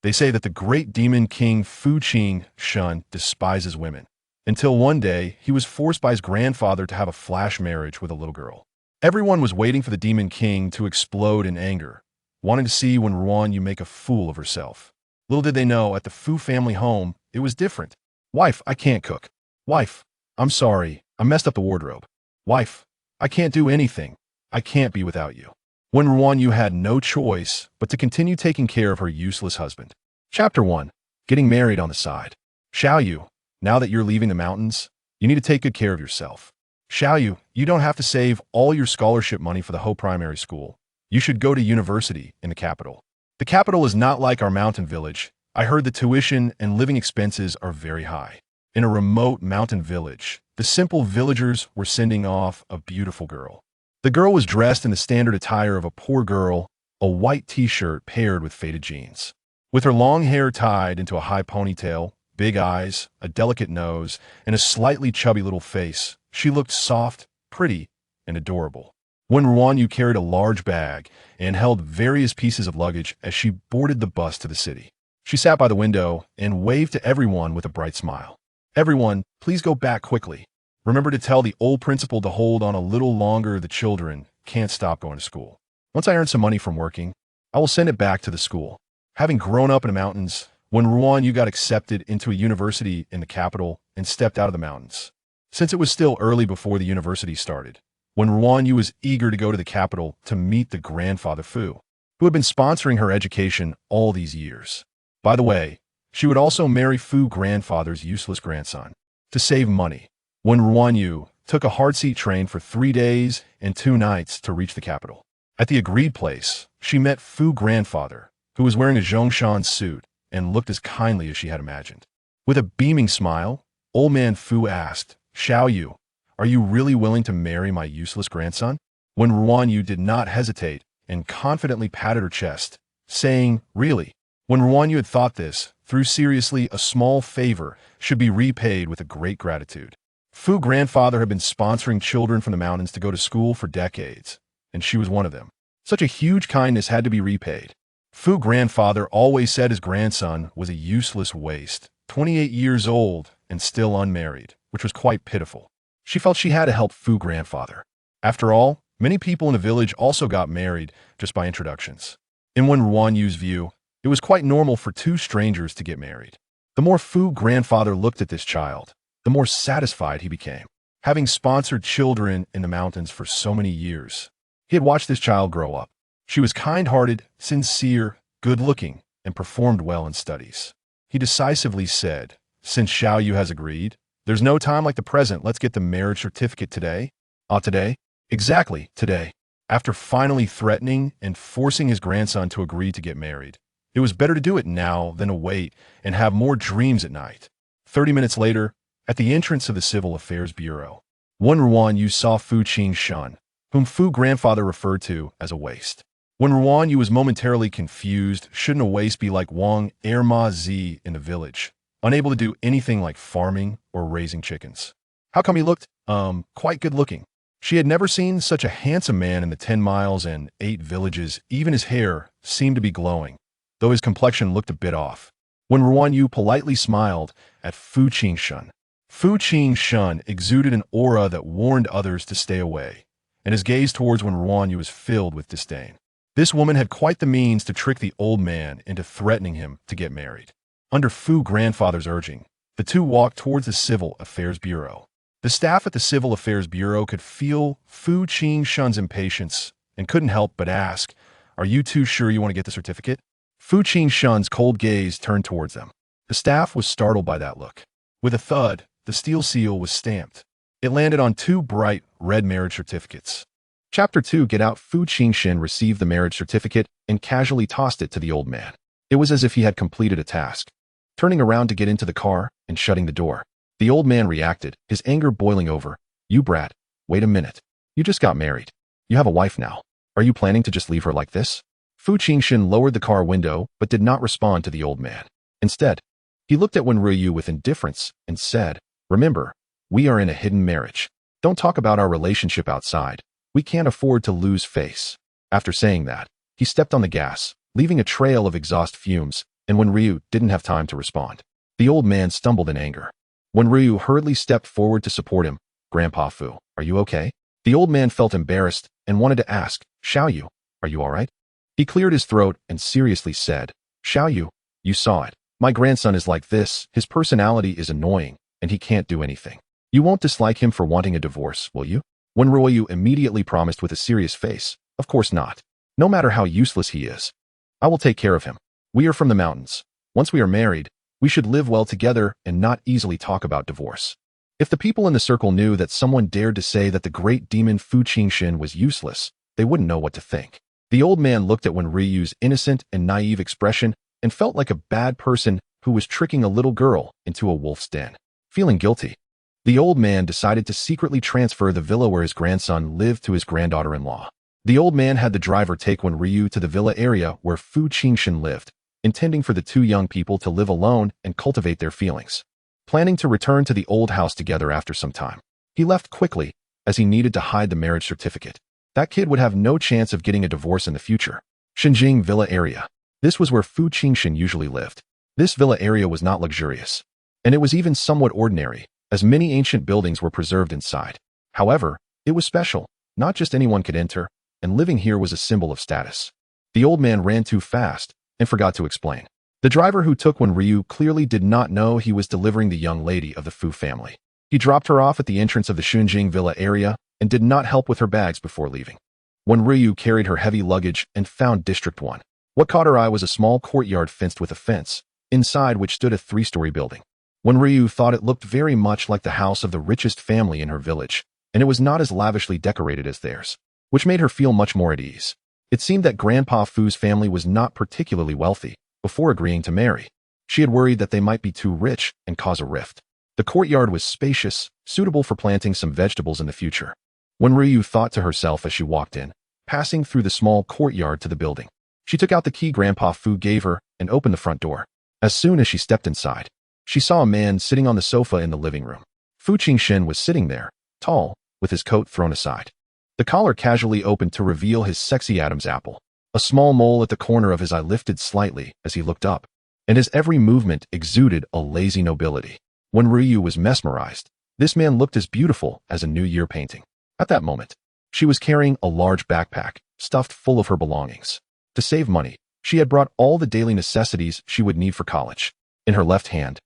They say that the great demon king Fu Jinshen despises women. Until one day, he was forced by his grandfather to have a flash marriage with a little girl. Everyone was waiting for the demon king to explode in anger, wanting to see Wen RuanYu make a fool of herself. Little did they know, at the Fu family home, it was different. Wife, I can't cook. Wife, I'm sorry, I messed up the wardrobe. Wife, I can't do anything. I can't be without you. Wen RuanYu had no choice but to continue taking care of her useless husband. Chapter 1. Getting married on the side. Xiaoyu, now that you're leaving the mountains, you need to take good care of yourself. Xiaoyu, you don't have to save all your scholarship money for the Ho primary school. You should go to university in the capital. The capital is not like our mountain village. I heard the tuition and living expenses are very high. In a remote mountain village, the simple villagers were sending off a beautiful girl. The girl was dressed in the standard attire of a poor girl, a white t-shirt paired with faded jeans. With her long hair tied into a high ponytail, big eyes, a delicate nose, and a slightly chubby little face, she looked soft, pretty, and adorable. Wen RuanYu carried a large bag and held various pieces of luggage as she boarded the bus to the city. She sat by the window and waved to everyone with a bright smile. Everyone, please go back quickly. Remember to tell the old principal to hold on a little longer. The children can't stop going to school. Once I earn some money from working, I will send it back to the school. Having grown up in the mountains, Wen RuanYu got accepted into a university in the capital and stepped out of the mountains. Since it was still early before the university started, Wen RuanYu was eager to go to the capital to meet the grandfather Fu, who had been sponsoring her education all these years. By the way, she would also marry Fu grandfather's useless grandson. To save money, Wen RuanYu took a hard-seat train for 3 days and 2 nights to reach the capital. At the agreed place, she met Fu grandfather, who was wearing a Zhongshan suit and looked as kindly as she had imagined. With a beaming smile, old man Fu asked, Xiaoyu, are you really willing to marry my useless grandson? Wen RuanYu did not hesitate and confidently patted her chest, saying, really. Wen RuanYu had thought this, through seriously, a small favor should be repaid with a great gratitude. Fu grandfather had been sponsoring children from the mountains to go to school for decades, and she was one of them. Such a huge kindness had to be repaid. Fu grandfather always said his grandson was a useless waste, 28 years old and still unmarried, which was quite pitiful. She felt she had to help Fu grandfather. After all, many people in the village also got married just by introductions. In Wen RuanYu's view, it was quite normal for 2 strangers to get married. The more Fu grandfather looked at this child, the more satisfied he became. Having sponsored children in the mountains for so many years, he had watched this child grow up. She was kind-hearted, sincere, good-looking, and performed well in studies. He decisively said, since Xiaoyu has agreed, there's no time like the present, let's get the marriage certificate today. Today? Exactly, today. After finally threatening and forcing his grandson to agree to get married, it was better to do it now than to wait and have more dreams at night. 30 minutes later, at the entrance of the Civil Affairs Bureau, Wen RuanYu saw Fu Jinshen, whom Fu grandfather referred to as a waste. Wen RuanYu was momentarily confused. Shouldn't a waste be like Wang Zi in the village, unable to do anything like farming or raising chickens? How come he looked, quite good-looking? She had never seen such a handsome man in the 10 miles and 8 villages. Even his hair seemed to be glowing, though his complexion looked a bit off. Wen RuanYu politely smiled at Fu Jinshen. Fu Jinshen exuded an aura that warned others to stay away, and his gaze towards Wen RuanYu was filled with disdain. This woman had quite the means to trick the old man into threatening him to get married. Under Fu grandfather's urging, the 2 walked towards the Civil Affairs Bureau. The staff at the Civil Affairs Bureau could feel Fu Jinshen's impatience and couldn't help but ask, are you 2 sure you want to get the certificate? Fu Jinshen's cold gaze turned towards them. The staff was startled by that look. With a thud, the steel seal was stamped. It landed on 2 bright red marriage certificates. Chapter 2. Get out. Fu Jinshen received the marriage certificate and casually tossed it to the old man. It was as if he had completed a task. Turning around to get into the car and shutting the door, the old man reacted, his anger boiling over. You brat, wait a minute. You just got married. You have a wife now. Are you planning to just leave her like this? Fu Jinshen lowered the car window but did not respond to the old man. Instead, he looked at Wen RuanYu with indifference and said, remember, we are in a hidden marriage. Don't talk about our relationship outside. We can't afford to lose face. After saying that, he stepped on the gas, leaving a trail of exhaust fumes and Wen Ryu didn't have time to respond. The old man stumbled in anger. Wen Ryu hurriedly stepped forward to support him. Grandpa Fu, are you okay? The old man felt embarrassed and wanted to ask, Xiaoyu, are you all right? He cleared his throat and seriously said, Xiaoyu, you saw it. My grandson is like this, his personality is annoying, and he can't do anything. You won't dislike him for wanting a divorce, will you? Wen RuanYu immediately promised with a serious face, of course not. No matter how useless he is. I will take care of him. We are from the mountains. Once we are married, we should live well together and not easily talk about divorce. If the people in the circle knew that someone dared to say that the great demon Fu Jinshen was useless, they wouldn't know what to think. The old man looked at Wen Ryu's innocent and naive expression and felt like a bad person who was tricking a little girl into a wolf's den. Feeling guilty, the old man decided to secretly transfer the villa where his grandson lived to his granddaughter-in-law. The old man had the driver take Wen Ryu to the villa area where Fu Jinshen lived, intending for the two young people to live alone and cultivate their feelings. Planning to return to the old house together after some time, he left quickly as he needed to hide the marriage certificate. That kid would have no chance of getting a divorce in the future. Xinjing Villa Area. This was where Fu Jinshen usually lived. This villa area was not luxurious, and it was even somewhat ordinary, as many ancient buildings were preserved inside. However, it was special, not just anyone could enter, and living here was a symbol of status. The old man ran too fast and forgot to explain. The driver who took Wen Ryu clearly did not know he was delivering the young lady of the Fu family. He dropped her off at the entrance of the Xinjing Villa area and did not help with her bags before leaving. Wen Ryu carried her heavy luggage and found District 1. What caught her eye was a small courtyard fenced with a fence, inside which stood a 3-story building. Wen Ryu thought it looked very much like the house of the richest family in her village, and it was not as lavishly decorated as theirs, which made her feel much more at ease. It seemed that Grandpa Fu's family was not particularly wealthy before agreeing to marry. She had worried that they might be too rich and cause a rift. The courtyard was spacious, suitable for planting some vegetables in the future. Wen Ryu thought to herself as she walked in, passing through the small courtyard to the building. She took out the key Grandpa Fu gave her and opened the front door. As soon as she stepped inside, she saw a man sitting on the sofa in the living room. Fu Jinshen was sitting there, tall, with his coat thrown aside. The collar casually opened to reveal his sexy Adam's apple. A small mole at the corner of his eye lifted slightly as he looked up, and his every movement exuded a lazy nobility. Wen Ryu was mesmerized. This man looked as beautiful as a New Year painting. At that moment, she was carrying a large backpack, stuffed full of her belongings. To save money, she had brought all the daily necessities she would need for college. In her left hand,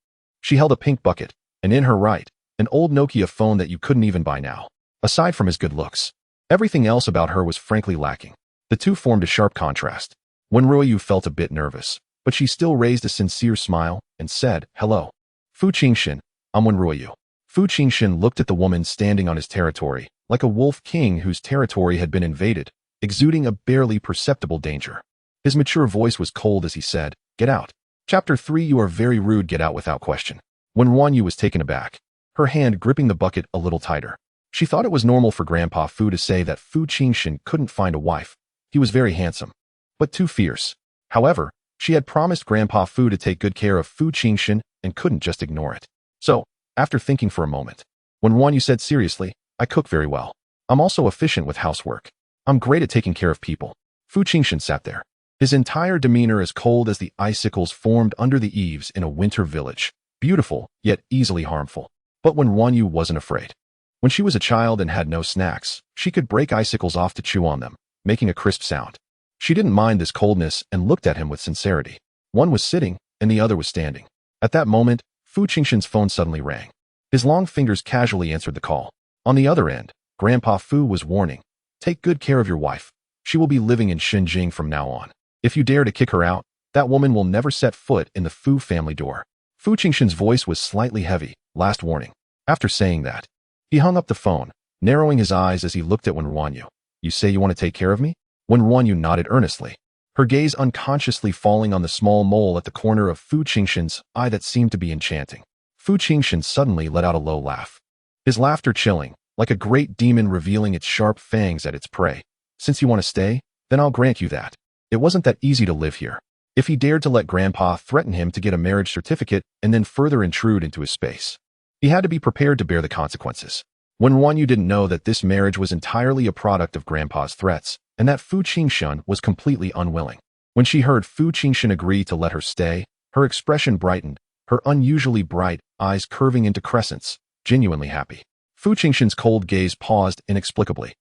she held a pink bucket, and in her right, an old Nokia phone that you couldn't even buy now. Aside from his good looks, everything else about her was frankly lacking. The two formed a sharp contrast. Wen Ruanyu felt a bit nervous, but she still raised a sincere smile and said, Hello. Fu Jinshen, I'm Wen Ruanyu. Fu Jinshen looked at the woman standing on his territory, like a wolf king whose territory had been invaded, exuding a barely perceptible danger. His mature voice was cold as he said, Get out. Chapter 3 You are very rude, get out without question. Wen Ruanyu was taken aback, her hand gripping the bucket a little tighter. She thought it was normal for Grandpa Fu to say that Fu Jinshen couldn't find a wife. He was very handsome, but too fierce. However, she had promised Grandpa Fu to take good care of Fu Jinshen and couldn't just ignore it. So, after thinking for a moment, Wen Ruanyu said seriously, I cook very well. I'm also efficient with housework. I'm great at taking care of people. Fu Jinshen sat there, his entire demeanor as cold as the icicles formed under the eaves in a winter village, beautiful yet easily harmful. But Wen Ruanyu wasn't afraid. When she was a child and had no snacks, she could break icicles off to chew on them, making a crisp sound. She didn't mind this coldness and looked at him with sincerity. One was sitting, and the other was standing. At that moment, Fu Jinshen's phone suddenly rang. His long fingers casually answered the call. On the other end, Grandpa Fu was warning, Take good care of your wife. She will be living in Xinjing from now on. If you dare to kick her out, that woman will never set foot in the Fu family door. Fu Jinshen's voice was slightly heavy, last warning. After saying that, he hung up the phone, narrowing his eyes as he looked at Wen Ruanyu. You say you want to take care of me? Wen Ruanyu nodded earnestly, her gaze unconsciously falling on the small mole at the corner of Fu Jinshen's eye that seemed to be enchanting. Fu Jinshen suddenly let out a low laugh. His laughter chilling, like a great demon revealing its sharp fangs at its prey. Since you want to stay, then I'll grant you that. It wasn't that easy to live here. If he dared to let Grandpa threaten him to get a marriage certificate and then further intrude into his space, he had to be prepared to bear the consequences. Wen Ruanyu didn't know that this marriage was entirely a product of Grandpa's threats, and that Fu Jinshen was completely unwilling. When she heard Fu Jinshen agree to let her stay, her expression brightened, her unusually bright eyes curving into crescents, genuinely happy. Fu Jinshen's cold gaze paused inexplicably.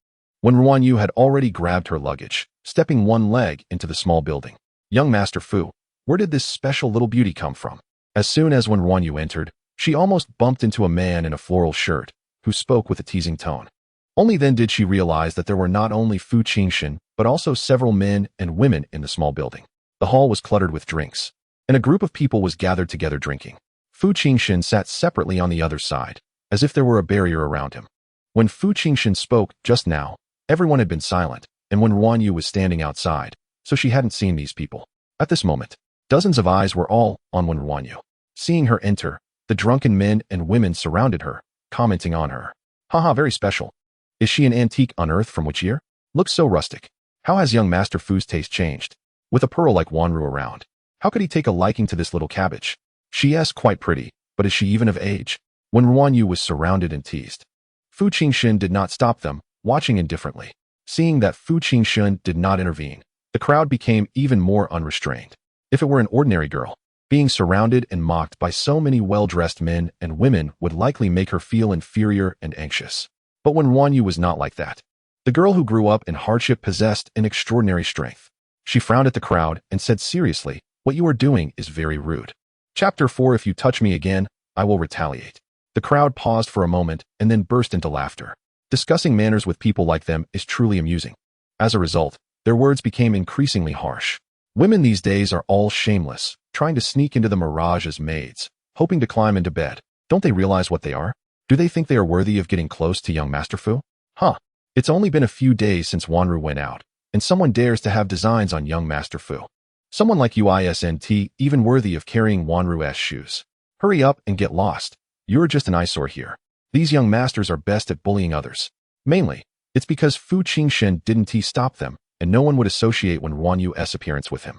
Wen RuanYu had already grabbed her luggage, stepping one leg into the small building. Young Master Fu, where did this special little beauty come from? As soon as Wen RuanYu entered, she almost bumped into a man in a floral shirt, who spoke with a teasing tone. Only then did she realize that there were not only Fu Jinshen, but also several men and women in the small building. The hall was cluttered with drinks, and a group of people was gathered together drinking. Fu Jinshen sat separately on the other side, as if there were a barrier around him. When Fu Jinshen spoke just now, everyone had been silent, and Wen RuanYu was standing outside, so she hadn't seen these people. At this moment, dozens of eyes were all on Wen RuanYu. Seeing her enter, the drunken men and women surrounded her, commenting on her. Haha, very special. Is she an antique unearthed from which year? Looks so rustic. How has young Master Fu's taste changed? With a pearl like Wanru around, how could he take a liking to this little cabbage? She is quite pretty, but is she even of age? Wen RuanYu was surrounded and teased. Fu Jinshen did not stop them, watching indifferently. Seeing that Fu Jinshen did not intervene, the crowd became even more unrestrained. If it were an ordinary girl, being surrounded and mocked by so many well-dressed men and women would likely make her feel inferior and anxious. But Wen RuanYu was not like that. The girl who grew up in hardship possessed an extraordinary strength. She frowned at the crowd and said seriously, "What you are doing is very rude." Chapter 4. If you touch me again, I will retaliate. The crowd paused for a moment and then burst into laughter. Discussing manners with people like them is truly amusing. As a result, their words became increasingly harsh. Women these days are all shameless, trying to sneak into the mirage as maids, hoping to climb into bed. Don't they realize what they are? Do they think they are worthy of getting close to young Master Fu? Huh. It's only been a few days since Wanru went out, and someone dares to have designs on young Master Fu. Someone like you isn't even worthy of carrying Wanru's shoes. Hurry up and get lost. You're just an eyesore here. These young masters are best at bullying others. Mainly, it's because Fu Jinshen didn't stop them, and no one would associate Wen RuanYu's appearance with him.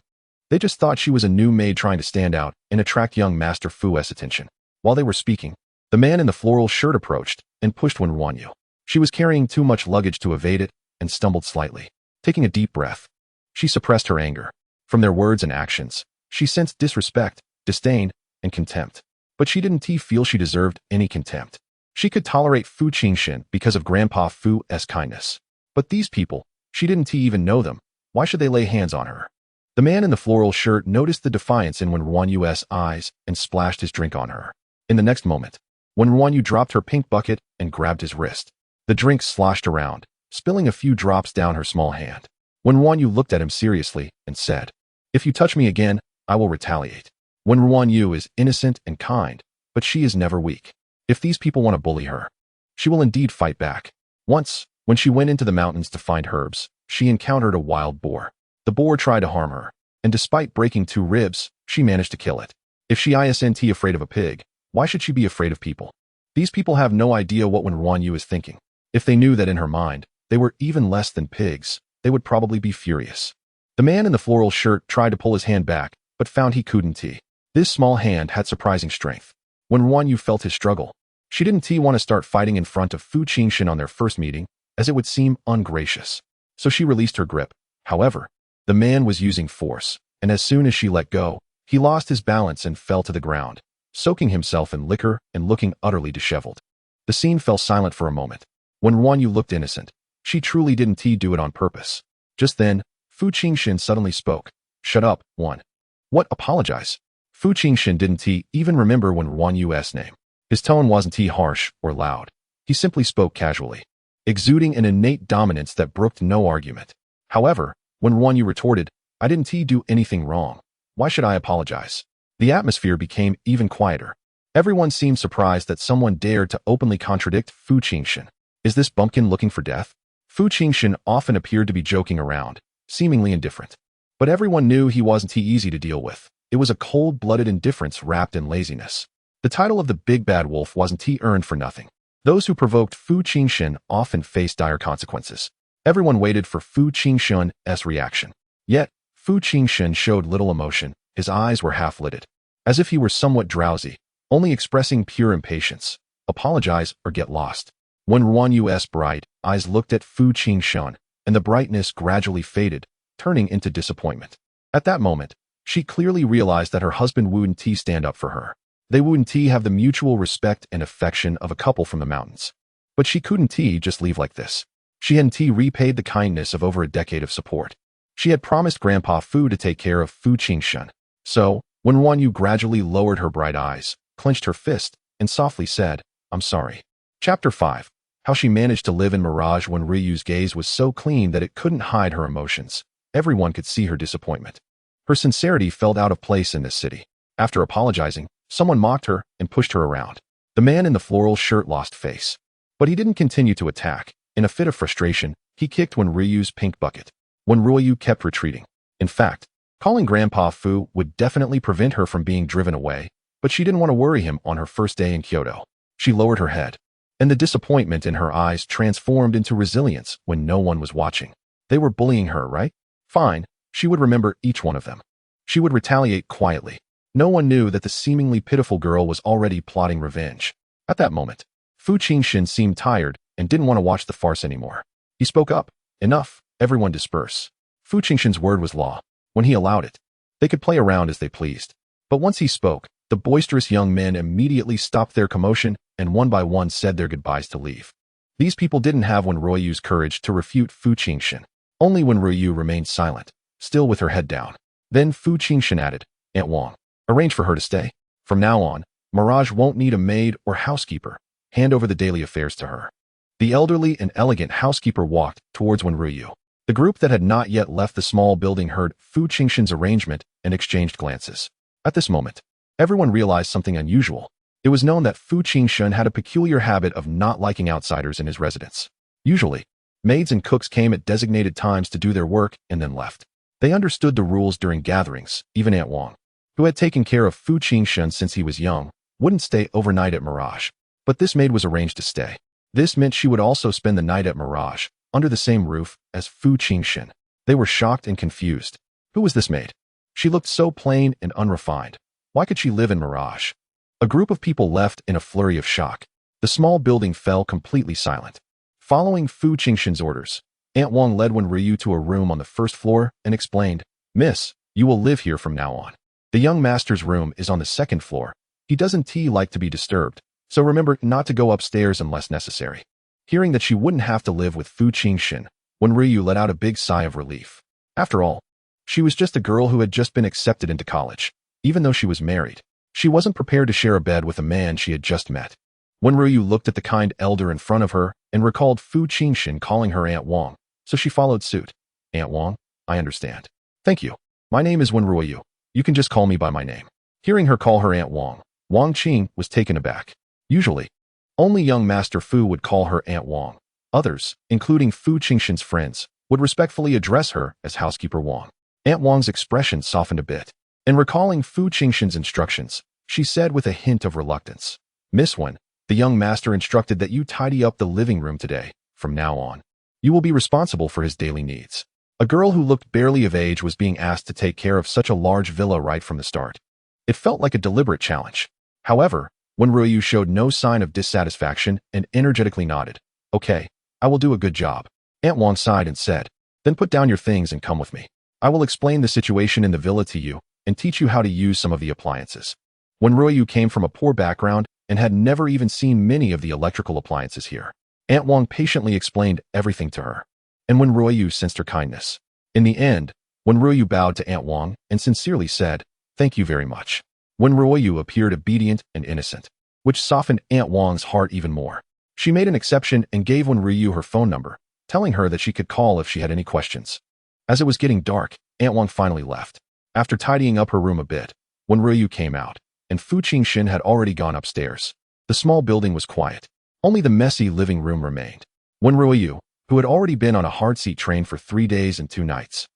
They just thought she was a new maid trying to stand out and attract young Master Fu's attention. While they were speaking, the man in the floral shirt approached and pushed Wen RuanYu. She was carrying too much luggage to evade it and stumbled slightly. Taking a deep breath, she suppressed her anger. From their words and actions, she sensed disrespect, disdain, and contempt. But she didn't feel she deserved any contempt. She could tolerate Fu Jinshen because of Grandpa Fu's kindness. But these people, she didn't even know them. Why should they lay hands on her? The man in the floral shirt noticed the defiance in Wen RuanYu's eyes and splashed his drink on her. In the next moment, Wen RuanYu dropped her pink bucket and grabbed his wrist. The drink sloshed around, spilling a few drops down her small hand. Wen RuanYu looked at him seriously and said, "If you touch me again, I will retaliate." Wen RuanYu is innocent and kind, but she is never weak. If these people want to bully her, she will indeed fight back. Once, when she went into the mountains to find herbs, she encountered a wild boar. The boar tried to harm her, and despite breaking 2 ribs, she managed to kill it. If she isn't afraid of a pig, why should she be afraid of people? These people have no idea what Wen RuanYu is thinking. If they knew that in her mind, they were even less than pigs, they would probably be furious. The man in the floral shirt tried to pull his hand back, but found he couldn't. This small hand had surprising strength. Wen RuanYu felt his struggle. She didn't want to start fighting in front of Fu Jinshen on their first meeting, as it would seem ungracious. So she released her grip. However, the man was using force, and as soon as she let go, he lost his balance and fell to the ground, soaking himself in liquor and looking utterly disheveled. The scene fell silent for a moment. Wen RuanYu looked innocent. She truly didn't do it on purpose. Just then, Fu Jinshen suddenly spoke. "Shut up, Wen." "What? Apologize?" Fu Jinshen didn't even remember Wen RuanYu's name. His tone wasn't harsh or loud. He simply spoke casually, exuding an innate dominance that brooked no argument. However, Wen RuanYu retorted, "I didn't do anything wrong. Why should I apologize?" The atmosphere became even quieter. Everyone seemed surprised that someone dared to openly contradict Fu Jinshen. Is this bumpkin looking for death? Fu Jinshen often appeared to be joking around, seemingly indifferent. But everyone knew he wasn't easy to deal with. It was a cold-blooded indifference wrapped in laziness. The title of the Big Bad Wolf wasn't earned for nothing. Those who provoked Fu Jinshen often faced dire consequences. Everyone waited for Fu Jinshen's reaction. Yet, Fu Jinshen showed little emotion. His eyes were half-lidded, as if he were somewhat drowsy, only expressing pure impatience. Apologize or get lost. Wen RuanYu's bright eyes looked at Fu Jinshen, and the brightness gradually faded, turning into disappointment. At that moment, she clearly realized that her husband wouldn't stand up for her. They wouldn't have the mutual respect and affection of a couple from the mountains. But she couldn't just leave like this. She hadn't repaid the kindness of over a decade of support. She had promised Grandpa Fu to take care of Fu Jinshen. So, when RuanYu gradually lowered her bright eyes, clenched her fist, and softly said, "I'm sorry." Chapter 5. How she managed to live in mirage when Ryu's gaze was so clean that it couldn't hide her emotions. Everyone could see her disappointment. Her sincerity felt out of place in this city. After apologizing, someone mocked her and pushed her around. The man in the floral shirt lost face. But he didn't continue to attack. In a fit of frustration, he kicked Ryu's pink bucket. RuanYu kept retreating. In fact, calling Grandpa Fu would definitely prevent her from being driven away, but she didn't want to worry him on her first day in Kyoto. She lowered her head, and the disappointment in her eyes transformed into resilience when no one was watching. They were bullying her, right? Fine, she would remember each one of them. She would retaliate quietly. No one knew that the seemingly pitiful girl was already plotting revenge. At that moment, Fu Jinshen seemed tired and didn't want to watch the farce anymore. He spoke up. "Enough, everyone disperse." Fu Jinshen's word was law. When he allowed it, they could play around as they pleased. But once he spoke, the boisterous young men immediately stopped their commotion and one by one said their goodbyes to leave. These people didn't have RuanYu's courage to refute Fu Jinshen. Only RuanYu remained silent, still with her head down. Then Fu Jinshen added, "Aunt Wang, arrange for her to stay. From now on, Mirage won't need a maid or housekeeper. Hand over the daily affairs to her." The elderly and elegant housekeeper walked towards RuanYu. The group that had not yet left the small building heard Fu Jinshen's arrangement and exchanged glances. At this moment, everyone realized something unusual. It was known that Fu Jinshen had a peculiar habit of not liking outsiders in his residence. Usually, maids and cooks came at designated times to do their work and then left. They understood the rules during gatherings. Even Aunt Wang, who had taken care of Fu Jinshen since he was young, wouldn't stay overnight at Mirage. But this maid was arranged to stay. This meant she would also spend the night at Mirage, under the same roof as Fu Jinshen. They were shocked and confused. Who was this maid? She looked so plain and unrefined. Why could she live in Mirage? A group of people left in a flurry of shock. The small building fell completely silent. Following Fu Jinshen's orders, Aunt Wang led RuanYu to a room on the first floor and explained, "Miss, you will live here from now on. The young master's room is on the second floor. He doesn't like to be disturbed, so remember not to go upstairs unless necessary." Hearing that she wouldn't have to live with Fu Jinshen, RuanYu let out a big sigh of relief. After all, she was just a girl who had just been accepted into college. Even though she was married, she wasn't prepared to share a bed with a man she had just met. RuanYu looked at the kind elder in front of her and recalled Fu Jinshen calling her Aunt Wang, so she followed suit. "Aunt Wang, I understand. Thank you. My name is RuanYu. You can just call me by my name." Hearing her call her Aunt Wang, Wang Qing was taken aback. Usually, only young Master Fu would call her Aunt Wang. Others, including Fu Jinshen's friends, would respectfully address her as Housekeeper Wang. Aunt Wang's expression softened a bit, and recalling Fu Jinshen's instructions, she said with a hint of reluctance, "Miss Wen, the young master instructed that you tidy up the living room today. From now on, you will be responsible for his daily needs." A girl who looked barely of age was being asked to take care of such a large villa right from the start. It felt like a deliberate challenge. However, RuanYu showed no sign of dissatisfaction and energetically nodded. "Okay, I will do a good job." Aunt Wang sighed and said, "Then put down your things and come with me. I will explain the situation in the villa to you and teach you how to use some of the appliances." RuanYu came from a poor background and had never even seen many of the electrical appliances here. Aunt Wang patiently explained everything to her, and RuanYu sensed her kindness. In the end, RuanYu bowed to Aunt Wang and sincerely said, "Thank you very much." RuanYu appeared obedient and innocent, which softened Aunt Wang's heart even more. She made an exception and gave RuanYu her phone number, telling her that she could call if she had any questions. As it was getting dark, Aunt Wang finally left. After tidying up her room a bit, RuanYu came out, and Fu Jinshen had already gone upstairs. The small building was quiet. Only the messy living room remained. RuanYu, who had already been on a hard seat train for 3 days and 2 nights,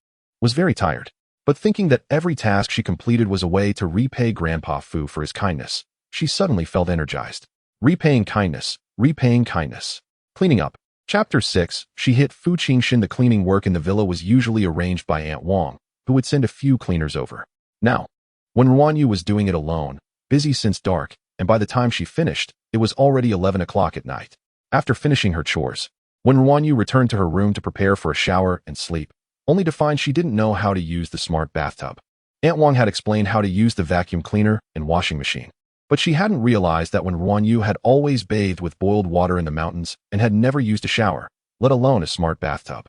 was very tired. But thinking that every task she completed was a way to repay Grandpa Fu for his kindness, she suddenly felt energized. Repaying kindness, repaying kindness. Cleaning up. Chapter 6. She hit Fu Jinshen. The cleaning work in the villa was usually arranged by Aunt Wang, who would send a few cleaners over. Now, when RuanYu was doing it alone, busy since dark, and by the time she finished, it was already 11 o'clock at night. After finishing her chores, when RuanYu returned to her room to prepare for a shower and sleep, only to find she didn't know how to use the smart bathtub. Aunt Wang had explained how to use the vacuum cleaner and washing machine, but she hadn't realized that Wen RuanYu had always bathed with boiled water in the mountains and had never used a shower, let alone a smart bathtub.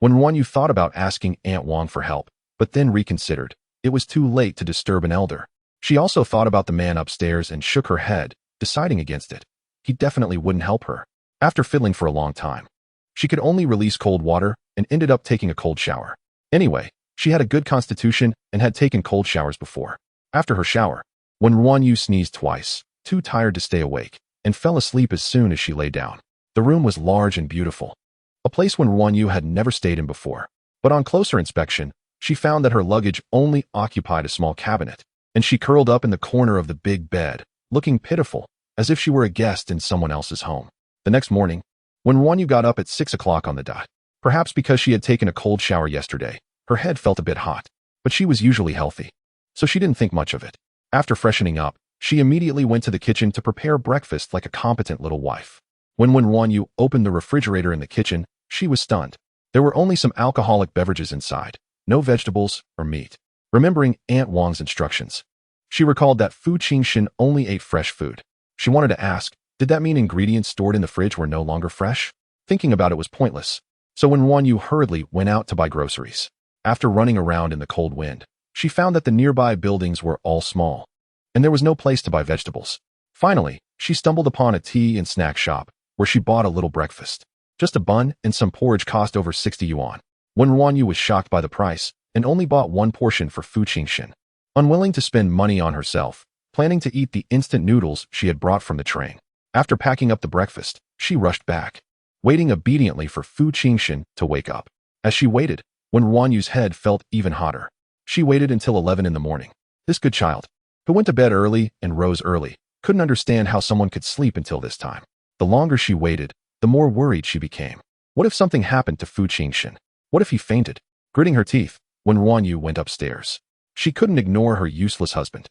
Wen RuanYu thought about asking Aunt Wang for help, but then reconsidered. It was too late to disturb an elder. She also thought about the man upstairs and shook her head, deciding against it. He definitely wouldn't help her. After fiddling for a long time, she could only release cold water and ended up taking a cold shower. Anyway, she had a good constitution and had taken cold showers before. After her shower, Wen RuanYu sneezed twice, too tired to stay awake, and fell asleep as soon as she lay down. The room was large and beautiful, a place Wen RuanYu had never stayed in before. But on closer inspection, she found that her luggage only occupied a small cabinet, and she curled up in the corner of the big bed, looking pitiful, as if she were a guest in someone else's home. The next morning, Wen RuanYu got up at 6 o'clock on the dot. Perhaps because she had taken a cold shower yesterday, her head felt a bit hot, but she was usually healthy, so she didn't think much of it. After freshening up, she immediately went to the kitchen to prepare breakfast like a competent little wife. When Wen RuanYu opened the refrigerator in the kitchen, she was stunned. There were only some alcoholic beverages inside, no vegetables or meat. Remembering Aunt Wang's instructions, she recalled that Fu Jinshen only ate fresh food. She wanted to ask, did that mean ingredients stored in the fridge were no longer fresh? Thinking about it was pointless, so Wen RuanYu hurriedly went out to buy groceries. After running around in the cold wind, she found that the nearby buildings were all small, and there was no place to buy vegetables. Finally, she stumbled upon a tea and snack shop, where she bought a little breakfast. Just a bun and some porridge cost over 60 yuan. Wen RuanYu was shocked by the price, and only bought one portion for Fu Jinshen. Unwilling to spend money on herself, planning to eat the instant noodles she had brought from the train. After packing up the breakfast, she rushed back, waiting obediently for Fu Jinshen to wake up. As she waited, Wen RuanYu's head felt even hotter. She waited until 11 in the morning. This good child, who went to bed early and rose early, couldn't understand how someone could sleep until this time. The longer she waited, the more worried she became. What if something happened to Fu Jinshen? What if he fainted? Gritting her teeth, Wen RuanYu went upstairs. She couldn't ignore her useless husband.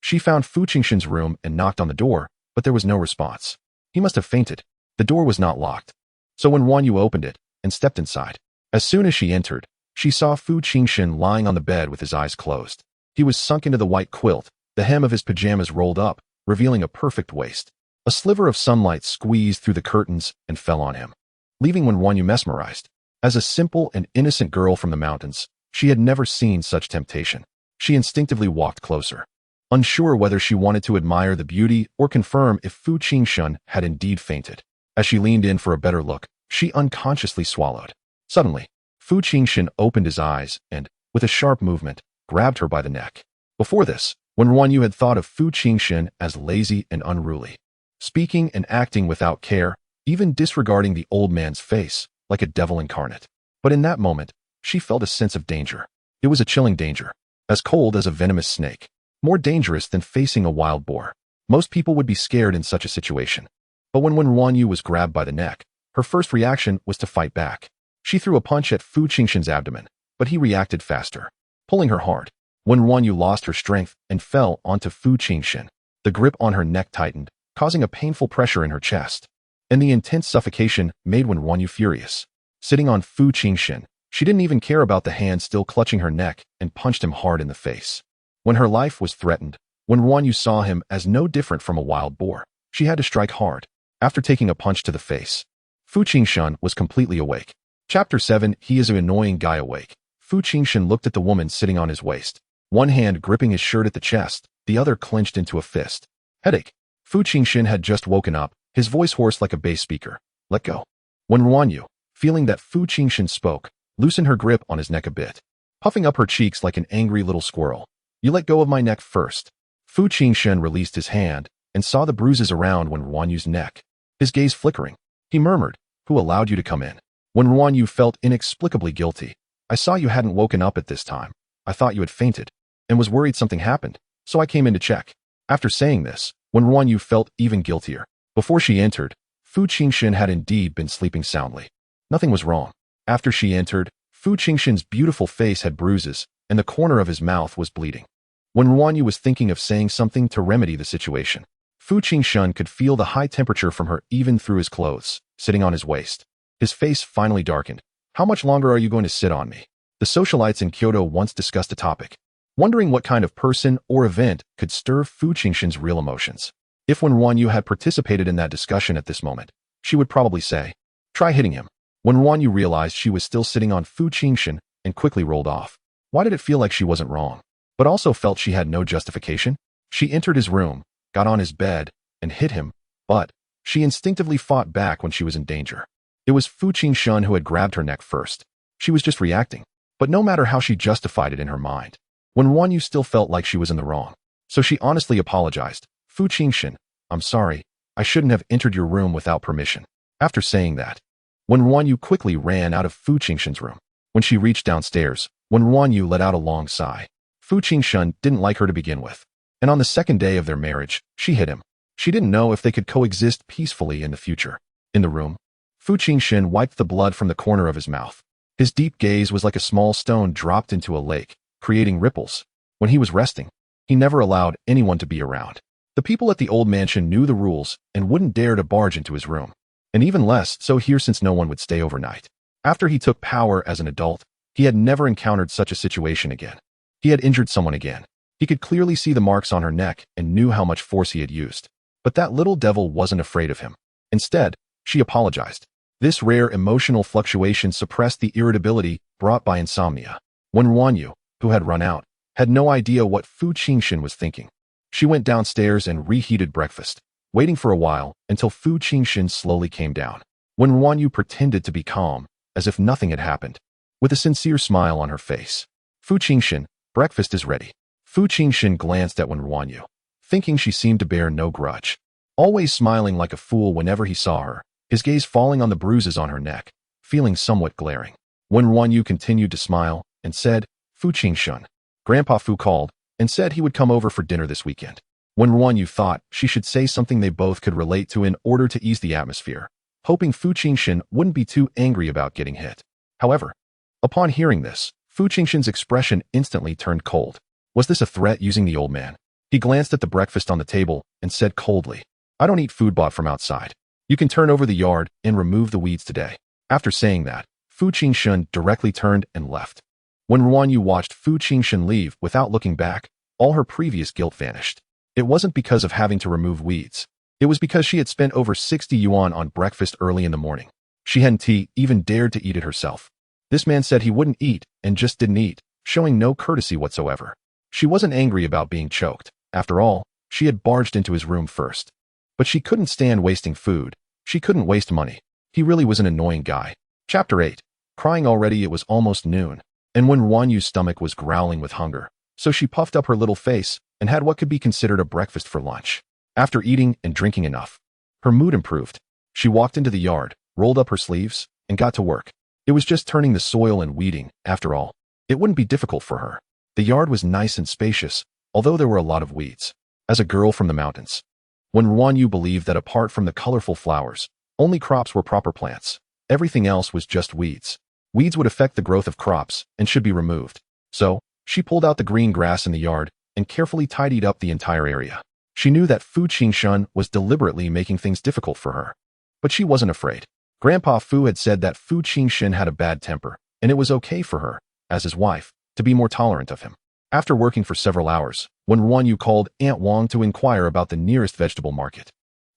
She found Fu Jinshen's room and knocked on the door, but there was no response. He must have fainted. The door was not locked, so Wen RuanYu opened it and stepped inside. As soon as she entered, she saw Fu Jinshen lying on the bed with his eyes closed. He was sunk into the white quilt, the hem of his pajamas rolled up, revealing a perfect waist. A sliver of sunlight squeezed through the curtains and fell on him, leaving Wen RuanYu mesmerized. As a simple and innocent girl from the mountains, she had never seen such temptation. She instinctively walked closer, unsure whether she wanted to admire the beauty or confirm if Fu Jinshen had indeed fainted. As she leaned in for a better look, she unconsciously swallowed. Suddenly, Fu Jinshen opened his eyes and, with a sharp movement, grabbed her by the neck. Before this, Wen RuanYu had thought of Fu Jinshen as lazy and unruly, speaking and acting without care, even disregarding the old man's face, like a devil incarnate. But in that moment, she felt a sense of danger. It was a chilling danger, as cold as a venomous snake, more dangerous than facing a wild boar. Most people would be scared in such a situation. But when Wen RuanYu was grabbed by the neck, her first reaction was to fight back. She threw a punch at Fu Jinshen's abdomen, but he reacted faster, pulling her hard. Wen RuanYu lost her strength and fell onto Fu Jinshen. The grip on her neck tightened, causing a painful pressure in her chest, and the intense suffocation made Wen RuanYu furious. Sitting on Fu Jinshen, she didn't even care about the hand still clutching her neck and punched him hard in the face. When her life was threatened, Wen RuanYu saw him as no different from a wild boar. She had to strike hard. After taking a punch to the face, Fu Jinshen was completely awake. Chapter 7. He is an annoying guy awake. Fu Jinshen looked at the woman sitting on his waist, one hand gripping his shirt at the chest, the other clenched into a fist. Headache. Fu Jinshen had just woken up, his voice hoarse like a bass speaker. Let go. Wen RuanYu, feeling that Fu Jinshen spoke, loosened her grip on his neck a bit, puffing up her cheeks like an angry little squirrel. You let go of my neck first. Fu Jinshen released his hand and saw the bruises around Wen RuanYu's neck. His gaze flickering, he murmured, "Who allowed you to come in?" Wen RuanYu felt inexplicably guilty. "I saw you hadn't woken up at this time. I thought you had fainted, and was worried something happened, so I came in to check." After saying this, Wen RuanYu felt even guiltier. Before she entered, Fu Jinshen had indeed been sleeping soundly. Nothing was wrong. After she entered, Fu Jinshen's beautiful face had bruises, and the corner of his mouth was bleeding. Wen RuanYu was thinking of saying something to remedy the situation. Fu Jinshen could feel the high temperature from her even through his clothes, sitting on his waist. His face finally darkened. "How much longer are you going to sit on me?" The socialites in Kyoto once discussed a topic, wondering what kind of person or event could stir Fu Jinshen's real emotions. If Wen RuanYu had participated in that discussion at this moment, she would probably say, "Try hitting him." Wen RuanYu realized she was still sitting on Fu Jinshen and quickly rolled off. Why did it feel like she wasn't wrong, but also felt she had no justification? She entered his room, got on his bed, and hit him, but she instinctively fought back when she was in danger. It was Fu Jinshen who had grabbed her neck first. She was just reacting, but no matter how she justified it in her mind, Wen RuanYu still felt like she was in the wrong. So she honestly apologized. "Fu Jinshen, I'm sorry, I shouldn't have entered your room without permission." After saying that, Wen RuanYu quickly ran out of Fu Jinshen's room. When she reached downstairs, Wen RuanYu let out a long sigh. Fu Jinshen didn't like her to begin with, and on the second day of their marriage, she hit him. She didn't know if they could coexist peacefully in the future. In the room, Fu Jinshen wiped the blood from the corner of his mouth. His deep gaze was like a small stone dropped into a lake, creating ripples. When he was resting, he never allowed anyone to be around. The people at the old mansion knew the rules and wouldn't dare to barge into his room, and even less so here since no one would stay overnight. After he took power as an adult, he had never encountered such a situation again. He had injured someone again. He could clearly see the marks on her neck and knew how much force he had used. But that little devil wasn't afraid of him. Instead, she apologized. This rare emotional fluctuation suppressed the irritability brought by insomnia. Wen RuanYu, who had run out, had no idea what Fu Jinshen was thinking. She went downstairs and reheated breakfast, waiting for a while until Fu Jinshen slowly came down. Wen RuanYu pretended to be calm, as if nothing had happened, with a sincere smile on her face. "Fu Jinshen, breakfast is ready." Fu Jinshen glanced at Wen RuanYu, thinking she seemed to bear no grudge. Always smiling like a fool whenever he saw her, his gaze falling on the bruises on her neck, feeling somewhat glaring. Wen RuanYu continued to smile and said, "Fu Jinshen, Grandpa Fu called and said he would come over for dinner this weekend." Wen RuanYu thought she should say something they both could relate to in order to ease the atmosphere, hoping Fu Jinshen wouldn't be too angry about getting hit. However, upon hearing this, Fu Jinshen's expression instantly turned cold. Was this a threat using the old man? He glanced at the breakfast on the table and said coldly, "I don't eat food bought from outside. You can turn over the yard and remove the weeds today." After saying that, Fu Jinshen directly turned and left. When RuanYu watched Fu Jinshen leave without looking back, all her previous guilt vanished. It wasn't because of having to remove weeds. It was because she had spent over 60 yuan on breakfast early in the morning. She hadn't even dared to eat it herself. This man said he wouldn't eat and just didn't eat, showing no courtesy whatsoever. She wasn't angry about being choked. After all, she had barged into his room first. But she couldn't stand wasting food. She couldn't waste money. He really was an annoying guy. Chapter 8. Crying already. It was almost noon, and when RuanYu's stomach was growling with hunger, so she puffed up her little face and had what could be considered a breakfast for lunch. After eating and drinking enough, her mood improved. She walked into the yard, rolled up her sleeves, and got to work. It was just turning the soil and weeding, after all. It wouldn't be difficult for her. The yard was nice and spacious, although there were a lot of weeds. As a girl from the mountains, when RuanYu believed that apart from the colorful flowers, only crops were proper plants. Everything else was just weeds. Weeds would affect the growth of crops and should be removed. So, she pulled out the green grass in the yard and carefully tidied up the entire area. She knew that Fu Jinshen was deliberately making things difficult for her. But she wasn't afraid. Grandpa Fu had said that Fu Jinshen had a bad temper, and it was okay for her, as his wife, to be more tolerant of him. After working for several hours, when RuanYu called Aunt Wang to inquire about the nearest vegetable market.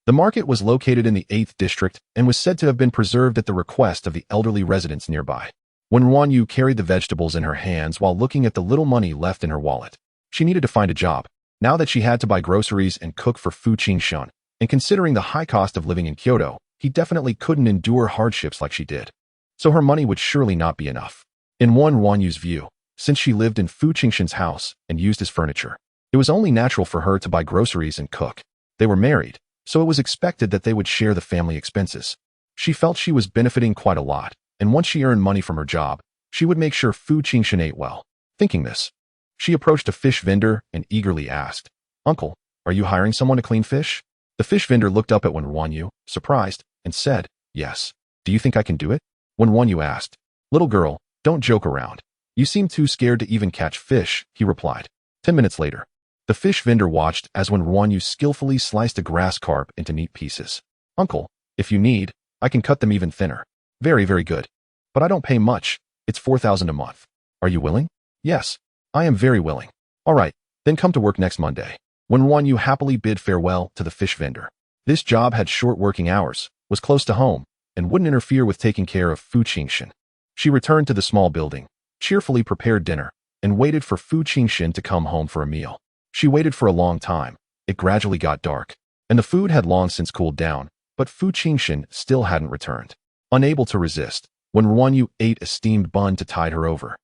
The market was located in the 8th district and was said to have been preserved at the request of the elderly residents nearby. When RuanYu carried the vegetables in her hands while looking at the little money left in her wallet, she needed to find a job. Now that she had to buy groceries and cook for Fu Jinshen, and considering the high cost of living in Kyoto, he definitely couldn't endure hardships like she did. So her money would surely not be enough. In Wen RuanYu's view, since she lived in Fu Jinshen's house and used his furniture, it was only natural for her to buy groceries and cook. They were married, so it was expected that they would share the family expenses. She felt she was benefiting quite a lot, and once she earned money from her job, she would make sure Fu Jinshen ate well. Thinking this, she approached a fish vendor and eagerly asked, "Uncle, are you hiring someone to clean fish?" The fish vendor looked up at Wen RuanYu, surprised, and said, "Yes. Do you think I can do it?" Wen RuanYu asked, "Little girl, don't joke around. You seem too scared to even catch fish," he replied. 10 minutes later, the fish vendor watched as Wen RuanYu skillfully sliced a grass carp into neat pieces. "Uncle, if you need, I can cut them even thinner." "Very, very good. But I don't pay much. It's 4,000 a month." Are you willing? Yes, I am very willing. All right, then come to work next Monday. Wen RuanYu happily bid farewell to the fish vendor. This job had short working hours, was close to home, and wouldn't interfere with taking care of Fu Jinshen. She returned to the small building, cheerfully prepared dinner, and waited for Fu Jinshen to come home for a meal. She waited for a long time. It gradually got dark, and the food had long since cooled down, but Fu Jinshen still hadn't returned. Unable to resist, Wen RuanYu ate a steamed bun to tide her over,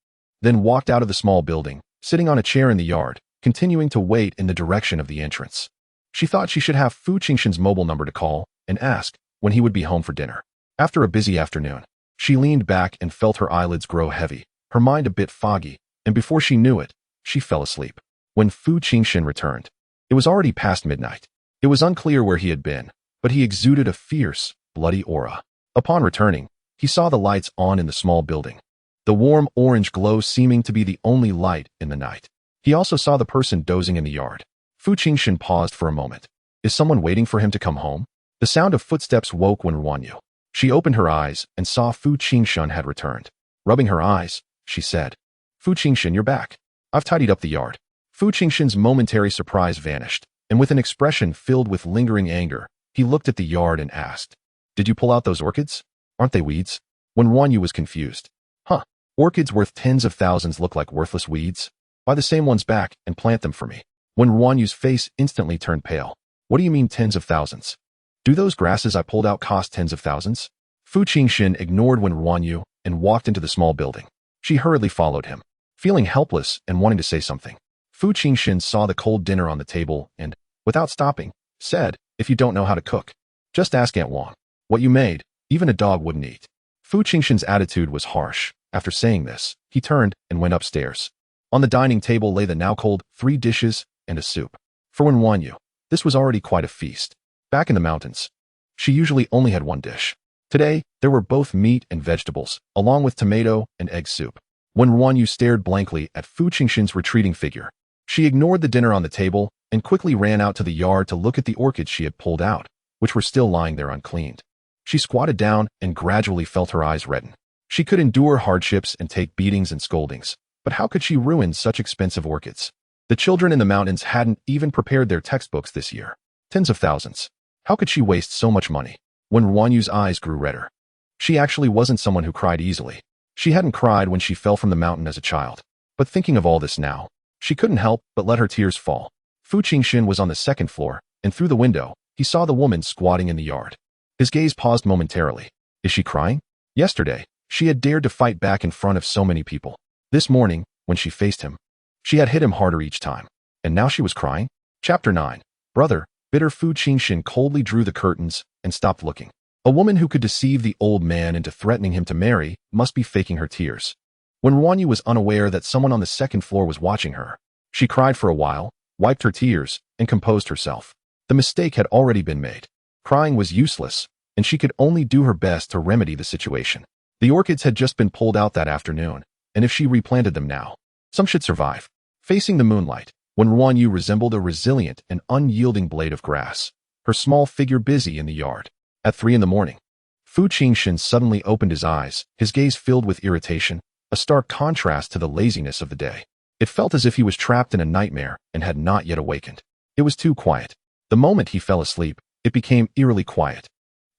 then walked out of the small building, sitting on a chair in the yard, continuing to wait in the direction of the entrance. She thought she should have Fu Jinshen's mobile number to call and ask when he would be home for dinner. After a busy afternoon, she leaned back and felt her eyelids grow heavy, her mind a bit foggy, and before she knew it, she fell asleep. When Fu Jinshen returned, it was already past midnight. It was unclear where he had been, but he exuded a fierce, bloody aura. Upon returning, he saw the lights on in the small building, the warm orange glow seeming to be the only light in the night. He also saw the person dozing in the yard. Fu Jinshen paused for a moment. Is someone waiting for him to come home? The sound of footsteps woke Wen RuanYu. She opened her eyes and saw Fu Jinshen had returned. Rubbing her eyes, she said, Fu Jinshen, you're back. I've tidied up the yard. Fu Jinshen's momentary surprise vanished, and with an expression filled with lingering anger, he looked at the yard and asked, Did you pull out those orchids? Aren't they weeds? Wen RuanYu was confused. Huh, orchids worth tens of thousands look like worthless weeds? Buy the same ones back and plant them for me. Wen RuanYu's face instantly turned pale. What do you mean tens of thousands? Do those grasses I pulled out cost tens of thousands? Fu Jinshen ignored Wen RuanYu and walked into the small building. She hurriedly followed him, feeling helpless and wanting to say something. Fu Jinshen saw the cold dinner on the table and, without stopping, said, If you don't know how to cook, just ask Aunt Wang. What you made, even a dog wouldn't eat. Fu Jinshen's attitude was harsh. After saying this, he turned and went upstairs. On the dining table lay the now cold 3 dishes and a soup. For Wen RuanYu, this was already quite a feast. Back in the mountains, she usually only had 1 dish. Today, there were both meat and vegetables, along with tomato and egg soup. Wen RuanYu stared blankly at Fu Jinshen's retreating figure. She ignored the dinner on the table and quickly ran out to the yard to look at the orchids she had pulled out, which were still lying there uncleaned. She squatted down and gradually felt her eyes redden. She could endure hardships and take beatings and scoldings, but how could she ruin such expensive orchids? The children in the mountains hadn't even prepared their textbooks this year. Tens of thousands. How could she waste so much money? Wen RuanYu's eyes grew redder. She actually wasn't someone who cried easily. She hadn't cried when she fell from the mountain as a child. But thinking of all this now, she couldn't help but let her tears fall. Fu Jinshen was on the 2nd floor, and through the window, he saw the woman squatting in the yard. His gaze paused momentarily. Is she crying? Yesterday, she had dared to fight back in front of so many people. This morning, when she faced him, she had hit him harder each time. And now she was crying? Chapter 9. Brother, bitter Fu Jinshen coldly drew the curtains and stopped looking. A woman who could deceive the old man into threatening him to marry must be faking her tears. Wen RuanYu was unaware that someone on the 2nd floor was watching her. She cried for a while, wiped her tears, and composed herself. The mistake had already been made. Crying was useless, and she could only do her best to remedy the situation. The orchids had just been pulled out that afternoon, and if she replanted them now, some should survive. Facing the moonlight, Wen RuanYu resembled a resilient and unyielding blade of grass, her small figure busy in the yard. At 3 in the morning, Fu Jinshen suddenly opened his eyes, his gaze filled with irritation, a stark contrast to the laziness of the day. It felt as if he was trapped in a nightmare and had not yet awakened. It was too quiet. The moment he fell asleep, it became eerily quiet,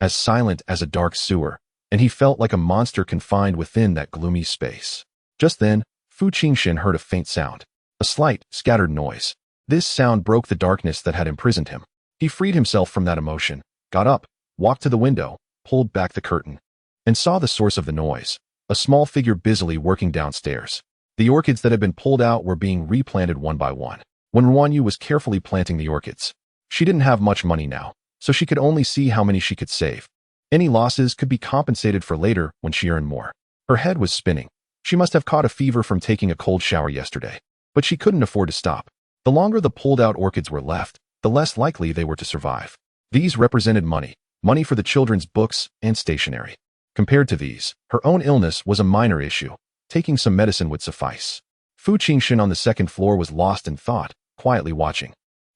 as silent as a dark sewer, and he felt like a monster confined within that gloomy space. Just then, Fu Jinshen heard a faint sound, a slight, scattered noise. This sound broke the darkness that had imprisoned him. He freed himself from that emotion, got up, walked to the window, pulled back the curtain, and saw the source of the noise, a small figure busily working downstairs. The orchids that had been pulled out were being replanted one by one. Wen RuanYu was carefully planting the orchids. She didn't have much money now, so she could only see how many she could save. Any losses could be compensated for later when she earned more. Her head was spinning. She must have caught a fever from taking a cold shower yesterday, but she couldn't afford to stop. The longer the pulled-out orchids were left, the less likely they were to survive. These represented money for the children's books and stationery. Compared to these, her own illness was a minor issue. Taking some medicine would suffice. Fu Jinshen on the 2nd floor was lost in thought, quietly watching,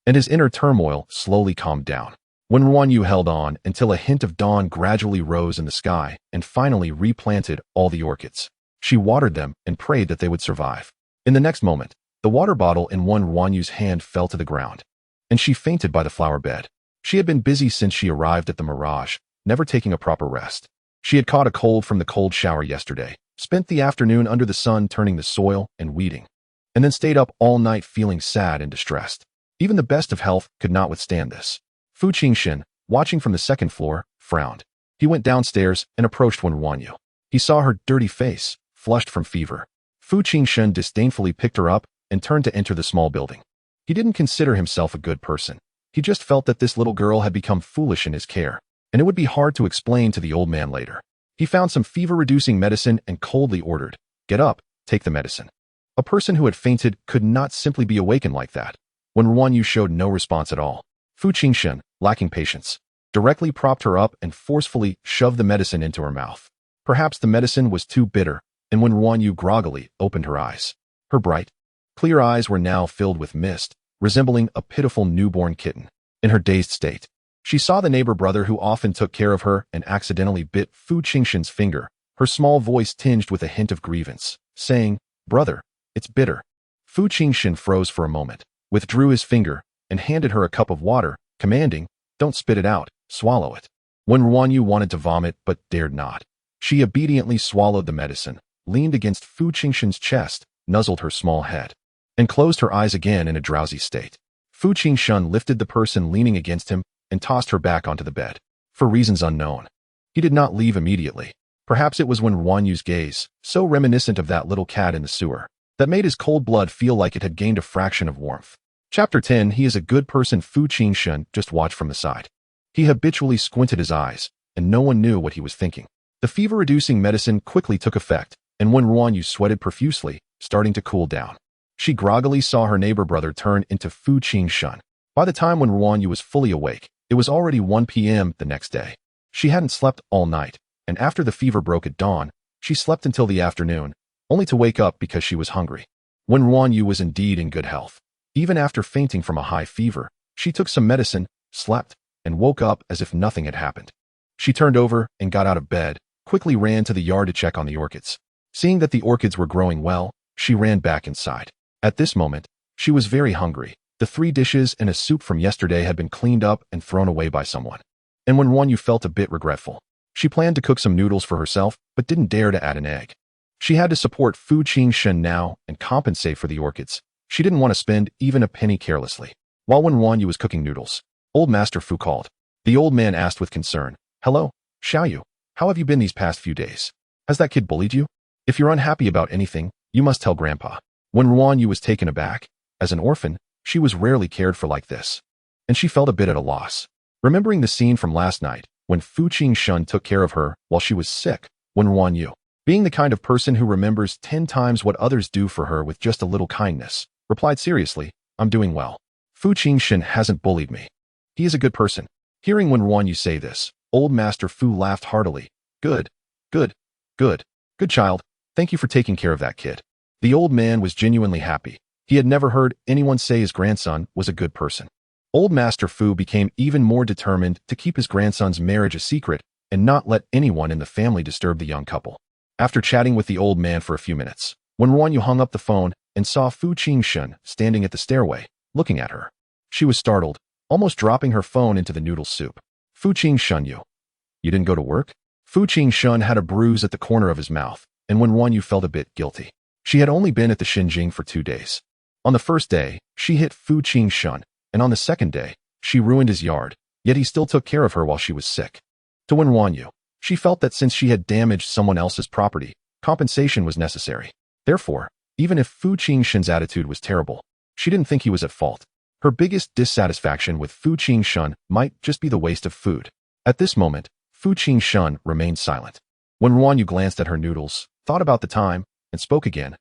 and his inner turmoil slowly calmed down. Wen RuanYu held on until a hint of dawn gradually rose in the sky and finally replanted all the orchids. She watered them and prayed that they would survive. In the next moment, the water bottle in Wen RuanYu's hand fell to the ground, and she fainted by the flower bed. She had been busy since she arrived at the Mirage, never taking a proper rest. She had caught a cold from the cold shower yesterday, spent the afternoon under the sun turning the soil and weeding, and then stayed up all night feeling sad and distressed. Even the best of health could not withstand this. Fu Jinshen, watching from the second floor, frowned. He went downstairs and approached Wen RuanYu. He saw her dirty face, flushed from fever. Fu Jinshen disdainfully picked her up and turned to enter the small building. He didn't consider himself a good person. He just felt that this little girl had become foolish in his care, and it would be hard to explain to the old man later. He found some fever-reducing medicine and coldly ordered, "Get up, take the medicine." A person who had fainted could not simply be awakened like that. Wen RuanYu showed no response at all. Fu Jinshen, lacking patience, directly propped her up and forcefully shoved the medicine into her mouth. Perhaps the medicine was too bitter, and Wen RuanYu groggily opened her eyes. Her bright, clear eyes were now filled with mist, resembling a pitiful newborn kitten. In her dazed state, she saw the neighbor brother who often took care of her and accidentally bit Fu Jinshen's finger, her small voice tinged with a hint of grievance, saying, "Brother, it's bitter." Fu Jinshen froze for a moment, withdrew his finger, and handed her a cup of water, commanding, "Don't spit it out, swallow it." Wen RuanYu wanted to vomit but dared not. She obediently swallowed the medicine, leaned against Fu Jinshen's chest, nuzzled her small head, and closed her eyes again in a drowsy state. Fu Jinshen lifted the person leaning against him and tossed her back onto the bed. For reasons unknown, he did not leave immediately. Perhaps it was Wen RuanYu's gaze, so reminiscent of that little cat in the sewer, that made his cold blood feel like it had gained a fraction of warmth. Chapter 10. He is a good person. Fu Jinshen just watched from the side. He habitually squinted his eyes, and no one knew what he was thinking. The fever-reducing medicine quickly took effect, and Wen RuanYu sweated profusely, starting to cool down. She groggily saw her neighbor brother turn into Fu Jinshen. By the time Wen RuanYu was fully awake, it was already 1 p.m. the next day. She hadn't slept all night, and after the fever broke at dawn, she slept until the afternoon, only to wake up because she was hungry. Wen RuanYu was indeed in good health. Even after fainting from a high fever, she took some medicine, slept, and woke up as if nothing had happened. She turned over and got out of bed, quickly ran to the yard to check on the orchids. Seeing that the orchids were growing well, she ran back inside. At this moment, she was very hungry. The 3 dishes and a soup from yesterday had been cleaned up and thrown away by someone. And Wen RuanYu felt a bit regretful. She planned to cook some noodles for herself, but didn't dare to add an egg. She had to support Fu Jinshen now and compensate for the orchids. She didn't want to spend even a penny carelessly. While Wen RuanYu was cooking noodles, old Master Fu called. The old man asked with concern, "Hello, Xiaoyu, how have you been these past few days? Has that kid bullied you? If you're unhappy about anything, you must tell Grandpa." Wen RuanYu was taken aback. As an orphan, she was rarely cared for like this, and she felt a bit at a loss. Remembering the scene from last night, when Fu Jinshen took care of her while she was sick, Wen RuanYu, being the kind of person who remembers 10 times what others do for her with just a little kindness, replied seriously, "I'm doing well. Fu Jinshen hasn't bullied me. He is a good person." Hearing Wen RuanYu say this, old Master Fu laughed heartily. Good, good, good, good child. Thank you for taking care of that kid." The old man was genuinely happy. He had never heard anyone say his grandson was a good person. Old Master Fu became even more determined to keep his grandson's marriage a secret and not let anyone in the family disturb the young couple. After chatting with the old man for a few minutes, Wen RuanYu hung up the phone and saw Fu Jinshen standing at the stairway, looking at her. She was startled, almost dropping her phone into the noodle soup. "Fu Jinshen, you didn't go to work?" Fu Jinshen had a bruise at the corner of his mouth, and Wen RuanYu felt a bit guilty. She had only been at the Xinjing for 2 days. On the first day, she hit Fu Jinshen, and on the second day, she ruined his yard, yet he still took care of her while she was sick. To Wen RuanYu, she felt that since she had damaged someone else's property, compensation was necessary. Therefore, even if Fu Jinshen's attitude was terrible, she didn't think he was at fault. Her biggest dissatisfaction with Fu Jinshen might just be the waste of food. At this moment, Fu Jinshen remained silent. Wen RuanYu glanced at her noodles, thought about the time, and spoke again.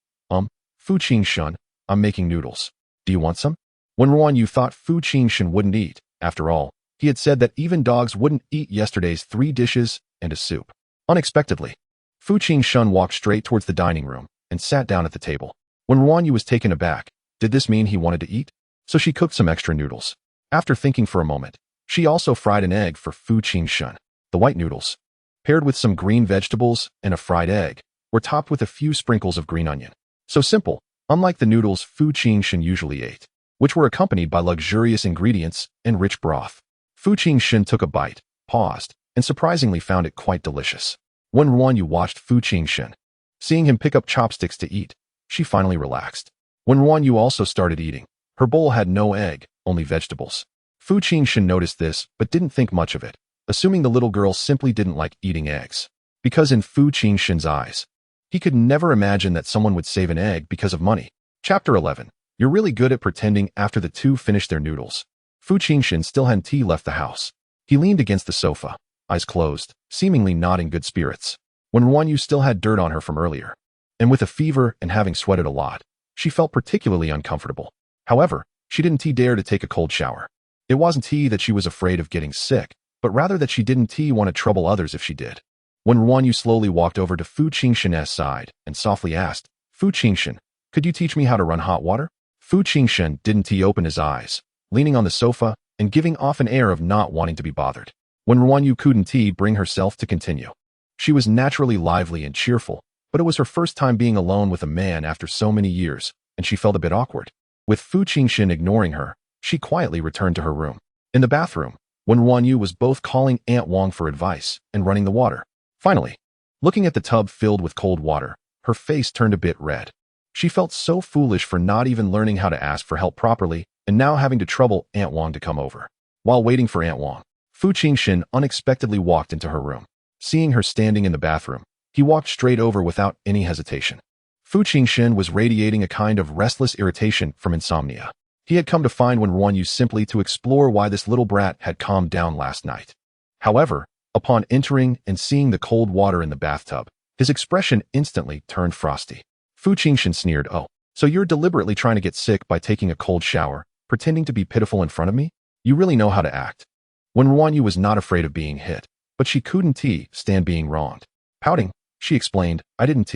Fu Jinshen, I'm making noodles. Do you want some?" Wen RuanYu thought Fu Jinshen wouldn't eat. After all, he had said that even dogs wouldn't eat yesterday's 3 dishes and a soup. Unexpectedly, Fu Jinshen walked straight towards the dining room and sat down at the table. Wen RuanYu was taken aback. Did this mean he wanted to eat? So she cooked some extra noodles. After thinking for a moment, she also fried an egg for Fu Jinshen. The white noodles, paired with some green vegetables and a fried egg, were topped with a few sprinkles of green onion. So simple, unlike the noodles Fu Jinshen usually ate, which were accompanied by luxurious ingredients and rich broth. Fu Jinshen took a bite, paused, and surprisingly found it quite delicious. Wen RuanYu watched Fu Jinshen. Seeing him pick up chopsticks to eat, she finally relaxed. Wen RuanYu also started eating. Her bowl had no egg, only vegetables. Fu Jinshen noticed this but didn't think much of it, assuming the little girl simply didn't like eating eggs. Because in Fu Jinshen's eyes, he could never imagine that someone would save an egg because of money. Chapter 11. You're really good at pretending. After the two finished their noodles, Fu Jinshen still hadn't left the house. He leaned against the sofa, eyes closed, seemingly not in good spirits. Wen RuanYu still had dirt on her from earlier, and with a fever and having sweated a lot, she felt particularly uncomfortable. However, she didn't dare to take a cold shower. It wasn't that she was afraid of getting sick, but rather that she didn't want to trouble others if she did. Wen RuanYu slowly walked over to Fu Jinshen's side and softly asked, Fu Jinshen, could you teach me how to run hot water? Fu Jinshen didn't open his eyes, leaning on the sofa and giving off an air of not wanting to be bothered. Wen RuanYu couldn't bring herself to continue. She was naturally lively and cheerful, but it was her first time being alone with a man after so many years, and she felt a bit awkward. With Fu Jinshen ignoring her, she quietly returned to her room. In the bathroom, Wen RuanYu was both calling Aunt Wong for advice and running the water. Finally, looking at the tub filled with cold water, her face turned a bit red. She felt so foolish for not even learning how to ask for help properly and now having to trouble Aunt Wong to come over. While waiting for Aunt Wong, Fu Jinshen unexpectedly walked into her room. Seeing her standing in the bathroom, he walked straight over without any hesitation. Fu Jinshen was radiating a kind of restless irritation from insomnia. He had come to find Wen RuanYu simply to explore why this little brat had calmed down last night. However, upon entering and seeing the cold water in the bathtub, his expression instantly turned frosty. Fu Jinshen sneered, "Oh, so you're deliberately trying to get sick by taking a cold shower, pretending to be pitiful in front of me? You really know how to act." Wen RuanYu was not afraid of being hit, but she couldn't stand being wronged. Pouting, she explained, "I didn't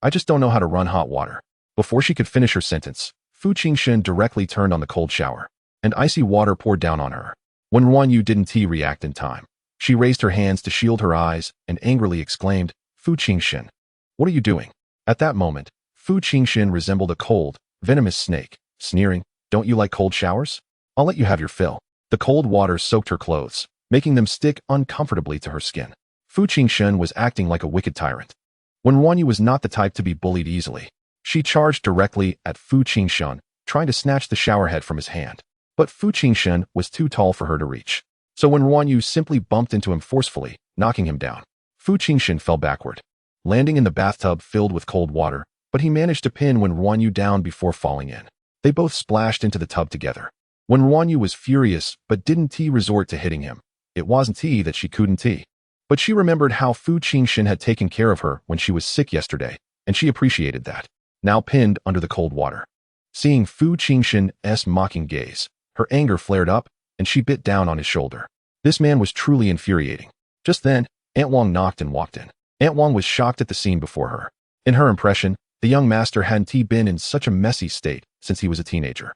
I just don't know how to run hot water." Before she could finish her sentence, Fu Jinshen directly turned on the cold shower, and icy water poured down on her. Wen RuanYu didn't react in time. She raised her hands to shield her eyes and angrily exclaimed, "Fu Jinshen, what are you doing?" At that moment, Fu Jinshen resembled a cold, venomous snake, sneering, "Don't you like cold showers? I'll let you have your fill." The cold water soaked her clothes, making them stick uncomfortably to her skin. Fu Jinshen was acting like a wicked tyrant. Wen RuanYu was not the type to be bullied easily. She charged directly at Fu Jinshen, trying to snatch the shower head from his hand. But Fu Jinshen was too tall for her to reach. So Wen RuanYu simply bumped into him forcefully, knocking him down. Fu Jinshen fell backward, landing in the bathtub filled with cold water, but he managed to pin Wen RuanYu down before falling in. They both splashed into the tub together. Wen RuanYu was furious but didn't resort to hitting him. It wasn't that she couldn't but she remembered how Fu Jinshen had taken care of her when she was sick yesterday, and she appreciated that. Now pinned under the cold water. Seeing Fu Jinshen's mocking gaze, her anger flared up, and she bit down on his shoulder. This man was truly infuriating. Just then, Aunt Wong knocked and walked in. Aunt Wong was shocked at the scene before her. In her impression, the young master hadn't been in such a messy state since he was a teenager.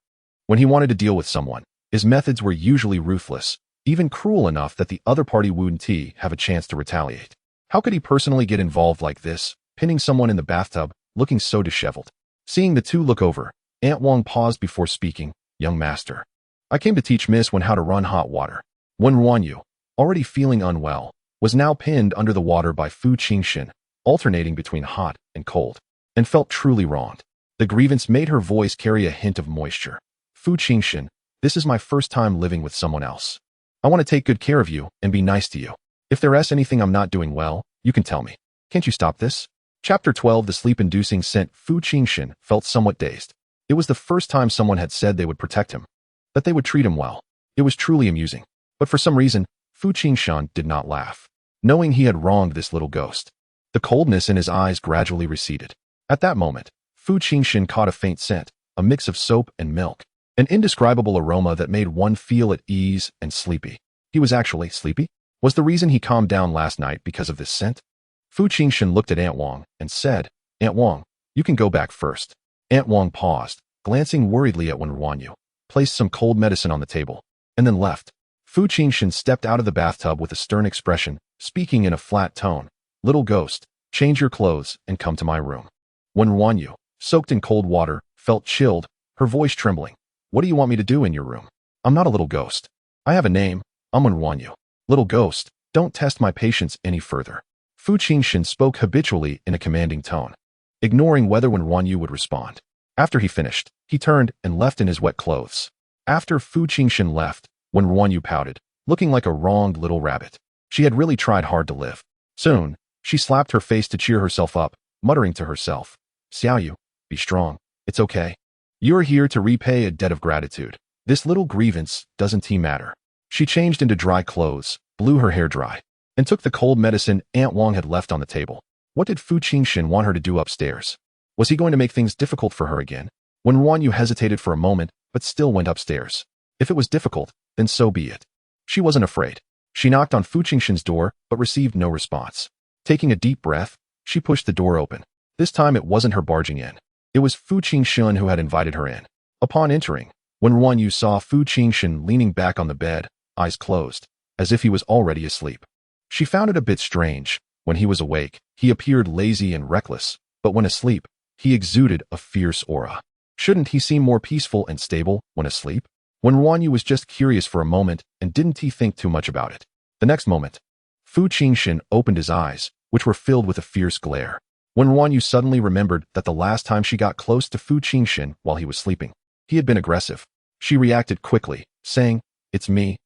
When he wanted to deal with someone, his methods were usually ruthless, even cruel enough that the other party wouldn't have a chance to retaliate. How could he personally get involved like this, pinning someone in the bathtub, looking so disheveled? Seeing the two look over, Aunt Wong paused before speaking, "Young master, I came to teach Miss Wen how to run hot water." Wen RuanYu, already feeling unwell, was now pinned under the water by Fu Jinshen, alternating between hot and cold, and felt truly wronged. The grievance made her voice carry a hint of moisture. "Fu Jinshen, this is my first time living with someone else. I want to take good care of you and be nice to you. If there's anything I'm not doing well, you can tell me. Can't you stop this?" Chapter 12. The sleep-inducing scent. Fu Jinshen felt somewhat dazed. It was the first time someone had said they would protect him, that they would treat him well. It was truly amusing. But for some reason, Fu Jinshen did not laugh, knowing he had wronged this little ghost. The coldness in his eyes gradually receded. At that moment, Fu Jinshen caught a faint scent, a mix of soap and milk, an indescribable aroma that made one feel at ease and sleepy. He was actually sleepy? Was the reason he calmed down last night because of this scent? Fu Jinshen looked at Aunt Wong and said, "Aunt Wong, you can go back first." Aunt Wong paused, glancing worriedly at Wen RuanYu, placed some cold medicine on the table, and then left. Fu Jinshen stepped out of the bathtub with a stern expression, speaking in a flat tone. "Little ghost, Change your clothes and come to my room. Wen RuanYu, soaked in cold water, felt chilled, her voice trembling. What do you want me to do in your room? I'm not a little ghost. I have a name. I'm Wen RuanYu. Little ghost, don't test my patience any further. Fu Jinshen spoke habitually in a commanding tone, ignoring whether Wen RuanYu would respond. After he finished, he turned and left in his wet clothes. After Fu Jinshen left, Wen RuanYu pouted, looking like a wronged little rabbit. She had really tried hard to live. Soon, she slapped her face to cheer herself up, muttering to herself, Xiaoyu, be strong. It's okay. You're here to repay a debt of gratitude. This little grievance doesn't matter. She changed into dry clothes, blew her hair dry, and took the cold medicine Aunt Wang had left on the table. What did Fu Jinshen want her to do upstairs? Was he going to make things difficult for her again? Wen RuanYu hesitated for a moment, but still went upstairs. If it was difficult, then so be it. She wasn't afraid. She knocked on Fu Jinshen's door, but received no response. Taking a deep breath, she pushed the door open. This time it wasn't her barging in. It was Fu Jinshen who had invited her in. Upon entering, Wen RuanYu saw Fu Jinshen leaning back on the bed, eyes closed, as if he was already asleep. She found it a bit strange. When he was awake, he appeared lazy and reckless, but when asleep, he exuded a fierce aura. Shouldn't he seem more peaceful and stable when asleep? Wen RuanYu was just curious for a moment and didn't think too much about it. The next moment, Fu Jinshen opened his eyes, which were filled with a fierce glare. Wen RuanYu suddenly remembered that the last time she got close to Fu Jinshen while he was sleeping, he had been aggressive. She reacted quickly, saying, it's me,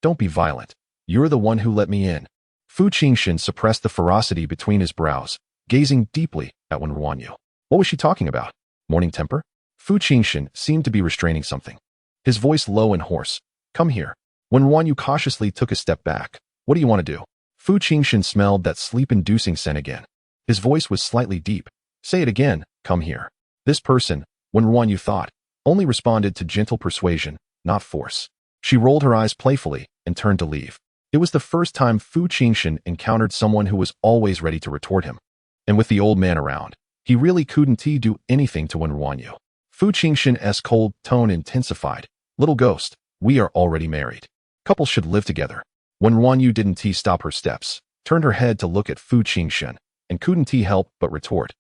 don't be violent. You're the one who let me in. Fu Jinshen suppressed the ferocity between his brows, gazing deeply at Wen RuanYu. What was she talking about? Morning temper? Fu Jinshen seemed to be restraining something. His voice low and hoarse. Come here. Wen RuanYu cautiously took a step back. What do you want to do? Fu Jinshen smelled that sleep-inducing scent again. His voice was slightly deep. Say it again, come here. This person, Wen RuanYu thought, only responded to gentle persuasion, not force. She rolled her eyes playfully and turned to leave. It was the first time Fu Jinshen encountered someone who was always ready to retort him. And with the old man around, he really couldn't do anything to Wen RuanYu. Fu Jinshen's cold tone intensified. Little ghost, we are already married. Couples should live together. Wen RuanYu didn't stop her steps, turned her head to look at Fu Jinshen, and couldn't help but retort.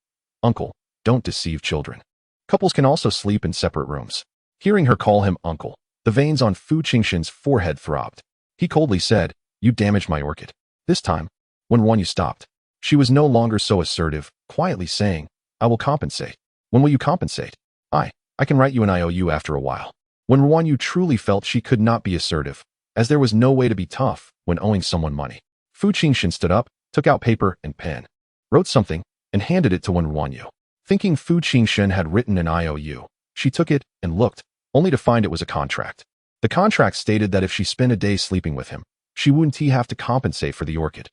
Uncle, don't deceive children. Couples can also sleep in separate rooms. Hearing her call him uncle, the veins on Fu Jinshen's forehead throbbed. He coldly said, you damaged my orchid. This time, Wen RuanYu stopped. She was no longer so assertive, quietly saying, I will compensate. When will you compensate? I can write you an IOU after a while. Wen RuanYu truly felt she could not be assertive, as there was no way to be tough when owing someone money. Fu Jinshen stood up, took out paper and pen, wrote something, and handed it to Wen RuanYu. Thinking Fu Jinshen had written an IOU, she took it and looked, only to find it was a contract. The contract stated that if she spent a day sleeping with him, she wouldn't have to compensate for the orchid.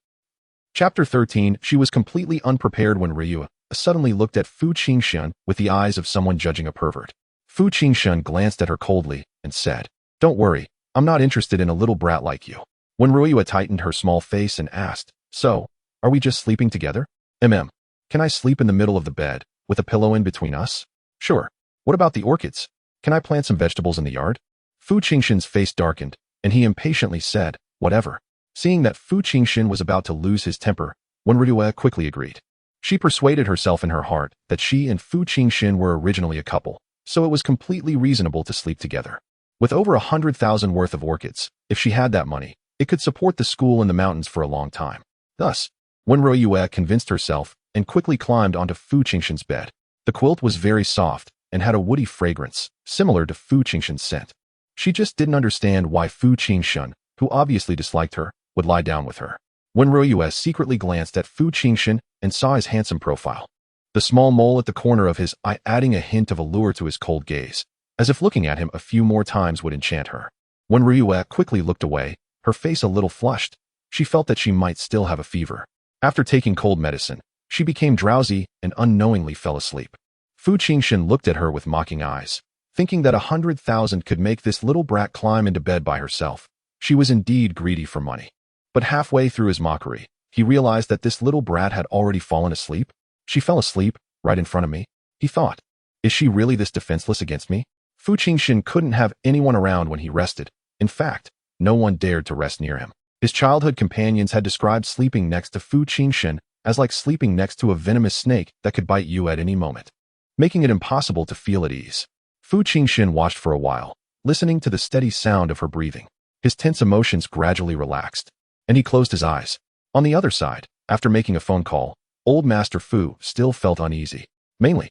Chapter 13. She was completely unprepared when Ryu suddenly looked at Fu Jinshen with the eyes of someone judging a pervert. Fu Jinshen glanced at her coldly and said, don't worry, I'm not interested in a little brat like you. When Ryu tightened her small face and asked, so, are we just sleeping together? Can I sleep in the middle of the bed, with a pillow in between us? Sure. What about the orchids? Can I plant some vegetables in the yard? Fu Jinshen's face darkened, and he impatiently said, whatever. Seeing that Fu Jinshen was about to lose his temper, Wen RuanYu quickly agreed. She persuaded herself in her heart that she and Fu Jinshen were originally a couple, so it was completely reasonable to sleep together. With over 100,000 worth of orchids, if she had that money, it could support the school in the mountains for a long time. Thus, Wen RuanYu convinced herself and quickly climbed onto Fu Jinshen's bed. The quilt was very soft and had a woody fragrance, similar to Fu Jinshen's scent. She just didn't understand why Fu Jinshen, who obviously disliked her, would lie down with her. Wen RuanYu secretly glanced at Fu Jinshen and saw his handsome profile. The small mole at the corner of his eye adding a hint of allure to his cold gaze, as if looking at him a few more times would enchant her. Wen RuanYu quickly looked away, her face a little flushed. She felt that she might still have a fever. After taking cold medicine, she became drowsy and unknowingly fell asleep. Fu Jinshen looked at her with mocking eyes, thinking that 100,000 could make this little brat climb into bed by herself. She was indeed greedy for money. But halfway through his mockery, he realized that this little brat had already fallen asleep. She fell asleep, right in front of me, he thought. Is she really this defenseless against me? Fu Jinshen couldn't have anyone around when he rested. In fact, no one dared to rest near him. His childhood companions had described sleeping next to Fu Jinshen as like sleeping next to a venomous snake that could bite you at any moment, making it impossible to feel at ease. Fu Jinshen watched for a while, listening to the steady sound of her breathing. His tense emotions gradually relaxed, and he closed his eyes. On the other side, after making a phone call, old Master Fu still felt uneasy. Mainly,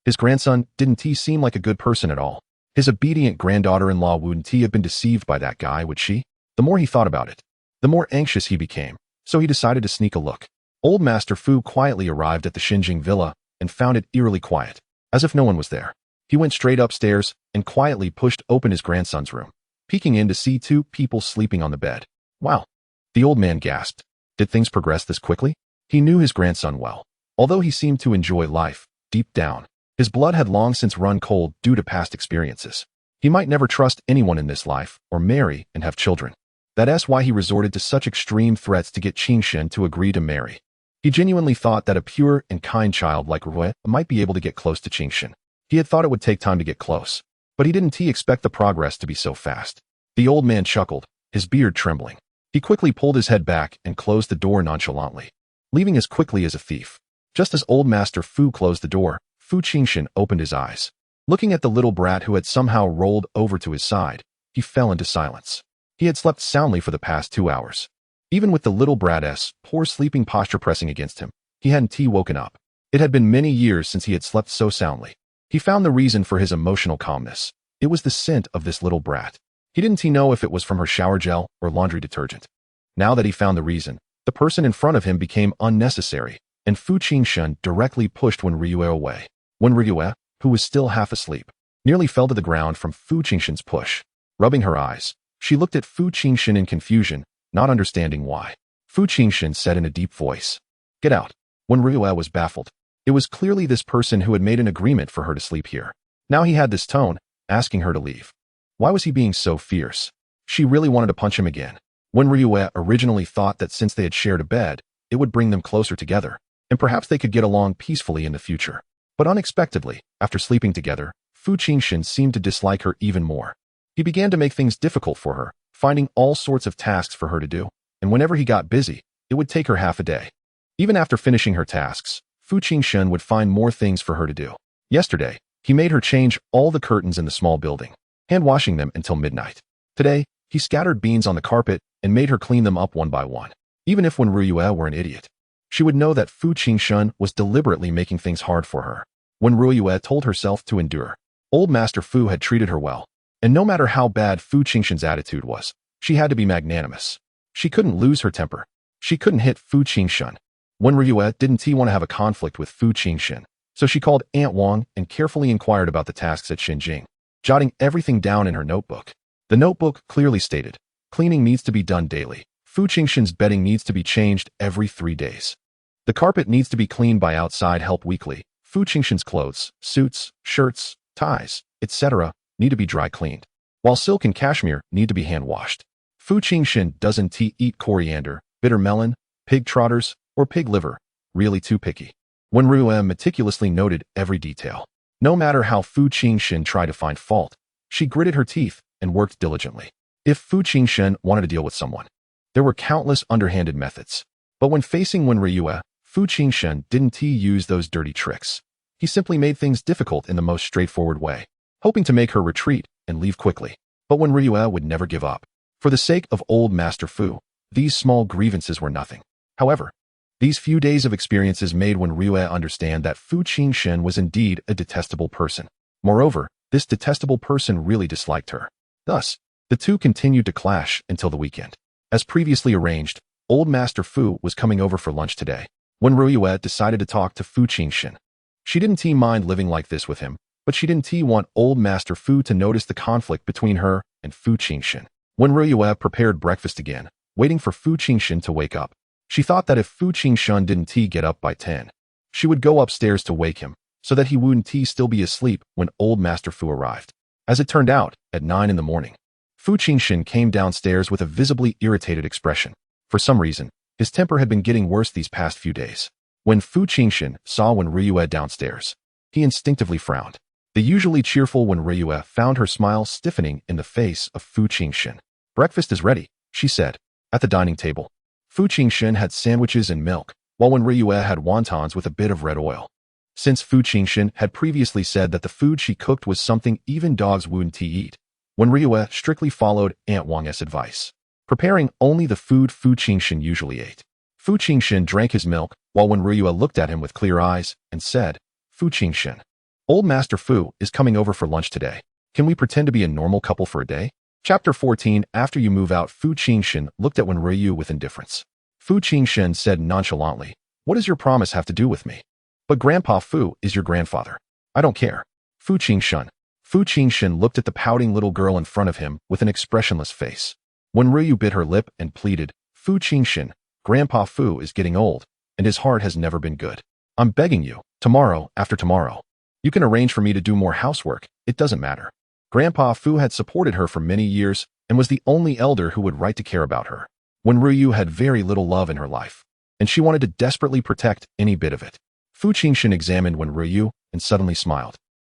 his grandson didn't seem like a good person at all. His obedient granddaughter-in-law wouldn't have been deceived by that guy, would she? The more he thought about it, the more anxious he became, so he decided to sneak a look. Old Master Fu quietly arrived at the Xinjing villa and found it eerily quiet, as if no one was there. He went straight upstairs and quietly pushed open his grandson's room, peeking in to see two people sleeping on the bed. Wow! The old man gasped. Did things progress this quickly? He knew his grandson well. Although he seemed to enjoy life, deep down, his blood had long since run cold due to past experiences. He might never trust anyone in this life or marry and have children. That's why he resorted to such extreme threats to get Jinshen to agree to marry. He genuinely thought that a pure and kind child like Rue might be able to get close to Jinshen. He had thought it would take time to get close, but he didn't expect the progress to be so fast. The old man chuckled, his beard trembling. He quickly pulled his head back and closed the door nonchalantly, leaving as quickly as a thief. Just as old Master Fu closed the door, Fu Jinshen opened his eyes. Looking at the little brat who had somehow rolled over to his side, he fell into silence. He had slept soundly for the past 2 hours. Even with the little brat's poor sleeping posture pressing against him, he hadn't woken up. It had been many years since he had slept so soundly. He found the reason for his emotional calmness. It was the scent of this little brat. He didn't know if it was from her shower gel or laundry detergent. Now that he found the reason, the person in front of him became unnecessary, and Fu Jinshen directly pushed Wen RuanYu away. Wen RuanYu, who was still half asleep, nearly fell to the ground from Fu Jinshen's push. Rubbing her eyes, she looked at Fu Jinshen in confusion, not understanding why. Fu Jinshen said in a deep voice, "Get out." Wen RuanYu was baffled. It was clearly this person who had made an agreement for her to sleep here. Now he had this tone, asking her to leave. Why was he being so fierce? She really wanted to punch him again. Wen RuanYu originally thought that since they had shared a bed, it would bring them closer together, and perhaps they could get along peacefully in the future. But unexpectedly, after sleeping together, Fu Jinshen seemed to dislike her even more. He began to make things difficult for her, finding all sorts of tasks for her to do, and whenever he got busy, it would take her half a day. Even after finishing her tasks, Fu Jinshen would find more things for her to do. Yesterday, he made her change all the curtains in the small building, hand-washing them until midnight. Today, he scattered beans on the carpet and made her clean them up one by one. Even if Wen RuanYu were an idiot, she would know that Fu Jinshen was deliberately making things hard for her. Wen RuanYu told herself to endure. Old Master Fu had treated her well, and no matter how bad Fu Jinshen's attitude was, she had to be magnanimous. She couldn't lose her temper. She couldn't hit Fu Jinshen. Wen RuanYu didn't want to have a conflict with Fu Jinshen, so she called Aunt Wang and carefully inquired about the tasks at Xinjing, jotting everything down in her notebook. The notebook clearly stated, cleaning needs to be done daily. Fu Jinshen's bedding needs to be changed every 3 days. The carpet needs to be cleaned by outside help weekly. Fu Jinshen's clothes, suits, shirts, ties, etc. need to be dry cleaned, while silk and cashmere need to be hand washed. Fu Jinshen doesn't eat coriander, bitter melon, pig trotters, or pig liver, really too picky. Wen RuanYu meticulously noted every detail. No matter how Fu Jinshen tried to find fault, she gritted her teeth and worked diligently. If Fu Jinshen wanted to deal with someone, there were countless underhanded methods. But when facing Wen RuanYu, Fu Jinshen didn't use those dirty tricks. He simply made things difficult in the most straightforward way, hoping to make her retreat and leave quickly. But Wen RuanYu would never give up. For the sake of old Master Fu, these small grievances were nothing. However, these few days of experiences made Wen RuanYu understand that Fu Jinshen was indeed a detestable person. Moreover, this detestable person really disliked her. Thus, the two continued to clash until the weekend. As previously arranged, old Master Fu was coming over for lunch today. Wen RuanYu decided to talk to Fu Jinshen. She didn't mind living like this with him, but she didn't want old Master Fu to notice the conflict between her and Fu Jinshen. Wen RuanYu prepared breakfast again, waiting for Fu Jinshen to wake up. She thought that if Fu Jinshen didn't get up by 10, she would go upstairs to wake him, so that he wouldn't still be asleep when old Master Fu arrived. As it turned out, at 9 in the morning, Fu Jinshen came downstairs with a visibly irritated expression. For some reason, his temper had been getting worse these past few days. When Fu Jinshen saw Wen RuanYu downstairs, he instinctively frowned. The usually cheerful Wen RuanYu found her smile stiffening in the face of Fu Jinshen. "Breakfast is ready," she said. At the dining table, Fu Jinshen had sandwiches and milk, while Wen RuanYu had wontons with a bit of red oil. Since Fu Jinshen had previously said that the food she cooked was something even dogs wouldn't eat, Wen RuanYu strictly followed Aunt Wang's advice, preparing only the food Fu Jinshen usually ate. Fu Jinshen drank his milk, while Wen RuanYu looked at him with clear eyes and said, "Fu Jinshen, old Master Fu is coming over for lunch today. Can we pretend to be a normal couple for a day?" Chapter 14. After you move out, Fu Jinshen looked at Wen RuanYu with indifference. Fu Jinshen said nonchalantly, "What does your promise have to do with me?" "But Grandpa Fu is your grandfather. I don't care." Fu Jinshen looked at the pouting little girl in front of him with an expressionless face. Wen RuanYu bit her lip and pleaded, "Fu Jinshen, Grandpa Fu is getting old, and his heart has never been good. I'm begging you, tomorrow after tomorrow. You can arrange for me to do more housework, it doesn't matter." Grandpa Fu had supported her for many years and was the only elder who would right to care about her. Wen RuanYu had very little love in her life, and she wanted to desperately protect any bit of it. Fu Jinshen examined Wen RuanYu and suddenly smiled.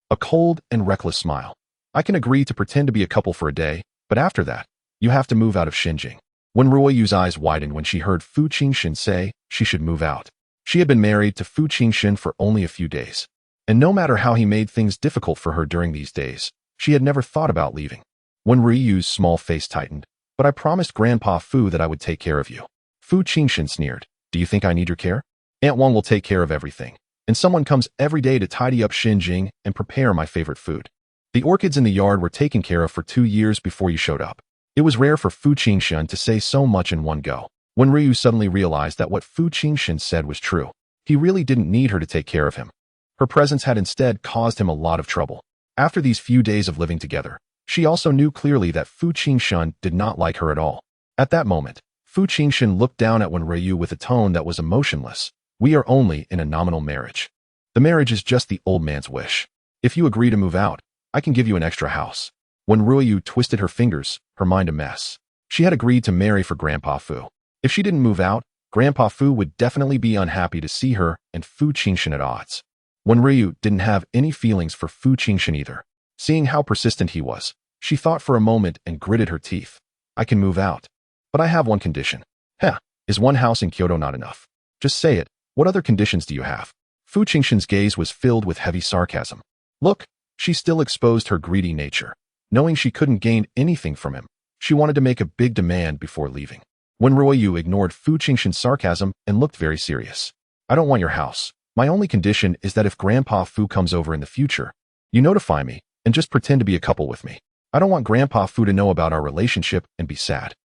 A cold and reckless smile. "I can agree to pretend to be a couple for a day, but after that, you have to move out of Xinjiang." Wen RuanYu's eyes widened when she heard Fu Jinshen say she should move out. She had been married to Fu Jinshen for only a few days, and no matter how he made things difficult for her during these days, she had never thought about leaving. Wen RuanYu's small face tightened. "But I promised Grandpa Fu that I would take care of you." Fu Jinshen sneered. "Do you think I need your care? Aunt Wang will take care of everything, and someone comes every day to tidy up Xinjiang and prepare my favorite food. The orchids in the yard were taken care of for 2 years before you showed up." It was rare for Fu Jinshen to say so much in one go. Wen RuanYu suddenly realized that what Fu Jinshen said was true. He really didn't need her to take care of him. Her presence had instead caused him a lot of trouble. After these few days of living together, she also knew clearly that Fu Jinshen did not like her at all. At that moment, Fu Jinshen looked down at Wen RuanYu with a tone that was emotionless. "We are only in a nominal marriage. The marriage is just the old man's wish. If you agree to move out, I can give you an extra house." Wen RuanYu twisted her fingers, her mind a mess. She had agreed to marry for Grandpa Fu. If she didn't move out, Grandpa Fu would definitely be unhappy to see her and Fu Jinshen at odds. Wen RuanYu didn't have any feelings for Fu Jinshen either. Seeing how persistent he was, she thought for a moment and gritted her teeth. "I can move out, but I have one condition." "Heh, is one house in Kyoto not enough? Just say it. What other conditions do you have?" Fu Jinshen's gaze was filled with heavy sarcasm. Look, she still exposed her greedy nature. Knowing she couldn't gain anything from him, she wanted to make a big demand before leaving. Wen RuanYu ignored Fu Jinshen's sarcasm and looked very serious. "I don't want your house. My only condition is that if Grandpa Fu comes over in the future, you notify me and just pretend to be a couple with me. I don't want Grandpa Fu to know about our relationship and be sad."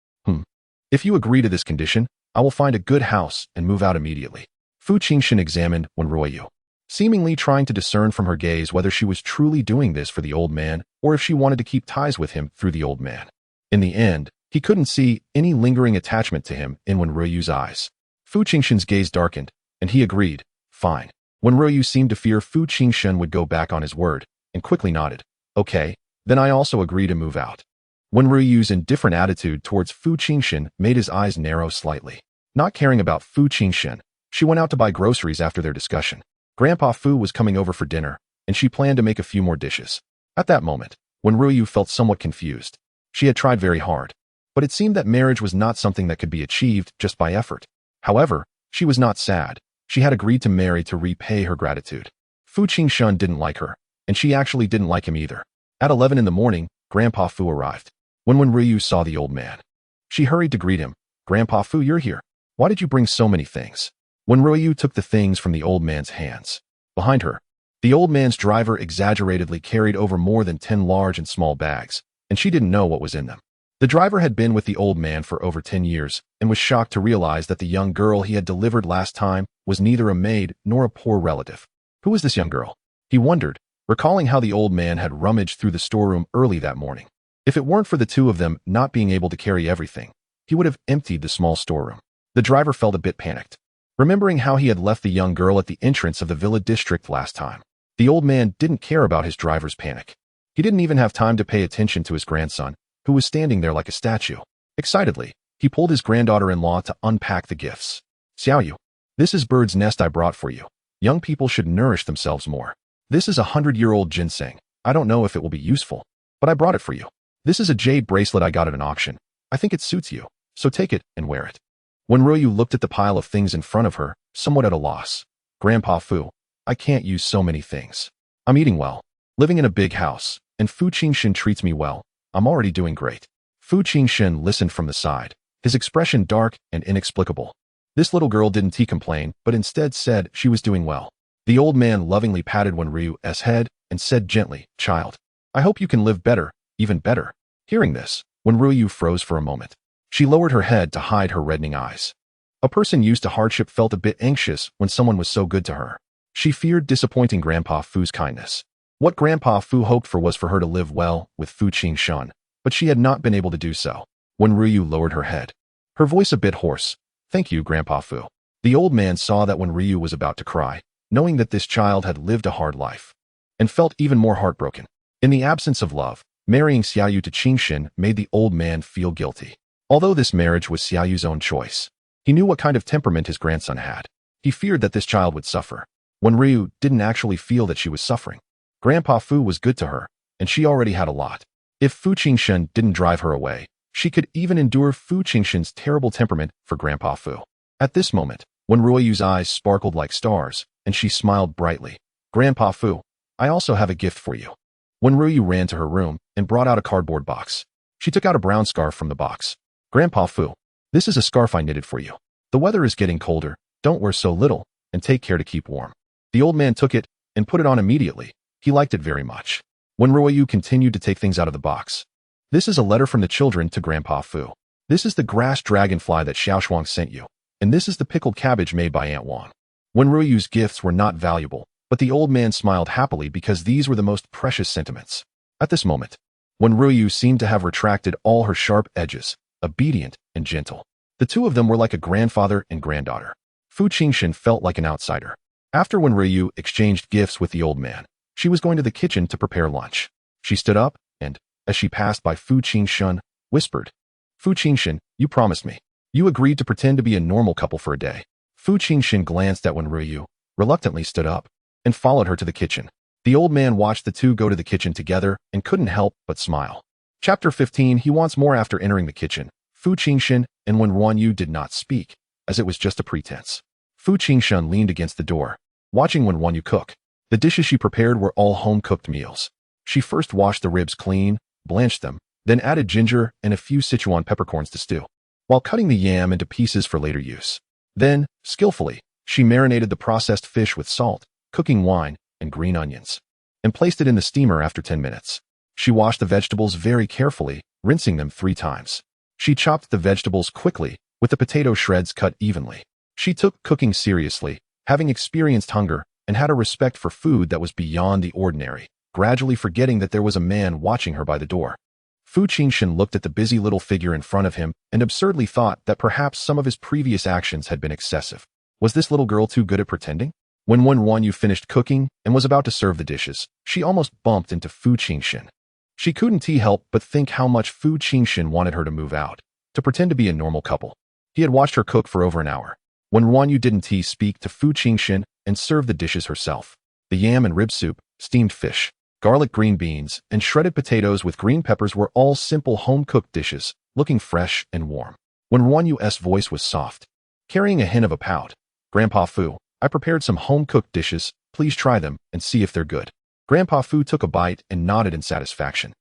If you agree to this condition, I will find a good house and move out immediately." Fu Jinshen examined Wen RuanYu, seemingly trying to discern from her gaze whether she was truly doing this for the old man or if she wanted to keep ties with him through the old man. In the end, he couldn't see any lingering attachment to him in Wen RuanYu's eyes. Fu Jinshen's gaze darkened, and he agreed, "Fine." Wen RuanYu seemed to fear Fu Jinshen would go back on his word, and quickly nodded. "Okay, then I also agree to move out." Wen RuanYu's indifferent attitude towards Fu Jinshen made his eyes narrow slightly. Not caring about Fu Jinshen, she went out to buy groceries after their discussion. Grandpa Fu was coming over for dinner, and she planned to make a few more dishes. At that moment, Wen RuanYu felt somewhat confused. She had tried very hard, but it seemed that marriage was not something that could be achieved just by effort. However, she was not sad. She had agreed to marry to repay her gratitude. Fu Jinshen didn't like her, and she actually didn't like him either. At 11 in the morning, Grandpa Fu arrived. When Wen RuanYu saw the old man, she hurried to greet him. "Grandpa Fu, you're here. Why did you bring so many things?" Wen RuanYu took the things from the old man's hands. Behind her, the old man's driver exaggeratedly carried over more than 10 large and small bags, and she didn't know what was in them. The driver had been with the old man for over 10 years and was shocked to realize that the young girl he had delivered last time was neither a maid nor a poor relative. Who was this young girl? He wondered, recalling how the old man had rummaged through the storeroom early that morning. If it weren't for the two of them not being able to carry everything, he would have emptied the small storeroom. The driver felt a bit panicked, remembering how he had left the young girl at the entrance of the villa district last time. The old man didn't care about his driver's panic. He didn't even have time to pay attention to his grandson, who was standing there like a statue. Excitedly, he pulled his granddaughter-in-law to unpack the gifts. "Xiaoyu, this is bird's nest I brought for you. Young people should nourish themselves more. This is 100-year-old ginseng. I don't know if it will be useful, but I brought it for you. This is a jade bracelet I got at an auction. I think it suits you, so take it and wear it." When RuanYu looked at the pile of things in front of her, somewhat at a loss. Grandpa Fu, I can't use so many things. I'm eating well, living in a big house, and Fu Jinshen treats me well. I'm already doing great. Fu Jinshen listened from the side, his expression dark and inexplicable. This little girl didn't complain, but instead said she was doing well. The old man lovingly patted Wen RuanYu's head and said gently, "Child, I hope you can live better, even better." Hearing this, Wen RuanYu froze for a moment. She lowered her head to hide her reddening eyes. A person used to hardship felt a bit anxious when someone was so good to her. She feared disappointing Grandpa Fu's kindness. What Grandpa Fu hoped for was for her to live well with Fu Jinshen, but she had not been able to do so. Wen RuanYu lowered her head, her voice a bit hoarse. "Thank you, Grandpa Fu." The old man saw that Wen RuanYu was about to cry, knowing that this child had lived a hard life, and felt even more heartbroken. In the absence of love, marrying Xiaoyu to Jinshen made the old man feel guilty. Although this marriage was Xiaoyu's own choice, he knew what kind of temperament his grandson had. He feared that this child would suffer. Wen RuanYu didn't actually feel that she was suffering. Grandpa Fu was good to her, and she already had a lot. If Fu Jinshen didn't drive her away, she could even endure Fu Jinshen's terrible temperament for Grandpa Fu. At this moment, Wen RuanYu's eyes sparkled like stars, and she smiled brightly. "Grandpa Fu, I also have a gift for you." Wen RuanYu ran to her room and brought out a cardboard box. She took out a brown scarf from the box. "Grandpa Fu, this is a scarf I knitted for you. The weather is getting colder, don't wear so little, and take care to keep warm." The old man took it and put it on immediately. He liked it very much. Wen RuanYu continued to take things out of the box. "This is a letter from the children to Grandpa Fu. This is the grass dragonfly that Xiao Shuang sent you, and this is the pickled cabbage made by Aunt Wang." Wen RuanYu's gifts were not valuable, but the old man smiled happily because these were the most precious sentiments. At this moment, Wen RuanYu seemed to have retracted all her sharp edges, obedient and gentle. The two of them were like a grandfather and granddaughter. Fu Jinshen felt like an outsider. After Wen RuanYu exchanged gifts with the old man, she was going to the kitchen to prepare lunch. She stood up and, as she passed by Fu Jinshen, whispered, "Fu Jinshen, you promised me. You agreed to pretend to be a normal couple for a day." Fu Jinshen glanced at Wen RuanYu, reluctantly stood up, and followed her to the kitchen. The old man watched the two go to the kitchen together and couldn't help but smile. Chapter 15. He wants more. After entering the kitchen, Fu Jinshen and Wen RuanYu did not speak, as it was just a pretense. Fu Jinshen leaned against the door, watching Wen RuanYu cook. The dishes she prepared were all home-cooked meals. She first washed the ribs clean, blanched them, then added ginger and a few Sichuan peppercorns to stew, while cutting the yam into pieces for later use. Then, skillfully, she marinated the processed fish with salt, cooking wine, and green onions, and placed it in the steamer after 10 minutes. She washed the vegetables very carefully, rinsing them 3 times. She chopped the vegetables quickly, with the potato shreds cut evenly. She took cooking seriously, having experienced hunger, and had a respect for food that was beyond the ordinary, gradually forgetting that there was a man watching her by the door. Fu Jinshen looked at the busy little figure in front of him and absurdly thought that perhaps some of his previous actions had been excessive. Was this little girl too good at pretending? When Wen RuanYu finished cooking and was about to serve the dishes, she almost bumped into Fu Jinshen. She couldn't help but think how much Fu Jinshen wanted her to move out, to pretend to be a normal couple. He had watched her cook for over an hour. When RuanYu didn't speak to Fu Jinshen and served the dishes herself. The yam and rib soup, steamed fish, garlic green beans, and shredded potatoes with green peppers were all simple home-cooked dishes, looking fresh and warm. When RuanYu's voice was soft, carrying a hint of a pout, "Grandpa Fu, I prepared some home-cooked dishes, please try them and see if they're good." Grandpa Fu took a bite and nodded in satisfaction.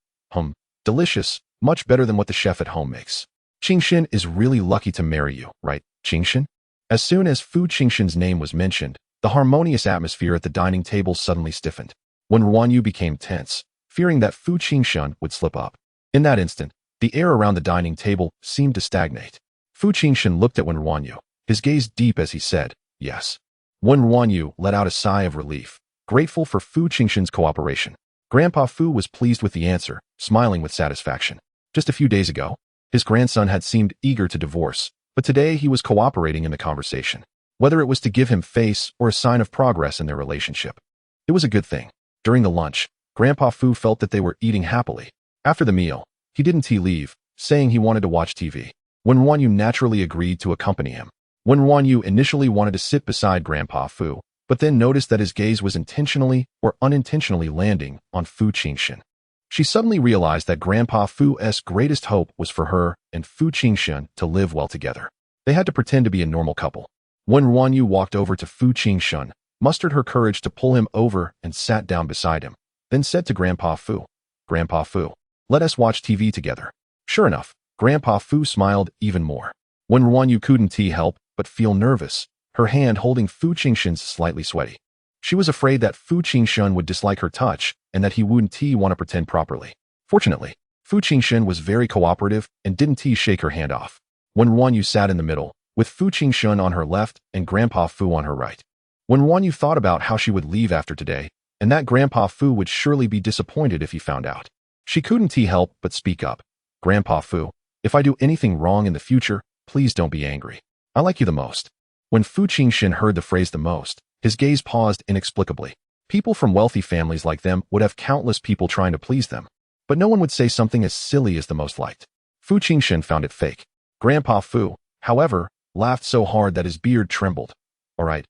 Delicious, much better than what the chef at home makes. Jinshen is really lucky to marry you, right, Jinshen?" As soon as Fu Jinshen's name was mentioned, the harmonious atmosphere at the dining table suddenly stiffened. When RuanYu became tense, fearing that Fu Jinshen would slip up. In that instant, the air around the dining table seemed to stagnate. Fu Jinshen looked at Wen RuanYu, his gaze deep as he said, "Yes." Wen RuanYu let out a sigh of relief, grateful for Fu Jinshen's cooperation. Grandpa Fu was pleased with the answer, smiling with satisfaction. Just a few days ago, his grandson had seemed eager to divorce, but today he was cooperating in the conversation, whether it was to give him face or a sign of progress in their relationship. It was a good thing. During the lunch, Grandpa Fu felt that they were eating happily. After the meal, he didn't leave, saying he wanted to watch TV. Wen RuanYu naturally agreed to accompany him. Wen RuanYu initially wanted to sit beside Grandpa Fu, but then noticed that his gaze was intentionally or unintentionally landing on Fu Jinshen. She suddenly realized that Grandpa Fu's greatest hope was for her and Fu Jinshen to live well together. They had to pretend to be a normal couple. Wen RuanYu walked over to Fu Jinshen, mustered her courage to pull him over and sat down beside him, then said to Grandpa Fu, "Grandpa Fu, let us watch TV together." Sure enough, Grandpa Fu smiled even more. Wen RuanYu couldn't help but feel nervous, her hand holding Fu Jinshen's slightly sweaty. She was afraid that Fu Jinshen would dislike her touch and that he wouldn't want to pretend properly. Fortunately, Fu Jinshen was very cooperative and didn't shake her hand off. Wen RuanYu sat in the middle, with Fu Jinshen on her left and Grandpa Fu on her right. Wen RuanYu thought about how she would leave after today, and that Grandpa Fu would surely be disappointed if he found out. She couldn't help but speak up. "Grandpa Fu, if I do anything wrong in the future, please don't be angry. I like you the most." When Fu Jinshen heard the phrase "the most," his gaze paused inexplicably. People from wealthy families like them would have countless people trying to please them, but no one would say something as silly as "the most liked." Fu Jinshen found it fake. Grandpa Fu, however, laughed so hard that his beard trembled. All right.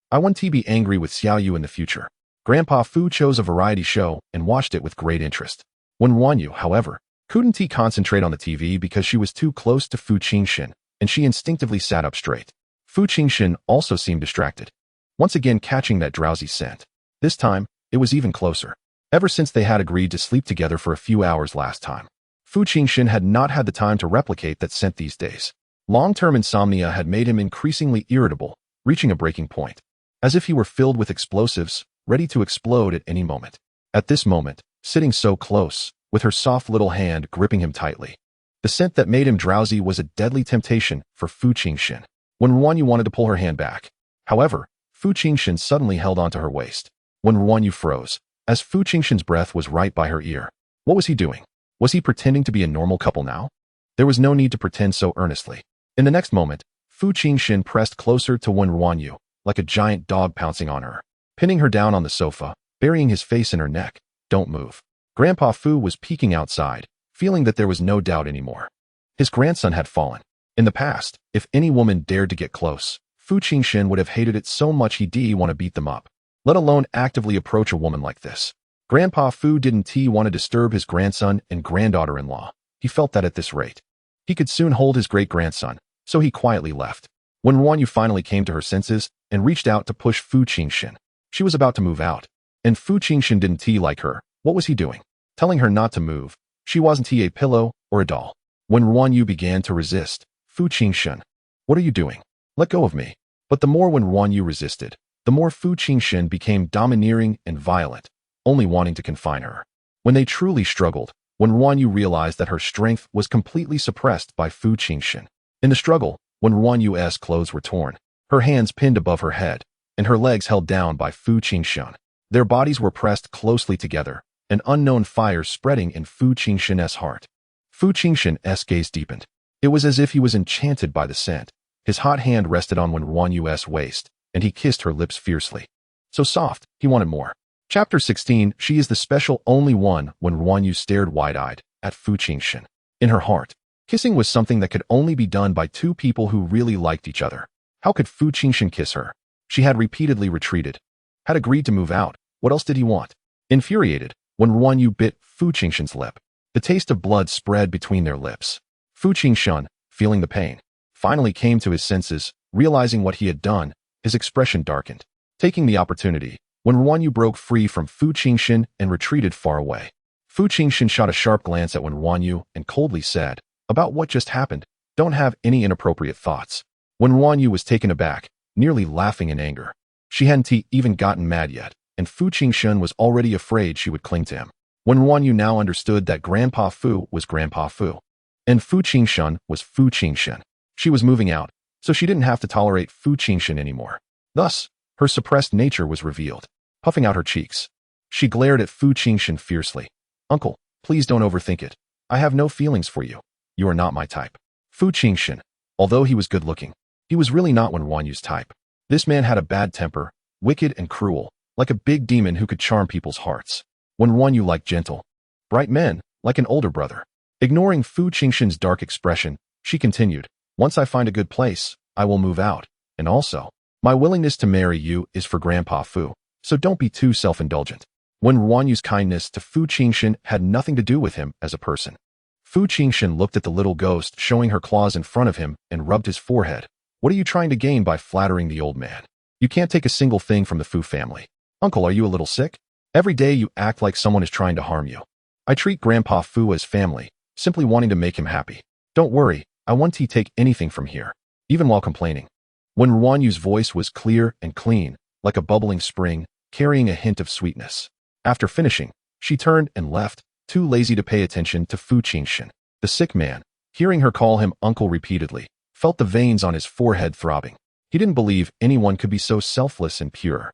I want to be angry with Xiao Yu in the future." Grandpa Fu chose a variety show and watched it with great interest. Wen RuanYu, however, couldn't concentrate on the TV because she was too close to Fu Jinshen, and she instinctively sat up straight. Fu Jinshen also seemed distracted, once again catching that drowsy scent. This time, it was even closer. Ever since they had agreed to sleep together for a few hours last time, Fu Jinshen had not had the time to replicate that scent these days. Long-term insomnia had made him increasingly irritable, reaching a breaking point, as if he were filled with explosives, ready to explode at any moment. At this moment, sitting so close, with her soft little hand gripping him tightly, the scent that made him drowsy was a deadly temptation for Fu Jinshen. Wen RuanYu wanted to pull her hand back. However, Fu Jinshen suddenly held onto her waist. Wen RuanYu froze, as Fu Jinshen's breath was right by her ear. What was he doing? Was he pretending to be a normal couple now? There was no need to pretend so earnestly. In the next moment, Fu Jinshen pressed closer to Wen RuanYu, like a giant dog pouncing on her, pinning her down on the sofa, burying his face in her neck. "Don't move." Grandpa Fu was peeking outside, feeling that there was no doubt anymore. His grandson had fallen. In the past, if any woman dared to get close, Fu Jinshen would have hated it so much he'd want to beat them up, let alone actively approach a woman like this. Grandpa Fu didn't want to disturb his grandson and granddaughter-in-law. He felt that at this rate, he could soon hold his great-grandson, so he quietly left. When RuanYu finally came to her senses and reached out to push Fu Jinshen, she was about to move out, and Fu Jinshen didn't like her. What was he doing? Telling her not to move. She wasn't a pillow or a doll. When RuanYu began to resist, Fu Jinshen, "What are you doing? Let go of me." But the more when RuanYu resisted, the more Fu Jinshen became domineering and violent, only wanting to confine her. When they truly struggled, when RuanYu realized that her strength was completely suppressed by Fu Jinshen. In the struggle, when RuanYu's clothes were torn, her hands pinned above her head, and her legs held down by Fu Jinshen. Their bodies were pressed closely together, an unknown fire spreading in Fu Jinshen's heart. Fu Jinshen's gaze deepened. It was as if he was enchanted by the scent. His hot hand rested on Wen RuanYu's waist, and he kissed her lips fiercely. So soft, he wanted more. Chapter 16, She is the special only one. When RuanYu stared wide-eyed at Fu Jinshen. In her heart, kissing was something that could only be done by two people who really liked each other. How could Fu Jinshen kiss her? She had repeatedly retreated, had agreed to move out. What else did he want? Infuriated, when RuanYu bit Fu Jinshen's lip, the taste of blood spread between their lips. Fu Jinshen, feeling the pain, finally came to his senses, realizing what he had done. His expression darkened. Taking the opportunity, when RuanYu broke free from Fu Jinshen and retreated far away. Fu Jinshen shot a sharp glance at Wen RuanYu and coldly said, "About what just happened, don't have any inappropriate thoughts." Wen RuanYu was taken aback, nearly laughing in anger. She hadn't even gotten mad yet, and Fu Jinshen was already afraid she would cling to him. Wen RuanYu now understood that Grandpa Fu was Grandpa Fu, and Fu Jinshen was Fu Jinshen. She was moving out, so she didn't have to tolerate Fu Jinshen anymore. Thus, her suppressed nature was revealed. Puffing out her cheeks, she glared at Fu Jinshen fiercely. "Uncle, please don't overthink it. I have no feelings for you. You are not my type." Fu Jinshen, although he was good-looking, he was really not Wen RuanYu's type. This man had a bad temper, wicked and cruel, like a big demon who could charm people's hearts. Wen RuanYu liked gentle, bright men, like an older brother. Ignoring Fu Jinshen's dark expression, she continued, "Once I find a good place, I will move out, and also, my willingness to marry you is for Grandpa Fu, so don't be too self-indulgent." Wen RuanYu's kindness to Fu Jinshen had nothing to do with him as a person. Fu Jinshen looked at the little ghost showing her claws in front of him and rubbed his forehead. What What are you trying to gain by flattering the old man? You can't take a single thing from the Fu family. Uncle, are you a little sick? Every day you act like someone is trying to harm you. I treat Grandpa Fu as family, simply wanting to make him happy. Don't worry, I won't take anything from here, even while complaining. Wen RuanYu's voice was clear and clean, like a bubbling spring, carrying a hint of sweetness. After finishing, she turned and left, too lazy to pay attention to Fu Jinshen. The sick man, hearing her call him uncle repeatedly, felt the veins on his forehead throbbing. He didn't believe anyone could be so selfless and pure.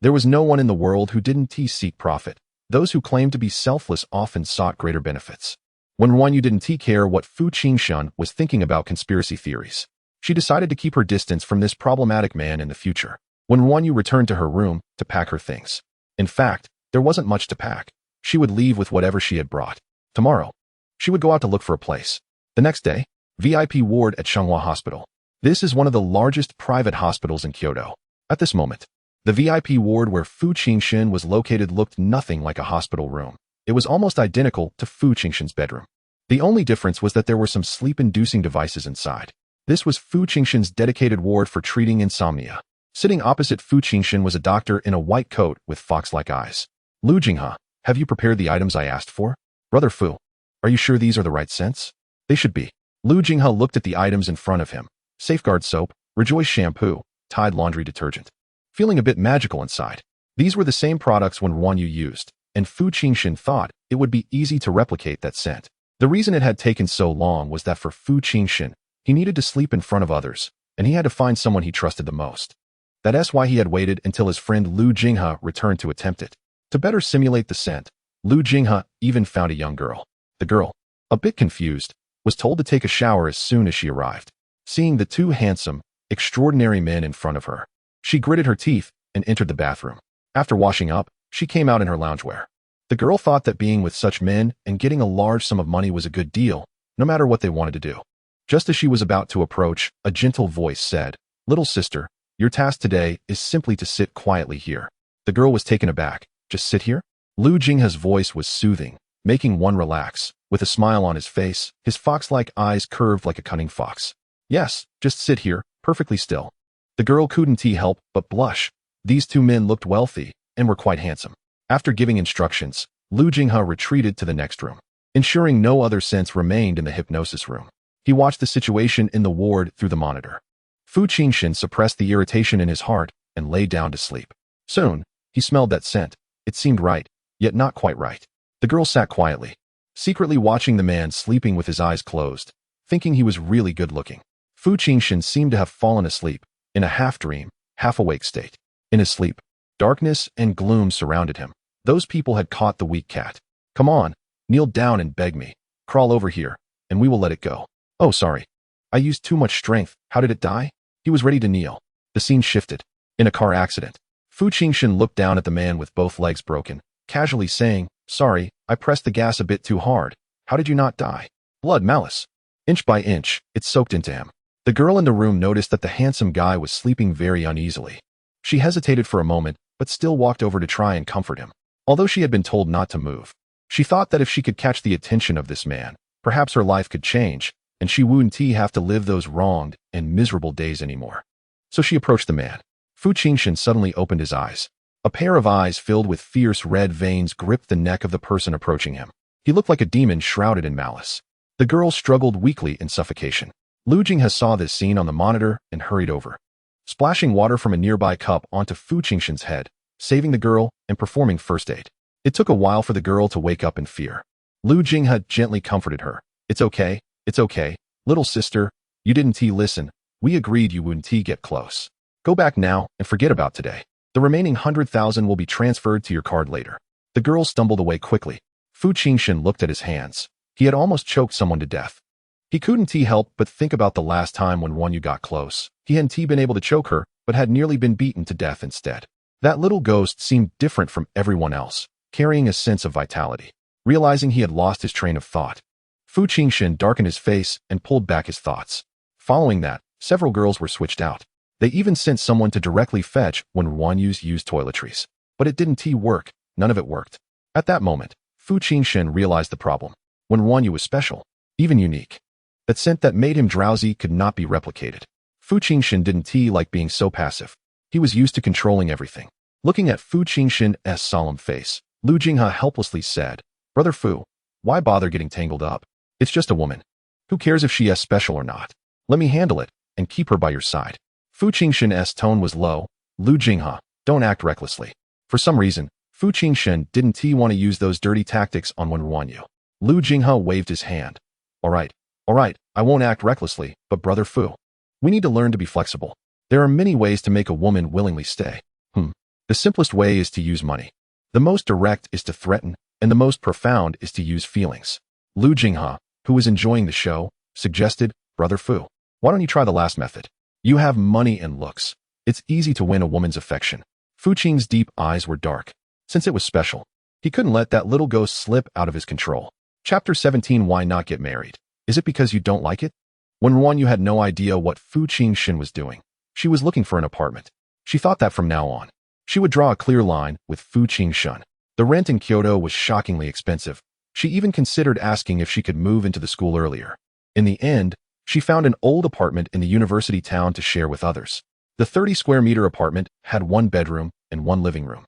There was no one in the world who didn't seek profit. Those who claimed to be selfless often sought greater benefits. Wen RuanYu didn't care what Fu Jinshen was thinking about conspiracy theories. She decided to keep her distance from this problematic man in the future. Wen RuanYu returned to her room to pack her things. In fact, there wasn't much to pack. She would leave with whatever she had brought. Tomorrow, she would go out to look for a place. The next day, VIP ward at Changhua Hospital. This is one of the largest private hospitals in Kyoto. At this moment, the VIP ward where Fu Jinshen was located looked nothing like a hospital room. It was almost identical to Fu Jinshen's bedroom. The only difference was that there were some sleep-inducing devices inside. This was Fu Jinshen's dedicated ward for treating insomnia. Sitting opposite Fu Jinshen was a doctor in a white coat with fox-like eyes. Lu Jinghe, have you prepared the items I asked for? Brother Fu, are you sure these are the right scents? They should be. Lu Jinghe looked at the items in front of him. Safeguard soap, Rejoice shampoo, Tide laundry detergent. Feeling a bit magical inside. These were the same products Wen RuanYu used, and Fu Jinshen thought it would be easy to replicate that scent. The reason it had taken so long was that for Fu Jinshen, he needed to sleep in front of others, and he had to find someone he trusted the most. That's why he had waited until his friend Lu Jinghe returned to attempt it. To better simulate the scent, Lu Jinghe even found a young girl. The girl, a bit confused, was told to take a shower as soon as she arrived. Seeing the two handsome, extraordinary men in front of her, she gritted her teeth and entered the bathroom. After washing up, she came out in her loungewear. The girl thought that being with such men and getting a large sum of money was a good deal, no matter what they wanted to do. Just as she was about to approach, a gentle voice said, "Little sister, your task today is simply to sit quietly here." The girl was taken aback. Just sit here? Lu Jinghe's voice was soothing, making one relax. With a smile on his face, his fox-like eyes curved like a cunning fox. Yes, just sit here, perfectly still. The girl couldn't help but blush. These two men looked wealthy and were quite handsome. After giving instructions, Lu Jinghe retreated to the next room, ensuring no other sense remained in the hypnosis room. He watched the situation in the ward through the monitor. Fu Jinshen suppressed the irritation in his heart and lay down to sleep. Soon, he smelled that scent. It seemed right, yet not quite right. The girl sat quietly, secretly watching the man sleeping with his eyes closed, thinking he was really good-looking. Fu Jinshen seemed to have fallen asleep, in a half-dream, half-awake state. In his sleep, darkness and gloom surrounded him. Those people had caught the weak cat. "Come on, kneel down and beg me. Crawl over here, and we will let it go." "Oh, sorry. I used too much strength. How did it die?" He was ready to kneel. The scene shifted. In a car accident. Fu Jinshen looked down at the man with both legs broken, casually saying, "Sorry, I pressed the gas a bit too hard. How did you not die?" "Blood malice." Inch by inch, it soaked into him. The girl in the room noticed that the handsome guy was sleeping very uneasily. She hesitated for a moment, but still walked over to try and comfort him. Although she had been told not to move, she thought that if she could catch the attention of this man, perhaps her life could change, and she wouldn't have to live those wronged and miserable days anymore. So she approached the man. Fu Jinshen suddenly opened his eyes. A pair of eyes filled with fierce red veins gripped the neck of the person approaching him. He looked like a demon shrouded in malice. The girl struggled weakly in suffocation. Lu Jinghe saw this scene on the monitor and hurried over, splashing water from a nearby cup onto Fu Jinshen's head, saving the girl and performing first aid. It took a while for the girl to wake up in fear. Lu Jinghe gently comforted her. It's okay, little sister, you didn't listen. We agreed you wouldn't get close. Go back now and forget about today. The remaining 100,000 will be transferred to your card later." The girl stumbled away quickly. Fu Jinshen looked at his hands. He had almost choked someone to death. He couldn't help but think about the last time when RuanYu got close. He hadn't been able to choke her, but had nearly been beaten to death instead. That little ghost seemed different from everyone else, carrying a sense of vitality. Realizing he had lost his train of thought, Fu Jinshen darkened his face and pulled back his thoughts. Following that, several girls were switched out. They even sent someone to directly fetch when RuanYu's used toiletries. But it didn't work. None of it worked. At that moment, Fu Jinshen realized the problem. When RuanYu was special, even unique. That scent that made him drowsy could not be replicated. Fu Jinshen didn't like being so passive. He was used to controlling everything. Looking at Fu Jinshen's solemn face, Lu Jinghe helplessly said, "Brother Fu, why bother getting tangled up? It's just a woman. Who cares if she is special or not? Let me handle it and keep her by your side." Fu Jinshen's tone was low. "Lu Jinghe, don't act recklessly." For some reason, Fu Jinshen didn't want to use those dirty tactics on Wen RuanYu. Lu Jinghe waved his hand. All right, I won't act recklessly, but Brother Fu, we need to learn to be flexible. There are many ways to make a woman willingly stay. The simplest way is to use money. The most direct is to threaten, and the most profound is to use feelings. Lu Jinghe, who was enjoying the show, suggested, "Brother Fu, why don't you try the last method? You have money and looks. It's easy to win a woman's affection." Fu Qing's deep eyes were dark. Since it was special, he couldn't let that little ghost slip out of his control. Chapter 17. Why not get married? Is it because you don't like it? Wen RuanYu had no idea what Fu Jinshen was doing. She was looking for an apartment. She thought that from now on, she would draw a clear line with Fu Jinshen. The rent in Kyoto was shockingly expensive. She even considered asking if she could move into the school earlier. In the end, she found an old apartment in the university town to share with others. The 30-square-meter apartment had one bedroom and one living room,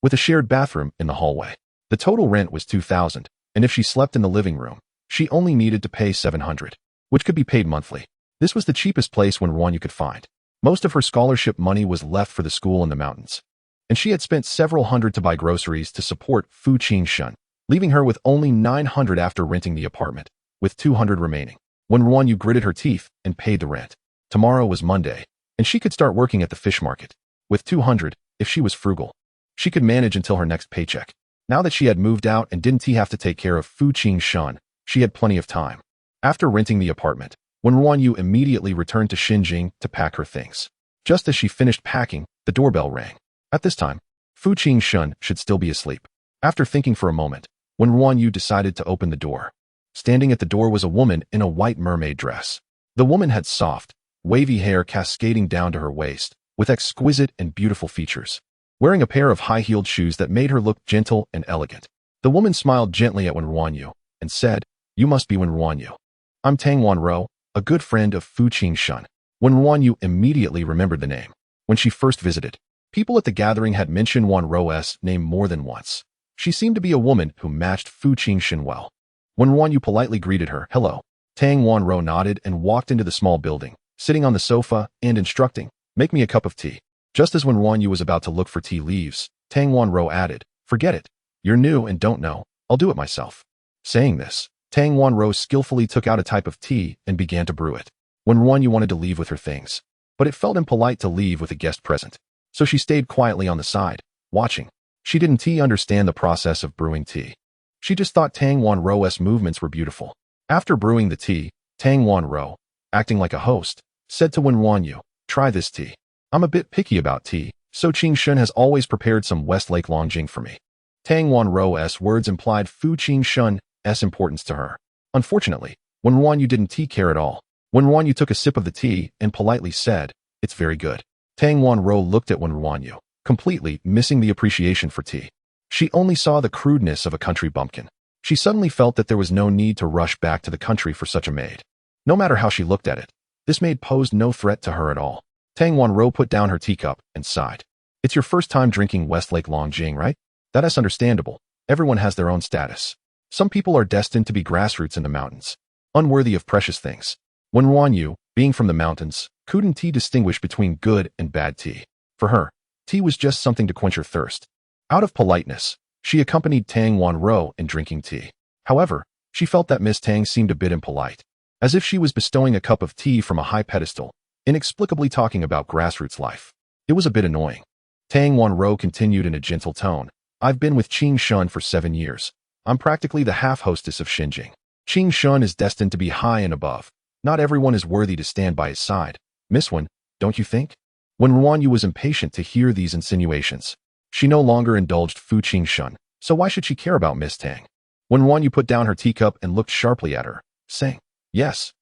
with a shared bathroom in the hallway. The total rent was $2,000, and if she slept in the living room, she only needed to pay $700, which could be paid monthly. This was the cheapest place Wen RuanYu could find. Most of her scholarship money was left for the school in the mountains, and she had spent several hundred to buy groceries to support Fu Jinshen, leaving her with only $900 after renting the apartment, with $200 remaining. Wen RuanYu gritted her teeth and paid the rent. Tomorrow was Monday, and she could start working at the fish market. With $200, if she was frugal, she could manage until her next paycheck. Now that she had moved out and didn't have to take care of Fu Jinshen, she had plenty of time. After renting the apartment, Wen RuanYu immediately returned to Xinjing to pack her things. Just as she finished packing, the doorbell rang. At this time, Fu Jinshen should still be asleep. After thinking for a moment, Wen RuanYu decided to open the door. Standing at the door was a woman in a white mermaid dress. The woman had soft, wavy hair cascading down to her waist, with exquisite and beautiful features. Wearing a pair of high-heeled shoes that made her look gentle and elegant. The woman smiled gently at Wen RuanYu and said, "You must be Wen RuanYu. I'm Tang Wanro, a good friend of Fu Jinshen." Wen RuanYu immediately remembered the name. When she first visited, people at the gathering had mentioned Wanro's name more than once. She seemed to be a woman who matched Fu Jinshen well. Wen RuanYu politely greeted her. "Hello." Tang Wanro nodded and walked into the small building, sitting on the sofa and instructing, "Make me a cup of tea." Just as Wen RuanYu was about to look for tea leaves, Tang Wanro added, "Forget it. You're new and don't know. I'll do it myself." Saying this, Tang Wanro skillfully took out a type of tea and began to brew it. Wen RuanYu wanted to leave with her things, but it felt impolite to leave with a guest present. So she stayed quietly on the side, watching. She didn't understand the process of brewing tea. She just thought Tang Wanro's movements were beautiful. After brewing the tea, Tang Wanro, acting like a host, said to Wen RuanYu, "Try this tea. I'm a bit picky about tea, so Jinshen has always prepared some Westlake Longjing for me." Tang Wanro's words implied Fu Jinshen's importance to her. Unfortunately, Wen RuanYu didn't care at all. Wen RuanYu took a sip of the tea and politely said, "It's very good." Tang Wanro looked at Wen RuanYu, completely missing the appreciation for tea. She only saw the crudeness of a country bumpkin. She suddenly felt that there was no need to rush back to the country for such a maid. No matter how she looked at it, this maid posed no threat to her at all. Tang Wanro put down her teacup and sighed. "It's your first time drinking Westlake Longjing, right? That is understandable. Everyone has their own status. Some people are destined to be grassroots in the mountains, unworthy of precious things." Wen RuanYu, being from the mountains, couldn't distinguish between good and bad tea. For her, tea was just something to quench her thirst. Out of politeness, she accompanied Tang Wanro in drinking tea. However, she felt that Miss Tang seemed a bit impolite, as if she was bestowing a cup of tea from a high pedestal, inexplicably talking about grassroots life. It was a bit annoying. Tang Wanro continued in a gentle tone, "I've been with Jinshen for 7 years. I'm practically the half-hostess of Xinjing. Jinshen is destined to be high and above. Not everyone is worthy to stand by his side. Miss Wen, don't you think?" Wen RuanYu was impatient to hear these insinuations. She no longer indulged Fu Jinshen, so why should she care about Miss Tang? Wen RuanYu put down her teacup and looked sharply at her, saying, Yes,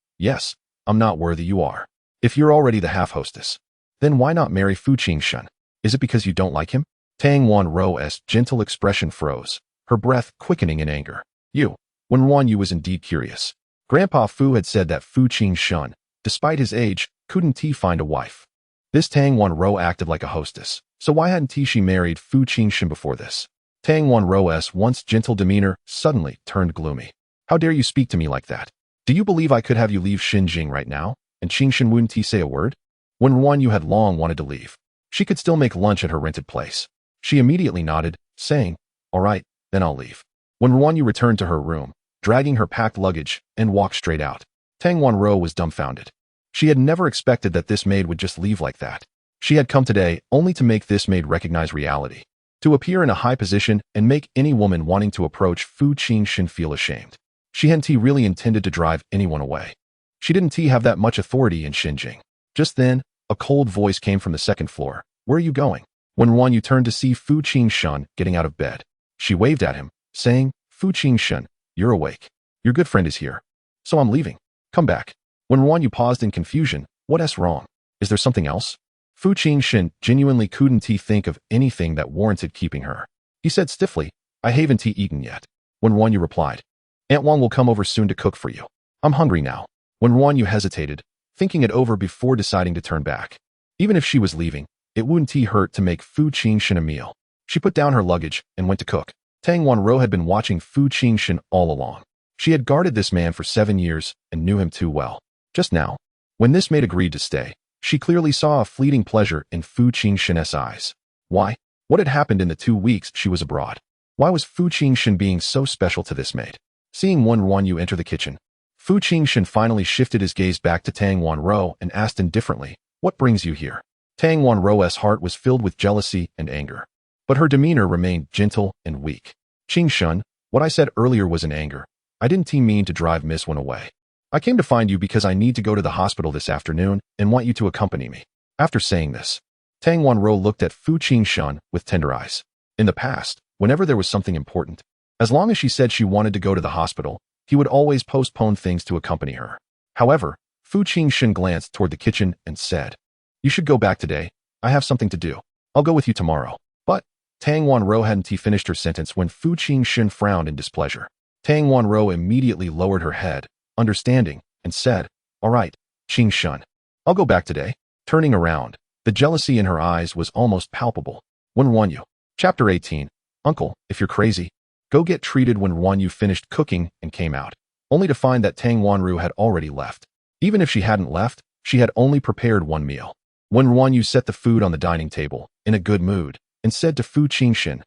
I'm not worthy, you are. If you're already the half-hostess, then why not marry Fu Jinshen? Is it because you don't like him?" Tang Wanro's gentle expression froze, her breath quickening in anger. Wen RuanYu was indeed curious. Grandpa Fu had said that Fu Jinshen, despite his age, couldn't he find a wife? This Tang Wen acted like a hostess, so why hadn't she married Fu Jinshen before this? Tang Wen's once gentle demeanor suddenly turned gloomy. How dare you speak to me like that? Do you believe I could have you leave Xinjing right now? And Qingshen wouldn't he say a word? Wen RuanYu had long wanted to leave. She could still make lunch at her rented place. She immediately nodded, saying, all right, then I'll leave. Wen RuanYu returned to her room, dragging her packed luggage, and walked straight out. Tang Wen was dumbfounded. She had never expected that this maid would just leave like that. She had come today only to make this maid recognize reality, to appear in a high position and make any woman wanting to approach Fu Jinshen feel ashamed. She hadn't really intended to drive anyone away. She didn't have that much authority in Xinjing. Just then, a cold voice came from the second floor. Where are you going? Wen RuanYu turned to see Fu Jinshen getting out of bed. She waved at him, saying, Fu Jinshen, you're awake. Your good friend is here. So I'm leaving. Come back. Wen RuanYu paused in confusion. What's wrong? Is there something else? Fu Jinshen genuinely couldn't think of anything that warranted keeping her. He said stiffly, I haven't eaten yet. Wen RuanYu replied, Aunt Wang will come over soon to cook for you. I'm hungry now. Wen RuanYu hesitated, thinking it over before deciding to turn back. Even if she was leaving, it wouldn't hurt to make Fu Jinshen a meal. She put down her luggage and went to cook. Tang Wen had been watching Fu Jinshen all along. She had guarded this man for 7 years and knew him too well. Just now, when this maid agreed to stay, she clearly saw a fleeting pleasure in Fu Jinshen's eyes. Why? What had happened in the 2 weeks she was abroad? Why was Fu Jinshen being so special to this maid? Seeing Wen RuanYu enter the kitchen, Fu Jinshen finally shifted his gaze back to Tang Wen and asked indifferently, what brings you here? Tang Wen's heart was filled with jealousy and anger, but her demeanor remained gentle and weak. Qingshen, what I said earlier was in anger. I didn't mean to drive Miss Wen away. I came to find you because I need to go to the hospital this afternoon and want you to accompany me. After saying this, Tang Wen looked at Fu Jinshen with tender eyes. In the past, whenever there was something important, as long as she said she wanted to go to the hospital, he would always postpone things to accompany her. However, Fu Jinshen glanced toward the kitchen and said, you should go back today. I have something to do. I'll go with you tomorrow. But Tang Wen hadn't finished her sentence when Fu Jinshen frowned in displeasure. Tang Wen immediately lowered her head, understanding, and said, all right, Qingshen, I'll go back today. Turning around, the jealousy in her eyes was almost palpable. Wen RuanYu. Chapter 18. Uncle, if you're crazy, go get treated. Wen RuanYu finished cooking and came out, only to find that Tang Wen had already left. Even if she hadn't left, she had only prepared one meal. Wen RuanYu set the food on the dining table, in a good mood, and said to Fu Jinshen,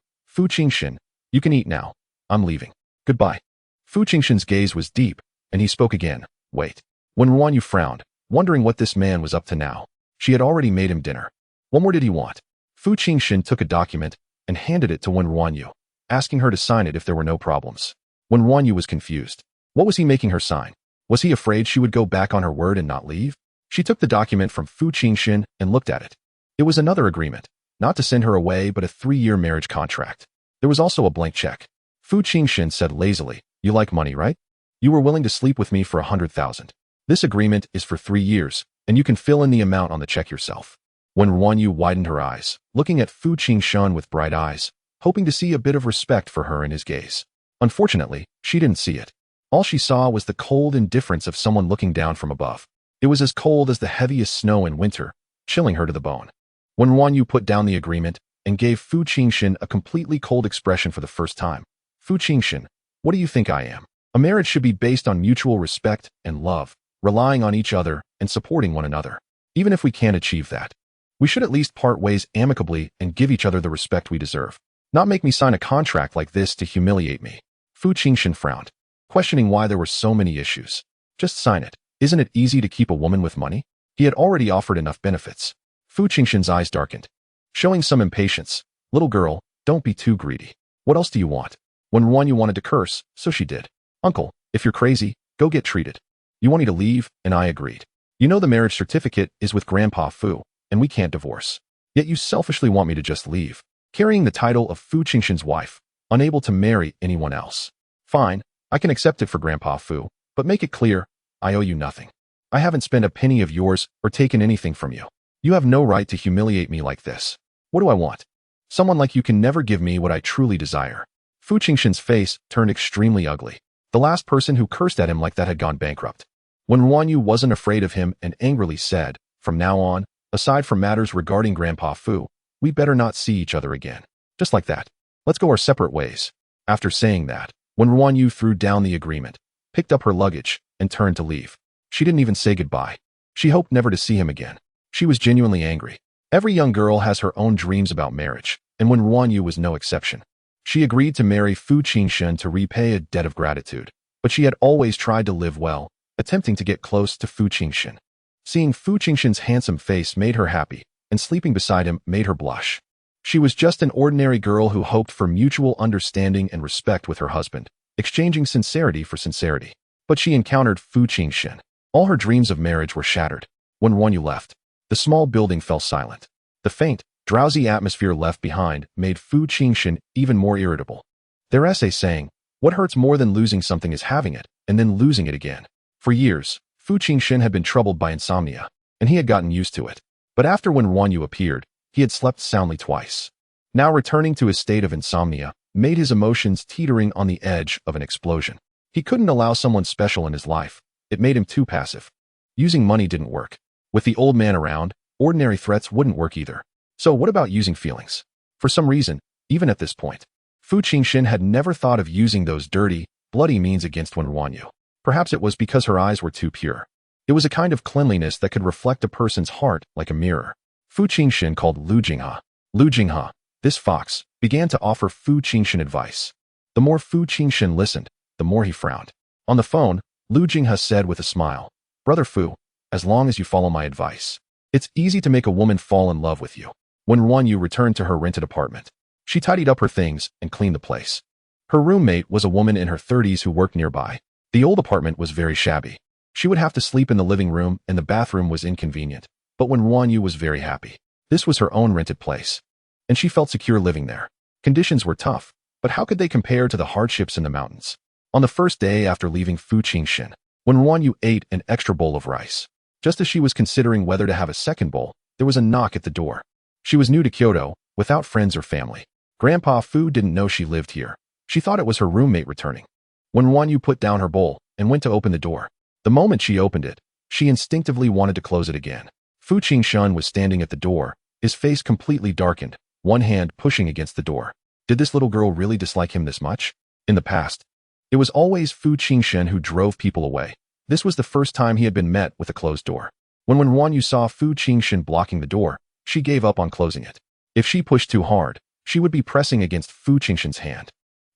you can eat now. I'm leaving. Goodbye. Fu Jinshen's gaze was deep, and he spoke again. Wait. Wen RuanYu frowned, wondering what this man was up to now. She had already made him dinner. What more did he want? Fu Jinshen took a document and handed it to Wen RuanYu, asking her to sign it if there were no problems. Wen RuanYu was confused. What was he making her sign? Was he afraid she would go back on her word and not leave? She took the document from Fu Jinshen and looked at it. It was another agreement, not to send her away but a 3-year marriage contract. There was also a blank check. Fu Jinshen said lazily, you like money, right? You were willing to sleep with me for 100,000. This agreement is for 3 years, and you can fill in the amount on the check yourself. Wen RuanYu widened her eyes, looking at Fu Jinshen with bright eyes, hoping to see a bit of respect for her in his gaze. Unfortunately, she didn't see it. All she saw was the cold indifference of someone looking down from above. It was as cold as the heaviest snow in winter, chilling her to the bone. Wen RuanYu put down the agreement and gave Fu Jinshen a completely cold expression for the first time. Fu Jinshen, what do you think I am? A marriage should be based on mutual respect and love, relying on each other and supporting one another. Even if we can't achieve that, we should at least part ways amicably and give each other the respect we deserve. Not make me sign a contract like this to humiliate me. Fu Jinshen frowned, questioning why there were so many issues. Just sign it. Isn't it easy to keep a woman with money? He had already offered enough benefits. Fu Jinshen's eyes darkened, showing some impatience. Little girl, don't be too greedy. What else do you want? Wen RuanYu wanted to curse, so she did. Uncle, if you're crazy, go get treated. You want me to leave, and I agreed. You know the marriage certificate is with Grandpa Fu, and we can't divorce. Yet you selfishly want me to just leave, carrying the title of Fu Jinshen's wife, unable to marry anyone else. Fine, I can accept it for Grandpa Fu, but make it clear, I owe you nothing. I haven't spent a penny of yours or taken anything from you. You have no right to humiliate me like this. What do I want? Someone like you can never give me what I truly desire. Fu Jinshen's face turned extremely ugly. The last person who cursed at him like that had gone bankrupt. Wen RuanYu wasn't afraid of him and angrily said, From now on, aside from matters regarding Grandpa Fu, we better not see each other again. Just like that. Let's go our separate ways. After saying that, Wen RuanYu threw down the agreement, picked up her luggage, and turned to leave. She didn't even say goodbye. She hoped never to see him again. She was genuinely angry. Every young girl has her own dreams about marriage, and Wen RuanYu was no exception. She agreed to marry Fu Jinshen to repay a debt of gratitude, but she had always tried to live well, attempting to get close to Fu Jinshen. Seeing Fu Jinshen's handsome face made her happy, and sleeping beside him made her blush. She was just an ordinary girl who hoped for mutual understanding and respect with her husband, exchanging sincerity for sincerity. But she encountered Fu Jinshen. All her dreams of marriage were shattered. When RuanYu left, the small building fell silent. The faint, drowsy atmosphere left behind made Fu Jinshen even more irritable. Their essay saying, "What hurts more than losing something is having it, and then losing it again." For years, Fu Jinshen had been troubled by insomnia, and he had gotten used to it. But after when RuanYu appeared, he had slept soundly twice. Now returning to his state of insomnia made his emotions teetering on the edge of an explosion. He couldn't allow someone special in his life. It made him too passive. Using money didn't work. With the old man around, ordinary threats wouldn't work either. So what about using feelings? For some reason, even at this point, Fu Jinshen had never thought of using those dirty, bloody means against Wen RuanYu. Perhaps it was because her eyes were too pure. It was a kind of cleanliness that could reflect a person's heart like a mirror. Fu Jinshen called Lu Jinghe. Lu Jinghe, this fox, began to offer Fu Jinshen advice. The more Fu Jinshen listened, the more he frowned. On the phone, Lu Jinghe said with a smile, "Brother Fu, as long as you follow my advice, it's easy to make a woman fall in love with you." When RuanYu returned to her rented apartment, she tidied up her things and cleaned the place. Her roommate was a woman in her 30s who worked nearby. The old apartment was very shabby. She would have to sleep in the living room and the bathroom was inconvenient. But when RuanYu was very happy. This was her own rented place, and she felt secure living there. Conditions were tough, but how could they compare to the hardships in the mountains? On the first day after leaving Fu Jinshen, when RuanYu ate an extra bowl of rice, just as she was considering whether to have a second bowl, there was a knock at the door. She was new to Kyoto, without friends or family. Grandpa Fu didn't know she lived here. She thought it was her roommate returning. When RuanYu put down her bowl and went to open the door, the moment she opened it, she instinctively wanted to close it again. Fu Jinshen was standing at the door, his face completely darkened, one hand pushing against the door. Did this little girl really dislike him this much? In the past, it was always Fu Jinshen who drove people away. This was the first time he had been met with a closed door. When RuanYu saw Fu Jinshen blocking the door, she gave up on closing it. If she pushed too hard, she would be pressing against Fu Jinshen's hand.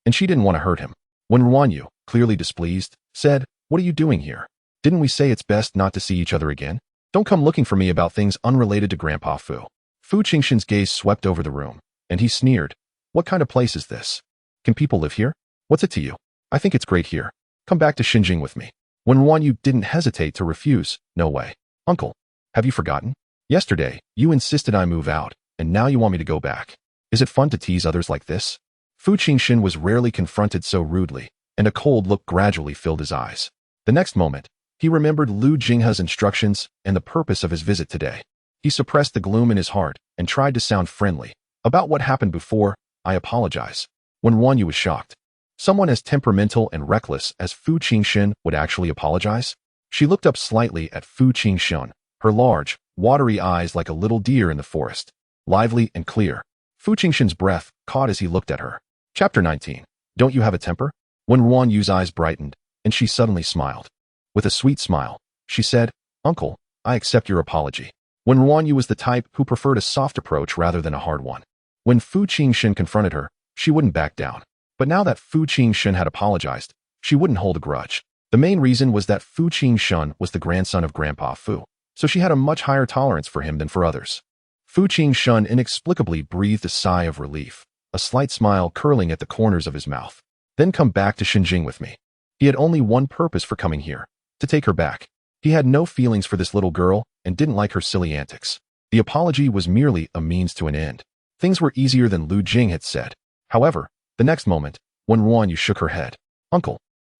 And she didn't want to hurt him. When RuanYu, clearly displeased, said, "What are you doing here? Didn't we say it's best not to see each other again? Don't come looking for me about things unrelated to Grandpa Fu." Fu Jinshen's gaze swept over the room, and he sneered. "What kind of place is this? Can people live here? What's it to you? I think it's great here. Come back to Xinjiang with me." When RuanYu didn't hesitate to refuse, "No way. Uncle, have you forgotten? Yesterday, you insisted I move out, and now you want me to go back. Is it fun to tease others like this?" Fu Jinshen was rarely confronted so rudely, and a cold look gradually filled his eyes. The next moment, he remembered Lu Jinghe's instructions and the purpose of his visit today. He suppressed the gloom in his heart and tried to sound friendly. "About what happened before, I apologize." When RuanYu was shocked. Someone as temperamental and reckless as Fu Jinshen would actually apologize? She looked up slightly at Fu Jinshen, her large, watery eyes like a little deer in the forest, lively and clear. Fu Jinshen's breath caught as he looked at her. Chapter 19. Don't you have a temper? When RuanYu's eyes brightened, and she suddenly smiled. With a sweet smile, she said, "Uncle, I accept your apology." When RuanYu was the type who preferred a soft approach rather than a hard one. When Fu Jinshen confronted her, she wouldn't back down. But now that Fu Jinshen had apologized, she wouldn't hold a grudge. The main reason was that Fu Jinshen was the grandson of Grandpa Fu, so she had a much higher tolerance for him than for others. Fu Jinshen inexplicably breathed a sigh of relief, a slight smile curling at the corners of his mouth. "Then come back to Xinjiang with me." He had only one purpose for coming here, to take her back. He had no feelings for this little girl and didn't like her silly antics. The apology was merely a means to an end. Things were easier than Lu Jing had said. However, the next moment, when RuanYu shook her head, "Uncle,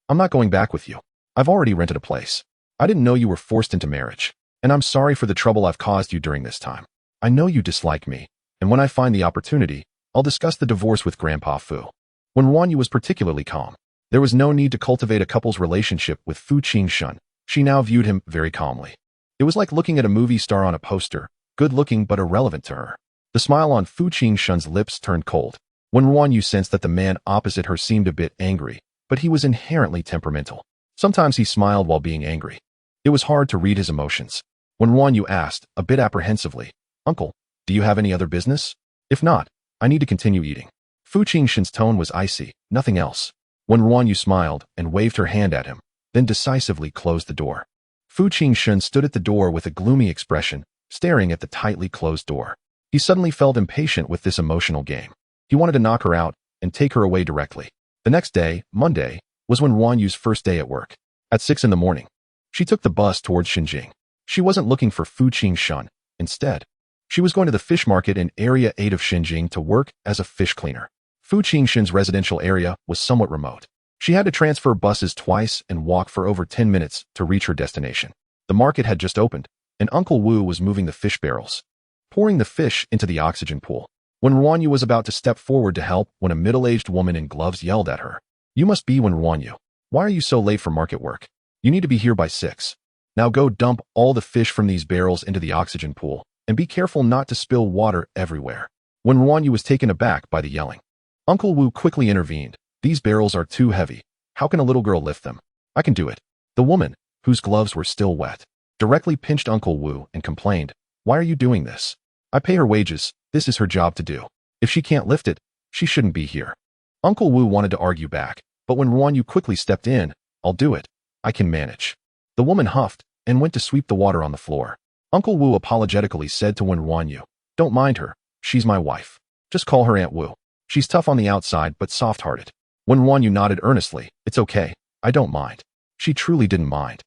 I'm not going back with you. I've already rented a place. I didn't know you were forced into marriage, and I'm sorry for the trouble I've caused you during this time. I know you dislike me, and when I find the opportunity, I'll discuss the divorce with Grandpa Fu." When RuanYu was particularly calm, there was no need to cultivate a couple's relationship with Fu Jinshen. She now viewed him very calmly. It was like looking at a movie star on a poster, good-looking but irrelevant to her. The smile on Fu Jinshen's lips turned cold. Wen RuanYu sensed that the man opposite her seemed a bit angry, but he was inherently temperamental. Sometimes he smiled while being angry. It was hard to read his emotions. Wen RuanYu asked, a bit apprehensively, "Uncle, do you have any other business? If not, I need to continue eating." Fu Jinshen's tone was icy, nothing else. Wen RuanYu smiled and waved her hand at him, then decisively closed the door. Fu Jinshen stood at the door with a gloomy expression, staring at the tightly closed door. He suddenly felt impatient with this emotional game. He wanted to knock her out and take her away directly. The next day, Monday, was Wen RuanYu's first day at work. At 6 in the morning, she took the bus towards Xinjing. She wasn't looking for Fu Jinshen. Instead, she was going to the fish market in Area 8 of Xinjing to work as a fish cleaner. Fu Jinshen's residential area was somewhat remote. She had to transfer buses twice and walk for over 10 minutes to reach her destination. The market had just opened, and Uncle Wu was moving the fish barrels, pouring the fish into the oxygen pool. Wen RuanYu was about to step forward to help when a middle-aged woman in gloves yelled at her. "You must be Wen RuanYu. Why are you so late for market work? You need to be here by 6. Now go dump all the fish from these barrels into the oxygen pool, and be careful not to spill water everywhere." Wen RuanYu was taken aback by the yelling. Uncle Wu quickly intervened. "These barrels are too heavy. How can a little girl lift them? I can do it." The woman, whose gloves were still wet, directly pinched Uncle Wu and complained, "Why are you doing this? I pay her wages. This is her job to do. If she can't lift it, she shouldn't be here." Uncle Wu wanted to argue back, but when RuanYu quickly stepped in, "I'll do it. I can manage." The woman huffed and went to sweep the water on the floor. Uncle Wu apologetically said to Wen RuanYu, "Don't mind her. She's my wife. Just call her Aunt Wu. She's tough on the outside but soft-hearted." Wen RuanYu nodded earnestly. "It's okay. I don't mind." She truly didn't mind.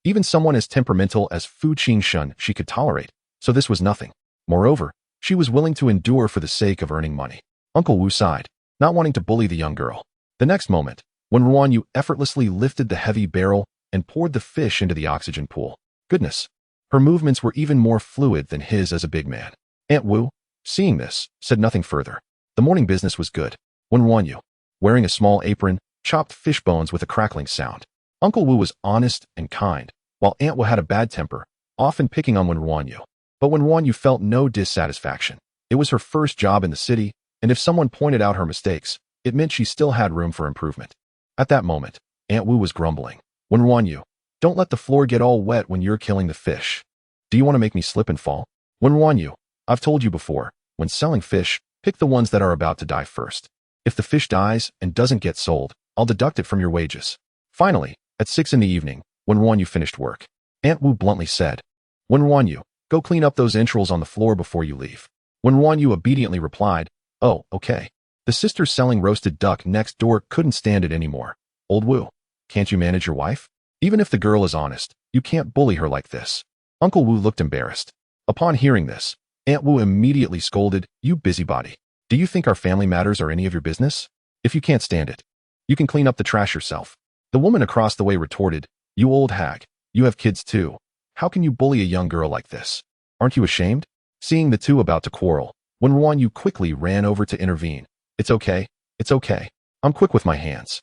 Even someone as temperamental as Fu Jinshen she could tolerate, so this was nothing. Moreover, she was willing to endure for the sake of earning money. Uncle Wu sighed, not wanting to bully the young girl. The next moment, Wen RuanYu effortlessly lifted the heavy barrel and poured the fish into the oxygen pool. Goodness, her movements were even more fluid than his as a big man. Aunt Wu, seeing this, said nothing further. The morning business was good. Wen RuanYu, wearing a small apron, chopped fish bones with a crackling sound. Uncle Wu was honest and kind, while Aunt Wu had a bad temper, often picking on Wen RuanYu. But Wen RuanYu felt no dissatisfaction. It was her first job in the city, and if someone pointed out her mistakes, it meant she still had room for improvement. At that moment, Aunt Wu was grumbling. "Wen RuanYu, don't let the floor get all wet when you're killing the fish. Do you want to make me slip and fall? Wen RuanYu, I've told you before, when selling fish, pick the ones that are about to die first. If the fish dies and doesn't get sold, I'll deduct it from your wages." Finally, at 6 in the evening, Wen RuanYu finished work. Aunt Wu bluntly said, "Wen RuanYu, go clean up those entrails on the floor before you leave." Wen RuanYu obediently replied, "Oh, okay." The sister selling roasted duck next door couldn't stand it anymore. "Old Wu, can't you manage your wife? Even if the girl is honest, you can't bully her like this." Uncle Wu looked embarrassed. Upon hearing this, Aunt Wu immediately scolded, "You busybody. Do you think our family matters are any of your business? If you can't stand it, you can clean up the trash yourself." The woman across the way retorted, "You old hag, you have kids too. How can you bully a young girl like this? Aren't you ashamed?" Seeing the two about to quarrel, Wen RuanYu quickly ran over to intervene. It's okay. I'm quick with my hands.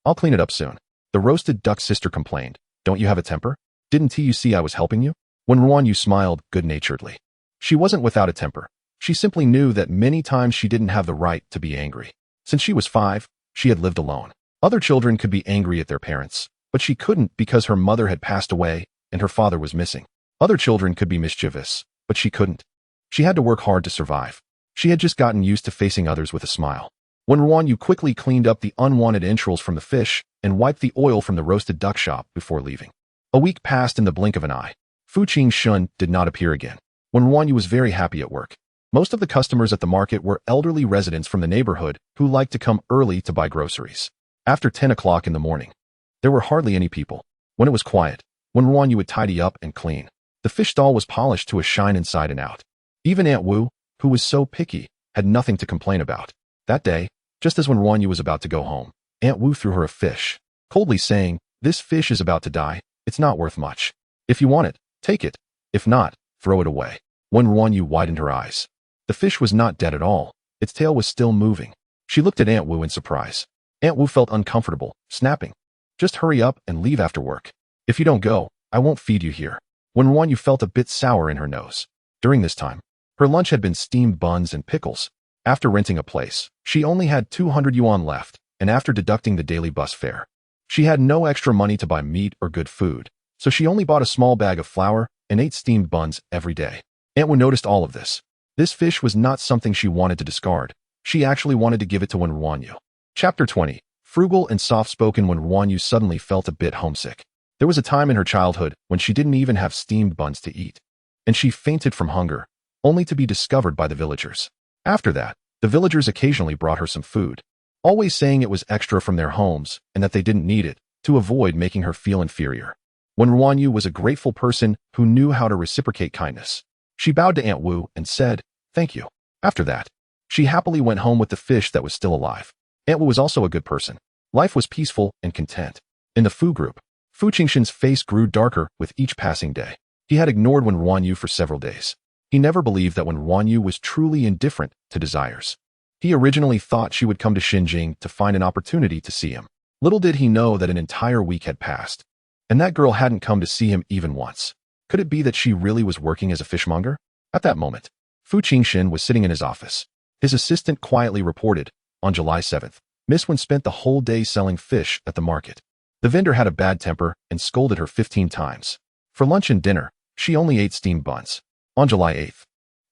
I'll clean it up soon." The roasted duck sister complained, "Don't you have a temper? Didn't you see I was helping you?" Wen RuanYu smiled good-naturedly. She wasn't without a temper. She simply knew that many times she didn't have the right to be angry. Since she was 5, she had lived alone. Other children could be angry at their parents, but she couldn't because her mother had passed away and her father was missing. Other children could be mischievous, but she couldn't. She had to work hard to survive. She had just gotten used to facing others with a smile. Wen RuanYu quickly cleaned up the unwanted entrails from the fish and wiped the oil from the roasted duck shop before leaving. A week passed in the blink of an eye. Fu Jinshen did not appear again. Wen RuanYu was very happy at work. Most of the customers at the market were elderly residents from the neighborhood who liked to come early to buy groceries. After 10 o'clock in the morning, there were hardly any people. When it was quiet, Wen RuanYu would tidy up and clean. The fish stall was polished to a shine inside and out. Even Aunt Wu, who was so picky, had nothing to complain about. That day, just as Wen RuanYu was about to go home, Aunt Wu threw her a fish, coldly saying, "This fish is about to die. It's not worth much. If you want it, take it. If not, throw it away." Wen RuanYu widened her eyes. The fish was not dead at all. Its tail was still moving. She looked at Aunt Wu in surprise. Aunt Wu felt uncomfortable, snapping, "Just hurry up and leave after work. If you don't go, I won't feed you here." Wen RuanYu felt a bit sour in her nose. During this time, her lunch had been steamed buns and pickles. After renting a place, she only had 200 yuan left, and after deducting the daily bus fare, she had no extra money to buy meat or good food, so she only bought a small bag of flour and ate steamed buns every day. Aunt Wu noticed all of this. This fish was not something she wanted to discard. She actually wanted to give it to Wen RuanYu. Chapter 20. Frugal and soft-spoken. Wen RuanYu suddenly felt a bit homesick. There was a time in her childhood when she didn't even have steamed buns to eat, and she fainted from hunger, only to be discovered by the villagers. After that, the villagers occasionally brought her some food, always saying it was extra from their homes and that they didn't need it, to avoid making her feel inferior. Wen RuanYu was a grateful person who knew how to reciprocate kindness. She bowed to Aunt Wu and said, "Thank you." After that, she happily went home with the fish that was still alive. Aunt Wu was also a good person. Life was peaceful and content. In the Fu group, Fu Jinshen's face grew darker with each passing day. He had ignored Wen RuanYu for several days. He never believed that Wen RuanYu was truly indifferent to desires. He originally thought she would come to Xinjing to find an opportunity to see him. Little did he know that an entire week had passed, and that girl hadn't come to see him even once. Could it be that she really was working as a fishmonger? At that moment, Fu Jinshen was sitting in his office. His assistant quietly reported, on July 7th, Miss Wen spent the whole day selling fish at the market. The vendor had a bad temper and scolded her 15 times. For lunch and dinner, she only ate steamed buns. On July 8th,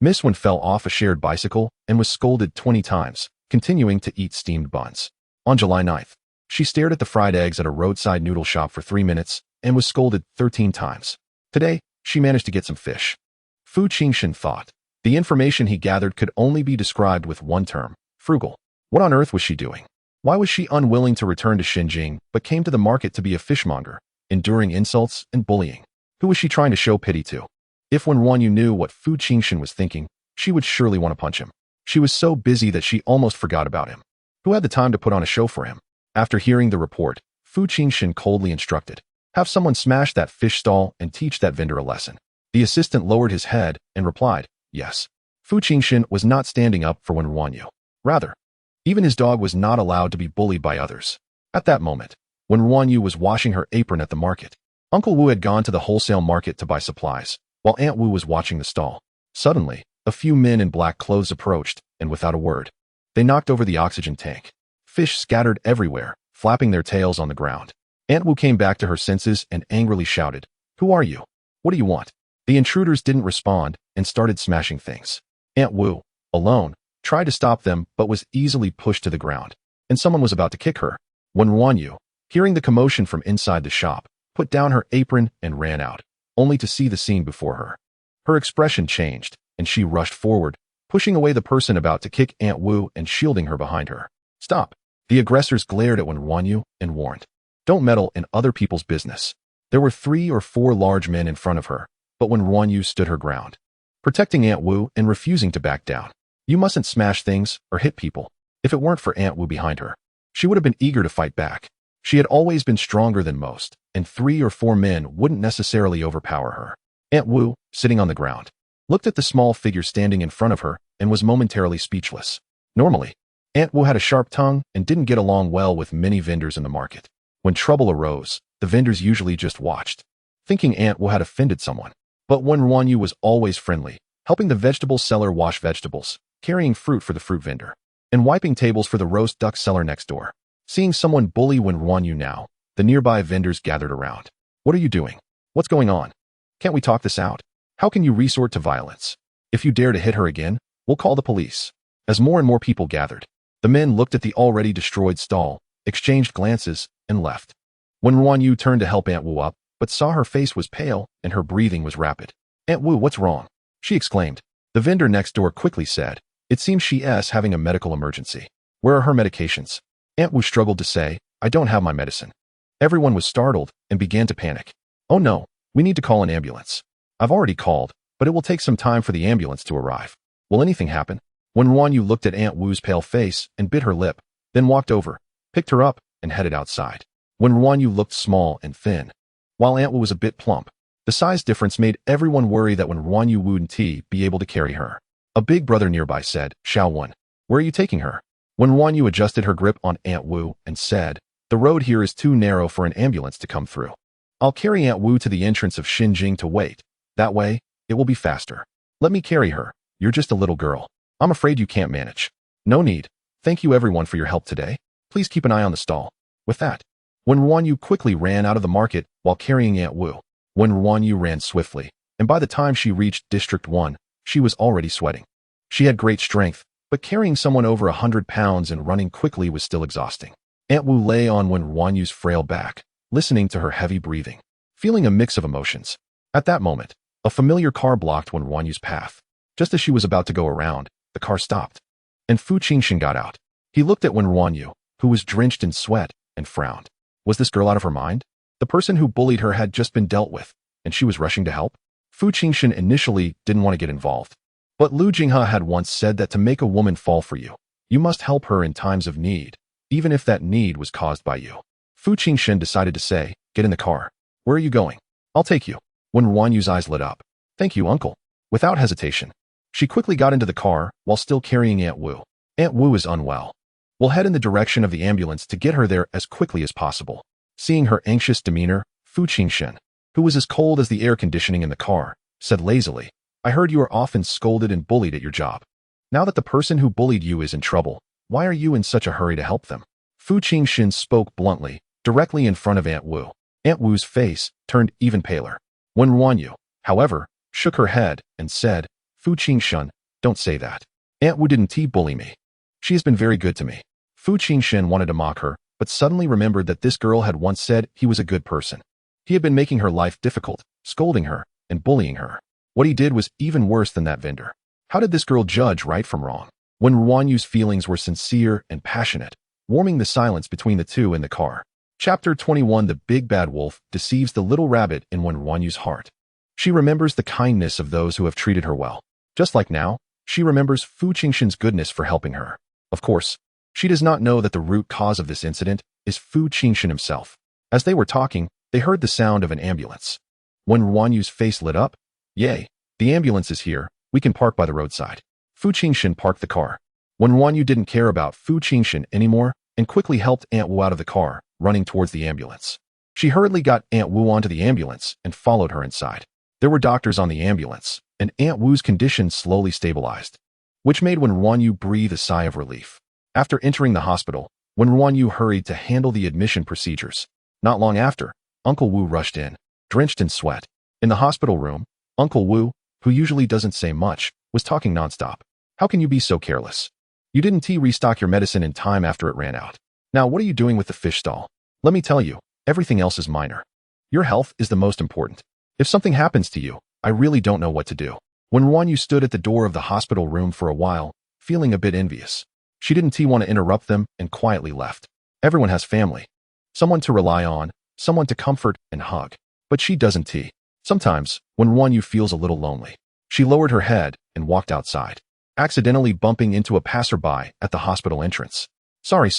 Miss Wen fell off a shared bicycle and was scolded 20 times, continuing to eat steamed buns. On July 9th, she stared at the fried eggs at a roadside noodle shop for 3 minutes and was scolded 13 times. Today, she managed to get some fish. Fu Jinshen thought. The information he gathered could only be described with one term: frugal. What on earth was she doing? Why was she unwilling to return to Xinjing but came to the market to be a fishmonger, enduring insults and bullying? Who was she trying to show pity to? If Wen RuanYu knew what Fu Jinshen was thinking, she would surely want to punch him. She was so busy that she almost forgot about him. Who had the time to put on a show for him? After hearing the report, Fu Jinshen coldly instructed, "Have someone smash that fish stall and teach that vendor a lesson." The assistant lowered his head and replied, "Yes." Fu Jinshen was not standing up for Wen RuanYu. Rather, even his dog was not allowed to be bullied by others. At that moment, Wen RuanYu was washing her apron at the market. Uncle Wu had gone to the wholesale market to buy supplies, while Aunt Wu was watching the stall. Suddenly, a few men in black clothes approached, and without a word, they knocked over the oxygen tank. Fish scattered everywhere, flapping their tails on the ground. Aunt Wu came back to her senses and angrily shouted, "Who are you? What do you want?" The intruders didn't respond and started smashing things. Aunt Wu, alone, tried to stop them but was easily pushed to the ground, and someone was about to kick her. Wen RuanYu, hearing the commotion from inside the shop, put down her apron and ran out, only to see the scene before her. Her expression changed, and she rushed forward, pushing away the person about to kick Aunt Wu and shielding her behind her. "Stop!" The aggressors glared at Wen RuanYu and warned, "Don't meddle in other people's business." There were 3 or 4 large men in front of her, but Wen RuanYu stood her ground, protecting Aunt Wu and refusing to back down. You mustn't smash things or hit people. If it weren't for Aunt Wu behind her, she would have been eager to fight back. She had always been stronger than most, and 3 or 4 men wouldn't necessarily overpower her. Aunt Wu, sitting on the ground, looked at the small figure standing in front of her and was momentarily speechless. Normally, Aunt Wu had a sharp tongue and didn't get along well with many vendors in the market. When trouble arose, the vendors usually just watched, thinking Aunt Wu had offended someone. But Wen RuanYu was always friendly, helping the vegetable seller wash vegetables, carrying fruit for the fruit vendor, and wiping tables for the roast duck seller next door. Seeing someone bully Wen RuanYu now, the nearby vendors gathered around. "What are you doing? What's going on? Can't we talk this out? How can you resort to violence? If you dare to hit her again, we'll call the police." As more and more people gathered, the men looked at the already destroyed stall, exchanged glances, and left. Wen RuanYu turned to help Aunt Wu up, but saw her face was pale and her breathing was rapid. "Aunt Wu, what's wrong?" she exclaimed. The vendor next door quickly said, "It seems she's having a medical emergency. Where are her medications?" Aunt Wu struggled to say, "I don't have my medicine." Everyone was startled and began to panic. "Oh no, we need to call an ambulance." "I've already called, but it will take some time for the ambulance to arrive." "Will anything happen?" Wen RuanYu looked at Aunt Wu's pale face and bit her lip, then walked over, picked her up, and headed outside. Wen RuanYu looked small and thin, while Aunt Wu was a bit plump. The size difference made everyone worry that Wen RuanYu wouldn't be able to carry her. A big brother nearby said, "Xiao Wen, where are you taking her?" Wen RuanYu adjusted her grip on Aunt Wu and said, "The road here is too narrow for an ambulance to come through. I'll carry Aunt Wu to the entrance of Xinjing to wait, That way, it will be faster. Let me carry her. You're just a little girl. I'm afraid you can't manage. No need. Thank you everyone for your help today. Please keep an eye on the stall. With that, Wen RuanYu quickly ran out of the market while carrying Aunt Wu. Wen RuanYu ran swiftly, and by the time she reached District 1, she was already sweating. She had great strength, but carrying someone over 100 pounds and running quickly was still exhausting. Aunt Wu lay on Wen RuanYu's frail back, listening to her heavy breathing, feeling a mix of emotions. At that moment, a familiar car blocked Wen RuanYu's path. Just as she was about to go around, the car stopped, and Fu Jinshen got out. He looked at Wen RuanYu, who was drenched in sweat, and frowned. Was this girl out of her mind? The person who bullied her had just been dealt with, and she was rushing to help? Fu Jinshen initially didn't want to get involved. But Lu Jinghe had once said that to make a woman fall for you, you must help her in times of need, even if that need was caused by you. Fu Jinshen decided to say, "Get in the car. Where are you going?" "I'll take you." Wen RuanYu's eyes lit up. "Thank you, uncle." Without hesitation, she quickly got into the car while still carrying Aunt Wu. Aunt Wu is unwell. We'll head in the direction of the ambulance to get her there as quickly as possible. Seeing her anxious demeanor, Fu Jinshen, who was as cold as the air conditioning in the car, said lazily, "I heard you are often scolded and bullied at your job. Now that the person who bullied you is in trouble, why are you in such a hurry to help them?" Fu Jinshen spoke bluntly, directly in front of Aunt Wu. Aunt Wu's face turned even paler. Wen RuanYu, however, shook her head and said, "Fu Jinshen, don't say that. Aunt Wu didn't bully me. She has been very good to me." Fu Jinshen wanted to mock her, but suddenly remembered that this girl had once said he was a good person. He had been making her life difficult, scolding her, and bullying her. What he did was even worse than that vendor. How did this girl judge right from wrong? Wen RuanYu's feelings were sincere and passionate, warming the silence between the two in the car. Chapter 21. The Big Bad Wolf deceives the little rabbit in Wen RuanYu's heart. She remembers the kindness of those who have treated her well. Just like now, she remembers Fu Jinshen's goodness for helping her. Of course, she does not know that the root cause of this incident is Fu Jinshen himself. As they were talking, they heard the sound of an ambulance. Wen RuanYu's face lit up. "Yay, the ambulance is here. We can park by the roadside." Fu Jinshen parked the car. Wen RuanYu didn't care about Fu Jinshen anymore and quickly helped Aunt Wu out of the car, running towards the ambulance. She hurriedly got Aunt Wu onto the ambulance and followed her inside. There were doctors on the ambulance, and Aunt Wu's condition slowly stabilized, which made Wen RuanYu breathe a sigh of relief. After entering the hospital, Wen RuanYu hurried to handle the admission procedures. Not long after, Uncle Wu rushed in, drenched in sweat. In the hospital room, Uncle Wu, who usually doesn't say much, was talking nonstop. "How can you be so careless? You didn't restock your medicine in time after it ran out. Now what are you doing with the fish stall? Let me tell you, everything else is minor. Your health is the most important. If something happens to you, I really don't know what to do." Wen RuanYu stood at the door of the hospital room for a while, feeling a bit envious. She didn't want to interrupt them and quietly left. Everyone has family. Someone to rely on, someone to comfort and hug. But she doesn't. Sometimes, Wen RuanYu feels a little lonely. She lowered her head and walked outside, accidentally bumping into a passerby at the hospital entrance. Sorry.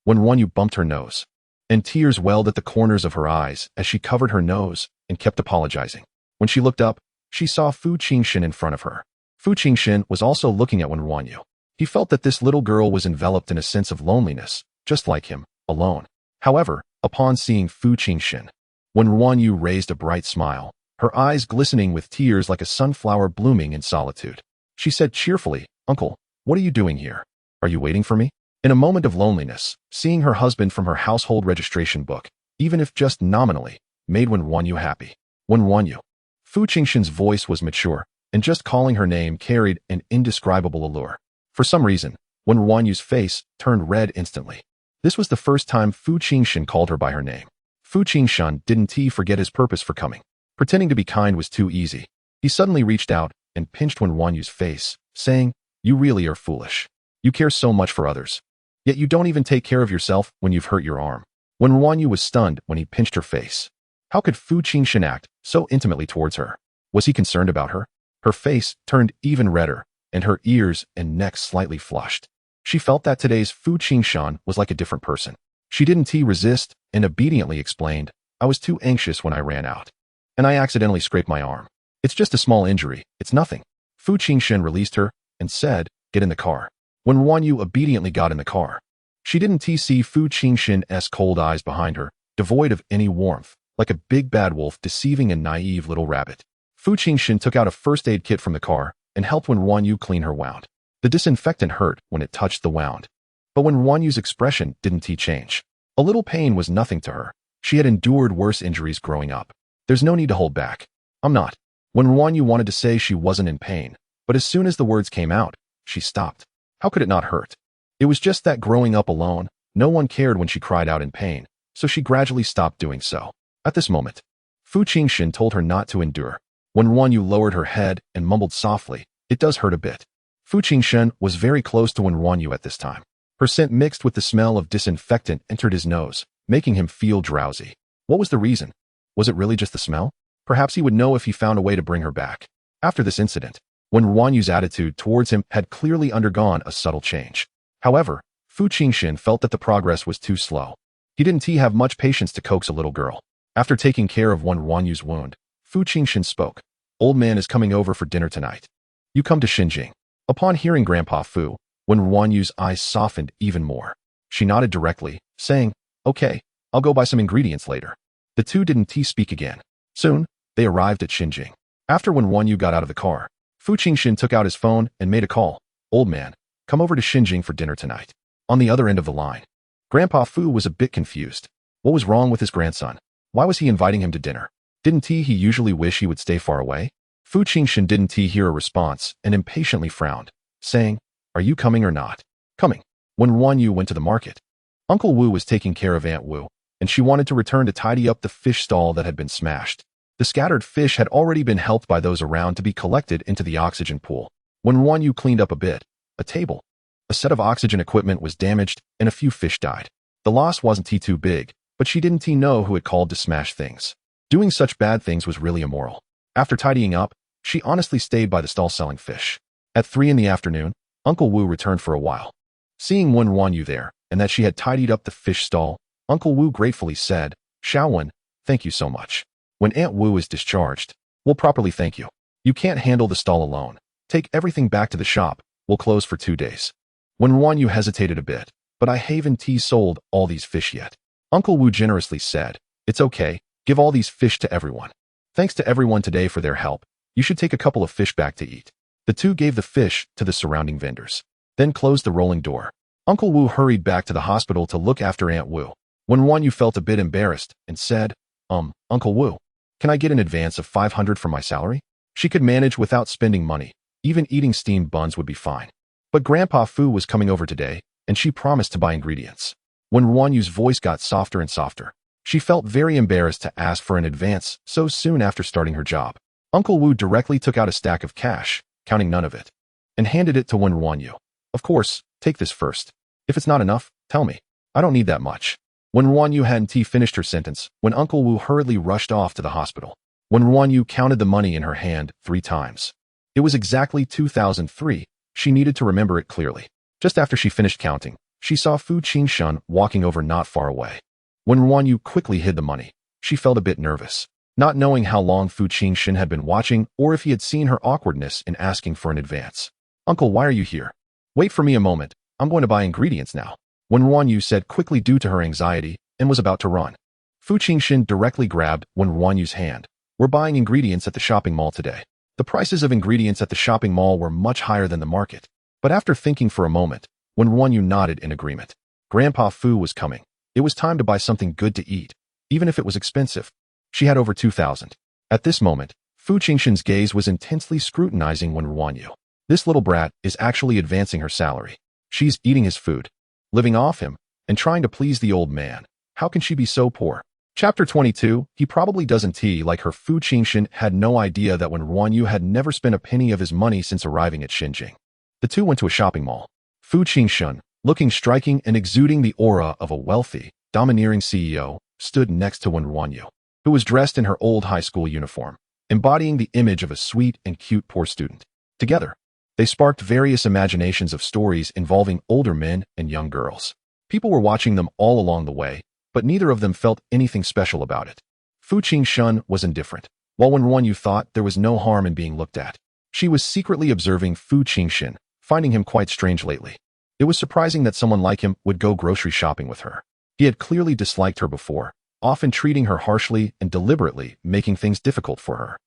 Wen RuanYu bumped her nose, and tears welled at the corners of her eyes as she covered her nose and kept apologizing. When she looked up, she saw Fu Jinshen in front of her. Fu Jinshen was also looking at Wen RuanYu. He felt that this little girl was enveloped in a sense of loneliness, just like him, alone. However, upon seeing Fu Jinshen, Wen RuanYu raised a bright smile, her eyes glistening with tears like a sunflower blooming in solitude. She said cheerfully, "Uncle, what are you doing here? Are you waiting for me?" In a moment of loneliness, seeing her husband from her household registration book, even if just nominally, made Wen RuanYu happy. Wen RuanYu. Fu Jinshen's voice was mature, and just calling her name carried an indescribable allure. For some reason, Wen RuanYu's face turned red instantly. This was the first time Fu Jinshen called her by her name. Fu Jinshen didn't forget his purpose for coming. Pretending to be kind was too easy. He suddenly reached out and pinched Wen RuanYu's face, saying, "You really are foolish. You care so much for others. Yet you don't even take care of yourself when you've hurt your arm." Wen RuanYu was stunned when he pinched her face. How could Fu Jinshen act so intimately towards her? Was he concerned about her? Her face turned even redder, and her ears and neck slightly flushed. She felt that today's Fu Jinshen was like a different person. She didn't resist and obediently explained, "I was too anxious when I ran out, and I accidentally scraped my arm. It's just a small injury, it's nothing." Fu Jinshen released her and said, "Get in the car." Wen RuanYu obediently got in the car. She didn't see Fu Jinshen's cold eyes behind her, devoid of any warmth, like a big bad wolf deceiving a naive little rabbit. Fu Jinshen took out a first aid kit from the car and helped Wen RuanYu clean her wound. The disinfectant hurt when it touched the wound. But Wen RuanYu's expression didn't change. A little pain was nothing to her. She had endured worse injuries growing up. There's no need to hold back. I'm not. Wen RuanYu wanted to say she wasn't in pain, but as soon as the words came out, she stopped. How could it not hurt? It was just that growing up alone, no one cared when she cried out in pain, so she gradually stopped doing so. At this moment, Fu Jinshen told her not to endure. Wen RuanYu lowered her head and mumbled softly, "It does hurt a bit." Fu Jinshen was very close to Wen RuanYu at this time. Her scent mixed with the smell of disinfectant entered his nose, making him feel drowsy. What was the reason? Was it really just the smell? Perhaps he would know if he found a way to bring her back. After this incident, Wen RuanYu's attitude towards him had clearly undergone a subtle change. However, Fu Jinshen felt that the progress was too slow. He didn't have much patience to coax a little girl. After taking care of Wen RuanYu's wound, Fu Jinshen spoke. "Old man is coming over for dinner tonight. You come to Xinjing." Upon hearing Grandpa Fu, Wen RuanYu's eyes softened even more. She nodded directly, saying, "Okay, I'll go buy some ingredients later." The two didn't speak again. Soon, they arrived at Xinjing. After Wen RuanYu got out of the car, Fu Jinshen took out his phone and made a call. "Old man, come over to Xinjing for dinner tonight." On the other end of the line, Grandpa Fu was a bit confused. What was wrong with his grandson? Why was he inviting him to dinner? Didn't he usually wish he would stay far away? Fu Jinshen didn't hear a response and impatiently frowned, saying, "Are you coming or not?" "Coming." Wen RuanYu went to the market. Uncle Wu was taking care of Aunt Wu, and she wanted to return to tidy up the fish stall that had been smashed. The scattered fish had already been helped by those around to be collected into the oxygen pool. Wen RuanYu cleaned up a bit. A table, a set of oxygen equipment was damaged, and a few fish died. The loss wasn't too big, but she didn't know who it called to smash things. Doing such bad things was really immoral. After tidying up, she honestly stayed by the stall selling fish. At 3 in the afternoon, Uncle Wu returned for a while. Seeing Wen RuanYu there, and that she had tidied up the fish stall, Uncle Wu gratefully said, "Xiaowen, thank you so much. When Aunt Wu is discharged, we'll properly thank you. You can't handle the stall alone. Take everything back to the shop. We'll close for 2 days." Wen RuanYu hesitated a bit, "But I haven't sold all these fish yet." Uncle Wu generously said, "It's okay. Give all these fish to everyone. Thanks to everyone today for their help. You should take a couple of fish back to eat." The two gave the fish to the surrounding vendors, then closed the rolling door. Uncle Wu hurried back to the hospital to look after Aunt Wu. Wen RuanYu felt a bit embarrassed and said, Uncle Wu, can I get an advance of 500 from my salary?" She could manage without spending money. Even eating steamed buns would be fine. But Grandpa Fu was coming over today, and she promised to buy ingredients. Wen RuanYu's voice got softer and softer. She felt very embarrassed to ask for an advance so soon after starting her job. Uncle Wu directly took out a stack of cash, counting none of it, and handed it to Wen RuanYu. "Of course, take this first. If it's not enough, tell me. I don't need that much." Wen RuanYu hadn't finished her sentence when Uncle Wu hurriedly rushed off to the hospital. Wen RuanYu counted the money in her hand 3 times. It was exactly 2,003. She needed to remember it clearly. Just after she finished counting, she saw Fu Jinshen walking over not far away. Wen RuanYu quickly hid the money. She felt a bit nervous, not knowing how long Fu Jinshen had been watching or if he had seen her awkwardness in asking for an advance. "Uncle, why are you here?" "Wait for me a moment. I'm going to buy ingredients now," Wen RuanYu said quickly due to her anxiety and was about to run. Fu Jinshen directly grabbed Wen RuanYu's hand. "We're buying ingredients at the shopping mall today." The prices of ingredients at the shopping mall were much higher than the market. But after thinking for a moment, Wen RuanYu nodded in agreement. Grandpa Fu was coming. It was time to buy something good to eat, even if it was expensive. She had over 2,000. At this moment, Fu Jinshen's gaze was intensely scrutinizing Wen RuanYu. This little brat is actually advancing her salary. She's eating his food, living off him, and trying to please the old man. How can she be so poor? Chapter 22, he probably doesn't like her. Fu Jinshen had no idea that Wen RuanYu had never spent a penny of his money since arriving at Xinjing. The two went to a shopping mall. Fu Jinshen, looking striking and exuding the aura of a wealthy, domineering CEO, stood next to Wen RuanYu, who was dressed in her old high school uniform, embodying the image of a sweet and cute poor student. Together, they sparked various imaginations of stories involving older men and young girls. People were watching them all along the way, but neither of them felt anything special about it. Fu Jinshen was indifferent, while Wen RuanYu thought there was no harm in being looked at. She was secretly observing Fu Jinshen, finding him quite strange lately. It was surprising that someone like him would go grocery shopping with her. He had clearly disliked her before, often treating her harshly and deliberately making things difficult for her.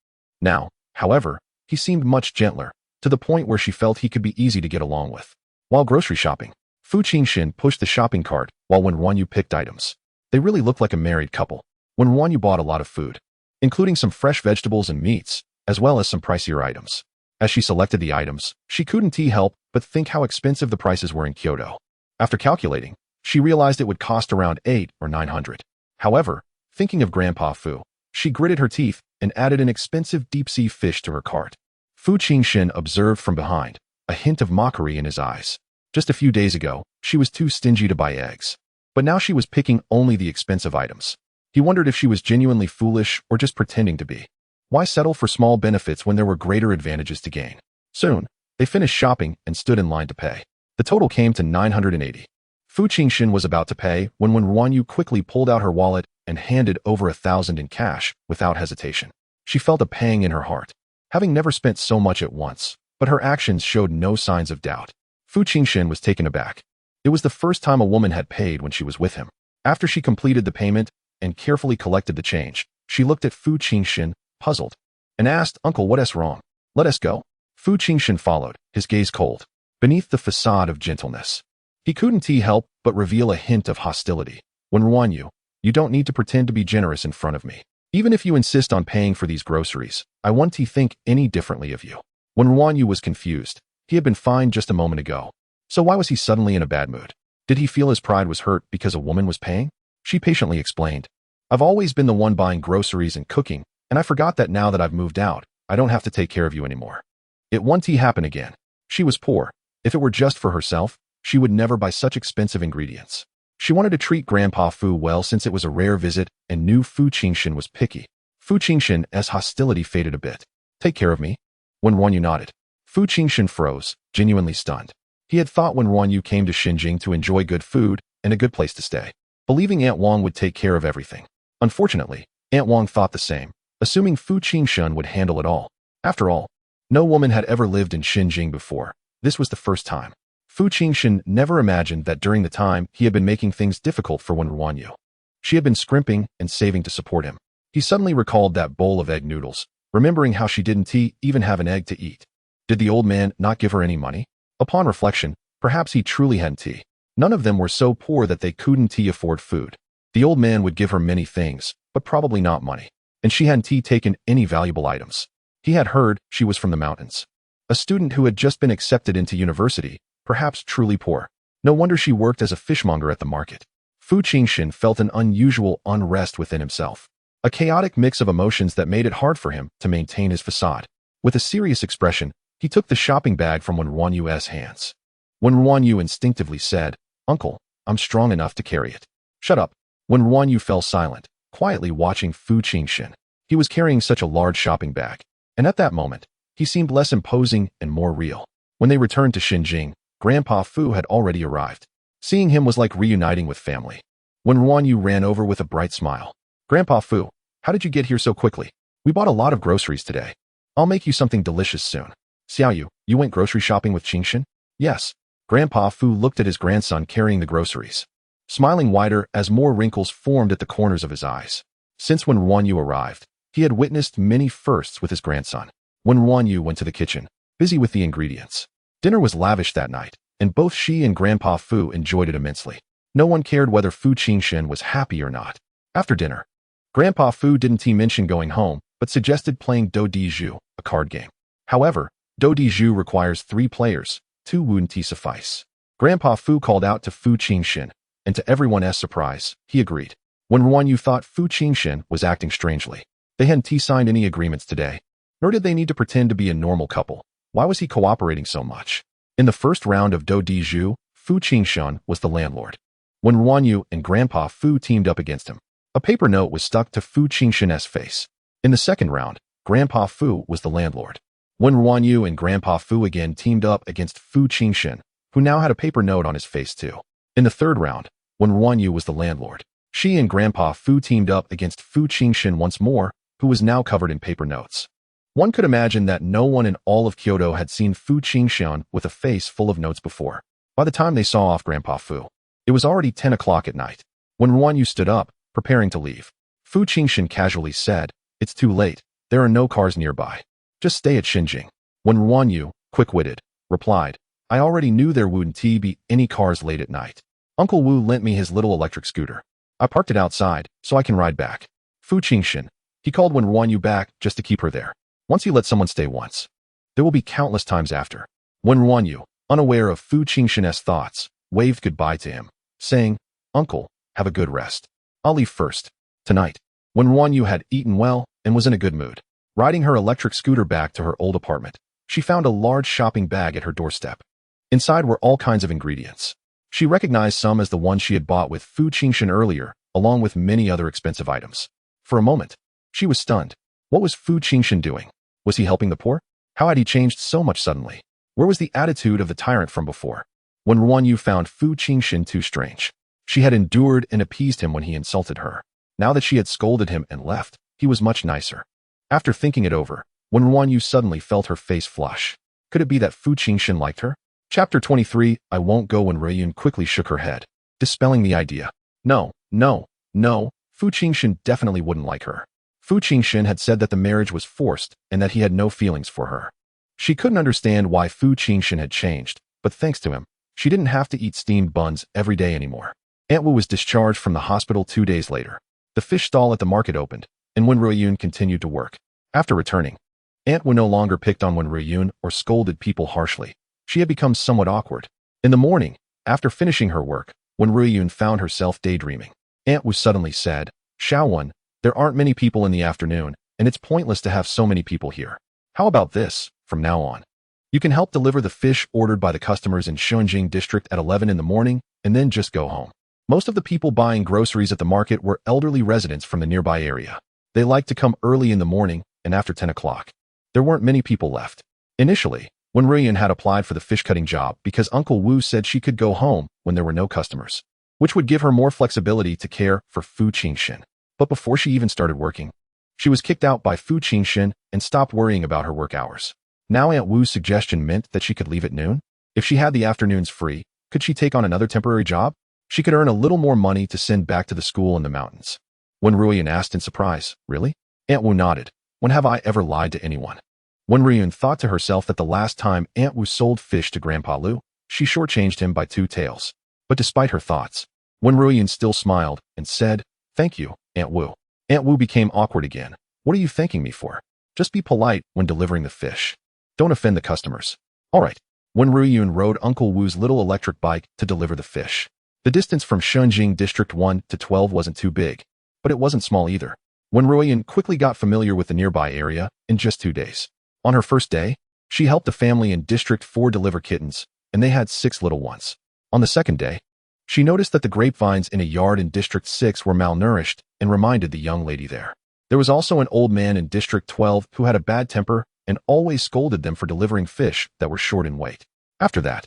Now, However, he seemed much gentler, to the point where she felt he could be easy to get along with. While grocery shopping, Fu Jinshen pushed the shopping cart while Wen RuanYu picked items. They really looked like a married couple. Wen RuanYu bought a lot of food, including some fresh vegetables and meats, as well as some pricier items. As she selected the items, she couldn't help but think how expensive the prices were in Kyoto. After calculating, she realized it would cost around 800 or 900. However, thinking of Grandpa Fu, she gritted her teeth and added an expensive deep-sea fish to her cart. Fu Jinshen observed from behind, a hint of mockery in his eyes. Just a few days ago, she was too stingy to buy eggs. But now she was picking only the expensive items. He wondered if she was genuinely foolish or just pretending to be. Why settle for small benefits when there were greater advantages to gain? Soon, they finished shopping and stood in line to pay. The total came to 980. Fu Jinshen was about to pay when Wen RuanYu quickly pulled out her wallet and handed over 1,000 in cash without hesitation. She felt a pang in her heart, having never spent so much at once, but her actions showed no signs of doubt. Fu Jinshen was taken aback. It was the first time a woman had paid when she was with him. After she completed the payment and carefully collected the change, she looked at Fu Jinshen, puzzled, and asked, "Uncle, what's wrong? Let us go." Fu Jinshen followed, his gaze cold, beneath the facade of gentleness. He couldn't help but reveal a hint of hostility. "Wen RuanYu, you don't need to pretend to be generous in front of me. Even if you insist on paying for these groceries, I won't think any differently of you." Wen RuanYu was confused. He had been fine just a moment ago. So why was he suddenly in a bad mood? Did he feel his pride was hurt because a woman was paying? She patiently explained, "I've always been the one buying groceries and cooking, and I forgot that now that I've moved out, I don't have to take care of you anymore." It won't happen again. She was poor. If it were just for herself, she would never buy such expensive ingredients. She wanted to treat Grandpa Fu well since it was a rare visit and knew Fu Jinshen was picky. Fu Jinshen's hostility faded a bit. "Take care of me?" Wen RuanYu nodded. Fu Jinshen froze, genuinely stunned. He had thought Wen RuanYu came to Xinjing to enjoy good food and a good place to stay, believing Aunt Wang would take care of everything. Unfortunately, Aunt Wang thought the same, assuming Fu Jinshen would handle it all. After all, no woman had ever lived in Xinjing before. This was the first time. Fu Jinshen never imagined that during the time he had been making things difficult for Wen RuanYu. She had been scrimping and saving to support him. He suddenly recalled that bowl of egg noodles, remembering how she didn't even have an egg to eat. Did the old man not give her any money? Upon reflection, perhaps he truly hadn't. None of them were so poor that they couldn't afford food. The old man would give her many things, but probably not money. And she hadn't taken any valuable items. He had heard she was from the mountains. A student who had just been accepted into university, perhaps truly poor. No wonder she worked as a fishmonger at the market. Fu Jinshen felt an unusual unrest within himself. A chaotic mix of emotions that made it hard for him to maintain his facade. With a serious expression, he took the shopping bag from Wen RuanYu's hands. Wen RuanYu instinctively said, "Uncle, I'm strong enough to carry it." "Shut up." Wen RuanYu fell silent, quietly watching Fu Jinshen. He was carrying such a large shopping bag, and at that moment, he seemed less imposing and more real. When they returned to Xinjing, Grandpa Fu had already arrived. Seeing him was like reuniting with family. Wen RuanYu ran over with a bright smile. "Grandpa Fu, how did you get here so quickly? We bought a lot of groceries today. I'll make you something delicious soon." "Xiaoyu, you went grocery shopping with Jinshen?" "Yes." Grandpa Fu looked at his grandson carrying the groceries, smiling wider as more wrinkles formed at the corners of his eyes. Since Wen RuanYu arrived, he had witnessed many firsts with his grandson. Wen RuanYu went to the kitchen, busy with the ingredients. Dinner was lavish that night, and both she and Grandpa Fu enjoyed it immensely. No one cared whether Fu Jinshen was happy or not. After dinner, Grandpa Fu didn't mention going home, but suggested playing Do Di Zhu, a card game. However, Do Di Zhu requires 3 players, 2 wouldn't suffice. Grandpa Fu called out to Fu Jinshen, and to everyone's surprise, he agreed. Wen RuanYu thought Fu Jinshen was acting strangely. They hadn't signed any agreements today, nor did they need to pretend to be a normal couple. Why was he cooperating so much? In the first round of Do Di Zhu, Fu Jinshen was the landlord. Wen RuanYu and Grandpa Fu teamed up against him. A paper note was stuck to Fu Jinshen's face. In the second round, Grandpa Fu was the landlord. Wen RuanYu and Grandpa Fu again teamed up against Fu Jinshen, who now had a paper note on his face too. In the third round, Wen RuanYu was the landlord. She and Grandpa Fu teamed up against Fu Jinshen once more, who was now covered in paper notes. One could imagine that no one in all of Kyoto had seen Fu Jinshen with a face full of notes before. By the time they saw off Grandpa Fu, it was already 10 o'clock at night. Wen RuanYu stood up, preparing to leave. Fu Jinshen casually said, "It's too late. There are no cars nearby." Just stay at Xinjing. Wen RuanYu, quick-witted, replied, I already knew there wouldn't be any cars late at night. Uncle Wu lent me his little electric scooter. I parked it outside, so I can ride back. Fu Jinshen. He called Wen RuanYu back just to keep her there. Once you let someone stay once, there will be countless times after. Wen RuanYu, unaware of Fu Jinshen's thoughts, waved goodbye to him, saying, Uncle, have a good rest. I'll leave first. Tonight, Wen RuanYu had eaten well and was in a good mood. Riding her electric scooter back to her old apartment, she found a large shopping bag at her doorstep. Inside were all kinds of ingredients. She recognized some as the ones she had bought with Fu Jinshen earlier, along with many other expensive items. For a moment, she was stunned. What was Fu Jinshen doing? Was he helping the poor? How had he changed so much suddenly? Where was the attitude of the tyrant from before? Wen RuanYu found Fu Jinshen too strange. She had endured and appeased him when he insulted her. Now that she had scolded him and left, he was much nicer. After thinking it over, Wen RuanYu suddenly felt her face flush. Could it be that Fu Jinshen liked her? Chapter 23, I won't go. Wen RuanYu quickly shook her head, dispelling the idea. No, Fu Jinshen definitely wouldn't like her. Fu Jinshen had said that the marriage was forced and that he had no feelings for her. She couldn't understand why Fu Jinshen had changed, but thanks to him, she didn't have to eat steamed buns every day anymore. Aunt Wu was discharged from the hospital 2 days later. The fish stall at the market opened, and Wen RuanYu continued to work. After returning, Aunt Wu no longer picked on Wen RuanYu or scolded people harshly. She had become somewhat awkward. In the morning, after finishing her work, Wen RuanYu found herself daydreaming. Aunt Wu suddenly said, Xiaowen, there aren't many people in the afternoon, and it's pointless to have so many people here. How about this, from now on? You can help deliver the fish ordered by the customers in Shunjing district at 11 in the morning, and then just go home. Most of the people buying groceries at the market were elderly residents from the nearby area. They liked to come early in the morning and after 10 o'clock. There weren't many people left. Initially, Wen RuanYu had applied for the fish cutting job because Uncle Wu said she could go home when there were no customers, which would give her more flexibility to care for Fu Jinshen. But before she even started working, she was kicked out by Fu Jinshen and stopped worrying about her work hours. Now Aunt Wu's suggestion meant that she could leave at noon. If she had the afternoons free, could she take on another temporary job? She could earn a little more money to send back to the school in the mountains. Wen RuanYu asked in surprise, Really? Aunt Wu nodded. When have I ever lied to anyone? Wen RuanYu thought to herself that the last time Aunt Wu sold fish to Grandpa Lu, she shortchanged him by 2 taels. But despite her thoughts, Wen RuanYu still smiled and said, Thank you, Aunt Wu. Aunt Wu became awkward again. What are you thanking me for? Just be polite when delivering the fish. Don't offend the customers. All right. Wen RuanYu rode Uncle Wu's little electric bike to deliver the fish. The distance from Shunjing District 1 to 12 wasn't too big, but it wasn't small either. Wen RuanYu quickly got familiar with the nearby area in just 2 days. On her first day, she helped a family in District 4 deliver kittens, and they had 6 little ones. On the second day, she noticed that the grapevines in a yard in District 6 were malnourished and reminded the young lady there. There was also an old man in District 12 who had a bad temper and always scolded them for delivering fish that were short in weight. After that,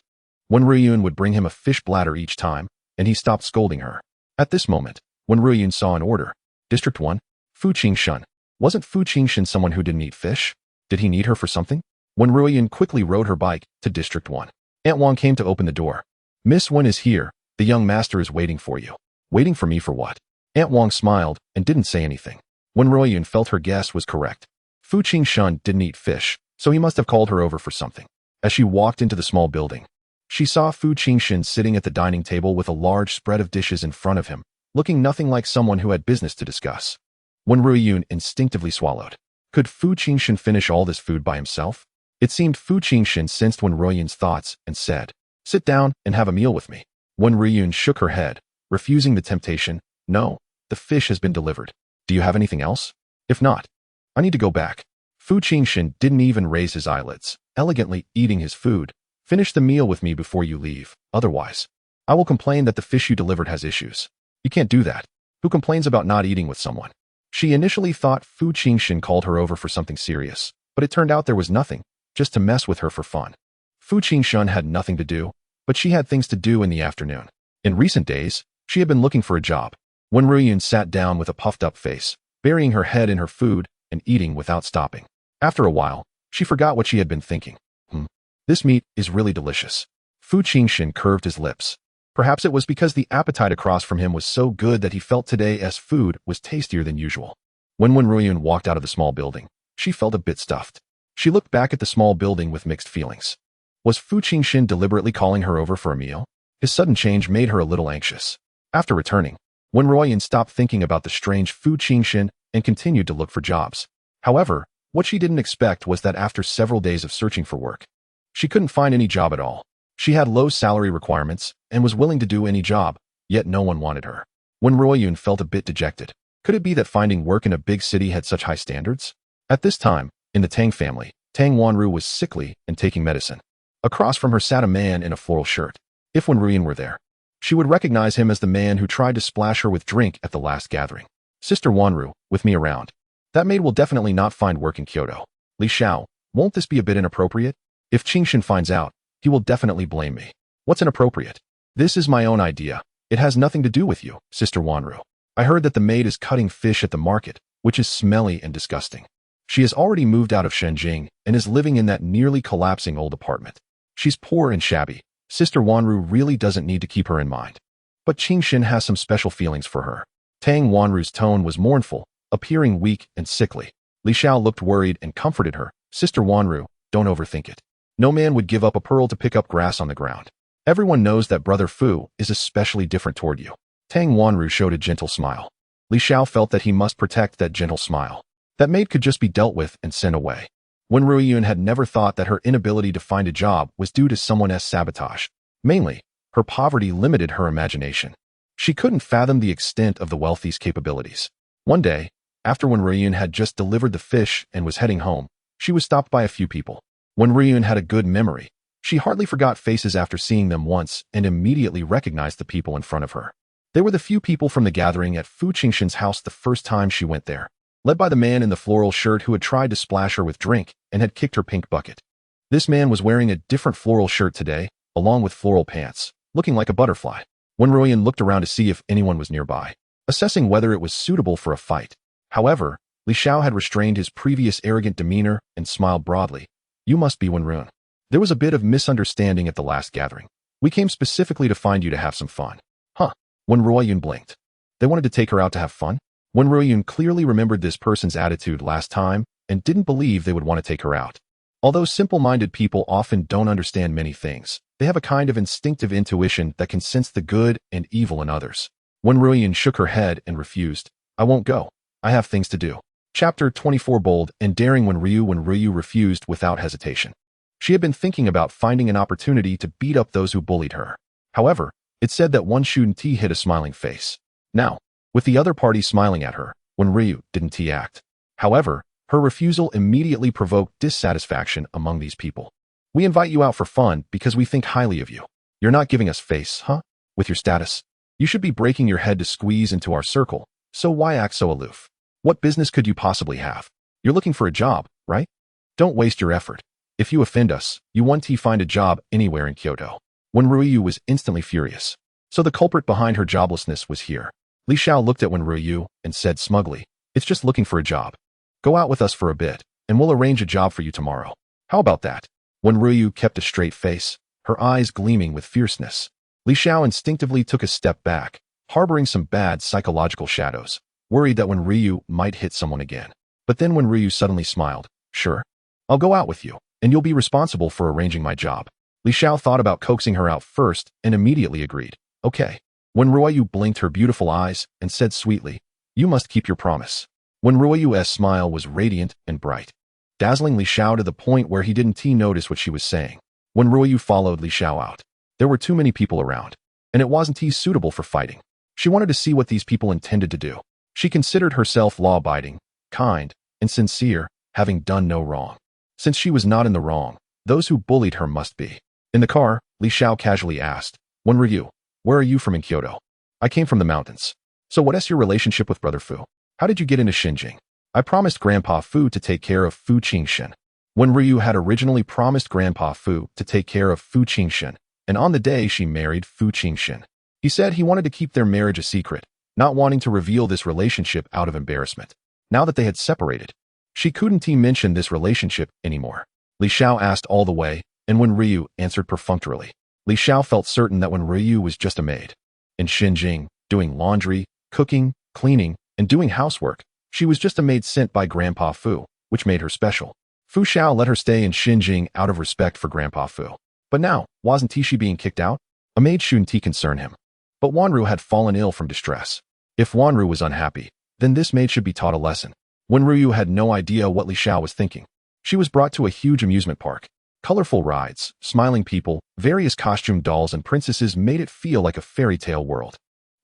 Wen RuanYu would bring him a fish bladder each time, and he stopped scolding her. At this moment, Wen RuanYu saw an order. District 1, Fu Jinshen. Wasn't Fu Jinshen someone who didn't eat fish? Did he need her for something? Wen RuanYu quickly rode her bike to District 1. Aunt Wang came to open the door. Miss Wen is here. The young master is waiting for you. Waiting for me for what? Aunt Wang smiled and didn't say anything. Wen RuanYu felt her guess was correct. Fu Jinshen didn't eat fish, so he must have called her over for something. As she walked into the small building, she saw Fu Jinshen sitting at the dining table with a large spread of dishes in front of him, looking nothing like someone who had business to discuss. Wen RuanYu instinctively swallowed. Could Fu Jinshen finish all this food by himself? It seemed Fu Jinshen sensed Wen RuanYu's thoughts and said, Sit down and have a meal with me. Wen RuanYu shook her head, refusing the temptation. No, the fish has been delivered. Do you have anything else? If not, I need to go back. Fu Jinshen didn't even raise his eyelids, elegantly eating his food. Finish the meal with me before you leave, otherwise, I will complain that the fish you delivered has issues. You can't do that. Who complains about not eating with someone? She initially thought Fu Jinshen called her over for something serious, but it turned out there was nothing, just to mess with her for fun. Fu Jinshen had nothing to do, but she had things to do in the afternoon. In recent days, she had been looking for a job. Wen RuanYu sat down with a puffed-up face, burying her head in her food and eating without stopping. After a while, she forgot what she had been thinking. This meat is really delicious. Fu Jinshen curved his lips. Perhaps it was because the appetite across from him was so good that he felt today's food was tastier than usual. When Wen RuanYu walked out of the small building, she felt a bit stuffed. She looked back at the small building with mixed feelings. Was Fu Jinshen deliberately calling her over for a meal? His sudden change made her a little anxious. After returning, Wen RuanYu stopped thinking about the strange Fu Jinshen and continued to look for jobs. However, what she didn't expect was that after several days of searching for work, she couldn't find any job at all. She had low salary requirements and was willing to do any job, yet no one wanted her. Wen RuanYu felt a bit dejected. Could it be that finding work in a big city had such high standards? At this time, in the Tang family, Tang Wanru was sickly and taking medicine. Across from her sat a man in a floral shirt. If Wen RuanYu were there, she would recognize him as the man who tried to splash her with drink at the last gathering. Sister Wanru, with me around. That maid will definitely not find work in Kyoto. Li Xiao, won't this be a bit inappropriate? If Jinshen finds out, he will definitely blame me. What's inappropriate? This is my own idea. It has nothing to do with you, Sister Wanru. I heard that the maid is cutting fish at the market, which is smelly and disgusting. She has already moved out of Shenzhen and is living in that nearly collapsing old apartment. She's poor and shabby. Sister Wanru really doesn't need to keep her in mind. But Jinshen has some special feelings for her. Tang Wanru's tone was mournful, appearing weak and sickly. Li Xiao looked worried and comforted her. Sister Wanru, don't overthink it. No man would give up a pearl to pick up grass on the ground. Everyone knows that Brother Fu is especially different toward you. Tang Wanru showed a gentle smile. Li Xiao felt that he must protect that gentle smile. That maid could just be dealt with and sent away. Wen RuanYu had never thought that her inability to find a job was due to someone else's sabotage. Mainly, her poverty limited her imagination. She couldn't fathom the extent of the wealthy's capabilities. One day, after Wen RuanYu had just delivered the fish and was heading home, she was stopped by a few people. Wen RuanYu had a good memory. She hardly forgot faces after seeing them once and immediately recognized the people in front of her. They were the few people from the gathering at Fu Jinshen's house the first time she went there, led by the man in the floral shirt who had tried to splash her with drink and had kicked her pink bucket. This man was wearing a different floral shirt today, along with floral pants, looking like a butterfly. Wen RuanYu looked around to see if anyone was nearby, assessing whether it was suitable for a fight. However, Li Xiao had restrained his previous arrogant demeanor and smiled broadly. You must be Wen RuanYu. There was a bit of misunderstanding at the last gathering. We came specifically to find you to have some fun. Huh. Wen RuanYu blinked. They wanted to take her out to have fun? Wen RuanYu clearly remembered this person's attitude last time and didn't believe they would want to take her out. Although simple-minded people often don't understand many things, they have a kind of instinctive intuition that can sense the good and evil in others. Wen RuanYu shook her head and refused. I won't go. I have things to do. Chapter 24. Bold and daring. Wen RuanYu refused without hesitation. She had been thinking about finding an opportunity to beat up those who bullied her. However, it said that one shouldn't hid a smiling face. Now, with the other party smiling at her, Wen RuanYu didn't act. However, her refusal immediately provoked dissatisfaction among these people. We invite you out for fun because we think highly of you. You're not giving us face, huh? With your status, you should be breaking your head to squeeze into our circle, so why act so aloof? What business could you possibly have? You're looking for a job, right? Don't waste your effort. If you offend us, you won't find a job anywhere in Kyoto. Wen RuanYu was instantly furious. So the culprit behind her joblessness was here. Li Xiao looked at Wen RuanYu and said smugly, it's just looking for a job. Go out with us for a bit, and we'll arrange a job for you tomorrow. How about that? Wen RuanYu kept a straight face, her eyes gleaming with fierceness. Li Xiao instinctively took a step back, harboring some bad psychological shadows, worried that Wen RuanYu might hit someone again. But then Wen RuanYu suddenly smiled. Sure. I'll go out with you, and you'll be responsible for arranging my job. Li Xiao thought about coaxing her out first and immediately agreed. Okay. Wen RuanYu blinked her beautiful eyes and said sweetly, you must keep your promise. Wen RuanYu's smile was radiant and bright, dazzling Li Xiao to the point where he didn't notice what she was saying. Wen RuanYu followed Li Xiao out. There were too many people around, and it wasn't suitable for fighting. She wanted to see what these people intended to do. She considered herself law-abiding, kind, and sincere, having done no wrong. Since she was not in the wrong, those who bullied her must be. In the car, Li Xiao casually asked, Wen RuanYu, where are you from in Kyoto? I came from the mountains. So what is your relationship with Brother Fu? How did you get into Shenzhen? I promised Grandpa Fu to take care of Fu Jinshen. Wen RuanYu had originally promised Grandpa Fu to take care of Fu Jinshen, and on the day she married Fu Jinshen. He said he wanted to keep their marriage a secret, not wanting to reveal this relationship out of embarrassment. Now that they had separated, she couldn't mention this relationship anymore. Li Xiao asked all the way, and Wen RuanYu answered perfunctorily. Li Xiao felt certain that Wen RuanYu was just a maid. In Shenzhen, doing laundry, cooking, cleaning, and doing housework, she was just a maid sent by Grandpa Fu, which made her special. Fu Xiao let her stay in Xinjing out of respect for Grandpa Fu. But now, wasn't she being kicked out? A maid shouldn't concern him. But Wanru had fallen ill from distress. If Wanru was unhappy, then this maid should be taught a lesson. Wen RuanYu had no idea what Li Xiao was thinking. She was brought to a huge amusement park. Colorful rides, smiling people, various costume dolls and princesses made it feel like a fairy tale world.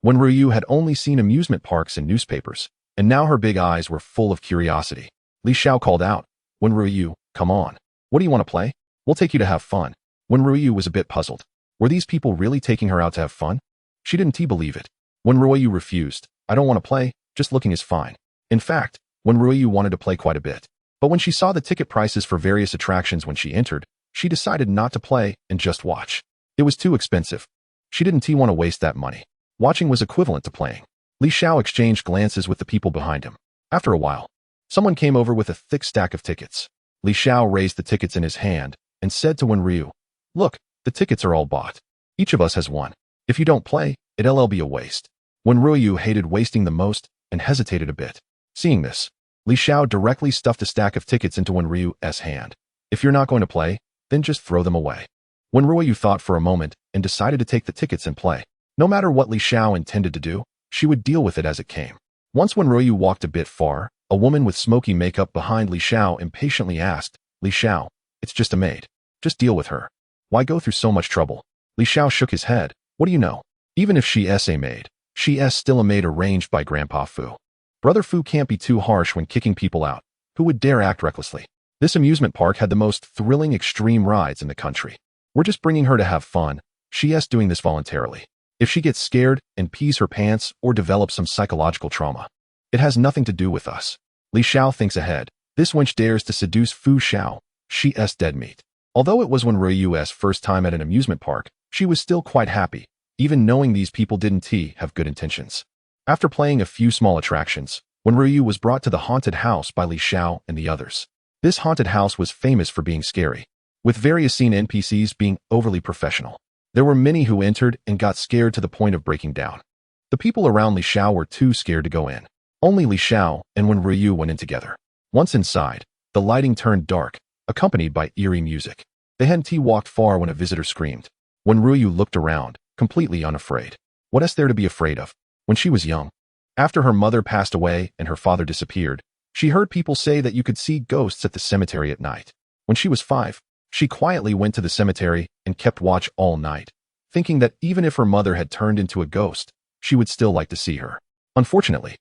Wen RuanYu had only seen amusement parks in newspapers, and now her big eyes were full of curiosity. Li Xiao called out, "Wen RuanYu, come on. What do you want to play? We'll take you to have fun." Wen RuanYu was a bit puzzled. Were these people really taking her out to have fun? She didn't believe it. Wen RuanYu refused. "I don't want to play, just looking is fine." In fact, Wen RuanYu wanted to play quite a bit. But when she saw the ticket prices for various attractions when she entered, she decided not to play and just watch. It was too expensive. She didn't want to waste that money. Watching was equivalent to playing. Li Xiao exchanged glances with the people behind him. After a while, someone came over with a thick stack of tickets. Li Xiao raised the tickets in his hand and said to Wen RuanYu, "Look, the tickets are all bought. Each of us has one. If you don't play, it'll be a waste." Wen RuanYu hated wasting the most and hesitated a bit. Seeing this, Li Xiao directly stuffed a stack of tickets into Wen RuanYu's hand. "If you're not going to play, then just throw them away." Wen RuanYu thought for a moment and decided to take the tickets and play. No matter what Li Xiao intended to do, she would deal with it as it came. Once Wen RuanYu walked a bit far, a woman with smoky makeup behind Li Xiao impatiently asked, "Li Xiao, it's just a maid. Just deal with her. Why go through so much trouble?" Li Xiao shook his head. "What do you know? Even if she's a maid, she's still a maid arranged by Grandpa Fu. Brother Fu can't be too harsh when kicking people out. Who would dare act recklessly? This amusement park had the most thrilling extreme rides in the country. We're just bringing her to have fun. She's doing this voluntarily. If she gets scared and pees her pants or develops some psychological trauma, it has nothing to do with us." Li Xiao thinks ahead. This wench dares to seduce Fu Xiao. She's dead meat. Although it was Wen RuanYu's first time at an amusement park, she was still quite happy, even knowing these people didn't have good intentions. After playing a few small attractions, Wen RuanYu was brought to the haunted house by Li Xiao and the others. This haunted house was famous for being scary, with various scene NPCs being overly professional. There were many who entered and got scared to the point of breaking down. The people around Li Xiao were too scared to go in. Only Li Xiao and Wen RuanYu went in together. Once inside, the lighting turned dark, accompanied by eerie music. They hadn't walked far when a visitor screamed. Wen RuanYu looked around, completely unafraid. What is there to be afraid of? When she was young, after her mother passed away and her father disappeared, she heard people say that you could see ghosts at the cemetery at night. When she was 5, she quietly went to the cemetery and kept watch all night, thinking that even if her mother had turned into a ghost, she would still like to see her. Unfortunately,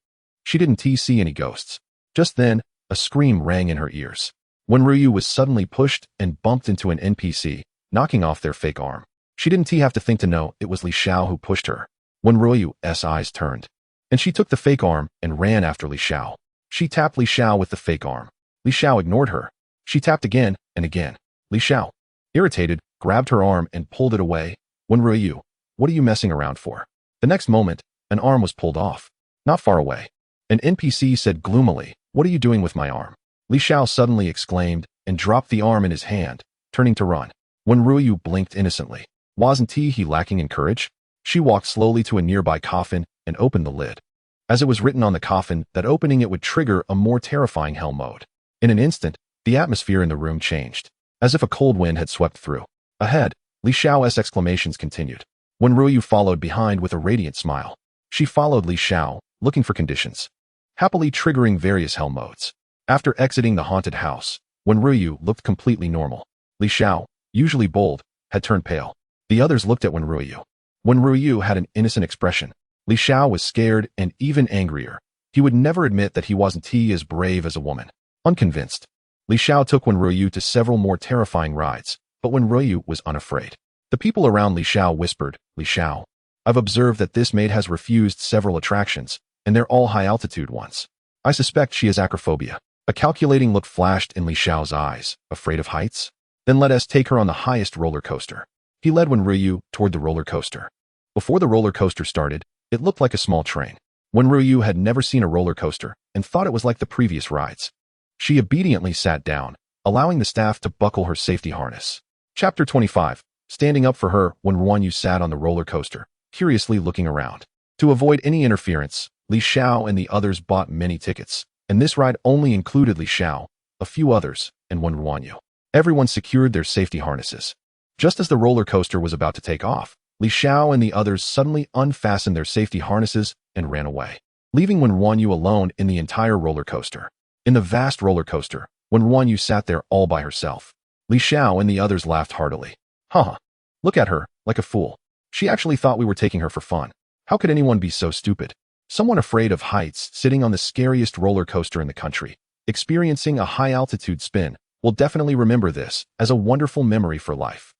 she didn't see any ghosts. Just then, a scream rang in her ears. Wen RuanYu was suddenly pushed and bumped into an NPC, knocking off their fake arm. She didn't have to think to know it was Li Xiao who pushed her. Wen RuanYu's eyes turned, and she took the fake arm and ran after Li Xiao. She tapped Li Xiao with the fake arm. Li Xiao ignored her. She tapped again and again. Li Xiao, irritated, grabbed her arm and pulled it away. "Wen RuanYu, what are you messing around for?" The next moment, an arm was pulled off. Not far away, an NPC said gloomily, "What are you doing with my arm?" Li Xiao suddenly exclaimed and dropped the arm in his hand, turning to run. Wen RuanYu blinked innocently. Wasn't he lacking in courage? She walked slowly to a nearby coffin and opened the lid. As it was written on the coffin that opening it would trigger a more terrifying hell mode. In an instant, the atmosphere in the room changed, as if a cold wind had swept through. Ahead, Li Xiao's exclamations continued. Wen RuanYu followed behind with a radiant smile. She followed Li Xiao, looking for conditions, happily triggering various hell modes. After exiting the haunted house, Wen RuanYu looked completely normal. Li Xiao, usually bold, had turned pale. The others looked at Wen RuanYu. Wen RuanYu had an innocent expression. Li Xiao was scared and even angrier. He would never admit that he wasn't as brave as a woman. Unconvinced, Li Xiao took Wen RuanYu to several more terrifying rides, but Wen RuanYu was unafraid. The people around Li Xiao whispered, "Li Xiao, I've observed that this maid has refused several attractions, and they're all high-altitude ones. I suspect she has acrophobia." A calculating look flashed in Li Xiao's eyes. "Afraid of heights? Then let us take her on the highest roller coaster." He led Wen RuanYu toward the roller coaster. Before the roller coaster started, it looked like a small train. Wen RuanYu had never seen a roller coaster and thought it was like the previous rides. She obediently sat down, allowing the staff to buckle her safety harness. Chapter 25. Standing up for her, Wen RuanYu sat on the roller coaster, curiously looking around. To avoid any interference, Li Xiao and the others bought many tickets, and this ride only included Li Xiao, a few others, and Wen RuanYu. Everyone secured their safety harnesses. Just as the roller coaster was about to take off, Li Xiao and the others suddenly unfastened their safety harnesses and ran away, leaving Wen RuanYu alone in the entire roller coaster. In the vast roller coaster, Wen RuanYu sat there all by herself. Li Xiao and the others laughed heartily. Haha. Look at her, like a fool. She actually thought we were taking her for fun. How could anyone be so stupid? Someone afraid of heights sitting on the scariest roller coaster in the country, experiencing a high-altitude spin, will definitely remember this as a wonderful memory for life.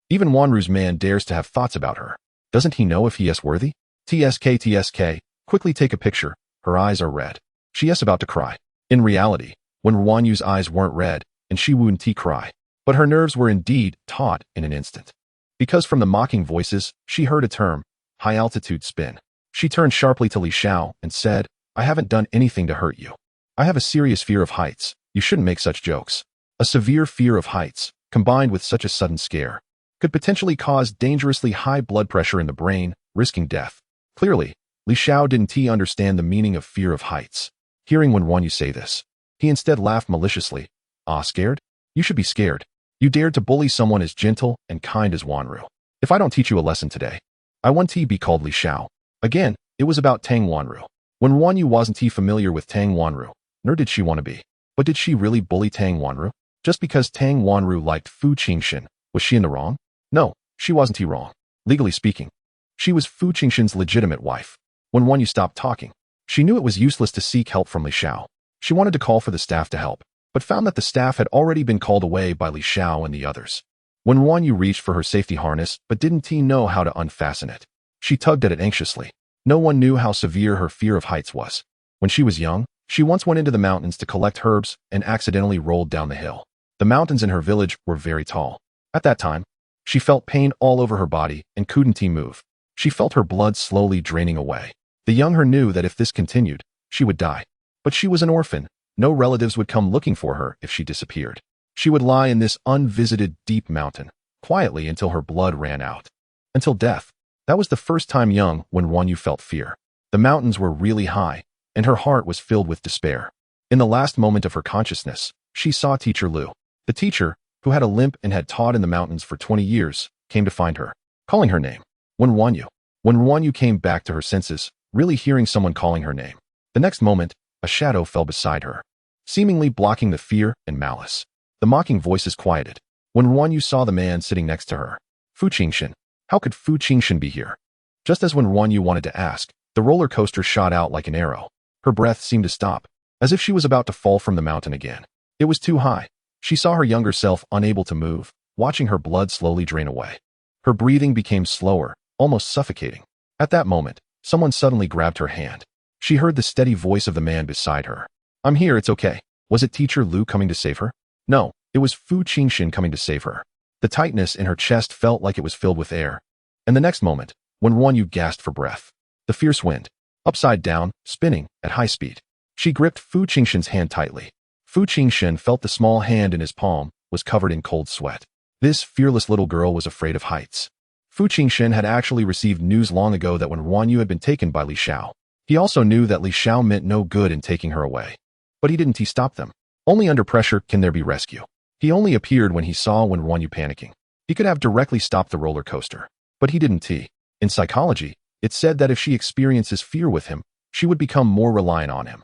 Even Wanru's man dares to have thoughts about her. Doesn't he know if he is worthy? TSK, quickly take a picture. Her eyes are red. She is about to cry. In reality, Wen RuanYu's eyes weren't red, and she wouldn't cry. But her nerves were indeed taut in an instant. Because from the mocking voices, she heard a term, high-altitude spin. She turned sharply to Li Xiao and said, I haven't done anything to hurt you. I have a serious fear of heights. You shouldn't make such jokes. A severe fear of heights, combined with such a sudden scare, could potentially cause dangerously high blood pressure in the brain, risking death. Clearly, Li Xiao didn't understand the meaning of fear of heights. Hearing Wen RuanYu say this, he instead laughed maliciously. Ah, scared? You should be scared. You dared to bully someone as gentle and kind as Wanru. If I don't teach you a lesson today, I won't be called Li Xiao. Again, it was about Tang Wanru. Wen RuanYu wasn't familiar with Tang Wanru, nor did she want to be. But did she really bully Tang Wanru? Just because Tang Wanru liked Fu Jinshen, was she in the wrong? No, she wasn't wrong. Legally speaking, she was Fu Jinshen's legitimate wife. When RuanYu stopped talking, she knew it was useless to seek help from Li Xiao. She wanted to call for the staff to help, but found that the staff had already been called away by Li Xiao and the others. When RuanYu reached for her safety harness but didn't know how to unfasten it, she tugged at it anxiously. No one knew how severe her fear of heights was. When she was young, she once went into the mountains to collect herbs and accidentally rolled down the hill. The mountains in her village were very tall. At that time, she felt pain all over her body and couldn't move. She felt her blood slowly draining away. The young her knew that if this continued, she would die. But she was an orphan. No relatives would come looking for her if she disappeared. She would lie in this unvisited deep mountain, quietly until her blood ran out. Until death. That was the first time young when RuanYu felt fear. The mountains were really high, and her heart was filled with despair. In the last moment of her consciousness, she saw Teacher Lu. The teacher, who had a limp and had taught in the mountains for 20 years, came to find her, calling her name. Wen RuanYu. When RuanYu came back to her senses, really hearing someone calling her name. The next moment, a shadow fell beside her, seemingly blocking the fear and malice. The mocking voices quieted. When RuanYu saw the man sitting next to her, Fu Jinshen. How could Fu Jinshen be here? Just as when RuanYu wanted to ask, the roller coaster shot out like an arrow. Her breath seemed to stop, as if she was about to fall from the mountain again. It was too high. She saw her younger self unable to move, watching her blood slowly drain away. Her breathing became slower, almost suffocating. At that moment, someone suddenly grabbed her hand. She heard the steady voice of the man beside her. I'm here, it's okay. Was it Teacher Lu coming to save her? No, it was Fu Jinshen coming to save her. The tightness in her chest felt like it was filled with air. And the next moment, when RuanYu gasped for breath, the fierce wind, upside down, spinning, at high speed. She gripped Fu Jinshen's hand tightly. Fu Jinshen felt the small hand in his palm was covered in cold sweat. This fearless little girl was afraid of heights. Fu Jinshen had actually received news long ago that when RuanYu had been taken by Li Xiao, he also knew that Li Xiao meant no good in taking her away. But he didn't stop them. Only under pressure can there be rescue. He only appeared when he saw when RuanYu panicking. He could have directly stopped the roller coaster. But he didn't. In psychology, it said that if she experiences fear with him, she would become more reliant on him.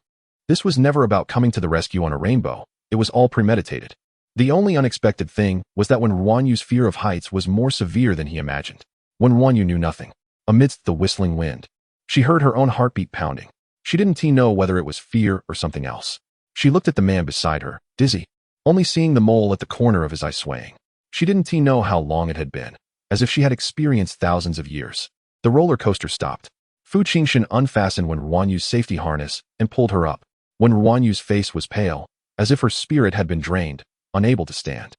This was never about coming to the rescue on a rainbow. It was all premeditated. The only unexpected thing was that when RuanYu's fear of heights was more severe than he imagined. When RuanYu knew nothing. Amidst the whistling wind, she heard her own heartbeat pounding. She didn't know whether it was fear or something else. She looked at the man beside her, dizzy, only seeing the mole at the corner of his eye swaying. She didn't know how long it had been, as if she had experienced thousands of years. The roller coaster stopped. Fu Jinshen unfastened when RuanYu's safety harness and pulled her up. When RuanYu's face was pale, as if her spirit had been drained, unable to stand.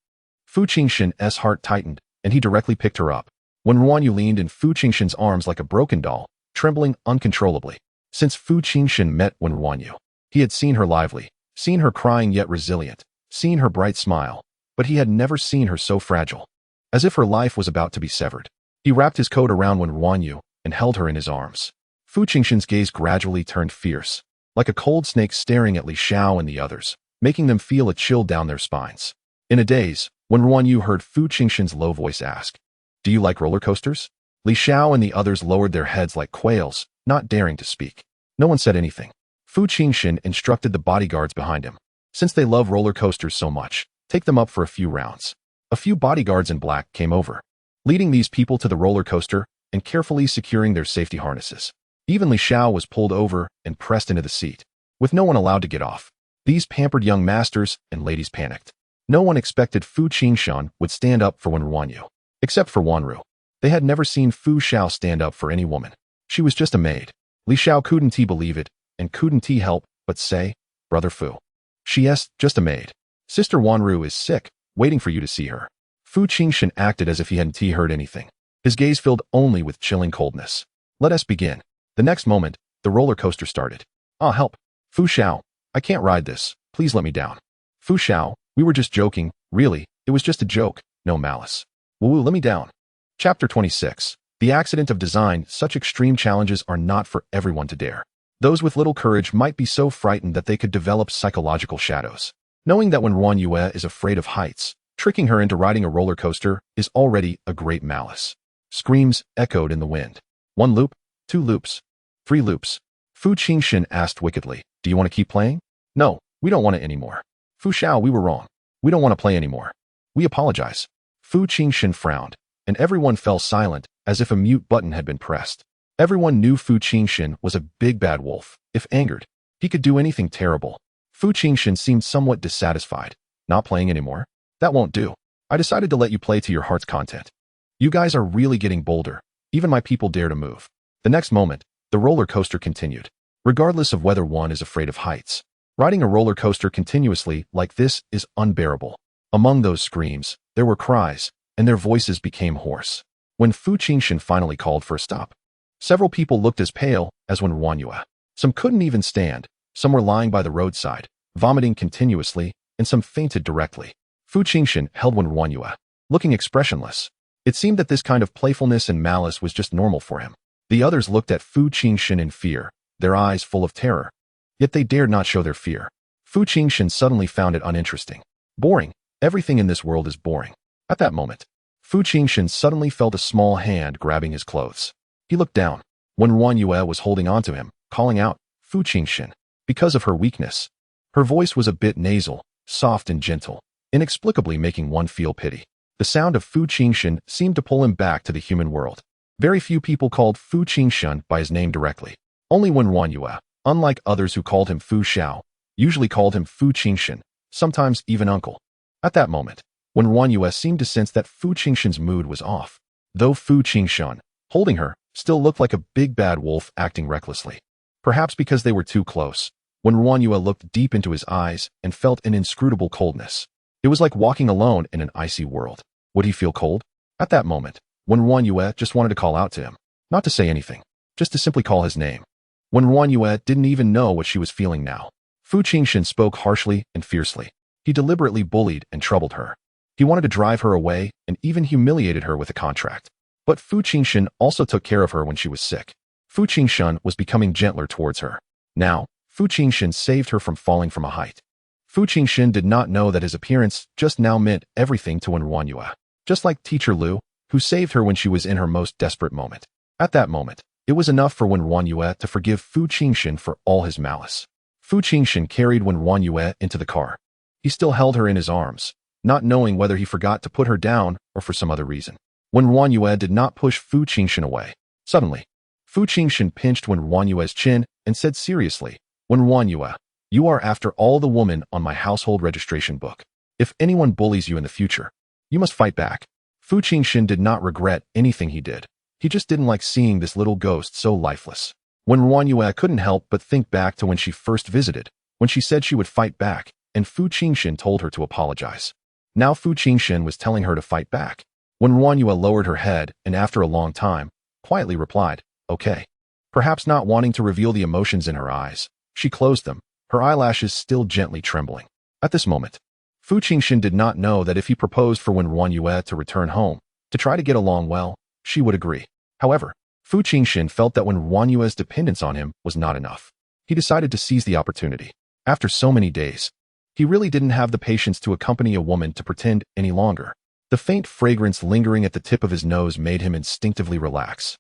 Fu Jinshen's heart tightened, and he directly picked her up. When RuanYu leaned in Fu Jinshen's arms like a broken doll, trembling uncontrollably. Since Fu Jinshen met when RuanYu, he had seen her lively, seen her crying yet resilient, seen her bright smile, but he had never seen her so fragile, as if her life was about to be severed. He wrapped his coat around when RuanYu and held her in his arms. Fu Jinshen's gaze gradually turned fierce, like a cold snake staring at Li Xiao and the others, making them feel a chill down their spines. In a daze, Wen RuanYu heard Fu Jinshen's low voice ask, "Do you like roller coasters?" Li Xiao and the others lowered their heads like quails, not daring to speak. No one said anything. Fu Jinshen instructed the bodyguards behind him. Since they love roller coasters so much, take them up for a few rounds. A few bodyguards in black came over, leading these people to the roller coaster and carefully securing their safety harnesses. Even Li Xiao was pulled over and pressed into the seat, with no one allowed to get off. These pampered young masters and ladies panicked. No one expected Fu Jinshen would stand up for Wen RuanYu, except for Wanru. They had never seen Fu Xiao stand up for any woman. She was just a maid. Li Xiao couldn't believe it, and couldn't help but say, "Brother Fu." "She's just a maid. Sister Wanru is sick, waiting for you to see her." Fu Jinshen acted as if he hadn't heard anything. His gaze filled only with chilling coldness. "Let us begin." The next moment, the roller coaster started. "Ah, help. Fu Xiao, I can't ride this. Please let me down." "Fu Xiao, we were just joking. Really, it was just a joke. No malice." "Woo, let me down." Chapter 26. The accident of design. Such extreme challenges are not for everyone to dare. Those with little courage might be so frightened that they could develop psychological shadows. Knowing that Wen RuanYu is afraid of heights, tricking her into riding a roller coaster is already a great malice. Screams echoed in the wind. 1 loop, 2 loops, 3 loops. Fu Jinshen asked wickedly, "Do you want to keep playing?" "No, we don't want it anymore." "Fu Xiao, we were wrong. We don't want to play anymore. We apologize." Fu Jinshen frowned, and everyone fell silent as if a mute button had been pressed. Everyone knew Fu Jinshen was a big bad wolf. If angered, he could do anything terrible. Fu Jinshen seemed somewhat dissatisfied. "Not playing anymore? That won't do. I decided to let you play to your heart's content. You guys are really getting bolder. Even my people dare to move." The next moment, the roller coaster continued. Regardless of whether one is afraid of heights, riding a roller coaster continuously like this is unbearable. Among those screams, there were cries, and their voices became hoarse. When Fu Jinshen finally called for a stop, several people looked as pale as Wen RuanYu. Some couldn't even stand, some were lying by the roadside, vomiting continuously, and some fainted directly. Fu Jinshen held Wen RuanYu, looking expressionless. It seemed that this kind of playfulness and malice was just normal for him. The others looked at Fu Jinshen in fear, their eyes full of terror. Yet they dared not show their fear. Fu Jinshen suddenly found it uninteresting. Boring. Everything in this world is boring. At that moment, Fu Jinshen suddenly felt a small hand grabbing his clothes. He looked down. Wen RuanYu was holding onto him, calling out, "Fu Jinshen." Because of her weakness, her voice was a bit nasal, soft and gentle, inexplicably making one feel pity. The sound of Fu Jinshen seemed to pull him back to the human world. Very few people called Fu Jinshen by his name directly. Only Wen RuanYu, unlike others who called him Fu Xiao, usually called him Fu Jinshen, sometimes even uncle. At that moment, Wen RuanYu seemed to sense that Fu Jinshen's mood was off. Though Fu Jinshen, holding her, still looked like a big bad wolf acting recklessly. Perhaps because they were too close, Wen RuanYu looked deep into his eyes and felt an inscrutable coldness. It was like walking alone in an icy world. Would he feel cold? At that moment, Wen RuanYu just wanted to call out to him. Not to say anything, just to simply call his name. Wen RuanYu didn't even know what she was feeling now. Fu Jinshen spoke harshly and fiercely. He deliberately bullied and troubled her. He wanted to drive her away and even humiliated her with a contract. But Fu Jinshen also took care of her when she was sick. Fu Jinshen was becoming gentler towards her. Now, Fu Jinshen saved her from falling from a height. Fu Jinshen did not know that his appearance just now meant everything to Wen RuanYu. Just like Teacher Lu, who saved her when she was in her most desperate moment. At that moment, it was enough for Wen RuanYu to forgive Fu Jinshen for all his malice. Fu Jinshen carried Wen RuanYu into the car. He still held her in his arms, not knowing whether he forgot to put her down or for some other reason. Wen RuanYu did not push Fu Jinshen away. Suddenly, Fu Jinshen pinched Wen RuanYu's chin and said seriously, "Wen RuanYu, you are after all the woman on my household registration book. If anyone bullies you in the future, you must fight back." Fu Jinshen did not regret anything he did. He just didn't like seeing this little ghost so lifeless. Wen RuanYu couldn't help but think back to when she first visited, when she said she would fight back, and Fu Jinshen told her to apologize. Now Fu Jinshen was telling her to fight back. Wen RuanYu lowered her head and after a long time, quietly replied, "Okay." Perhaps not wanting to reveal the emotions in her eyes, she closed them, her eyelashes still gently trembling. At this moment, Fu Jinshen did not know that if he proposed for Wen RuanYu to return home, to try to get along well, she would agree. However, Fu Jinshen felt that Wen RuanYu's dependence on him was not enough. He decided to seize the opportunity. After so many days, He really didn't have the patience to accompany a woman to pretend any longer. The faint fragrance lingering at the tip of his nose made him instinctively relax.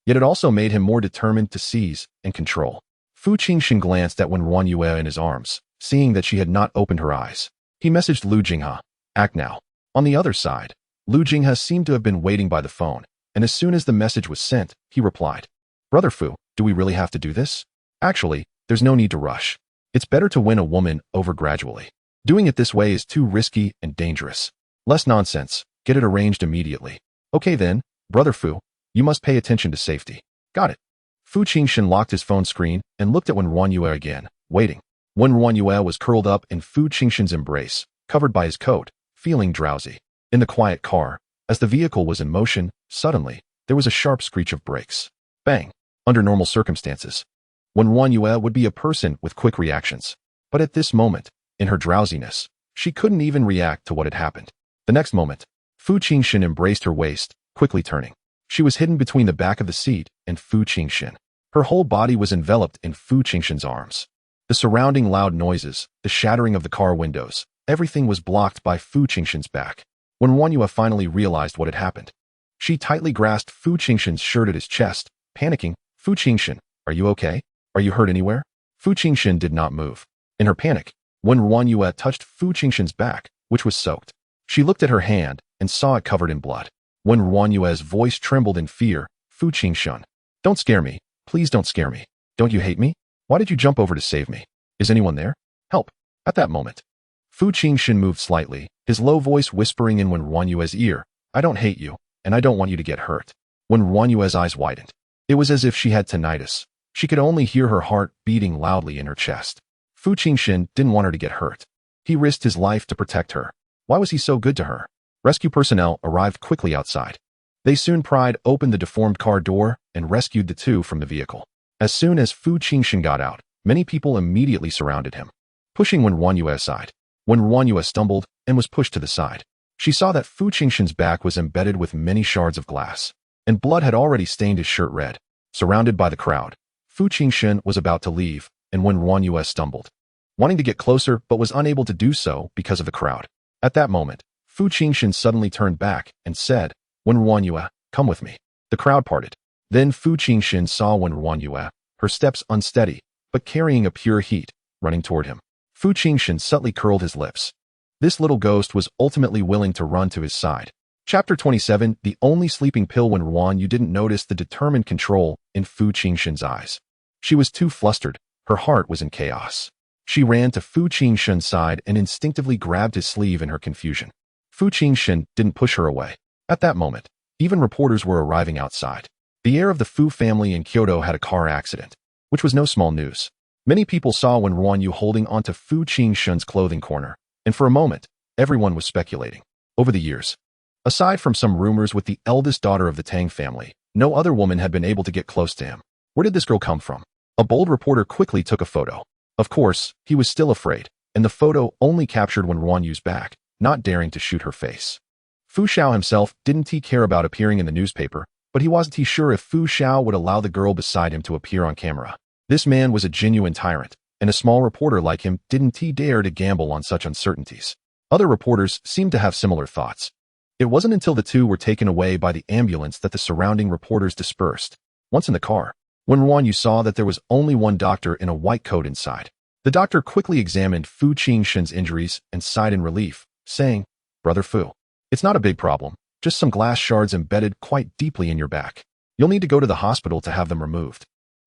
Yet it also made him more determined to seize and control. Fu Jinshen glanced at Wen RuanYu in his arms, seeing that she had not opened her eyes. He messaged Lu Jinghe, "Act now." On the other side, Lu Jinghe seemed to have been waiting by the phone, and as soon as the message was sent, he replied, "Brother Fu, do we really have to do this? Actually, there's no need to rush. It's better to win a woman over gradually. Doing it this way is too risky and dangerous. Less nonsense. Get it arranged immediately." "Okay then, Brother Fu, you must pay attention to safety." "Got it." Fu Jinshen locked his phone screen and looked at Wen RuanYu again, waiting. Wen RuanYu was curled up in Fu Jinshen's embrace, covered by his coat, feeling drowsy. In the quiet car, as the vehicle was in motion, suddenly, there was a sharp screech of brakes. Bang! Under normal circumstances, Wen RuanYu would be a person with quick reactions. But at this moment, in her drowsiness, she couldn't even react to what had happened. The next moment, Fu Jinshen embraced her waist, quickly turning. She was hidden between the back of the seat and Fu Jinshen. Her whole body was enveloped in Fu Jinshen's arms. The surrounding loud noises, the shattering of the car windows, everything was blocked by Fu Jinshen's back. When RuanYu finally realized what had happened, she tightly grasped Fu Jinshen's shirt at his chest, panicking, "Fu Jinshen, are you okay? Are you hurt anywhere?" Fu Jinshen did not move. In her panic, Wen RuanYu touched Fu Jinshen's back, which was soaked. She looked at her hand and saw it covered in blood. Wen RuanYu's voice trembled in fear, "Fu Jinshen, don't scare me. Please don't scare me. Don't you hate me? Why did you jump over to save me? Is anyone there? Help!" At that moment, Fu Jinshen moved slightly, his low voice whispering in Wen RuanYu's ear, "I don't hate you, and I don't want you to get hurt." Wen RuanYu's eyes widened. It was as if she had tinnitus. She could only hear her heart beating loudly in her chest. Fu Jinshen didn't want her to get hurt. He risked his life to protect her. Why was he so good to her? Rescue personnel arrived quickly outside. They soon pried open the deformed car door and rescued the two from the vehicle. As soon as Fu Jinshen got out, many people immediately surrounded him, pushing Wen RuanYu aside. Wen RuanYu stumbled and was pushed to the side. She saw that Fu Jinshen's back was embedded with many shards of glass, and blood had already stained his shirt red. Surrounded by the crowd, Fu Jinshen was about to leave, and Wen RuanYu stumbled, wanting to get closer but was unable to do so because of the crowd. At that moment, Fu Jinshen suddenly turned back and said, "Wen RuanYu, come with me." The crowd parted. Then Fu Jinshen saw Wen RuanYu, her steps unsteady, but carrying a pure heat, running toward him. Fu Jinshen subtly curled his lips. This little ghost was ultimately willing to run to his side. Chapter 27, the only sleeping pill. Wen RuanYu didn't notice the determined control in Fu Jinshen's eyes. She was too flustered, her heart was in chaos. She ran to Fu Jinshen's side and instinctively grabbed his sleeve in her confusion. Fu Jinshen didn't push her away. At that moment, even reporters were arriving outside. The heir of the Fu family in Kyoto had a car accident, which was no small news. Many people saw Wen RuanYu holding onto Fu Jinshen's clothing corner, and for a moment, everyone was speculating. Over the years, aside from some rumors with the eldest daughter of the Tang family, no other woman had been able to get close to him. Where did this girl come from? A bold reporter quickly took a photo. Of course, he was still afraid, and the photo only captured Wen RuanYu's back, not daring to shoot her face. Fu Xiao himself didn't care about appearing in the newspaper, but he wasn't sure if Fu Xiao would allow the girl beside him to appear on camera. This man was a genuine tyrant, and a small reporter like him didn't dare to gamble on such uncertainties. Other reporters seemed to have similar thoughts. It wasn't until the two were taken away by the ambulance that the surrounding reporters dispersed. Once in the car, Wen RuanYu saw that there was only one doctor in a white coat inside. The doctor quickly examined Fu Jinshen's injuries and sighed in relief, saying, "Brother Fu, it's not a big problem, just some glass shards embedded quite deeply in your back. You'll need to go to the hospital to have them removed."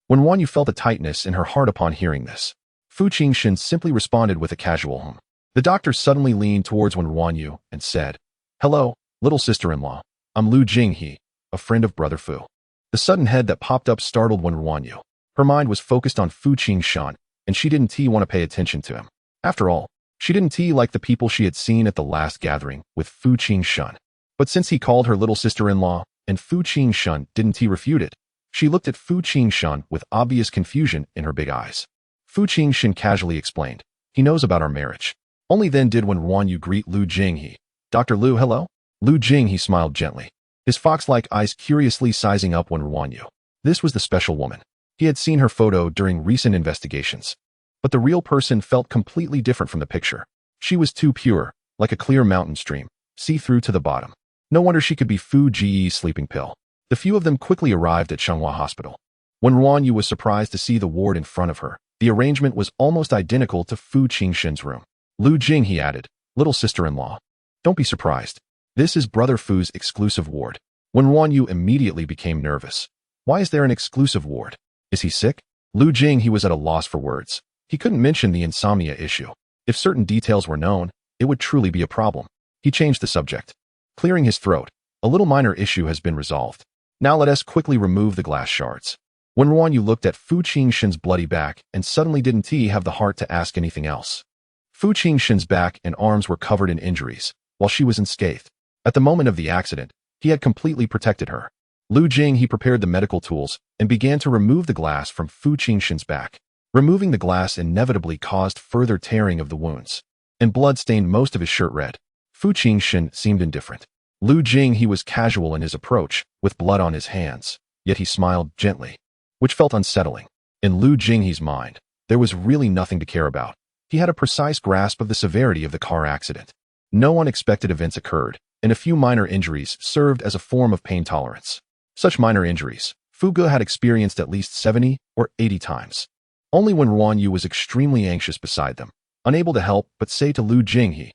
Wen RuanYu felt a tightness in her heart upon hearing this. Fu Jinshen simply responded with a casual hum. The doctor suddenly leaned towards Wen RuanYu and said, "Hello, little sister-in-law. I'm Lu Jinghe, a friend of Brother Fu." The sudden head that popped up startled Wen RuanYu. Her mind was focused on Fu Jinshen, and she didn't want to pay attention to him. After all, she didn't like the people she had seen at the last gathering with Fu Jinshen. But since he called her little sister-in-law, and Fu Jinshen didn't refute it, she looked at Fu Jinshen with obvious confusion in her big eyes. Fu Jinshen casually explained, "He knows about our marriage." Only then did Wen RuanYu greet Lu Jinghe. "Dr. Lu, hello?" Lu Jinghe smiled gently, his fox-like eyes curiously sizing up Wen RuanYu. This was the special woman. He had seen her photo during recent investigations. But the real person felt completely different from the picture. She was too pure, like a clear mountain stream, see-through to the bottom. No wonder she could be Fu Ji's sleeping pill. The few of them quickly arrived at Shenhua Hospital. When RuanYu was surprised to see the ward in front of her, the arrangement was almost identical to Fu Jinshen's room. Lu Jing, he added, little sister-in-law. Don't be surprised. This is Brother Fu's exclusive ward. When RuanYu immediately became nervous. Why is there an exclusive ward? Is he sick? Lu Jing, he was at a loss for words. He couldn't mention the insomnia issue. If certain details were known, it would truly be a problem. He changed the subject. Clearing his throat, a little minor issue has been resolved. Now let us quickly remove the glass shards. When RuanYu looked at Fu Jinshen's bloody back and suddenly didn't he have the heart to ask anything else. Fu Jinshen's back and arms were covered in injuries, while she was unscathed. At the moment of the accident, he had completely protected her. Lu Jing, he prepared the medical tools and began to remove the glass from Fu Jinshen's back. Removing the glass inevitably caused further tearing of the wounds, and blood stained most of his shirt red. Fu Jinshen seemed indifferent. Lu Jing, he was casual in his approach, with blood on his hands, yet he smiled gently, which felt unsettling. In Lu Jinghe's mind, there was really nothing to care about. He had a precise grasp of the severity of the car accident. No unexpected events occurred, and a few minor injuries served as a form of pain tolerance. Such minor injuries, Fu Ge had experienced at least 70 or 80 times. Only when RuanYu was extremely anxious beside them, unable to help but say to Lu Jinghe,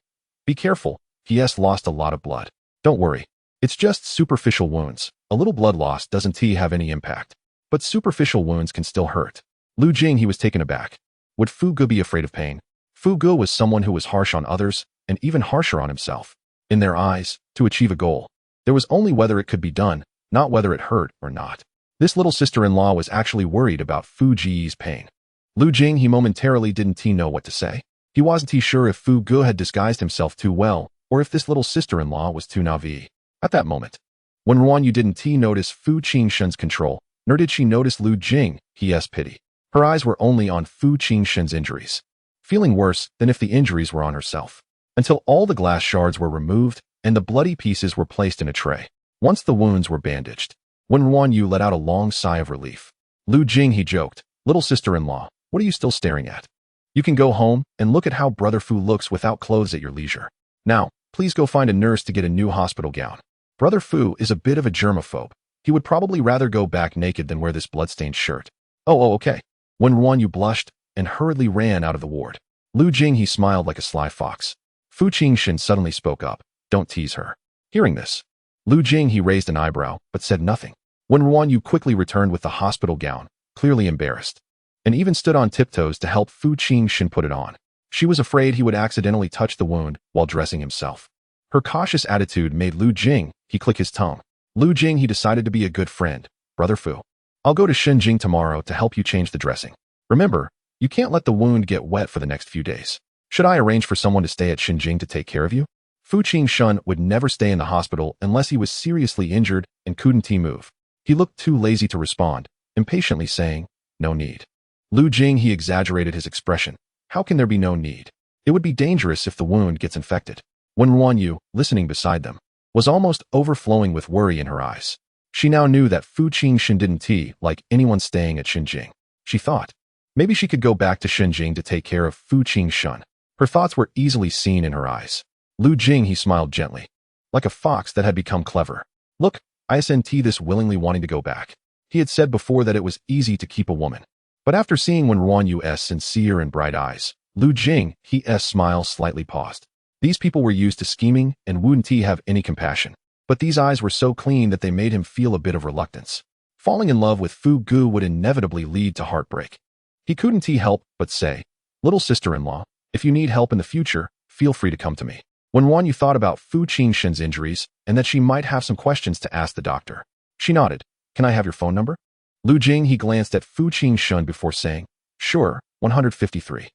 "Be careful, he has lost a lot of blood. Don't worry. It's just superficial wounds. A little blood loss doesn't have any impact. But superficial wounds can still hurt." Lu Jinghe was taken aback. Would Fu Ge be afraid of pain? Fu Ge was someone who was harsh on others and even harsher on himself. In their eyes, to achieve a goal, there was only whether it could be done, not whether it hurt or not. This little sister-in-law was actually worried about Fu Ji's pain. Lu Jinghe momentarily didn't know what to say. He wasn't sure if Fu Ge had disguised himself too well, or if this little sister-in-law was too naive. At that moment, when RuanYu didn't notice Fu Jinshen's control, nor did she notice Lu Jinghe's pity. Her eyes were only on Fu Jinshen's injuries, feeling worse than if the injuries were on herself. Until all the glass shards were removed and the bloody pieces were placed in a tray. Once the wounds were bandaged, when RuanYu let out a long sigh of relief, Lu Jinghe joked, "Little sister-in-law, what are you still staring at? You can go home and look at how Brother Fu looks without clothes at your leisure. Now, please go find a nurse to get a new hospital gown. Brother Fu is a bit of a germaphobe. He would probably rather go back naked than wear this bloodstained shirt." Okay. When RuanYu blushed and hurriedly ran out of the ward, Lu Jinghe smiled like a sly fox. Fu Jinshen suddenly spoke up, "Don't tease her." Hearing this, Lu Jinghe raised an eyebrow but said nothing. When RuanYu quickly returned with the hospital gown, clearly embarrassed, and even stood on tiptoes to help Fu Jinshen put it on. She was afraid he would accidentally touch the wound while dressing himself. Her cautious attitude made Lu Jinghe click his tongue. Lu Jinghe decided to be a good friend. "Brother Fu, I'll go to Shenzhen tomorrow to help you change the dressing. Remember, you can't let the wound get wet for the next few days. Should I arrange for someone to stay at Shenzhen to take care of you?" Fu Jinshen would never stay in the hospital unless he was seriously injured and couldn't move. He looked too lazy to respond, impatiently saying, "No need." Lu Jinghe exaggerated his expression. How can there be no need? It would be dangerous if the wound gets infected. When RuanYu, listening beside them, was almost overflowing with worry in her eyes. She now knew that Fu Jinshen didn't like anyone staying at Shenzhen. She thought, maybe she could go back to Shenzhen to take care of Fu Jinshen. Her thoughts were easily seen in her eyes. Lu Jinghe smiled gently, like a fox that had become clever. "Look, I sent this willingly wanting to go back." He had said before that it was easy to keep a woman. But after seeing Wen RuanYu's sincere and bright eyes, Lu Jinghe's smile slightly paused. These people were used to scheming and wouldn't have any compassion. But these eyes were so clean that they made him feel a bit of reluctance. Falling in love with Fu Ge would inevitably lead to heartbreak. He couldn't help but say, "Little sister-in-law, if you need help in the future, feel free to come to me." When RuanYu thought about Fu Jinshen's injuries and that she might have some questions to ask the doctor, she nodded. "Can I have your phone number?" Lu Jinghe glanced at Fu Jinshen before saying, "Sure, 153.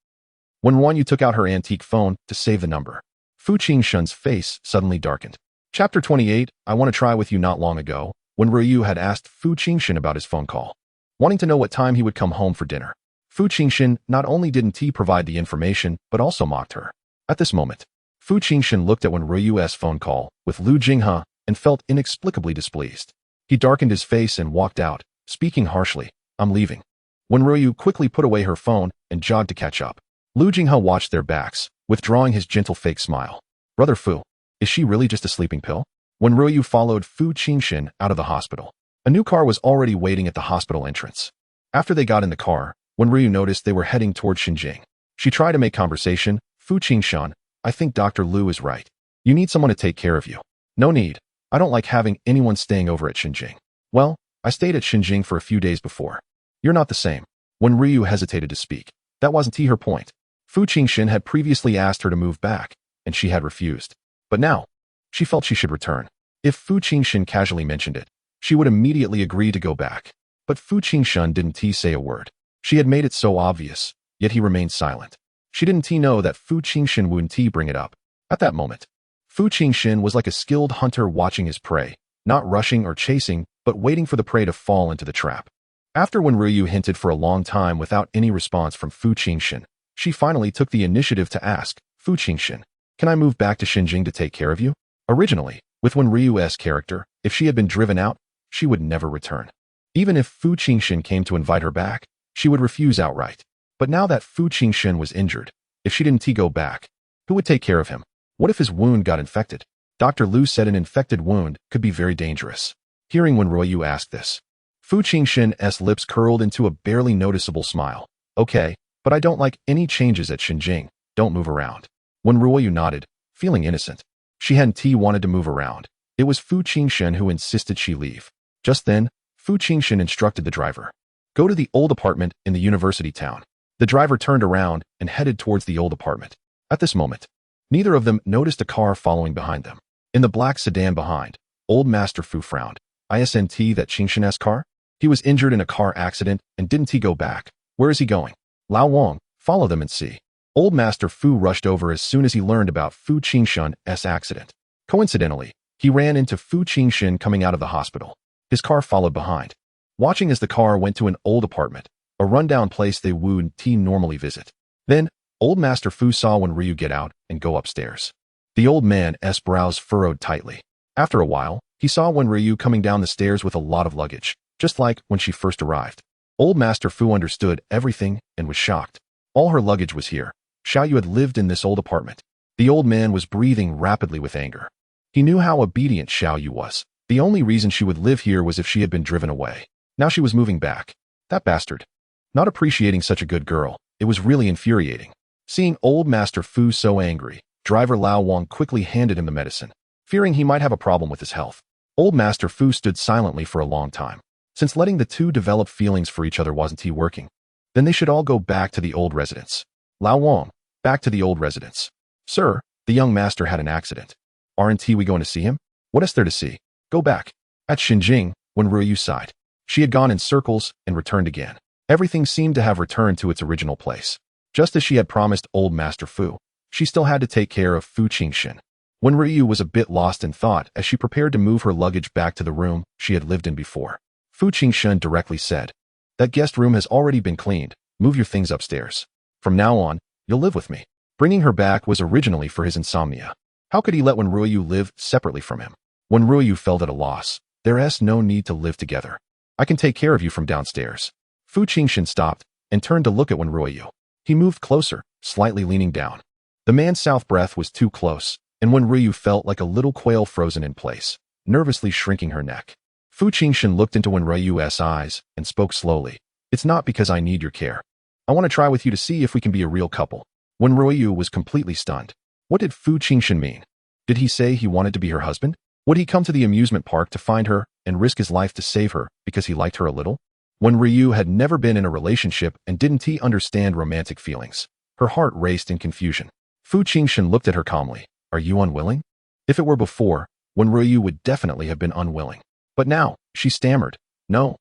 When RuanYu took out her antique phone to save the number, Fu Jinshen's face suddenly darkened. Chapter 28, I want to try with you. Not long ago, when RuanYu had asked Fu Jinshen about his phone call, wanting to know what time he would come home for dinner. Fu Jinshen not only didn't provide the information, but also mocked her. At this moment, Fu Jinshen looked at Wen RuanYu's phone call with Lu Jinghe and felt inexplicably displeased. He darkened his face and walked out, speaking harshly, "I'm leaving." Wen RuanYu quickly put away her phone and jogged to catch up. Lu Jinghe watched their backs, withdrawing his gentle fake smile. Brother Fu, is she really just a sleeping pill? Wen RuanYu followed Fu Jinshen out of the hospital. A new car was already waiting at the hospital entrance. After they got in the car, Wen RuanYu noticed they were heading toward Xinjing. She tried to make conversation. Fu Jinshen, I think Dr. Lu is right. You need someone to take care of you. No need. I don't like having anyone staying over at Xinjing. Well, I stayed at Xinjing for a few days before. You're not the same. Wen RuanYu hesitated to speak. That wasn't her point. Fu Jinshen had previously asked her to move back, and she had refused. But now, she felt she should return. If Fu Jinshen casually mentioned it, she would immediately agree to go back. But Fu Jinshen didn't say a word. She had made it so obvious, yet he remained silent. She didn't know that Fu Jinshen wouldn't bring it up. At that moment, Fu Jinshen was like a skilled hunter watching his prey, not rushing or chasing, but waiting for the prey to fall into the trap. After Wen RuanYu hinted for a long time without any response from Fu Jinshen, she finally took the initiative to ask, Fu Jinshen, can I move back to Xinjing to take care of you? Originally, with Wen RuanYu's character, if she had been driven out, she would never return. Even if Fu Jinshen came to invite her back, she would refuse outright. But now that Fu Jinshen was injured, if she didn't go back, who would take care of him? What if his wound got infected? Dr. Lu said an infected wound could be very dangerous. Hearing Wen RuanYu ask this, Fu Jinshen's lips curled into a barely noticeable smile. Okay, but I don't like any changes at Xinjing. Don't move around. Wen RuanYu nodded, feeling innocent. She hadn't wanted to move around. It was Fu Jinshen who insisted she leave. Just then, Fu Jinshen instructed the driver. Go to the old apartment in the university town. The driver turned around and headed towards the old apartment. At this moment, neither of them noticed a car following behind them. In the black sedan behind, old Master Fu frowned. Isn't that Jinshen's car? He was injured in a car accident and didn't go back. Where is he going? Lao Wang, follow them and see. Old Master Fu rushed over as soon as he learned about Fu Jinshen's accident. Coincidentally, he ran into Fu Jinshen coming out of the hospital. His car followed behind. Watching as the car went to an old apartment, a rundown place they wouldn't normally visit. Then, old Master Fu saw Wen RuanYu get out and go upstairs. The old man's brows furrowed tightly. After a while, he saw Wen RuanYu coming down the stairs with a lot of luggage, just like when she first arrived. Old Master Fu understood everything and was shocked. All her luggage was here. Xiaoyu had lived in this old apartment. The old man was breathing rapidly with anger. He knew how obedient Xiaoyu was. The only reason she would live here was if she had been driven away. Now she was moving back. That bastard. Not appreciating such a good girl, it was really infuriating. Seeing old Master Fu so angry, driver Lao Wang quickly handed him the medicine, fearing he might have a problem with his health. Old Master Fu stood silently for a long time. Since letting the two develop feelings for each other wasn't working, then they should all go back to the old residence. Lao Wang, back to the old residence. Sir, the young master had an accident. Aren't we going to see him? What is there to see? Go back. At Xinjing, Wen RuanYu sighed. She had gone in circles and returned again. Everything seemed to have returned to its original place. Just as she had promised old Master Fu, she still had to take care of Fu Jinshen. Wen RuanYu was a bit lost in thought as she prepared to move her luggage back to the room she had lived in before. Fu Jinshen directly said, that guest room has already been cleaned. Move your things upstairs. From now on, you'll live with me. Bringing her back was originally for his insomnia. How could he let Wen RuanYu live separately from him? Wen RuanYu felt at a loss. There's no need to live together. I can take care of you from downstairs. Fu Jinshen stopped and turned to look at Wen RuanYu. He moved closer, slightly leaning down. The man's south breath was too close, and Wen RuanYu felt like a little quail frozen in place, nervously shrinking her neck. Fu Jinshen looked into Wen RuanYu's eyes and spoke slowly. It's not because I need your care. I want to try with you to see if we can be a real couple. Wen RuanYu was completely stunned. What did Fu Jinshen mean? Did he say he wanted to be her husband? Would he come to the amusement park to find her and risk his life to save her because he liked her a little? Wen RuanYu had never been in a relationship and didn't understand romantic feelings. Her heart raced in confusion. Fu Jinshen looked at her calmly. Are you unwilling? If it were before, Wen RuanYu would definitely have been unwilling. But now, she stammered. No,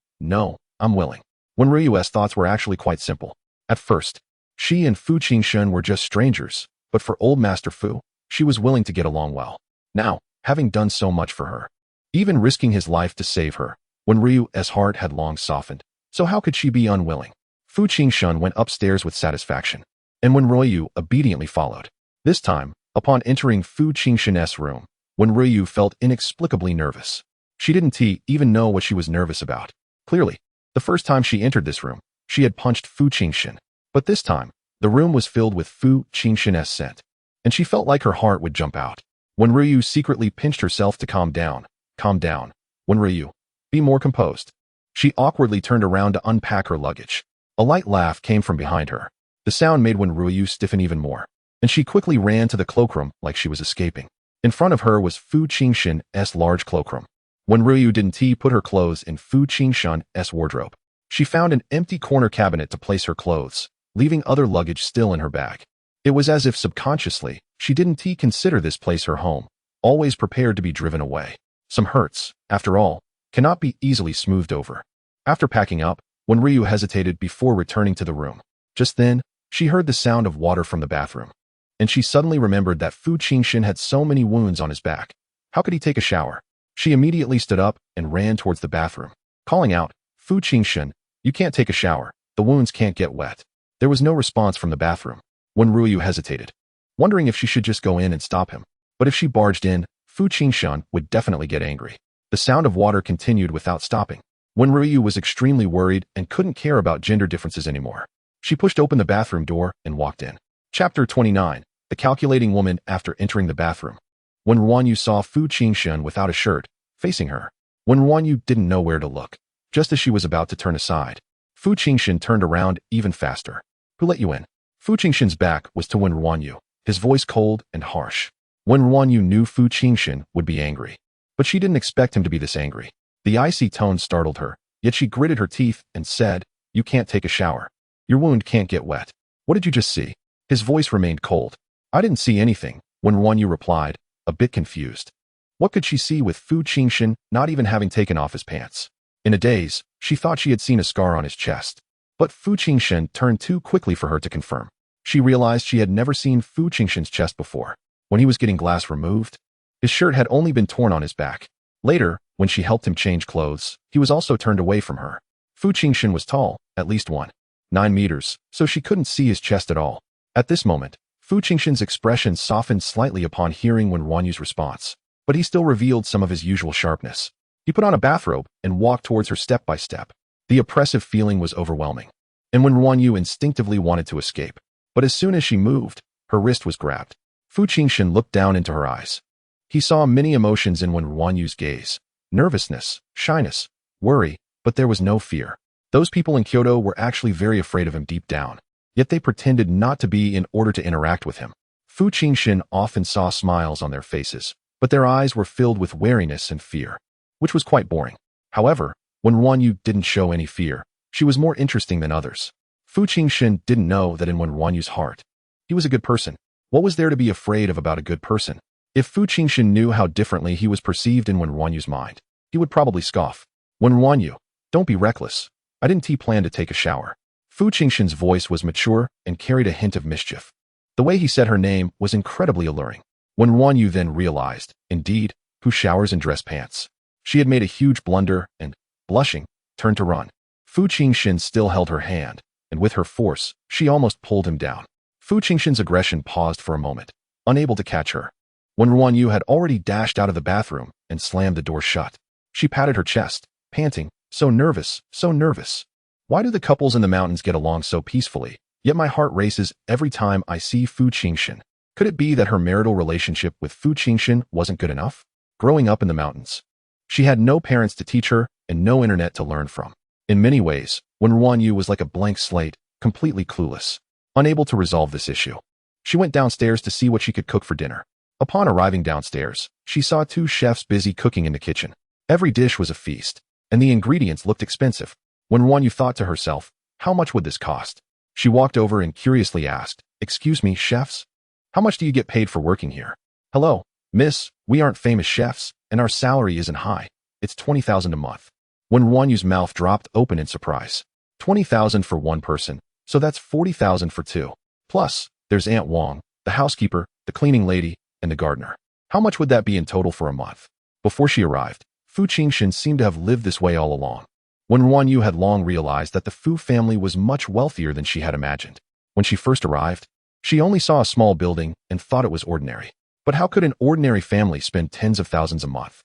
I'm willing. Wen RuanYu's thoughts were actually quite simple. At first, she and Fu Jinshen were just strangers, but for old Master Fu, she was willing to get along well. Now, having done so much for her, even risking his life to save her, Wen RuanYu's heart had long softened. So how could she be unwilling? Fu Jinshen went upstairs with satisfaction, and Wen RuanYu obediently followed. This time, upon entering Fu Jinshen's room, Wen RuanYu felt inexplicably nervous. She didn't even know what she was nervous about. Clearly, the first time she entered this room, she had punched Fu Jinshen. But this time, The room was filled with Fu Jinshen's scent, and she felt like her heart would jump out. Wen RuanYu secretly pinched herself to calm down. Calm down. Wen RuanYu, be more composed. She awkwardly turned around to unpack her luggage. A light laugh came from behind her. The sound made Wen RuanYu stiffen even more, and she quickly ran to the cloakroom like she was escaping. In front of her was Fu Jinshen's large cloakroom. Wen RuanYu didn't put her clothes in Fu Jinshen's wardrobe. She found an empty corner cabinet to place her clothes, leaving other luggage still in her bag. It was as if subconsciously, she didn't consider this place her home, always prepared to be driven away. Some hurts, after all, cannot be easily smoothed over. After packing up, Wen RuanYu hesitated before returning to the room. Just then, she heard the sound of water from the bathroom, and she suddenly remembered that Fu Jinshen had so many wounds on his back. How could he take a shower? She immediately stood up and ran towards the bathroom, calling out, "Fu Jinshen, you can't take a shower. The wounds can't get wet." There was no response from the bathroom. Wen RuanYu hesitated, wondering if she should just go in and stop him. But if she barged in, Fu Jinshen would definitely get angry. The sound of water continued without stopping. Wen RuanYu was extremely worried and couldn't care about gender differences anymore. She pushed open the bathroom door and walked in. Chapter 29. The Calculating Woman. After entering the bathroom, Wen RuanYu saw Fu Jinshen without a shirt, facing her. Wen RuanYu didn't know where to look. Just as she was about to turn aside, Fu Jinshen turned around even faster. "Who let you in?" Fu Jinshen's back was to Wen RuanYu, his voice cold and harsh. Wen RuanYu knew Fu Jinshen would be angry, but she didn't expect him to be this angry. The icy tone startled her, yet she gritted her teeth and said, "You can't take a shower. Your wound can't get wet." "What did you just see?" His voice remained cold. "I didn't see anything," Wen RuanYu replied, a bit confused. What could she see with Fu Jinshen not even having taken off his pants? In a daze, she thought she had seen a scar on his chest. But Fu Jinshen turned too quickly for her to confirm. She realized she had never seen Fu Jinshen's chest before. When he was getting glass removed, his shirt had only been torn on his back. Later, when she helped him change clothes, he was also turned away from her. Fu Jinshen was tall, at least 1.9 meters, so she couldn't see his chest at all. At this moment, Fu Jinshen's expression softened slightly upon hearing Wen RuanYu's response, but he still revealed some of his usual sharpness. He put on a bathrobe and walked towards her step by step. The oppressive feeling was overwhelming, and Wen RuanYu instinctively wanted to escape. But as soon as she moved, her wrist was grabbed. Fu Jinshen looked down into her eyes. He saw many emotions in Wen RuanYu's gaze: nervousness, shyness, worry, but there was no fear. Those people in Kyoto were actually very afraid of him deep down, yet they pretended not to be in order to interact with him. Fu Jinshen often saw smiles on their faces, but their eyes were filled with wariness and fear, which was quite boring. However, Wen RuanYu didn't show any fear. She was more interesting than others. Fu Jinshen didn't know that in Wen RuanYu's heart, he was a good person. What was there to be afraid of about a good person? If Fu Jinshen knew how differently he was perceived in Wen RuanYu's mind, he would probably scoff. "Wen RuanYu, don't be reckless. I didn't plan to take a shower." Fu Jinshen's voice was mature and carried a hint of mischief. The way he said her name was incredibly alluring. Wen RuanYu then realized, indeed, who showers in dress pants. She had made a huge blunder and, blushing, turned to run. Fu Jinshen still held her hand, and with her force, she almost pulled him down. Fu Jinshen's aggression paused for a moment, unable to catch her. Wen RuanYu had already dashed out of the bathroom and slammed the door shut. She patted her chest, panting, so nervous, so nervous. Why do the couples in the mountains get along so peacefully, yet my heart races every time I see Fu Jinshen? Could it be that her marital relationship with Fu Jinshen wasn't good enough? Growing up in the mountains, she had no parents to teach her and no internet to learn from. In many ways, Wen RuanYu was like a blank slate, completely clueless, unable to resolve this issue. She went downstairs to see what she could cook for dinner. Upon arriving downstairs, she saw two chefs busy cooking in the kitchen. Every dish was a feast, and the ingredients looked expensive. Wen RuanYu thought to herself, how much would this cost? She walked over and curiously asked, "Excuse me, chefs? How much do you get paid for working here?" "Hello, miss, we aren't famous chefs, and our salary isn't high. It's 20,000 a month." Wen RuanYu's mouth dropped open in surprise. 20,000 for one person, so that's 40,000 for two. Plus, there's Aunt Wong, the housekeeper, the cleaning lady, and the gardener. How much would that be in total for a month? Before she arrived, Fu Jinshen seemed to have lived this way all along. Wen RuanYu had long realized that the Fu family was much wealthier than she had imagined. When she first arrived, she only saw a small building and thought it was ordinary. But how could an ordinary family spend tens of thousands a month?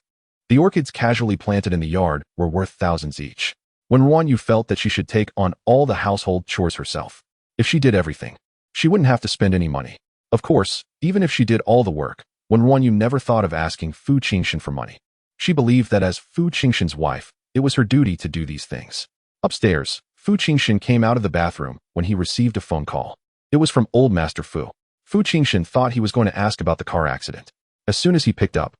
The orchids casually planted in the yard were worth thousands each. Wen RuanYu felt that she should take on all the household chores herself. If she did everything, She wouldn't have to spend any money. Of course, even if she did all the work, Wen RuanYu never thought of asking Fu Jinshen for money. She believed that as Fu Jinshen's wife, it was her duty to do these things. Upstairs, Fu Jinshen came out of the bathroom when he received a phone call. It was from old Master Fu. Fu Jinshen thought he was going to ask about the car accident. As soon as he picked up,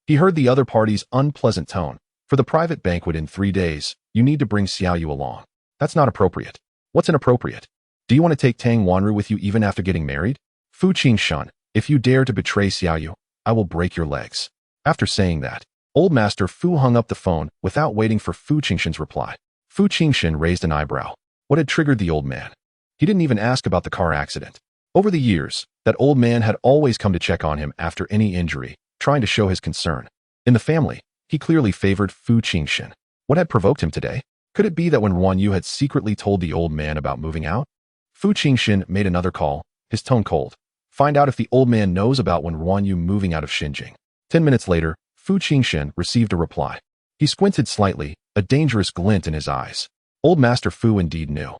he heard the other party's unpleasant tone. For the private banquet in 3 days, you need to bring Xiaoyu along. That's not appropriate. What's inappropriate? Do you want to take Tang Wanru with you even after getting married? Fu Jinshen, if you dare to betray Xiaoyu, I will break your legs. After saying that, old Master Fu hung up the phone without waiting for Fu Jinshen's reply. Fu Jinshen raised an eyebrow. What had triggered the old man? He didn't even ask about the car accident. Over the years, that old man had always come to check on him after any injury, trying to show his concern. In the family, he clearly favored Fu Jinshen. What had provoked him today? Could it be that Wen RuanYu had secretly told the old man about moving out? Fu Jinshen made another call, his tone cold. Find out if the old man knows about Wen RuanYu moving out of Xinjiang. 10 minutes later, Fu Jinshen received a reply. He squinted slightly, a dangerous glint in his eyes. Old Master Fu indeed knew.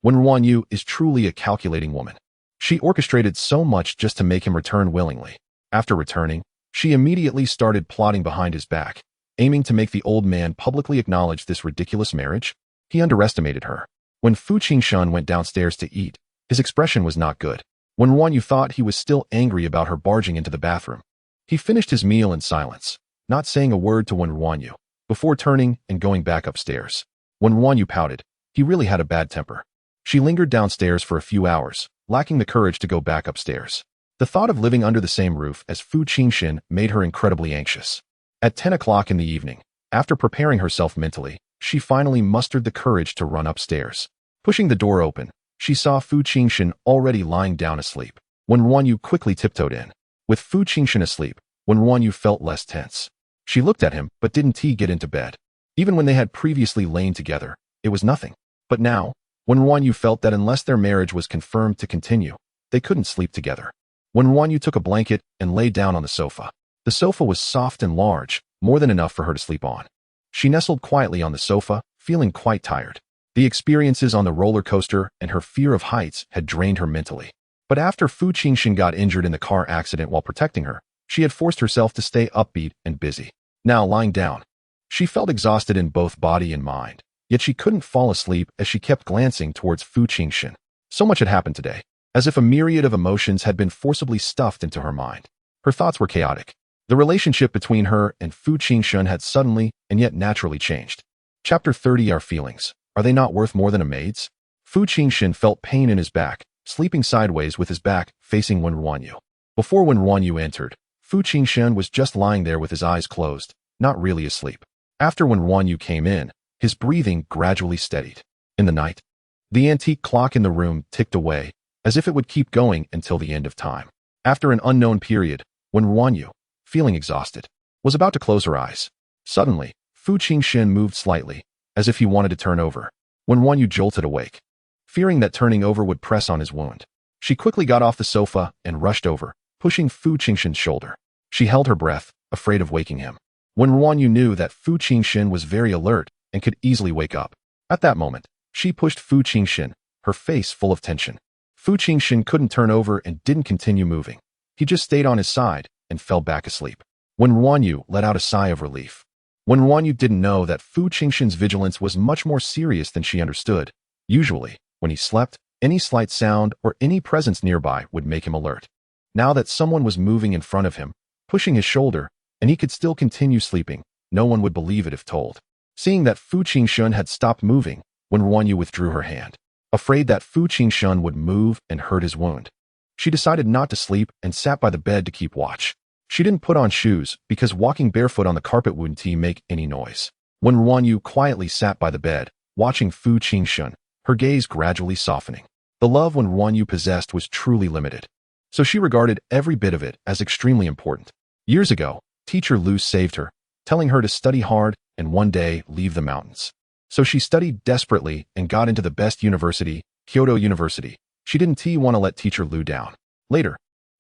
Wen RuanYu is truly a calculating woman. She orchestrated so much just to make him return willingly. After returning, she immediately started plotting behind his back, aiming to make the old man publicly acknowledge this ridiculous marriage. He underestimated her. When Fu Jinshen went downstairs to eat, his expression was not good. Wen RuanYu thought he was still angry about her barging into the bathroom. He finished his meal in silence, not saying a word to Wen RuanYu, before turning and going back upstairs. Wen RuanYu pouted. He really had a bad temper. She lingered downstairs for a few hours, lacking the courage to go back upstairs. The thought of living under the same roof as Fu Jinshen made her incredibly anxious. At 10 o'clock in the evening, after preparing herself mentally, she finally mustered the courage to run upstairs. Pushing the door open, she saw Fu Jinshen already lying down asleep. Wen RuanYu quickly tiptoed in. With Fu Jinshen asleep, Wen RuanYu felt less tense. She looked at him but didn't get into bed. Even when they had previously lain together, it was nothing. But now, Wen RuanYu felt that unless their marriage was confirmed to continue, they couldn't sleep together. Wen RuanYu took a blanket and lay down on the sofa. The sofa was soft and large, more than enough for her to sleep on. She nestled quietly on the sofa, feeling quite tired. The experiences on the roller coaster and her fear of heights had drained her mentally. But after Fu Jinshen got injured in the car accident while protecting her, she had forced herself to stay upbeat and busy. Now lying down, she felt exhausted in both body and mind, yet she couldn't fall asleep as she kept glancing towards Fu Jinshen. So much had happened today, as if a myriad of emotions had been forcibly stuffed into her mind. Her thoughts were chaotic. The relationship between her and Fu Jinshen had suddenly and yet naturally changed. Chapter 30. Our feelings. Are they not worth more than a maid's? Fu Jinshen felt pain in his back, sleeping sideways with his back facing Wen RuanYu. Before Wen RuanYu entered, Fu Jinshen was just lying there with his eyes closed, not really asleep. After Wen RuanYu came in, his breathing gradually steadied. In the night, the antique clock in the room ticked away, as if it would keep going until the end of time. After an unknown period, Wen RuanYu, feeling exhausted, was about to close her eyes. Suddenly, Fu Jinshen moved slightly, as if he wanted to turn over. Wen RuanYu jolted awake, fearing that turning over would press on his wound. She quickly got off the sofa and rushed over, pushing Fu Jinshen's shoulder. She held her breath, afraid of waking him. Wen RuanYu knew that Fu Jinshen was very alert and could easily wake up. At that moment, she pushed Fu Jinshen, her face full of tension. Fu Jinshen couldn't turn over and didn't continue moving. He just stayed on his side and fell back asleep. Wen RuanYu let out a sigh of relief. Wen RuanYu didn't know that Fu Jinshen's vigilance was much more serious than she understood. Usually, when he slept, any slight sound or any presence nearby would make him alert. Now that someone was moving in front of him, pushing his shoulder, and he could still continue sleeping, no one would believe it if told. Seeing that Fu Jinshen had stopped moving, Wen RuanYu withdrew her hand, afraid that Fu Jinshen would move and hurt his wound. She decided not to sleep and sat by the bed to keep watch. She didn't put on shoes because walking barefoot on the carpet wouldn't make any noise. Wen RuanYu quietly sat by the bed, watching Fu Jinshen, her gaze gradually softening. The love Wen RuanYu possessed was truly limited, so she regarded every bit of it as extremely important. Years ago, teacher Lu saved her, telling her to study hard and one day leave the mountains. So she studied desperately and got into the best university, Kyoto University. She didn't want to let teacher Lu down. Later,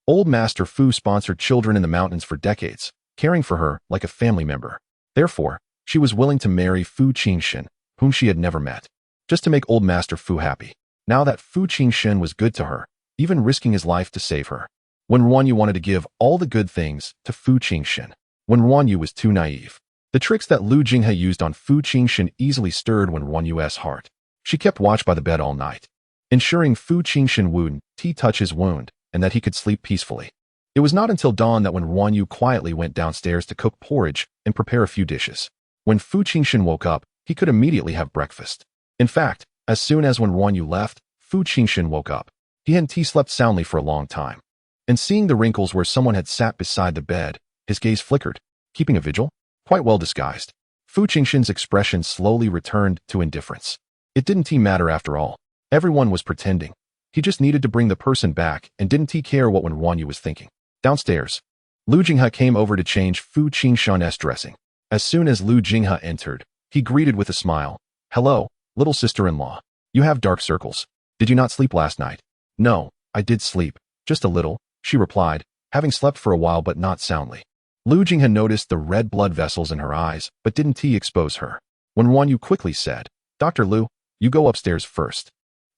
old Master Fu sponsored children in the mountains for decades, caring for her like a family member. Therefore, she was willing to marry Fu Jinshen, whom she had never met, just to make old Master Fu happy. Now that Fu Jinshen was good to her, even risking his life to save her. Wen RuanYu wanted to give all the good things to Fu Jinshen. Wen RuanYu was too naive. The tricks that Lu Jinghe used on Fu Jinshen easily stirred Wen RuanYu's heart. She kept watch by the bed all night, ensuring Fu Jinshen wouldn't touch his wound and that he could sleep peacefully. It was not until dawn that Wen RuanYu quietly went downstairs to cook porridge and prepare a few dishes. When Fu Jinshen woke up, he could immediately have breakfast. In fact, as soon as Wen RuanYu left, Fu Jinshen woke up. He hadn't slept soundly for a long time. And seeing the wrinkles where someone had sat beside the bed, his gaze flickered, keeping a vigil, quite well disguised. Fu Jinshen's expression slowly returned to indifference. It didn't matter after all. Everyone was pretending. He just needed to bring the person back and didn't care what Wen RuanYu was thinking. Downstairs, Lu Jinghe came over to change Fu Jinshen's dressing. As soon as Lu Jinghe entered, he greeted with a smile. "Hello, little sister-in-law. You have dark circles. Did you not sleep last night?" "No, I did sleep. Just a little," she replied, having slept for a while but not soundly. Lu Jinghe noticed the red blood vessels in her eyes but didn't expose her. Wen RuanYu quickly said, "Dr. Lu, you go upstairs first.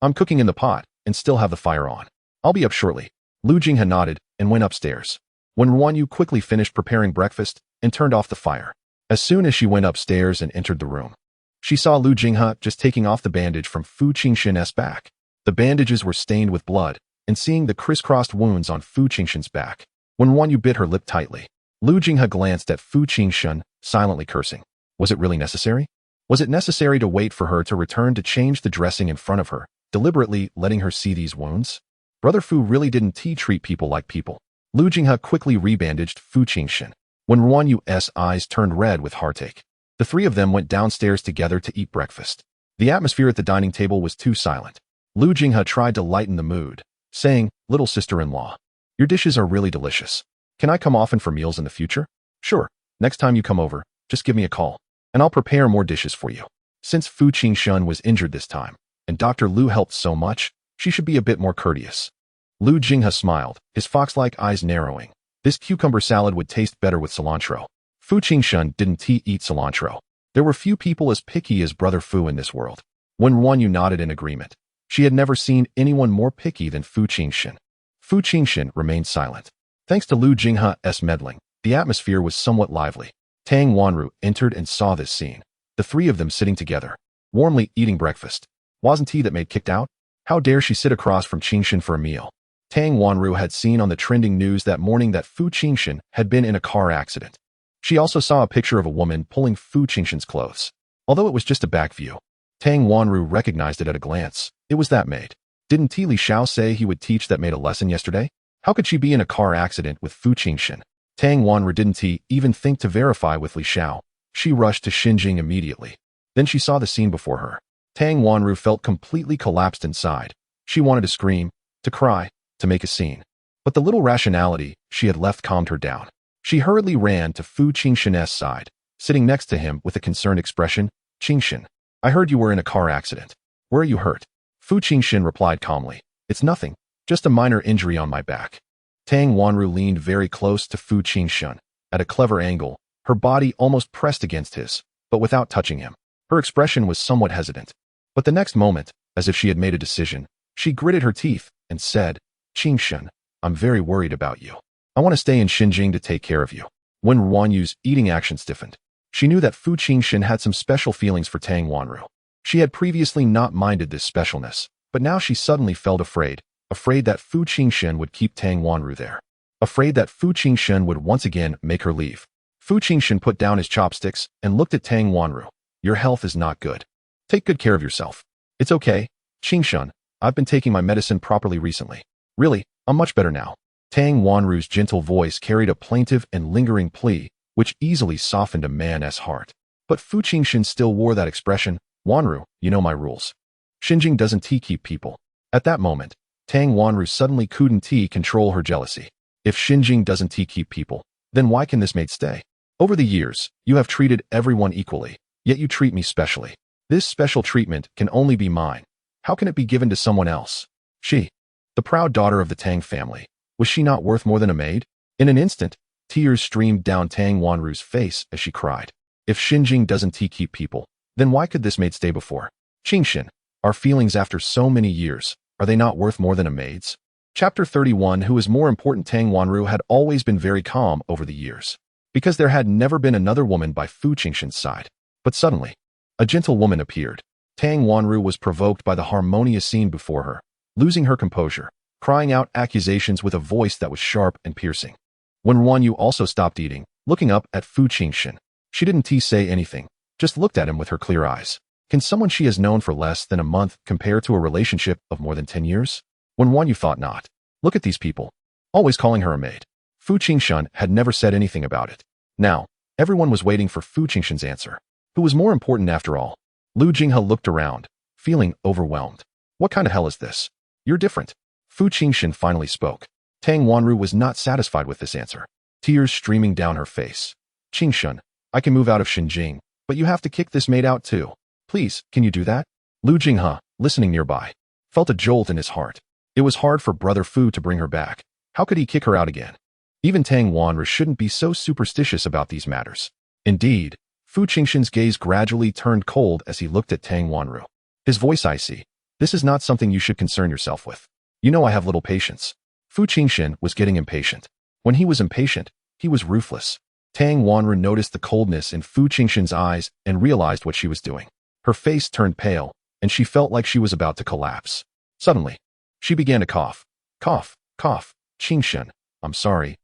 I'm cooking in the pot and still have the fire on. I'll be up shortly." Lu Jinghe nodded and went upstairs. Wen RuanYu quickly finished preparing breakfast and turned off the fire. As soon as she went upstairs and entered the room, she saw Lu Jinghe just taking off the bandage from Fu Jinshen's back. The bandages were stained with blood, and seeing the crisscrossed wounds on Fu Jinshen's back, Wen RuanYu bit her lip tightly. Lu Jinghe glanced at Fu Jinshen, silently cursing. Was it really necessary? Was it necessary to wait for her to return to change the dressing in front of her, deliberately letting her see these wounds? Brother Fu really didn't treat people like people. Lu Jinghe quickly rebandaged Fu Jinshen. Wen RuanYu's eyes turned red with heartache. The three of them went downstairs together to eat breakfast. The atmosphere at the dining table was too silent. Lu Jinghe tried to lighten the mood, saying, "Little sister-in-law, your dishes are really delicious. Can I come often for meals in the future?" "Sure. Next time you come over, just give me a call, and I'll prepare more dishes for you." Since Fu Jinshen was injured this time, and Dr. Lu helped so much, she should be a bit more courteous. Lu Jinghe smiled, his fox-like eyes narrowing. This cucumber salad would taste better with cilantro. Fu Jinshen didn't eat cilantro. There were few people as picky as Brother Fu in this world. Wen RuanYu nodded in agreement. She had never seen anyone more picky than Fu Jinshen. Fu Jinshen remained silent. Thanks to Lu Jinghe's meddling, the atmosphere was somewhat lively. Tang Wanru entered and saw this scene. The three of them sitting together, warmly eating breakfast. Wasn't he that maid kicked out? How dare she sit across from Jinshen for a meal? Tang Wanru had seen on the trending news that morning that Fu Jinshen had been in a car accident. She also saw a picture of a woman pulling Fu Jinshen's clothes. Although it was just a back view, Tang Wanru recognized it at a glance. It was that maid. Didn't Li Xiao say he would teach that maid a lesson yesterday? How could she be in a car accident with Fu Jinshen? Tang Wanru didn't even think to verify with Li Xiao. She rushed to Xinjing immediately. Then she saw the scene before her. Tang Wanru felt completely collapsed inside. She wanted to scream, to cry, to make a scene. But the little rationality she had left calmed her down. She hurriedly ran to Fu Jinshen's side, sitting next to him with a concerned expression. "Jinshen, I heard you were in a car accident. Where are you hurt?" Fu Jinshen replied calmly. "It's nothing, just a minor injury on my back." Tang Wanru leaned very close to Fu Jinshen, at a clever angle, her body almost pressed against his, but without touching him. Her expression was somewhat hesitant. But the next moment, as if she had made a decision, she gritted her teeth and said, "Jinshen, I'm very worried about you. I want to stay in Xinjing to take care of you." Wen RuanYu's eating action stiffened. She knew that Fu Jinshen had some special feelings for Tang Wanru. She had previously not minded this specialness, but now she suddenly felt afraid that Fu Jinshen would keep Tang Wanru there. Afraid that Fu Jinshen would once again make her leave. Fu Jinshen put down his chopsticks and looked at Tang Wanru. "Your health is not good. Take good care of yourself." "It's okay, Jinshen. I've been taking my medicine properly recently. Really, I'm much better now." Tang Wanru's gentle voice carried a plaintive and lingering plea, which easily softened a man's heart. But Fu Jinshen still wore that expression. "Wanru, you know my rules. Xinjing doesn't keep people." At that moment, Tang Wanru suddenly couldn't control her jealousy. If Xinjing doesn't keep people, then why can this maid stay? Over the years, you have treated everyone equally, yet you treat me specially. This special treatment can only be mine. How can it be given to someone else? She, the proud daughter of the Tang family, was she not worth more than a maid? In an instant, tears streamed down Tang Wanru's face as she cried. If Xinjing doesn't keep people, then why could this maid stay before? Jinshen, our feelings after so many years, are they not worth more than a maid's? Chapter 31. Who is more important? Tang Wanru had always been very calm over the years, because there had never been another woman by Fu Jinshen's side. But suddenly, a gentle woman appeared. Tang Wanru was provoked by the harmonious scene before her, losing her composure, crying out accusations with a voice that was sharp and piercing. Wen RuanYu also stopped eating, looking up at Fu Jinshen. She didn't say anything, just looked at him with her clear eyes. Can someone she has known for less than a month compare to a relationship of more than 10 years? Wen RuanYu thought not. Look at these people, always calling her a maid. Fu Jinshen had never said anything about it. Now, everyone was waiting for Fu Jinshen's answer. Who was more important after all? Lu Jinghe looked around, feeling overwhelmed. What kind of hell is this? You're different. Fu Jinshen finally spoke. Tang Wanru was not satisfied with this answer, tears streaming down her face. Jinshen, I can move out of Xinjing, but you have to kick this maid out too. Please, can you do that? Lu Jinghe, listening nearby, felt a jolt in his heart. It was hard for brother Fu to bring her back. How could he kick her out again? Even Tang Wanru shouldn't be so superstitious about these matters. Indeed, Fu Jinshen's gaze gradually turned cold as he looked at Tang Wanru. His voice icy. This is not something you should concern yourself with. You know I have little patience. Fu Jinshen was getting impatient. When he was impatient, he was ruthless. Tang Wanru noticed the coldness in Fu Jinshen's eyes and realized what she was doing. Her face turned pale, and she felt like she was about to collapse. Suddenly, she began to cough. Cough, cough. Jinshen, I'm sorry,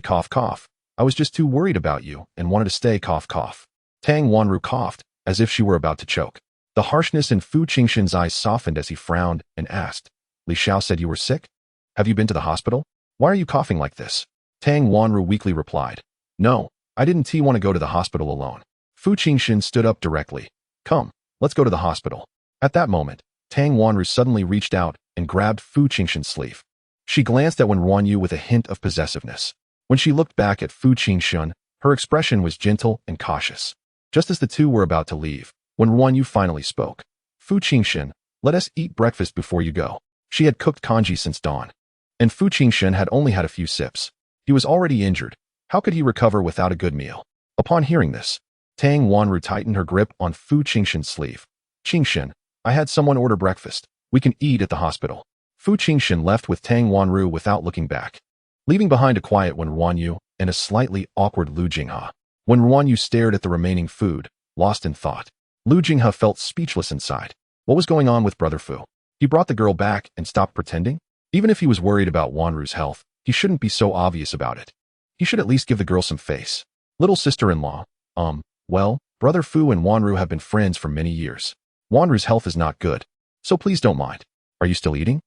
cough, cough. I was just too worried about you and wanted to stay, cough, cough. Tang Wanru coughed, as if she were about to choke. The harshness in Fu Jinshen's eyes softened as he frowned and asked, Li Xiao said you were sick? Have you been to the hospital? Why are you coughing like this? Tang Wanru weakly replied, No, I didn't want to go to the hospital alone. Fu Jinshen stood up directly. Come, let's go to the hospital. At that moment, Tang Wanru suddenly reached out and grabbed Fu Jinshen's sleeve. She glanced at Wen RuanYu with a hint of possessiveness. When she looked back at Fu Jinshen, her expression was gentle and cautious. Just as the two were about to leave, Wen RuanYu finally spoke. Fu Jinshen, let us eat breakfast before you go. She had cooked congee since dawn, and Fu Jinshen had only had a few sips. He was already injured. How could he recover without a good meal? Upon hearing this, Tang Wanru tightened her grip on Fu Jinshen's sleeve. Jinshen, I had someone order breakfast. We can eat at the hospital. Fu Jinshen left with Tang Wanru without looking back, leaving behind a quiet Wen RuanYu and a slightly awkward Lu Jinghe. Wen RuanYu stared at the remaining food, lost in thought. Lu Jinghe felt speechless inside. What was going on with brother Fu? He brought the girl back and stopped pretending? Even if he was worried about Wanru's health, he shouldn't be so obvious about it. He should at least give the girl some face. Little sister-in-law, well, brother Fu and Wanru have been friends for many years. Wanru's health is not good, so please don't mind. Are you still eating?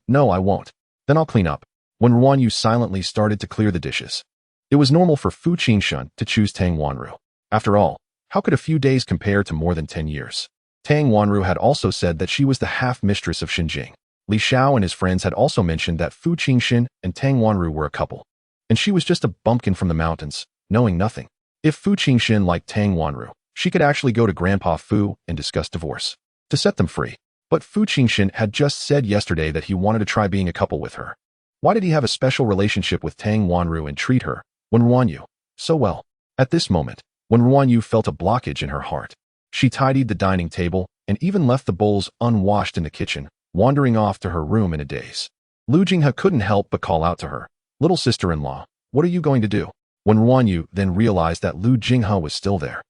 No, I won't. Then I'll clean up. Wen RuanYu silently started to clear the dishes. It was normal for Fu Jinshen to choose Tang Wanru. After all, how could a few days compare to more than 10 years? Tang Wanru had also said that she was the half-mistress of Xinjing. Li Xiao and his friends had also mentioned that Fu Jinshen and Tang Wanru were a couple, and she was just a bumpkin from the mountains, knowing nothing. If Fu Jinshen liked Tang Wanru, she could actually go to Grandpa Fu and discuss divorce to set them free. But Fu Jinshen had just said yesterday that he wanted to try being a couple with her. Why did he have a special relationship with Tang Wanru and treat her, Wen RuanYu, so well? At this moment, Wen RuanYu felt a blockage in her heart. She tidied the dining table and even left the bowls unwashed in the kitchen, wandering off to her room in a daze. Lu Jinghe couldn't help but call out to her, Little sister-in-law, what are you going to do? Wen RuanYu then realized that Lu Jinghe was still there.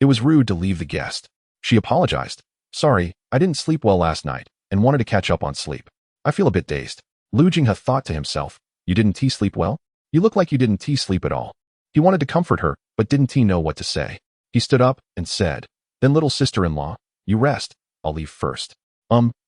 It was rude to leave the guest. She apologized. Sorry, I didn't sleep well last night and wanted to catch up on sleep. I feel a bit dazed. Lu Jinghe thought to himself, You didn't sleep well? You look like you didn't sleep at all. He wanted to comfort her, but didn't know what to say. He stood up and said, Then little sister-in-law, you rest. I'll leave first.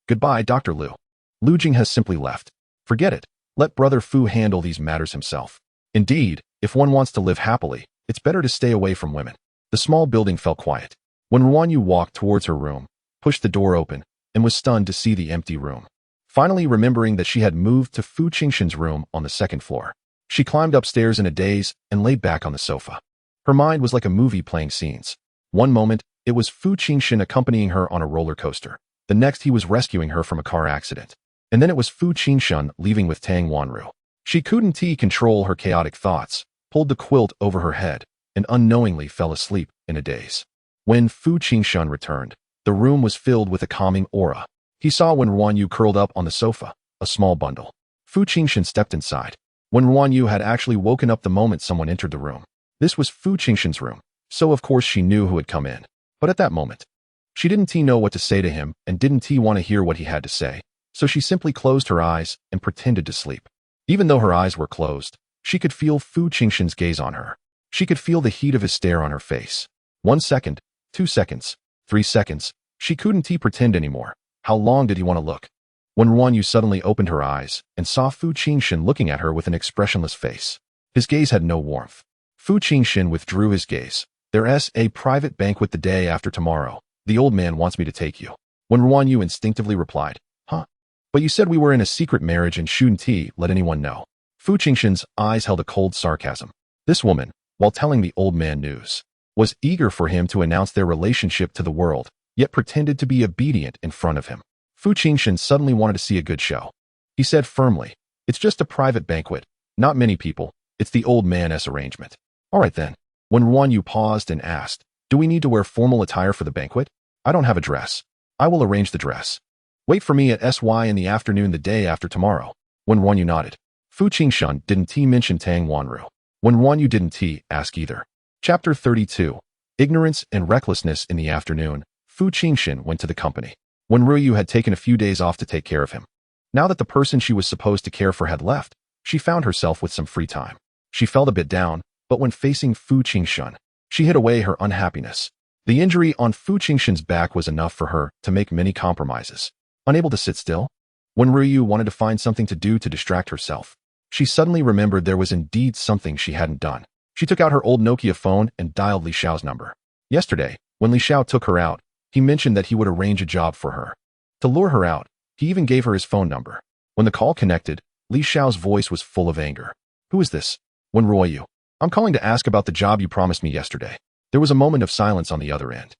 Goodbye, Dr. Lu. Lu Jinghe simply left. Forget it. Let brother Fu handle these matters himself. Indeed, if one wants to live happily, it's better to stay away from women. The small building fell quiet. Wen RuanYu walked towards her room, pushed the door open, and was stunned to see the empty room. Finally remembering that she had moved to Fu Jinshen's room on the second floor, she climbed upstairs in a daze and lay back on the sofa. Her mind was like a movie playing scenes. One moment, it was Fu Jinshen accompanying her on a roller coaster. The next, he was rescuing her from a car accident. And then it was Fu Jinshen leaving with Tang Wanru. She couldn't control her chaotic thoughts, pulled the quilt over her head, and unknowingly fell asleep in a daze. When Fu Jinshen returned, the room was filled with a calming aura. He saw Wen RuanYu curled up on the sofa, a small bundle. Fu Jinshen stepped inside. Wen RuanYu had actually woken up the moment someone entered the room. This was Fu Jinshen's room, so of course she knew who had come in. But at that moment, she didn't know what to say to him and didn't want to hear what he had to say, so she simply closed her eyes and pretended to sleep. Even though her eyes were closed, she could feel Fu Jinshen's gaze on her. She could feel the heat of his stare on her face. 1 second, 2 seconds, 3 seconds. She couldn't pretend anymore. How long did he want to look? Wen RuanYu suddenly opened her eyes and saw Fu Jinshen looking at her with an expressionless face. His gaze had no warmth. Fu Jinshen withdrew his gaze. There's a private banquet the day after tomorrow. The old man wants me to take you. Wen RuanYu instinctively replied, Huh? But you said we were in a secret marriage and shouldn't let anyone know. Fu Jinshen's eyes held a cold sarcasm. This woman, while telling the old man news, was eager for him to announce their relationship to the world, yet pretended to be obedient in front of him. Fu Jinshen suddenly wanted to see a good show. He said firmly, It's just a private banquet. Not many people. It's the old man's arrangement. All right then. Wen RuanYu paused and asked, Do we need to wear formal attire for the banquet? I don't have a dress. I will arrange the dress. Wait for me at SY in the afternoon the day after tomorrow. Wen RuanYu nodded. Fu Jinshen didn't mention Tang Wanru. Wen RuanYu didn't ask either. Chapter 32. Ignorance and Recklessness. In the afternoon, Fu Jinshen went to the company. Wen RuanYu had taken a few days off to take care of him. Now that the person she was supposed to care for had left, she found herself with some free time. She felt a bit down, but when facing Fu Jinshen, she hid away her unhappiness. The injury on Fu Jinshen's back was enough for her to make many compromises. Unable to sit still, Wen RuanYu wanted to find something to do to distract herself. She suddenly remembered there was indeed something she hadn't done. She took out her old Nokia phone and dialed Li Xiao's number. Yesterday, when Li Xiao took her out, he mentioned that he would arrange a job for her. To lure her out, he even gave her his phone number. When the call connected, Li Xiao's voice was full of anger. Who is this? Wen RuanYu. I'm calling to ask about the job you promised me yesterday. There was a moment of silence on the other end.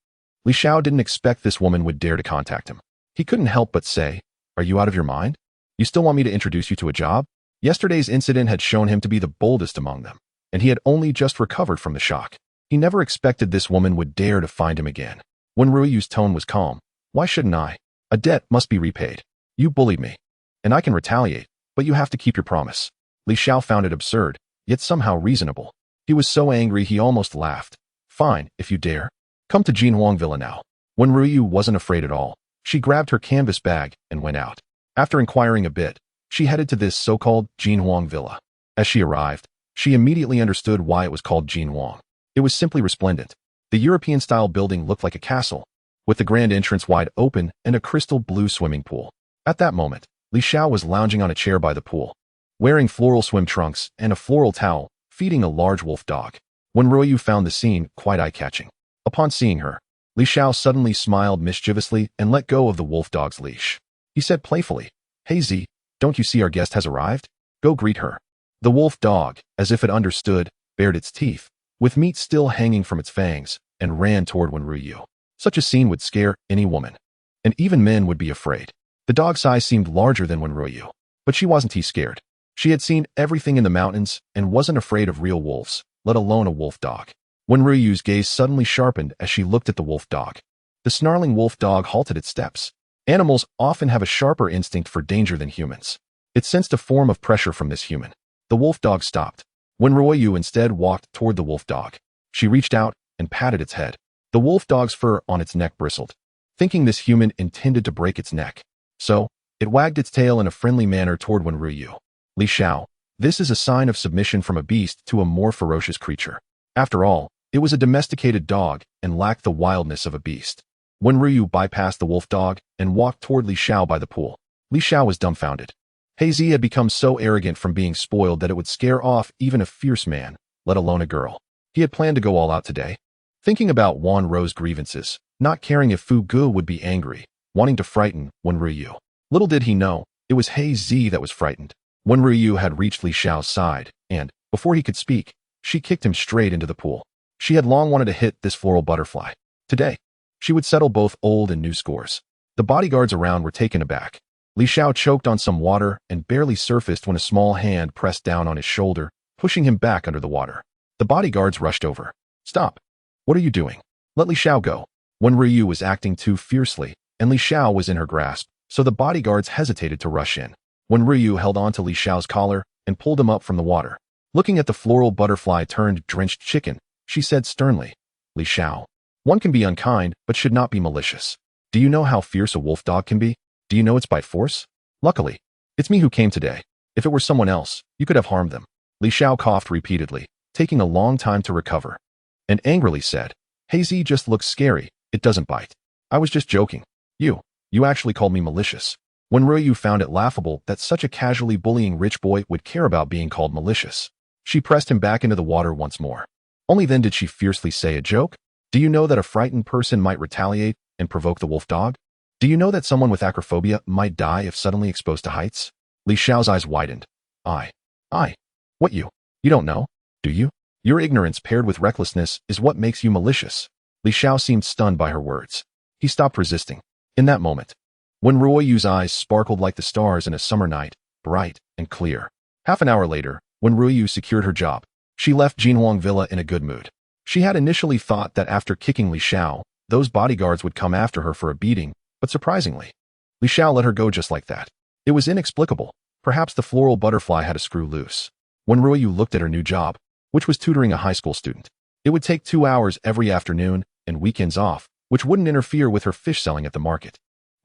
Li Xiao didn't expect this woman would dare to contact him. He couldn't help but say, Are you out of your mind? You still want me to introduce you to a job? Yesterday's incident had shown him to be the boldest among them, and he had only just recovered from the shock. He never expected this woman would dare to find him again. Wen RuanYu's tone was calm. Why shouldn't I? A debt must be repaid. You bullied me, and I can retaliate, but you have to keep your promise. Li Xiao found it absurd, yet somehow reasonable. He was so angry he almost laughed. Fine, if you dare. Come to Jinhuang Villa now. Wen RuanYu wasn't afraid at all. She grabbed her canvas bag and went out. After inquiring a bit, she headed to this so-called Jinhuang Villa. As she arrived, she immediately understood why it was called Jinhuang. It was simply resplendent. The European-style building looked like a castle, with the grand entrance wide open and a crystal blue swimming pool. At that moment, Li Xiao was lounging on a chair by the pool, wearing floral swim trunks and a floral towel, feeding a large wolf dog. Wen RuanYu found the scene quite eye-catching. Upon seeing her, Li Xiao suddenly smiled mischievously and let go of the wolf dog's leash. He said playfully, Hey Z, don't you see our guest has arrived? Go greet her. The wolf dog, as if it understood, bared its teeth, with meat still hanging from its fangs, and ran toward Wen RuanYu. Such a scene would scare any woman, and even men would be afraid. The dog's size seemed larger than Wen RuanYu, but she wasn't scared. She had seen everything in the mountains and wasn't afraid of real wolves, let alone a wolf dog. Wen RuanYu's gaze suddenly sharpened as she looked at the wolf dog. The snarling wolf dog halted its steps. Animals often have a sharper instinct for danger than humans. It sensed a form of pressure from this human. The wolf dog stopped. Wen RuanYu instead walked toward the wolf dog. She reached out and patted its head. The wolf dog's fur on its neck bristled, thinking this human intended to break its neck. So, it wagged its tail in a friendly manner toward Wen RuanYu. Li Xiao, this is a sign of submission from a beast to a more ferocious creature. After all, it was a domesticated dog and lacked the wildness of a beast. Wen RuanYu bypassed the wolf dog and walked toward Li Xiao by the pool. Li Xiao was dumbfounded. Hazy had become so arrogant from being spoiled that it would scare off even a fierce man, let alone a girl. He had planned to go all out today, thinking about Wan Ro's grievances, not caring if Fu Gu would be angry, wanting to frighten Wen RuanYu. Little did he know, it was Hazy that was frightened. Wen RuanYu had reached Li Xiao's side, and, before he could speak, she kicked him straight into the pool. She had long wanted to hit this floral butterfly. Today, she would settle both old and new scores. The bodyguards around were taken aback. Li Xiao choked on some water and barely surfaced when a small hand pressed down on his shoulder, pushing him back under the water. The bodyguards rushed over. Stop. What are you doing? Let Li Xiao go. Wen RuanYu was acting too fiercely, and Li Xiao was in her grasp, so the bodyguards hesitated to rush in. Wen RuanYu held on to Li Xiao's collar and pulled him up from the water. Looking at the floral butterfly-turned-drenched chicken, she said sternly, Li Xiao, one can be unkind but should not be malicious. Do you know how fierce a wolf dog can be? Do you know its bite force? Luckily, it's me who came today. If it were someone else, you could have harmed them. Li Xiao coughed repeatedly, taking a long time to recover, and angrily said, Hazy just looks scary, it doesn't bite. I was just joking. You actually called me malicious. Wen RuanYu found it laughable that such a casually bullying rich boy would care about being called malicious. She pressed him back into the water once more. Only then did she fiercely say, a joke? Do you know that a frightened person might retaliate and provoke the wolf dog? Do you know that someone with acrophobia might die if suddenly exposed to heights? Li Xiao's eyes widened. What you don't know, do you? Your ignorance paired with recklessness is what makes you malicious. Li Xiao seemed stunned by her words. He stopped resisting. In that moment, Wen RuanYu's eyes sparkled like the stars in a summer night, bright and clear. Half an hour later, when RuanYu secured her job, she left Jinhuang Villa in a good mood. She had initially thought that after kicking Li Xiao, those bodyguards would come after her for a beating, but surprisingly, Li Xiao let her go just like that. It was inexplicable. Perhaps the floral butterfly had a screw loose. When RuanYu looked at her new job, which was tutoring a high school student, it would take 2 hours every afternoon and weekends off, which wouldn't interfere with her fish selling at the market.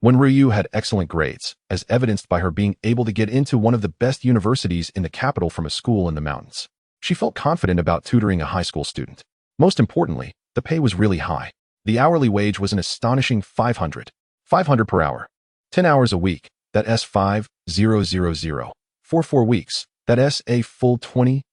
Wen RuanYu had excellent grades, as evidenced by her being able to get into one of the best universities in the capital from a school in the mountains. She felt confident about tutoring a high school student. Most importantly, the pay was really high. The hourly wage was an astonishing 500 per hour. 10 hours a week, that's 5,000. For 4 weeks, that's a full 20,000.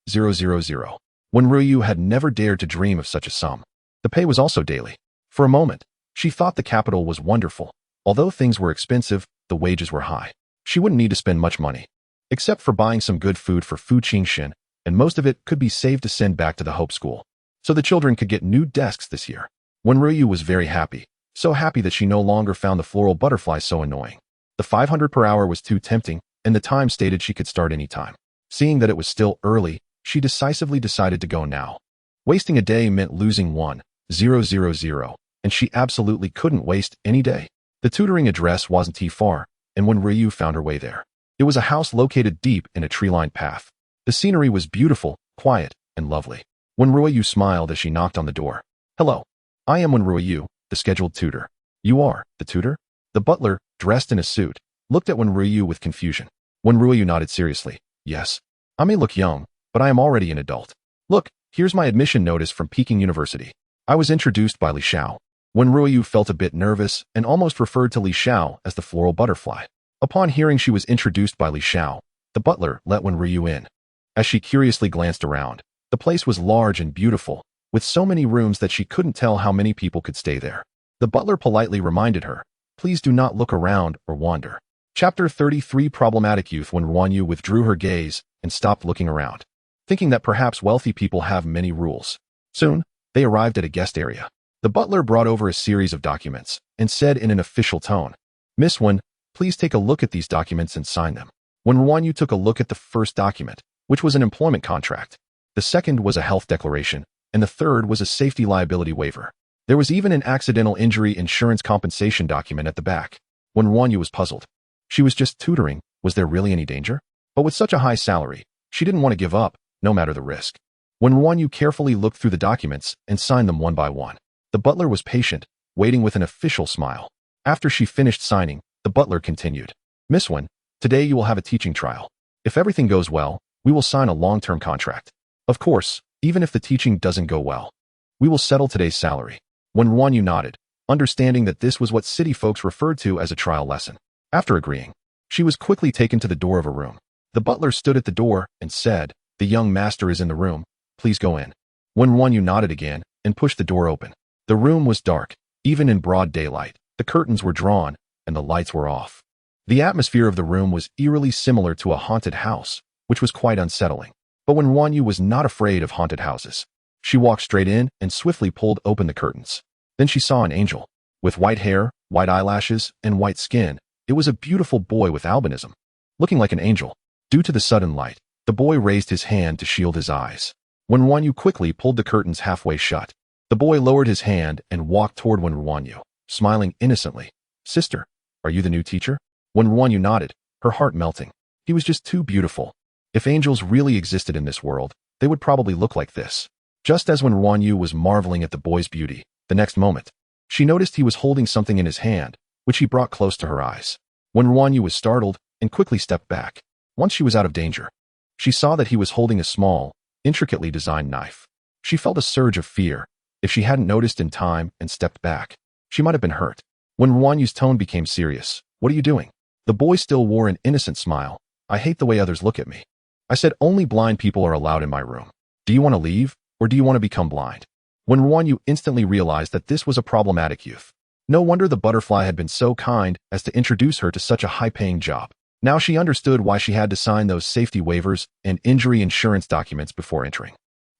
Wen RuanYu had never dared to dream of such a sum. The pay was also daily. For a moment, she thought the capital was wonderful. Although things were expensive, the wages were high. She wouldn't need to spend much money, except for buying some good food for Fu Jinshen, and most of it could be saved to send back to the Hope School, so the children could get new desks this year. Wen RuanYu was very happy, so happy that she no longer found the floral butterfly so annoying. The 500 per hour was too tempting, and the time stated she could start any time. Seeing that it was still early, she decided to go now. Wasting a day meant losing 1,000, and she absolutely couldn't waste any day. The tutoring address wasn't too far, and Wen RuanYu found her way there. It was a house located deep in a tree-lined path. The scenery was beautiful, quiet, and lovely. Wen RuanYu smiled as she knocked on the door. Hello. I am Wen RuanYu, the scheduled tutor. You are the tutor? The butler, dressed in a suit, looked at Wen RuanYu with confusion. Wen RuanYu nodded seriously. Yes. I may look young, but I am already an adult. Look, here's my admission notice from Peking University. I was introduced by Li Xiao. Wen RuanYu felt a bit nervous and almost referred to Li Xiao as the floral butterfly. Upon hearing she was introduced by Li Xiao, the butler let Wen RuanYu in. As she curiously glanced around, the place was large and beautiful, with so many rooms that she couldn't tell how many people could stay there. The butler politely reminded her, please do not look around or wander. Chapter 33 Problematic Youth. Wen RuanYu withdrew her gaze and stopped looking around, thinking that perhaps wealthy people have many rules. Soon, they arrived at a guest area. The butler brought over a series of documents and said in an official tone, Miss Wen, please take a look at these documents and sign them. Wen RuanYu took a look at the first document, which was an employment contract. The second was a health declaration, and the third was a safety liability waiver. There was even an accidental injury insurance compensation document at the back. Wen RuanYu was puzzled. She was just tutoring. Was there really any danger? But with such a high salary, she didn't want to give up, no matter the risk. Wen RuanYu carefully looked through the documents and signed them one by one. The butler was patient, waiting with an official smile. After she finished signing, the butler continued. Miss Wen, today you will have a teaching trial. If everything goes well, we will sign a long-term contract. Of course, even if the teaching doesn't go well, we will settle today's salary. Wen RuanYu nodded, understanding that this was what city folks referred to as a trial lesson. After agreeing, she was quickly taken to the door of a room. The butler stood at the door and said, the young master is in the room, please go in. Wen RuanYu nodded again and pushed the door open. The room was dark, even in broad daylight. The curtains were drawn, and the lights were off. The atmosphere of the room was eerily similar to a haunted house, which was quite unsettling. But Wen RuanYu was not afraid of haunted houses. She walked straight in and swiftly pulled open the curtains. Then she saw an angel. With white hair, white eyelashes, and white skin, it was a beautiful boy with albinism. Looking like an angel, due to the sudden light, the boy raised his hand to shield his eyes. Wen RuanYu quickly pulled the curtains halfway shut. The boy lowered his hand and walked toward Wen RuanYu, smiling innocently. Sister, are you the new teacher? Wen RuanYu nodded, her heart melting. He was just too beautiful. If angels really existed in this world, they would probably look like this. Just as Wen RuanYu was marveling at the boy's beauty, the next moment, she noticed he was holding something in his hand, which he brought close to her eyes. Wen RuanYu was startled and quickly stepped back. Once she was out of danger, she saw that he was holding a small, intricately designed knife. She felt a surge of fear. If she hadn't noticed in time and stepped back, she might have been hurt. Wen RuanYu's tone became serious. What are you doing? The boy still wore an innocent smile. I hate the way others look at me. I said only blind people are allowed in my room. Do you want to leave, or do you want to become blind? Wen RuanYu instantly realized that this was a problematic youth. No wonder the butterfly had been so kind as to introduce her to such a high-paying job. Now she understood why she had to sign those safety waivers and injury insurance documents before entering.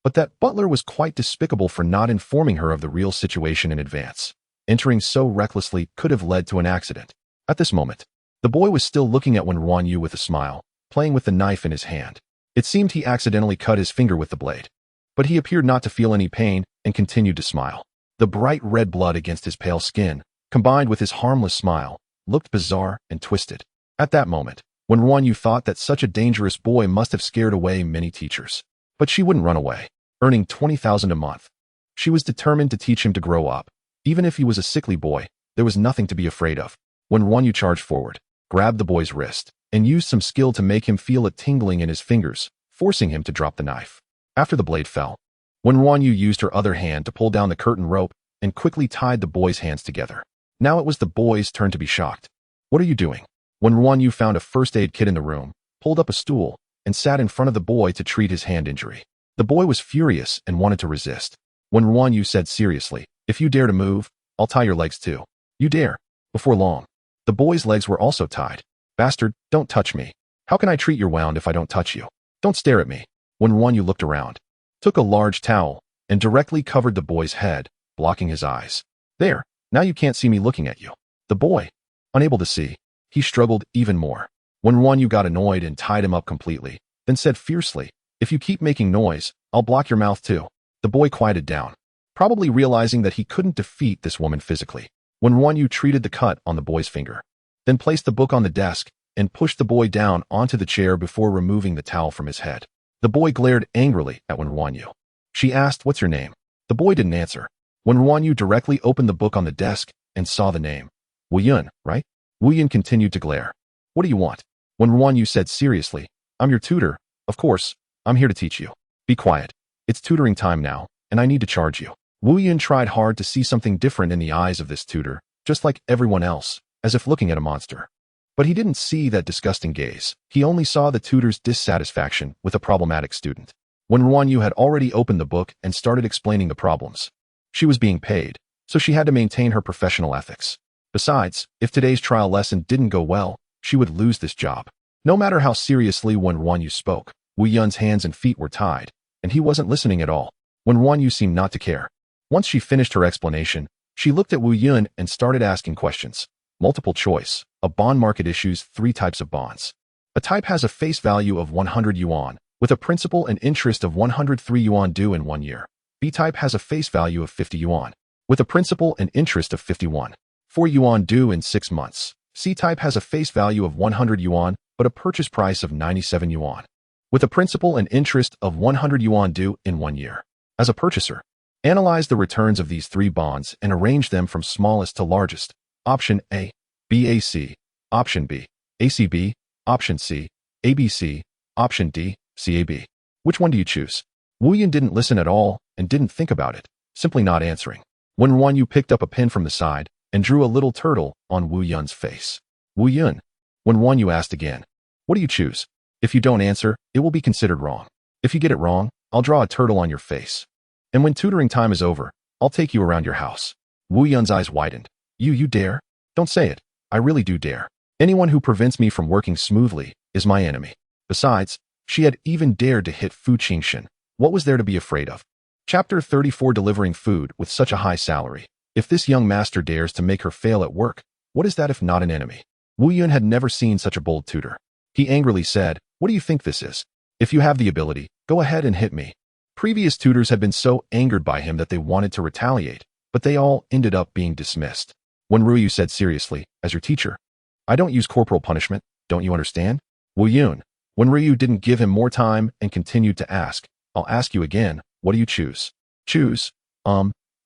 But that butler was quite despicable for not informing her of the real situation in advance. Entering so recklessly could have led to an accident. At this moment, the boy was still looking at Wen RuanYu with a smile, playing with the knife in his hand. It seemed he accidentally cut his finger with the blade. But he appeared not to feel any pain and continued to smile. The bright red blood against his pale skin, combined with his harmless smile, looked bizarre and twisted. At that moment, Wen RuanYu thought that such a dangerous boy must have scared away many teachers. But she wouldn't run away, earning 20,000 a month. She was determined to teach him to grow up. Even if he was a sickly boy, there was nothing to be afraid of. Wen RuanYu charged forward, grabbed the boy's wrist, and used some skill to make him feel a tingling in his fingers, forcing him to drop the knife. After the blade fell, Wen RuanYu used her other hand to pull down the curtain rope and quickly tied the boy's hands together. Now it was the boy's turn to be shocked. What are you doing? Wen RuanYu found a first aid kit in the room, pulled up a stool, and sat in front of the boy to treat his hand injury. The boy was furious and wanted to resist. Wen RuanYu said seriously, if you dare to move, I'll tie your legs too. You dare. Before long, the boy's legs were also tied. Bastard, don't touch me. How can I treat your wound if I don't touch you? Don't stare at me. Wen RuanYu looked around, took a large towel, and directly covered the boy's head, blocking his eyes. There, now you can't see me looking at you. The boy, unable to see, he struggled even more. Wen RuanYu got annoyed and tied him up completely, then said fiercely, if you keep making noise, I'll block your mouth too. The boy quieted down, probably realizing that he couldn't defeat this woman physically. Wen RuanYu treated the cut on the boy's finger, then placed the book on the desk and pushed the boy down onto the chair before removing the towel from his head. The boy glared angrily at Wen RuanYu. She asked, what's your name? The boy didn't answer. Wen RuanYu directly opened the book on the desk and saw the name. Wu Yun, right? Wu Yun continued to glare. What do you want? Wen RuanYu said seriously, I'm your tutor. Of course, I'm here to teach you. Be quiet. It's tutoring time now, and I need to charge you. Wu Yun tried hard to see something different in the eyes of this tutor, just like everyone else, as if looking at a monster. But he didn't see that disgusting gaze. He only saw the tutor's dissatisfaction with a problematic student. Wen RuanYu had already opened the book and started explaining the problems. She was being paid, so she had to maintain her professional ethics. Besides, if today's trial lesson didn't go well, she would lose this job. No matter how seriously Wen RuanYu spoke, Wu Yun's hands and feet were tied, and he wasn't listening at all. Wen RuanYu seemed not to care. Once she finished her explanation, she looked at Wu Yun and started asking questions. Multiple choice. A bond market issues 3 types of bonds. A type has a face value of 100 yuan, with a principal and interest of 103 yuan due in 1 year. B type has a face value of 50 yuan, with a principal and interest of 51, 4 yuan due in 6 months. C type has a face value of 100 yuan, but a purchase price of 97 yuan, with a principal and interest of 100 yuan due in 1 year. As a purchaser, analyze the returns of these 3 bonds and arrange them from smallest to largest. Option A, BAC. Option B, ACB. Option C, ABC. Option D, CAB. Which one do you choose? Wu Yun didn't listen at all and didn't think about it, simply not answering. Wen RuanYu picked up a pin from the side and drew a little turtle on Wu Yun's face. Wu Yun, Wen RuanYu asked again, what do you choose? If you don't answer, it will be considered wrong. If you get it wrong, I'll draw a turtle on your face. And when tutoring time is over, I'll take you around your house. Wu Yun's eyes widened. You dare? Don't say it. I really do dare. Anyone who prevents me from working smoothly is my enemy. Besides, she had even dared to hit Fu Jinshen. What was there to be afraid of? Chapter 34. Delivering food with such a high salary. If this young master dares to make her fail at work, what is that if not an enemy? Wu Yun had never seen such a bold tutor. He angrily said, what do you think this is? If you have the ability, go ahead and hit me. Previous tutors had been so angered by him that they wanted to retaliate, but they all ended up being dismissed. Wen RuanYu said seriously, as your teacher, I don't use corporal punishment, don't you understand? Wu Yun. Wen RuanYu didn't give him more time and continued to ask. I'll ask you again, what do you choose? Choose.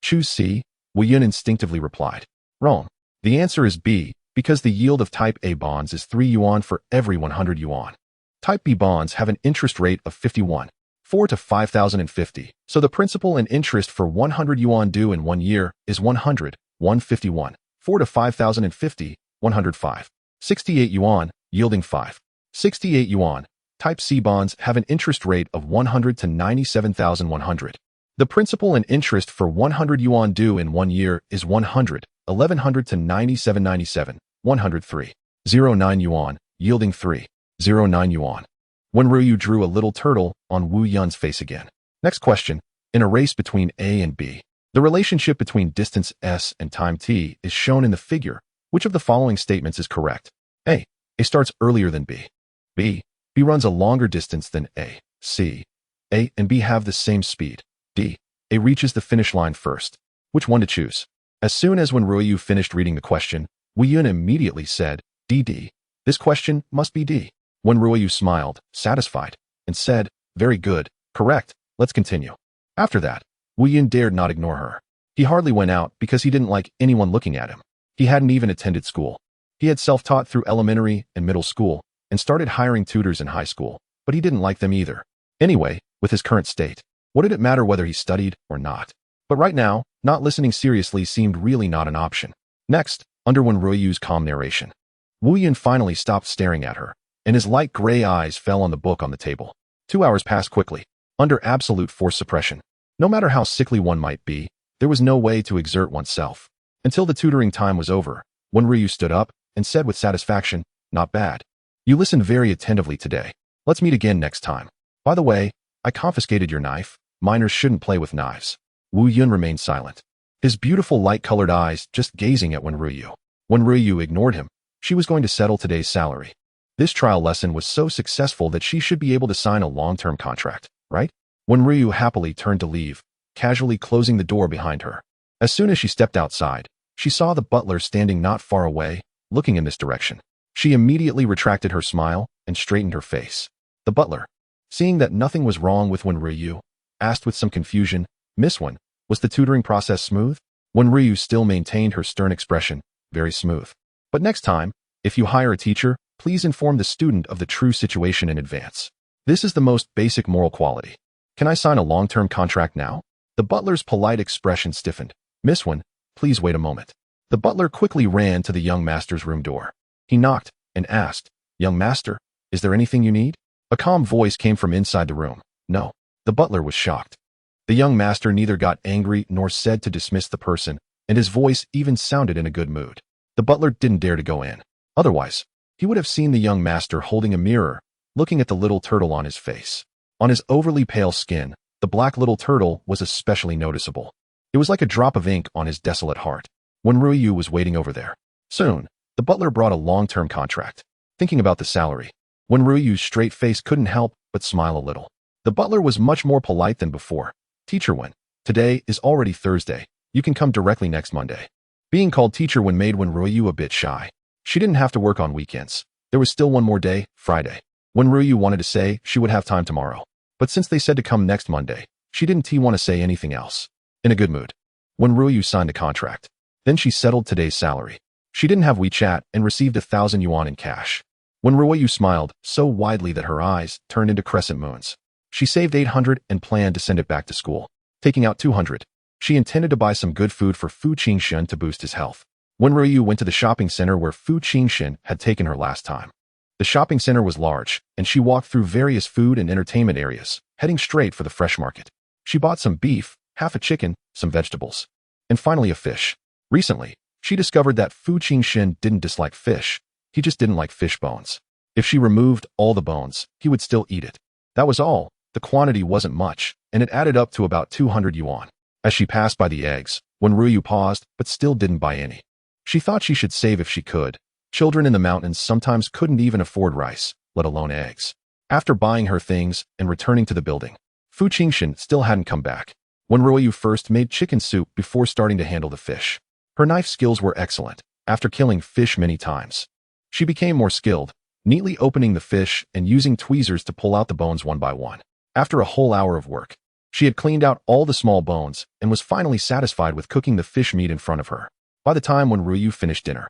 Choose C, Wu Yun instinctively replied. Wrong. The answer is B, because the yield of type A bonds is 3 yuan for every 100 yuan. Type B bonds have an interest rate of 51, 4 to 5,050, so the principal and interest for 100 yuan due in 1 year is 100, 151, 4 to 5,050, 105. 68 yuan, yielding 5. 68 yuan. Type C bonds have an interest rate of 100 to 97,100. The principal and interest for 100 yuan due in 1 year is 100, 1,100 to 9797, 103. 09 yuan, yielding 3. 09 yuan. Wen RuanYu drew a little turtle on Wu Yun's face again. Next question. In a race between A and B, the relationship between distance S and time t is shown in the figure. Which of the following statements is correct? A. A starts earlier than B. B. B runs a longer distance than A. C. A and B have the same speed. D. A reaches the finish line first. Which one to choose? As soon as Wen RuanYu finished reading the question, Wu Yun immediately said, D. This question must be D. Wen RuanYu smiled, satisfied, and said, very good, correct, let's continue. After that, Wu Yun dared not ignore her. He hardly went out because he didn't like anyone looking at him. He hadn't even attended school. He had self-taught through elementary and middle school and started hiring tutors in high school, but he didn't like them either. Anyway, with his current state, what did it matter whether he studied or not? But right now, not listening seriously seemed really not an option. Next, under Wen RuanYu's calm narration, Wu Yun finally stopped staring at her, and his light gray eyes fell on the book on the table. 2 hours passed quickly, under absolute force suppression. No matter how sickly one might be, there was no way to exert oneself. Until the tutoring time was over, Wen RuanYu stood up and said with satisfaction, not bad. You listened very attentively today. Let's meet again next time. By the way, I confiscated your knife. Minors shouldn't play with knives. Wu Yun remained silent, his beautiful light-colored eyes just gazing at Wen RuanYu. Wen RuanYu ignored him. She was going to settle today's salary. This trial lesson was so successful that she should be able to sign a long-term contract, right? Wen RuanYu happily turned to leave, casually closing the door behind her. As soon as she stepped outside, she saw the butler standing not far away, looking in this direction. She immediately retracted her smile and straightened her face. The butler, seeing that nothing was wrong with Wen RuanYu, asked with some confusion, Miss Wen, was the tutoring process smooth? Wen RuanYu still maintained her stern expression, very smooth. But next time, if you hire a teacher, please inform the student of the true situation in advance. This is the most basic moral quality. Can I sign a long-term contract now? The butler's polite expression stiffened. Miss Wen, please wait a moment. The butler quickly ran to the young master's room door. He knocked and asked, Young master, is there anything you need? A calm voice came from inside the room. No. The butler was shocked. The young master neither got angry nor said to dismiss the person, and his voice even sounded in a good mood. The butler didn't dare to go in. Otherwise, he would have seen the young master holding a mirror, looking at the little turtle on his face. On his overly pale skin, the black little turtle was especially noticeable. It was like a drop of ink on his desolate heart. Wen RuanYu was waiting over there. Soon, the butler brought a long-term contract. Thinking about the salary, Wen RuanYu's straight face couldn't help but smile a little. The butler was much more polite than before. Teacher Wen, today is already Thursday. You can come directly next Monday. Being called Teacher Wen made Wen RuanYu a bit shy. She didn't have to work on weekends. There was still one more day, Friday. Wen RuanYu wanted to say she would have time tomorrow. But since they said to come next Monday, she didn't want to say anything else. In a good mood, Wen RuanYu signed a contract. Then she settled today's salary. She didn't have WeChat and received 1,000 yuan in cash. Wen RuanYu smiled so widely that her eyes turned into crescent moons. She saved 800 and planned to send it back to school. Taking out 200, she intended to buy some good food for Fu Jinshen to boost his health. Wen RuanYu went to the shopping center where Fu Jinshen had taken her last time. The shopping center was large, and she walked through various food and entertainment areas, heading straight for the fresh market. She bought some beef, half a chicken, some vegetables, and finally a fish. Recently, she discovered that Fu Jinshen didn't dislike fish. He just didn't like fish bones. If she removed all the bones, he would still eat it. That was all. The quantity wasn't much, and it added up to about 200 yuan. As she passed by the eggs, Wen RuanYu paused, but still didn't buy any. She thought she should save if she could. Children in the mountains sometimes couldn't even afford rice, let alone eggs. After buying her things and returning to the building, Fu Jinshen still hadn't come back. Wen RuanYu first made chicken soup before starting to handle the fish. Her knife skills were excellent. After killing fish many times, she became more skilled, neatly opening the fish and using tweezers to pull out the bones one by one. After a whole hour of work, she had cleaned out all the small bones and was finally satisfied with cooking the fish meat in front of her. By the time Wen RuanYu finished dinner,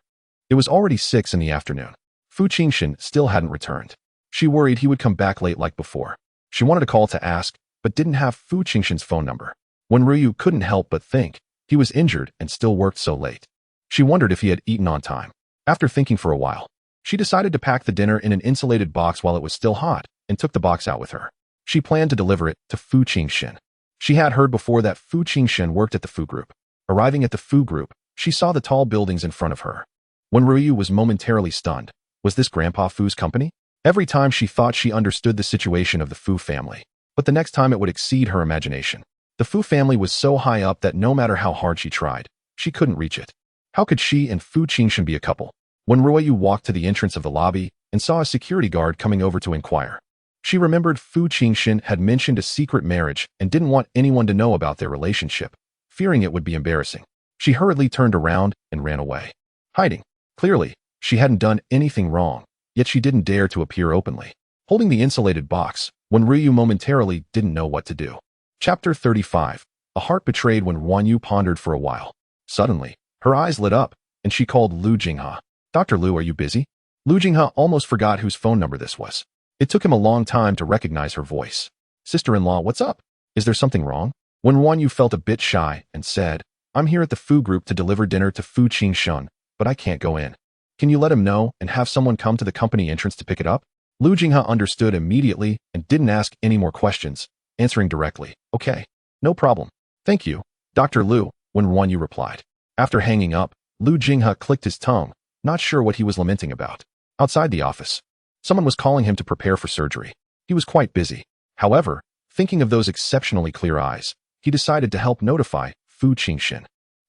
it was already 6 in the afternoon. Fu Jinshen still hadn't returned. She worried he would come back late like before. She wanted to call to ask, but didn't have Fu Jinshen's phone number. Wen RuanYu couldn't help but think he was injured and still worked so late. She wondered if he had eaten on time. After thinking for a while, she decided to pack the dinner in an insulated box while it was still hot and took the box out with her. She planned to deliver it to Fu Jinshen. She had heard before that Fu Jinshen worked at the Fu Group. Arriving at the Fu Group, she saw the tall buildings in front of her. Wen RuanYu was momentarily stunned. Was this Grandpa Fu's company? Every time she thought she understood the situation of the Fu family, but the next time it would exceed her imagination. The Fu family was so high up that no matter how hard she tried, she couldn't reach it. How could she and Fu Jinshen be a couple? Wen RuanYu walked to the entrance of the lobby and saw a security guard coming over to inquire. She remembered Fu Jinshen had mentioned a secret marriage and didn't want anyone to know about their relationship, fearing it would be embarrassing. She hurriedly turned around and ran away, hiding. Clearly, she hadn't done anything wrong, yet she didn't dare to appear openly. Holding the insulated box, Wen RuanYu momentarily didn't know what to do. Chapter 35. A heart betrayed. Wen RuanYu pondered for a while. Suddenly, her eyes lit up, and she called Lu Jinghe. Dr. Lu, are you busy? Lu Jinghe almost forgot whose phone number this was. It took him a long time to recognize her voice. Sister-in-law, what's up? Is there something wrong? Wen RuanYu felt a bit shy and said, I'm here at the Fu Group to deliver dinner to Fu Jinshen, but I can't go in. Can you let him know and have someone come to the company entrance to pick it up? Lu Jinghe understood immediately and didn't ask any more questions, answering directly, okay, no problem. Thank you, Dr. Lu, Wen RuanYu replied. After hanging up, Lu Jinghe clicked his tongue, not sure what he was lamenting about. Outside the office, someone was calling him to prepare for surgery. He was quite busy. However, thinking of those exceptionally clear eyes, he decided to help notify Fu Jinshen.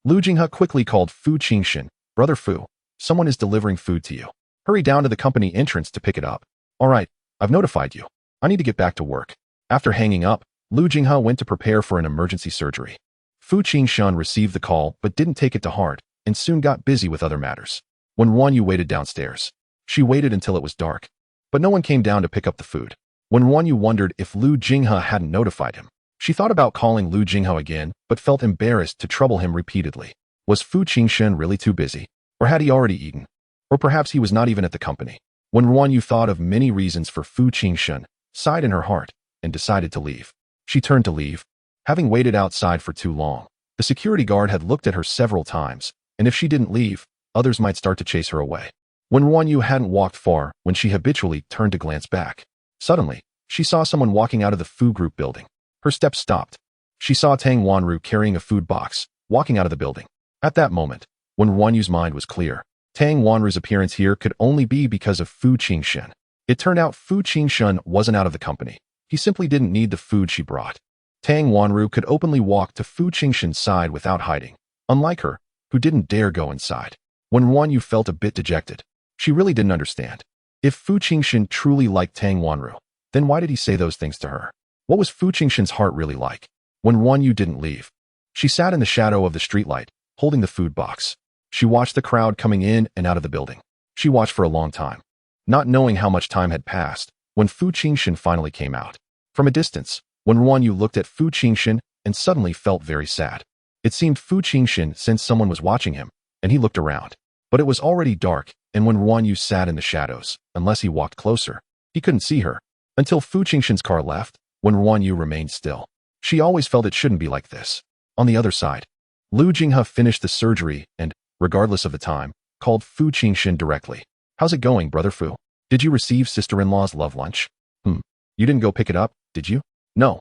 Lu Jinghe quickly called Fu Jinshen. Brother Fu, someone is delivering food to you. Hurry down to the company entrance to pick it up. All right, I've notified you. I need to get back to work. After hanging up, Lu Jinghe went to prepare for an emergency surgery. Fu Jinshen received the call but didn't take it to heart and soon got busy with other matters. Wen RuanYu waited downstairs. She waited until it was dark, but no one came down to pick up the food. Wen RuanYu wondered if Lu Jinghe hadn't notified him. She thought about calling Lu Jinghe again, but felt embarrassed to trouble him repeatedly. Was Fu Jinshen really too busy? Or had he already eaten? Or perhaps he was not even at the company. Wen RuanYu thought of many reasons for Fu Jinshen, sighed in her heart, and decided to leave. She turned to leave. Having waited outside for too long, the security guard had looked at her several times, and if she didn't leave, others might start to chase her away. Wen RuanYu hadn't walked far when she habitually turned to glance back. Suddenly, she saw someone walking out of the Fu Group building. Her steps stopped. She saw Tang Wanru carrying a food box, walking out of the building. At that moment, Wen RuanYu's mind was clear. Tang Wanru's appearance here could only be because of Fu Jinshen. It turned out Fu Jinshen wasn't out of the company. He simply didn't need the food she brought. Tang Wanru could openly walk to Fu Jinshen's side without hiding, unlike her, who didn't dare go inside. Wen RuanYu felt a bit dejected. She really didn't understand. If Fu Jinshen truly liked Tang Wanru, then why did he say those things to her? What was Fu Jinshen's heart really like? Wen RuanYu didn't leave. She sat in the shadow of the streetlight, holding the food box. She watched the crowd coming in and out of the building. She watched for a long time, not knowing how much time had passed, when Fu Jinshen finally came out. From a distance, Wen RuanYu looked at Fu Jinshen and suddenly felt very sad. It seemed Fu Jinshen sensed someone was watching him, and he looked around. But it was already dark, and Wen RuanYu sat in the shadows. Unless he walked closer, he couldn't see her. Until Fu Jinshen's car left, Wen RuanYu remained still. She always felt it shouldn't be like this. On the other side, Lu Jinghe finished the surgery and, regardless of the time, called Fu Jinshen directly. How's it going, Brother Fu? Did you receive sister-in-law's love lunch? You didn't go pick it up, did you? No.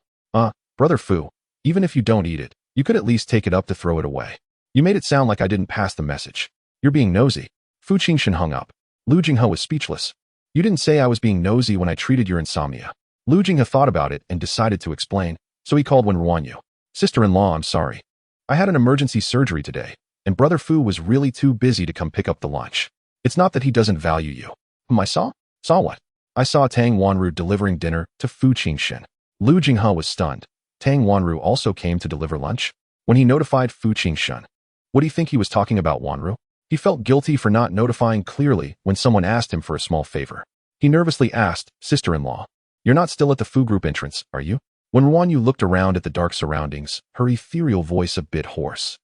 Brother Fu, even if you don't eat it, you could at least take it up to throw it away. You made it sound like I didn't pass the message. You're being nosy. Fu Jinshen hung up. Lu Jinghe was speechless. You didn't say I was being nosy when I treated your insomnia. Lu Jinghe thought about it and decided to explain, so he called Wen RuanYu. Sister-in-law, I'm sorry. I had an emergency surgery today, and Brother Fu was really too busy to come pick up the lunch. It's not that he doesn't value you. I saw? Saw what? I saw Tang Wanru delivering dinner to Fu Jinshen. Lu Jinghe was stunned. Tang Wanru also came to deliver lunch? When he notified Fu Jinshen, would he think he was talking about Wanru? He felt guilty for not notifying clearly when someone asked him for a small favor. He nervously asked, "Sister-in-law, you're not still at the Fu group entrance, are you?" When RuanYu looked around at the dark surroundings, her ethereal voice a bit hoarse.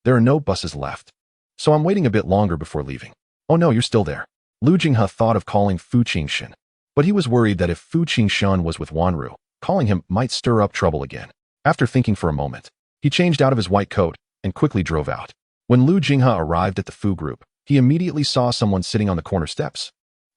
There are no buses left. So I'm waiting a bit longer before leaving." "Oh no, you're still there." Lu Jinghe thought of calling Fu Jinshen, but he was worried that if Fu Jinshen was with Wanru, calling him might stir up trouble again. After thinking for a moment, he changed out of his white coat and quickly drove out. When Lu Jinghe arrived at the Fu group, he immediately saw someone sitting on the corner steps,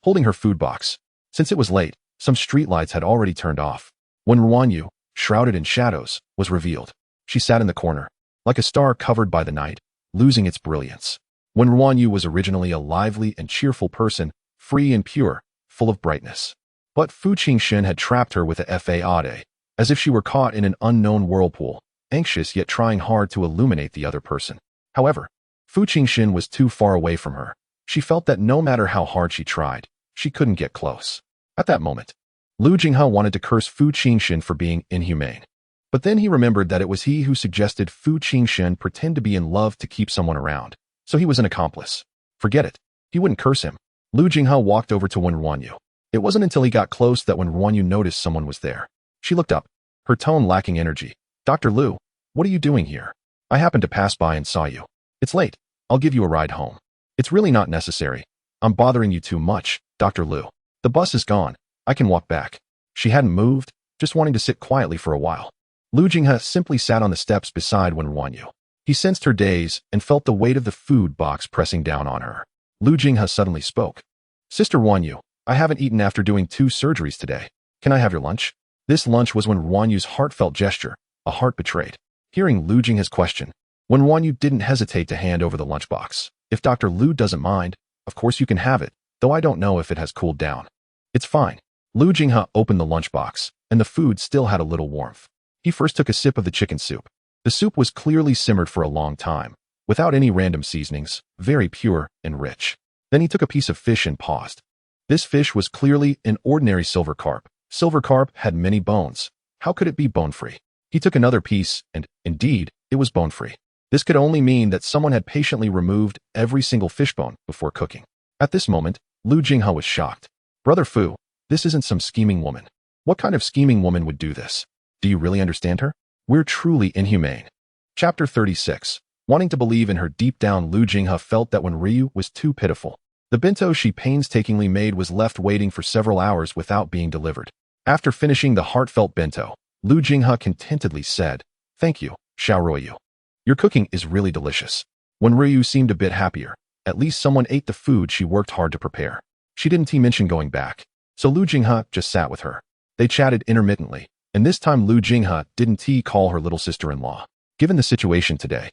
holding her food box. Since it was late, some streetlights had already turned off. When RuanYu, shrouded in shadows, was revealed, she sat in the corner, like a star covered by the night, losing its brilliance. When RuanYu was originally a lively and cheerful person, free and pure, full of brightness. But Fu Jinshen had trapped her with a fade, as if she were caught in an unknown whirlpool, anxious yet trying hard to illuminate the other person. However, Fu Jinshen was too far away from her. She felt that no matter how hard she tried, she couldn't get close. At that moment, Lu Jinghe wanted to curse Fu Jinshen for being inhumane. But then he remembered that it was he who suggested Fu Jinshen pretend to be in love to keep someone around, so he was an accomplice. Forget it. He wouldn't curse him. Lu Jinghe walked over to Wen RuanYu. It wasn't until he got close that Wen RuanYu noticed someone was there. She looked up, her tone lacking energy. "Dr. Lu, what are you doing here? I happened to pass by and saw you. It's late. I'll give you a ride home." "It's really not necessary. I'm bothering you too much, Dr. Lu. The bus is gone. I can walk back." She hadn't moved, just wanting to sit quietly for a while. Lu Jinghe simply sat on the steps beside Wen RuanYu. He sensed her daze and felt the weight of the food box pressing down on her. Lu Jinghe suddenly spoke. "Sister RuanYu, I haven't eaten after doing 2 surgeries today. Can I have your lunch?" This lunch was Wen RuanYu's heartfelt gesture, a heart betrayed. Hearing Lu Jinghe's question, Wen RuanYu didn't hesitate to hand over the lunchbox. "If Dr. Lu doesn't mind, of course you can have it, though I don't know if it has cooled down." "It's fine." Lu Jinghe opened the lunchbox, and the food still had a little warmth. He first took a sip of the chicken soup. The soup was clearly simmered for a long time, without any random seasonings, very pure and rich. Then he took a piece of fish and paused. This fish was clearly an ordinary silver carp. Silver carp had many bones. How could it be bone-free? He took another piece, and, indeed, it was bone-free. This could only mean that someone had patiently removed every single fish bone before cooking. At this moment, Lu Jinghe was shocked. "Brother Fu, this isn't some scheming woman. What kind of scheming woman would do this? Do you really understand her? We're truly inhumane." Chapter 36. Wanting to believe in her deep down, Lu Jinghe felt that Wen RuanYu was too pitiful. The bento she painstakingly made was left waiting for several hours without being delivered. After finishing the heartfelt bento, Lu Jinghe contentedly said, "Thank you, Xiao RuanYu. Your cooking is really delicious." Wen RuanYu seemed a bit happier. At least someone ate the food she worked hard to prepare. She didn't mention going back, so Lu Jinghe just sat with her. They chatted intermittently, and this time Lu Jinghe didn't call her little sister-in-law. Given the situation today,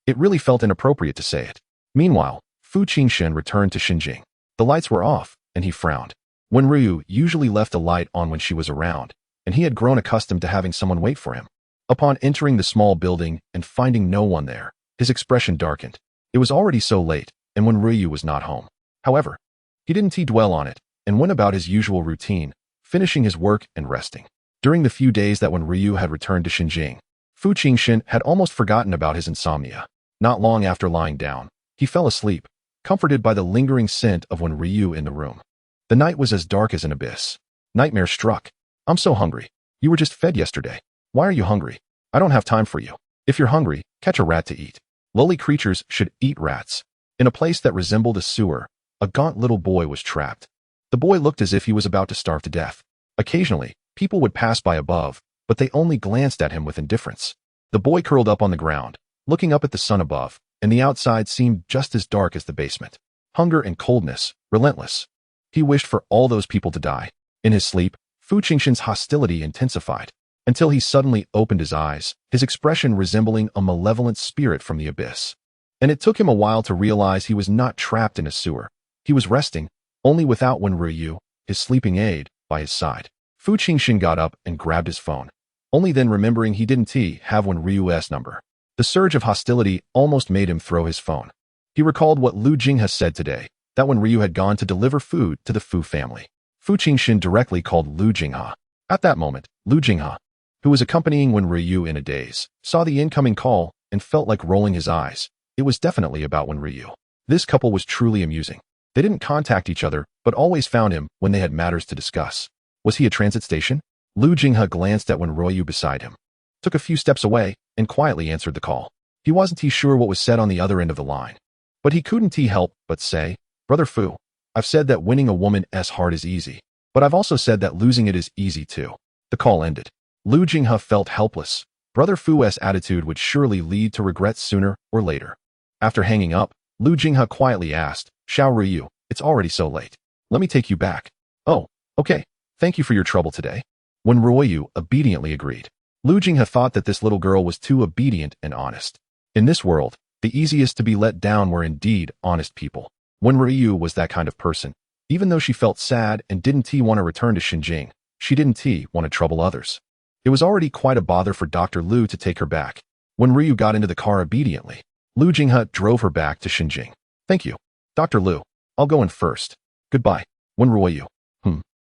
it really felt inappropriate to say it. Meanwhile, Fu Jinshen returned to Xinjing. The lights were off, and he frowned. Wen RuanYu usually left a light on when she was around, and he had grown accustomed to having someone wait for him. Upon entering the small building and finding no one there, his expression darkened. It was already so late, and Wen RuanYu was not home. However, he didn't dwell on it, and went about his usual routine, finishing his work and resting. During the few days that Wen RuanYu had returned to Xinjing, Fu Jinshen had almost forgotten about his insomnia. Not long after lying down, he fell asleep, comforted by the lingering scent of Wen RuanYu in the room. The night was as dark as an abyss. Nightmare struck. "I'm so hungry. You were just fed yesterday. Why are you hungry? I don't have time for you. If you're hungry, catch a rat to eat." Lowly creatures should eat rats. In a place that resembled a sewer, a gaunt little boy was trapped. The boy looked as if he was about to starve to death. Occasionally, people would pass by above, but they only glanced at him with indifference. The boy curled up on the ground, looking up at the sun above, and the outside seemed just as dark as the basement. Hunger and coldness, relentless. He wished for all those people to die. In his sleep, Fu Jinshen's hostility intensified, until he suddenly opened his eyes, his expression resembling a malevolent spirit from the abyss. And it took him a while to realize he was not trapped in a sewer. He was resting, only without Wen RuanYu, his sleeping aide, by his side. Fu Jinshen got up and grabbed his phone, only then remembering he didn't have Wen RuanYu's number. The surge of hostility almost made him throw his phone. He recalled what Lu Jinghe said today, that Wen RuanYu had gone to deliver food to the Fu family. Fu Jinshen directly called Lu Jinghe. At that moment, Lu Jinghe, who was accompanying Wen RuanYu in a daze, saw the incoming call and felt like rolling his eyes. It was definitely about Wen RuanYu. This couple was truly amusing. They didn't contact each other, but always found him when they had matters to discuss. Was he a transit station? Lu Jinghe glanced at Wen RuanYu beside him, took a few steps away, and quietly answered the call. He wasn't sure what was said on the other end of the line, but he couldn't help but say, "Brother Fu, I've said that winning a woman's heart is easy, but I've also said that losing it is easy too." The call ended. Lu Jinghe felt helpless. Brother Fu's attitude would surely lead to regrets sooner or later. After hanging up, Lu Jinghe quietly asked, "Xiao Ruyu, it's already so late. Let me take you back." "Oh, okay. Thank you for your trouble today." Wen RuanYu obediently agreed. Lu Jinghe thought that this little girl was too obedient and honest. In this world, the easiest to be let down were indeed honest people. Wen RuanYu was that kind of person. Even though she felt sad and didn't want to return to Xinjing, she didn't want to trouble others. It was already quite a bother for Dr. Lu to take her back. When Ryu got into the car obediently, Lu Jinghe drove her back to Xinjing. "Thank you, Dr. Lu. I'll go in first. Goodbye, Wen RuanYu."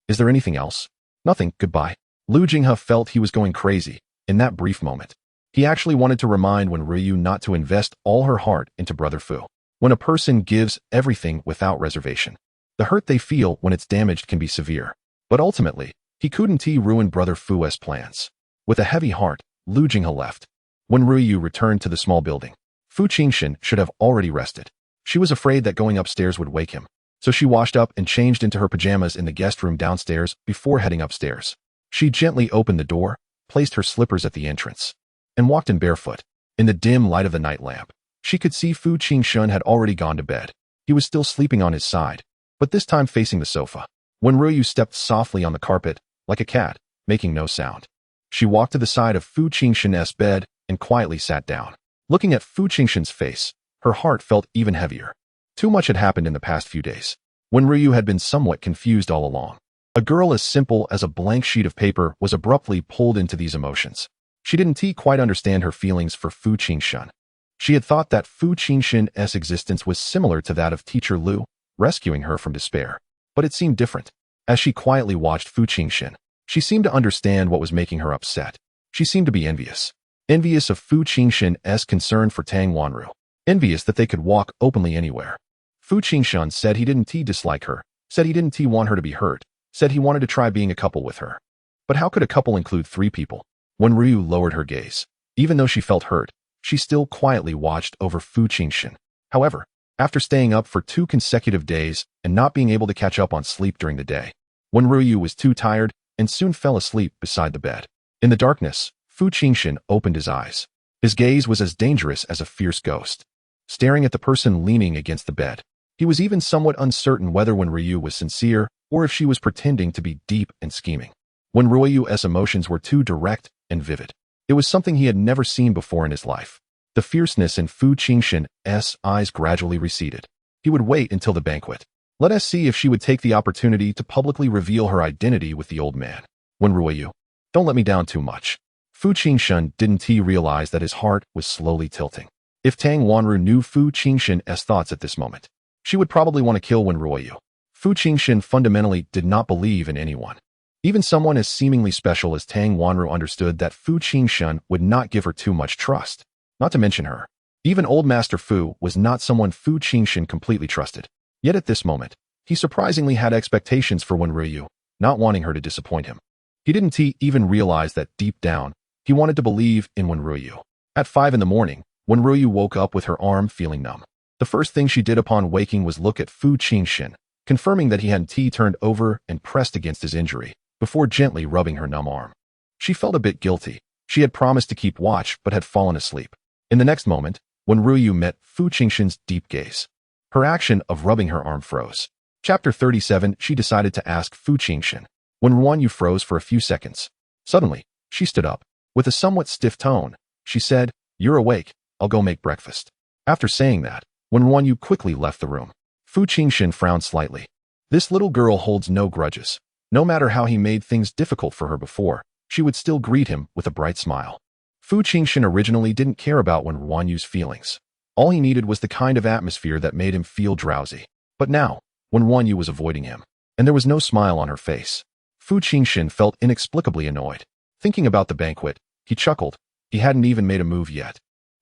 Is there anything else?" "Nothing, goodbye." Lu Jinghe felt he was going crazy in that brief moment. He actually wanted to remind Wen RuanYu not to invest all her heart into Brother Fu. When a person gives everything without reservation, the hurt they feel when it's damaged can be severe. But ultimately, he couldn't ruin Brother Fu's plans. With a heavy heart, Lu Jinghe left. When RuanYu returned to the small building, Fu Jinshen should have already rested. She was afraid that going upstairs would wake him, so she washed up and changed into her pajamas in the guest room downstairs before heading upstairs. She gently opened the door, placed her slippers at the entrance, and walked in barefoot. In the dim light of the night lamp, she could see Fu Jinshen had already gone to bed. He was still sleeping on his side, but this time facing the sofa. When RuanYu stepped softly on the carpet, like a cat, making no sound. She walked to the side of Fu Jinshen's bed and quietly sat down. Looking at Fu Jinshen's face, her heart felt even heavier. Too much had happened in the past few days. When RuanYu had been somewhat confused all along. A girl as simple as a blank sheet of paper was abruptly pulled into these emotions. She didn't quite understand her feelings for Fu Jinshen. She had thought that Fu Jinshen's existence was similar to that of Teacher Lu, rescuing her from despair. But it seemed different. As she quietly watched Fu Jinshen, she seemed to understand what was making her upset. She seemed to be envious. Envious of Fu Jinshen's concern for Tang Wanru. Envious that they could walk openly anywhere. Fu Jinshen said he didn't dislike her, said he didn't want her to be hurt, said he wanted to try being a couple with her. But how could a couple include 3 people? When Ryu lowered her gaze, even though she felt hurt, she still quietly watched over Fu Jinshen. However, after staying up for 2 consecutive days and not being able to catch up on sleep during the day, when Ryu was too tired and soon fell asleep beside the bed. In the darkness, Fu Jinshen opened his eyes. His gaze was as dangerous as a fierce ghost, staring at the person leaning against the bed. He was even somewhat uncertain whether when Ryu was sincere or if she was pretending to be deep and scheming. When Ruanyu's emotions were too direct and vivid, it was something he had never seen before in his life. The fierceness in Fu Jinshen's eyes gradually receded. He would wait until the banquet. Let us see if she would take the opportunity to publicly reveal her identity with the old man. When RuanYu, don't let me down too much. Fu Jinshen didn't realize that his heart was slowly tilting. If Tang Wanru knew Fu Jinshen's thoughts at this moment, she would probably want to kill Wen RuanYu. Fu Jinshen fundamentally did not believe in anyone. Even someone as seemingly special as Tang Wanru understood that Fu Jinshen would not give her too much trust. Not to mention her. Even Old Master Fu was not someone Fu Jinshen completely trusted. Yet at this moment, he surprisingly had expectations for Wen RuanYu, not wanting her to disappoint him. He didn't even realize that deep down, he wanted to believe in Wen RuanYu. At 5 in the morning, when RuanYu woke up with her arm feeling numb, the first thing she did upon waking was look at Fu Jinshen, confirming that he hadn't turned over and pressed against his injury, before gently rubbing her numb arm. She felt a bit guilty. She had promised to keep watch but had fallen asleep. In the next moment, when RuanYu met Fu Jinshen's deep gaze, her action of rubbing her arm froze. Chapter 37. She decided to ask Fu Jinshen. When RuanYu froze for a few seconds, suddenly, she stood up. With a somewhat stiff tone, she said, "You're awake, I'll go make breakfast." After saying that, when RuanYu quickly left the room, Fu Jinshen frowned slightly. This little girl holds no grudges. No matter how he made things difficult for her before, she would still greet him with a bright smile. Fu Jinshen originally didn't care about Wen RuanYu's feelings. All he needed was the kind of atmosphere that made him feel drowsy. But now, when RuanYu was avoiding him, and there was no smile on her face, Fu Jinshen felt inexplicably annoyed. Thinking about the banquet, he chuckled. He hadn't even made a move yet.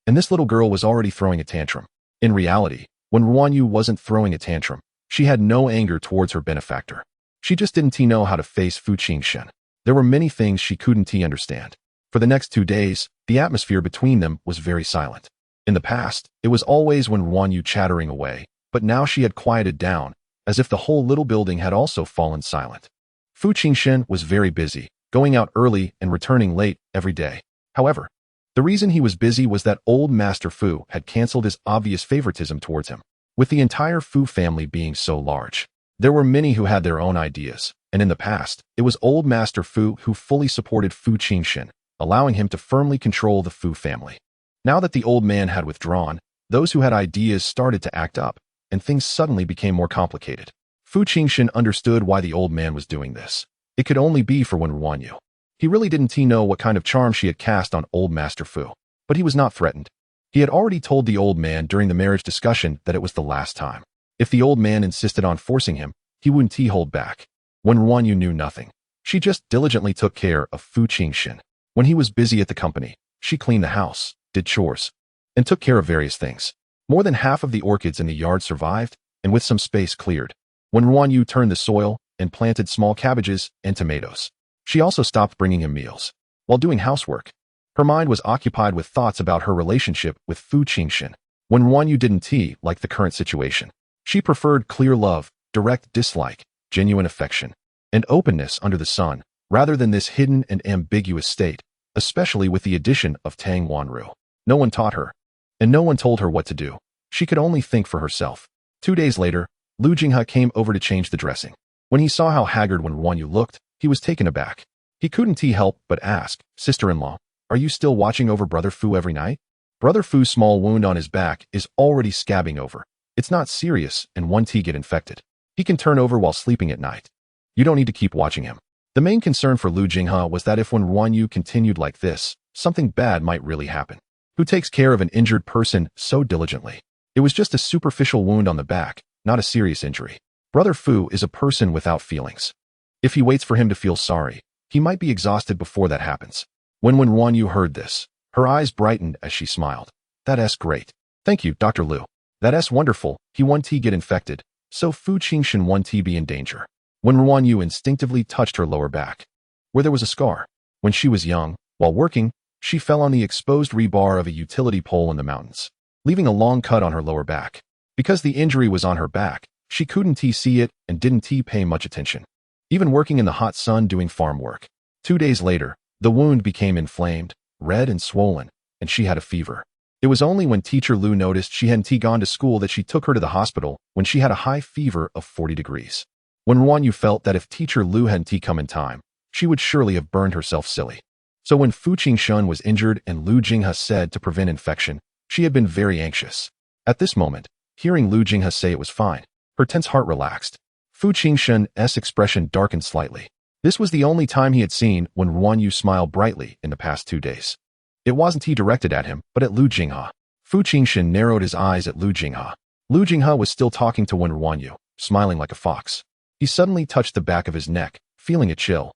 And this little girl was already throwing a tantrum. In reality, when RuanYu wasn't throwing a tantrum, She had no anger towards her benefactor. She just didn't know how to face Fu Jinshen. There were many things she couldn't understand. For the next 2 days, the atmosphere between them was very silent. In the past, it was always Wen RuanYu chattering away, but now she had quieted down, as if the whole little building had also fallen silent. Fu Jinshen was very busy, going out early and returning late every day. However, the reason he was busy was that old Master Fu had cancelled his obvious favoritism towards him. With the entire Fu family being so large, there were many who had their own ideas, and in the past, it was old Master Fu who fully supported Fu Jinshen, allowing him to firmly control the Fu family. Now that the old man had withdrawn, those who had ideas started to act up, and things suddenly became more complicated. Fu Jinshen understood why the old man was doing this. It could only be for Wen RuanYu. He really didn't know what kind of charm she had cast on old Master Fu, but he was not threatened. He had already told the old man during the marriage discussion that it was the last time. If the old man insisted on forcing him, he wouldn't hold back. Wen RuanYu knew nothing. She just diligently took care of Fu Jinshen. When he was busy at the company, she cleaned the house, did chores, and took care of various things. More than half of the orchids in the yard survived, and with some space cleared, Wen RuanYu turned the soil and planted small cabbages and tomatoes. She also stopped bringing him meals. While doing housework, her mind was occupied with thoughts about her relationship with Fu Jinshen. Wen RuanYu didn't like the current situation. She preferred clear love, direct dislike, genuine affection, and openness under the sun, rather than this hidden and ambiguous state, especially with the addition of Tang Wanru. No one taught her, and no one told her what to do. She could only think for herself. 2 days later, Lu Jinghe came over to change the dressing. When he saw how haggard Wen RuanYu looked, he was taken aback. He couldn't help but ask, "Sister-in-law, are you still watching over Brother Fu every night?" Brother Fu's small wound on his back is already scabbing over. It's not serious, and one get infected. He can turn over while sleeping at night. You don't need to keep watching him. The main concern for Lu Jinghe was that if Wen RuanYu continued like this, something bad might really happen. Who takes care of an injured person so diligently? It was just a superficial wound on the back, not a serious injury. Brother Fu is a person without feelings. If he waits for him to feel sorry, he might be exhausted before that happens. When Wen RuanYu heard this, her eyes brightened as she smiled. That's great. Thank you, Dr. Lu. That's wonderful. He won't get infected, so Fu Jinshen won't be in danger. Wen RuanYu instinctively touched her lower back, where there was a scar. When she was young, while working, she fell on the exposed rebar of a utility pole in the mountains, leaving a long cut on her lower back. Because the injury was on her back, she couldn't see it and didn't pay much attention, even working in the hot sun doing farm work. 2 days later, the wound became inflamed, red and swollen, and she had a fever. It was only when Teacher Lu noticed she hadn't gone to school that she took her to the hospital when she had a high fever of 40 degrees. When RuanYu felt that if Teacher Lu hadn't come in time, she would surely have burned herself silly. So when Fu Jinshen was injured and Lu Jinghe said to prevent infection, she had been very anxious. At this moment, hearing Lu Jinghe say it was fine, her tense heart relaxed. Fu Jinshen's expression darkened slightly. This was the only time he had seen when RuanYu smiled brightly in the past 2 days. It wasn't directed at him, but at Lu Jinghe. Fu Jinshen narrowed his eyes at Lu Jinghe. Lu Jinghe was still talking to Wen RuanYu, smiling like a fox. He suddenly touched the back of his neck, feeling a chill.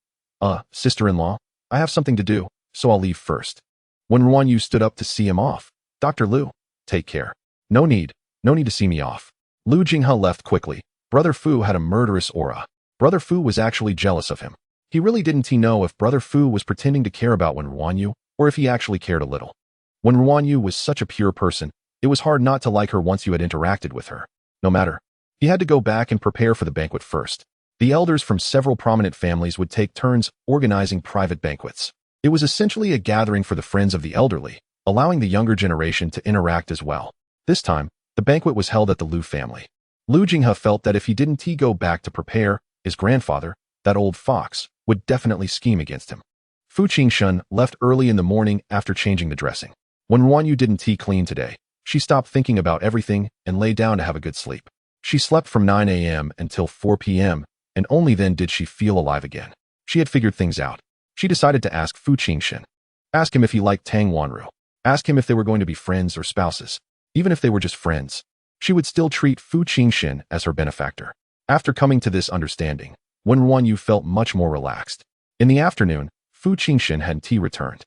Sister-in-law, I have something to do, so I'll leave first. When RuanYu stood up to see him off, Dr. Lu, take care. No need to see me off. Lu Jinghe left quickly. Brother Fu had a murderous aura. Brother Fu was actually jealous of him. He really didn't know if Brother Fu was pretending to care about Wen RuanYu, or if he actually cared a little. Wen RuanYu was such a pure person, it was hard not to like her once you had interacted with her. No matter. He had to go back and prepare for the banquet first. The elders from several prominent families would take turns organizing private banquets. It was essentially a gathering for the friends of the elderly, allowing the younger generation to interact as well. This time, the banquet was held at the Lu family. Lu Jinghe felt that if he didn't go back to prepare, his grandfather, that old fox, would definitely scheme against him. Fu Jinshen left early in the morning after changing the dressing. When RuanYu didn't clean today, she stopped thinking about everything and lay down to have a good sleep. She slept from 9 a.m. until 4 p.m., and only then did she feel alive again. She had figured things out. She decided to ask Fu Jinshen. Ask him if he liked Tang Wanru. Ask him if they were going to be friends or spouses. Even if they were just friends, she would still treat Fu Jinshen as her benefactor. After coming to this understanding, Wen RuanYu felt much more relaxed. In the afternoon, Fu Jinshen had returned.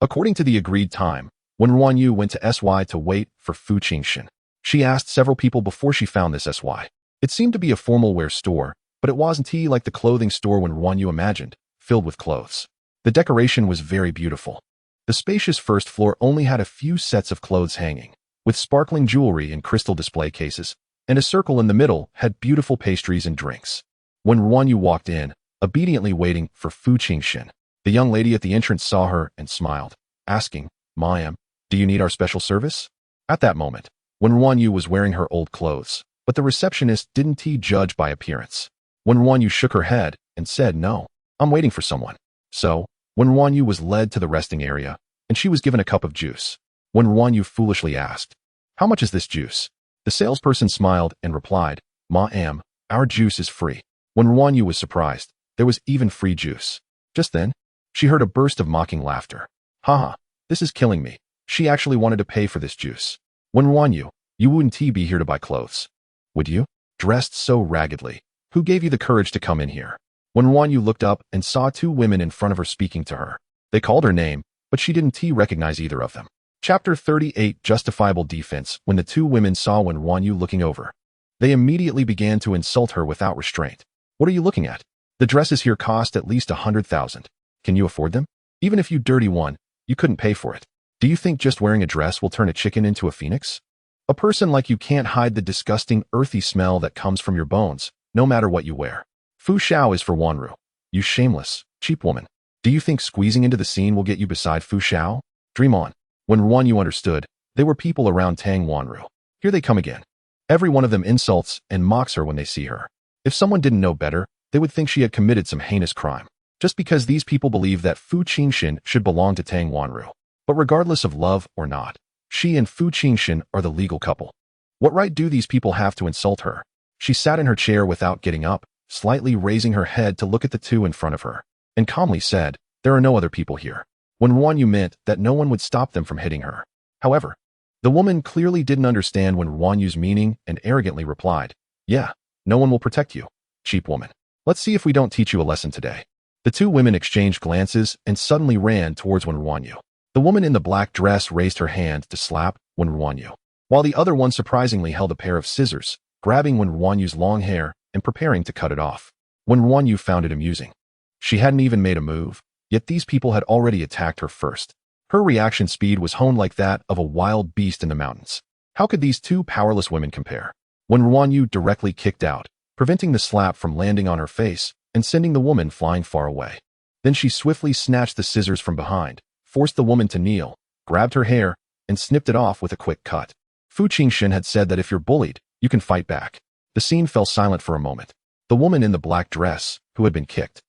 According to the agreed time, Wen RuanYu went to SY to wait for Fu Jinshen. She asked several people before she found this SY. It seemed to be a formal wear store, but it wasn't like the clothing store Wen RuanYu imagined, filled with clothes. The decoration was very beautiful. The spacious first floor only had a few sets of clothes hanging, with sparkling jewelry in crystal display cases, and a circle in the middle had beautiful pastries and drinks. When RuanYu walked in, obediently waiting for Fu Jinshen, the young lady at the entrance saw her and smiled, asking, "Ma'am, do you need our special service?" At that moment, Wen RuanYu was wearing her old clothes, but the receptionist didn't judge by appearance. Wen RuanYu shook her head and said, "No, I'm waiting for someone." So, Wen RuanYu was led to the resting area, and she was given a cup of juice. Wen RuanYu foolishly asked, "How much is this juice?" The salesperson smiled and replied, "Ma'am, our juice is free." Wen RuanYu was surprised. There was even free juice. Just then, she heard a burst of mocking laughter. "Haha, this is killing me. She actually wanted to pay for this juice. Wen RuanYu, you wouldn't be here to buy clothes, would you? Dressed so raggedly. Who gave you the courage to come in here?" Wen RuanYu looked up and saw two women in front of her speaking to her. They called her name, but she didn't recognize either of them. Chapter 38 Justifiable Defense. When the two women saw Wen RuanYu looking over, they immediately began to insult her without restraint. "What are you looking at? The dresses here cost at least 100,000. Can you afford them? Even if you dirty one, you couldn't pay for it. Do you think just wearing a dress will turn a chicken into a phoenix? A person like you can't hide the disgusting, earthy smell that comes from your bones, no matter what you wear. Fu Xiao is for Wanru. You shameless, cheap woman. Do you think squeezing into the scene will get you beside Fu Xiao? Dream on." When RuanYu understood, they were people around Tang Wanru. Here they come again. Every one of them insults and mocks her when they see her. If someone didn't know better, they would think she had committed some heinous crime. Just because these people believe that Fu Jinshen should belong to Tang Wanru. But regardless of love or not, she and Fu Jinshen are the legal couple. What right do these people have to insult her? She sat in her chair without getting up, slightly raising her head to look at the two in front of her, and calmly said, "There are no other people here." When RuanYu meant that no one would stop them from hitting her. However, the woman clearly didn't understand when RuanYu's meaning and arrogantly replied, "Yeah, no one will protect you, cheap woman. Let's see if we don't teach you a lesson today." The two women exchanged glances and suddenly ran towards Wen RuanYu. The woman in the black dress raised her hand to slap Wen RuanYu, while the other one surprisingly held a pair of scissors, grabbing Wen RuanYu's long hair and preparing to cut it off. Wen RuanYu found it amusing. She hadn't even made a move, yet these people had already attacked her first. Her reaction speed was honed like that of a wild beast in the mountains. How could these two powerless women compare? Wen RuanYu directly kicked out, preventing the slap from landing on her face and sending the woman flying far away. Then she swiftly snatched the scissors from behind, forced the woman to kneel, grabbed her hair, and snipped it off with a quick cut. Fu Jinshen had said that if you're bullied, you can fight back. The scene fell silent for a moment. The woman in the black dress, who had been kicked,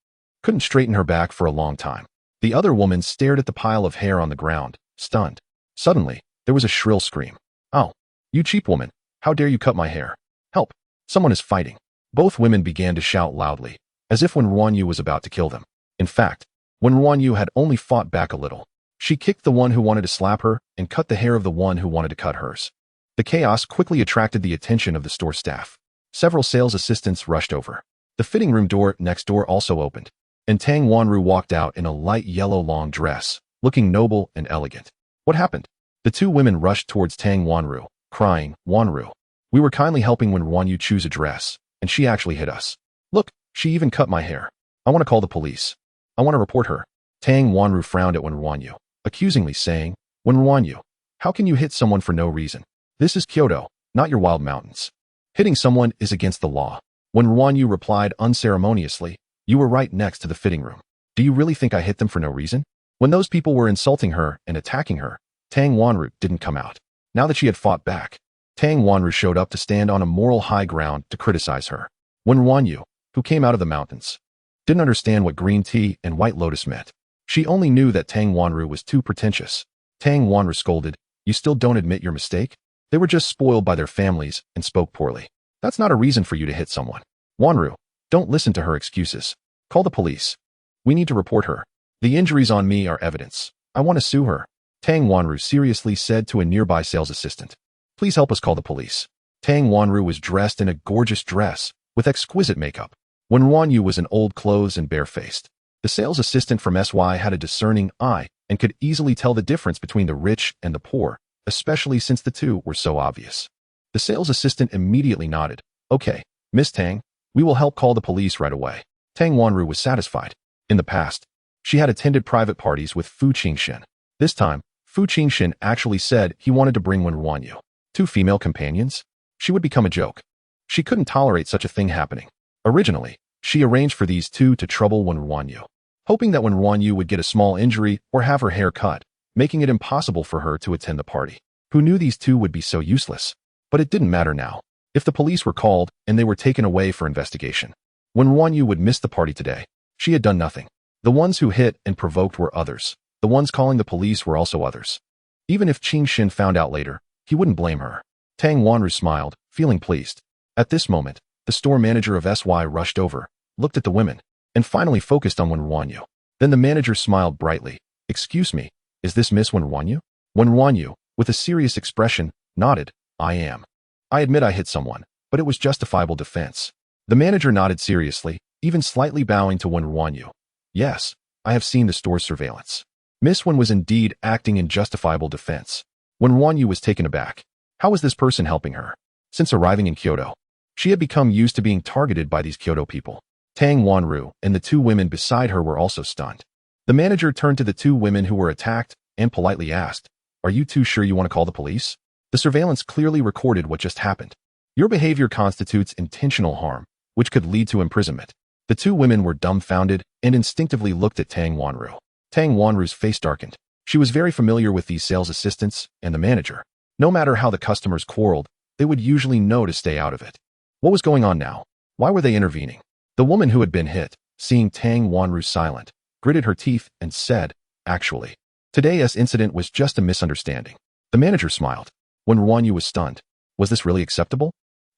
couldn't straighten her back for a long time. The other woman stared at the pile of hair on the ground, stunned. Suddenly, there was a shrill scream. "Oh, you cheap woman, how dare you cut my hair? Help, someone is fighting." Both women began to shout loudly, as if Wen RuanYu was about to kill them. In fact, Wen RuanYu had only fought back a little. She kicked the one who wanted to slap her and cut the hair of the one who wanted to cut hers. The chaos quickly attracted the attention of the store staff. Several sales assistants rushed over. The fitting room door next door also opened, and Tang Wanru walked out in a light yellow long dress, looking noble and elegant. What happened? The two women rushed towards Tang Wanru, crying, "Wanru, we were kindly helping Wen RuanYu choose a dress, and she actually hit us. Look, she even cut my hair. I want to call the police. I want to report her." Tang Wanru frowned at Wen RuanYu, accusingly saying, "Wen RuanYu, how can you hit someone for no reason? This is Kyoto, not your wild mountains. Hitting someone is against the law." Wen RuanYu replied unceremoniously, "You were right next to the fitting room. Do you really think I hit them for no reason?" When those people were insulting her and attacking her, Tang Wanru didn't come out. Now that she had fought back, Tang Wanru showed up to stand on a moral high ground to criticize her. Wen RuanYu, who came out of the mountains, didn't understand what green tea and white lotus meant. She only knew that Tang Wanru was too pretentious. Tang Wanru scolded, "You still don't admit your mistake? They were just spoiled by their families and spoke poorly. That's not a reason for you to hit someone. Wanru, don't listen to her excuses. Call the police. We need to report her. The injuries on me are evidence. I want to sue her." Tang Wanru seriously said to a nearby sales assistant, "Please help us call the police." Tang Wanru was dressed in a gorgeous dress with exquisite makeup. Wen RuanYu was in old clothes and barefaced. The sales assistant from SY had a discerning eye and could easily tell the difference between the rich and the poor, especially since the two were so obvious. The sales assistant immediately nodded. "Okay, Miss Tang, we will help call the police right away. Tang Wanru was satisfied. In the past, she had attended private parties with Fu Jinshen. This time, Fu Jinshen actually said he wanted to bring Wen RuanYu. 2 female companions? She would become a joke. She couldn't tolerate such a thing happening. Originally, she arranged for these two to trouble Wen RuanYu, hoping that Wen RuanYu would get a small injury or have her hair cut, making it impossible for her to attend the party. Who knew these two would be so useless? But it didn't matter now. If the police were called and they were taken away for investigation, Wen RuanYu would miss the party today. She had done nothing. The ones who hit and provoked were others. The ones calling the police were also others. Even if Qing Xin found out later, he wouldn't blame her. Tang Wanru smiled, feeling pleased. At this moment, the store manager of SY rushed over, looked at the women, and finally focused on Wen RuanYu. Then the manager smiled brightly. Excuse me, is this Miss Wen RuanYu? Wen RuanYu, with a serious expression, nodded. I am. I admit I hit someone, but it was justifiable defense. The manager nodded seriously, even slightly bowing to Wen RuanYu. Yes, I have seen the store's surveillance. Miss Wen was indeed acting in justifiable defense. Wen RuanYu was taken aback. How was this person helping her? Since arriving in Kyoto, she had become used to being targeted by these Kyoto people. Tang Wanru and the 2 women beside her were also stunned. The manager turned to the 2 women who were attacked and politely asked, "Are you 2 sure you want to call the police? The surveillance clearly recorded what just happened. Your behavior constitutes intentional harm, which could lead to imprisonment." The 2 women were dumbfounded and instinctively looked at Tang Wanru. Tang Wanru's face darkened. She was very familiar with these sales assistants and the manager. No matter how the customers quarreled, they would usually know to stay out of it. What was going on now? Why were they intervening? The woman who had been hit, seeing Tang Wanru silent, gritted her teeth and said, "Actually, today's incident was just a misunderstanding." The manager smiled. Wen RuanYu was stunned. Was this really acceptable?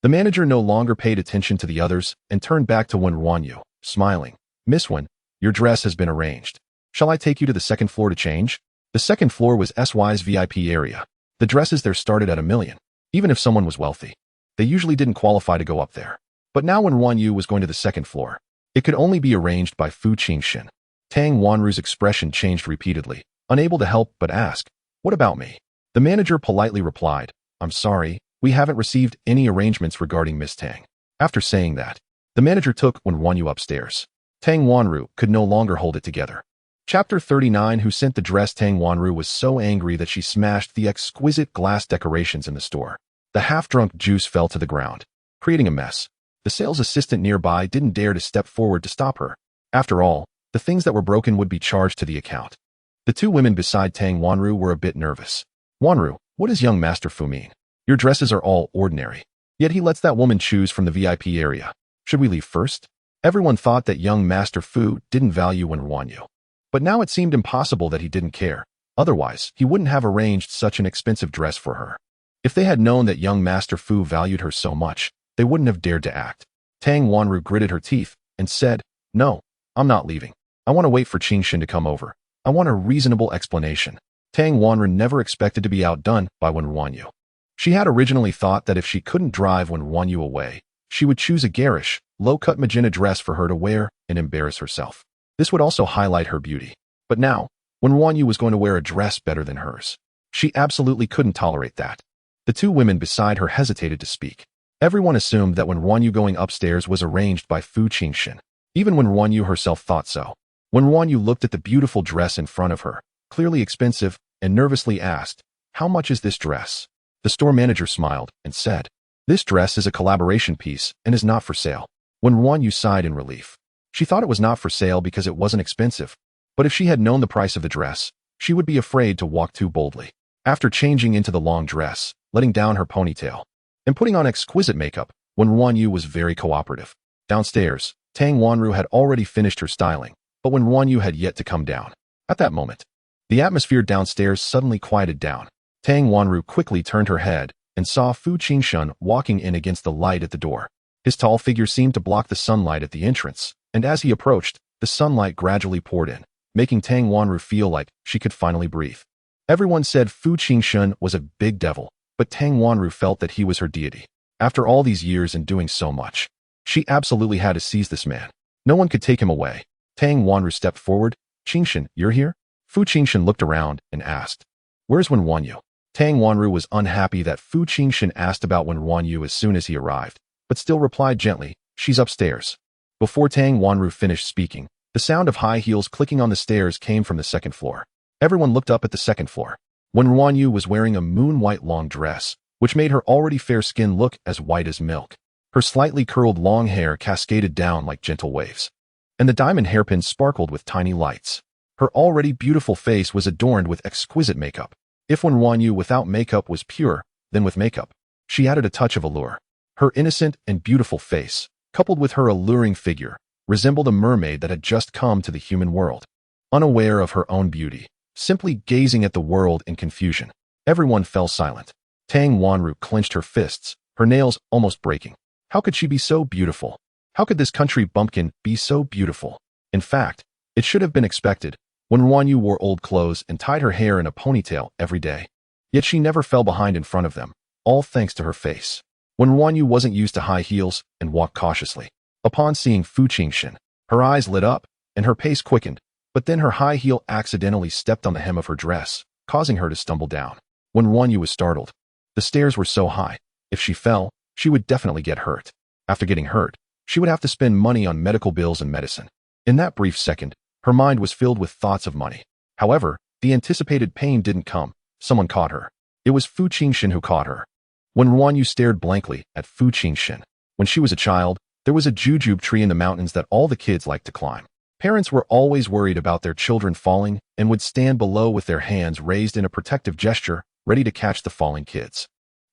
The manager no longer paid attention to the others and turned back to Wen RuanYu, smiling. "Miss Wen, your dress has been arranged. Shall I take you to the 2nd floor to change?" The 2nd floor was SY's VIP area. The dresses there started at $1 million. Even if someone was wealthy, they usually didn't qualify to go up there. But now when RuanYu was going to the 2nd floor, it could only be arranged by Fu Jinshen. Tang Wanru's expression changed repeatedly, unable to help but ask, "What about me?" The manager politely replied, "I'm sorry, we haven't received any arrangements regarding Miss Tang." After saying that, the manager took Wen RuanYu upstairs. Tang Wanru could no longer hold it together. Chapter 39. Who sent the dress? Tang Wanru was so angry that she smashed the exquisite glass decorations in the store. The half-drunk juice fell to the ground, creating a mess. The sales assistant nearby didn't dare to step forward to stop her. After all, the things that were broken would be charged to the account. The 2 women beside Tang Wanru were a bit nervous. "Wanru, what does young Master Fu mean? Your dresses are all ordinary. Yet he lets that woman choose from the VIP area. Should we leave first?" Everyone thought that young Master Fu didn't value Wen RuanYu. But now it seemed impossible that he didn't care. Otherwise, he wouldn't have arranged such an expensive dress for her. If they had known that young Master Fu valued her so much, they wouldn't have dared to act. Tang Wanru gritted her teeth and said, "No, I'm not leaving. I want to wait for Qing Xin to come over. I want a reasonable explanation." Tang Wanru never expected to be outdone by Wen RuanYu. She had originally thought that if she couldn't drive Wen RuanYu away, she would choose a garish, low-cut magenta dress for her to wear and embarrass herself. This would also highlight her beauty. But now, Wen RuanYu was going to wear a dress better than hers. She absolutely couldn't tolerate that. The 2 women beside her hesitated to speak. Everyone assumed that Wen RuanYu going upstairs was arranged by Fu Jinshen. Even Wen RuanYu herself thought so. Wen RuanYu looked at the beautiful dress in front of her, clearly expensive, and nervously asked, "How much is this dress?" The store manager smiled and said, "This dress is a collaboration piece and is not for sale." Wen RuanYu sighed in relief. She thought it was not for sale because it wasn't expensive. But if she had known the price of the dress, she would be afraid to walk too boldly. After changing into the long dress, letting down her ponytail, and putting on exquisite makeup, Wen RuanYu was very cooperative. Downstairs, Tang Wanru had already finished her styling, but Wen RuanYu had yet to come down. At that moment, the atmosphere downstairs suddenly quieted down. Tang Wanru quickly turned her head and saw Fu Jinshen walking in against the light at the door. His tall figure seemed to block the sunlight at the entrance, and as he approached, the sunlight gradually poured in, making Tang Wanru feel like she could finally breathe. Everyone said Fu Jinshen was a big devil, but Tang Wanru felt that he was her deity. After all these years and doing so much, she absolutely had to seize this man. No one could take him away. Tang Wanru stepped forward. "Jinshen, you're here?" Fu Jinshen looked around and asked, "Where's Wen RuanYu?" Tang Wanru was unhappy that Fu Jinshen asked about Wen RuanYu as soon as he arrived, but still replied gently, "She's upstairs." Before Tang Wanru finished speaking, the sound of high heels clicking on the stairs came from the second floor. Everyone looked up at the second floor. Wen RuanYu was wearing a moon-white long dress, which made her already fair skin look as white as milk. Her slightly curled long hair cascaded down like gentle waves, and the diamond hairpins sparkled with tiny lights. Her already beautiful face was adorned with exquisite makeup. If Wen RuanYu without makeup was pure, then with makeup, she added a touch of allure. Her innocent and beautiful face, coupled with her alluring figure, resembled a mermaid that had just come to the human world. Unaware of her own beauty, simply gazing at the world in confusion, everyone fell silent. Tang Wanru clenched her fists, her nails almost breaking. How could she be so beautiful? How could this country bumpkin be so beautiful? In fact, it should have been expected. Wen RuanYu wore old clothes and tied her hair in a ponytail every day. Yet she never fell behind in front of them, all thanks to her face. Wen RuanYu wasn't used to high heels and walked cautiously. Upon seeing Fu Jinshen, her eyes lit up and her pace quickened, but then her high heel accidentally stepped on the hem of her dress, causing her to stumble down. Wen RuanYu was startled. The stairs were so high. If she fell, she would definitely get hurt. After getting hurt, she would have to spend money on medical bills and medicine. In that brief second, her mind was filled with thoughts of money. However, the anticipated pain didn't come. Someone caught her. It was Fu Jinshen who caught her. Wen RuanYu stared blankly at Fu Jinshen. When she was a child, there was a jujube tree in the mountains that all the kids liked to climb. Parents were always worried about their children falling and would stand below with their hands raised in a protective gesture, ready to catch the falling kids.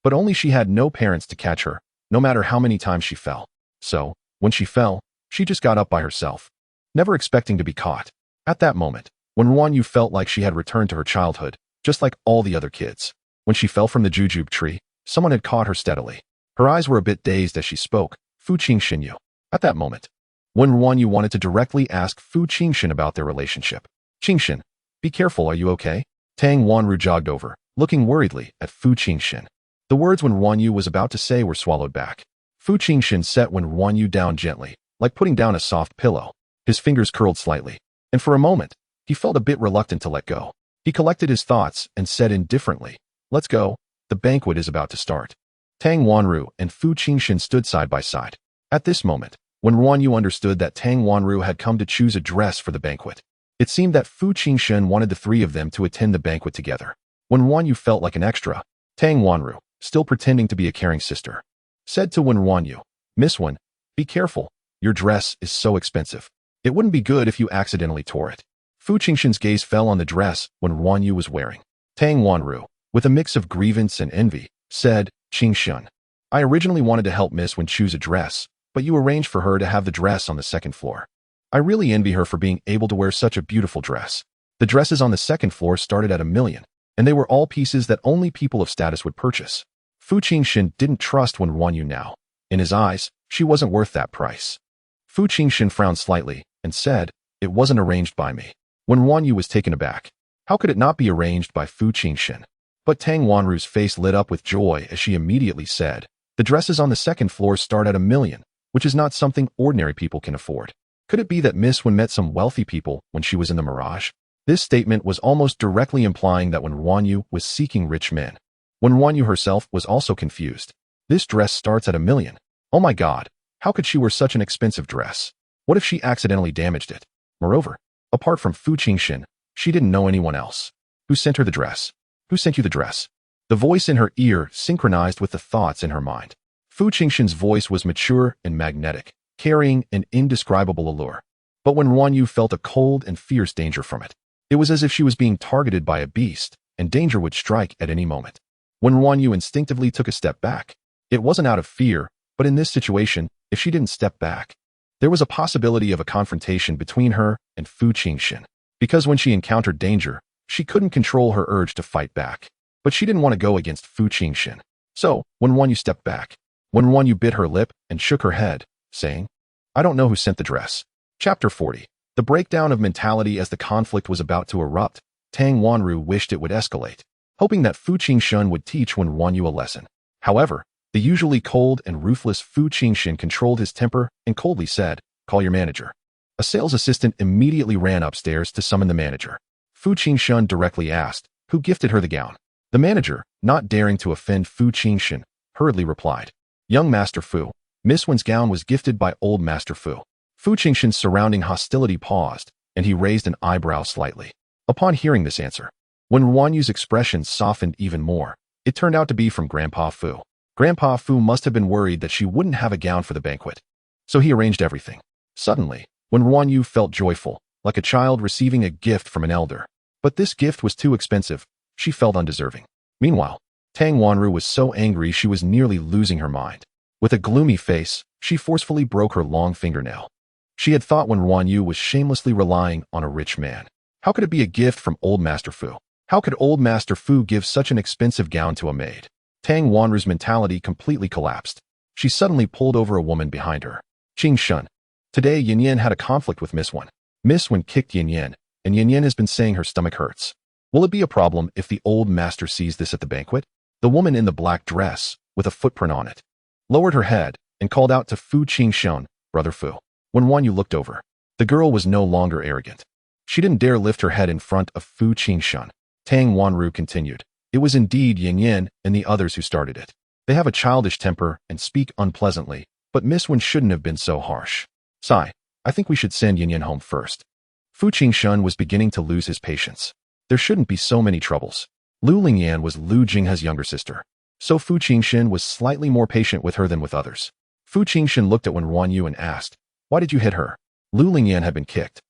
But only she had no parents to catch her, no matter how many times she fell. So, when she fell, she just got up by herself, never expecting to be caught. At that moment, Wen RuanYu felt like she had returned to her childhood, just like all the other kids. When she fell from the jujube tree, someone had caught her steadily. Her eyes were a bit dazed as she spoke, "Fu Jinshen." At that moment, Wen RuanYu wanted to directly ask Fu Jinshen about their relationship. "Jinshen, be careful, are you okay?" Tang Wanru jogged over, looking worriedly at Fu Jinshen. The words Wen RuanYu was about to say were swallowed back. Fu Jinshen set Wen RuanYu down gently, like putting down a soft pillow. His fingers curled slightly, and for a moment, he felt a bit reluctant to let go. He collected his thoughts and said indifferently, "Let's go, the banquet is about to start." Tang Wanru and Fu Jinshen stood side by side. At this moment, Wen RuanYu understood that Tang Wanru had come to choose a dress for the banquet. It seemed that Fu Jinshen wanted the three of them to attend the banquet together. Wen RuanYu felt like an extra. Tang Wanru, still pretending to be a caring sister, said to Wen RuanYu, "Miss Wen, be careful, your dress is so expensive. It wouldn't be good if you accidentally tore it." Fu Jinshen's gaze fell on the dress Wen RuanYu was wearing. Tang Wanru, with a mix of grievance and envy, said, "Jinshen, I originally wanted to help Miss Wen choose a dress, but you arranged for her to have the dress on the second floor. I really envy her for being able to wear such a beautiful dress. The dresses on the second floor started at $1 million, and they were all pieces that only people of status would purchase." Fu Jinshen didn't trust Wen RuanYu now. In his eyes, she wasn't worth that price. Fu Jinshen frowned slightly and said, "It wasn't arranged by me." Wen RuanYu was taken aback. How could it not be arranged by Fu Jinshen? But Tang Wanru's face lit up with joy as she immediately said, "The dresses on the second floor start at $1 million, which is not something ordinary people can afford. Could it be that Miss Wen met some wealthy people when she was in the Mirage?" This statement was almost directly implying that Wen RuanYu was seeking rich men. Wen RuanYu herself was also confused. This dress starts at $1 million. Oh my god, how could she wear such an expensive dress? What if she accidentally damaged it? Moreover, apart from Fu Jinshen, she didn't know anyone else. Who sent her the dress? Who sent you the dress? The voice in her ear synchronized with the thoughts in her mind. Fu Jinshen's voice was mature and magnetic, carrying an indescribable allure. But Wen RuanYu felt a cold and fierce danger from it. It was as if she was being targeted by a beast, and danger would strike at any moment. Wen RuanYu instinctively took a step back. It wasn't out of fear, but in this situation, if she didn't step back, there was a possibility of a confrontation between her and Fu Jinshen. Because when she encountered danger, she couldn't control her urge to fight back. But she didn't want to go against Fu Jinshen. So, Wen RuanYu stepped back. Wen RuanYu bit her lip and shook her head, saying, "I don't know who sent the dress." Chapter 40. The breakdown of mentality. As the conflict was about to erupt, Tang Wanru wished it would escalate, hoping that Fu Jinshen would teach Wen RuanYu a lesson. However, the usually cold and ruthless Fu Jinshen controlled his temper and coldly said, "Call your manager." A sales assistant immediately ran upstairs to summon the manager. Fu Jinshen directly asked, "Who gifted her the gown?" The manager, not daring to offend Fu Jinshen, hurriedly replied, "Young Master Fu, Miss Wen's gown was gifted by old Master Fu. Fu Jinshen's surrounding hostility paused, and he raised an eyebrow slightly. Upon hearing this answer, Wen RuanYu's expression softened even more. It turned out to be from Grandpa Fu. Grandpa Fu must have been worried that she wouldn't have a gown for the banquet. So he arranged everything. Suddenly, Wen RuanYu felt joyful, like a child receiving a gift from an elder. But this gift was too expensive. She felt undeserving. Meanwhile, Tang Wanru was so angry she was nearly losing her mind. With a gloomy face, she forcefully broke her long fingernail. She had thought Wen RuanYu was shamelessly relying on a rich man. How could it be a gift from old Master Fu? How could old Master Fu give such an expensive gown to a maid? Tang Wanru's mentality completely collapsed. She suddenly pulled over a woman behind her. Qing Shun. Today, Yin Yin had a conflict with Miss Wen. Miss Wen kicked Yin Yin, and Yin Yin has been saying her stomach hurts. Will it be a problem if the old master sees this at the banquet? The woman in the black dress, with a footprint on it, lowered her head and called out to Fu Jinshen, Brother Fu. When RuanYu looked over, the girl was no longer arrogant. She didn't dare lift her head in front of Fu Jinshen. Tang Wanru continued. It was indeed Yin Yin and the others who started it. They have a childish temper and speak unpleasantly, but Miss Wen shouldn't have been so harsh. Sigh, I think we should send Yin Yin home first. Fu Jinshen was beginning to lose his patience. There shouldn't be so many troubles. Lu Lingyan was Lu Jinghe's younger sister, so Fu Jinshen was slightly more patient with her than with others. Fu Jinshen looked at Wen RuanYu and asked, "Why did you hit her?" Lu Lingyan had been kicked,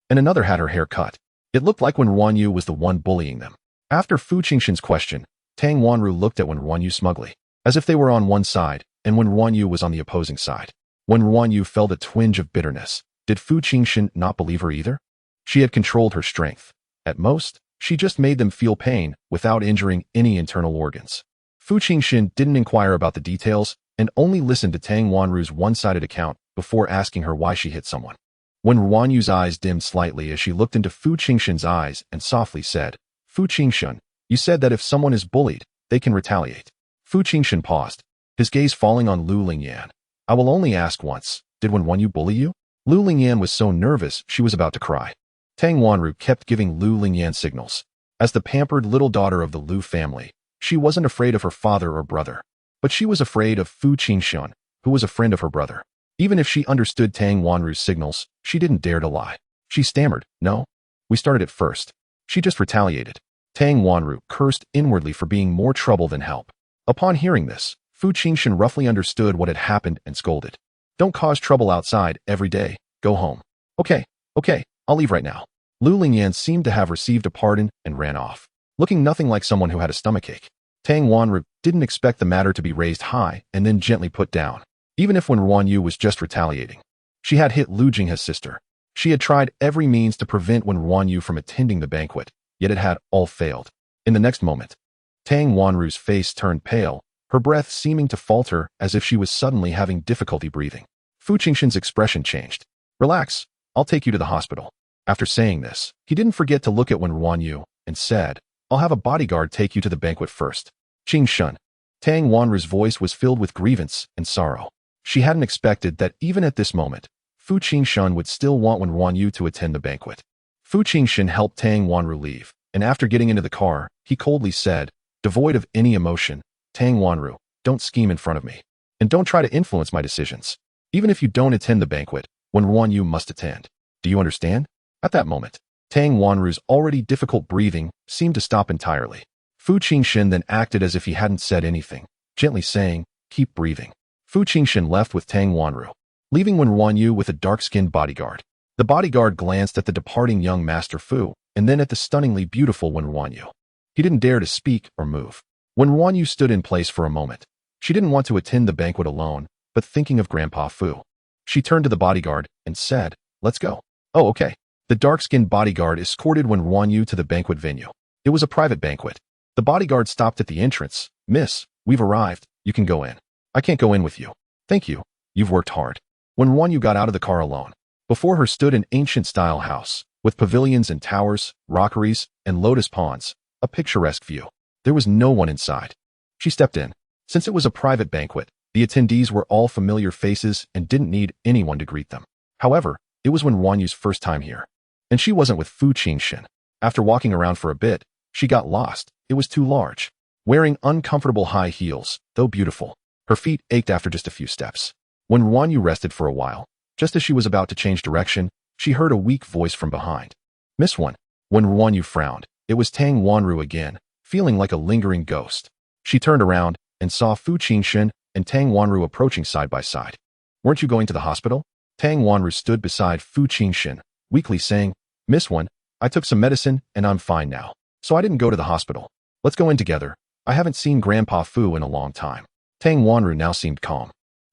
and another had her hair cut. It looked like Wen RuanYu was the one bullying them. After Fu Jinshen's question, Tang Wanru looked at Wen RuanYu smugly, as if they were on one side, and Wen RuanYu was on the opposing side. Wen RuanYu felt a twinge of bitterness. Did Fu Jinshen not believe her either? She had controlled her strength. At most, she just made them feel pain without injuring any internal organs. Fu Jinshen didn't inquire about the details and only listened to Tang Wanru's one-sided account before asking her why she hit someone. Wen RuanYu's eyes dimmed slightly as she looked into Fu Jinshen's eyes and softly said, "Fu Jinshen, you said that if someone is bullied, they can retaliate." Fu Jinshen paused, his gaze falling on Lu Lingyan. "I will only ask once, did Wen RuanYu bully you?" Lu Lingyan was so nervous she was about to cry. Tang Wanru kept giving Lu Lingyan signals. As the pampered little daughter of the Lu family, she wasn't afraid of her father or brother. But she was afraid of Fu Jinshen, who was a friend of her brother. Even if she understood Tang Wanru's signals, she didn't dare to lie. She stammered, "No, we started it first." She just retaliated. Tang Wanru cursed inwardly for being more trouble than help. Upon hearing this, Fu Jinshen roughly understood what had happened and scolded. "Don't cause trouble outside every day. Go home." Okay, I'll leave right now." Lu Lingyan seemed to have received a pardon and ran off, looking nothing like someone who had a stomachache. Tang Wanru didn't expect the matter to be raised high and then gently put down, even if Wen RuanYu was just retaliating. She had hit Lu Jinghe's sister. She had tried every means to prevent Wen RuanYu from attending the banquet, yet it had all failed. In the next moment, Tang Wanru's face turned pale, her breath seeming to falter as if she was suddenly having difficulty breathing. Fu Jinshen's expression changed. "Relax, I'll take you to the hospital." After saying this, he didn't forget to look at Wen RuanYu and said, "I'll have a bodyguard take you to the banquet first." Qing Shun. Tang Wanru's voice was filled with grievance and sorrow. She hadn't expected that even at this moment, Fu Jinshen would still want Wen RuanYu to attend the banquet. Fu Jinshen helped Tang Wanru leave, and after getting into the car, he coldly said, devoid of any emotion, "Tang Wanru, don't scheme in front of me. And don't try to influence my decisions. Even if you don't attend the banquet, Wen RuanYu must attend. Do you understand?" At that moment, Tang Wanru's already difficult breathing seemed to stop entirely. Fu Jinshen then acted as if he hadn't said anything, gently saying, "Keep breathing." Fu Jinshen left with Tang Wanru, leaving Wen RuanYu with a dark-skinned bodyguard. The bodyguard glanced at the departing young Master Fu, and then at the stunningly beautiful Wen RuanYu. He didn't dare to speak or move. Wen RuanYu stood in place for a moment. She didn't want to attend the banquet alone, but thinking of Grandpa Fu. She turned to the bodyguard and said, "Let's go." "Oh, okay." The dark-skinned bodyguard escorted Wen RuanYu to the banquet venue. It was a private banquet. The bodyguard stopped at the entrance. "Miss, we've arrived. You can go in." "I can't go in with you." "Thank you. You've worked hard." Wen RuanYu got out of the car alone. Before her stood an ancient-style house, with pavilions and towers, rockeries, and lotus ponds, a picturesque view. There was no one inside. She stepped in. Since it was a private banquet, the attendees were all familiar faces and didn't need anyone to greet them. However, it was Wen RuanYu's first time here. And she wasn't with Fu Jinshen. After walking around for a bit, she got lost. It was too large. Wearing uncomfortable high heels, though beautiful, her feet ached after just a few steps. When RuanYu rested for a while, just as she was about to change direction, she heard a weak voice from behind. Miss One. When RuanYu frowned, it was Tang Wanru again, feeling like a lingering ghost. She turned around and saw Fu Jinshen and Tang Wanru approaching side by side. Weren't you going to the hospital? Tang Wanru stood beside Fu Jinshen, weakly saying, Miss One, I took some medicine and I'm fine now. So I didn't go to the hospital. Let's go in together. I haven't seen Grandpa Fu in a long time. Tang Wanru now seemed calm.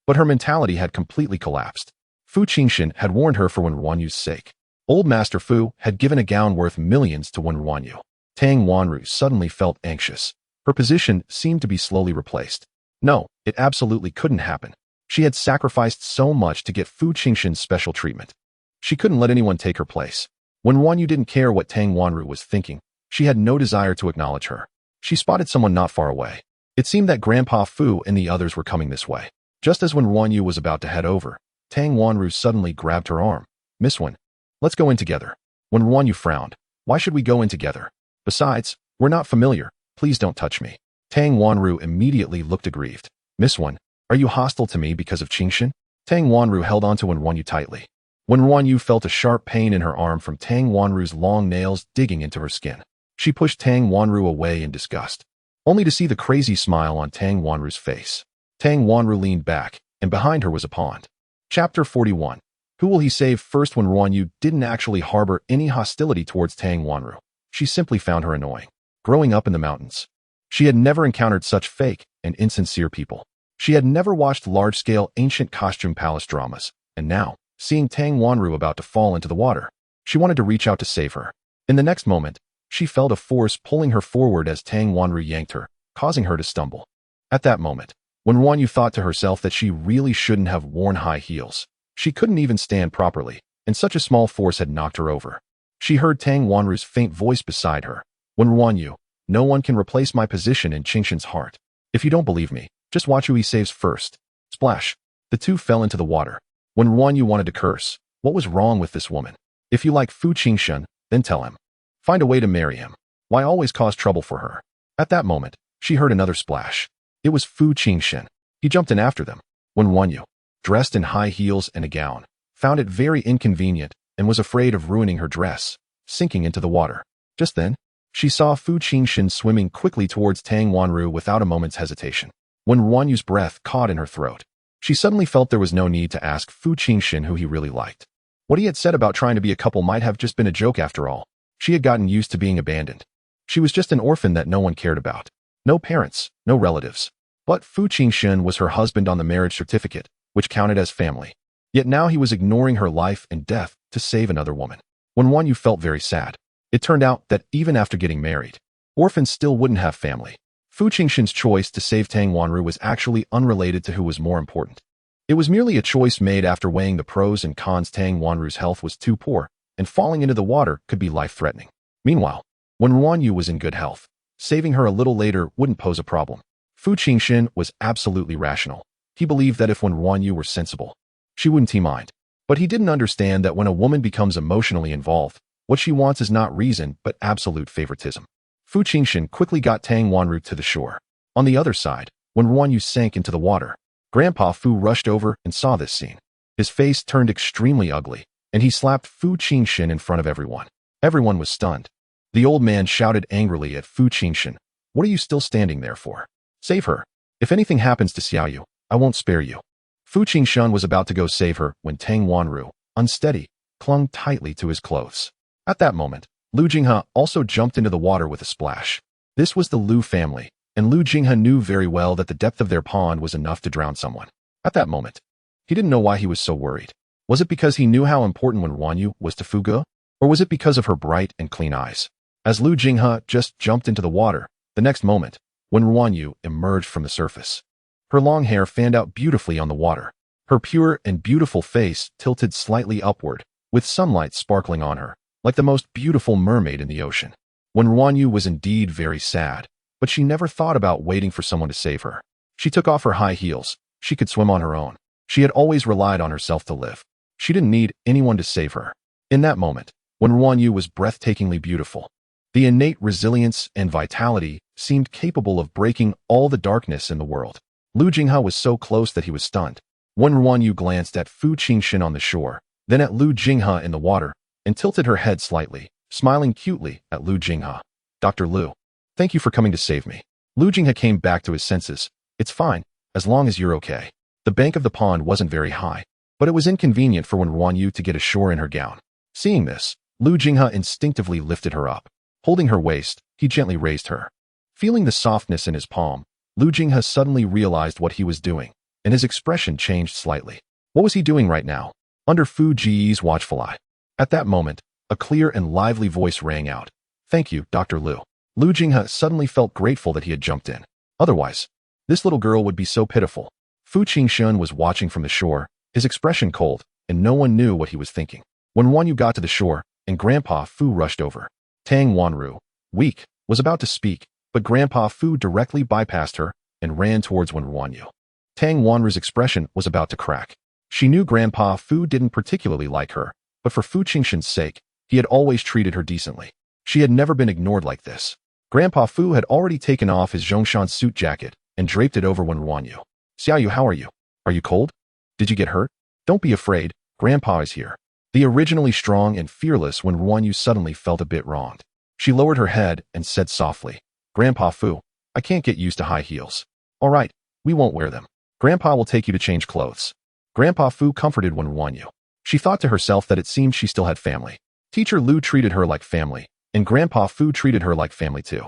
But her mentality had completely collapsed. Fu Jinshen had warned her for Wen RuanYu's sake. Old Master Fu had given a gown worth millions to Wen RuanYu. Tang Wanru suddenly felt anxious. Her position seemed to be slowly replaced. No, it absolutely couldn't happen. She had sacrificed so much to get Fu Jinshen's special treatment. She couldn't let anyone take her place. When RuanYu didn't care what Tang Wanru was thinking, she had no desire to acknowledge her. She spotted someone not far away. It seemed that Grandpa Fu and the others were coming this way. Just as when RuanYu was about to head over, Tang Wanru suddenly grabbed her arm. Miss One, let's go in together. When RuanYu frowned, why should we go in together? Besides, we're not familiar. Please don't touch me. Tang Wanru immediately looked aggrieved. Miss One, are you hostile to me because of Jinshen? Tang Wanru held onto Wen RuanYu tightly. Wen RuanYu felt a sharp pain in her arm from Tang Wanru's long nails digging into her skin. She pushed Tang Wanru away in disgust, only to see the crazy smile on Tang Wanru's face. Tang Wanru leaned back, and behind her was a pond. Chapter 41. Who will he save first? When RuanYu didn't actually harbor any hostility towards Tang Wanru. She simply found her annoying. Growing up in the mountains, she had never encountered such fake and insincere people. She had never watched large-scale ancient costume palace dramas, and now, seeing Tang Wanru about to fall into the water, she wanted to reach out to save her. In the next moment, she felt a force pulling her forward as Tang Wanru yanked her, causing her to stumble. At that moment, when RuanYu thought to herself that she really shouldn't have worn high heels, she couldn't even stand properly, and such a small force had knocked her over. She heard Tang Wanru's faint voice beside her. Wen RuanYu, no one can replace my position in Jinshen's heart. If you don't believe me, just watch who he saves first. Splash. The two fell into the water. When RuanYu wanted to curse, what was wrong with this woman? If you like Fu Jinshen, then tell him. Find a way to marry him. Why always cause trouble for her? At that moment, she heard another splash. It was Fu Jinshen. He jumped in after them. When RuanYu, dressed in high heels and a gown, found it very inconvenient and was afraid of ruining her dress, sinking into the water. Just then, she saw Fu Jinshen swimming quickly towards Tang Wanru without a moment's hesitation. When RuanYu's breath caught in her throat, she suddenly felt there was no need to ask Fu Jinshen who he really liked. What he had said about trying to be a couple might have just been a joke after all. She had gotten used to being abandoned. She was just an orphan that no one cared about. No parents, no relatives. But Fu Jinshen was her husband on the marriage certificate, which counted as family. Yet now he was ignoring her life and death to save another woman. When RuanYu felt very sad. It turned out that even after getting married, orphans still wouldn't have family. Fu Jinshen's choice to save Tang Wanru was actually unrelated to who was more important. It was merely a choice made after weighing the pros and cons. Tang Wanru's health was too poor, and falling into the water could be life-threatening. Meanwhile, when RuanYu was in good health, saving her a little later wouldn't pose a problem. Fu Jinshen was absolutely rational. He believed that if when RuanYu were sensible, she wouldn't mind. But he didn't understand that when a woman becomes emotionally involved, what she wants is not reason but absolute favoritism. Fu Jinshen quickly got Tang Wanru to the shore. On the other side, when RuanYu sank into the water, Grandpa Fu rushed over and saw this scene. His face turned extremely ugly, and he slapped Fu Jinshen in front of everyone. Everyone was stunned. The old man shouted angrily at Fu Jinshen, "What are you still standing there for? Save her. If anything happens to Xiaoyu, I won't spare you." Fu Jinshen was about to go save her when Tang Wanru, unsteady, clung tightly to his clothes. At that moment, Lu Jinghe also jumped into the water with a splash. This was the Lu family, and Lu Jinghe knew very well that the depth of their pond was enough to drown someone. At that moment, he didn't know why he was so worried. Was it because he knew how important Wen RuanYu was to Fu Ge? Or was it because of her bright and clean eyes? As Lu Jinghe just jumped into the water, the next moment, Wen RuanYu emerged from the surface. Her long hair fanned out beautifully on the water. Her pure and beautiful face tilted slightly upward, with sunlight sparkling on her, like the most beautiful mermaid in the ocean. Wen RuanYu was indeed very sad, but she never thought about waiting for someone to save her. She took off her high heels. She could swim on her own. She had always relied on herself to live. She didn't need anyone to save her. In that moment, Wen RuanYu was breathtakingly beautiful. The innate resilience and vitality seemed capable of breaking all the darkness in the world. Lu Jinghe was so close that he was stunned. Wen RuanYu glanced at Fu Jinshen on the shore, then at Lu Jinghe in the water, and tilted her head slightly, smiling cutely at Lu Jinghe. Dr. Lu, thank you for coming to save me. Lu Jinghe came back to his senses. It's fine, as long as you're okay. The bank of the pond wasn't very high, but it was inconvenient for Wen RuanYu to get ashore in her gown. Seeing this, Lu Jinghe instinctively lifted her up. Holding her waist, he gently raised her. Feeling the softness in his palm, Lu Jinghe suddenly realized what he was doing, and his expression changed slightly. What was he doing right now? Under Fu Ji's watchful eye. At that moment, a clear and lively voice rang out. Thank you, Dr. Lu. Lu Jinghe suddenly felt grateful that he had jumped in. Otherwise, this little girl would be so pitiful. Fu Jinshen was watching from the shore, his expression cold, and no one knew what he was thinking. When RuanYu got to the shore, and Grandpa Fu rushed over. Tang Wanru, weak, was about to speak, but Grandpa Fu directly bypassed her and ran towards Wen RuanYu. Tang Wanru's expression was about to crack. She knew Grandpa Fu didn't particularly like her, but for Fu Jinshen's sake, he had always treated her decently. She had never been ignored like this. Grandpa Fu had already taken off his Zhongshan suit jacket and draped it over Wen RuanYu. Xiaoyu, how are you? Are you cold? Did you get hurt? Don't be afraid, Grandpa is here. The originally strong and fearless Wen RuanYu suddenly felt a bit wronged. She lowered her head and said softly, Grandpa Fu, I can't get used to high heels. All right, we won't wear them. Grandpa will take you to change clothes. Grandpa Fu comforted Wen RuanYu. She thought to herself that it seemed she still had family. Teacher Lu treated her like family, and Grandpa Fu treated her like family too.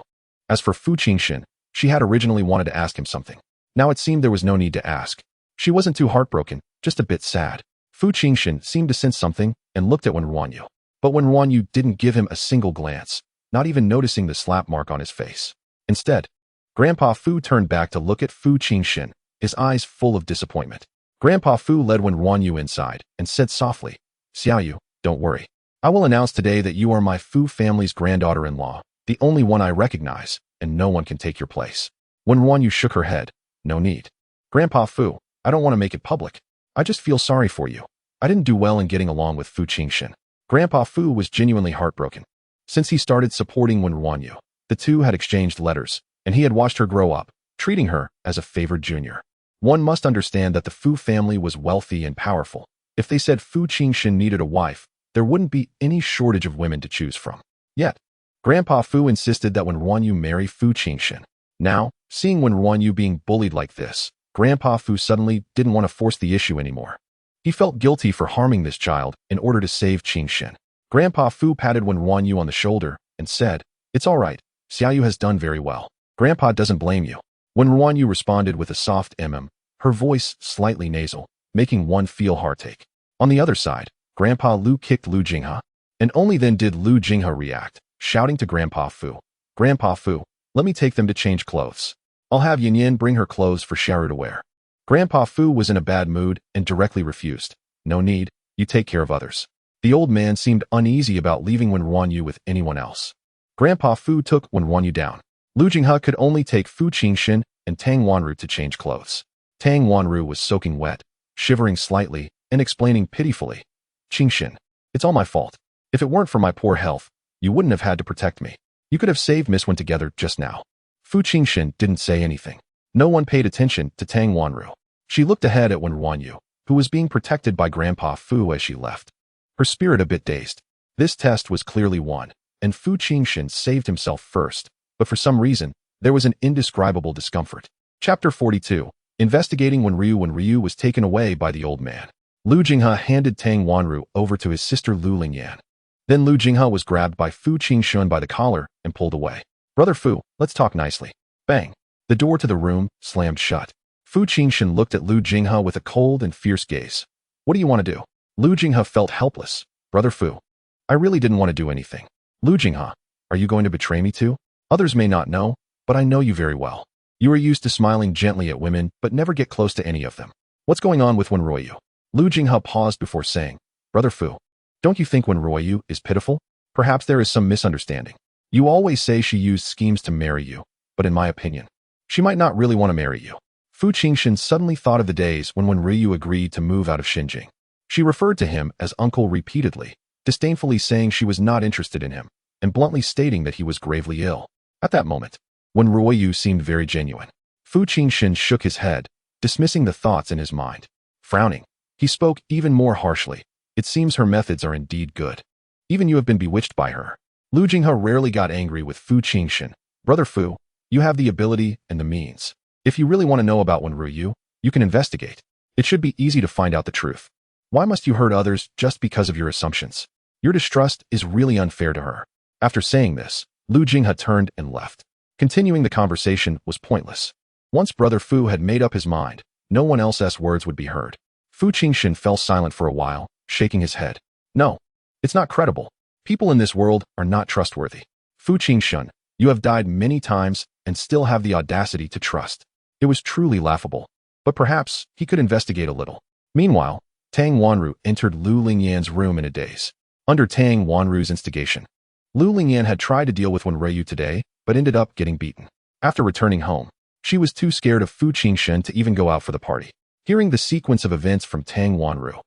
As for Fu Jinshen, she had originally wanted to ask him something. Now it seemed there was no need to ask. She wasn't too heartbroken, just a bit sad. Fu Jinshen seemed to sense something and looked at Wen RuanYu. But Wen RuanYu didn't give him a single glance, not even noticing the slap mark on his face. Instead, Grandpa Fu turned back to look at Fu Jinshen, his eyes full of disappointment. Grandpa Fu led Wen RuanYu inside and said softly, Xiaoyu, don't worry. I will announce today that you are my Fu family's granddaughter-in-law, the only one I recognize, and no one can take your place. Wen RuanYu shook her head. No need. Grandpa Fu, I don't want to make it public. I just feel sorry for you. I didn't do well in getting along with Fu Jinshen. Grandpa Fu was genuinely heartbroken. Since he started supporting Wen RuanYu, the two had exchanged letters, and he had watched her grow up, treating her as a favored junior. One must understand that the Fu family was wealthy and powerful. If they said Fu Jinshen needed a wife, there wouldn't be any shortage of women to choose from. Yet, Grandpa Fu insisted that Wen RuanYu marry Fu Jinshen. Now, seeing Wen RuanYu being bullied like this, Grandpa Fu suddenly didn't want to force the issue anymore. He felt guilty for harming this child in order to save Jinshen. Grandpa Fu patted Wen RuanYu on the shoulder and said, It's all right, Xiaoyu has done very well. Grandpa doesn't blame you. Wen RuanYu responded with a soft her voice slightly nasal, making one feel heartache. On the other side, Grandpa Lu kicked Lu Jinghe, and only then did Lu Jinghe react, shouting to Grandpa Fu, Grandpa Fu, let me take them to change clothes. I'll have Yin Yin bring her clothes for Sharu to wear. Grandpa Fu was in a bad mood and directly refused. No need, you take care of others. The old man seemed uneasy about leaving Wen RuanYu with anyone else. Grandpa Fu took Wen RuanYu down. Lu Jinghe could only take Fu Jinshen and Tang Wanru to change clothes. Tang Wanru was soaking wet, shivering slightly, and explaining pitifully, Jinshen, it's all my fault. If it weren't for my poor health, you wouldn't have had to protect me. You could have saved Miss Wen together just now. Fu Jinshen didn't say anything. No one paid attention to Tang Wanru. She looked ahead at Wen RuanYu, who was being protected by Grandpa Fu as she left. Her spirit a bit dazed. This test was clearly won, and Fu Jinshen saved himself first, but for some reason, there was an indescribable discomfort. Chapter 42. Investigating Wen Ryu was taken away by the old man. Lu Jinghe handed Tang Wanru over to his sister Lu Lingyan. Then Lu Jinghe was grabbed by Fu Jinshen by the collar and pulled away. Brother Fu, let's talk nicely. Bang. The door to the room slammed shut. Fu Jinshen looked at Lu Jinghe with a cold and fierce gaze. What do you want to do? Lu Jinghe felt helpless. Brother Fu, I really didn't want to do anything. Lu Jinghe, are you going to betray me too? Others may not know, but I know you very well. You are used to smiling gently at women, but never get close to any of them. What's going on with Wen RuanYu? Lu Jinghe paused before saying, Brother Fu, don't you think Wen RuanYu is pitiful? Perhaps there is some misunderstanding. You always say she used schemes to marry you, but in my opinion, she might not really want to marry you. Fu Jinshen suddenly thought of the days when Wen RuanYu agreed to move out of Xinjing. She referred to him as uncle repeatedly, disdainfully saying she was not interested in him, and bluntly stating that he was gravely ill. At that moment, Wen RuanYu seemed very genuine. Fu Jinshen shook his head, dismissing the thoughts in his mind. Frowning, he spoke even more harshly. It seems her methods are indeed good. Even you have been bewitched by her. Lu Jinghe rarely got angry with Fu Jinshen. Brother Fu, you have the ability and the means. If you really want to know about Wen RuanYu, you can investigate. It should be easy to find out the truth. Why must you hurt others just because of your assumptions? Your distrust is really unfair to her. After saying this, Lu Jinghe turned and left. Continuing the conversation was pointless. Once Brother Fu had made up his mind, no one else's words would be heard. Fu Jinshen fell silent for a while, shaking his head. No, it's not credible. People in this world are not trustworthy. Fu Jinshen, you have died many times and still have the audacity to trust. It was truly laughable. But perhaps he could investigate a little. Meanwhile, Tang Wanru entered Lu Lingyan's room in a daze. Under Tang Wanru's instigation, Lu Lingyan had tried to deal with Wen RuanYu today, but ended up getting beaten. After returning home, she was too scared of Fu Jinshen to even go out for the party. Hearing the sequence of events from Tang Wanru,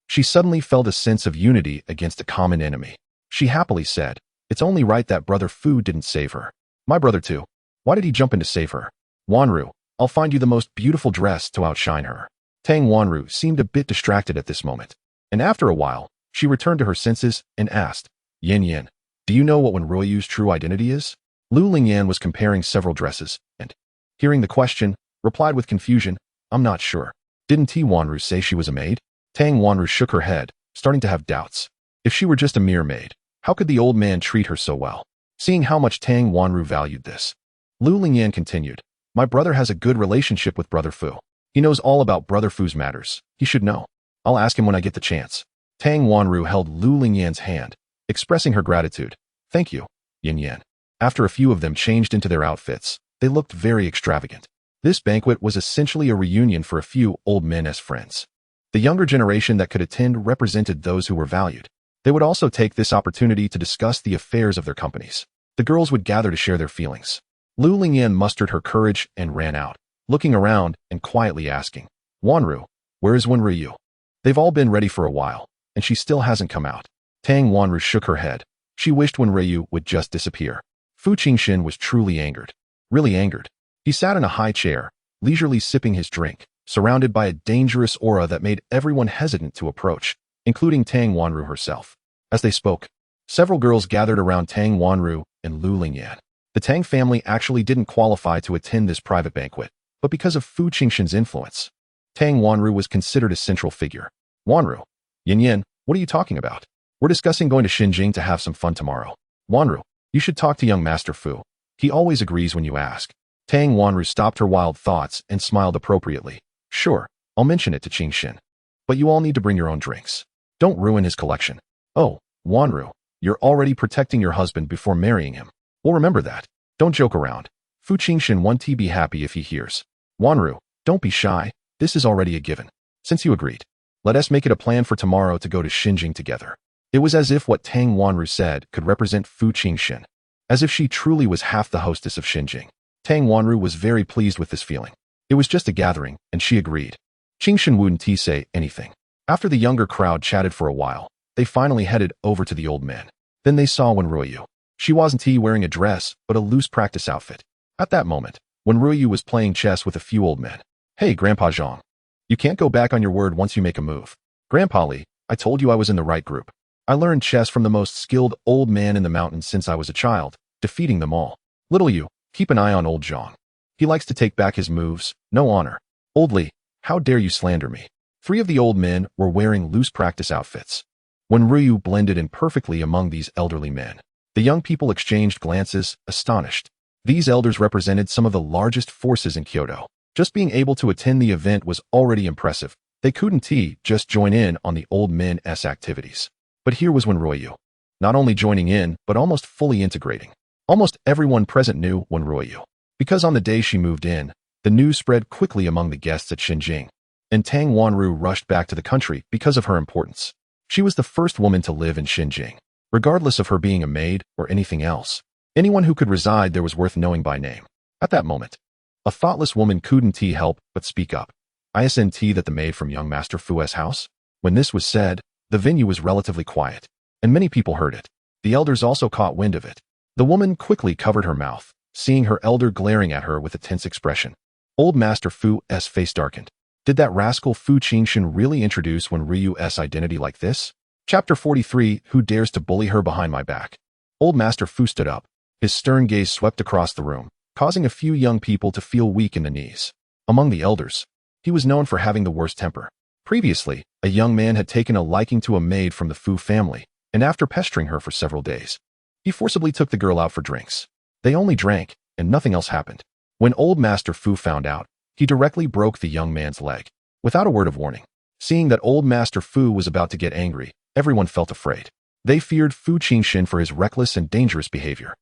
she suddenly felt a sense of unity against a common enemy. She happily said, "It's only right that Brother Fu didn't save her. My brother too. Why did he jump in to save her? Wanru, I'll find you the most beautiful dress to outshine her." Tang Wanru seemed a bit distracted at this moment, and after a while, she returned to her senses and asked, "Yin Yin, do you know what Wen RuanYu's true identity is?" Lu Lingyan was comparing several dresses, and, hearing the question, replied with confusion, "I'm not sure. Didn't Wanru say she was a maid?" Tang Wanru shook her head, starting to have doubts. If she were just a mere maid, how could the old man treat her so well? Seeing how much Tang Wanru valued this, Lu Lingyan continued, "My brother has a good relationship with Brother Fu. He knows all about Brother Fu's matters. He should know. I'll ask him when I get the chance." Tang Wanru held Lu Lingyan's hand, expressing her gratitude. "Thank you, Yin Yan." After a few of them changed into their outfits, they looked very extravagant. This banquet was essentially a reunion for a few old men as friends. The younger generation that could attend represented those who were valued. They would also take this opportunity to discuss the affairs of their companies. The girls would gather to share their feelings. Lu Lingyan mustered her courage and ran out, looking around and quietly asking, "Wanru, where is Wen RuanYu?" They've all been ready for a while, and she still hasn't come out. Tang Wanru shook her head. She wished Wen RuanYu would just disappear. Fu Jinshen was truly angered. Really angered. He sat in a high chair, leisurely sipping his drink, surrounded by a dangerous aura that made everyone hesitant to approach, including Tang Wanru herself. As they spoke, several girls gathered around Tang Wanru and Lu Lingyan. The Tang family actually didn't qualify to attend this private banquet, but because of Fu Jinshen's influence, Tang Wanru was considered a central figure. "Wanru, Yin Yin, what are you talking about? We're discussing going to Xinjing to have some fun tomorrow. Wanru, you should talk to young Master Fu. He always agrees when you ask." Tang Wanru stopped her wild thoughts and smiled appropriately. "Sure, I'll mention it to Jinshen. But you all need to bring your own drinks. Don't ruin his collection." "Oh, Wanru, you're already protecting your husband before marrying him. We'll remember that. Don't joke around. Fu Jinshen won't be happy if he hears." "Wanru, don't be shy. This is already a given. Since you agreed, let us make it a plan for tomorrow to go to Xinjing together." It was as if what Tang Wanru said could represent Fu Jinshen, as if she truly was half the hostess of Xinjing. Tang Wanru was very pleased with this feeling. It was just a gathering, and she agreed. Jinshen wouldn't say anything. After the younger crowd chatted for a while, they finally headed over to the old men. Then they saw Wen RuanYu. She wasn't wearing a dress, but a loose practice outfit. At that moment, Wen RuanYu was playing chess with a few old men. "Hey, Grandpa Zhang. You can't go back on your word once you make a move. Grandpa Li, I told you I was in the right group. I learned chess from the most skilled old man in the mountains since I was a child, defeating them all. Little you, keep an eye on old Zhang. He likes to take back his moves, no honor. Old Li, how dare you slander me?" 3 of the old men were wearing loose practice outfits. Wen RuanYu blended in perfectly among these elderly men. The young people exchanged glances, astonished. These elders represented some of the largest forces in Kyoto. Just being able to attend the event was already impressive. They couldn't just join in on the old men's activities. But here was Wen RuanYu, not only joining in, but almost fully integrating. Almost everyone present knew Wen RuanYu, because on the day she moved in, the news spread quickly among the guests at Xinjing, and Tang Wanru rushed back to the country because of her importance. She was the first woman to live in Xinjing, regardless of her being a maid or anything else. Anyone who could reside there was worth knowing by name. At that moment, a thoughtless woman couldn't help but speak up. "Isn't that the maid from young Master Fu's house?" When this was said, the venue was relatively quiet, and many people heard it. The elders also caught wind of it. The woman quickly covered her mouth, seeing her elder glaring at her with a tense expression. Old Master Fu's face darkened. Did that rascal Fu Jinshen really introduce Wen RuanYu's identity like this? Chapter 43, Who Dares to Bully Her Behind My Back? Old Master Fu stood up. His stern gaze swept across the room, causing a few young people to feel weak in the knees. Among the elders, he was known for having the worst temper. Previously, a young man had taken a liking to a maid from the Fu family, and after pestering her for several days, he forcibly took the girl out for drinks. They only drank, and nothing else happened. When Old Master Fu found out, he directly broke the young man's leg, without a word of warning. Seeing that Old Master Fu was about to get angry, everyone felt afraid. They feared Fu Jinshen for his reckless and dangerous behavior,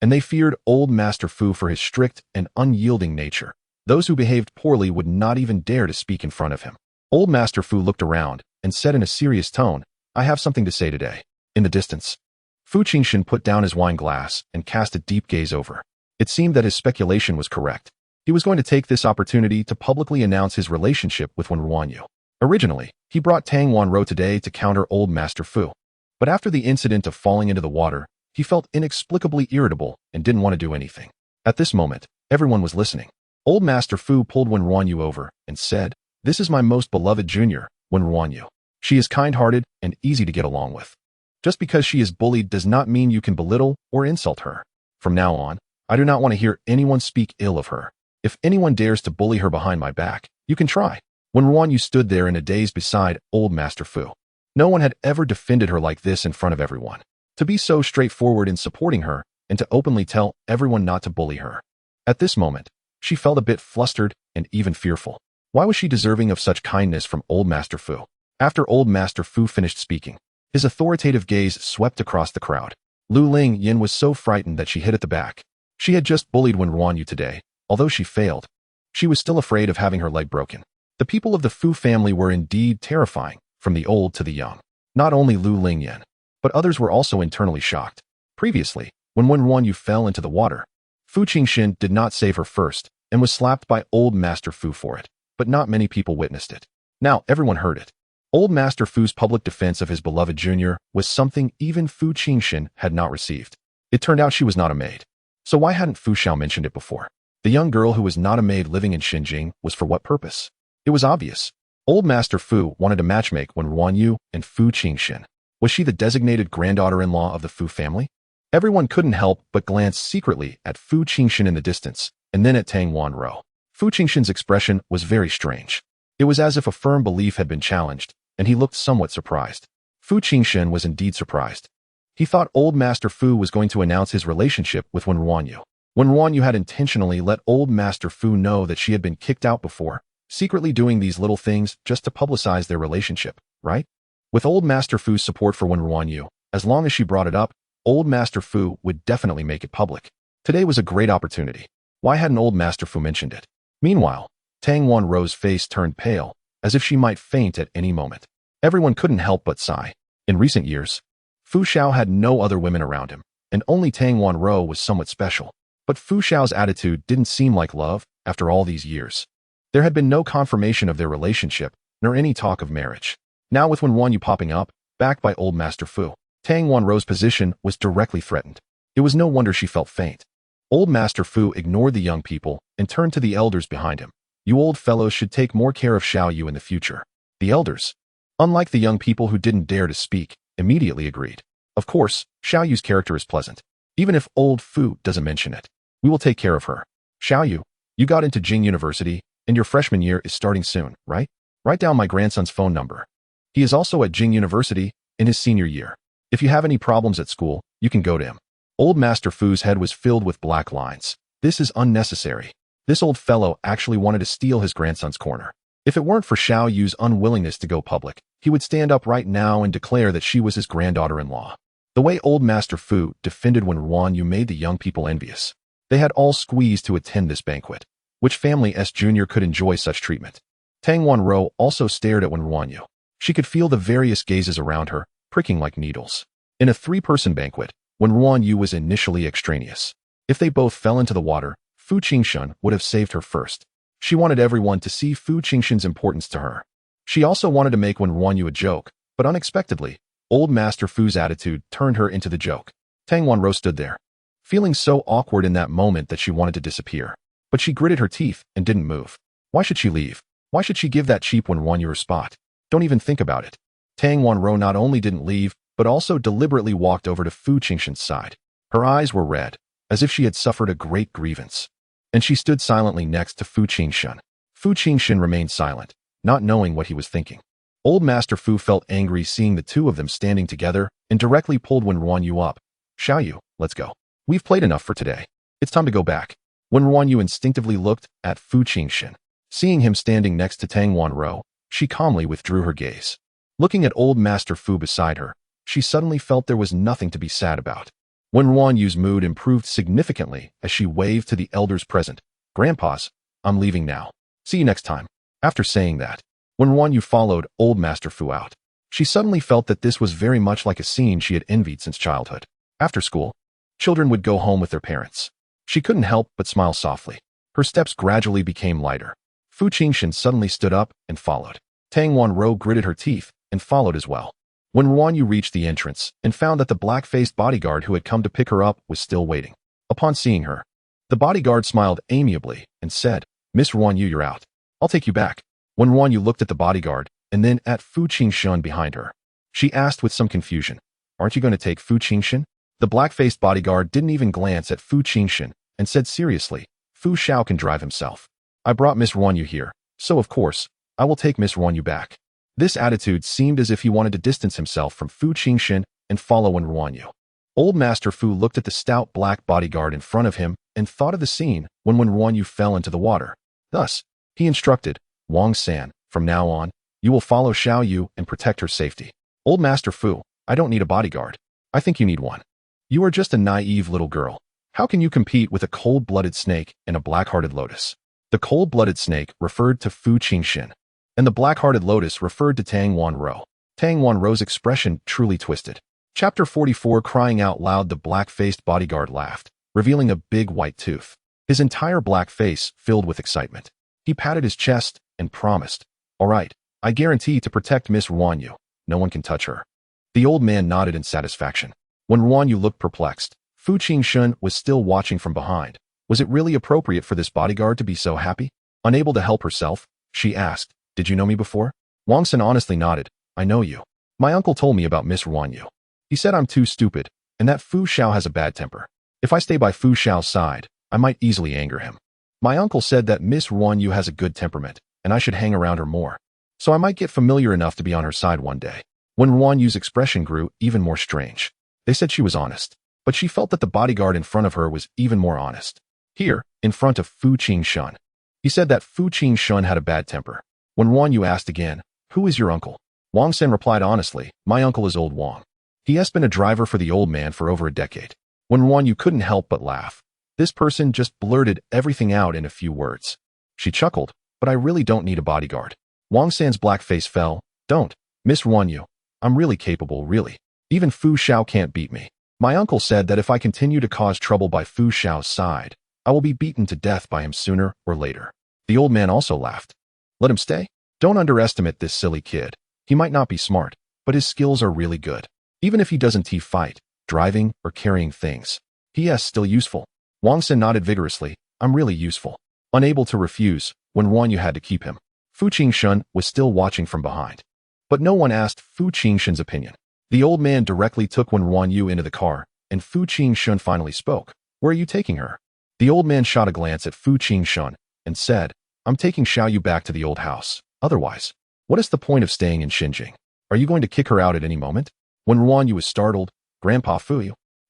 and they feared Old Master Fu for his strict and unyielding nature. Those who behaved poorly would not even dare to speak in front of him. Old Master Fu looked around and said in a serious tone, "I have something to say today." In the distance, Fu Jinshen put down his wine glass and cast a deep gaze over. It seemed that his speculation was correct. He was going to take this opportunity to publicly announce his relationship with Wen RuanYu. Originally, he brought Tang Wanro today to counter Old Master Fu. But after the incident of falling into the water, he felt inexplicably irritable and didn't want to do anything. At this moment, everyone was listening. Old Master Fu pulled Wen RuanYu over and said, "This is my most beloved junior, Wen RuanYu. She is kind-hearted and easy to get along with. Just because she is bullied does not mean you can belittle or insult her. From now on, I do not want to hear anyone speak ill of her. If anyone dares to bully her behind my back, you can try." Wen RuanYu stood there in a daze beside Old Master Fu. No one had ever defended her like this in front of everyone. To be so straightforward in supporting her, and to openly tell everyone not to bully her. At this moment, she felt a bit flustered and even fearful. Why was she deserving of such kindness from Old Master Fu? After Old Master Fu finished speaking, his authoritative gaze swept across the crowd. Lu Ling Yin was so frightened that she hid at the back. She had just bullied Wen RuanYu today. Although she failed, she was still afraid of having her leg broken. The people of the Fu family were indeed terrifying, from the old to the young. Not only Lu Ling Yin, but others were also internally shocked. Previously, when Wen RuanYu fell into the water, Fu Jinshen did not save her first and was slapped by Old Master Fu for it, but not many people witnessed it. Now everyone heard it. Old Master Fu's public defense of his beloved junior was something even Fu Jinshen had not received. It turned out she was not a maid. So why hadn't Fu Xiao mentioned it before? The young girl who was not a maid living in Xinjing was for what purpose? It was obvious. Old Master Fu wanted to matchmake Wen RuanYu and Fu Jinshen. Was she the designated granddaughter-in-law of the Fu family? Everyone couldn't help but glance secretly at Fu Jinshen in the distance, and then at Tang Wanro. Fu Jinshen's expression was very strange. It was as if a firm belief had been challenged, and he looked somewhat surprised. Fu Jinshen was indeed surprised. He thought Old Master Fu was going to announce his relationship with Wen RuanYu. Wen RuanYu had intentionally let Old Master Fu know that she had been kicked out before, secretly doing these little things just to publicize their relationship, right? With Old Master Fu's support for Wen RuanYu, as long as she brought it up, Old Master Fu would definitely make it public. Today was a great opportunity. Why hadn't Old Master Fu mentioned it? Meanwhile, Tang Wanro's face turned pale, as if she might faint at any moment. Everyone couldn't help but sigh. In recent years, Fu Xiao had no other women around him, and only Tang Wanro was somewhat special. But Fu Xiao's attitude didn't seem like love after all these years. There had been no confirmation of their relationship, nor any talk of marriage. Now with Wen RuanYu popping up, backed by Old Master Fu, Tang Wanro's position was directly threatened. It was no wonder she felt faint. Old Master Fu ignored the young people and turned to the elders behind him. "You old fellows should take more care of Xiaoyu in the future." The elders, unlike the young people who didn't dare to speak, immediately agreed. Of course, Xiaoyu's character is pleasant. Even if old Fu doesn't mention it, we will take care of her. Xiaoyu, you got into Jing University, and your freshman year is starting soon, right? Write down my grandson's phone number. He is also at Jing University in his senior year. If you have any problems at school, you can go to him. Old Master Fu's head was filled with black lines. This is unnecessary. This old fellow actually wanted to steal his grandson's corner. If it weren't for Xiaoyu's unwillingness to go public, he would stand up right now and declare that she was his granddaughter-in-law. The way Old Master Fu defended Wen RuanYu made the young people envious. They had all squeezed to attend this banquet. Which family S Jr. could enjoy such treatment? Tang Wanro also stared at Wen RuanYu. She could feel the various gazes around her, pricking like needles. In a three-person banquet, Wen RuanYu was initially extraneous. If they both fell into the water, Fu Jinshen would have saved her first. She wanted everyone to see Fu Jinshen's importance to her. She also wanted to make Wen RuanYu a joke, but unexpectedly, Old Master Fu's attitude turned her into the joke. Tang Wanro stood there, feeling so awkward in that moment that she wanted to disappear. But she gritted her teeth and didn't move. Why should she leave? Why should she give that cheap Wen RuanYu her spot? Don't even think about it. Tang Wanro not only didn't leave, but also deliberately walked over to Fu Jinshen's side. Her eyes were red, as if she had suffered a great grievance. And she stood silently next to Fu Jinshen. Fu Jinshen remained silent, not knowing what he was thinking. Old Master Fu felt angry seeing the two of them standing together and directly pulled Wen RuanYu up. Xiaoyu, let's go. We've played enough for today. It's time to go back. Wen RuanYu instinctively looked at Fu Jinshen. Seeing him standing next to Tang Wanro, she calmly withdrew her gaze. Looking at old Master Fu beside her, she suddenly felt there was nothing to be sad about. Wen RuanYu's mood improved significantly as she waved to the elders present. Grandpas, I'm leaving now. See you next time. After saying that, Wen RuanYu followed old Master Fu out. She suddenly felt that this was very much like a scene she had envied since childhood. After school, children would go home with their parents. She couldn't help but smile softly. Her steps gradually became lighter. Fu Jinshen suddenly stood up and followed. Tang Wanro gritted her teeth and followed as well. Wen RuanYu reached the entrance and found that the black-faced bodyguard who had come to pick her up was still waiting. Upon seeing her, the bodyguard smiled amiably and said, Miss RuanYu, you're out. I'll take you back. Wen RuanYu looked at the bodyguard and then at Fu Jinshen behind her. She asked with some confusion, Aren't you going to take Fu Jinshen? The black-faced bodyguard didn't even glance at Fu Jinshen and said seriously, Fu Xiao can drive himself. I brought Miss RuanYu here, so of course, I will take Miss RuanYu back. This attitude seemed as if he wanted to distance himself from Fu Jinshen and follow Wen RuanYu. Old Master Fu looked at the stout black bodyguard in front of him and thought of the scene when Wen RuanYu fell into the water. Thus, he instructed, Wang San, from now on, you will follow Xiaoyu and protect her safety. Old Master Fu, I don't need a bodyguard. I think you need one. You are just a naive little girl. How can you compete with a cold-blooded snake and a black-hearted lotus? The cold-blooded snake referred to Fu Jinshen, and the black-hearted lotus referred to Tang Wanro. Tang Wanro's expression truly twisted. Chapter 44. Crying out loud, the black-faced bodyguard laughed, revealing a big white tooth. His entire black face filled with excitement. He patted his chest and promised, All right, I guarantee to protect Miss RuanYu. No one can touch her. The old man nodded in satisfaction. When RuanYu looked perplexed, Fu Jinshen was still watching from behind. Was it really appropriate for this bodyguard to be so happy? Unable to help herself, she asked, Did you know me before? Wang San honestly nodded. I know you. My uncle told me about Miss RuanYu. He said I'm too stupid, and that Fu Xiao has a bad temper. If I stay by Fu Xiao's side, I might easily anger him. My uncle said that Miss RuanYu has a good temperament, and I should hang around her more. So I might get familiar enough to be on her side one day. When RuanYu's expression grew even more strange. They said she was honest, but she felt that the bodyguard in front of her was even more honest. Here, in front of Fu Jinshen. He said that Fu Jinshen had a bad temper. When RuanYu asked again, Who is your uncle? Wang San replied honestly, My uncle is old Wang. He has been a driver for the old man for over a decade. When RuanYu couldn't help but laugh. This person just blurted everything out in a few words. She chuckled, But I really don't need a bodyguard. Wang San's black face fell. Don't, Miss RuanYu. I'm really capable, really. Even Fu Xiao can't beat me. My uncle said that if I continue to cause trouble by Fu Xiao's side, I will be beaten to death by him sooner or later. The old man also laughed. Let him stay. Don't underestimate this silly kid. He might not be smart, but his skills are really good. Even if he doesn't fight, driving, or carrying things, he is still useful. Wang San nodded vigorously. I'm really useful. Unable to refuse, when RuanYu had to keep him. Fu Jinshen was still watching from behind. But no one asked Fu Jinshen's opinion. The old man directly took Wen RuanYu into the car, and Fu Jinshen finally spoke. Where are you taking her? The old man shot a glance at Fu Jinshen and said, I'm taking Xiaoyu back to the old house. Otherwise, what is the point of staying in Xinjiang? Are you going to kick her out at any moment? When RuanYu was startled, Grandpa Fu,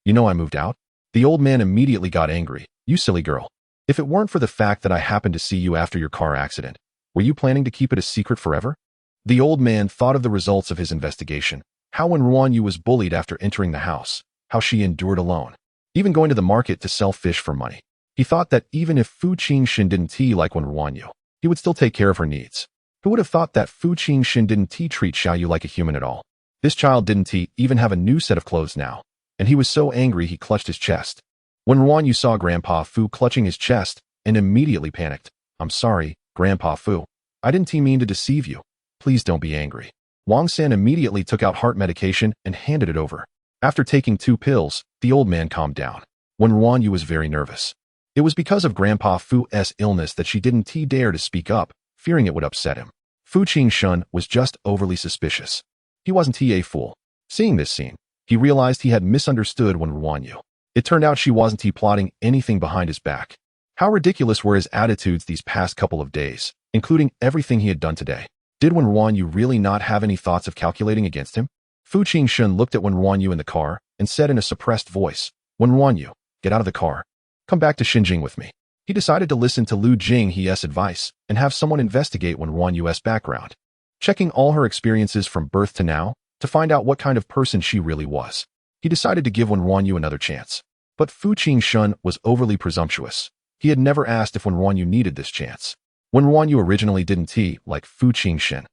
you know I moved out? The old man immediately got angry. You silly girl. If it weren't for the fact that I happened to see you after your car accident, were you planning to keep it a secret forever? The old man thought of the results of his investigation, how when RuanYu was bullied after entering the house, how she endured alone, even going to the market to sell fish for money. He thought that even if Fu Jinshen didn't like Wen RuanYu, he would still take care of her needs. Who would have thought that Fu Jinshen didn't treat Xiaoyu like a human at all? This child didn't even have a new set of clothes now, and he was so angry he clutched his chest. When RuanYu saw Grandpa Fu clutching his chest and immediately panicked. I'm sorry, Grandpa Fu. I didn't mean to deceive you. Please don't be angry. Wang San immediately took out heart medication and handed it over. After taking 2 pills, the old man calmed down. When RuanYu was very nervous. It was because of Grandpa Fu's illness that she didn't dare to speak up. fearing it would upset him. Fu Jinshen was just overly suspicious. He wasn't a fool. Seeing this scene, he realized he had misunderstood Wen RuanYu. It turned out she wasn't plotting anything behind his back. How ridiculous were his attitudes these past couple of days, including everything he had done today. Did Wen RuanYu really not have any thoughts of calculating against him? Fu Jinshen looked at Wen RuanYu in the car and said in a suppressed voice, "Wen RuanYu, get out of the car. Come back to Xinjing with me." He decided to listen to Lu Jinghe's advice and have someone investigate Wen RuanYu's background, checking all her experiences from birth to now to find out what kind of person she really was. He decided to give Wen RuanYu another chance. But Fu Jinshen was overly presumptuous. He had never asked if Wen RuanYu needed this chance. Wen RuanYu originally didn't like Fu Jinshen.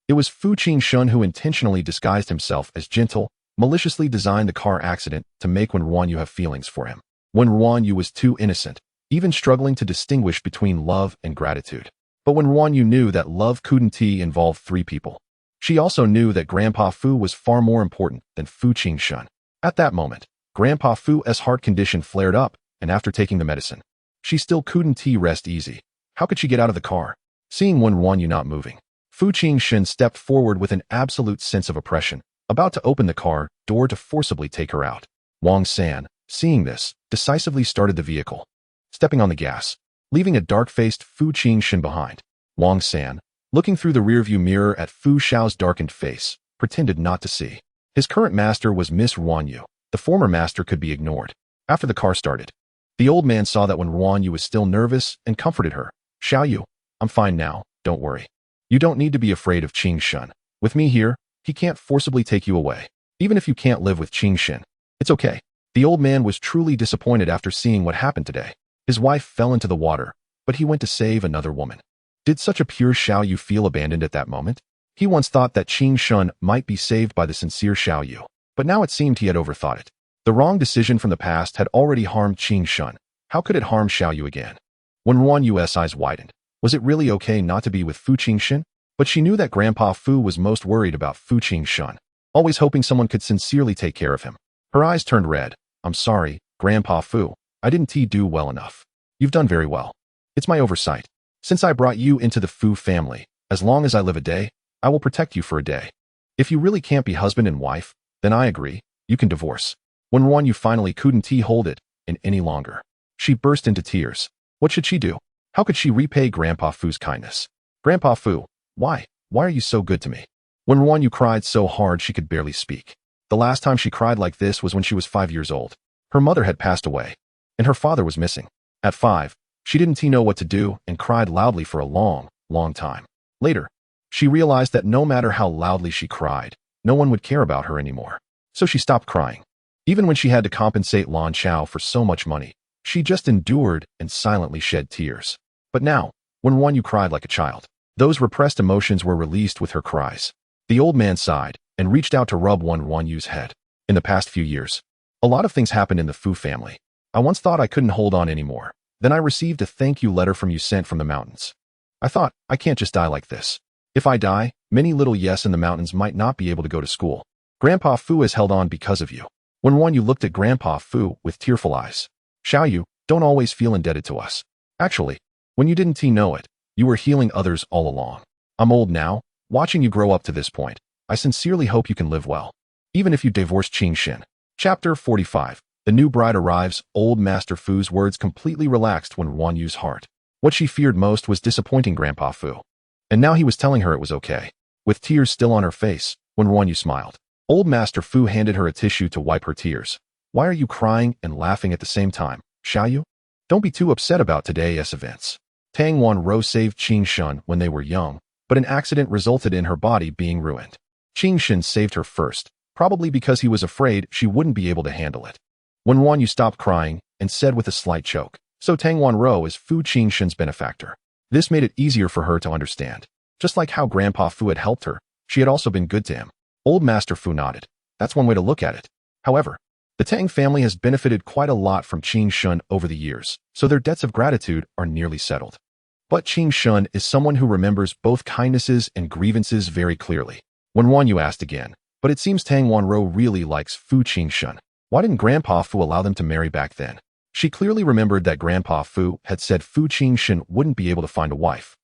It was Fu Jinshen who intentionally disguised himself as gentle, maliciously designed the car accident to make Wen RuanYu have feelings for him. Wen RuanYu was too innocent, even struggling to distinguish between love and gratitude. But Wen RuanYu knew that love couldn't involve three people. She also knew that Grandpa Fu was far more important than Fu Jinshen. At that moment, Grandpa Fu's heart condition flared up, and after taking the medicine, she still couldn't rest easy. How could she get out of the car? Seeing Wen RuanYu not moving, Fu Jinshen stepped forward with an absolute sense of oppression, about to open the car door to forcibly take her out. Wang San, seeing this, decisively started the vehicle, stepping on the gas, leaving a dark-faced Fu Jinshen behind. Wang San, looking through the rearview mirror at Fu Xiao's darkened face, pretended not to see. His current master was Miss RuanYu. The former master could be ignored. After the car started, the old man saw that Wen RuanYu was still nervous and comforted her. "Xiaoyu, I'm fine now, don't worry. You don't need to be afraid of Jinshen. With me here, he can't forcibly take you away. Even if you can't live with Jinshen, it's okay." The old man was truly disappointed after seeing what happened today. His wife fell into the water, but he went to save another woman. Did such a pure Xiaoyu feel abandoned at that moment? He once thought that Jinshen might be saved by the sincere Xiaoyu, but now it seemed he had overthought it. The wrong decision from the past had already harmed Jinshen. How could it harm Xiaoyu again? When RuanYu's eyes widened, was it really okay not to be with Fu Jinshen? But she knew that Grandpa Fu was most worried about Fu Jinshen, always hoping someone could sincerely take care of him. Her eyes turned red. "I'm sorry, Grandpa Fu. I didn't do well enough. You've done very well. It's my oversight. Since I brought you into the Fu family, as long as I live a day, I will protect you for a day. If you really can't be husband and wife, then I agree, you can divorce." When RuanYu finally couldn't hold it in any longer, she burst into tears. What should she do? How could she repay Grandpa Fu's kindness? "Grandpa Fu, why are you so good to me?" When RuanYu cried so hard she could barely speak. The last time she cried like this was when she was 5 years old. Her mother had passed away, and her father was missing. At 5, she didn't know what to do and cried loudly for a long time. Later, she realized that no matter how loudly she cried, no one would care about her anymore. So she stopped crying. Even when she had to compensate Lan Chao for so much money, she just endured and silently shed tears. But now, when RuanYu cried like a child, those repressed emotions were released with her cries. The old man sighed and reached out to rub RuanYu's head. "In the past few years, a lot of things happened in the Fu family. I once thought I couldn't hold on anymore. Then I received a thank you letter from you sent from the mountains. I thought, I can't just die like this. If I die, many little yes in the mountains might not be able to go to school. Grandpa Fu has held on because of you." When RuanYu looked at Grandpa Fu with tearful eyes. "Xiaoyu, don't always feel indebted to us. Actually, when you didn't know it, you were healing others all along. I'm old now, watching you grow up to this point. I sincerely hope you can live well, even if you divorce Jinshen." Chapter 45. The new bride arrives. Old Master Fu's words completely relaxed when RuanYu's heart. What she feared most was disappointing Grandpa Fu. And now he was telling her it was okay. With tears still on her face, when RuanYu smiled, Old Master Fu handed her a tissue to wipe her tears. "Why are you crying and laughing at the same time, Xiaoyu? Don't be too upset about today's events. Tang Wanro saved Jinshen when they were young, but an accident resulted in her body being ruined. Jinshen saved her first, probably because he was afraid she wouldn't be able to handle it." When RuanYu stopped crying and said with a slight choke, "So Tang Wanro is Fu Jinshen's benefactor." This made it easier for her to understand. Just like how Grandpa Fu had helped her, she had also been good to him. Old Master Fu nodded. That's one way to look at it. However, the Tang family has benefited quite a lot from Jinshen over the years, so their debts of gratitude are nearly settled. But Jinshen is someone who remembers both kindnesses and grievances very clearly. When RuanYu asked again, "But it seems Tang Wanro really likes Fu Jinshen. Why didn't Grandpa Fu allow them to marry back then?" She clearly remembered that Grandpa Fu had said Fu Jinshen wouldn't be able to find a wife.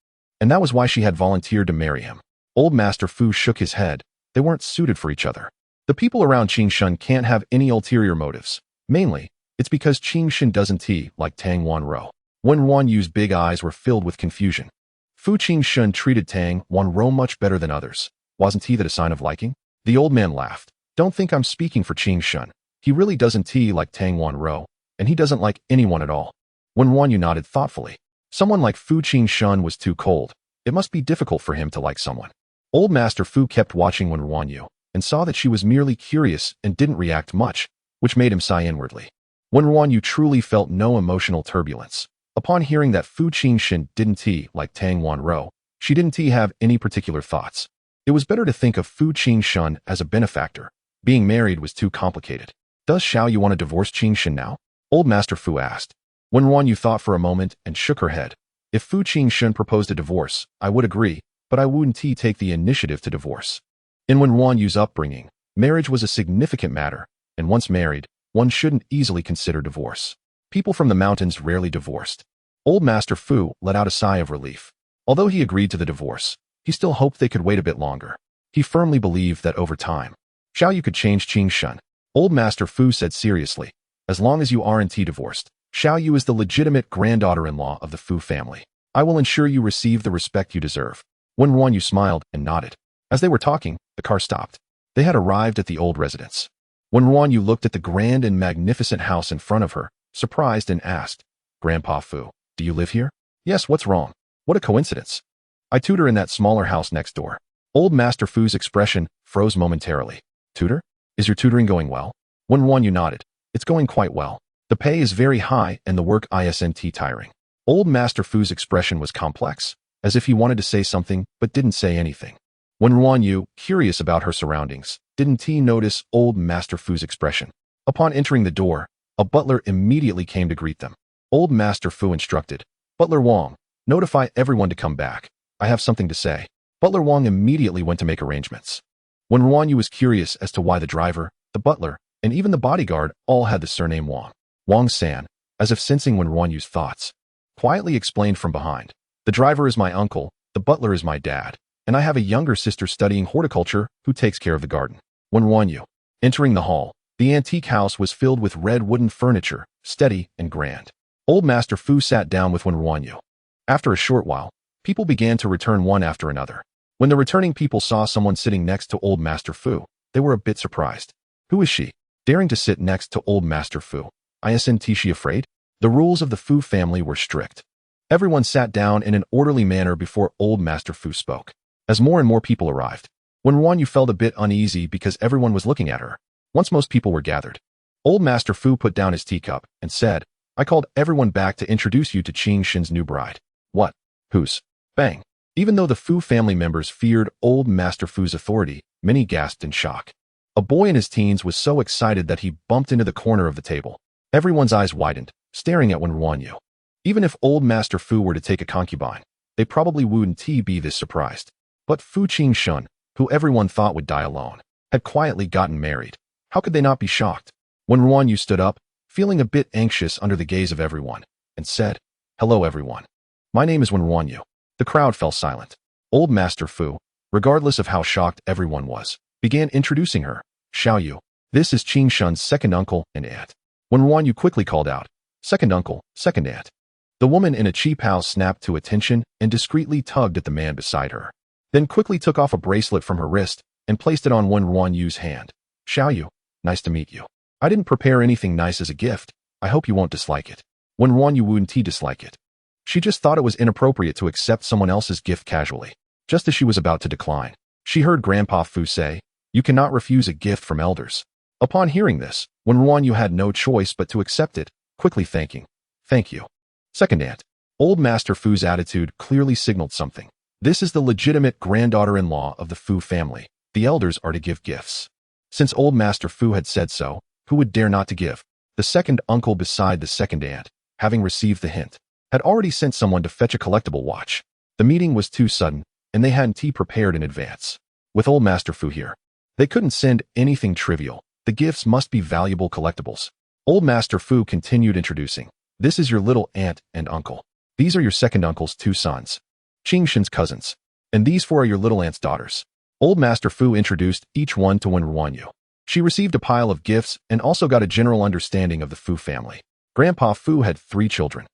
and that was why she had volunteered to marry him. Old Master Fu shook his head. They weren't suited for each other. The people around Qingshan can't have any ulterior motives. Mainly, it's because Qingshan doesn't like Tang Wanro. Wen RuanYu's big eyes were filled with confusion. Fu Jinshen treated Tang Wanro much better than others. Wasn't that a sign of liking? The old man laughed. Don't think I'm speaking for Qingshan. He really doesn't like Tang Wanro, and he doesn't like anyone at all. Wen RuanYu nodded thoughtfully. Someone like Fu Jinshen was too cold. It must be difficult for him to like someone. Old Master Fu kept watching Wen RuanYu and saw that she was merely curious and didn't react much, which made him sigh inwardly. Wen RuanYu truly felt no emotional turbulence. Upon hearing that Fu Jinshen didn't like Tang Wanro, she didn't have any particular thoughts. It was better to think of Fu Jinshen as a benefactor. Being married was too complicated. Does Xiaoyu want to divorce Qingshan now? Old Master Fu asked. Wen RuanYu thought for a moment and shook her head. If Fu Jinshen proposed a divorce, I would agree, but I wouldn't take the initiative to divorce. In Wen RuanYu's upbringing, marriage was a significant matter, and once married, one shouldn't easily consider divorce. People from the mountains rarely divorced. Old Master Fu let out a sigh of relief. Although he agreed to the divorce, he still hoped they could wait a bit longer. He firmly believed that over time, Xiaoyu could change Qingshan. Old Master Fu said seriously, as long as you aren't divorced, Xiaoyu is the legitimate granddaughter-in-law of the Fu family. I will ensure you receive the respect you deserve. Wen RuanYu smiled and nodded. As they were talking, the car stopped. They had arrived at the old residence. Wen RuanYu looked at the grand and magnificent house in front of her, surprised, and asked, Grandpa Fu, do you live here? Yes, what's wrong? What a coincidence. I tutor in that smaller house next door. Old Master Fu's expression froze momentarily. Tutor? Is your tutoring going well? Wen RuanYu nodded. It's going quite well. The pay is very high and the work isn't tiring. Old Master Fu's expression was complex, as if he wanted to say something but didn't say anything. Wen RuanYu, curious about her surroundings, didn't notice Old Master Fu's expression. Upon entering the door, a butler immediately came to greet them. Old Master Fu instructed, Butler Wang, notify everyone to come back. I have something to say. Butler Wang immediately went to make arrangements. Wen RuanYu was curious as to why the driver, the butler, and even the bodyguard all had the surname Wang. Wang-san, as if sensing Wen RuanYu's thoughts, quietly explained from behind. The driver is my uncle, the butler is my dad, and I have a younger sister studying horticulture who takes care of the garden. Wen RuanYu. Entering the hall, the antique house was filled with red wooden furniture, steady and grand. Old Master Fu sat down with Wen RuanYu. After a short while, people began to return one after another. When the returning people saw someone sitting next to Old Master Fu, they were a bit surprised. Who is she? Daring to sit next to Old Master Fu. Isn't she afraid? The rules of the Fu family were strict. Everyone sat down in an orderly manner before Old Master Fu spoke. As more and more people arrived, Wen RuanYu felt a bit uneasy because everyone was looking at her. Once most people were gathered, Old Master Fu put down his teacup and said, I called everyone back to introduce you to Qingshan's new bride. What? Whose? Bang. Even though the Fu family members feared Old Master Fu's authority, many gasped in shock. A boy in his teens was so excited that he bumped into the corner of the table. Everyone's eyes widened, staring at Wen RuanYu. Even if Old Master Fu were to take a concubine, they probably wouldn't be this surprised. But Fu Jinshen, who everyone thought would die alone, had quietly gotten married. How could they not be shocked? Wen RuanYu stood up, feeling a bit anxious under the gaze of everyone, and said, Hello everyone. My name is Wen RuanYu. The crowd fell silent. Old Master Fu, regardless of how shocked everyone was, began introducing her. Xiaoyu, this is Qingshan's second uncle and aunt. Wen RuanYu quickly called out, Second uncle, second aunt. The woman in a cheap house snapped to attention and discreetly tugged at the man beside her, then quickly took off a bracelet from her wrist and placed it on Wen RuanYu's hand. Xiaoyu, nice to meet you. I didn't prepare anything nice as a gift. I hope you won't dislike it. Wen RuanYu wouldn't dislike it. She just thought it was inappropriate to accept someone else's gift casually. Just as she was about to decline, she heard Grandpa Fu say, You cannot refuse a gift from elders. Upon hearing this, Wen RuanYu had no choice but to accept it, quickly thanking, Thank you. Second aunt. Old Master Fu's attitude clearly signaled something. This is the legitimate granddaughter-in-law of the Fu family. The elders are to give gifts. Since Old Master Fu had said so, who would dare not to give? The second uncle beside the second aunt, having received the hint, had already sent someone to fetch a collectible watch. The meeting was too sudden, and they hadn't prepared in advance. With Old Master Fu here, they couldn't send anything trivial. The gifts must be valuable collectibles. Old Master Fu continued introducing. This is your little aunt and uncle. These are your second uncle's two sons. Jinshen's cousins. And these four are your little aunt's daughters. Old Master Fu introduced each one to Wen RuanYu. She received a pile of gifts and also got a general understanding of the Fu family. Grandpa Fu had 3 children.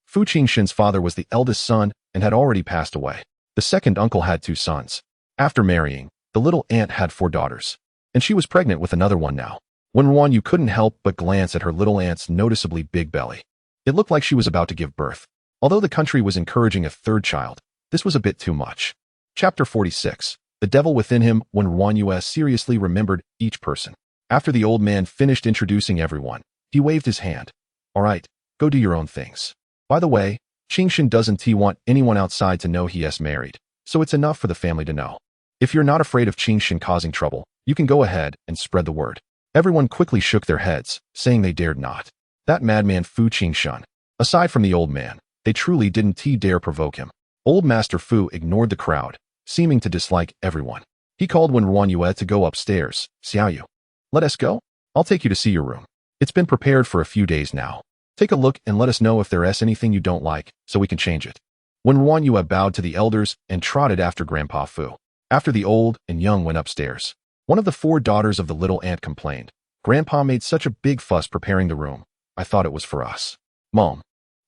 Fu Jinshen's father was the eldest son and had already passed away. The second uncle had 2 sons. After marrying, the little aunt had 4 daughters. And she was pregnant with another one now. Wen RuanYu couldn't help but glance at her little aunt's noticeably big belly. It looked like she was about to give birth. Although the country was encouraging a 3rd child, this was a bit too much. Chapter 46. The devil within him. Wen RuanYu seriously remembered each person. After the old man finished introducing everyone, he waved his hand. All right, go do your own things. By the way, Jinshen doesn't want anyone outside to know he is married, so it's enough for the family to know. If you're not afraid of Jinshen causing trouble, you can go ahead and spread the word. Everyone quickly shook their heads, saying they dared not. That madman Fu Jinshen. Aside from the old man, they truly didn't dare provoke him. Old Master Fu ignored the crowd, seeming to dislike everyone. He called Wen RuanYu to go upstairs. Xiaoyu. Let us go? I'll take you to see your room. It's been prepared for a few days now. Take a look and let us know if there is anything you don't like, so we can change it. Wen RuanYu bowed to the elders and trotted after Grandpa Fu. After the old and young went upstairs, one of the 4 daughters of the little aunt complained. Grandpa made such a big fuss preparing the room. I thought it was for us. Mom.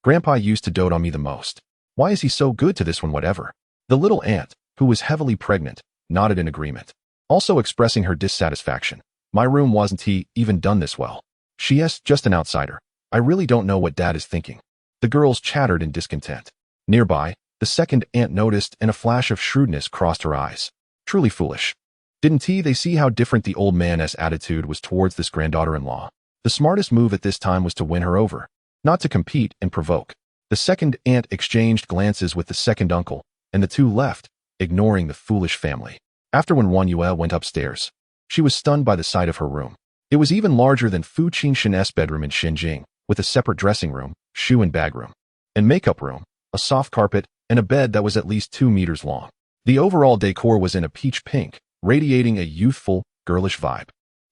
Grandpa used to dote on me the most. Why is he so good to this one whatever? The little aunt, who was heavily pregnant, nodded in agreement, also expressing her dissatisfaction. My room wasn't even done this well. She is just an outsider. I really don't know what Dad is thinking. The girls chattered in discontent. Nearby, the second aunt noticed and a flash of shrewdness crossed her eyes. Truly foolish. Didn't they see how different the old man's attitude was towards this granddaughter-in-law? The smartest move at this time was to win her over, not to compete and provoke. The second aunt exchanged glances with the second uncle, and the 2 left, ignoring the foolish family. After Wen RuanYu went upstairs, she was stunned by the sight of her room. It was even larger than Fu Jinshen's bedroom in Xinjing, with a separate dressing room, shoe and bag room, and makeup room, a soft carpet, and a bed that was at least 2 meters long. The overall decor was in a peach pink, radiating a youthful, girlish vibe.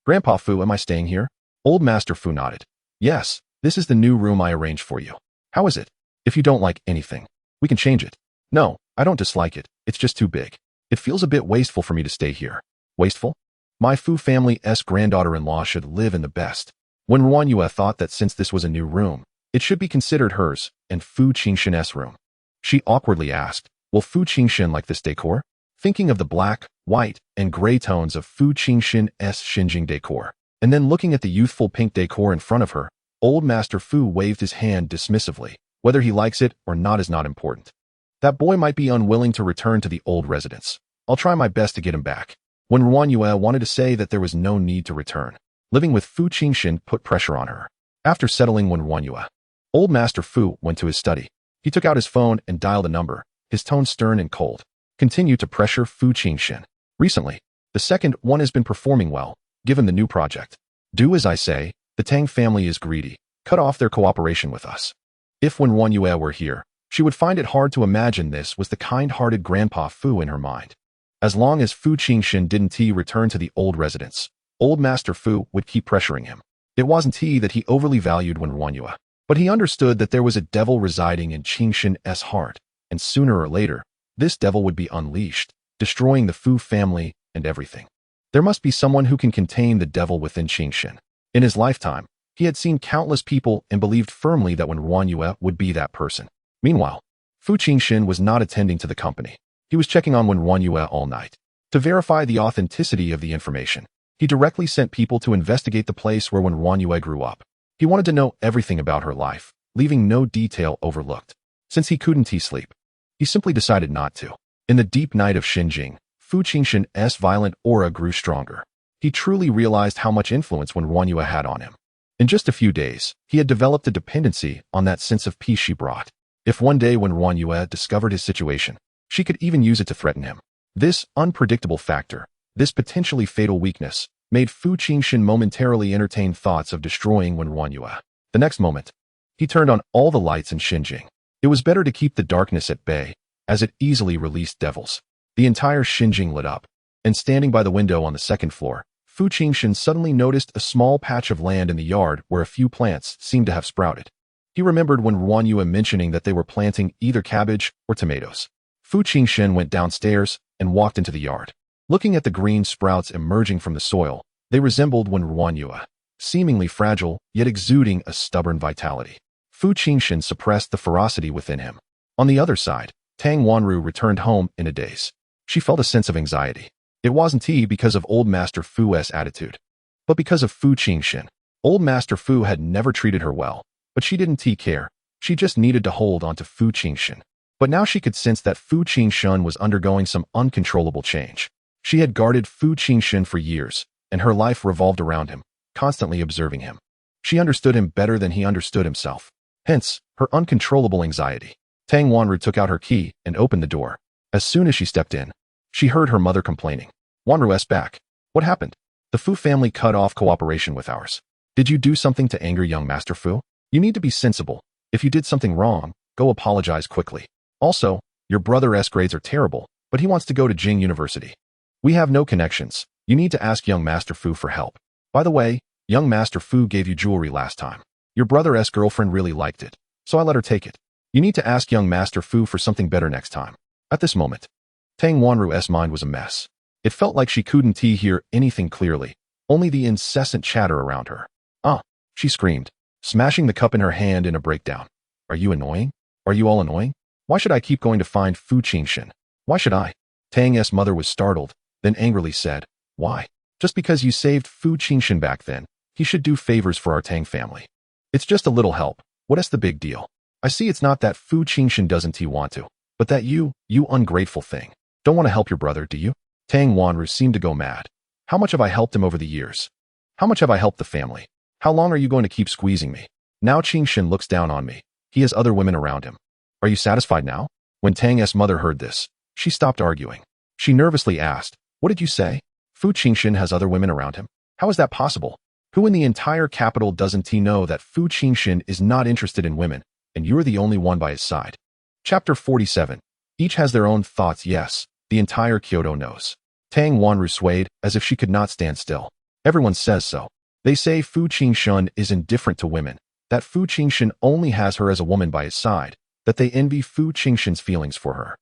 Grandpa Fu, am I staying here? Old Master Fu nodded. Yes, this is the new room I arranged for you. How is it? If you don't like anything, we can change it. No, I don't dislike it, it's just too big. It feels a bit wasteful for me to stay here. Wasteful? My Fu family's granddaughter-in-law should live in the best. Wen RuanYu thought that since this was a new room, it should be considered hers and Fu Jinshen's room. She awkwardly asked, will Fu Jinshen like this decor? Thinking of the black, white, and gray tones of Fu Jinshen's Xinjing decor, and then looking at the youthful pink decor in front of her, Old Master Fu waved his hand dismissively. Whether he likes it or not is not important. That boy might be unwilling to return to the old residence. I'll try my best to get him back. Wen RuanYu wanted to say that there was no need to return. Living with Fu Jinshen put pressure on her. After settling Wen RuanYu, Old Master Fu went to his study. He took out his phone and dialed a number, his tone stern and cold. Continue to pressure Fu Jinshen. Recently, the second one has been performing well, given the new project. Do as I say, the Tang family is greedy. Cut off their cooperation with us. If Wen RuanYu were here, she would find it hard to imagine this was the kind-hearted Grandpa Fu in her mind. As long as Fu Jinshen didn't return to the old residence, Old Master Fu would keep pressuring him. It wasn't that he overly valued Wen RuanYu, but he understood that there was a devil residing in Jinshen's heart, and sooner or later, this devil would be unleashed, destroying the Fu family and everything. There must be someone who can contain the devil within Jinshen. In his lifetime, he had seen countless people and believed firmly that Wen RuanYu would be that person. Meanwhile, Fu Jinshen was not attending to the company. He was checking on Wen RuanYu all night. To verify the authenticity of the information, he directly sent people to investigate the place where Wen RuanYu grew up. He wanted to know everything about her life, leaving no detail overlooked. Since he couldn't sleep, he simply decided not to. In the deep night of Xinjing, Fu Jinshen's violent aura grew stronger. He truly realized how much influence Wen RuanYu had on him. In just a few days, he had developed a dependency on that sense of peace she brought. If one day Wen RuanYu discovered his situation, she could even use it to threaten him. This unpredictable factor, this potentially fatal weakness, made Fu Jinshen momentarily entertain thoughts of destroying Wen RuanYu. The next moment, he turned on all the lights in Xinjing. It was better to keep the darkness at bay, as it easily released devils. The entire Xinjing lit up, and standing by the window on the second floor, Fu Jinshen suddenly noticed a small patch of land in the yard where a few plants seemed to have sprouted. He remembered Wen RuanYu mentioning that they were planting either cabbage or tomatoes. Fu Jinshen went downstairs and walked into the yard. Looking at the green sprouts emerging from the soil, they resembled Wen RuanYu, seemingly fragile, yet exuding a stubborn vitality. Fu Jinshen suppressed the ferocity within him. On the other side, Tang Wanru returned home in a daze. She felt a sense of anxiety. It wasn't because of old Master Fu's attitude, but because of Fu Jinshen. Old Master Fu had never treated her well, but she didn't care. She just needed to hold on to Fu Jinshen. But now she could sense that Fu Jinshen was undergoing some uncontrollable change. She had guarded Fu Jinshen for years, and her life revolved around him, constantly observing him. She understood him better than he understood himself. Hence, her uncontrollable anxiety. Tang Wanru took out her key and opened the door. As soon as she stepped in, she heard her mother complaining. Wanru's back. What happened? The Fu family cut off cooperation with ours. Did you do something to anger young Master Fu? You need to be sensible. If you did something wrong, go apologize quickly. Also, your brother's grades are terrible, but he wants to go to Jing University. We have no connections. You need to ask young Master Fu for help. By the way, young Master Fu gave you jewelry last time. Your brother's girlfriend really liked it, so I let her take it. You need to ask young Master Fu for something better next time. At this moment, Tang Wanru's mind was a mess. It felt like she couldn't hear anything clearly, only the incessant chatter around her. Ah, she screamed, smashing the cup in her hand in a breakdown. Are you annoying? Are you all annoying? Why should I keep going to find Fu Jinshen? Why should I? Tang's mother was startled, then angrily said, why? Just because you saved Fu Jinshen back then, he should do favors for our Tang family. It's just a little help. What's the big deal? I see it's not that Fu Jinshen doesn't want to, but that you ungrateful thing, don't want to help your brother, do you? Tang Wanru seemed to go mad. How much have I helped him over the years? How much have I helped the family? How long are you going to keep squeezing me? Now Jinshen looks down on me. He has other women around him. Are you satisfied now? When Tang's mother heard this, she stopped arguing. She nervously asked, what did you say? Fu Jinshen has other women around him? How is that possible? Who in the entire capital doesn't know that Fu Jinshen is not interested in women, and you're the only one by his side? Chapter 47. Each has their own thoughts. Yes, the entire Kyoto knows. Tang Wanru swayed as if she could not stand still. Everyone says so. They say Fu Jinshen is indifferent to women, that Fu Jinshen only has her as a woman by his side, that they envy Fu Jinshen's feelings for her,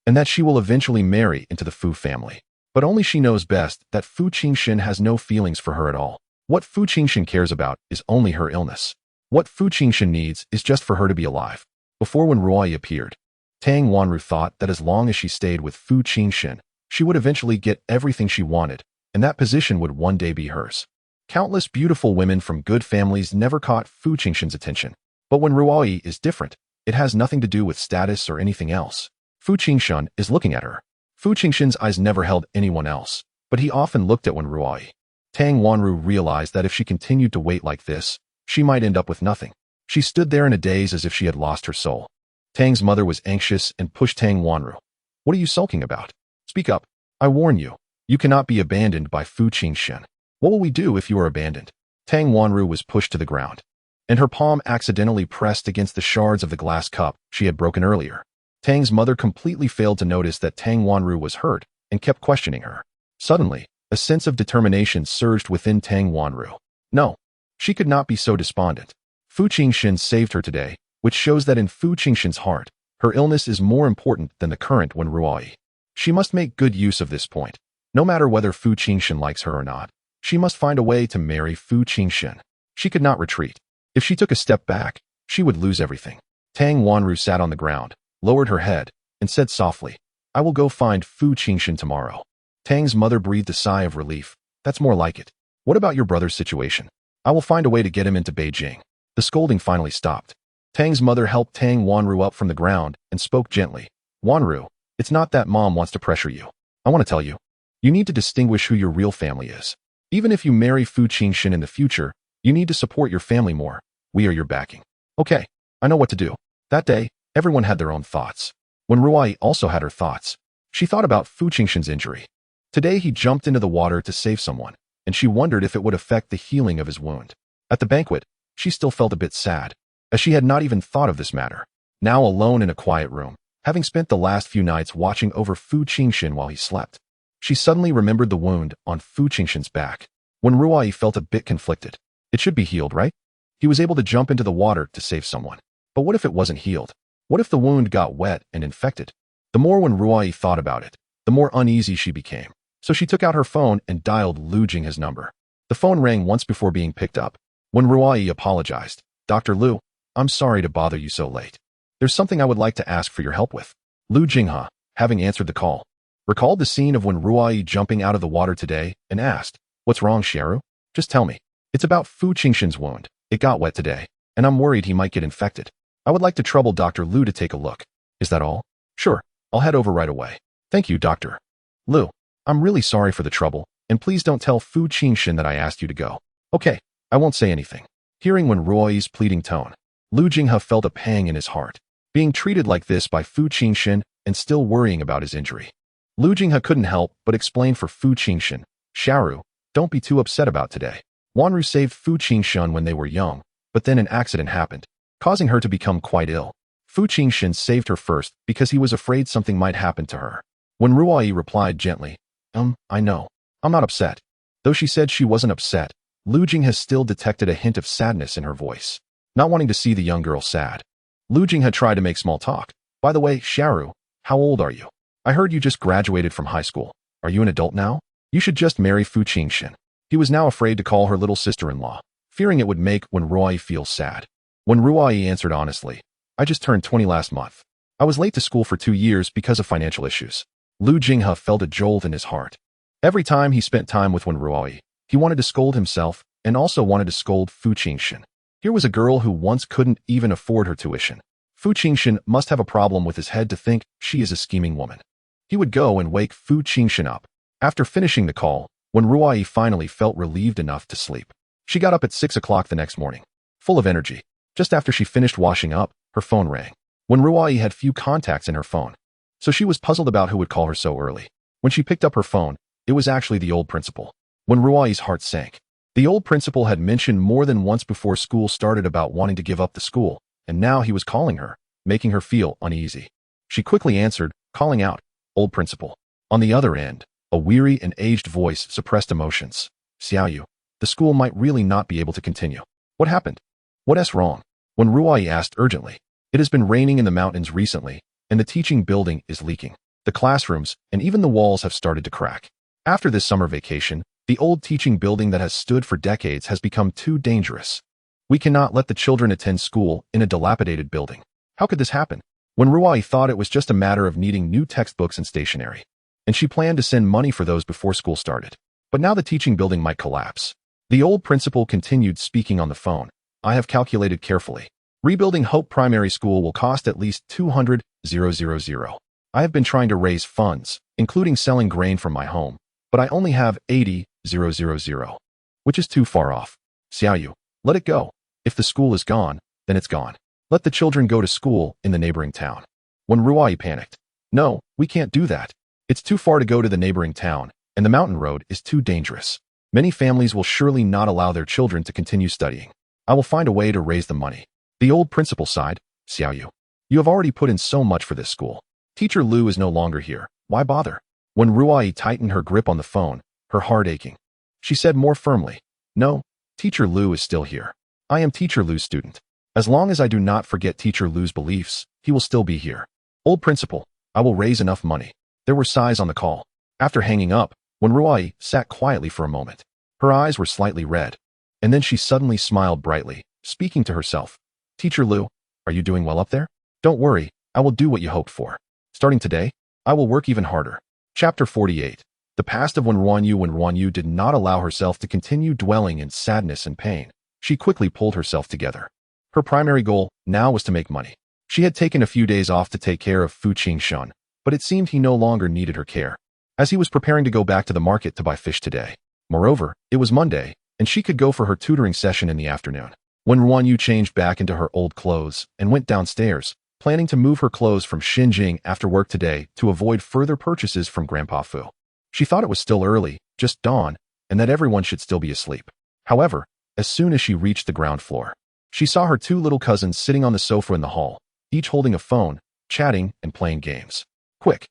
and that she will eventually marry into the Fu family. But only she knows best that Fu Jinshen has no feelings for her at all. What Fu Jinshen cares about is only her illness. What Fu Jinshen needs is just for her to be alive. Before Wen RuanYu appeared, Tang Wanru thought that as long as she stayed with Fu Jinshen, she would eventually get everything she wanted, and that position would one day be hers. Countless beautiful women from good families never caught Fu Jinshen's attention. But Wen RuanYu is different. It has nothing to do with status or anything else. Fu Jinshen is looking at her. Fu Jinshen's eyes never held anyone else, but he often looked at Wen RuanYu. Tang Wanru realized that if she continued to wait like this, she might end up with nothing. She stood there in a daze as if she had lost her soul. Tang's mother was anxious and pushed Tang Wanru. What are you sulking about? Speak up. I warn you. You cannot be abandoned by Fu Jinshen. What will we do if you are abandoned? Tang Wanru was pushed to the ground, and her palm accidentally pressed against the shards of the glass cup she had broken earlier. Tang's mother completely failed to notice that Tang Wanru was hurt and kept questioning her. Suddenly, a sense of determination surged within Tang Wanru. No, she could not be so despondent. Fu Jinshen saved her today, which shows that in Fu Jinshen's heart, her illness is more important than the current Wen RuanYu. She must make good use of this point. No matter whether Fu Jinshen likes her or not, she must find a way to marry Fu Jinshen. She could not retreat. If she took a step back, she would lose everything. Tang Wanru sat on the ground, lowered her head, and said softly, I will go find Fu Jinshen tomorrow. Tang's mother breathed a sigh of relief. That's more like it. What about your brother's situation? I will find a way to get him into Beijing. The scolding finally stopped. Tang's mother helped Tang Wanru up from the ground and spoke gently. Wanru, it's not that mom wants to pressure you. I want to tell you. You need to distinguish who your real family is. Even if you marry Fu Jinshen in the future, you need to support your family more. We are your backing. Okay, I know what to do. That day, everyone had their own thoughts. Wen RuanYu also had her thoughts. She thought about Fu Jinshen's injury. Today he jumped into the water to save someone, and she wondered if it would affect the healing of his wound. At the banquet, she still felt a bit sad, as she had not even thought of this matter. Now alone in a quiet room, having spent the last few nights watching over Fu Jinshen while he slept, she suddenly remembered the wound on Fu Jinshen's back. Wen RuanYu felt a bit conflicted. It should be healed, right? He was able to jump into the water to save someone. But what if it wasn't healed? What if the wound got wet and infected? The more Wen RuanYu thought about it, the more uneasy she became. So she took out her phone and dialed Lu Jinghe's number. The phone rang once before being picked up. Wen RuanYu apologized. Dr. Lu, I'm sorry to bother you so late. There's something I would like to ask for your help with. Lu Jinghe, having answered the call, recalled the scene of Wen RuanYu jumping out of the water today and asked, What's wrong, Xiaoru? Just tell me. It's about Fu Jinshen's wound. It got wet today, and I'm worried he might get infected. I would like to trouble Dr. Lu to take a look. Is that all? Sure, I'll head over right away. Thank you, Dr. Lu. I'm really sorry for the trouble, and please don't tell Fu Jinshen that I asked you to go. Okay, I won't say anything. Hearing Wen RuanYu's pleading tone, Lu Jinghe felt a pang in his heart. Being treated like this by Fu Jinshen and still worrying about his injury. Lu Jinghe couldn't help but explain for Fu Jinshen, Xiaoru, don't be too upset about today. Wanru saved Fu Jinshen when they were young, but then an accident happened, causing her to become quite ill. Fu Jinshen saved her first because he was afraid something might happen to her. Wen RuanYu replied gently, I know. I'm not upset. Though she said she wasn't upset, Lu Jinghe still detected a hint of sadness in her voice, not wanting to see the young girl sad. Lu Jinghe tried to make small talk. By the way, Xiaoru, how old are you? I heard you just graduated from high school. Are you an adult now? You should just marry Fu Jinshen. He was now afraid to call her little sister-in-law, fearing it would make Wen RuanYu feel sad. Wen RuanYu answered honestly, I just turned 20 last month. I was late to school for 2 years because of financial issues. Lu Jinghe felt a jolt in his heart. Every time he spent time with Wen RuanYu, he wanted to scold himself and also wanted to scold Fu Jinshen. Here was a girl who once couldn't even afford her tuition. Fu Jinshen must have a problem with his head to think she is a scheming woman. He would go and wake Fu Jinshen up. After finishing the call, Wen RuanYu finally felt relieved enough to sleep. She got up at 6 o'clock the next morning, full of energy. Just after she finished washing up, her phone rang. Wen RuanYu had few contacts in her phone, so she was puzzled about who would call her so early. When she picked up her phone, it was actually the old principal. Wen RuanYu's heart sank. The old principal had mentioned more than once before school started about wanting to give up the school, and now he was calling her, making her feel uneasy. She quickly answered, calling out, Old principal. On the other end, a weary and aged voice suppressed emotions. Xiaoyu, the school might really not be able to continue. What happened? What's wrong? Wen RuanYu asked urgently. It has been raining in the mountains recently, and the teaching building is leaking. The classrooms and even the walls have started to crack. After this summer vacation, the old teaching building that has stood for decades has become too dangerous. We cannot let the children attend school in a dilapidated building. How could this happen? Wen RuanYu thought it was just a matter of needing new textbooks and stationery, and she planned to send money for those before school started. But now the teaching building might collapse. The old principal continued speaking on the phone. I have calculated carefully. Rebuilding Hope Primary School will cost at least 200,000. I have been trying to raise funds, including selling grain from my home, but I only have 80,000, which is too far off. Xiaoyu, let it go. If the school is gone, then it's gone. Let the children go to school in the neighboring town. Wen RuanYu panicked. No, we can't do that. It's too far to go to the neighboring town, and the mountain road is too dangerous. Many families will surely not allow their children to continue studying. I will find a way to raise the money. The old principal sighed. Xiaoyu, you have already put in so much for this school. Teacher Lu is no longer here. Why bother? Wen RuanYu tightened her grip on the phone, her heart aching. She said more firmly, No, Teacher Lu is still here. I am Teacher Lu's student. As long as I do not forget Teacher Lu's beliefs, he will still be here. Old principal, I will raise enough money. There were sighs on the call. After hanging up, Wen RuanYu sat quietly for a moment. Her eyes were slightly red, and then she suddenly smiled brightly, speaking to herself. Teacher Lu, are you doing well up there? Don't worry, I will do what you hoped for. Starting today, I will work even harder. Chapter 48. The past of Wen RuanYu. Wen RuanYu did not allow herself to continue dwelling in sadness and pain. She quickly pulled herself together. Her primary goal now was to make money. She had taken a few days off to take care of Fu Jinshen, but it seemed he no longer needed her care, as he was preparing to go back to the market to buy fish today. Moreover, it was Monday, and she could go for her tutoring session in the afternoon. Wen RuanYu changed back into her old clothes and went downstairs, planning to move her clothes from Xinjing after work today to avoid further purchases from Grandpa Fu. She thought it was still early, just dawn, and that everyone should still be asleep. However, as soon as she reached the ground floor, she saw her two little cousins sitting on the sofa in the hall, each holding a phone, chatting and playing games. Quick!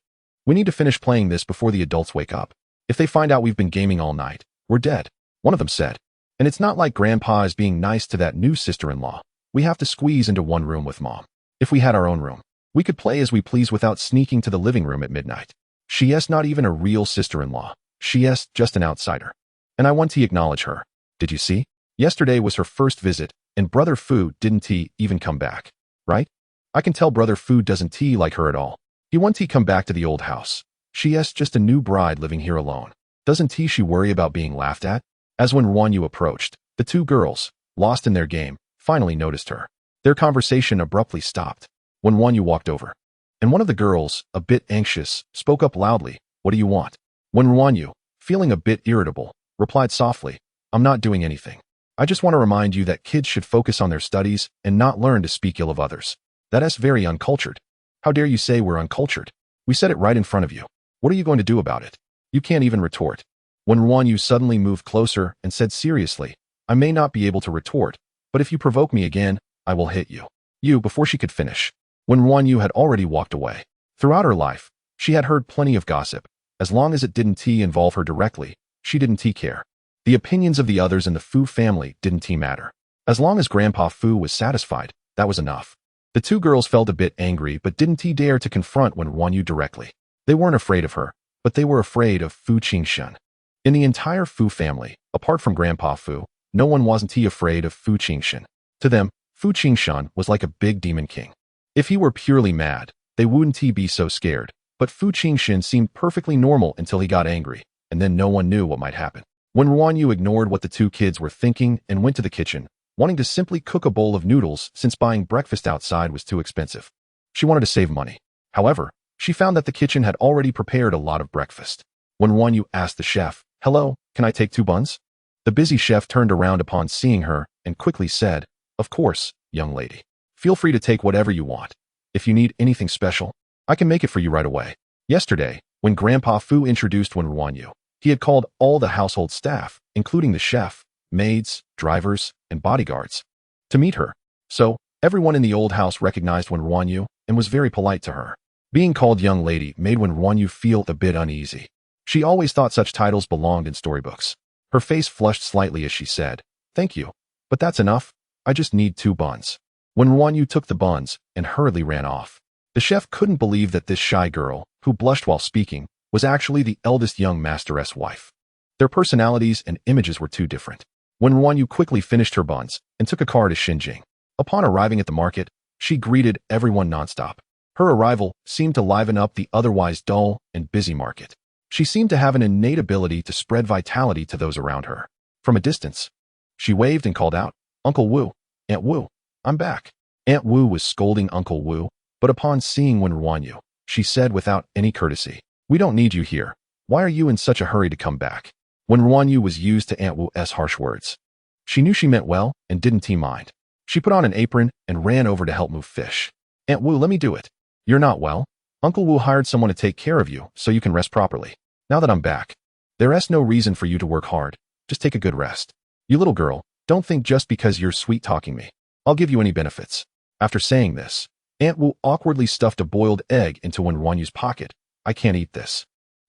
We need to finish playing this before the adults wake up. If they find out we've been gaming all night, we're dead, one of them said. And it's not like Grandpa is being nice to that new sister-in-law. We have to squeeze into one room with Mom. If we had our own room, We could play as we please without sneaking to the living room at midnight. She's not even a real sister-in-law. She's just an outsider. And I want to acknowledge her. Did you see? Yesterday was her first visit, and Brother Fu didn't even come back. Right? I can tell Brother Fu doesn't like her at all. He wants to come back to the old house. She's just a new bride living here alone. Doesn't she worry about being laughed at? As Wen RuanYu approached, the two girls, lost in their game, finally noticed her. Their conversation abruptly stopped. Wen RuanYu walked over. And one of the girls, a bit anxious, spoke up loudly. What do you want? Wen RuanYu, feeling a bit irritable, replied softly, I'm not doing anything. I just want to remind you that kids should focus on their studies and not learn to speak ill of others. That's very uncultured. How dare you say we're uncultured? We said it right in front of you. What are you going to do about it? You can't even retort. Wen RuanYu suddenly moved closer and said seriously, I may not be able to retort, but if you provoke me again, I will hit you. Before she could finish, Wen RuanYu had already walked away. Throughout her life, she had heard plenty of gossip. As long as it didn't involve her directly, she didn't care. The opinions of the others in the Fu family didn't matter. As long as Grandpa Fu was satisfied, that was enough. The two girls felt a bit angry but didn't dare to confront Wen RuanYu directly. They weren't afraid of her, but they were afraid of Fu Jinshen. In the entire Fu family, apart from Grandpa Fu, no one wasn't afraid of Fu Jinshen. To them, Fu Jinshen was like a big demon king. If he were purely mad, they wouldn't be so scared, but Fu Jinshen seemed perfectly normal until he got angry, and then no one knew what might happen. Wen RuanYu ignored what the two kids were thinking and went to the kitchen, wanting to simply cook a bowl of noodles since buying breakfast outside was too expensive. She wanted to save money. However, she found that the kitchen had already prepared a lot of breakfast. Wen RuanYu asked the chef, Hello, can I take 2 buns? The busy chef turned around upon seeing her and quickly said, Of course, young lady. Feel free to take whatever you want. If you need anything special, I can make it for you right away. Yesterday, when Grandpa Fu introduced Wen RuanYu, he had called all the household staff, including the chef, maids, drivers, and bodyguards, to meet her. So, everyone in the old house recognized Wen RuanYu and was very polite to her. Being called young lady made Wen RuanYu feel a bit uneasy. She always thought such titles belonged in storybooks. Her face flushed slightly as she said, Thank you, but that's enough. I just need 2 buns. Wen RuanYu took the buns and hurriedly ran off. The chef couldn't believe that this shy girl, who blushed while speaking, was actually the eldest young masteress' wife. Their personalities and images were too different. Wen RuanYu quickly finished her buns and took a car to Xinjiang. Upon arriving at the market, she greeted everyone nonstop. Her arrival seemed to liven up the otherwise dull and busy market. She seemed to have an innate ability to spread vitality to those around her. From a distance, she waved and called out, Uncle Wu, Aunt Wu, I'm back. Aunt Wu was scolding Uncle Wu, but upon seeing Wen RuanYu, she said without any courtesy, We don't need you here. Why are you in such a hurry to come back? Wen RuanYu was used to Aunt Wu's harsh words. She knew she meant well and didn't mind. She put on an apron and ran over to help move fish. Aunt Wu, let me do it. You're not well. Uncle Wu hired someone to take care of you so you can rest properly. Now that I'm back, there's no reason for you to work hard. Just take a good rest. You little girl, don't think just because you're sweet-talking me, I'll give you any benefits. After saying this, Aunt Wu awkwardly stuffed a boiled egg into Wen RuanYu's pocket. I can't eat this.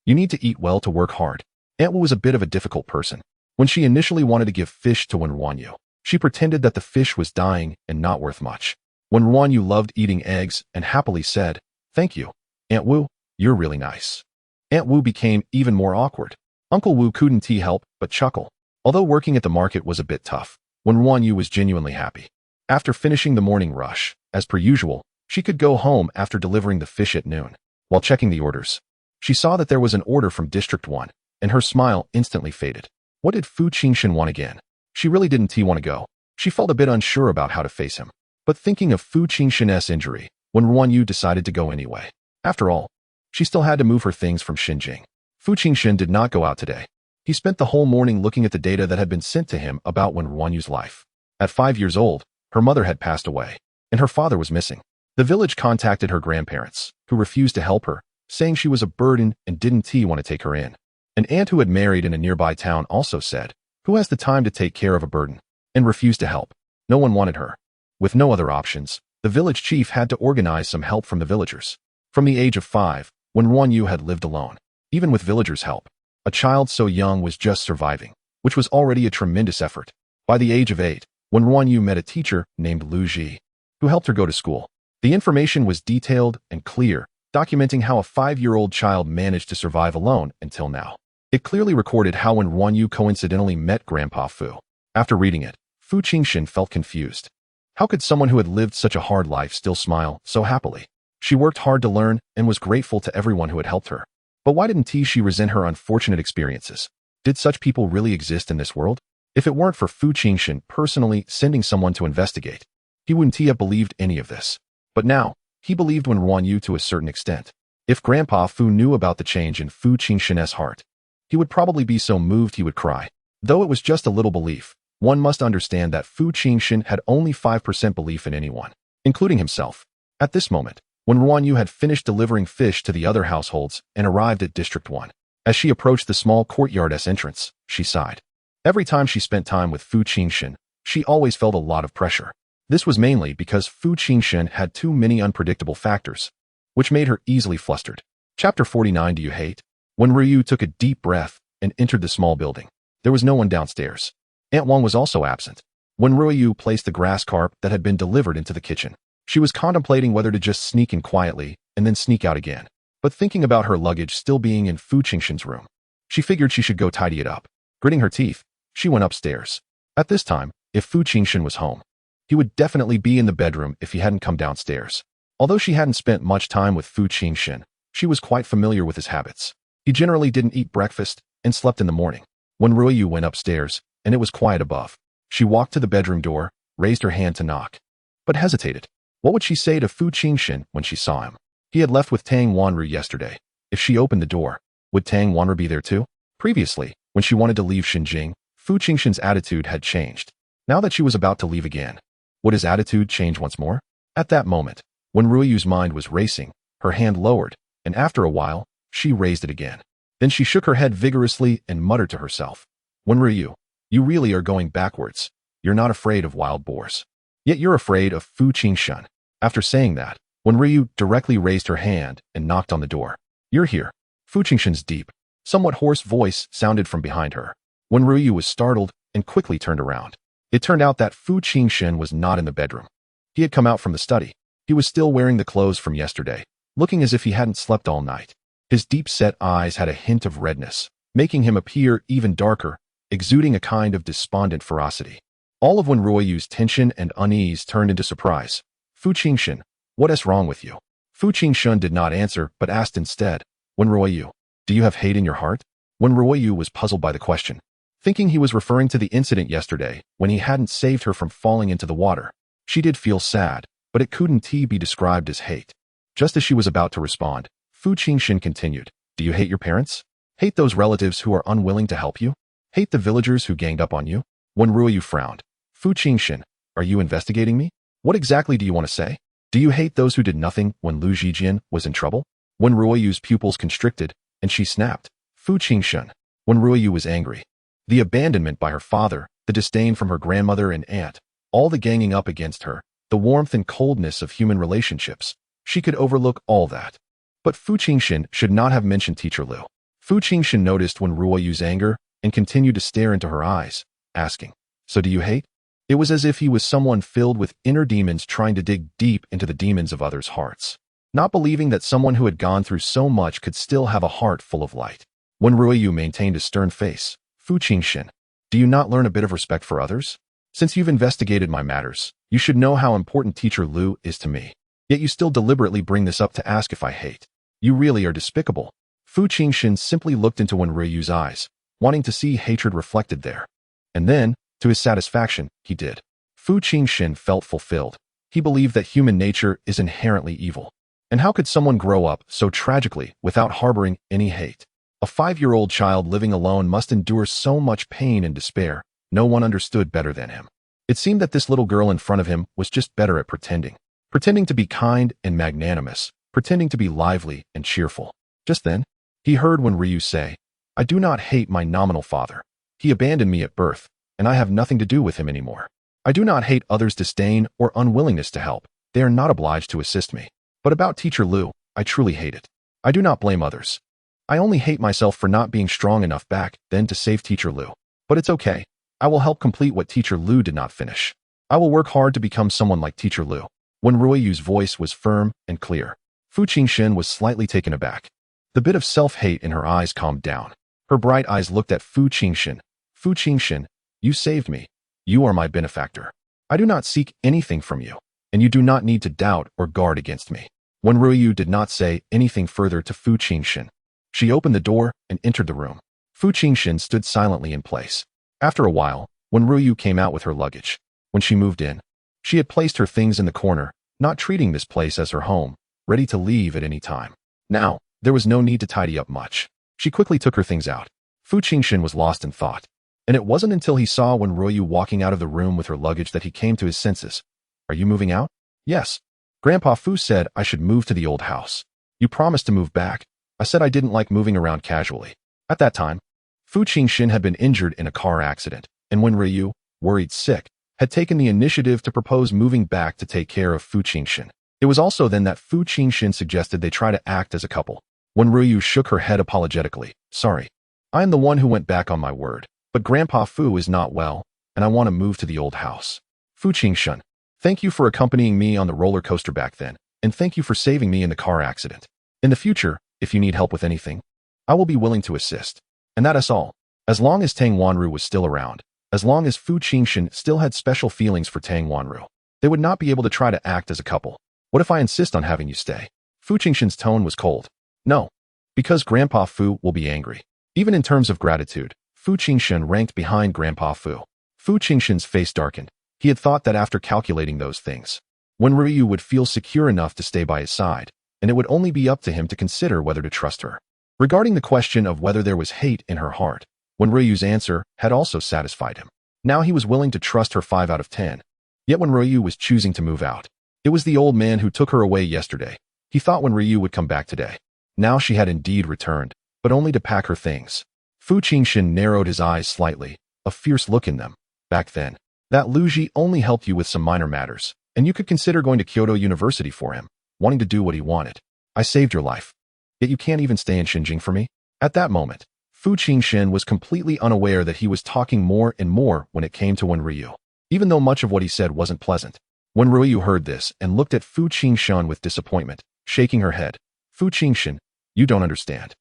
You need to eat well to work hard. Aunt Wu was a bit of a difficult person. When she initially wanted to give fish to Wen RuanYu, she pretended that the fish was dying and not worth much. Wen RuanYu loved eating eggs and happily said, Thank you, Aunt Wu, you're really nice. Aunt Wu became even more awkward. Uncle Wu couldn't help but chuckle. Although working at the market was a bit tough, Wen RuanYu was genuinely happy. After finishing the morning rush, as per usual, she could go home after delivering the fish at noon. While checking the orders, she saw that there was an order from District 1, and her smile instantly faded. What did Fu Jinshen want again? She really didn't want to go. She felt a bit unsure about how to face him. But thinking of Fu Jinshen's injury, Wen RuanYu decided to go anyway. After all, she still had to move her things from Xinjiang. Fu Jinshen did not go out today. He spent the whole morning looking at the data that had been sent to him about Wen RuanYu's life. At 5 years old, her mother had passed away, and her father was missing. The village contacted her grandparents, who refused to help her, saying she was a burden and didn't want to take her in. An aunt who had married in a nearby town also said, Who has the time to take care of a burden? And refused to help. No one wanted her. With no other options, the village chief had to organize some help from the villagers. From the age of 5, Wen RuanYu had lived alone. Even with villagers' help, a child so young was just surviving, which was already a tremendous effort. By the age of 8, Wen RuanYu met a teacher named Lu Ji, who helped her go to school. The information was detailed and clear, documenting how a 5-year-old child managed to survive alone until now. It clearly recorded how Wen RuanYu coincidentally met Grandpa Fu. After reading it, Fu Jinshen felt confused. How could someone who had lived such a hard life still smile so happily? She worked hard to learn and was grateful to everyone who had helped her. But why didn't she resent her unfortunate experiences? Did such people really exist in this world? If it weren't for Fu Jinshen personally sending someone to investigate, he wouldn't have believed any of this. But now, he believed Wen RuanYu to a certain extent. If Grandpa Fu knew about the change in Fu Jinshen's heart, he would probably be so moved he would cry. Though it was just a little belief, one must understand that Fu Jinshen had only 5% belief in anyone, including himself. At this moment, Wen RuanYu had finished delivering fish to the other households and arrived at District 1. As she approached the small courtyard's entrance, she sighed. Every time she spent time with Fu Jinshen, she always felt a lot of pressure. This was mainly because Fu Jinshen had too many unpredictable factors, which made her easily flustered. Chapter 49. Do you hate? Wen RuanYu took a deep breath and entered the small building. There was no one downstairs. Aunt Wang was also absent. Wen RuanYu placed the grass carp that had been delivered into the kitchen. She was contemplating whether to just sneak in quietly and then sneak out again. But thinking about her luggage still being in Fu Jinshen's room, she figured she should go tidy it up. Gritting her teeth, she went upstairs. At this time, if Fu Jinshen was home, he would definitely be in the bedroom if he hadn't come downstairs. Although she hadn't spent much time with Fu Jinshen, she was quite familiar with his habits. He generally didn't eat breakfast and slept in the morning. Wen RuanYu went upstairs, and it was quiet above. She walked to the bedroom door, raised her hand to knock, but hesitated. What would she say to Fu Jinshen when she saw him? He had left with Tang Wanru yesterday. If she opened the door, would Tang Wanru be there too? Previously, when she wanted to leave Xinjing, Fu Jinshen's attitude had changed. Now that she was about to leave again, would his attitude change once more? At that moment, when RuanYu's mind was racing, her hand lowered, and after a while, she raised it again. Then she shook her head vigorously and muttered to herself, Wen RuanYu, you really are going backwards. You're not afraid of wild boars. Yet you're afraid of Fu Jinshen. After saying that, Wen RuanYu directly raised her hand and knocked on the door. You're here. Fu Jinshen's deep, somewhat hoarse voice sounded from behind her. Wen RuanYu was startled and quickly turned around. It turned out that Fu Jinshen was not in the bedroom. He had come out from the study. He was still wearing the clothes from yesterday, looking as if he hadn't slept all night. His deep-set eyes had a hint of redness, making him appear even darker, exuding a kind of despondent ferocity. All of Wen RuanYu's tension and unease turned into surprise. Fu Jinshen, what is wrong with you? Fu Jinshen did not answer, but asked instead, Wen RuanYu, do you have hate in your heart? Wen RuanYu was puzzled by the question, thinking he was referring to the incident yesterday when he hadn't saved her from falling into the water. She did feel sad, but it couldn't be described as hate. Just as she was about to respond, Fu Jinshen continued, do you hate your parents? Hate those relatives who are unwilling to help you? Hate the villagers who ganged up on you? Wen RuanYu frowned. Fu Jinshen, are you investigating me? What exactly do you want to say? Do you hate those who did nothing when Lu Zhijian was in trouble? Wen RuanYu's pupils constricted, and she snapped. Fu Jinshen. Wen RuanYu was angry. The abandonment by her father, the disdain from her grandmother and aunt, all the ganging up against her, the warmth and coldness of human relationships. She could overlook all that. But Fu Jinshen should not have mentioned Teacher Lu. Fu Jinshen noticed Wen RuanYu's anger and continued to stare into her eyes, asking, so do you hate? It was as if he was someone filled with inner demons trying to dig deep into the demons of others' hearts, not believing that someone who had gone through so much could still have a heart full of light. Wen RuanYu maintained a stern face. Fu Jinshen, do you not learn a bit of respect for others? Since you've investigated my matters, you should know how important Teacher Lu is to me. Yet you still deliberately bring this up to ask if I hate. You really are despicable. Fu Jinshen simply looked into Wen RuanYu's eyes, wanting to see hatred reflected there. And then, to his satisfaction, he did. Fu Jinshen felt fulfilled. He believed that human nature is inherently evil. And how could someone grow up so tragically without harboring any hate? A 5-year-old child living alone must endure so much pain and despair. No one understood better than him. It seemed that this little girl in front of him was just better at pretending. Pretending to be kind and magnanimous, pretending to be lively and cheerful. Just then, he heard Wen RuanYu say, I do not hate my nominal father. He abandoned me at birth, and I have nothing to do with him anymore. I do not hate others' disdain or unwillingness to help. They are not obliged to assist me. But about Teacher Lu, I truly hate it. I do not blame others. I only hate myself for not being strong enough back then to save Teacher Lu. But it's okay. I will help complete what Teacher Lu did not finish. I will work hard to become someone like Teacher Lu. Wen RuanYu's voice was firm and clear. Fu Jinshen was slightly taken aback. The bit of self-hate in her eyes calmed down. Her bright eyes looked at Fu Jinshen. Fu Jinshen, you saved me. You are my benefactor. I do not seek anything from you, and you do not need to doubt or guard against me. Wen RuanYu did not say anything further to Fu Jinshen. She opened the door and entered the room. Fu Jinshen stood silently in place. After a while, Wen RuanYu came out with her luggage. When she moved in, she had placed her things in the corner, not treating this place as her home, ready to leave at any time. Now, there was no need to tidy up much. She quickly took her things out. Fu Jinshen was lost in thought. And it wasn't until he saw Wen RuanYu walking out of the room with her luggage that he came to his senses. Are you moving out? Yes. Grandpa Fu said I should move to the old house. You promised to move back. I said I didn't like moving around casually. At that time, Fu Jinshen had been injured in a car accident, and Wen RuanYu, worried sick, had taken the initiative to propose moving back to take care of Fu Jinshen. It was also then that Fu Jinshen suggested they try to act as a couple. Wen RuanYu shook her head apologetically. Sorry. I am the one who went back on my word, but Grandpa Fu is not well, and I want to move to the old house. Fu Jinshen, thank you for accompanying me on the roller coaster back then, and thank you for saving me in the car accident. In the future, if you need help with anything, I will be willing to assist. And that is all. As long as Tang Wanru was still around, as long as Fu Jinshen still had special feelings for Tang Wanru, they would not be able to try to act as a couple. What if I insist on having you stay? Fu Jinshen's tone was cold. No. Because Grandpa Fu will be angry. Even in terms of gratitude, Fu Jinshen ranked behind Grandpa Fu. Fu Jinshen's face darkened. He had thought that after calculating those things, Wen RuanYu would feel secure enough to stay by his side, and it would only be up to him to consider whether to trust her. Regarding the question of whether there was hate in her heart, Wen RuanYu's answer had also satisfied him. Now he was willing to trust her 5 out of 10. Yet Wen RuanYu was choosing to move out. It was the old man who took her away yesterday. He thought Wen RuanYu would come back today. Now she had indeed returned, but only to pack her things. Fu Jinshen narrowed his eyes slightly, a fierce look in them. Back then, that Luji only helped you with some minor matters, and you could consider going to Kyoto University for him, wanting to do what he wanted. I saved your life. Yet you can't even stay in Xinjiang for me? At that moment, Fu Jinshen was completely unaware that he was talking more and more when it came to Wen RuanYu. Even though much of what he said wasn't pleasant. Wen RuanYu heard this and looked at Fu Jinshen with disappointment, shaking her head. Fu Jinshen, you don't understand.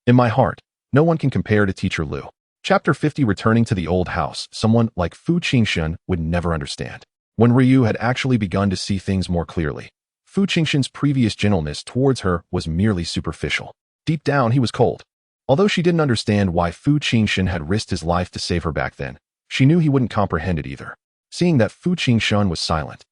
In my heart, no one can compare to Teacher Lu. Chapter 50. Returning to the old house, someone like Fu Jinshen would never understand. Wen RuanYu had actually begun to see things more clearly. Fu Jinshen's previous gentleness towards her was merely superficial. Deep down, he was cold. Although she didn't understand why Fu Jinshen had risked his life to save her back then, she knew he wouldn't comprehend it either. Seeing that Fu Jinshen was silent,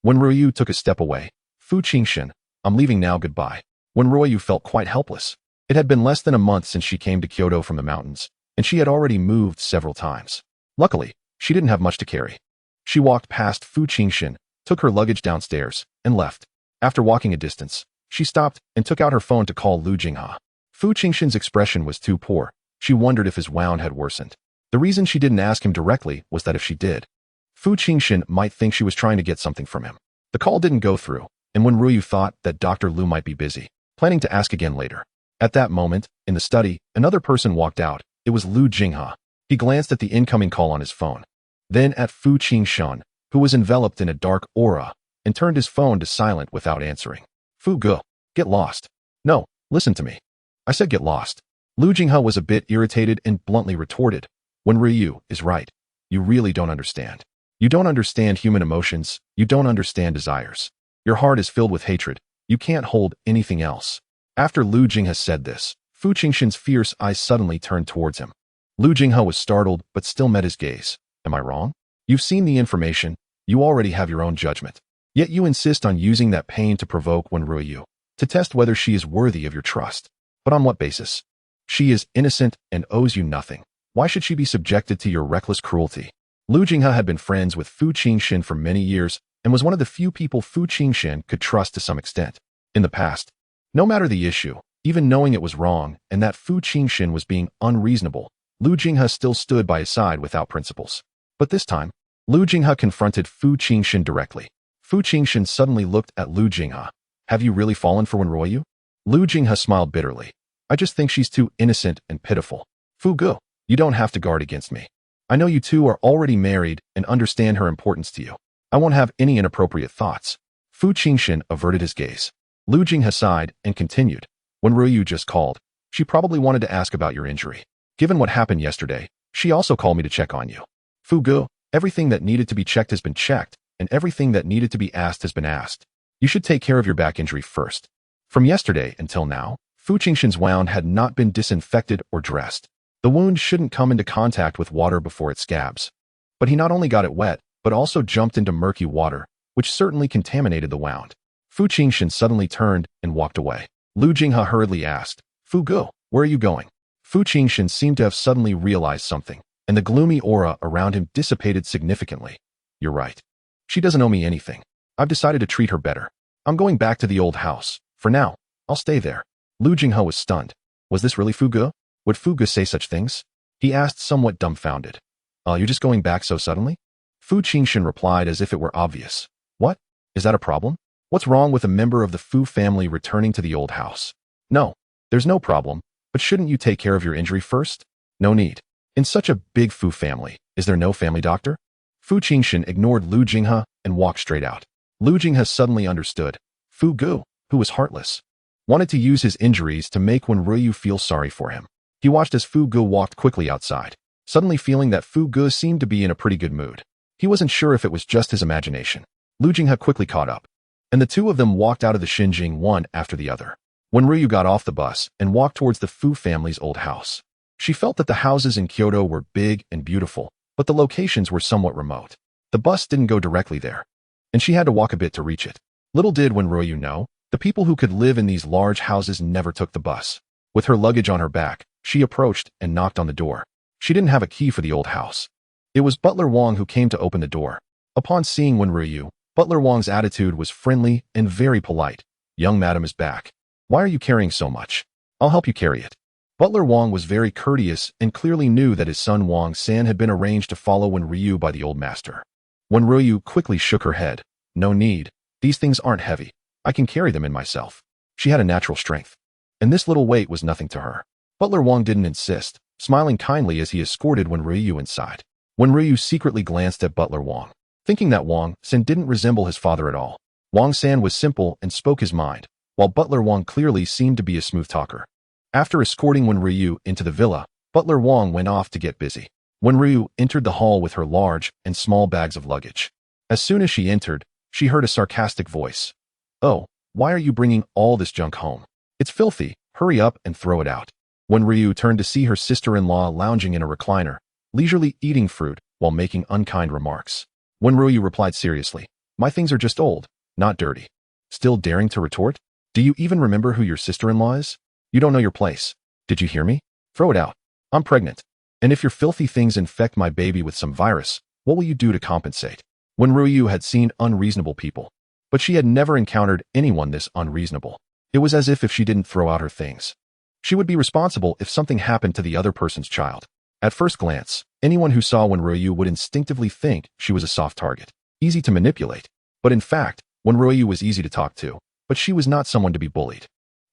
Wen RuanYu took a step away. Fu Jinshen, I'm leaving now, goodbye. Wen RuanYu felt quite helpless. It had been less than a month since she came to Kyoto from the mountains, and she had already moved several times. Luckily, she didn't have much to carry. She walked past Fu Jinshen, took her luggage downstairs, and left. After walking a distance, she stopped and took out her phone to call Lu Jinghe. Fu Jinshen's expression was too poor. She wondered if his wound had worsened. The reason she didn't ask him directly was that if she did, Fu Jinshen might think she was trying to get something from him. The call didn't go through, and Wen RuanYu thought that Dr. Lu might be busy, planning to ask again later. At that moment, in the study, another person walked out. It was Lu Jinghe. He glanced at the incoming call on his phone, then at Fu Jinshen, who was enveloped in a dark aura, and turned his phone to silent without answering. Fu Ge, get lost. No, listen to me. I said get lost. Lu Jinghe was a bit irritated and bluntly retorted. Wen RuanYu is right. You really don't understand. You don't understand human emotions. You don't understand desires. Your heart is filled with hatred. You can't hold anything else. After Lu Jinghe said this, Fu Jinshen's fierce eyes suddenly turned towards him. Lu Jinghe was startled but still met his gaze. Am I wrong? You've seen the information. You already have your own judgment. Yet you insist on using that pain to provoke Wen RuanYu, to test whether she is worthy of your trust. But on what basis? She is innocent and owes you nothing. Why should she be subjected to your reckless cruelty? Lu Jinghe had been friends with Fu Jinshen for many years and was one of the few people Fu Jinshen could trust to some extent. In the past, no matter the issue, even knowing it was wrong and that Fu Jinshen was being unreasonable, Lu Jinghe still stood by his side without principles. But this time, Lu Jinghe confronted Fu Jinshen directly. Fu Jinshen suddenly looked at Lu Jinghe. Have you really fallen for Wen RuanYu? Lu Jinghe smiled bitterly. I just think she's too innocent and pitiful. Fu Ge, you don't have to guard against me. I know you two are already married and understand her importance to you. I won't have any inappropriate thoughts. Fu Jinshen averted his gaze. Lu Jinghe sighed and continued. When RuanYu just called, she probably wanted to ask about your injury. Given what happened yesterday, she also called me to check on you. Fu Gu, everything that needed to be checked has been checked, and everything that needed to be asked has been asked. You should take care of your back injury first. From yesterday until now, Fu Jinshen's wound had not been disinfected or dressed. The wound shouldn't come into contact with water before it scabs. But he not only got it wet, but also jumped into murky water, which certainly contaminated the wound. Fu Jinshen suddenly turned and walked away. Lu Jinghe hurriedly asked, Fu Gu, where are you going? Fu Jinshen seemed to have suddenly realized something, and the gloomy aura around him dissipated significantly. You're right. She doesn't owe me anything. I've decided to treat her better. I'm going back to the old house. For now, I'll stay there. Lu Jinghe was stunned. Was this really Fu Gu? Would Fu Gu say such things? He asked, somewhat dumbfounded. You're just going back so suddenly? Fu Jinshen replied as if it were obvious. What? Is that a problem? What's wrong with a member of the Fu family returning to the old house? No, there's no problem, but shouldn't you take care of your injury first? No need. In such a big Fu family, is there no family doctor? Fu Jinshen ignored Lu Jinghe and walked straight out. Lu Jinghe suddenly understood. Fu Gu, who was heartless, wanted to use his injuries to make Wen RuanYu feel sorry for him. He watched as Fu Gu walked quickly outside, suddenly feeling that Fu Gu seemed to be in a pretty good mood. He wasn't sure if it was just his imagination. Lu Jinghe quickly caught up, and the two of them walked out of the Xinjing one after the other. When RuanYu got off the bus and walked towards the Fu family's old house, she felt that the houses in Kyoto were big and beautiful, but the locations were somewhat remote. The bus didn't go directly there, and she had to walk a bit to reach it. Little did Wen RuanYu know, the people who could live in these large houses never took the bus. With her luggage on her back, she approached and knocked on the door. She didn't have a key for the old house. It was Butler Wang who came to open the door. Upon seeing Wen RuanYu, Butler Wang's attitude was friendly and very polite. Young madam is back. Why are you carrying so much? I'll help you carry it. Butler Wang was very courteous and clearly knew that his son Wang San had been arranged to follow Wen RuanYu by the old master. Wen RuanYu quickly shook her head. No need. These things aren't heavy. I can carry them in myself. She had a natural strength, and this little weight was nothing to her. Butler Wang didn't insist, smiling kindly as he escorted Wen RuanYu inside. Wen RuanYu secretly glanced at Butler Wang, thinking that Wang San didn't resemble his father at all. Wang San was simple and spoke his mind, while Butler Wang clearly seemed to be a smooth talker. After escorting Wen RuanYu into the villa, Butler Wang went off to get busy. Wen RuanYu entered the hall with her large and small bags of luggage. As soon as she entered, she heard a sarcastic voice. Oh, why are you bringing all this junk home? It's filthy. Hurry up and throw it out. Wen RuanYu turned to see her sister-in-law lounging in a recliner, leisurely eating fruit while making unkind remarks. Wen RuanYu replied seriously, my things are just old, not dirty. Still daring to retort? Do you even remember who your sister-in-law is? You don't know your place. Did you hear me? Throw it out. I'm pregnant. And if your filthy things infect my baby with some virus, what will you do to compensate? Wen RuanYu had seen unreasonable people, but she had never encountered anyone this unreasonable. It was as if she didn't throw out her things, she would be responsible if something happened to the other person's child. At first glance, anyone who saw Wen RuanYu would instinctively think she was a soft target, easy to manipulate. But in fact, Wen RuanYu was easy to talk to, but she was not someone to be bullied.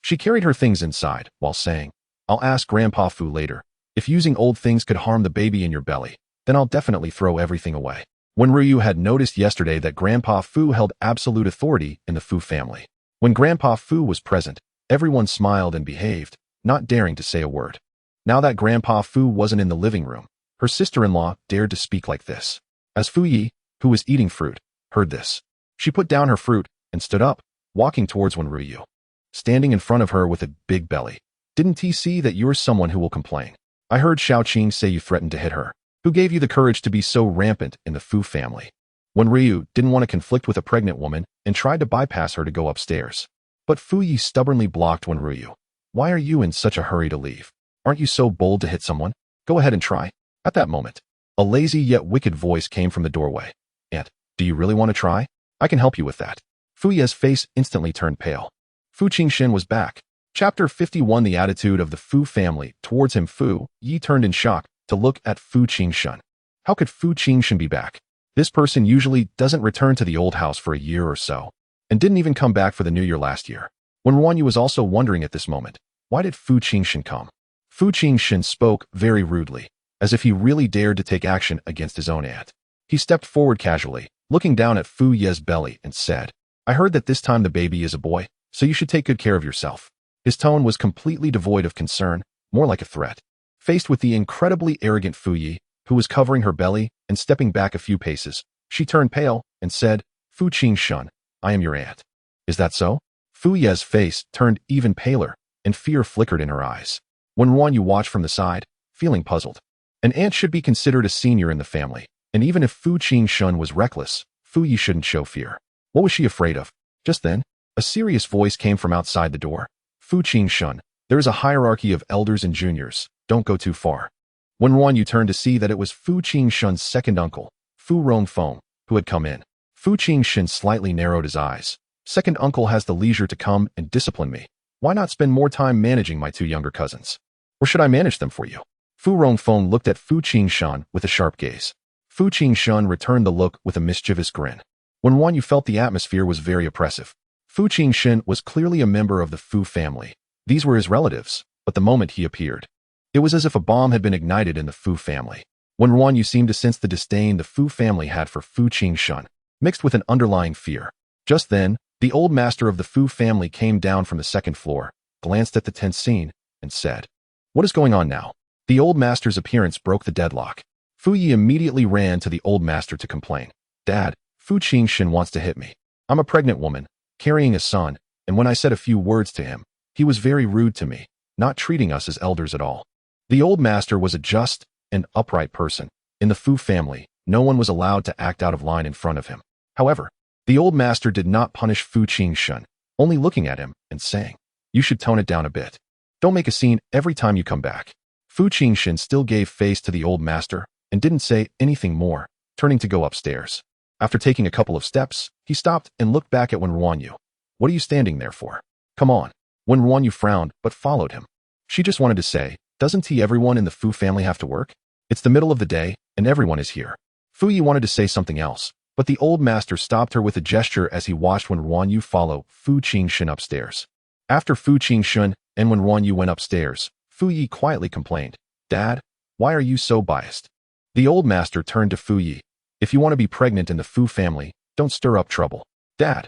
She carried her things inside, while saying, I'll ask Grandpa Fu later. If using old things could harm the baby in your belly, then I'll definitely throw everything away. Wen RuanYu had noticed yesterday that Grandpa Fu held absolute authority in the Fu family. When Grandpa Fu was present, everyone smiled and behaved, not daring to say a word. Now that Grandpa Fu wasn't in the living room, her sister-in-law dared to speak like this. As Fu Yi, who was eating fruit, heard this, she put down her fruit and stood up, walking towards Wen RuanYu, standing in front of her with a big belly. Didn't he see that you're someone who will complain? I heard Xiaoqing say you threatened to hit her. Who gave you the courage to be so rampant in the Fu family? Wen RuanYu didn't want to conflict with a pregnant woman and tried to bypass her to go upstairs. But Fu Yi stubbornly blocked Wen RuanYu. Why are you in such a hurry to leave? Aren't you so bold to hit someone? Go ahead and try. At that moment, a lazy yet wicked voice came from the doorway. Aunt, do you really want to try? I can help you with that. Fu Yi's face instantly turned pale. Fu Jinshen was back. Chapter 51. The attitude of the Fu family towards him. Fu Yi turned in shock to look at Fu Jinshen. How could Fu Jinshen be back? This person usually doesn't return to the old house for a year or so, and didn't even come back for the new year last year. Wen RuanYu was also wondering at this moment, why did Fu Jinshen come? Fu Jinshen spoke very rudely, as if he really dared to take action against his own aunt. He stepped forward casually, looking down at Fu Yi's belly and said, I heard that this time the baby is a boy, so you should take good care of yourself. His tone was completely devoid of concern, more like a threat. Faced with the incredibly arrogant Fu Yi, who was covering her belly and stepping back a few paces, she turned pale and said, Fu Jinshen, I am your aunt. Is that so? Fu Ye's face turned even paler, and fear flickered in her eyes. Wen RuanYu watched from the side, feeling puzzled. An aunt should be considered a senior in the family, and even if Fu Jinshen was reckless, Fu Yi shouldn't show fear. What was she afraid of? Just then, a serious voice came from outside the door. Fu Jinshen, there is a hierarchy of elders and juniors. Don't go too far. Wen RuanYu turned to see that it was Fu Jinshen's second uncle, Fu Rongfeng, who had come in. Fu Jinshen slightly narrowed his eyes. Second uncle has the leisure to come and discipline me. Why not spend more time managing my two younger cousins? Or should I manage them for you? Fu Rongfeng looked at Fu Jinshen with a sharp gaze. Fu Jinshen returned the look with a mischievous grin. Wen RuanYu felt the atmosphere was very oppressive. Fu Jinshen was clearly a member of the Fu family. These were his relatives, but the moment he appeared, it was as if a bomb had been ignited in the Fu family. Wen RuanYu seemed to sense the disdain the Fu family had for Fu Jinshen, mixed with an underlying fear. Just then, the old master of the Fu family came down from the second floor, glanced at the tense scene, and said, What is going on now? The old master's appearance broke the deadlock. Fu Yi immediately ran to the old master to complain. Dad, Fu Jinshen wants to hit me. I'm a pregnant woman, carrying a son, and when I said a few words to him, he was very rude to me, not treating us as elders at all. The old master was a just and upright person. In the Fu family, no one was allowed to act out of line in front of him. However, the old master did not punish Fu Jinshen, only looking at him and saying, You should tone it down a bit. Don't make a scene every time you come back. Fu Jinshen still gave face to the old master and didn't say anything more, turning to go upstairs. After taking a couple of steps, he stopped and looked back at Wen RuanYu. What are you standing there for? Come on. Wen RuanYu frowned but followed him. She just wanted to say, Doesn't everyone in the Fu family have to work? It's the middle of the day, and everyone is here. Fu Yi wanted to say something else, but the old master stopped her with a gesture as he watched Wen RuanYu follow Fu Jinshen upstairs. After Fu Jinshen and Wen RuanYu went upstairs, Fu Yi quietly complained, Dad, why are you so biased? The old master turned to Fu Yi. If you want to be pregnant in the Fu family, don't stir up trouble. Dad,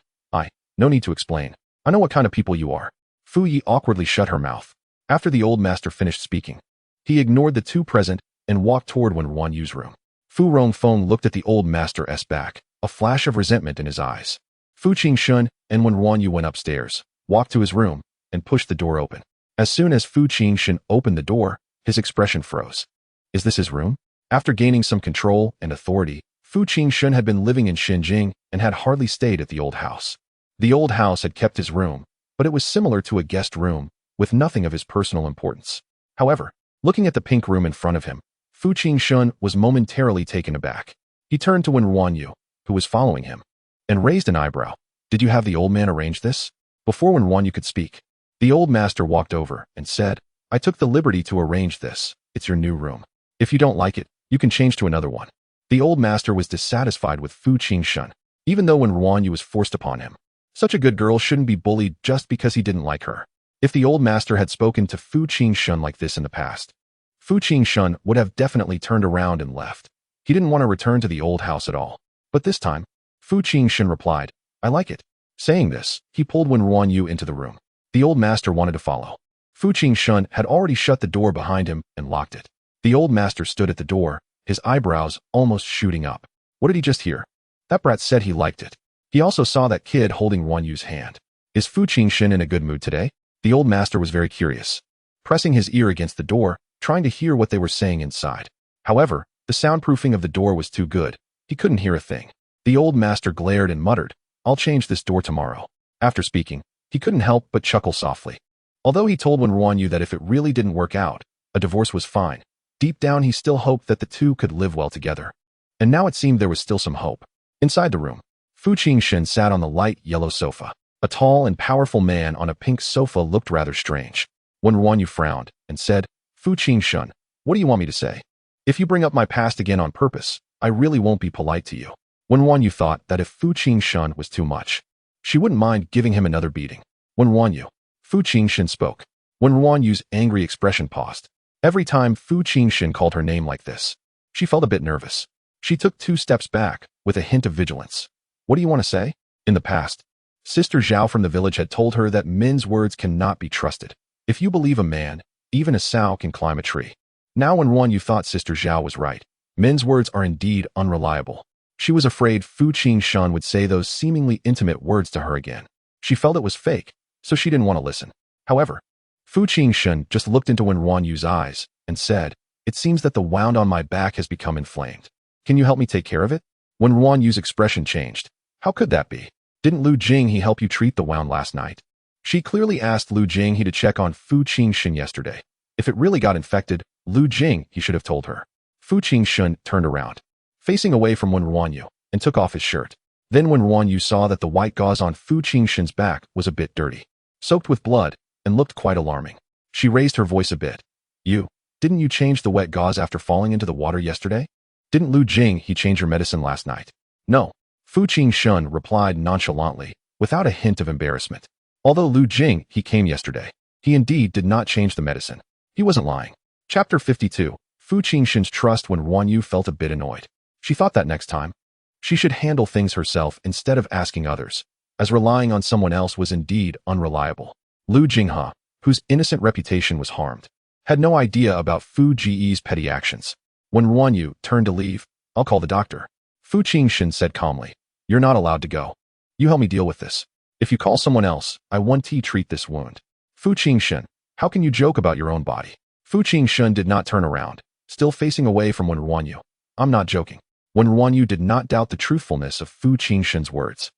no need to explain. I know what kind of people you are. Fu Yi awkwardly shut her mouth. After the old master finished speaking, he ignored the two present and walked toward Wen RuanYu's room. Fu Rongfeng looked at the old master's back, a flash of resentment in his eyes. Fu Jinshen and Wen RuanYu went upstairs, walked to his room, and pushed the door open. As soon as Fu Jinshen opened the door, his expression froze. Is this his room? After gaining some control and authority, Fu Jinshen had been living in Xinjing and had hardly stayed at the old house. The old house had kept his room, but it was similar to a guest room, with nothing of his personal importance. However, looking at the pink room in front of him, Fu Jinshen was momentarily taken aback. He turned to Wen RuanYu, who was following him, and raised an eyebrow. Did you have the old man arrange this? Before Wen RuanYu could speak, the old master walked over and said, I took the liberty to arrange this. It's your new room. If you don't like it, you can change to another one. The old master was dissatisfied with Fu Jinshen, even though Wen RuanYu was forced upon him. Such a good girl shouldn't be bullied just because he didn't like her. If the old master had spoken to Fu Jinshen like this in the past, Fu Jinshen would have definitely turned around and left. He didn't want to return to the old house at all. But this time, Fu Jinshen replied, I like it. Saying this, he pulled Wen RuanYu into the room. The old master wanted to follow. Fu Jinshen had already shut the door behind him and locked it. The old master stood at the door, his eyebrows almost shooting up. What did he just hear? That brat said he liked it. He also saw that kid holding RuanYu's hand. Is Fu Jinshen in a good mood today? The old master was very curious, pressing his ear against the door, trying to hear what they were saying inside. However, the soundproofing of the door was too good. He couldn't hear a thing. The old master glared and muttered, I'll change this door tomorrow. After speaking, he couldn't help but chuckle softly. Although he told Wen RuanYu that if it really didn't work out, a divorce was fine, deep down he still hoped that the two could live well together. And now it seemed there was still some hope. Inside the room, Fu Jinshen sat on the light yellow sofa. A tall and powerful man on a pink sofa looked rather strange. Wen RuanYu frowned and said, Fu Jinshen, what do you want me to say? If you bring up my past again on purpose, I really won't be polite to you. Wen RuanYu thought that if Fu Jinshen was too much, she wouldn't mind giving him another beating. Wen RuanYu. Fu Jinshen spoke. Wen RuanYu's angry expression paused. Every time Fu Jinshen called her name like this, she felt a bit nervous. She took 2 steps back, with a hint of vigilance. What do you want to say? In the past, Sister Zhao from the village had told her that men's words cannot be trusted. If you believe a man, even a sow can climb a tree. Now when RuanYu thought Sister Zhao was right, men's words are indeed unreliable. She was afraid Fu Jinshen would say those seemingly intimate words to her again. She felt it was fake, so she didn't want to listen. However, Fu Jinshen just looked into Wen RuanYu's eyes and said, "It seems that the wound on my back has become inflamed. Can you help me take care of it?" When RuanYu's expression changed, "How could that be? Didn't Lu Jinghe help you treat the wound last night?" She clearly asked Lu Jinghe to check on Fu Jinshen yesterday. If it really got infected, Lu Jinghe should have told her. Fu Jinshen turned around, facing away from Wen RuanYu, and took off his shirt. Then Wen RuanYu saw that the white gauze on Fu Jinshen's back was a bit dirty, soaked with blood, and looked quite alarming. She raised her voice a bit. Didn't you change the wet gauze after falling into the water yesterday? Didn't Lu Jinghe change your medicine last night?" "No," Fu Jinshen replied nonchalantly, without a hint of embarrassment. Although Lu Jinghe came yesterday, he indeed did not change the medicine. He wasn't lying. Chapter 52. Fu Jinshen's trust. When RuanYu felt a bit annoyed. She thought that next time, she should handle things herself instead of asking others, as relying on someone else was indeed unreliable. Lu Jinghe, whose innocent reputation was harmed, had no idea about Fu Ji's petty actions. When RuanYu turned to leave, "I'll call the doctor." Fu Jinshen said calmly, "You're not allowed to go. You help me deal with this. If you call someone else, I want to treat this wound." Fu Jinshen, how can you joke about your own body? Fu Jinshen did not turn around, still facing away from Wen RuanYu. "I'm not joking." Wen RuanYu did not doubt the truthfulness of Fu Jinshen's words.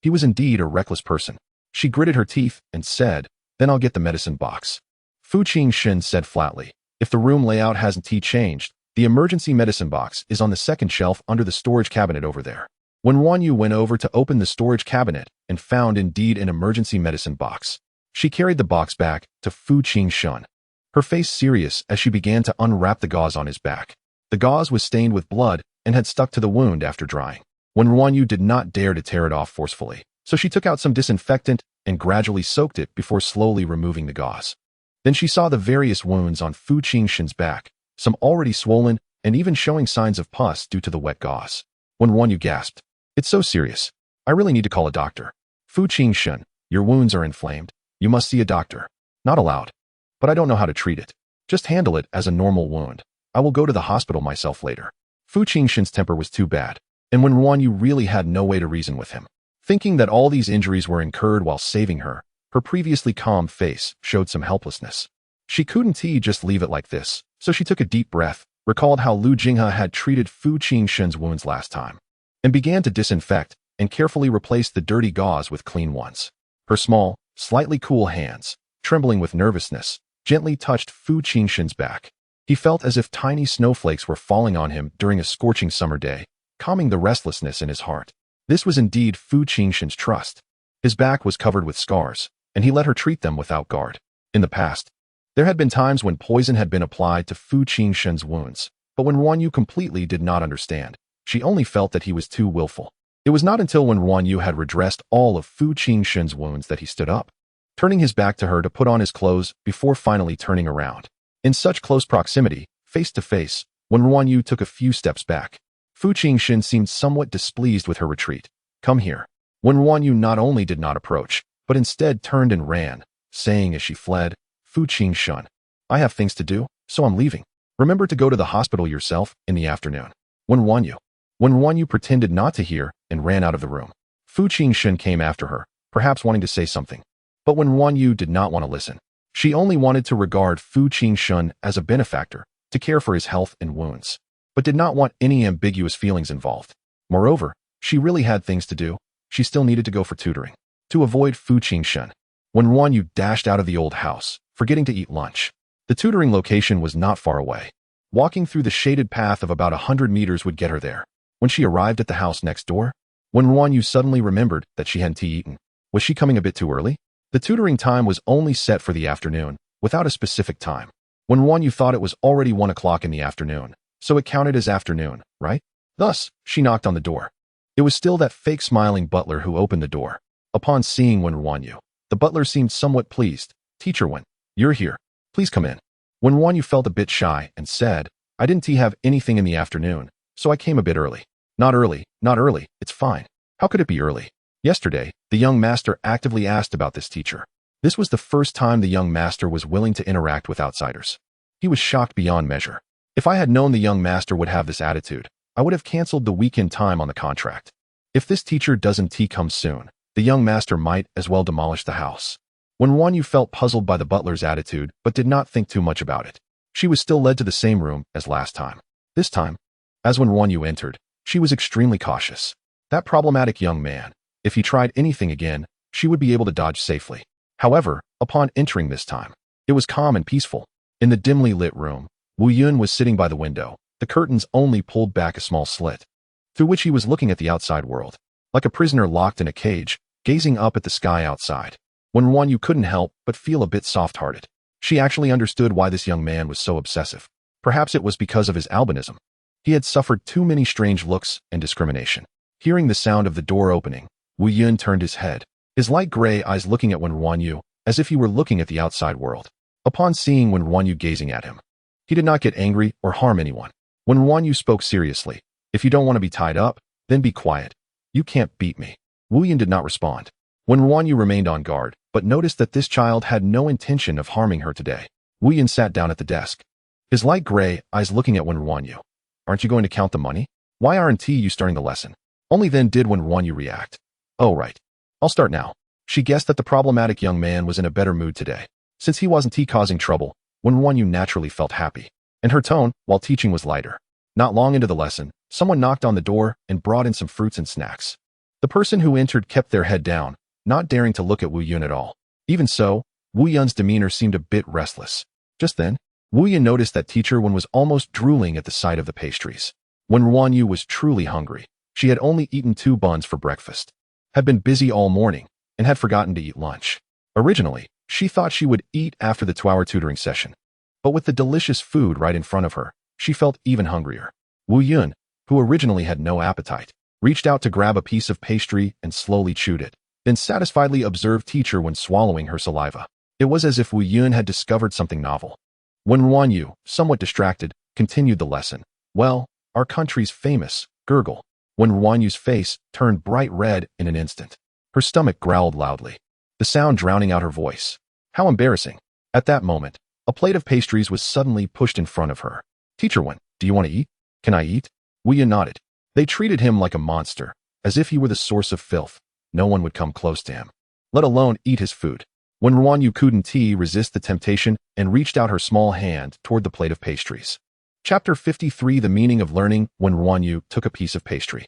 He was indeed a reckless person. She gritted her teeth and said, "Then I'll get the medicine box." Fu Jinshen said flatly, "If the room layout hasn't changed, the emergency medicine box is on the second shelf under the storage cabinet over there." When RuanYu went over to open the storage cabinet and found indeed an emergency medicine box, she carried the box back to Fu Jinshen, her face serious as she began to unwrap the gauze on his back. The gauze was stained with blood and had stuck to the wound after drying. When RuanYu did not dare to tear it off forcefully, so she took out some disinfectant and gradually soaked it before slowly removing the gauze. Then she saw the various wounds on Fu Jinshen's back, some already swollen and even showing signs of pus due to the wet gauze. When RuanYu gasped, "It's so serious. I really need to call a doctor." Fu Jinshen, "Your wounds are inflamed. You must see a doctor." "Not allowed. But I don't know how to treat it. Just handle it as a normal wound. I will go to the hospital myself later." Fu Jinshen's temper was too bad, and when RuanYu really had no way to reason with him. Thinking that all these injuries were incurred while saving her, her previously calm face showed some helplessness. She couldn't just leave it like this, so she took a deep breath, recalled how Lu Jinghe had treated Fu Jinshen's wounds last time, and began to disinfect and carefully replace the dirty gauze with clean ones. Her small, slightly cool hands, trembling with nervousness, gently touched Fu Jinshen's back. He felt as if tiny snowflakes were falling on him during a scorching summer day, calming the restlessness in his heart. This was indeed Fu Jinshen's trust. His back was covered with scars, and he let her treat them without guard. In the past, there had been times when poison had been applied to Fu Jinshen's wounds, but when RuanYu completely did not understand, she only felt that he was too willful. It was not until when RuanYu had redressed all of Fu Jinshen's wounds that he stood up, turning his back to her to put on his clothes before finally turning around. In such close proximity, face to face, when RuanYu took a few steps back, Fu Jinshen seemed somewhat displeased with her retreat. "Come here." When RuanYu not only did not approach, but instead turned and ran, saying as she fled, "Fu Jinshen, I have things to do, so I'm leaving. Remember to go to the hospital yourself in the afternoon." When RuanYu pretended not to hear and ran out of the room. Fu Jinshen came after her, perhaps wanting to say something. But when RuanYu did not want to listen, she only wanted to regard Fu Jinshen as a benefactor, to care for his health and wounds, but did not want any ambiguous feelings involved. Moreover, she really had things to do. She still needed to go for tutoring. To avoid Fu Jinshen, when RuanYu dashed out of the old house, forgetting to eat lunch. The tutoring location was not far away. Walking through the shaded path of about 100 meters would get her there. When she arrived at the house next door, when RuanYu suddenly remembered that she hadn't eaten. Was she coming a bit too early? The tutoring time was only set for the afternoon, without a specific time. When RuanYu thought it was already 1 o'clock in the afternoon, so it counted as afternoon, right? Thus, she knocked on the door. It was still that fake smiling butler who opened the door. Upon seeing Wen RuanYu, the butler seemed somewhat pleased. "Teacher Wen, you're here. Please come in." Wen RuanYu felt a bit shy and said, "I didn't have anything in the afternoon, so I came a bit early." Not early, it's fine. How could it be early?" Yesterday, the young master actively asked about this teacher. This was the first time the young master was willing to interact with outsiders. He was shocked beyond measure. If I had known the young master would have this attitude, I would have canceled the weekend time on the contract. If this teacher doesn't come soon, the young master might as well demolish the house. Wen RuanYu felt puzzled by the butler's attitude but did not think too much about it. She was still led to the same room as last time. This time, as Wen RuanYu entered, she was extremely cautious. That problematic young man, if he tried anything again, she would be able to dodge safely. However, upon entering this time, it was calm and peaceful. In the dimly lit room, Wu Yun was sitting by the window, the curtains only pulled back a small slit, through which he was looking at the outside world, like a prisoner locked in a cage, gazing up at the sky outside. Wen RuanYu couldn't help but feel a bit soft-hearted. She actually understood why this young man was so obsessive. Perhaps it was because of his albinism. He had suffered too many strange looks and discrimination. Hearing the sound of the door opening, Wu Yun turned his head, his light gray eyes looking at Wen RuanYu, as if he were looking at the outside world. Upon seeing Wen RuanYu gazing at him, he did not get angry or harm anyone. Wen RuanYu spoke seriously. If you don't want to be tied up, then be quiet. You can't beat me. Wu Yun did not respond. Wen RuanYu remained on guard, but noticed that this child had no intention of harming her today. Wu Yun sat down at the desk, his light gray eyes looking at Wen RuanYu. Aren't you going to count the money? Why aren't you starting the lesson? Only then did Wen RuanYu react. Oh right. I'll start now. She guessed that the problematic young man was in a better mood today. Since he wasn't causing trouble, Wen RuanYu naturally felt happy. And her tone, while teaching, was lighter. Not long into the lesson, someone knocked on the door and brought in some fruits and snacks. The person who entered kept their head down, not daring to look at Wu Yun at all. Even so, Wu Yun's demeanor seemed a bit restless. Just then, Wu Yun noticed that teacher Wen was almost drooling at the sight of the pastries. Wen RuanYu was truly hungry. She had only eaten 2 buns for breakfast, had been busy all morning, and had forgotten to eat lunch. Originally, she thought she would eat after the 2-hour tutoring session. But with the delicious food right in front of her, she felt even hungrier. Wu Yun, who originally had no appetite, reached out to grab a piece of pastry and slowly chewed it, then satisfiedly observed teacher Wen swallowing her saliva. It was as if Wu Yun had discovered something novel. Wen RuanYu, somewhat distracted, continued the lesson. Well, our country's famous, gurgle. Wen RuanYu's face turned bright red in an instant. Her stomach growled loudly, the sound drowning out her voice. How embarrassing. At that moment, a plate of pastries was suddenly pushed in front of her. Teacher Wen, do you want to eat? Can I eat? Wu Yun nodded. They treated him like a monster, as if he were the source of filth. No one would come close to him, let alone eat his food. Wen RuanYu couldn't resist the temptation and reached out her small hand toward the plate of pastries. Chapter 53 The Meaning of Learning. Wen RuanYu took a piece of pastry.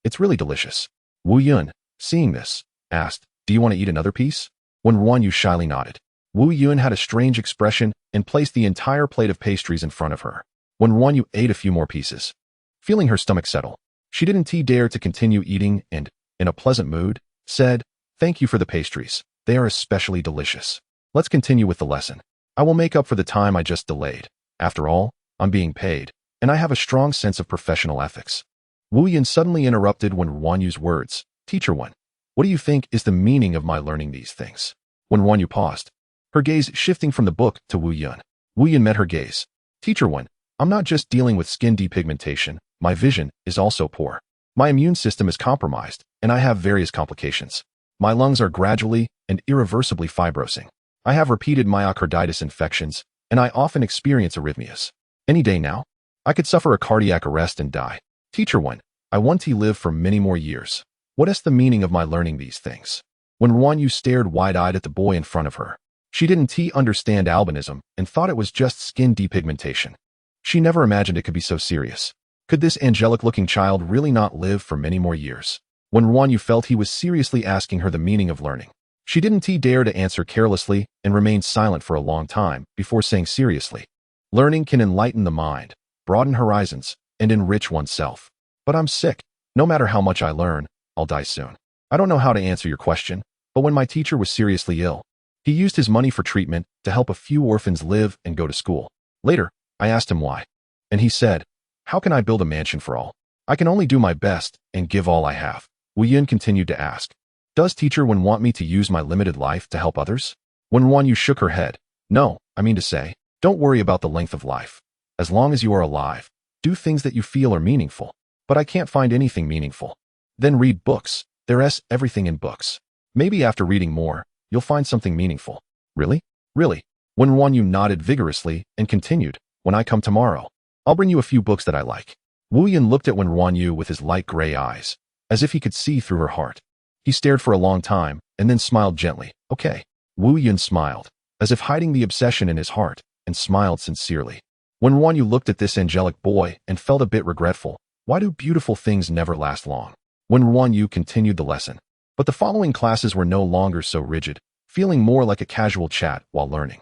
It's really delicious. Wu Yun, seeing this, asked, do you want to eat another piece? Wen RuanYu shyly nodded. Wu Yun had a strange expression and placed the entire plate of pastries in front of her. Wen RuanYu ate a few more pieces. Feeling her stomach settle, she didn't dare to continue eating and, in a pleasant mood, said, thank you for the pastries. They are especially delicious. Let's continue with the lesson. I will make up for the time I just delayed. After all, I'm being paid, and I have a strong sense of professional ethics. Wu Yun suddenly interrupted Wen RuanYu's words. Teacher Wen, what do you think is the meaning of my learning these things? Wen RuanYu paused, her gaze shifting from the book to Wu Yun. Wu Yun met her gaze. Teacher Wen, I'm not just dealing with skin depigmentation, my vision is also poor. My immune system is compromised, and I have various complications. My lungs are gradually and irreversibly fibrosing. I have repeated myocarditis infections, and I often experience arrhythmias. Any day now, I could suffer a cardiac arrest and die. Teacher Wen, I want to live for many more years. What is the meaning of my learning these things? Wen RuanYu stared wide-eyed at the boy in front of her. She didn't understand albinism and thought it was just skin depigmentation. She never imagined it could be so serious. Could this angelic-looking child really not live for many more years? Wen RuanYu felt he was seriously asking her the meaning of learning. She didn't dare to answer carelessly and remained silent for a long time before saying seriously, learning can enlighten the mind, broaden horizons, and enrich oneself. But I'm sick. No matter how much I learn, I'll die soon. I don't know how to answer your question, but when my teacher was seriously ill, he used his money for treatment to help a few orphans live and go to school. Later, I asked him why. And he said, how can I build a mansion for all? I can only do my best and give all I have. Wu Yun continued to ask, does teacher Wen want me to use my limited life to help others? Wen RuanYu shook her head. No, I mean to say, don't worry about the length of life. As long as you are alive, do things that you feel are meaningful. But I can't find anything meaningful. Then read books. There's everything in books. Maybe after reading more, you'll find something meaningful. Really? Really? Wen RuanYu nodded vigorously and continued, when I come tomorrow, I'll bring you a few books that I like. Wu Yan looked at Wen RuanYu with his light gray eyes, as if he could see through her heart. He stared for a long time and then smiled gently. Okay. Wu Yan smiled, as if hiding the obsession in his heart, and smiled sincerely. Wen RuanYu looked at this angelic boy and felt a bit regretful. Why do beautiful things never last long? Wen RuanYu continued the lesson. But the following classes were no longer so rigid, feeling more like a casual chat while learning.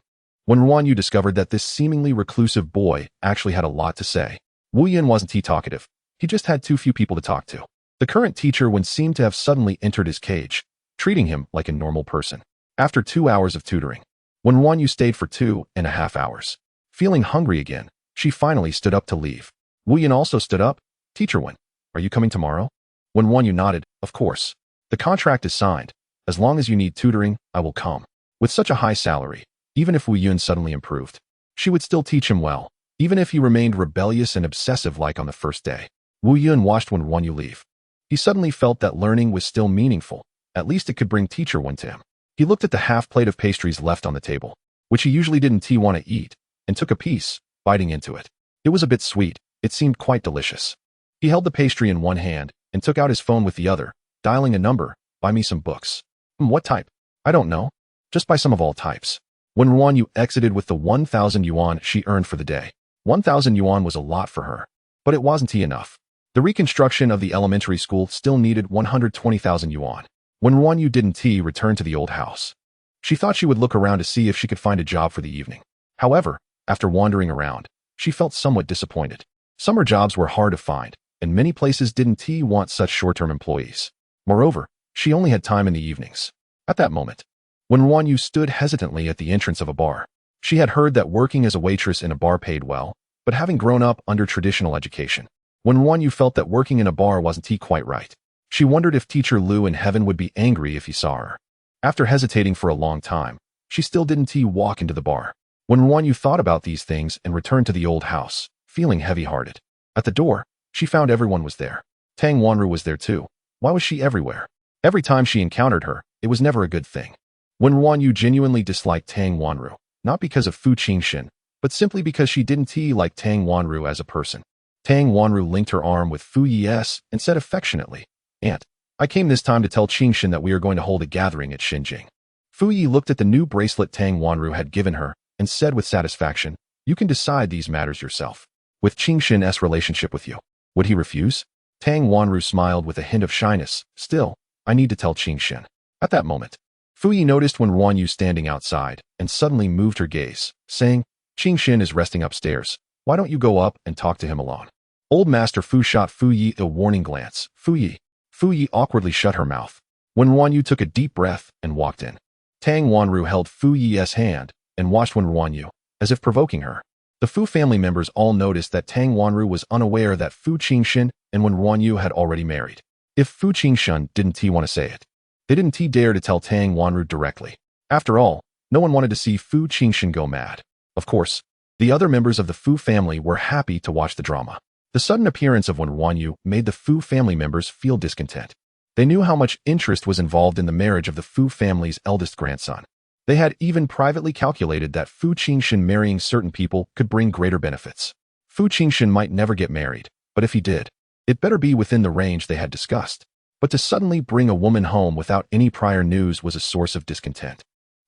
Wen RuanYu discovered that this seemingly reclusive boy actually had a lot to say. Wu Yan wasn't talkative. He just had too few people to talk to. The current teacher seemed to have suddenly entered his cage, treating him like a normal person. After 2 hours of tutoring, Wen RuanYu stayed for 2.5 hours. Feeling hungry again, she finally stood up to leave. Wu Yan also stood up. Teacher Wen, are you coming tomorrow? Wen RuanYu nodded. Of course. The contract is signed. As long as you need tutoring, I will come. With such a high salary, even if Wu Yan suddenly improved, she would still teach him well, even if he remained rebellious and obsessive like on the first day. Wu Yan watched Wen RuanYu leave. He suddenly felt that learning was still meaningful. At least it could bring teacher Wen to him. He looked at the half plate of pastries left on the table, which he usually didn't want to eat, and took a piece, biting into it. It was a bit sweet. It seemed quite delicious. He held the pastry in one hand and took out his phone with the other, dialing a number. Buy me some books. What type? I don't know. Just buy some of all types. Wen RuanYu exited with the 1,000 yuan she earned for the day. 1,000 yuan was a lot for her, but it wasn't enough. The reconstruction of the elementary school still needed 120,000 yuan. Wen RuanYu didn't return to the old house. She thought she would look around to see if she could find a job for the evening. However, after wandering around, she felt somewhat disappointed. Summer jobs were hard to find, and many places didn't want such short-term employees. Moreover, she only had time in the evenings. At that moment, Wen RuanYu stood hesitantly at the entrance of a bar. She had heard that working as a waitress in a bar paid well, but having grown up under traditional education, Wen RuanYu felt that working in a bar wasn't quite right. She wondered if Teacher Lu in heaven would be angry if he saw her. After hesitating for a long time, she still didn't walk into the bar. Wen RuanYu thought about these things and returned to the old house, feeling heavy-hearted. At the door, she found everyone was there. Tang Wanru was there too. Why was she everywhere? Every time she encountered her, it was never a good thing. Wen RuanYu genuinely disliked Tang Wanru, not because of Fu Jinshen, but simply because she didn't like Tang Wanru as a person. Tang Wanru linked her arm with Fu Yi's and said affectionately, Aunt, I came this time to tell Jinshen that we are going to hold a gathering at Xinjing. Fu Yi looked at the new bracelet Tang Wanru had given her and said with satisfaction, you can decide these matters yourself. With Jinshen's relationship with you, would he refuse? Tang Wanru smiled with a hint of shyness. Still, I need to tell Jinshen. At that moment, Fu Yi noticed Wen RuanYu standing outside and suddenly moved her gaze, saying, Jinshen is resting upstairs. Why don't you go up and talk to him alone? Old Master Fu shot Fu Yi a warning glance. Fu Yi awkwardly shut her mouth. Wen RuanYu took a deep breath and walked in. Tang Wanru held Fu Yi's hand and watched Wen RuanYu, as if provoking her. The Fu family members all noticed that Tang Wanru was unaware that Fu Jinshen and Wen RuanYu had already married. If Fu Jinshen didn't want to say it, they didn't dare to tell Tang Wanru directly. After all, no one wanted to see Fu Jinshen go mad. Of course, the other members of the Fu family were happy to watch the drama. The sudden appearance of Wen RuanYu made the Fu family members feel discontent. They knew how much interest was involved in the marriage of the Fu family's eldest grandson. They had even privately calculated that Fu Jinshen marrying certain people could bring greater benefits. Fu Jinshen might never get married, but if he did, it better be within the range they had discussed. But to suddenly bring a woman home without any prior news was a source of discontent.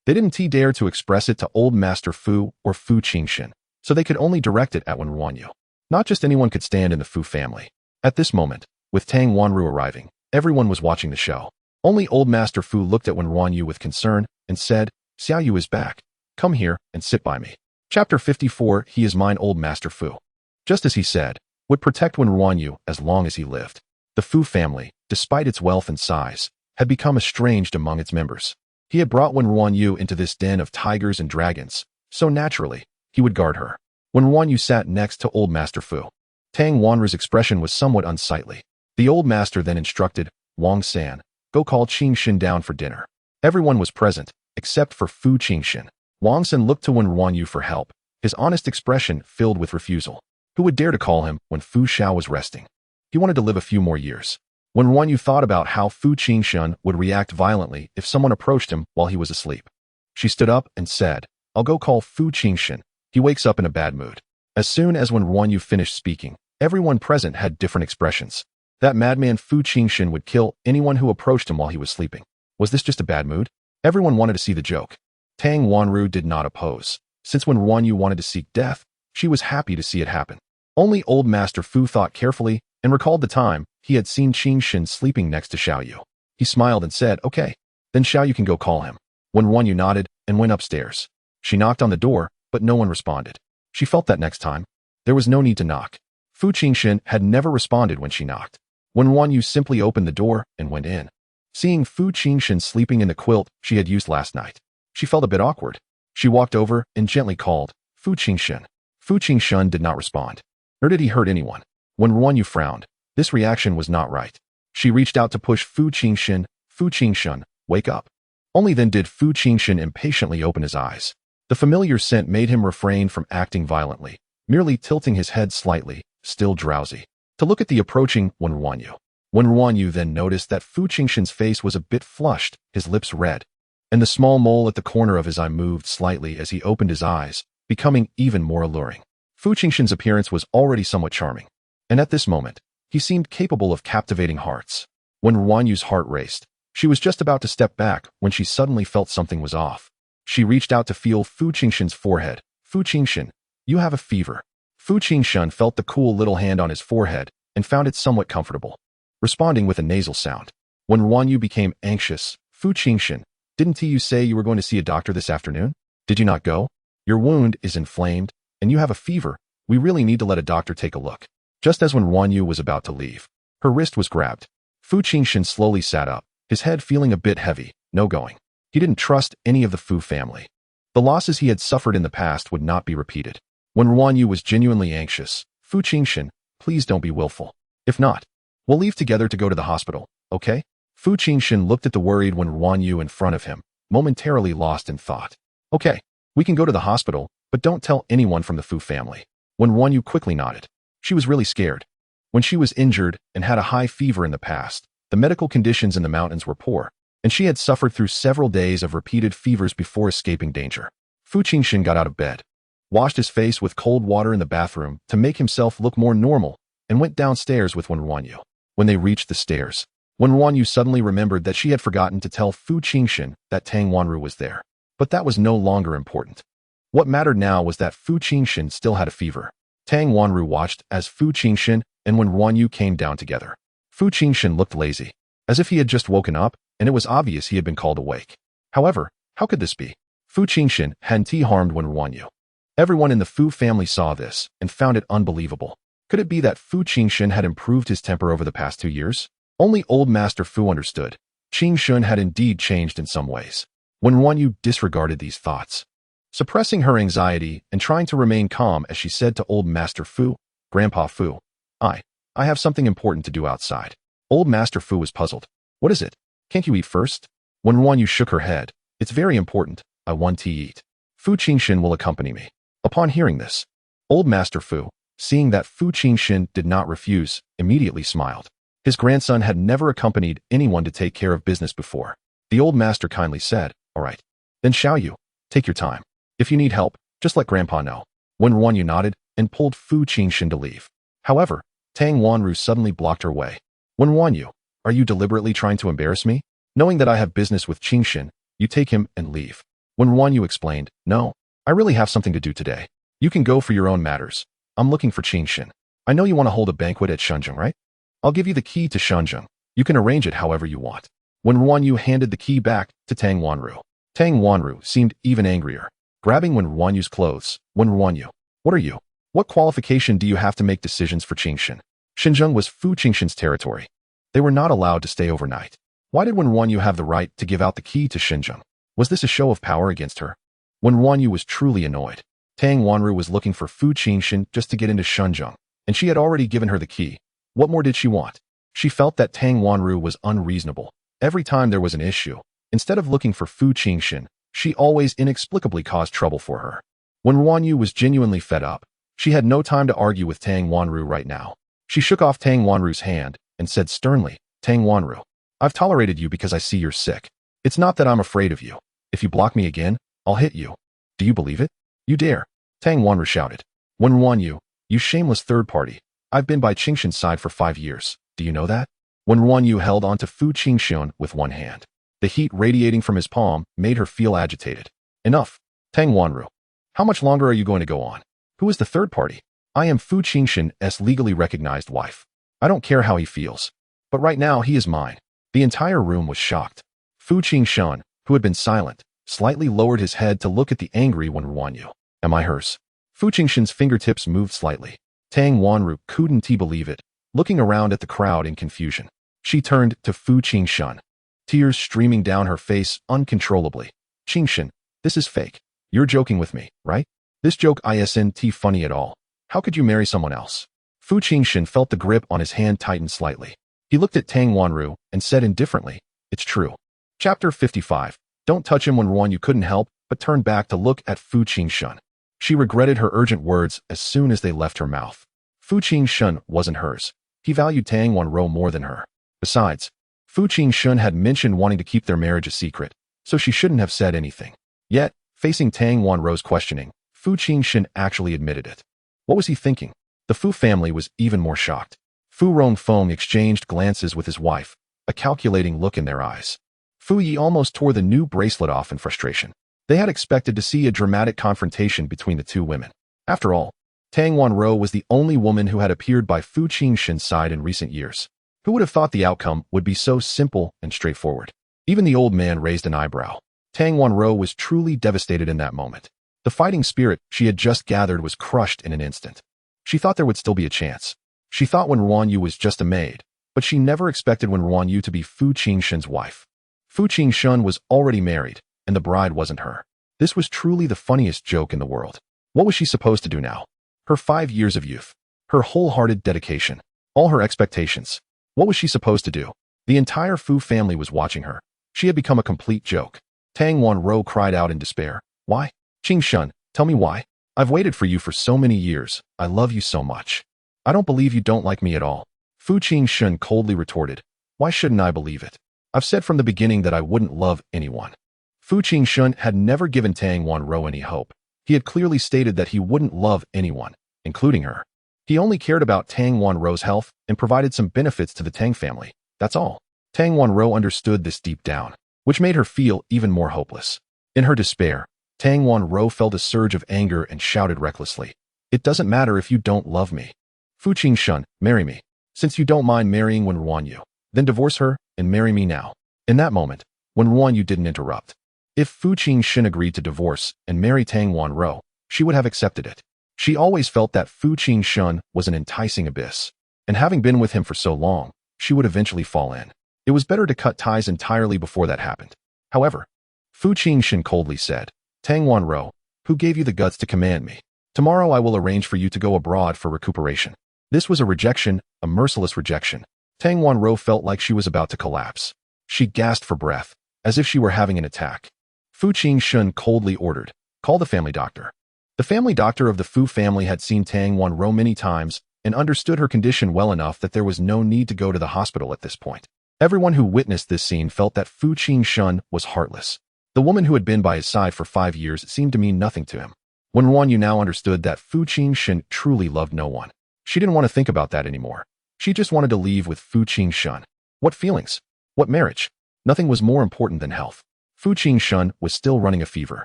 They didn't dare to express it to Old Master Fu or Fu Jinshen, so they could only direct it at Wen RuanYu. Not just anyone could stand in the Fu family. At this moment, with Tang Wanru arriving, everyone was watching the show. Only Old Master Fu looked at Wen RuanYu with concern and said, Xiao Yu is back. Come here and sit by me. Chapter 54 He is mine. Old Master Fu, just as he said, would protect Wen RuanYu as long as he lived. The Fu family, despite its wealth and size, had become estranged among its members. He had brought Wen RuanYu into this den of tigers and dragons, so naturally, he would guard her. Wen RuanYu sat next to Old Master Fu. Tang Wanru's expression was somewhat unsightly. The old master then instructed, Wang San, go call Jinshen down for dinner. Everyone was present, except for Fu Jinshen. Wang San looked to Wen RuanYu for help, his honest expression filled with refusal. Who would dare to call him when Fu Xiao was resting? He wanted to live a few more years. Wen RuanYu thought about how Fu Jinshen would react violently if someone approached him while he was asleep. She stood up and said, "I'll go call Fu Jinshen. He wakes up in a bad mood." As soon as Wen RuanYu finished speaking, everyone present had different expressions. That madman Fu Jinshen would kill anyone who approached him while he was sleeping. Was this just a bad mood? Everyone wanted to see the joke. Tang Wanru did not oppose. Since Wen RuanYu wanted to seek death, she was happy to see it happen. Only Old Master Fu thought carefully and recalled the time he had seen Jinshen sleeping next to Xiaoyu. He smiled and said, "Okay, then Xiaoyu can go call him." Wen RuanYu nodded and went upstairs. She knocked on the door, but no one responded. She felt that next time, there was no need to knock. Fu Jinshen had never responded when she knocked. Wen RuanYu simply opened the door and went in. Seeing Fu Jinshen sleeping in the quilt she had used last night, she felt a bit awkward. She walked over and gently called, "Fu Jinshen." Fu Jinshen did not respond. Nor did he hurt anyone. Wen RuanYu frowned. This reaction was not right. She reached out to push Fu Jinshen. "Fu Jinshen, wake up." Only then did Fu Jinshen impatiently open his eyes. The familiar scent made him refrain from acting violently, merely tilting his head slightly, still drowsy, to look at the approaching Wen RuanYu. Wen RuanYu then noticed that Fu Jinshen's face was a bit flushed, his lips red, and the small mole at the corner of his eye moved slightly as he opened his eyes, becoming even more alluring. Fu Jinshen's appearance was already somewhat charming, and at this moment, he seemed capable of captivating hearts. Wen RuanYu's heart raced. She was just about to step back when she suddenly felt something was off. She reached out to feel Fu Jinshen's forehead. "Fu Jinshen, you have a fever." Fu Jinshen felt the cool little hand on his forehead and found it somewhat comfortable, responding with a nasal sound. When RuanYu became anxious, "Fu Jinshen, didn't you say you were going to see a doctor this afternoon? Did you not go? Your wound is inflamed, and you have a fever. We really need to let a doctor take a look." Just as Wen RuanYu was about to leave, her wrist was grabbed. Fu Jinshen slowly sat up, his head feeling a bit heavy. No going. He didn't trust any of the Fu family. The losses he had suffered in the past would not be repeated. When RuanYu was genuinely anxious, "Fu Jinshen, please don't be willful. If not, we'll leave together to go to the hospital, okay?" Fu Jinshen looked at the worried Wen RuanYu in front of him, momentarily lost in thought. "Okay, we can go to the hospital, but don't tell anyone from the Fu family." Wen RuanYu quickly nodded. She was really scared. When she was injured and had a high fever in the past, the medical conditions in the mountains were poor, and she had suffered through several days of repeated fevers before escaping danger. Fu Jinshen got out of bed, washed his face with cold water in the bathroom to make himself look more normal, and went downstairs with Wen RuanYu. When they reached the stairs, Wen RuanYu suddenly remembered that she had forgotten to tell Fu Jinshen that Tang Wanru was there. But that was no longer important. What mattered now was that Fu Jinshen still had a fever. Tang Wanru watched as Fu Jinshen and Wen RuanYu came down together. Fu Jinshen looked lazy, as if he had just woken up, and it was obvious he had been called awake. However, how could this be? Fu Jinshen hadn't harmed Wen RuanYu. Everyone in the Fu family saw this and found it unbelievable. Could it be that Fu Jinshen had improved his temper over the past 2 years? Only old Master Fu understood. Jinshen had indeed changed in some ways. Wen RuanYu disregarded these thoughts, suppressing her anxiety and trying to remain calm as she said to old Master Fu, "Grandpa Fu, I have something important to do outside." Old Master Fu was puzzled. "What is it? Can't you eat first?" Wen RuanYu shook her head. "It's very important. I want to eat. Fu Jinshen will accompany me." Upon hearing this, old Master Fu, seeing that Fu Jinshen did not refuse, immediately smiled. His grandson had never accompanied anyone to take care of business before. The old master kindly said, "All right. Then Xiaoyu, take your time. If you need help, just let Grandpa know." Wen RuanYu nodded and pulled Fu Jinshen to leave. However, Tang Wanru suddenly blocked her way. "Wen RuanYu, are you deliberately trying to embarrass me? Knowing that I have business with Jinshen, you take him and leave." Wen RuanYu explained, "No, I really have something to do today. You can go for your own matters. I'm looking for Jinshen. I know you want to hold a banquet at Shenzhen, right? I'll give you the key to Shenzhen. You can arrange it however you want." Wen RuanYu handed the key back to Tang Wanru. Tang Wanru seemed even angrier, grabbing Wen RuanYu's clothes. "Wen RuanYu, what are you? What qualification do you have to make decisions for Jinshen?" Shenzhen was Fu Jinshen's territory. They were not allowed to stay overnight. Why did Wen RuanYu have the right to give out the key to Shenzhen? Was this a show of power against her? Wen RuanYu was truly annoyed. Tang Wanru was looking for Fu Jinshen just to get into Shenzhen, and she had already given her the key. What more did she want? She felt that Tang Wanru was unreasonable. Every time there was an issue, instead of looking for Fu Jinshen, she always inexplicably caused trouble for her. Wen RuanYu was genuinely fed up. She had no time to argue with Tang Wanru right now. She shook off Tang Wanru's hand and said sternly, Tang Wanru. I've tolerated you because I see you're sick. It's not that I'm afraid of you. If you block me again, I'll hit you. Do you believe it? You dare. Tang Wanru shouted. Wen RuanYu, you shameless third party. I've been by Qingshen's side for 5 years. Do you know that? Wen RuanYu held onto Fu Jinshen with one hand. The heat radiating from his palm made her feel agitated. Enough. Tang Wanru. How much longer are you going to go on? Who is the third party? I am Fu Jinshen's legally recognized wife. I don't care how he feels. But right now he is mine. The entire room was shocked. Fu Jinshen, who had been silent, slightly lowered his head to look at the angry Wen RuanYu. Am I hers? Fu Jinshen's fingertips moved slightly. Tang Wanru couldn't believe it, looking around at the crowd in confusion. She turned to Fu Jinshen, tears streaming down her face uncontrollably. Jinshen, this is fake. You're joking with me, right? This joke isn't funny at all. How could you marry someone else? Fu Jinshen felt the grip on his hand tighten slightly. He looked at Tang Wanru and said indifferently, it's true. Chapter 55. Don't touch him. Wen RuanYu couldn't help but turn back to look at Fu Jinshen. She regretted her urgent words as soon as they left her mouth. Fu Jinshen wasn't hers. He valued Tang Wanru more than her. Besides, Fu Jinshen had mentioned wanting to keep their marriage a secret, so she shouldn't have said anything. Yet, facing Tang Wanru's questioning, Fu Jinshen actually admitted it. What was he thinking? The Fu family was even more shocked. Fu Rongfeng exchanged glances with his wife, a calculating look in their eyes. Fu Yi almost tore the new bracelet off in frustration. They had expected to see a dramatic confrontation between the two women. After all, Tang Wanru was the only woman who had appeared by Fu Jinshen's side in recent years. Who would have thought the outcome would be so simple and straightforward? Even the old man raised an eyebrow. Tang Wanru was truly devastated in that moment. The fighting spirit she had just gathered was crushed in an instant. She thought there would still be a chance. She thought Wen RuanYu was just a maid, but she never expected Wen RuanYu to be Fu Jinshen's wife. Fu Jinshen was already married, and the bride wasn't her. This was truly the funniest joke in the world. What was she supposed to do now? Her 5 years of youth, her wholehearted dedication, all her expectations. What was she supposed to do? The entire Fu family was watching her. She had become a complete joke. Tang Wanru cried out in despair. Why? Jinshen, tell me why. I've waited for you for so many years. I love you so much. I don't believe you don't like me at all. Fu Jinshen coldly retorted. Why shouldn't I believe it? I've said from the beginning that I wouldn't love anyone. Fu Jinshen had never given Tang Wanru any hope. He had clearly stated that he wouldn't love anyone, including her. He only cared about Tang Wanru's health and provided some benefits to the Tang family. That's all. Tang Wanru understood this deep down, which made her feel even more hopeless. In her despair, Tang Wanru felt a surge of anger and shouted recklessly. It doesn't matter if you don't love me. Fu Jinshen, marry me. Since you don't mind marrying Wen RuanYu, then divorce her and marry me now. In that moment, Wen RuanYu didn't interrupt. If Fu Jinshen agreed to divorce and marry Tang Wanru, she would have accepted it. She always felt that Fu Jinshen was an enticing abyss, and having been with him for so long, she would eventually fall in. It was better to cut ties entirely before that happened. However, Fu Jinshen coldly said, Tang Wanru, who gave you the guts to command me? Tomorrow I will arrange for you to go abroad for recuperation. This was a rejection, a merciless rejection. Tang Wanru felt like she was about to collapse. She gasped for breath, as if she were having an attack. Fu Jinshen coldly ordered, call the family doctor. The family doctor of the Fu family had seen Tang Wanru many times and understood her condition well enough that there was no need to go to the hospital at this point. Everyone who witnessed this scene felt that Fu Jinshen was heartless. The woman who had been by his side for 5 years seemed to mean nothing to him. Wen RuanYu now understood that Fu Jinshen truly loved no one. She didn't want to think about that anymore. She just wanted to leave with Fu Jinshen. What feelings? What marriage? Nothing was more important than health. Fu Jinshen was still running a fever.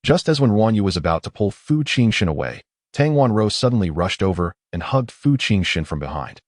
Just as Wen RuanYu was about to pull Fu Jinshen away, Tang Wanru suddenly rushed over and hugged Fu Jinshen from behind.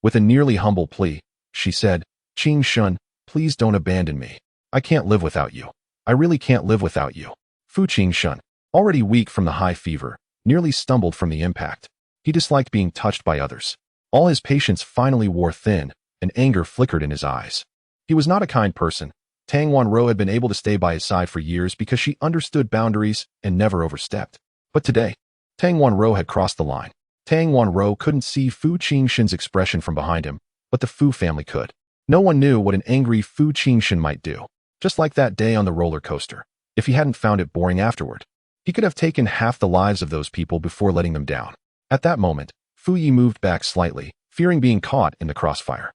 With a nearly humble plea, she said, Jinshen, please don't abandon me. I can't live without you. I really can't live without you. Fu Jinshen, already weak from the high fever, nearly stumbled from the impact. He disliked being touched by others. All his patience finally wore thin, and anger flickered in his eyes. He was not a kind person. Tang Wanru had been able to stay by his side for years because she understood boundaries and never overstepped. But today, Tang Wanru had crossed the line. Tang Wanru couldn't see Fu Jinshen's expression from behind him, but the Fu family could. No one knew what an angry Fu Jinshen might do. Just like that day on the roller coaster. If he hadn't found it boring afterward, he could have taken half the lives of those people before letting them down. At that moment, Fu Yi moved back slightly, fearing being caught in the crossfire.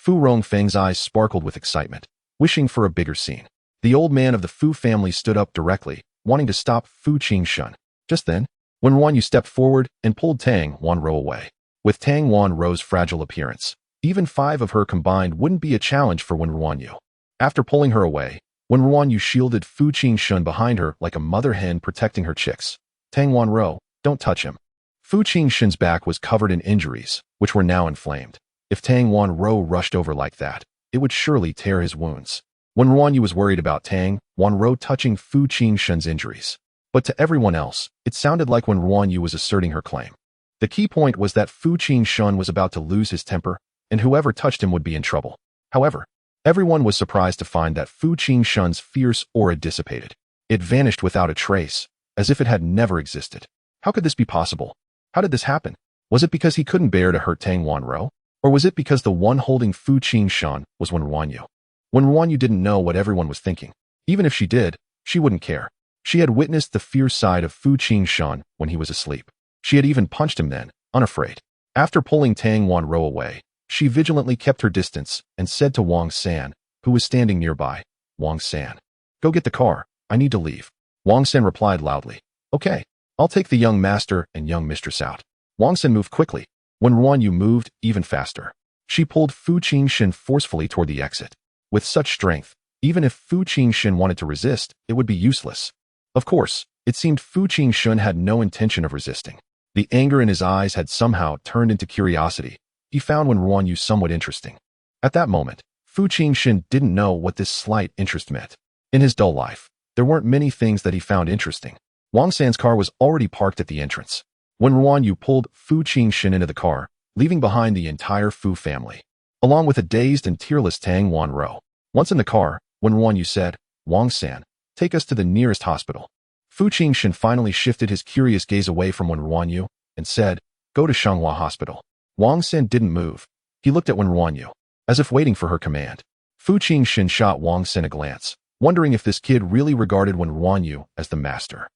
Fu Rongfeng's eyes sparkled with excitement, wishing for a bigger scene. The old man of the Fu family stood up directly, wanting to stop Fu Jinshen. Just then, Wen RuanYu stepped forward and pulled Tang Wanro away. With Tang Wanro's fragile appearance, even 5 of her combined wouldn't be a challenge for Wen RuanYu. After pulling her away, Wen RuanYu shielded Fu Jinshen behind her like a mother hen protecting her chicks. Tang Wanro, don't touch him. Fu Jinshen's back was covered in injuries, which were now inflamed. If Tang Wanro rushed over like that, it would surely tear his wounds. Wen RuanYu was worried about Tang Wanro touching Fu Jinshen's injuries. But to everyone else, it sounded like Wen RuanYu was asserting her claim. The key point was that Fu Jinshen was about to lose his temper, and whoever touched him would be in trouble. However, everyone was surprised to find that Fu Jinshen's fierce aura dissipated. It vanished without a trace, as if it had never existed. How could this be possible? How did this happen? Was it because he couldn't bear to hurt Tang Wanro? Or was it because the one holding Fu Jinshen was Wen RuanYu? Wen RuanYu didn't know what everyone was thinking. Even if she did, she wouldn't care. She had witnessed the fierce side of Fu Jinshen when he was asleep. She had even punched him then, unafraid. After pulling Tang Wanro away, she vigilantly kept her distance and said to Wang San, who was standing nearby, Wang San, go get the car, I need to leave. Wang San replied loudly, okay, I'll take the young master and young mistress out. Wang San moved quickly. Wen RuanYu moved even faster. She pulled Fu Jinshen forcefully toward the exit. With such strength, even if Fu Jinshen wanted to resist, it would be useless. Of course, it seemed Fu Jinshen had no intention of resisting. The anger in his eyes had somehow turned into curiosity. He found Wen RuanYu somewhat interesting. At that moment, Fu Jinshen didn't know what this slight interest meant. In his dull life, there weren't many things that he found interesting. Wang San's car was already parked at the entrance. Wen RuanYu pulled Fu Jinshen into the car, leaving behind the entire Fu family, along with a dazed and tearless Tang Wanro. Once in the car, Wen RuanYu said, Wang San, take us to the nearest hospital. Fu Jinshen finally shifted his curious gaze away from Wen RuanYu and said, go to Shanghua Hospital. Wang San didn't move. He looked at Wen RuanYu, as if waiting for her command. Fu Jinshen shot Wang San a glance, wondering if this kid really regarded Wen RuanYu as the master.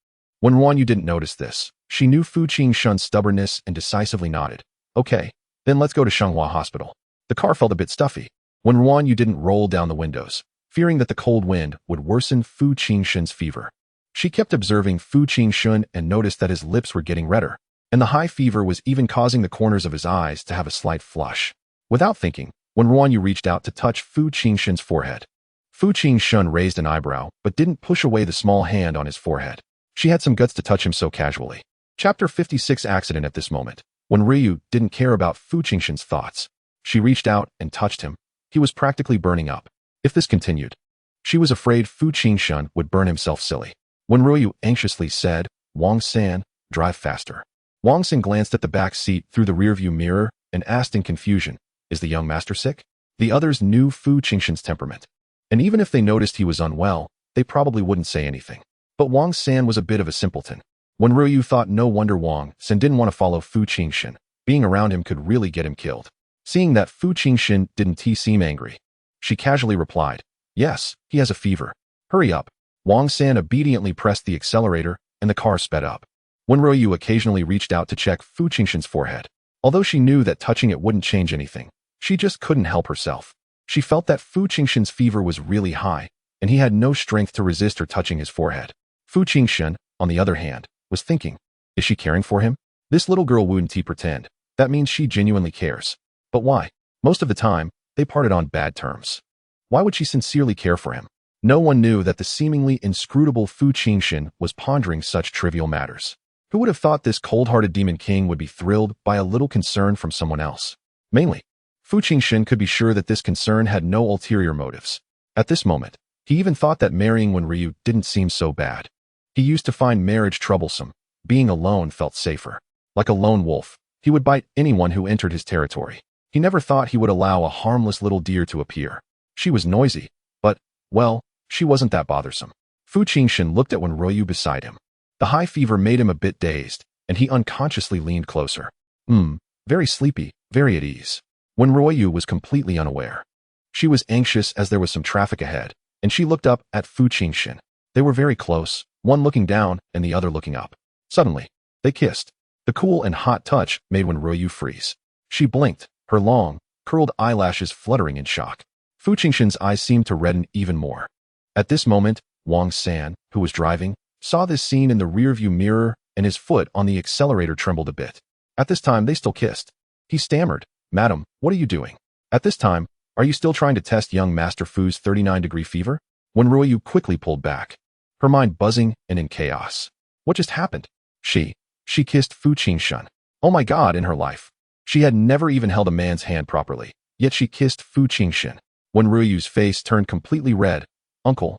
Wen RuanYu didn't notice this. She knew Fu Jinshen's stubbornness and decisively nodded. Okay, then let's go to Shanghua Hospital. The car felt a bit stuffy. Wen RuanYu didn't roll down the windows, fearing that the cold wind would worsen Fu Jinshen's fever. She kept observing Fu Jinshen and noticed that his lips were getting redder, and the high fever was even causing the corners of his eyes to have a slight flush. Without thinking, Wen RuanYu reached out to touch Fu Jinshen's forehead. Fu Jinshen raised an eyebrow, but didn't push away the small hand on his forehead. She had some guts to touch him so casually. Chapter 56 Accident. At this moment, Wen RuanYu didn't care about Fu Jinshen's thoughts. She reached out and touched him. He was practically burning up. If this continued, she was afraid Fu Jinshen would burn himself silly. Wen RuanYu anxiously said, Wang San, drive faster. Wang San glanced at the back seat through the rearview mirror and asked in confusion, is the young master sick? The others knew Fu Jinshen's temperament, and even if they noticed he was unwell, they probably wouldn't say anything. But Wang San was a bit of a simpleton. Wen RuanYu thought no wonder Wang San didn't want to follow Fu Jinshen. Being around him could really get him killed. Seeing that Fu Jinshen didn't seem angry, she casually replied, yes, he has a fever. Hurry up. Wang San obediently pressed the accelerator, and the car sped up. Wen RuanYu occasionally reached out to check Fu Jinshen's forehead. Although she knew that touching it wouldn't change anything, she just couldn't help herself. She felt that Fu Jinshen's fever was really high, and he had no strength to resist her touching his forehead. Fu Jinshen, on the other hand, was thinking, is she caring for him? This little girl wouldn't pretend. That means she genuinely cares. But why? Most of the time, they parted on bad terms. Why would she sincerely care for him? No one knew that the seemingly inscrutable Fu Jinshen was pondering such trivial matters. Who would have thought this cold-hearted demon king would be thrilled by a little concern from someone else? Mainly, Fu Jinshen could be sure that this concern had no ulterior motives. At this moment, he even thought that marrying Wen RuanYu didn't seem so bad. He used to find marriage troublesome. Being alone felt safer. Like a lone wolf, he would bite anyone who entered his territory. He never thought he would allow a harmless little deer to appear. She was noisy, but, well, she wasn't that bothersome. Fu Jinshen looked at Wen RuanYu beside him. The high fever made him a bit dazed, and he unconsciously leaned closer. Very sleepy, very at ease. Wen RuanYu was completely unaware. She was anxious as there was some traffic ahead, and she looked up at Fu Jinshen. They were very close, one looking down and the other looking up. Suddenly, they kissed. The cool and hot touch made Wen RuanYu freeze. She blinked. Her long, curled eyelashes fluttering in shock. Fu Jinshen's eyes seemed to redden even more. At this moment, Wang San, who was driving, saw this scene in the rearview mirror, and his foot on the accelerator trembled a bit. At this time, they still kissed. He stammered, "Madam, what are you doing? At this time, are you still trying to test young Master Fu's 39-degree fever?" Wen RuanYu quickly pulled back, her mind buzzing and in chaos. What just happened? She kissed Fu Jinshen. Oh my god, in her life. She had never even held a man's hand properly, yet she kissed Fu Jinshen. Wen RuanYu's face turned completely red. "Uncle,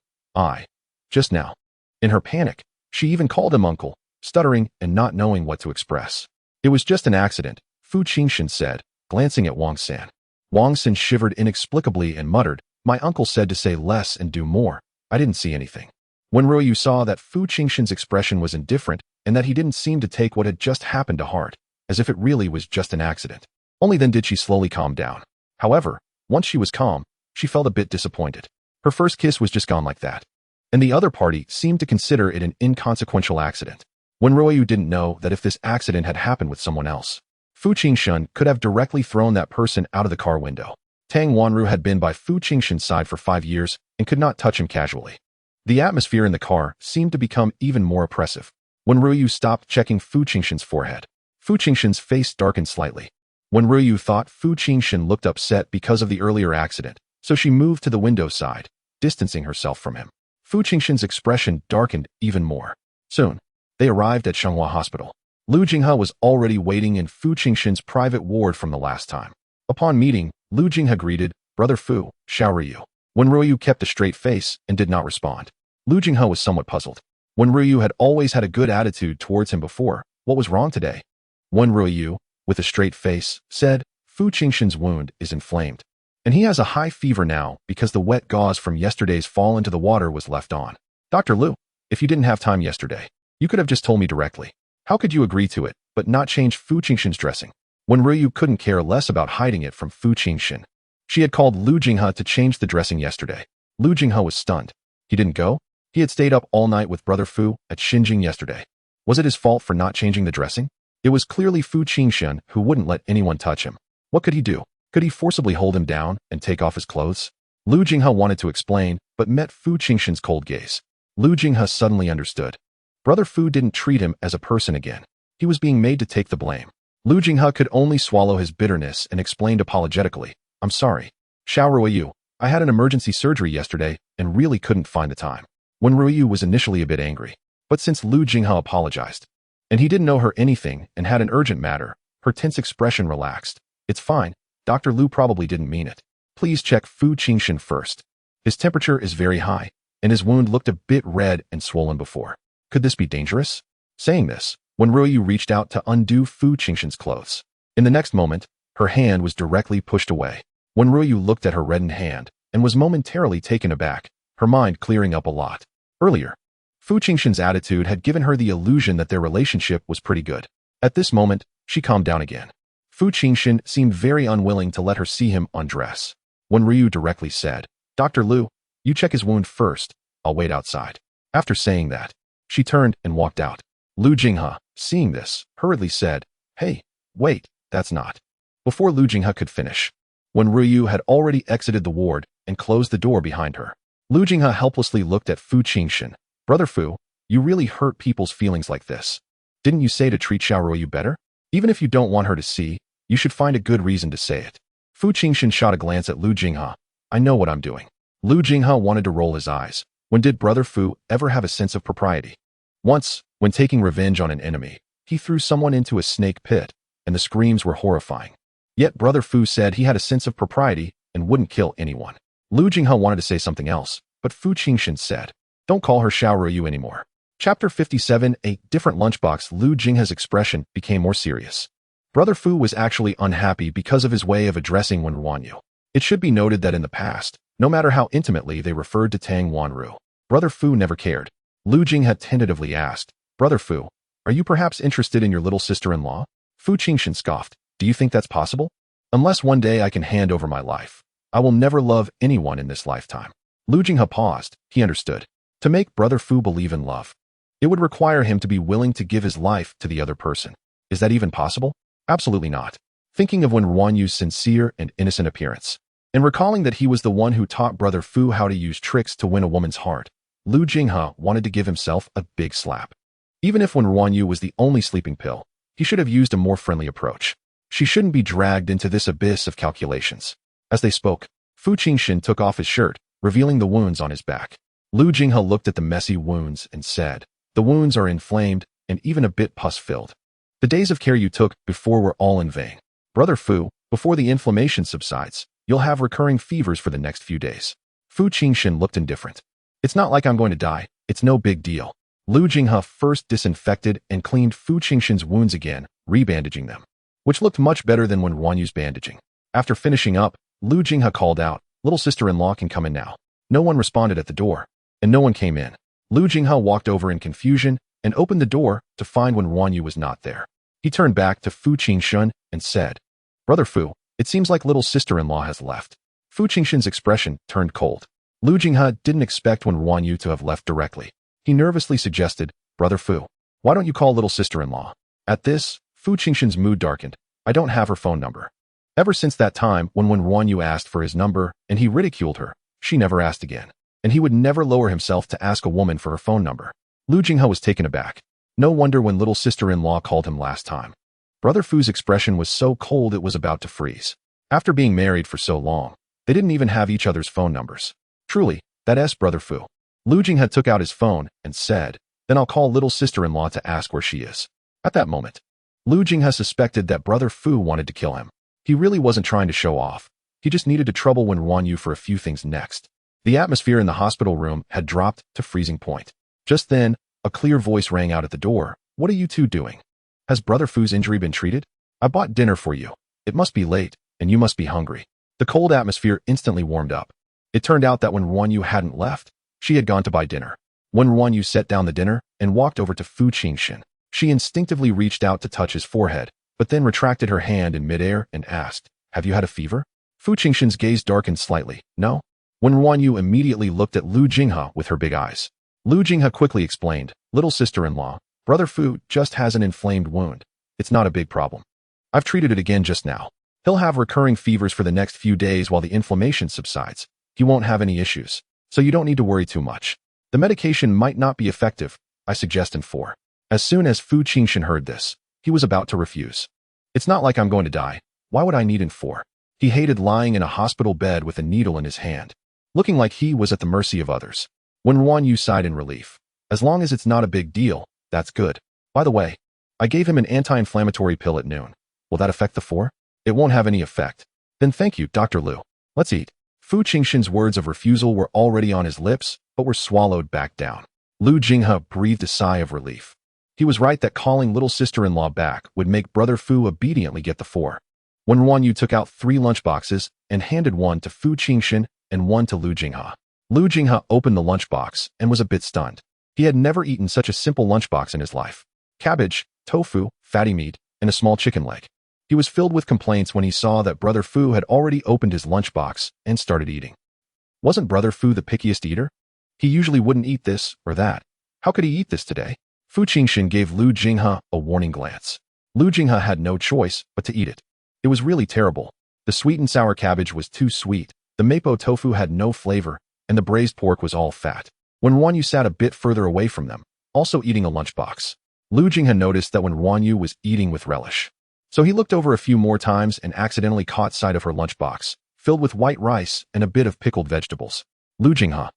just now." In her panic, she even called him uncle, stuttering and not knowing what to express. "It was just an accident," Fu Jinshen said, glancing at Wang San. Wang San shivered inexplicably and muttered, "My uncle said to say less and do more. I didn't see anything." Wen RuanYu saw that Fu Jinshen's expression was indifferent and that he didn't seem to take what had just happened to heart, as if it really was just an accident. Only then did she slowly calm down. However, once she was calm, she felt a bit disappointed. Her first kiss was just gone like that. And the other party seemed to consider it an inconsequential accident. Wen RuanYu didn't know that if this accident had happened with someone else, Fu Jinshen could have directly thrown that person out of the car window. Tang Wanru had been by Fu Jinshen's side for 5 years and could not touch him casually. The atmosphere in the car seemed to become even more oppressive. Wen RuanYu stopped checking Fu Jinshen's forehead. Fu Jinshen's face darkened slightly. Wen RuanYu thought Fu Jinshen looked upset because of the earlier accident, so she moved to the window side, distancing herself from him. Fu Jinshen's expression darkened even more. Soon, they arrived at Shenghua Hospital. Lu Jinghe was already waiting in Fu Jinshen's private ward from the last time. Upon meeting, Lu Jinghe greeted, "Brother Fu, how are you?" Wen RuanYu kept a straight face and did not respond. Lu Jinghe was somewhat puzzled. Wen RuanYu had always had a good attitude towards him before. What was wrong today? Wen RuanYu, with a straight face, said, "Fu Jinshen's wound is inflamed, and he has a high fever now because the wet gauze from yesterday's fall into the water was left on. Dr. Lu, if you didn't have time yesterday, you could have just told me directly. How could you agree to it, but not change Fu Jinshen's dressing?" Wen RuanYu couldn't care less about hiding it from Fu Jinshen. She had called Lu Jinghe to change the dressing yesterday. Lu Jinghe was stunned. He didn't go? He had stayed up all night with Brother Fu at Xinjing yesterday. Was it his fault for not changing the dressing? It was clearly Fu Jinshen who wouldn't let anyone touch him. What could he do? Could he forcibly hold him down and take off his clothes? Lu Jinghe wanted to explain, but met Fu Jinshen's cold gaze. Lu Jinghe suddenly understood. Brother Fu didn't treat him as a person again. He was being made to take the blame. Lu Jinghe could only swallow his bitterness and explained apologetically, "I'm sorry. Wen RuanYu, I had an emergency surgery yesterday and really couldn't find the time." Wen RuanYu was initially a bit angry, but since Lu Jinghe apologized, and he didn't know her anything and had an urgent matter, her tense expression relaxed. "It's fine. Dr. Lu probably didn't mean it. Please check Fu Jinshen first. His temperature is very high, and his wound looked a bit red and swollen before. Could this be dangerous?" Saying this, Wen RuanYu reached out to undo Fu Jinshen's clothes. In the next moment, her hand was directly pushed away. Wen RuanYu looked at her reddened hand and was momentarily taken aback, her mind clearing up a lot. Earlier, Fu Jinshen's attitude had given her the illusion that their relationship was pretty good. At this moment, she calmed down again. Fu Jinshen seemed very unwilling to let her see him undress. Wen RuanYu directly said, "Dr. Lu, you check his wound first. I'll wait outside." After saying that, she turned and walked out. Lu Jinghe, seeing this, hurriedly said, "Hey, wait, that's not." Before Lu Jinghe could finish, Wen RuanYu had already exited the ward and closed the door behind her. Lu Jinghe helplessly looked at Fu Jinshen. "Brother Fu, you really hurt people's feelings like this. Didn't you say to treat Wen RuanYu better? Even if you don't want her to see, you should find a good reason to say it." Fu Jinshen shot a glance at Lu Jinghe. "I know what I'm doing." Lu Jinghe wanted to roll his eyes. When did Brother Fu ever have a sense of propriety? Once, when taking revenge on an enemy, he threw someone into a snake pit, and the screams were horrifying. Yet Brother Fu said he had a sense of propriety and wouldn't kill anyone. Lu Jinghe wanted to say something else, but Fu Jinshen said, "Don't call her Wen RuanYu anymore." Chapter 57, a different lunchbox. Lu Jinghe's expression became more serious. Brother Fu was actually unhappy because of his way of addressing Wen RuanYu. It should be noted that in the past, no matter how intimately they referred to Tang Wanru, Brother Fu never cared. Lu Jinghe had tentatively asked, "Brother Fu, are you perhaps interested in your little sister-in-law?" Fu Jinshen scoffed, "Do you think that's possible? Unless one day I can hand over my life, I will never love anyone in this lifetime." Lu Jinghe paused. He understood. To make Brother Fu believe in love, it would require him to be willing to give his life to the other person. Is that even possible? Absolutely not. thinking of Wen RuanYu's sincere and innocent appearance, and recalling that he was the one who taught Brother Fu how to use tricks to win a woman's heart. Lu Jinghe wanted to give himself a big slap. Even if Wen RuanYu was the only sleeping pill, he should have used a more friendly approach. She shouldn't be dragged into this abyss of calculations. As they spoke, Fu Jinshen took off his shirt, revealing the wounds on his back. Lu Jinghe looked at the messy wounds and said, "The wounds are inflamed and even a bit pus-filled. The days of care you took before were all in vain. Brother Fu, before the inflammation subsides, you'll have recurring fevers for the next few days." Fu Jinshen looked indifferent. "It's not like I'm going to die. It's no big deal." Lu Jinghe first disinfected and cleaned Fu Jinshen's wounds again, rebandaging them, which looked much better than when RuanYu's bandaging. After finishing up, Lu Jinghe called out, "Little sister-in-law can come in now." No one responded at the door, and no one came in. Lu Jinghe walked over in confusion and opened the door to find Wen RuanYu was not there. He turned back to Fu Jinshen and said, "Brother Fu, it seems like little sister-in-law has left." Fu Jinshen's expression turned cold. Lu Jinghe didn't expect Wen RuanYu to have left directly. He nervously suggested, "Brother Fu, why don't you call little sister-in-law?" At this, Fu Jinshen's mood darkened. "I don't have her phone number." Ever since that time when Wen RuanYu asked for his number and he ridiculed her, she never asked again. And he would never lower himself to ask a woman for her phone number. Lu Jinghe was taken aback. No wonder when little sister-in-law called him last time. Brother Fu's expression was so cold it was about to freeze. After being married for so long, they didn't even have each other's phone numbers. Truly, that's Brother Fu. Lu Jinghe took out his phone and said, "Then I'll call little sister-in-law to ask where she is." At that moment, Lu Jinghe suspected that Brother Fu wanted to kill him. He really wasn't trying to show off. He just needed to trouble Wen RuanYu for a few things next. The atmosphere in the hospital room had dropped to freezing point. Just then, a clear voice rang out at the door. "What are you two doing? Has Brother Fu's injury been treated? I bought dinner for you. It must be late, and you must be hungry." The cold atmosphere instantly warmed up. It turned out that Wen RuanYu hadn't left. She had gone to buy dinner. Wen RuanYu set down the dinner and walked over to Fu Jinshen. She instinctively reached out to touch his forehead, but then retracted her hand in midair and asked, "Have you had a fever?" Fu Jinshen's gaze darkened slightly. "No." Wen RuanYu immediately looked at Lu Jinghe with her big eyes. Lu Jinghe quickly explained, "Little sister-in-law, Brother Fu just has an inflamed wound. It's not a big problem. I've treated it again just now. He'll have recurring fevers for the next few days while the inflammation subsides. He won't have any issues, so you don't need to worry too much. The medication might not be effective, I suggest in 4. As soon as Fu Jinshen heard this, he was about to refuse. "It's not like I'm going to die. Why would I need in 4? He hated lying in a hospital bed with a needle in his hand, looking like he was at the mercy of others. Wen RuanYu sighed in relief. "As long as it's not a big deal, that's good. By the way, I gave him an anti-inflammatory pill at noon. Will that affect the 4? It won't have any effect. Then thank you, Dr. Lu. Let's eat." Fu Jinshen's words of refusal were already on his lips, but were swallowed back down. Lu Jinghe breathed a sigh of relief. He was right that calling little sister-in-law back would make Brother Fu obediently get the 4. Wen RuanYu took out 3 lunchboxes and handed one to Fu Jinshen and one to Lu Jinghe. Lu Jinghe opened the lunchbox and was a bit stunned. He had never eaten such a simple lunchbox in his life. Cabbage, tofu, fatty meat, and a small chicken leg. He was filled with complaints when he saw that Brother Fu had already opened his lunchbox and started eating. Wasn't Brother Fu the pickiest eater? He usually wouldn't eat this or that. How could he eat this today? Fu Jinshen gave Lu Jinghe a warning glance. Lu Jinghe had no choice but to eat it. It was really terrible. The sweet and sour cabbage was too sweet, the mapo tofu had no flavor, and the braised pork was all fat. Wen RuanYu sat a bit further away from them, also eating a lunchbox. Lu Jinghe noticed that Wen RuanYu was eating with relish. So he looked over a few more times and accidentally caught sight of her lunchbox, filled with white rice and a bit of pickled vegetables. Lu Jinghe,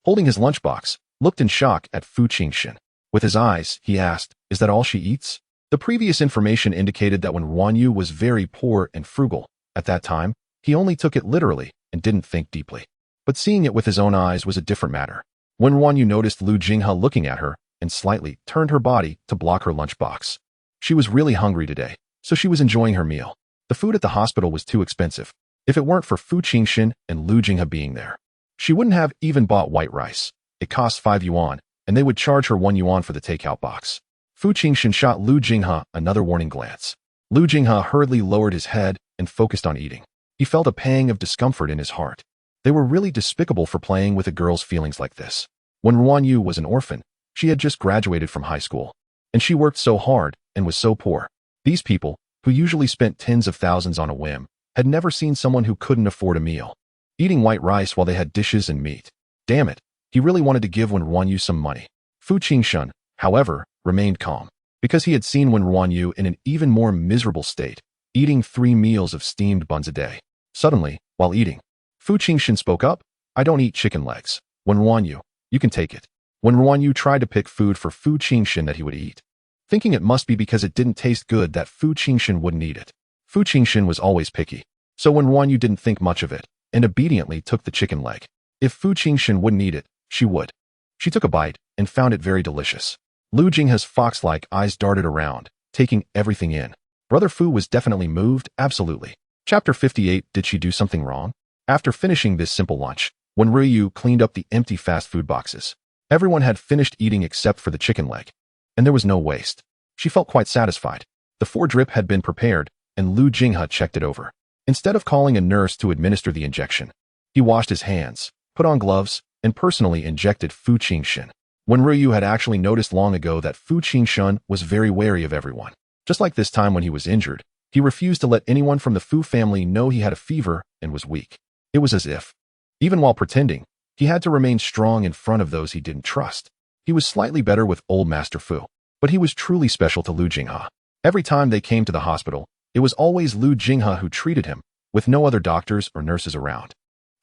holding his lunchbox, looked in shock at Fu Jinshen. With his eyes, he asked, "Is that all she eats?" The previous information indicated that Wen RuanYu was very poor and frugal. At that time, he only took it literally and didn't think deeply. But seeing it with his own eyes was a different matter. Wen RuanYu noticed Lu Jinghe looking at her and slightly turned her body to block her lunchbox. She was really hungry today, so she was enjoying her meal. The food at the hospital was too expensive. If it weren't for Fu Jinshen and Lu Jinghe being there, she wouldn't have even bought white rice. It cost 5 yuan, and they would charge her 1 yuan for the takeout box. Fu Jinshen shot Lu Jinghe another warning glance. Lu Jinghe hurriedly lowered his head and focused on eating. He felt a pang of discomfort in his heart. They were really despicable for playing with a girl's feelings like this. Wen RuanYu was an orphan. She had just graduated from high school. And she worked so hard and was so poor. These people, who usually spent tens of thousands on a whim, had never seen someone who couldn't afford a meal, eating white rice while they had dishes and meat. Damn it, he really wanted to give Wen RuanYu some money. Fu Jinshen, however, remained calm, because he had seen Wen RuanYu in an even more miserable state, eating 3 meals of steamed buns a day. Suddenly, while eating, Fu Jinshen spoke up. I don't eat chicken legs. Wen RuanYu, you can take it. Wen RuanYu tried to pick food for Fu Jinshen that he would eat, thinking it must be because it didn't taste good that Fu Jinshen wouldn't eat it. Fu Jinshen was always picky, so Wen RuanYu didn't think much of it, and obediently took the chicken leg. If Fu Jinshen wouldn't eat it, she would. She took a bite, and found it very delicious. Lu Jinghe's fox-like eyes darted around, taking everything in. Brother Fu was definitely moved, absolutely. Chapter 58. Did she do something wrong? After finishing this simple lunch, Wen RuanYu cleaned up the empty fast food boxes. Everyone had finished eating except for the chicken leg, and there was no waste. She felt quite satisfied. The 4 drip had been prepared, and Lu Jinghe checked it over. Instead of calling a nurse to administer the injection, he washed his hands, put on gloves, and personally injected Fu Jinshen. Wen RuanYu had actually noticed long ago that Fu Jinshen was very wary of everyone. Just like this time when he was injured, he refused to let anyone from the Fu family know he had a fever and was weak. It was as if, even while pretending, he had to remain strong in front of those he didn't trust. He was slightly better with old Master Fu, but he was truly special to Lu Jinghe. Every time they came to the hospital, it was always Lu Jinghe who treated him, with no other doctors or nurses around.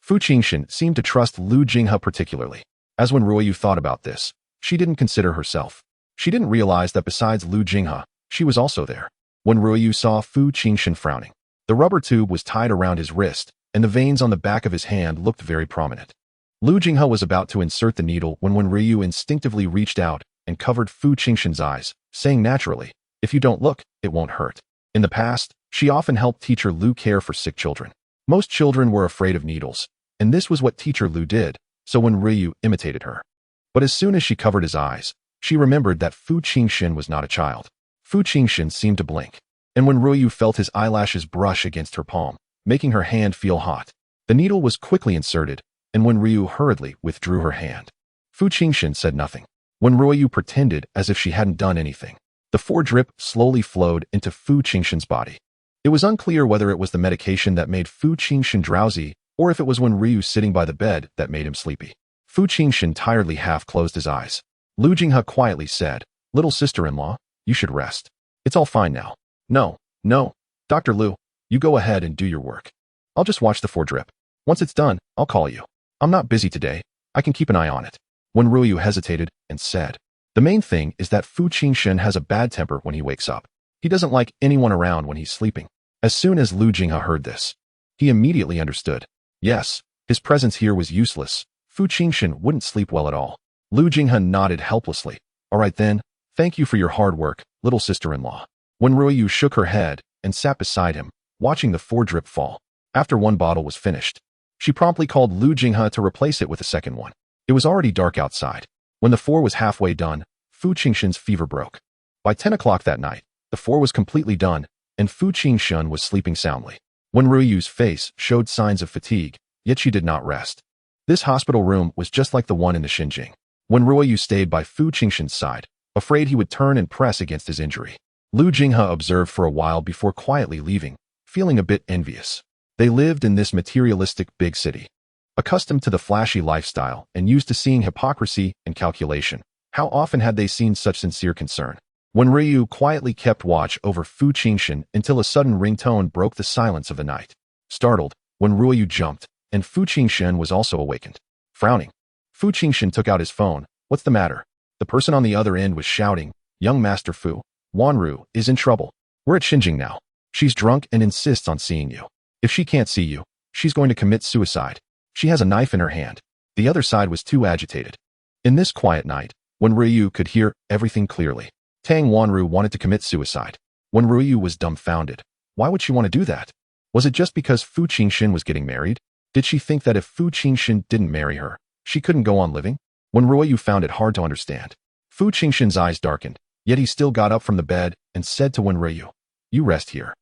Fu Jinshen seemed to trust Lu Jinghe particularly. As Wen RuanYu thought about this, she didn't consider herself. She didn't realize that besides Lu Jinghe, she was also there. Wen RuanYu saw Fu Jinshen frowning. The rubber tube was tied around his wrist, and the veins on the back of his hand looked very prominent. Lu Jinghe was about to insert the needle when Wen RuanYu instinctively reached out and covered Fu Jinshen's eyes, saying naturally, if you don't look, it won't hurt. In the past, she often helped teacher Lu care for sick children. Most children were afraid of needles, and this was what teacher Lu did, so Wen RuanYu imitated her. But as soon as she covered his eyes, she remembered that Fu Jinshen was not a child. Fu Jinshen seemed to blink, and Wen RuanYu felt his eyelashes brush against her palm, making her hand feel hot. The needle was quickly inserted, and Wen RuanYu hurriedly withdrew her hand. Fu Jinshen said nothing. Wen RuanYu pretended as if she hadn't done anything. The 4 drip slowly flowed into Fu Jinshen's body. It was unclear whether it was the medication that made Fu Jinshen drowsy or if it was Wen RuanYu sitting by the bed that made him sleepy. Fu Jinshen tiredly half-closed his eyes. Lu Jinghe quietly said, little sister-in-law, you should rest. It's all fine now. No. Dr. Lu, you go ahead and do your work. I'll just watch the 4 drip. Once it's done, I'll call you. I'm not busy today. I can keep an eye on it. Wen RuanYu hesitated and said, the main thing is that Fu Jinshen has a bad temper when he wakes up. He doesn't like anyone around when he's sleeping. As soon as Lu Jinghe heard this, he immediately understood. Yes, his presence here was useless. Fu Jinshen wouldn't sleep well at all. Lu Jinghe nodded helplessly. All right then, thank you for your hard work, little sister-in-law. Wen RuanYu shook her head and sat beside him, watching the 4 drip fall. After 1 bottle was finished, she promptly called Lu Jinghe to replace it with a second one. It was already dark outside. When the 4 was halfway done, Fu Jinshen's fever broke. By 10 o'clock that night, the 4 was completely done, and Fu Jinshen was sleeping soundly. Wen RuanYu's face showed signs of fatigue, yet she did not rest. This hospital room was just like the one in the Xinjiang. Wen RuanYu stayed by Fu Jinshen's side, afraid he would turn and press against his injury. Lu Jinghe observed for a while before quietly leaving, feeling a bit envious. They lived in this materialistic big city, accustomed to the flashy lifestyle and used to seeing hypocrisy and calculation. How often had they seen such sincere concern? Wen RuanYu quietly kept watch over Fu Jinshen until a sudden ringtone broke the silence of the night. Startled, Wen RuanYu jumped, and Fu Jinshen was also awakened. Frowning, Fu Jinshen took out his phone. What's the matter? The person on the other end was shouting, young Master Fu, Wanru is in trouble. We're at Xinjiang now. She's drunk and insists on seeing you. If she can't see you, she's going to commit suicide. She has a knife in her hand. The other side was too agitated. In this quiet night, Wen RuanYu could hear everything clearly. Tang Wanru wanted to commit suicide. Wen RuanYu was dumbfounded. Why would she want to do that? Was it just because Fu Jinshen was getting married? Did she think that if Fu Jinshen didn't marry her, she couldn't go on living? Wen RuanYu found it hard to understand. Fu Jinshen's eyes darkened, yet he still got up from the bed and said to Wen RuanYu, you rest here.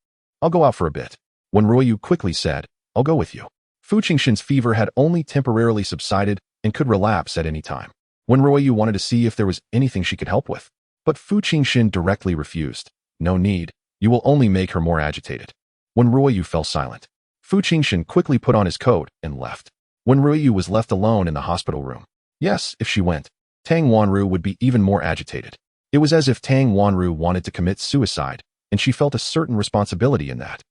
I'll go out for a bit. Wen RuanYu quickly said, I'll go with you. Fu Jinshen's fever had only temporarily subsided and could relapse at any time. Wen RuanYu wanted to see if there was anything she could help with. But Fu Jinshen directly refused. No need. You will only make her more agitated. Wen RuanYu fell silent. Fu Jinshen quickly put on his coat and left. Wen RuanYu was left alone in the hospital room. Yes, if she went, Tang Wanru would be even more agitated. It was as if Tang Wanru wanted to commit suicide, and she felt a certain responsibility in that.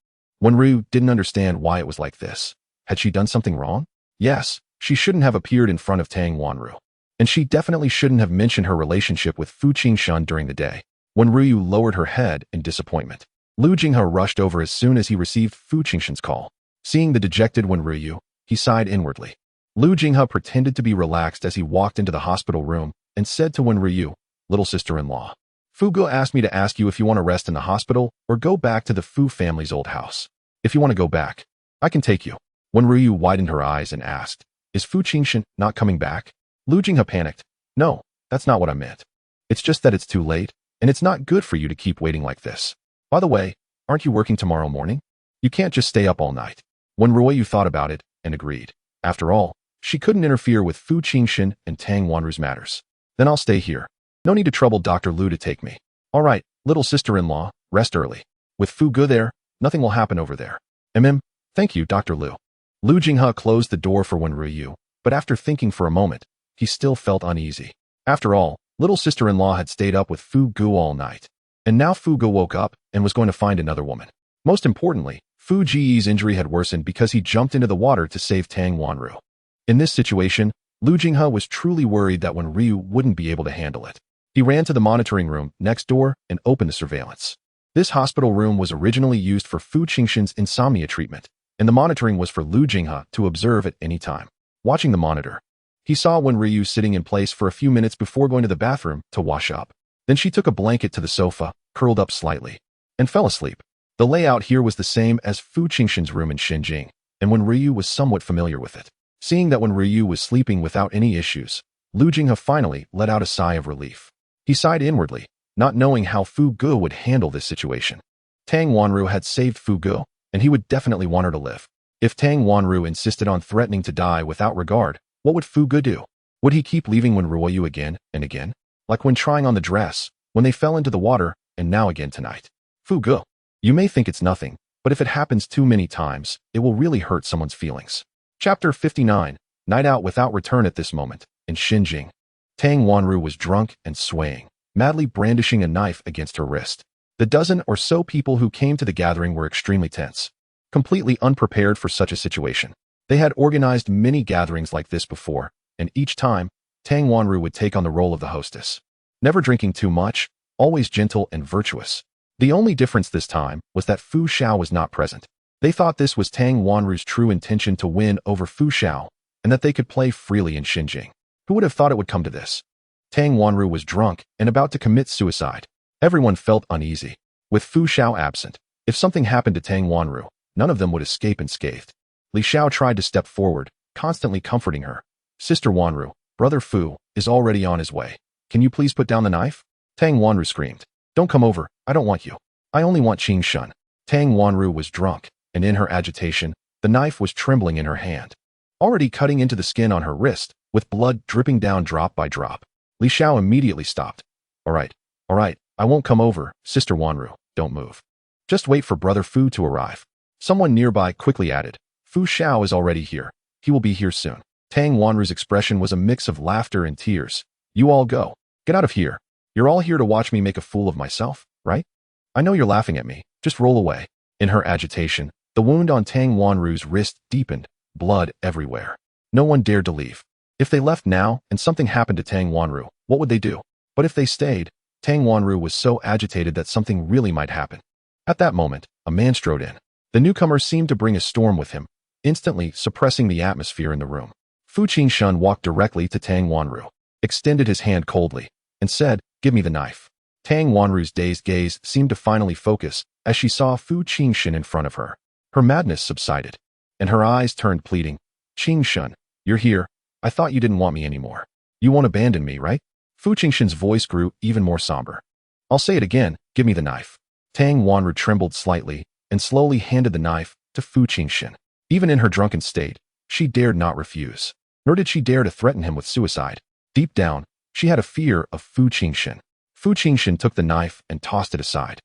Wen RuanYu didn't understand why it was like this. Had she done something wrong? Yes, she shouldn't have appeared in front of Tang Wanru. And she definitely shouldn't have mentioned her relationship with Fu Jinshen during the day. Wen RuanYu lowered her head in disappointment. Lu Jinghe rushed over as soon as he received Fu Jinshen's call. Seeing the dejected Wen RuanYu, he sighed inwardly. Lu Jinghe pretended to be relaxed as he walked into the hospital room and said to Wen RuanYu, "Little sister-in-law, Fu Ge asked me to ask you if you want to rest in the hospital or go back to the Fu family's old house. If you want to go back, I can take you." Wen RuanYu widened her eyes and asked, "Is Fu Jinshen not coming back?" Lu Jinghe panicked. "No, that's not what I meant. It's just that it's too late, and it's not good for you to keep waiting like this. By the way, aren't you working tomorrow morning? You can't just stay up all night." Wen RuanYu thought about it and agreed. After all, she couldn't interfere with Fu Jinshen and Tang Wanru's matters. "Then I'll stay here. No need to trouble Dr. Lu to take me." "All right, little sister-in-law, rest early. With Fu Ge there, nothing will happen over there." Thank you, Dr. Lu." Lu Jinghe closed the door for Wen RuanYu, but after thinking for a moment, he still felt uneasy. After all, little sister-in-law had stayed up with Fu Ge all night. And now Fu Ge woke up and was going to find another woman. Most importantly, Fu Ji's injury had worsened because he jumped into the water to save Tang Wanru. In this situation, Lu Jinghe was truly worried that Wen RuanYu wouldn't be able to handle it. He ran to the monitoring room next door and opened the surveillance. This hospital room was originally used for Fu Jinshen's insomnia treatment, and the monitoring was for Lu Jinghe to observe at any time. Watching the monitor, he saw Wen RuanYu sitting in place for a few minutes before going to the bathroom to wash up. Then she took a blanket to the sofa, curled up slightly, and fell asleep. The layout here was the same as Fu Jinshen's room in Xinjing, and Wen RuanYu was somewhat familiar with it. Seeing that Wen RuanYu was sleeping without any issues, Lu Jinghe finally let out a sigh of relief. He sighed inwardly, not knowing how Fu Ge would handle this situation. Tang Wanru had saved Fu Ge, and he would definitely want her to live. If Tang Wanru insisted on threatening to die without regard, what would Fu Ge do? Would he keep leaving Wen RuanYu again and again? Like when trying on the dress, when they fell into the water, and now again tonight. Fu Ge. You may think it's nothing, but if it happens too many times, it will really hurt someone's feelings. Chapter 59, Night Out Without Return. At this moment, in Xinjing, Tang Wanru was drunk and swaying, madly brandishing a knife against her wrist. The dozen or so people who came to the gathering were extremely tense, completely unprepared for such a situation. They had organized many gatherings like this before, and each time, Tang Wanru would take on the role of the hostess. Never drinking too much, always gentle and virtuous. The only difference this time was that Fu Xiao was not present. They thought this was Tang Wanru's true intention to win over Fu Xiao, and that they could play freely in Xinjing. Who would have thought it would come to this? Tang Wanru was drunk and about to commit suicide. Everyone felt uneasy. With Fu Xiao absent, if something happened to Tang Wanru, none of them would escape unscathed. Li Xiao tried to step forward, constantly comforting her. "Sister Wanru, brother Fu is already on his way. Can you please put down the knife?" Tang Wanru screamed. "Don't come over, I don't want you. I only want Qing Shun." Tang Wanru was drunk, and in her agitation, the knife was trembling in her hand, already cutting into the skin on her wrist, with blood dripping down drop by drop. Li Xiao immediately stopped. All right, I won't come over, Sister Wanru, don't move. Just wait for brother Fu to arrive." Someone nearby quickly added, "Fu Xiao is already here. He will be here soon." Tang Wanru's expression was a mix of laughter and tears. "You all go. Get out of here. You're all here to watch me make a fool of myself, right? I know you're laughing at me. Just roll away." In her agitation, the wound on Tang Wanru's wrist deepened, blood everywhere. No one dared to leave. If they left now and something happened to Tang Wanru, what would they do? But if they stayed, Tang Wanru was so agitated that something really might happen. At that moment, a man strode in. The newcomer seemed to bring a storm with him, instantly suppressing the atmosphere in the room. Fu Jinshen walked directly to Tang Wanru, extended his hand coldly, and said, "Give me the knife." Tang Wanru's dazed gaze seemed to finally focus as she saw Fu Jinshen in front of her. Her madness subsided, and her eyes turned pleading. "Jinshen, you're here. I thought you didn't want me anymore. You won't abandon me, right?" Fu Jinshen's voice grew even more somber. "I'll say it again, give me the knife." Tang Wanru trembled slightly and slowly handed the knife to Fu Jinshen. Even in her drunken state, she dared not refuse, nor did she dare to threaten him with suicide. Deep down, she had a fear of Fu Jinshen. Fu Jinshen took the knife and tossed it aside.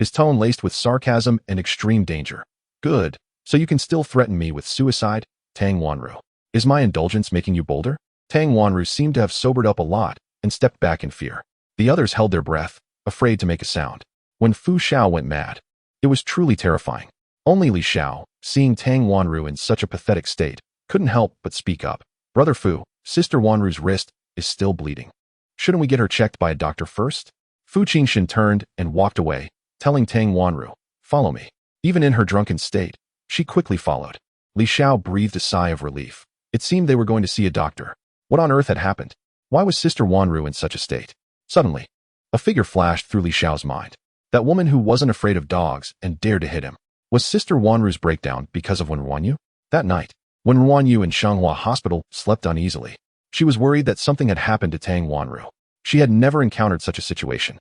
his tone laced with sarcasm and extreme danger. Good. So you can still threaten me with suicide, Tang Wanru. Is my indulgence making you bolder? Tang Wanru seemed to have sobered up a lot and stepped back in fear. The others held their breath, afraid to make a sound. When Fu Xiao went mad, it was truly terrifying. Only Li Xiao, seeing Tang Wanru in such a pathetic state, couldn't help but speak up. Brother Fu, Sister Wanru's wrist is still bleeding. Shouldn't we get her checked by a doctor first? Fu Jinshen turned and walked away, telling Tang Wanru, follow me. Even in her drunken state, she quickly followed. Li Xiao breathed a sigh of relief. It seemed they were going to see a doctor. What on earth had happened? Why was Sister Wanru in such a state? Suddenly, a figure flashed through Li Xiao's mind. That woman who wasn't afraid of dogs and dared to hit him. Was Sister Wanru's breakdown because of Wen RuanYu? That night, Wen RuanYu in Shanghua Hospital slept uneasily. She was worried that something had happened to Tang Wanru. She had never encountered such a situation.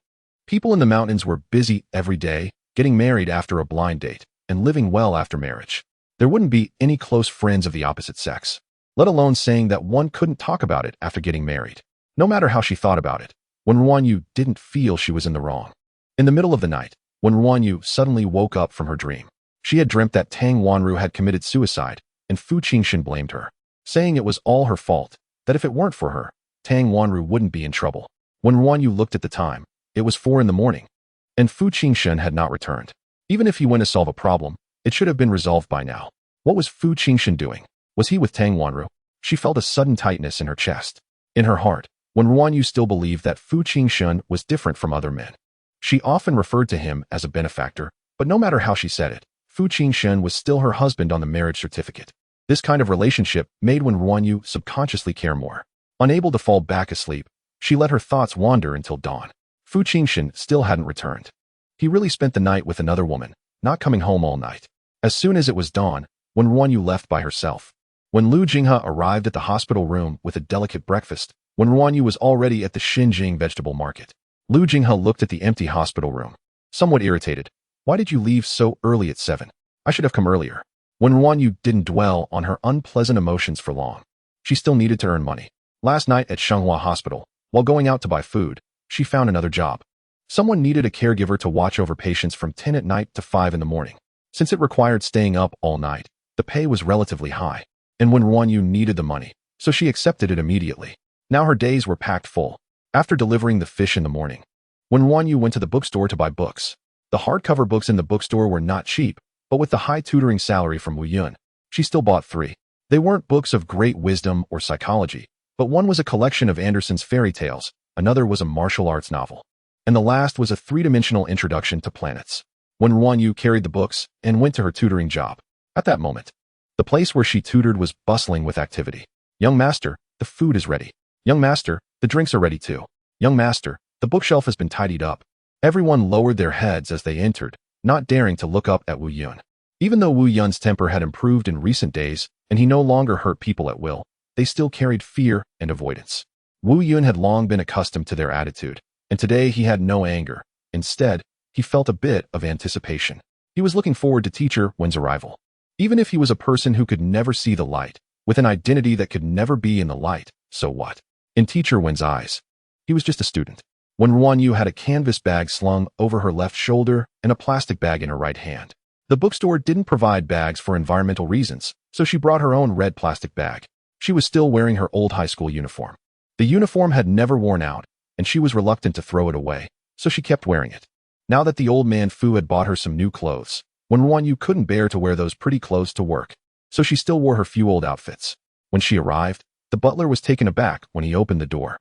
People in the mountains were busy every day, getting married after a blind date, and living well after marriage. There wouldn't be any close friends of the opposite sex, let alone saying that one couldn't talk about it after getting married. No matter how she thought about it, Wen RuanYu didn't feel she was in the wrong. In the middle of the night, Wen RuanYu suddenly woke up from her dream. She had dreamt that Tang Wanru had committed suicide, and Fu Jinshen blamed her, saying it was all her fault, that if it weren't for her, Tang Wanru wouldn't be in trouble. When RuanYu looked at the time, it was 4 a.m, and Fu Jinshen had not returned. Even if he went to solve a problem, it should have been resolved by now. What was Fu Jinshen doing? Was he with Tang Wanru? She felt a sudden tightness in her chest. In her heart, Wen RuanYu still believed that Fu Jinshen was different from other men. She often referred to him as a benefactor, but no matter how she said it, Fu Jinshen was still her husband on the marriage certificate. This kind of relationship made Wen RuanYu subconsciously care more. Unable to fall back asleep, she let her thoughts wander until dawn. Fu Jinshen still hadn't returned. He really spent the night with another woman, not coming home all night. As soon as it was dawn, Wen RuanYu left by herself. When Lu Jinghe arrived at the hospital room with a delicate breakfast, Wen RuanYu was already at the Xinjiang vegetable market. Lu Jinghe looked at the empty hospital room, somewhat irritated. Why did you leave so early at 7? I should have come earlier. Wen RuanYu didn't dwell on her unpleasant emotions for long. She still needed to earn money. Last night at Shanghua Hospital, while going out to buy food, she found another job. Someone needed a caregiver to watch over patients from 10 at night to 5 in the morning. Since it required staying up all night, the pay was relatively high, and Wen RuanYu needed the money, so she accepted it immediately. Now her days were packed full. After delivering the fish in the morning, Wen RuanYu went to the bookstore to buy books. The hardcover books in the bookstore were not cheap, but with the high tutoring salary from Wu Yun, she still bought 3. They weren't books of great wisdom or psychology, but one was a collection of Andersen's fairy tales, another was a martial arts novel, and the last was a 3-dimensional introduction to planets. Wen RuanYu carried the books and went to her tutoring job. At that moment, the place where she tutored was bustling with activity. Young master, the food is ready. Young master, the drinks are ready too. Young master, the bookshelf has been tidied up. Everyone lowered their heads as they entered, not daring to look up at Wu Yun. Even though Wu Yun's temper had improved in recent days, and he no longer hurt people at will, they still carried fear and avoidance. Wu Yun had long been accustomed to their attitude, and today he had no anger. Instead, he felt a bit of anticipation. He was looking forward to Teacher Wen's arrival. Even if he was a person who could never see the light, with an identity that could never be in the light, so what? In Teacher Wen's eyes, he was just a student. Wen RuanYu had a canvas bag slung over her left shoulder and a plastic bag in her right hand. The bookstore didn't provide bags for environmental reasons, so she brought her own red plastic bag. She was still wearing her old high school uniform. The uniform had never worn out, and she was reluctant to throw it away, so she kept wearing it. Now that the old man Fu had bought her some new clothes, Wen RuanYu couldn't bear to wear those pretty clothes to work, so she still wore her few old outfits. When she arrived, the butler was taken aback when he opened the door.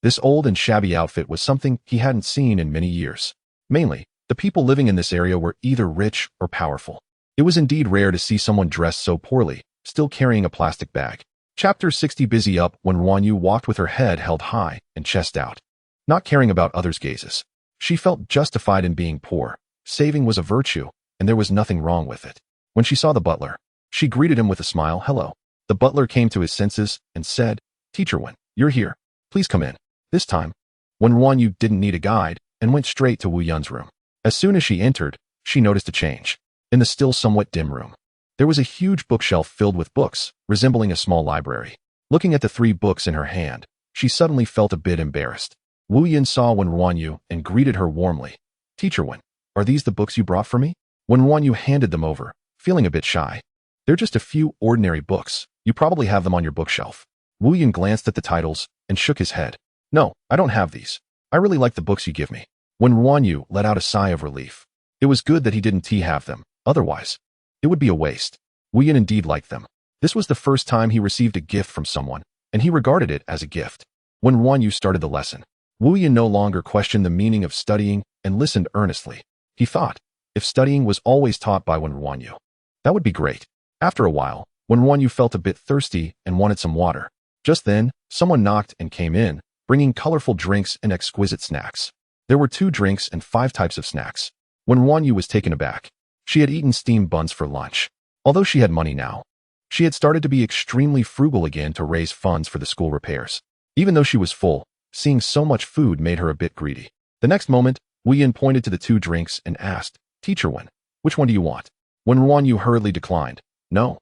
This old and shabby outfit was something he hadn't seen in many years. Mainly, the people living in this area were either rich or powerful. It was indeed rare to see someone dressed so poorly, still carrying a plastic bag. Chapter 60. Busy up when RuanYu walked with her head held high and chest out, not caring about others' gazes. She felt justified in being poor. Saving was a virtue, and there was nothing wrong with it. When she saw the butler, she greeted him with a smile. Hello. The butler came to his senses and said, Teacher Wen, you're here. Please come in. This time, Wen RuanYu didn't need a guide and went straight to Wu Yun's room. As soon as she entered, she noticed a change. In the still somewhat dim room, there was a huge bookshelf filled with books, resembling a small library. Looking at the 3 books in her hand, she suddenly felt a bit embarrassed. Wu Yun saw Wen RuanYu and greeted her warmly. Teacher Wen, Are these the books you brought for me? Wen RuanYu handed them over, feeling a bit shy. They're just a few ordinary books. You probably have them on your bookshelf. Wu Yin glanced at the titles and shook his head. No, I don't have these. I really like the books you give me. Wen RuanYu let out a sigh of relief. It was good that he didn't have them. Otherwise, it would be a waste. Wu Yin indeed liked them. This was the first time he received a gift from someone, and he regarded it as a gift. When RuanYu started the lesson, Wu Yin no longer questioned the meaning of studying and listened earnestly. He thought, if studying was always taught by Wen RuanYu, that would be great. After a while, Wen RuanYu felt a bit thirsty and wanted some water. Just then, someone knocked and came in, bringing colorful drinks and exquisite snacks. There were 2 drinks and 5 types of snacks. Wen RuanYu was taken aback. She had eaten steamed buns for lunch. Although she had money now, she had started to be extremely frugal again to raise funds for the school repairs. Even though she was full, seeing so much food made her a bit greedy. The next moment, Wu Yin pointed to the 2 drinks and asked, Teacher Wen, which one do you want? Wen RuanYu hurriedly declined. No,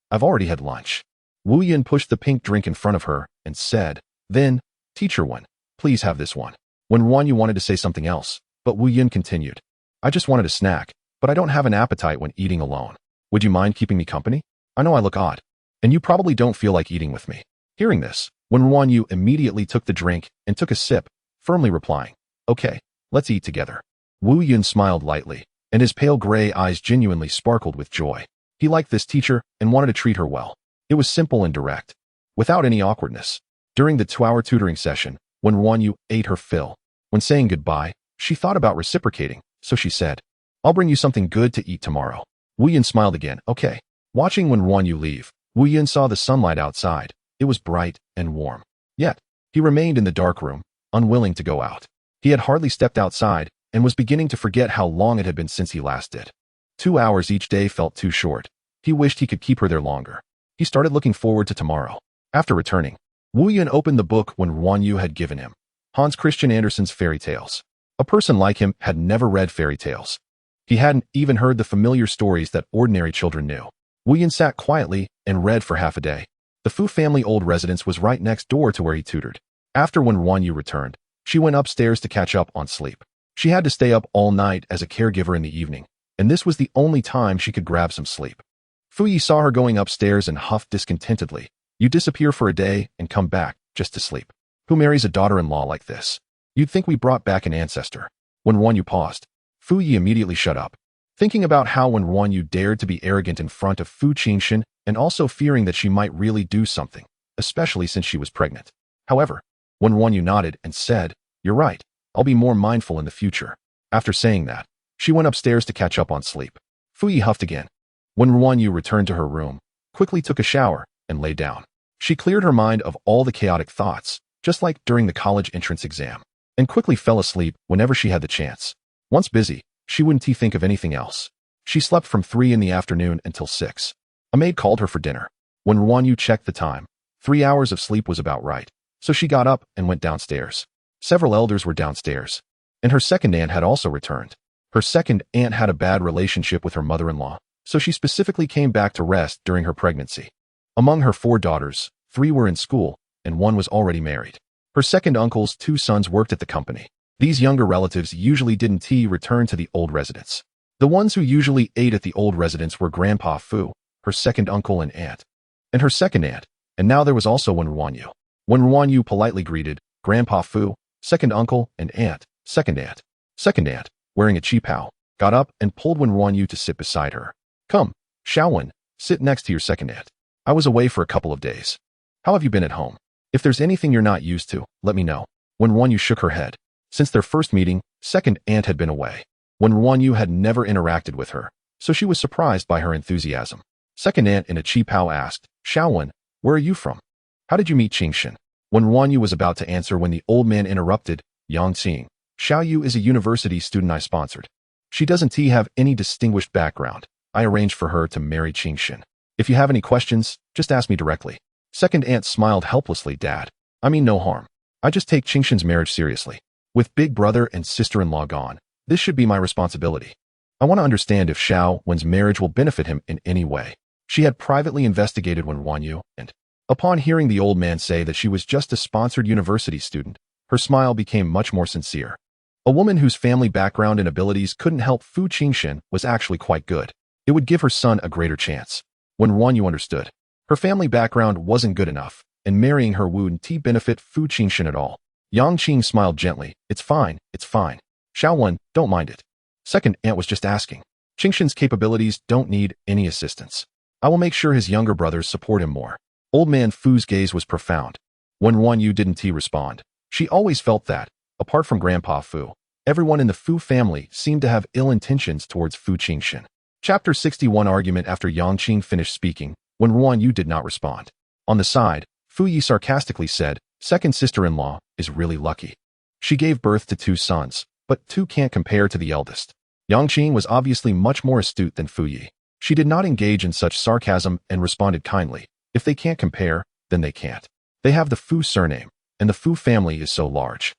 I've already had lunch. Wu Yin pushed the pink drink in front of her and said, Then, Teacher Wen, please have this one. Wen RuanYu wanted to say something else, but Wu Yin continued. I just wanted a snack, but I don't have an appetite when eating alone. Would you mind keeping me company? I know I look odd, and you probably don't feel like eating with me. Hearing this, Wen RuanYu immediately took the drink and took a sip, firmly replying, Okay, let's eat together. Wu Yin smiled lightly, and his pale gray eyes genuinely sparkled with joy. He liked this teacher and wanted to treat her well. It was simple and direct, without any awkwardness. During the 2-hour tutoring session, Wen RuanYu ate her fill. When saying goodbye, she thought about reciprocating, so she said, I'll bring you something good to eat tomorrow. Wu Yin smiled again. Okay. Watching Wen RuanYu leave, Wu Yin saw the sunlight outside. It was bright and warm. Yet, he remained in the dark room, unwilling to go out. He had hardly stepped outside and was beginning to forget how long it had been since he last did. 2 hours each day felt too short. He wished he could keep her there longer. He started looking forward to tomorrow. After returning, Wu Yin opened the book Wen RuanYu had given him. Hans Christian Andersen's fairy tales. A person like him had never read fairy tales. He hadn't even heard the familiar stories that ordinary children knew. Wu Yin sat quietly and read for half a day. The Fu family old residence was right next door to where he tutored. After Wen RuanYu returned, she went upstairs to catch up on sleep. She had to stay up all night as a caregiver in the evening, and this was the only time she could grab some sleep. Fu Yi saw her going upstairs and huffed discontentedly. You disappear for a day and come back just to sleep. Who marries a daughter-in-law like this? You'd think we brought back an ancestor. When RuanYu paused, Fu Yi immediately shut up. Thinking about how Wen RuanYu dared to be arrogant in front of Fu Jinshen and also fearing that she might really do something, especially since she was pregnant. However, Wen RuanYu nodded and said, You're right, I'll be more mindful in the future. After saying that, she went upstairs to catch up on sleep. Fu Yi huffed again. When RuanYu returned to her room, quickly took a shower, and lay down. She cleared her mind of all the chaotic thoughts, just like during the college entrance exam, and quickly fell asleep whenever she had the chance. Once busy, she wouldn't think of anything else. She slept from 3 in the afternoon until 6. A maid called her for dinner. When RuanYu checked the time, 3 hours of sleep was about right, so she got up and went downstairs. Several elders were downstairs, and her second aunt had also returned. Her second aunt had a bad relationship with her mother-in-law, so she specifically came back to rest during her pregnancy. Among her 4 daughters, 3 were in school, and 1 was already married. Her second uncle's 2 sons worked at the company. These younger relatives usually didn't return to the old residence. The ones who usually ate at the old residence were Grandpa Fu, her second uncle and aunt, and her second aunt, and now there was also Wen RuanYu. Wen RuanYu politely greeted Grandpa Fu, second uncle and aunt, second aunt. Second aunt, wearing a qipao, got up and pulled Wen RuanYu to sit beside her. Come, Wen, sit next to your second aunt. I was away for a couple of days. How have you been at home? If there's anything you're not used to, let me know. Wen RuanYu shook her head. Since their first meeting, second aunt had been away. Wen RuanYu had never interacted with her, so she was surprised by her enthusiasm. Second aunt in a qipao asked, Wen, where are you from? How did you meet Jinshen? Wen RuanYu was about to answer when the old man interrupted, Yangqing. Xiaoyu is a university student I sponsored. She doesn't have any distinguished background. I arranged for her to marry Jinshen. If you have any questions, just ask me directly. Second aunt smiled helplessly. Dad, I mean no harm. I just take Jinshen's marriage seriously. With big brother and sister-in-law gone, this should be my responsibility. I want to understand if Wen's marriage will benefit him in any way. She had privately investigated Wen RuanYu, and upon hearing the old man say that she was just a sponsored university student, her smile became much more sincere. A woman whose family background and abilities couldn't help Fu Jinshen was actually quite good. It would give her son a greater chance. Wen RuanYu understood. Her family background wasn't good enough, and marrying her wouldn't benefit Fu Jinshen at all. Yang Qing smiled gently. It's fine, it's fine. Xiaowen, don't mind it. Second aunt was just asking. Jinshen's capabilities don't need any assistance. I will make sure his younger brothers support him more. Old man Fu's gaze was profound. Wen RuanYu didn't respond. She always felt that, apart from Grandpa Fu, everyone in the Fu family seemed to have ill intentions towards Fu Jinshen. Chapter 61 Argument. After Yang Qing finished speaking, Wen RuanYu did not respond. On the side, Fu Yi sarcastically said, second sister-in-law is really lucky. She gave birth to 2 sons, but 2 can't compare to the eldest. Yang Qing was obviously much more astute than Fu Yi. She did not engage in such sarcasm and responded kindly. If they can't compare, then they can't. They have the Fu surname, and the Fu family is so large.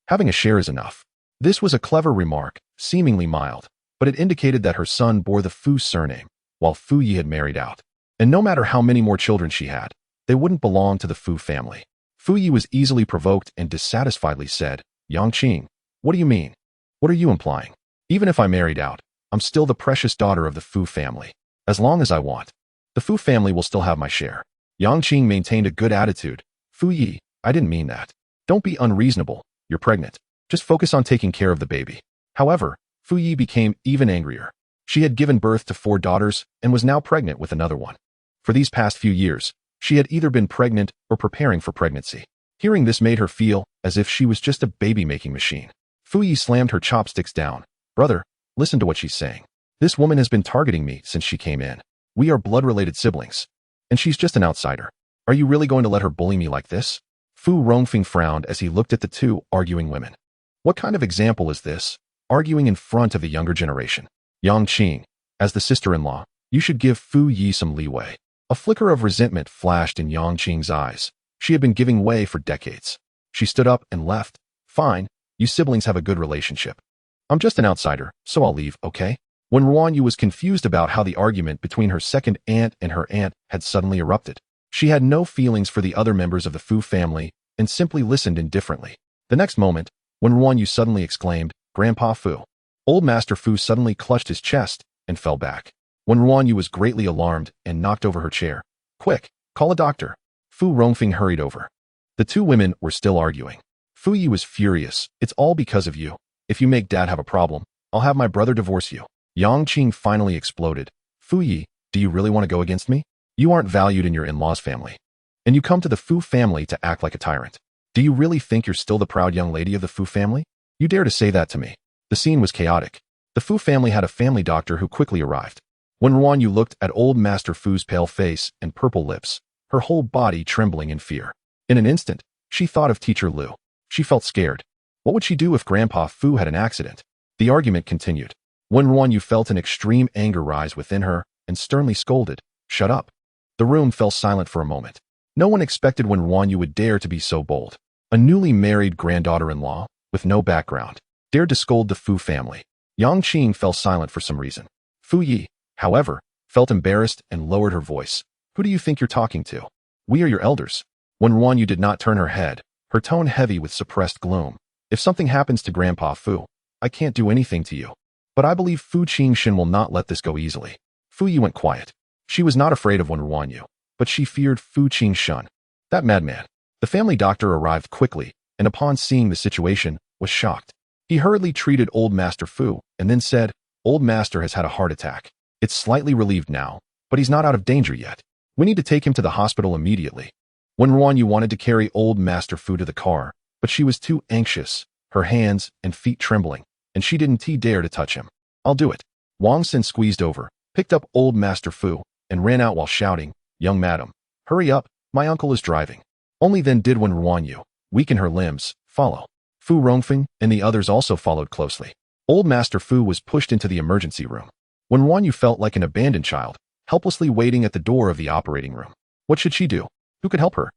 Having a share is enough. This was a clever remark, seemingly mild, but it indicated that her son bore the Fu surname, while Fu Yi had married out. And no matter how many more children she had, they wouldn't belong to the Fu family. Fu Yi was easily provoked and dissatisfiedly said, Yang Qing, what do you mean? What are you implying? Even if I married out, I'm still the precious daughter of the Fu family. As long as I want, the Fu family will still have my share. Yang Qing maintained a good attitude. Fu Yi, I didn't mean that. Don't be unreasonable. You're pregnant. Just focus on taking care of the baby. However, Fu Yi became even angrier. She had given birth to 4 daughters and was now pregnant with another one. For these past few years, she had either been pregnant or preparing for pregnancy. Hearing this made her feel as if she was just a baby-making machine. Fu Yi slammed her chopsticks down. Brother, listen to what she's saying. This woman has been targeting me since she came in. We are blood-related siblings. And she's just an outsider. Are you really going to let her bully me like this? Fu Rongfeng frowned as he looked at the 2 arguing women. What kind of example is this? Arguing in front of the younger generation. Yang Qing, as the sister-in-law, you should give Fu Yi some leeway. A flicker of resentment flashed in Yang Qing's eyes. She had been giving way for decades. She stood up and left. Fine, you siblings have a good relationship. I'm just an outsider, so I'll leave, okay? Wen RuanYu was confused about how the argument between her second aunt and her aunt had suddenly erupted. She had no feelings for the other members of the Fu family and simply listened indifferently. The next moment, Wen RuanYu suddenly exclaimed, Grandpa Fu. Old Master Fu suddenly clutched his chest and fell back. Wen RuanYu was greatly alarmed and knocked over her chair. Quick, call a doctor. Fu Rongfeng hurried over. The 2 women were still arguing. Fu Yi was furious. It's all because of you. If you make Dad have a problem, I'll have my brother divorce you. Yang Qing finally exploded. Fu Yi, do you really want to go against me? You aren't valued in your in-laws' family. And you come to the Fu family to act like a tyrant. Do you really think you're still the proud young lady of the Fu family? You dare to say that to me? The scene was chaotic. The Fu family had a family doctor who quickly arrived. Wen RuanYu looked at old Master Fu's pale face and purple lips, her whole body trembling in fear. In an instant, she thought of Teacher Lu. She felt scared. What would she do if Grandpa Fu had an accident? The argument continued. Wen RuanYu felt an extreme anger rise within her and sternly scolded, Shut up. The room fell silent for a moment. No one expected Wen RuanYu would dare to be so bold. A newly married granddaughter-in-law, with no background, dared to scold the Fu family. Yang Qing fell silent for some reason. Fu Yi, however, felt embarrassed and lowered her voice. Who do you think you're talking to? We are your elders. Wen RuanYu did not turn her head, her tone heavy with suppressed gloom. If something happens to Grandpa Fu, I can't do anything to you. But I believe Fu Jinshen will not let this go easily. Fu Yi went quiet. She was not afraid of Wen RuanYu, but she feared Fu Jinshen. That madman. The family doctor arrived quickly, and upon seeing the situation, was shocked. He hurriedly treated old Master Fu, and then said, Old Master has had a heart attack. It's slightly relieved now, but he's not out of danger yet. We need to take him to the hospital immediately. Wen RuanYu wanted to carry old Master Fu to the car, but she was too anxious, her hands and feet trembling, and she didn't dare to touch him. I'll do it. Wang Sen squeezed over, picked up old Master Fu, and ran out while shouting, Young madam, hurry up, my uncle is driving. Only then did Wen RuanYu, weaken her limbs, follow. Fu Rongfeng and the others also followed closely. Old Master Fu was pushed into the emergency room. Wen RuanYu felt like an abandoned child, helplessly waiting at the door of the operating room. What should she do? Who could help her?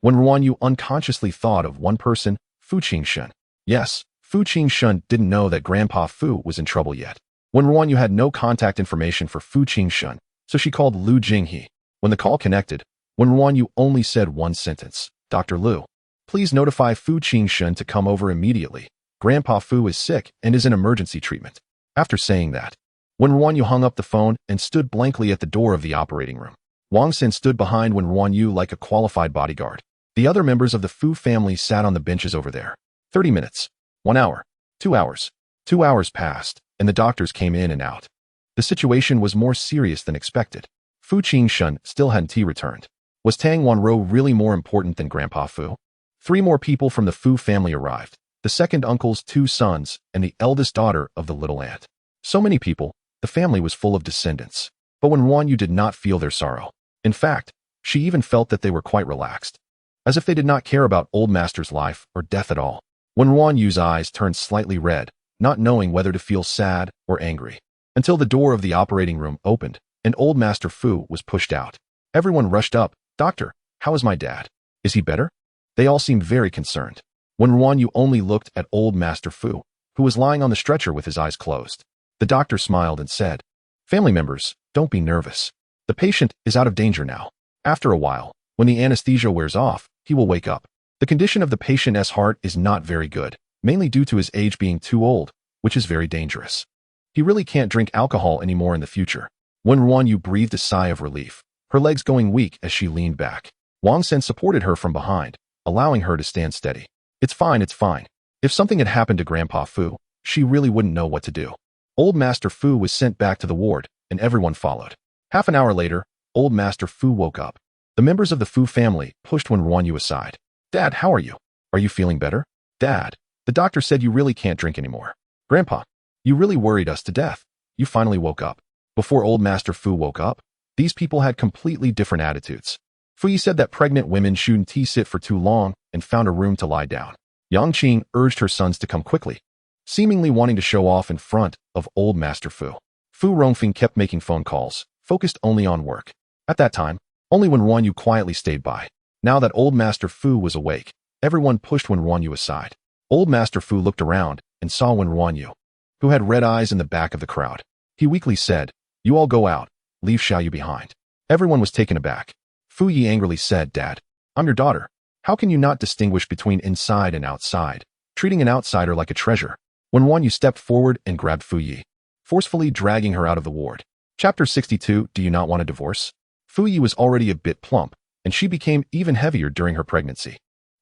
Wen RuanYu unconsciously thought of one person, Fu Jinshen. Yes, Fu Jinshen didn't know that Grandpa Fu was in trouble yet. Wen RuanYu had no contact information for Fu Jinshen, so she called Lu Jinghe. When the call connected, Wen RuanYu only said one sentence, Dr. Lu, please notify Fu Jinshen to come over immediately. Grandpa Fu is sick and is in emergency treatment. After saying that, Wen RuanYu hung up the phone and stood blankly at the door of the operating room. Wang Xin stood behind Wen RuanYu like a qualified bodyguard. The other members of the Fu family sat on the benches over there. 30 minutes. 1 hour. 2 hours. 2 hours passed, and the doctors came in and out. The situation was more serious than expected. Fu Jinshen still hadn't returned. Was Tang Wanro really more important than Grandpa Fu? 3 more people from the Fu family arrived. The second uncle's 2 sons and the eldest daughter of the little aunt. So many people, the family was full of descendants. But Wen RuanYu did not feel their sorrow. In fact, she even felt that they were quite relaxed. As if they did not care about Old Master's life or death at all. Wen RuanYu's eyes turned slightly red, not knowing whether to feel sad or angry. Until the door of the operating room opened, and Old Master Fu was pushed out. Everyone rushed up. Doctor, how is my dad? Is he better? They all seemed very concerned. Wen RuanYu only looked at Old Master Fu, who was lying on the stretcher with his eyes closed. The doctor smiled and said, "Family members, don't be nervous. The patient is out of danger now. After a while, when the anesthesia wears off, he will wake up. The condition of the patient's heart is not very good, mainly due to his age being too old, which is very dangerous. He really can't drink alcohol anymore in the future." Wen RuanYu breathed a sigh of relief, her legs going weak as she leaned back. Wang Xin supported her from behind, allowing her to stand steady. It's fine, it's fine. If something had happened to Grandpa Fu, she really wouldn't know what to do. Old Master Fu was sent back to the ward, and everyone followed. Half an hour later, Old Master Fu woke up. The members of the Fu family pushed Wen RuanYu aside. "Dad, how are you? Are you feeling better?" "Dad, the doctor said you really can't drink anymore." "Grandpa, you really worried us to death. You finally woke up." Before Old Master Fu woke up, these people had completely different attitudes. Fu Yi said that pregnant women shouldn't sit for too long and found a room to lie down. Yang Qing urged her sons to come quickly, seemingly wanting to show off in front of Old Master Fu. Fu Rongfeng kept making phone calls, focused only on work. At that time, only Wen RuanYu quietly stayed by. Now that Old Master Fu was awake, everyone pushed Wen RuanYu aside. Old Master Fu looked around and saw Wen RuanYu, who had red eyes in the back of the crowd. He weakly said, "You all go out, leave Xiaoyu behind." Everyone was taken aback. Fu Yi angrily said, "Dad, I'm your daughter. How can you not distinguish between inside and outside, treating an outsider like a treasure?" Wen RuanYu stepped forward and grabbed Fu Yi, forcefully dragging her out of the ward. Chapter 62, Do You Not Want a Divorce? Fu Yi was already a bit plump, and she became even heavier during her pregnancy.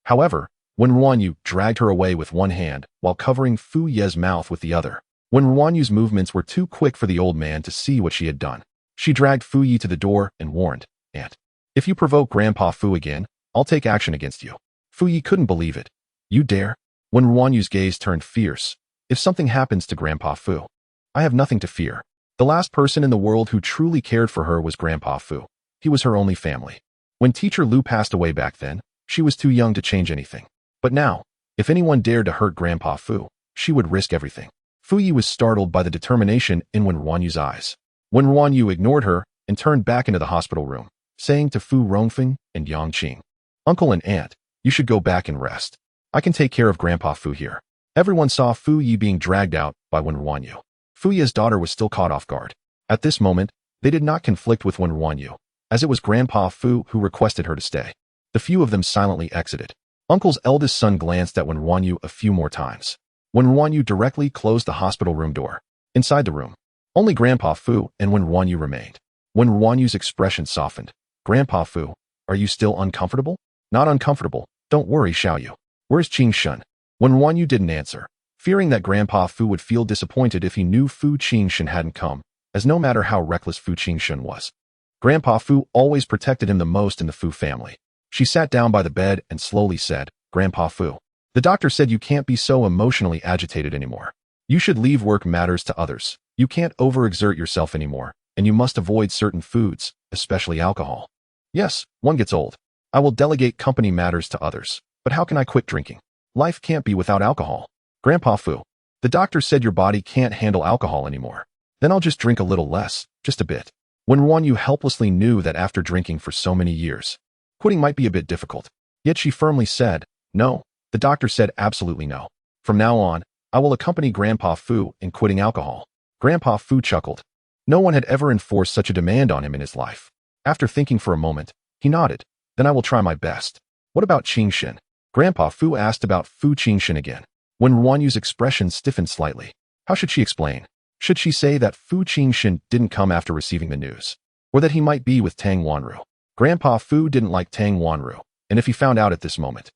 However, Wen RuanYu dragged her away with one hand while covering Fu Ye's mouth with the other. Wen RuanYu's movements were too quick for the old man to see what she had done. She dragged Fu Yi to the door and warned, "Aunt, if you provoke Grandpa Fu again, I'll take action against you." Fu Yi couldn't believe it. "You dare?" Wen RuanYu's gaze turned fierce. "If something happens to Grandpa Fu, I have nothing to fear." The last person in the world who truly cared for her was Grandpa Fu. He was her only family. When Teacher Lu passed away back then, she was too young to change anything. But now, if anyone dared to hurt Grandpa Fu, she would risk everything. Fu Yi was startled by the determination in Wen RuanYu's eyes. Wen RuanYu ignored her and turned back into the hospital room, saying to Fu Rongfeng and Yang Qing, "Uncle and Aunt, you should go back and rest. I can take care of Grandpa Fu here." Everyone saw Fu Yi being dragged out by Wen RuanYu. Fu Yi's daughter was still caught off guard. At this moment, they did not conflict with Wen RuanYu, as it was Grandpa Fu who requested her to stay. The few of them silently exited. Uncle's eldest son glanced at Wen RuanYu a few more times. Wen RuanYu directly closed the hospital room door. Inside the room, only Grandpa Fu and Wen RuanYu remained. Wen RuanYu's expression softened. "Grandpa Fu, are you still uncomfortable?" "Not uncomfortable. Don't worry, Xiaoyu. Where's Jinshen?" Wen RuanYu didn't answer, fearing that Grandpa Fu would feel disappointed if he knew Fu Jinshen hadn't come, as no matter how reckless Fu Jinshen was, Grandpa Fu always protected him the most in the Fu family. She sat down by the bed and slowly said, "Grandpa Fu, the doctor said you can't be so emotionally agitated anymore. You should leave work matters to others. You can't overexert yourself anymore, and you must avoid certain foods, especially alcohol." "Yes, one gets old. I will delegate company matters to others. But how can I quit drinking? Life can't be without alcohol." "Grandpa Fu, the doctor said your body can't handle alcohol anymore. Then I'll just drink a little less, just a bit." Wen RuanYu helplessly knew that after drinking for so many years, quitting might be a bit difficult. Yet she firmly said, "No." The doctor said absolutely no. "From now on, I will accompany Grandpa Fu in quitting alcohol." Grandpa Fu chuckled. No one had ever enforced such a demand on him in his life. After thinking for a moment, he nodded. "Then I will try my best." "What about Jinshen?" Grandpa Fu asked about Fu Jinshen again. Wen RuanYu's expression stiffened slightly. How should she explain? Should she say that Fu Jinshen didn't come after receiving the news? Or that he might be with Tang Wanru? Grandpa Fu didn't like Tang Wanru, and if he found out at this moment,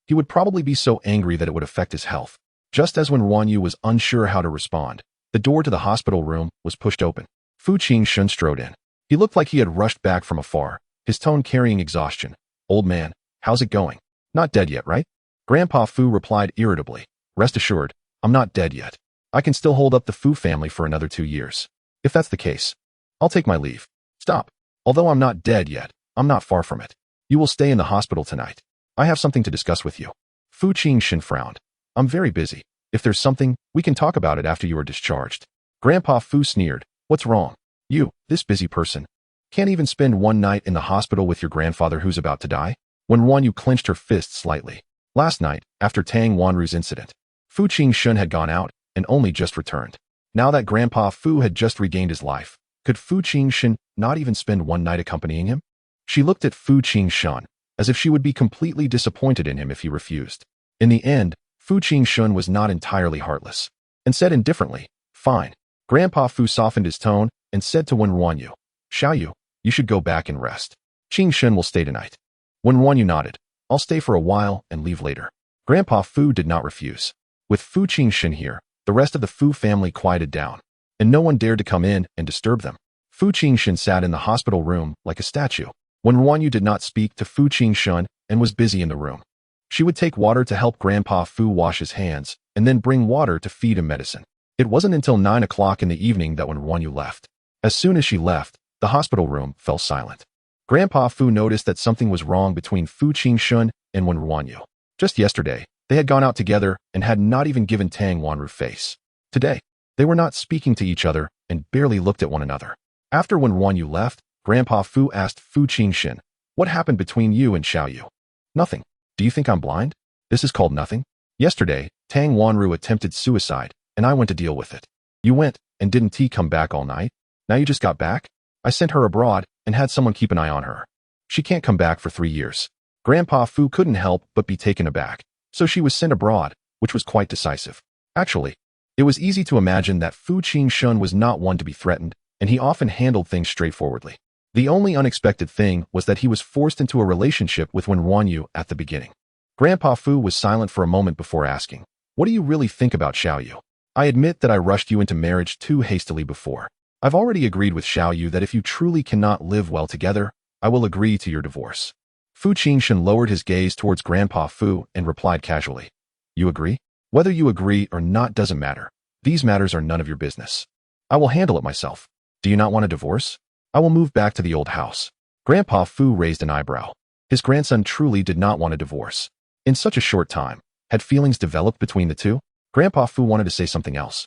he would probably be so angry that it would affect his health. Just as Wen RuanYu was unsure how to respond, the door to the hospital room was pushed open. Fu Jinshen strode in. He looked like he had rushed back from afar, his tone carrying exhaustion. Old man, how's it going? Not dead yet, right? Grandpa Fu replied irritably. Rest assured, I'm not dead yet. I can still hold up the Fu family for another 2 years. If that's the case, I'll take my leave. Stop. Although I'm not dead yet, I'm not far from it. You will stay in the hospital tonight. I have something to discuss with you. Fu Jinshen frowned. I'm very busy. If there's something, we can talk about it after you are discharged. Grandpa Fu sneered. What's wrong? You, this busy person, can't even spend one night in the hospital with your grandfather who's about to die? Wen RuanYu clenched her fist slightly. Last night, after Tang Wanru's incident, Fu Jinshen had gone out and only just returned. Now that Grandpa Fu had just regained his life, could Fu Jinshen not even spend one night accompanying him? She looked at Fu Jinshen as if she would be completely disappointed in him if he refused. In the end, Fu Jinshen was not entirely heartless, and said indifferently, fine. Grandpa Fu softened his tone and said to Wen RuanYu, Xiaoyu, you should go back and rest. Jinshen will stay tonight. Wen RuanYu nodded. I'll stay for a while and leave later. Grandpa Fu did not refuse. With Fu Jinshen here, the rest of the Fu family quieted down, and no one dared to come in and disturb them. Fu Jinshen sat in the hospital room like a statue. Wen RuanYu did not speak to Fu Jinshen and was busy in the room. She would take water to help Grandpa Fu wash his hands, and then bring water to feed him medicine. It wasn't until 9 o'clock in the evening that Wen RuanYu left. As soon as she left, the hospital room fell silent. Grandpa Fu noticed that something was wrong between Fu Jinshen and Wen RuanYu. Just yesterday, they had gone out together and had not even given Tang Wanru face. Today, they were not speaking to each other and barely looked at one another. After Wen RuanYu left, Grandpa Fu asked Fu Jinshen, what happened between you and Xiaoyu? Nothing. Do you think I'm blind? This is called nothing? Yesterday, Tang Wanru attempted suicide, and I went to deal with it. You went, and didn't T come back all night? Now you just got back? I sent her abroad and had someone keep an eye on her. She can't come back for 3 years. Grandpa Fu couldn't help but be taken aback, so she was sent abroad, which was quite decisive. Actually, it was easy to imagine that Fu Jinshen was not one to be threatened, and he often handled things straightforwardly. The only unexpected thing was that he was forced into a relationship with Wen RuanYu at the beginning. Grandpa Fu was silent for a moment before asking, what do you really think about Xiaoyu? I admit that I rushed you into marriage too hastily before. I've already agreed with Xiaoyu that if you truly cannot live well together, I will agree to your divorce. Fu Jinshen lowered his gaze towards Grandpa Fu and replied casually, you agree? Whether you agree or not doesn't matter. These matters are none of your business. I will handle it myself. Do you not want a divorce? I will move back to the old house. Grandpa Fu raised an eyebrow. His grandson truly did not want a divorce. In such a short time, had feelings developed between the two? Grandpa Fu wanted to say something else.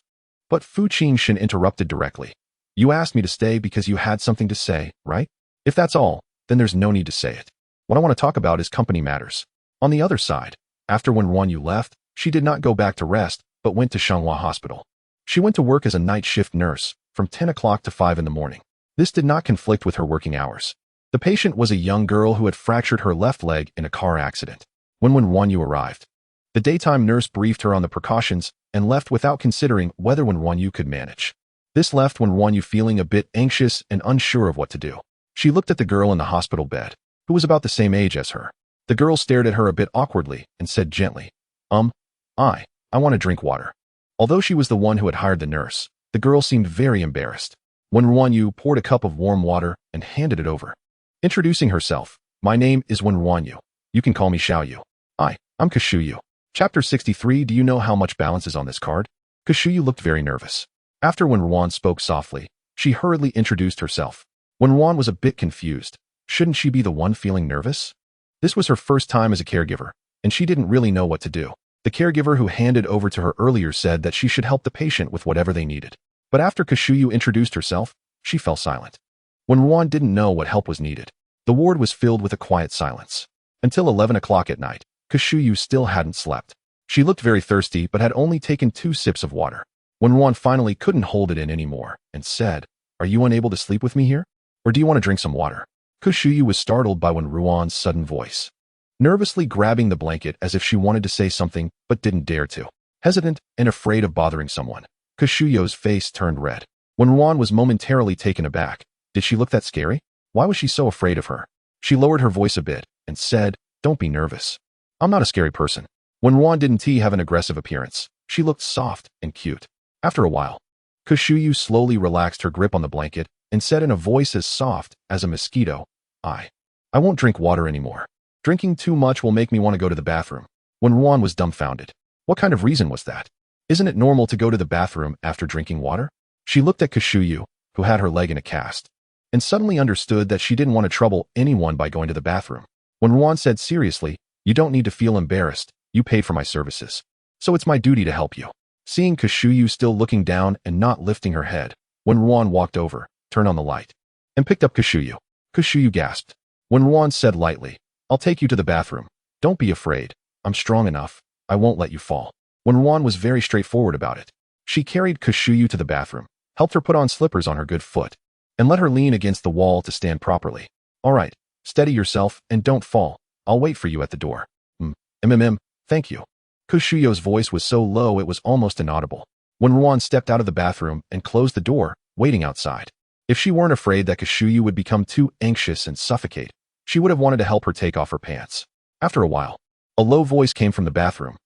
But Fu Jinshen interrupted directly. You asked me to stay because you had something to say, right? If that's all, then there's no need to say it. What I want to talk about is company matters. On the other side, after Wen RuanYu left, she did not go back to rest, but went to Shanghua Hospital. She went to work as a night shift nurse, from 10 o'clock to 5 in the morning. This did not conflict with her working hours. The patient was a young girl who had fractured her left leg in a car accident. When Wen RuanYu arrived, the daytime nurse briefed her on the precautions and left without considering whether Wen RuanYu could manage. This left Wen RuanYu feeling a bit anxious and unsure of what to do. She looked at the girl in the hospital bed, who was about the same age as her. The girl stared at her a bit awkwardly and said gently, I want to drink water. Although she was the one who had hired the nurse, the girl seemed very embarrassed. Wen RuanYu poured a cup of warm water and handed it over. Introducing herself, my name is Wen RuanYu. You can call me Xiaoyu. I'm Kashuyu. Chapter 63. Do you know how much balance is on this card? Kashuyu looked very nervous. After Wen Ruan spoke softly, she hurriedly introduced herself. Wen Ruan was a bit confused. Shouldn't she be the one feeling nervous? This was her first time as a caregiver, and she didn't really know what to do. The caregiver who handed over to her earlier said that she should help the patient with whatever they needed. But after Kashuyu introduced herself, she fell silent. Wen Ruan didn't know what help was needed. The ward was filled with a quiet silence. Until 11 o'clock at night, Kashuyu still hadn't slept. She looked very thirsty but had only taken 2 sips of water. Wen Ruan finally couldn't hold it in anymore and said, Are you unable to sleep with me here? Or do you want to drink some water? Kashuyu was startled by Wen Ruan's sudden voice. Nervously grabbing the blanket as if she wanted to say something but didn't dare to. hesitant and afraid of bothering someone. Kashuyu's face turned red. Wen Ruan was momentarily taken aback. Did she look that scary? Why was she so afraid of her? She lowered her voice a bit and said, "Don't be nervous. I'm not a scary person." Wen Ruan didn't have an aggressive appearance. She looked soft and cute. After a while, Kashuyu slowly relaxed her grip on the blanket and said in a voice as soft as a mosquito, I won't drink water anymore. Drinking too much will make me want to go to the bathroom." Wen Ruan was dumbfounded. What kind of reason was that? Isn't it normal to go to the bathroom after drinking water? She looked at Kashuyu, who had her leg in a cast, and suddenly understood that she didn't want to trouble anyone by going to the bathroom. Wen Ruan said seriously, "You don't need to feel embarrassed. You paid for my services. So it's my duty to help you." Seeing Kashuyu still looking down and not lifting her head, Wen Ruan walked over, turned on the light, and picked up Kashuyu. Kashuyu gasped. Wen Ruan said lightly, "I'll take you to the bathroom. Don't be afraid. I'm strong enough. I won't let you fall." Wen Ruan was very straightforward about it. She carried Kashuyu to the bathroom, helped her put on slippers on her good foot, and let her lean against the wall to stand properly. "All right, steady yourself and don't fall. I'll wait for you at the door." Thank you." Kushuyu's voice was so low it was almost inaudible. Wen Ruan stepped out of the bathroom and closed the door, waiting outside. If she weren't afraid that Kashuyu would become too anxious and suffocate, she would have wanted to help her take off her pants. After a while, a low voice came from the bathroom.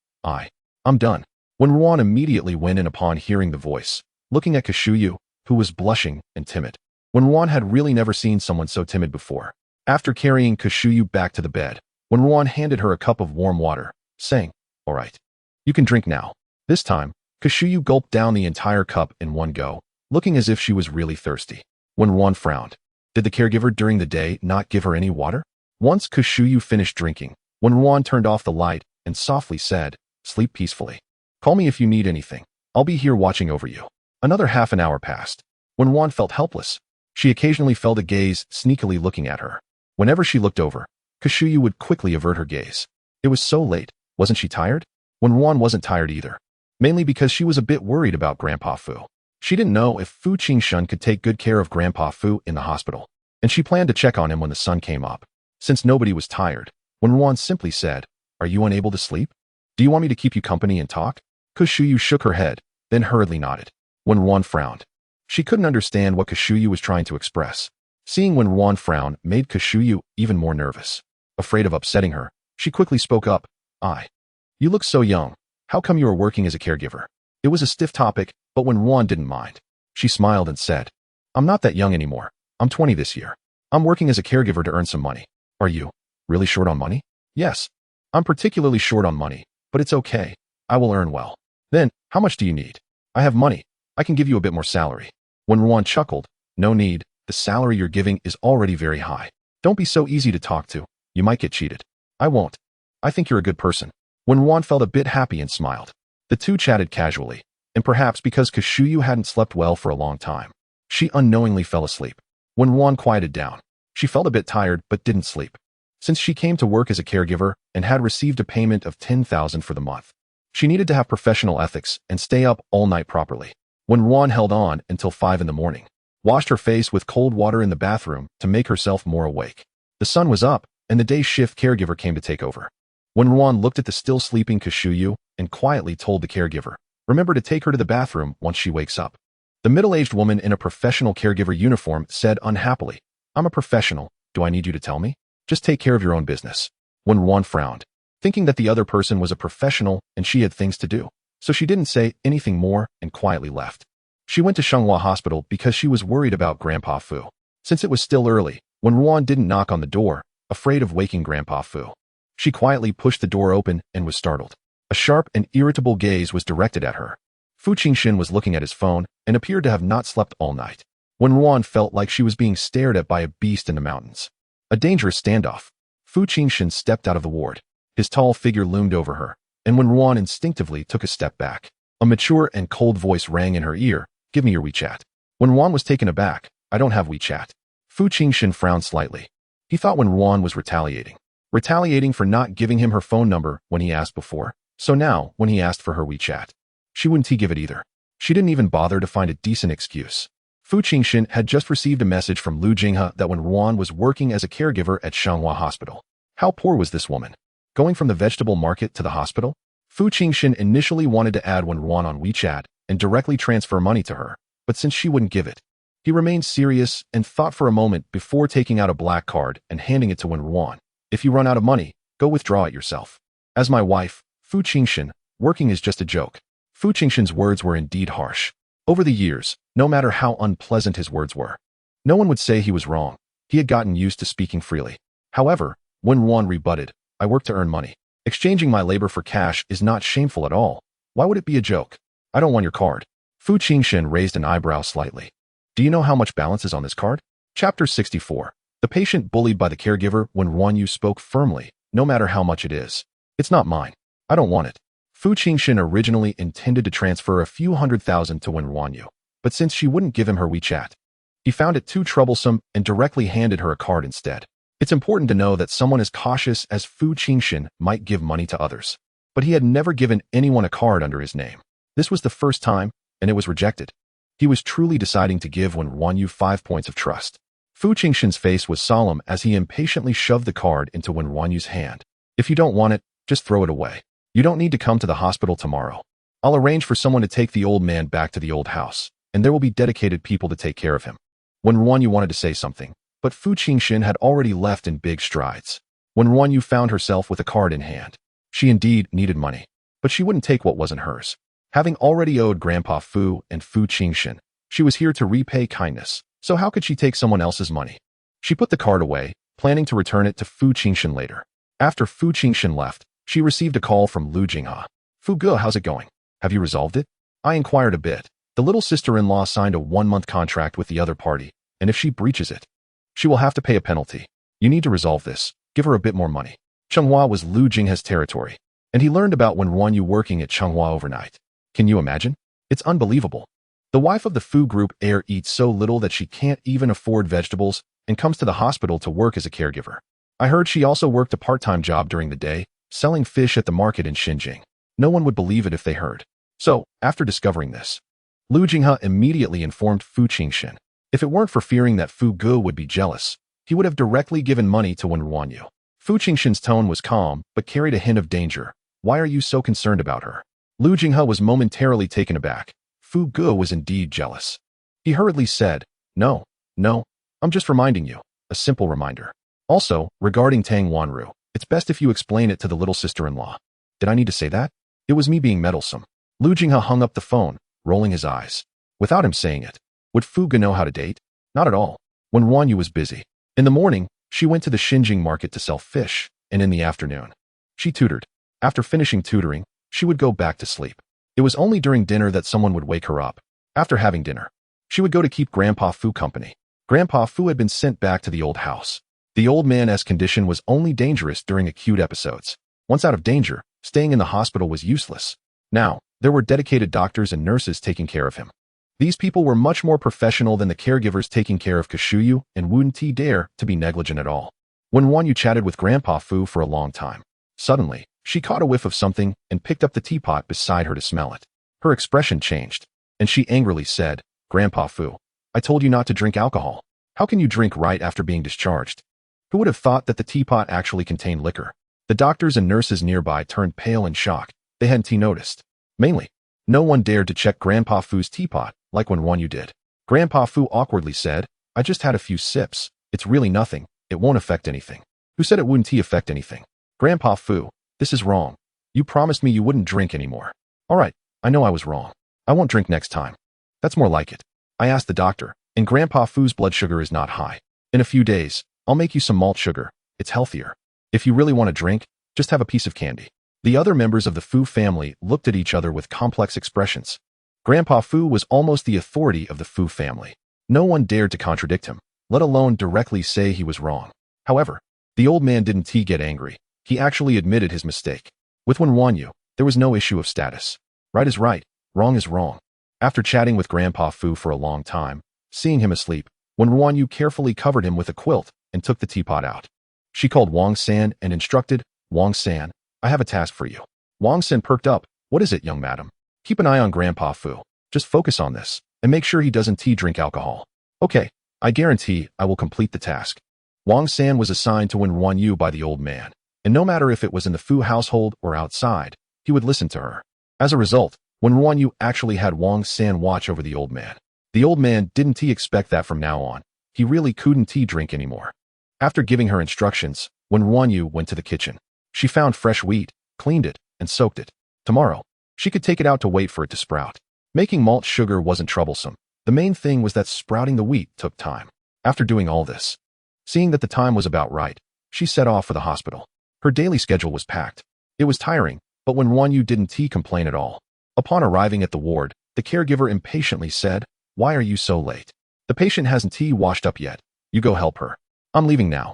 I'm done." Wen Ruan immediately went in upon hearing the voice, looking at Kashuyu, who was blushing and timid. Wen Ruan had really never seen someone so timid before. After carrying Kashuyu back to the bed, Wen Ruan handed her a cup of warm water, saying, "All right, you can drink now." This time, Kashuyu gulped down the entire cup in one go, looking as if she was really thirsty. Wen Ruan frowned. Did the caregiver during the day not give her any water? Once Kashuyu finished drinking, Wen Ruan turned off the light and softly said, "Sleep peacefully. Call me if you need anything. I'll be here watching over you." Another half an hour passed. Wen Ruan felt helpless. She occasionally felt a gaze sneakily looking at her. Whenever she looked over, Kashuyu would quickly avert her gaze. It was so late. Wasn't she tired? Wen Ruan wasn't tired either, mainly because she was a bit worried about Grandpa Fu. She didn't know if Fu Jinshen could take good care of Grandpa Fu in the hospital, and she planned to check on him when the sun came up. Since nobody was tired, Wen Ruan simply said, "Are you unable to sleep? Do you want me to keep you company and talk?" Kashuyu shook her head, then hurriedly nodded. Wen Ruan frowned. She couldn't understand what Kashuyu was trying to express. Seeing Wen Ruan frown made Kashuyu even more nervous. Afraid of upsetting her, she quickly spoke up. You look so young. How come you are working as a caregiver?" It was a stiff topic, but Wen Ruan didn't mind. She smiled and said, "I'm not that young anymore. I'm 20 this year. I'm working as a caregiver to earn some money." "Are you really short on money?" "Yes. I'm particularly short on money, but it's okay. I will earn well." "Then, how much do you need?" "I have money. I can give you a bit more salary." Wen Ruan chuckled. "No need. The salary you're giving is already very high. Don't be so easy to talk to. You might get cheated." "I won't. I think you're a good person." Wen Ruan felt a bit happy and smiled. The two chatted casually, and perhaps because Kashuyu hadn't slept well for a long time, she unknowingly fell asleep. Wen Ruan quieted down. She felt a bit tired but didn't sleep. Since she came to work as a caregiver and had received a payment of 10,000 for the month, she needed to have professional ethics and stay up all night properly. Wen Ruan held on until 5 in the morning, washed her face with cold water in the bathroom to make herself more awake. The sun was up, and the day shift caregiver came to take over. Wen Ruan looked at the still sleeping Kashuyu and quietly told the caregiver, "Remember to take her to the bathroom once she wakes up." The middle-aged woman in a professional caregiver uniform said unhappily, "I'm a professional. Do I need you to tell me? Just take care of your own business." Wen Ruan frowned, thinking that the other person was a professional and she had things to do, so she didn't say anything more and quietly left. She went to Shenghua Hospital because she was worried about Grandpa Fu. Since it was still early, Wen Ruan didn't knock on the door, afraid of waking Grandpa Fu. She quietly pushed the door open and was startled. A sharp and irritable gaze was directed at her. Fu Jinshen was looking at his phone and appeared to have not slept all night. Wen Ruan felt like she was being stared at by a beast in the mountains. A dangerous standoff. Fu Jinshen stepped out of the ward. His tall figure loomed over her, and Wen Ruan instinctively took a step back. A mature and cold voice rang in her ear, "Give me your WeChat." Wen Ruan was taken aback. "I don't have WeChat." Fu Jinshen frowned slightly. He thought Wen Ruan was retaliating. Retaliating for not giving him her phone number when he asked before. So now, when he asked for her WeChat, she wouldn't give it either. She didn't even bother to find a decent excuse. Fu Jinshen had just received a message from Lu Jinghe that Wen Ruan was working as a caregiver at Shenghua Hospital. How poor was this woman? Going from the vegetable market to the hospital? Fu Jinshen initially wanted to add Wen Ruan on WeChat and directly transfer money to her, but since she wouldn't give it, he remained serious and thought for a moment before taking out a black card and handing it to Wen Ruan. If you run out of money, go withdraw it yourself. As my wife, Fu Jinshen, working is just a joke. Fu Jinshen's words were indeed harsh. Over the years, no matter how unpleasant his words were, no one would say he was wrong. He had gotten used to speaking freely. However, Wen Ruan rebutted, I work to earn money. Exchanging my labor for cash is not shameful at all. Why would it be a joke? I don't want your card. Fu Jinshen raised an eyebrow slightly. Do you know how much balance is on this card? Chapter 64. The patient bullied by the caregiver. Wen RuanYu spoke firmly, no matter how much it is. It's not mine. I don't want it. Fu Jinshen originally intended to transfer a few $100,000 to Wen RuanYu, but since she wouldn't give him her WeChat, he found it too troublesome and directly handed her a card instead. It's important to know that someone as cautious as Fu Jinshen might give money to others, but he had never given anyone a card under his name. This was the first time, and it was rejected. He was truly deciding to give Wen RuanYu 5 points of trust. Fu Jinshen's face was solemn as he impatiently shoved the card into Wen RuanYu's hand. If you don't want it, just throw it away. You don't need to come to the hospital tomorrow. I'll arrange for someone to take the old man back to the old house, and there will be dedicated people to take care of him. Wen RuanYu wanted to say something, but Fu Jinshen had already left in big strides. Wen RuanYu found herself with a card in hand. She indeed needed money, but she wouldn't take what wasn't hers. Having already owed Grandpa Fu and Fu Jinshen, she was here to repay kindness, so how could she take someone else's money? She put the card away, planning to return it to Fu Jinshen later. After Fu Jinshen left, she received a call from Lu Jinghe. Fu Ge, how's it going? Have you resolved it? I inquired a bit. The little sister-in-law signed a 1-month contract with the other party, and if she breaches it, she will have to pay a penalty. You need to resolve this. Give her a bit more money. Changhua was Lu Jinghe's territory, and he learned about Wen RuanYu working at Changhua overnight. Can you imagine? It's unbelievable. The wife of the Fu group heir eats so little that she can't even afford vegetables and comes to the hospital to work as a caregiver. I heard she also worked a part-time job during the day, selling fish at the market in Xinjiang. No one would believe it if they heard. So, after discovering this, Lu Jinghe immediately informed Fu Jinshen. If it weren't for fearing that Fu Ge would be jealous, he would have directly given money to Wen RuanYu. Fu Jinshen's tone was calm, but carried a hint of danger. Why are you so concerned about her? Lu Jinghe was momentarily taken aback. Fu Ge was indeed jealous. He hurriedly said, No, I'm just reminding you. A simple reminder. Also, regarding Tang Wanru, it's best if you explain it to the little sister-in-law. Did I need to say that? It was me being meddlesome. Lu Jinghe hung up the phone, rolling his eyes. Without him saying it, would Fu Ge know how to date? Not at all. Wen RuanYu was busy. In the morning, she went to the Xinjiang market to sell fish, and in the afternoon, she tutored. After finishing tutoring, she would go back to sleep. It was only during dinner that someone would wake her up. After having dinner, she would go to keep Grandpa Fu company. Grandpa Fu had been sent back to the old house. The old man's condition was only dangerous during acute episodes. Once out of danger, staying in the hospital was useless. Now, there were dedicated doctors and nurses taking care of him. These people were much more professional than the caregivers taking care of Kashuyu and wouldn't dare to be negligent at all. Wen RuanYu chatted with Grandpa Fu for a long time. Suddenly, she caught a whiff of something and picked up the teapot beside her to smell it. Her expression changed, and she angrily said, Grandpa Fu, I told you not to drink alcohol. How can you drink right after being discharged? Who would have thought that the teapot actually contained liquor? The doctors and nurses nearby turned pale in shock. They hadn't noticed. Mainly, no one dared to check Grandpa Fu's teapot like Wen RuanYu did. Grandpa Fu awkwardly said, I just had a few sips. It's really nothing. It won't affect anything. Who said it wouldn't affect anything? Grandpa Fu, this is wrong. You promised me you wouldn't drink anymore. All right, I know I was wrong. I won't drink next time. That's more like it. I asked the doctor, and Grandpa Fu's blood sugar is not high. In a few days, I'll make you some malt sugar. It's healthier. If you really want to drink, just have a piece of candy. The other members of the Fu family looked at each other with complex expressions. Grandpa Fu was almost the authority of the Fu family. No one dared to contradict him, let alone directly say he was wrong. However, the old man didn't get angry. He actually admitted his mistake. With Wen RuanYu, there was no issue of status. Right is right, wrong is wrong. After chatting with Grandpa Fu for a long time, seeing him asleep, Wen RuanYu carefully covered him with a quilt and took the teapot out. She called Wang San and instructed, Wang San, I have a task for you. Wang San perked up. What is it, young madam? Keep an eye on Grandpa Fu. Just focus on this, and make sure he doesn't drink alcohol. Okay, I guarantee I will complete the task. Wang San was assigned to Wen RuanYu by the old man, and no matter if it was in the Fu household or outside, he would listen to her. As a result, Wen RuanYu actually had Wang San watch over the old man. The old man didn't expect that from now on. He really couldn't drink anymore. After giving her instructions, Wen RuanYu went to the kitchen. She found fresh wheat, cleaned it, and soaked it. Tomorrow, she could take it out to wait for it to sprout. Making malt sugar wasn't troublesome. The main thing was that sprouting the wheat took time. After doing all this, seeing that the time was about right, she set off for the hospital. Her daily schedule was packed. It was tiring, but Wen RuanYu didn't complain at all. Upon arriving at the ward, the caregiver impatiently said, "Why are you so late? The patient hasn't washed up yet. You go help her. I'm leaving now."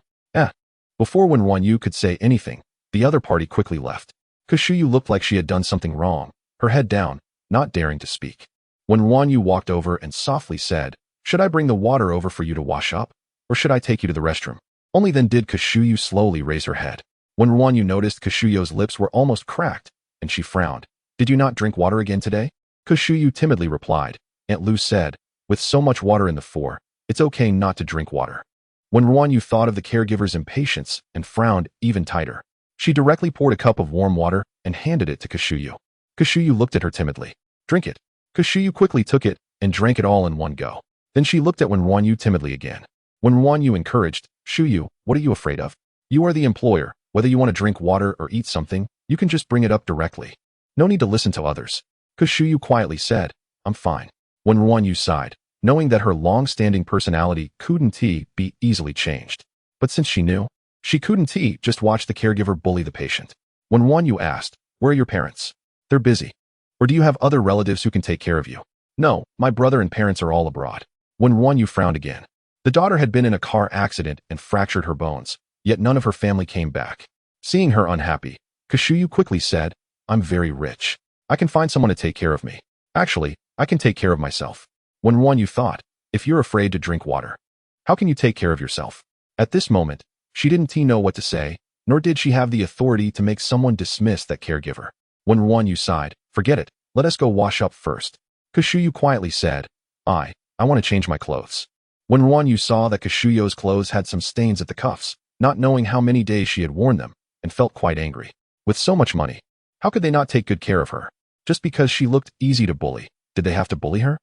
Before Wen RuanYu could say anything, the other party quickly left. Kushuyu looked like she had done something wrong, her head down, not daring to speak. Wen RuanYu walked over and softly said, "Should I bring the water over for you to wash up? Or should I take you to the restroom?" Only then did Kushuyu slowly raise her head. Wen RuanYu noticed Kushuyu's lips were almost cracked, and she frowned. "Did you not drink water again today?" Kushuyu timidly replied. Aunt Lu said, "With so much water in the fore, it's okay not to drink water." Wen RuanYu thought of the caregiver's impatience and frowned even tighter. She directly poured a cup of warm water and handed it to Kushuyu. Kushuyu looked at her timidly. "Drink it." Kushuyu quickly took it and drank it all in one go. Then she looked at Wen RuanYu timidly again. Wen RuanYu encouraged, "Shuyu, what are you afraid of? You are the employer. Whether you want to drink water or eat something, you can just bring it up directly. No need to listen to others." Kushuyu quietly said, "I'm fine." Wen RuanYu sighed, knowing that her long-standing personality couldn't be easily changed. But since she knew, she couldn't just watch the caregiver bully the patient. Wen RuanYu asked, "Where are your parents?" "They're busy." "Or do you have other relatives who can take care of you?" "No, my brother and parents are all abroad." Wen RuanYu frowned again. The daughter had been in a car accident and fractured her bones, yet none of her family came back. Seeing her unhappy, Kushuyu quickly said, "I'm very rich. I can find someone to take care of me. Actually, I can take care of myself." Wen RuanYu thought, "If you're afraid to drink water, how can you take care of yourself?" At this moment, she didn't know what to say, nor did she have the authority to make someone dismiss that caregiver. Wen RuanYu sighed, "Forget it, let us go wash up first." Kushuyu quietly said, I want to change my clothes." Wen RuanYu saw that Kushuyu's clothes had some stains at the cuffs, not knowing how many days she had worn them, and felt quite angry. With so much money, how could they not take good care of her? Just because she looked easy to bully, did they have to bully her?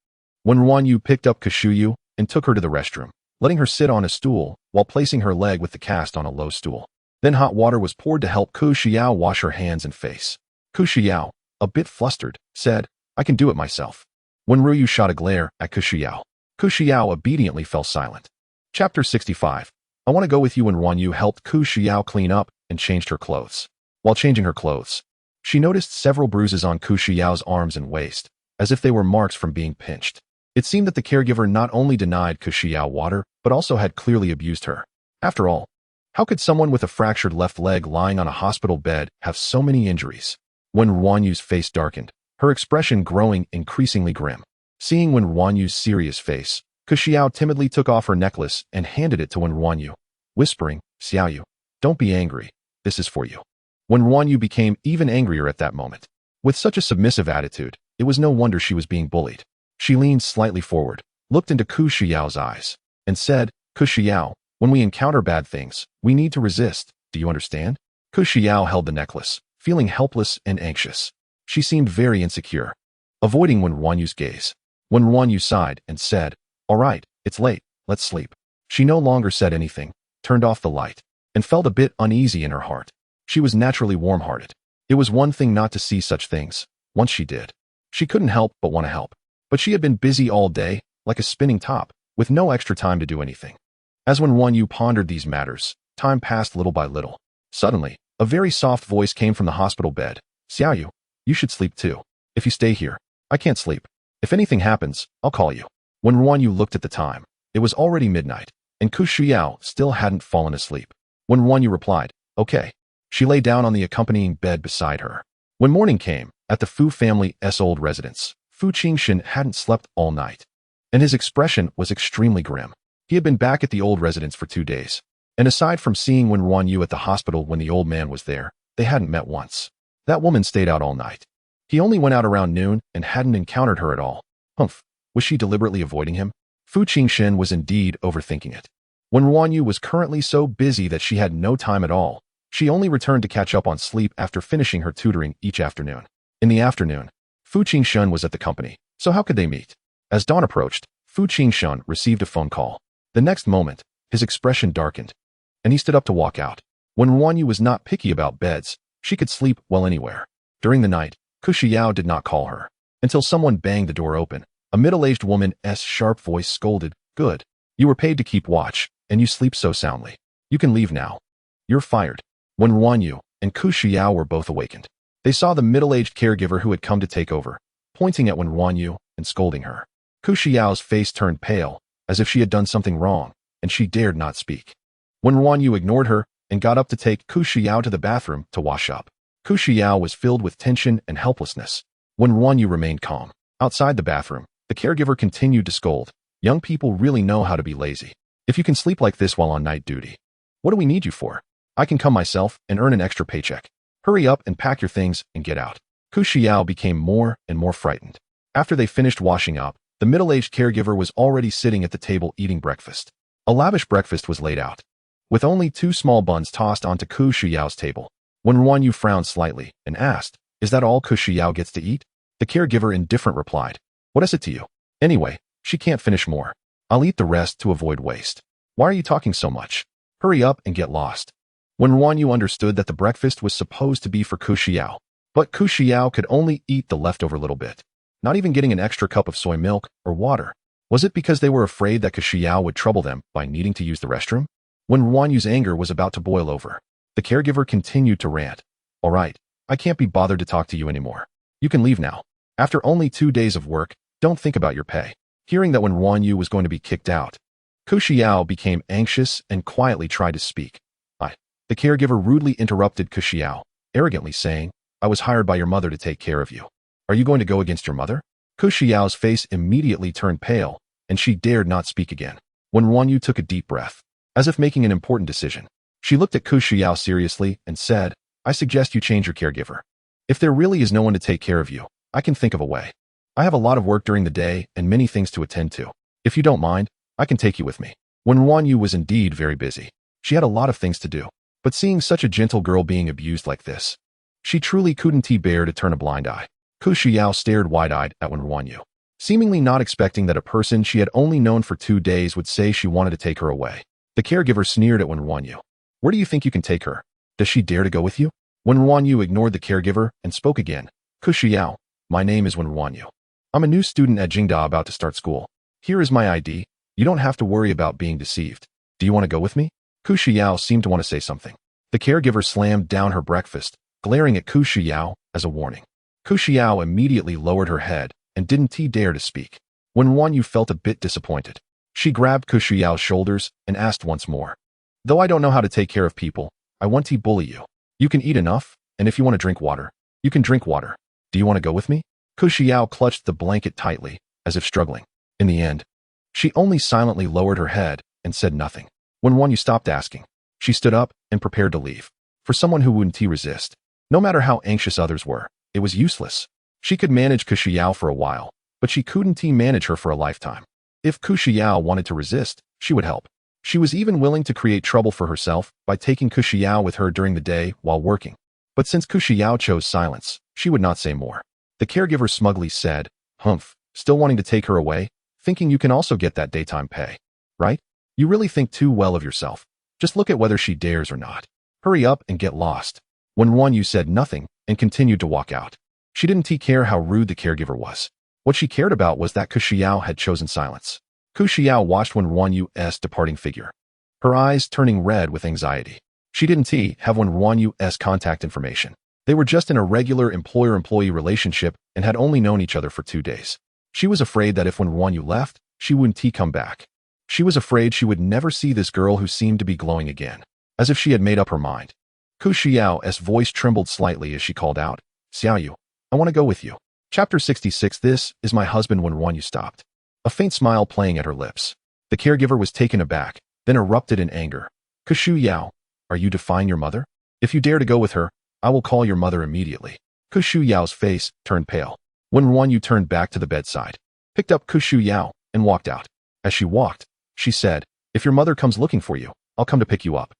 Wen RuanYu picked up Kushuyu and took her to the restroom, letting her sit on a stool while placing her leg with the cast on a low stool. Then hot water was poured to help Kushuyao wash her hands and face. Kushuyao, a bit flustered, said, "I can do it myself." Wen RuanYu shot a glare at Kushuyao. Kushuyao obediently fell silent. Chapter 65. I want to go with you. Wen RuanYu helped Kushuyao clean up and changed her clothes. While changing her clothes, she noticed several bruises on Kushuyao's arms and waist, as if they were marks from being pinched. It seemed that the caregiver not only denied Kushuyao water, but also had clearly abused her. After all, how could someone with a fractured left leg lying on a hospital bed have so many injuries? Wen RuanYu's face darkened, her expression growing increasingly grim. Seeing Wen RuanYu's serious face, Kushuyao timidly took off her necklace and handed it to Wen RuanYu, whispering, "Xiaoyu, don't be angry, this is for you." Wen RuanYu became even angrier at that moment. With such a submissive attitude, it was no wonder she was being bullied. She leaned slightly forward, looked into Kushuyao's eyes, and said, "Kushuyao, when we encounter bad things, we need to resist, do you understand?" Kushuyao held the necklace, feeling helpless and anxious. She seemed very insecure. Avoiding Wen RuanYu's gaze, Wen RuanYu sighed and said, "All right, it's late, let's sleep." She no longer said anything, turned off the light, and felt a bit uneasy in her heart. She was naturally warm-hearted. It was one thing not to see such things. Once she did, she couldn't help but want to help. But she had been busy all day, like a spinning top, with no extra time to do anything. As Wen RuanYu pondered these matters, time passed little by little. Suddenly, a very soft voice came from the hospital bed. "Xiaoyu, you should sleep too. If you stay here, I can't sleep. If anything happens, I'll call you." Wen RuanYu looked at the time. It was already midnight, and Kushuyao still hadn't fallen asleep. Wen RuanYu replied, "Okay." She lay down on the accompanying bed beside her. When morning came, at the Fu family's old residence, Fu Jinshen hadn't slept all night, and his expression was extremely grim. He had been back at the old residence for 2 days, and aside from seeing Wen RuanYu at the hospital when the old man was there, they hadn't met once. That woman stayed out all night. He only went out around noon and hadn't encountered her at all. Humph, was she deliberately avoiding him? Fu Jinshen was indeed overthinking it. Wen RuanYu was currently so busy that she had no time at all. She only returned to catch up on sleep after finishing her tutoring each afternoon. In the afternoon, Fu Jinshen was at the company, so how could they meet? As dawn approached, Fu Jinshen received a phone call. The next moment, his expression darkened, and he stood up to walk out. Wen RuanYu was not picky about beds. She could sleep well anywhere. During the night, Xiao did not call her, until someone banged the door open. A middle-aged woman's sharp voice scolded, "Good. You were paid to keep watch, and you sleep so soundly. You can leave now. You're fired." Wen RuanYu and Xiao were both awakened. They saw the middle-aged caregiver who had come to take over, pointing at Wen RuanYu and scolding her. Xiao's face turned pale, as if she had done something wrong, and she dared not speak. Wen RuanYu ignored her and got up to take Xiao to the bathroom to wash up. Xiao was filled with tension and helplessness. Wen RuanYu remained calm. Outside the bathroom, the caregiver continued to scold. "Young people really know how to be lazy. If you can sleep like this while on night duty, what do we need you for? I can come myself and earn an extra paycheck. Hurry up and pack your things and get out." Xiao became more and more frightened. After they finished washing up, the middle-aged caregiver was already sitting at the table eating breakfast. A lavish breakfast was laid out, with only 2 small buns tossed onto Xiao's table. Wen RuanYu frowned slightly and asked, "Is that all Xiao gets to eat?" The caregiver indifferent replied, "What is it to you? Anyway, she can't finish more. I'll eat the rest to avoid waste. Why are you talking so much? Hurry up and get lost." Wen RuanYu understood that the breakfast was supposed to be for Xiao, but Xiao could only eat the leftover little bit, not even getting an extra cup of soy milk or water. Was it because they were afraid that Xiao would trouble them by needing to use the restroom? Wen RuanYu's anger was about to boil over. The caregiver continued to rant. "All right, I can't be bothered to talk to you anymore. You can leave now. After only 2 days of work, don't think about your pay." Hearing that Wen RuanYu was going to be kicked out, Xiao became anxious and quietly tried to speak. The caregiver rudely interrupted Xiao, arrogantly saying, "I was hired by your mother to take care of you. Are you going to go against your mother?" Xiao's face immediately turned pale, and she dared not speak again. Wen RuanYu took a deep breath, as if making an important decision. She looked at Xiao seriously and said, "I suggest you change your caregiver. If there really is no one to take care of you, I can think of a way. I have a lot of work during the day and many things to attend to. If you don't mind, I can take you with me." Wen RuanYu was indeed very busy. She had a lot of things to do, but seeing such a gentle girl being abused like this, she truly couldn't bear to turn a blind eye. Xiao stared wide-eyed at Wen RuanYu, seemingly not expecting that a person she had only known for 2 days would say she wanted to take her away. The caregiver sneered at Wen RuanYu. "Where do you think you can take her? Does she dare to go with you?" Wen RuanYu ignored the caregiver and spoke again. "Xiao, my name is Wen RuanYu. I'm a new student at Jingda about to start school. Here is my ID. You don't have to worry about being deceived. Do you want to go with me?" Xiao seemed to want to say something. The caregiver slammed down her breakfast, glaring at Xiao as a warning. Xiao immediately lowered her head and didn't dare to speak. Wen RuanYu felt a bit disappointed. She grabbed Xiao's shoulders and asked once more, "Though I don't know how to take care of people, I want to bully you. You can eat enough, and if you want to drink water, you can drink water. Do you want to go with me?" Xiao clutched the blanket tightly, as if struggling. In the end, she only silently lowered her head and said nothing. Wen RuanYu stopped asking. She stood up and prepared to leave. For someone who wouldn't resist, no matter how anxious others were, it was useless. She could manage Xiao for a while, but she couldn't manage her for a lifetime. If Xiao wanted to resist, she would help. She was even willing to create trouble for herself by taking Xiao with her during the day while working. But since Xiao chose silence, she would not say more. The caregiver smugly said, "Humph, still wanting to take her away, thinking you can also get that daytime pay, right? You really think too well of yourself. Just look at whether she dares or not. Hurry up and get lost." Wen RuanYu said nothing and continued to walk out. She didn't care how rude the caregiver was. What she cared about was that Xiao had chosen silence. Xiao watched Wen RuanYu's departing figure, her eyes turning red with anxiety. She didn't have Wen RuanYu's contact information. They were just in a regular employer-employee relationship and had only known each other for 2 days. She was afraid that if Wen RuanYu left, she wouldn't come back. She was afraid she would never see this girl who seemed to be glowing again, as if she had made up her mind. Xiao's voice trembled slightly as she called out, "Xiaoyu, I want to go with you." Chapter 66. This is my husband. Wen RuanYu stopped, a faint smile playing at her lips. The caregiver was taken aback, then erupted in anger. "Xiao, are you defying your mother? If you dare to go with her, I will call your mother immediately." Xiao's face turned pale. Wen RuanYu turned back to the bedside, picked up Xiao, and walked out. As she walked, she said, "If your mother comes looking for you, I'll come to pick you up.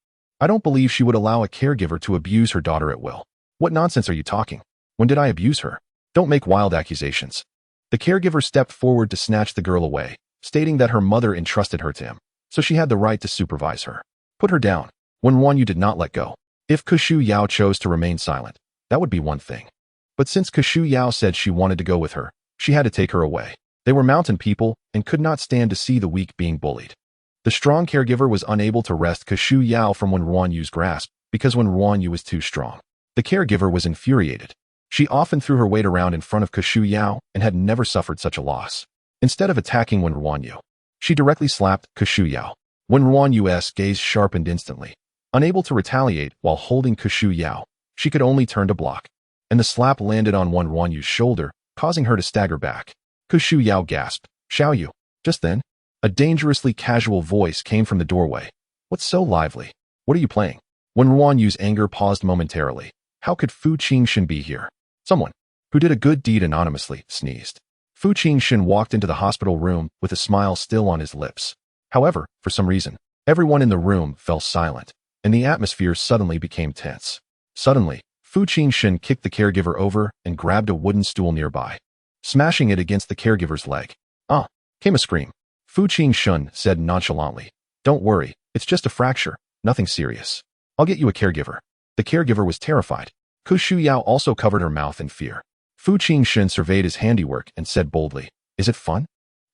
I don't believe she would allow a caregiver to abuse her daughter at will. What nonsense are you talking? When did I abuse her? Don't make wild accusations. The caregiver stepped forward to snatch the girl away, stating that her mother entrusted her to him, so she had the right to supervise her. Put her down. Wen RuanYu did not let go. If Kushu Yao chose to remain silent, that would be one thing. But since Kushu Yao said she wanted to go with her, she had to take her away. They were mountain people and could not stand to see the weak being bullied. The strong caregiver was unable to wrest Kushu Yao from Wen RuanYu's grasp because Wen RuanYu was too strong. The caregiver was infuriated. She often threw her weight around in front of Kushu Yao and had never suffered such a loss. Instead of attacking Wen RuanYu, she directly slapped Kushu Yao. Wen RuanYu's gaze sharpened instantly. Unable to retaliate while holding Kushu Yao, she could only turn to block. And the slap landed on Wen RuanYu's shoulder, causing her to stagger back. Kushu Yao gasped, "Xiaoyu." Just then, a dangerously casual voice came from the doorway. "What's so lively? What are you playing?" Wen RuanYu's anger paused momentarily. How could Fu Jinshen be here? Someone who did a good deed anonymously sneezed. Fu Jinshen walked into the hospital room with a smile still on his lips. However, for some reason, everyone in the room fell silent, and the atmosphere suddenly became tense. Suddenly, Fu Jinshen kicked the caregiver over and grabbed a wooden stool nearby, smashing it against the caregiver's leg. "Ah!" came a scream. Fu Jinshen said nonchalantly, "Don't worry, it's just a fracture, nothing serious. I'll get you a caregiver." The caregiver was terrified. Kushu Yao also covered her mouth in fear. Fu Jinshen surveyed his handiwork and said boldly, "Is it fun?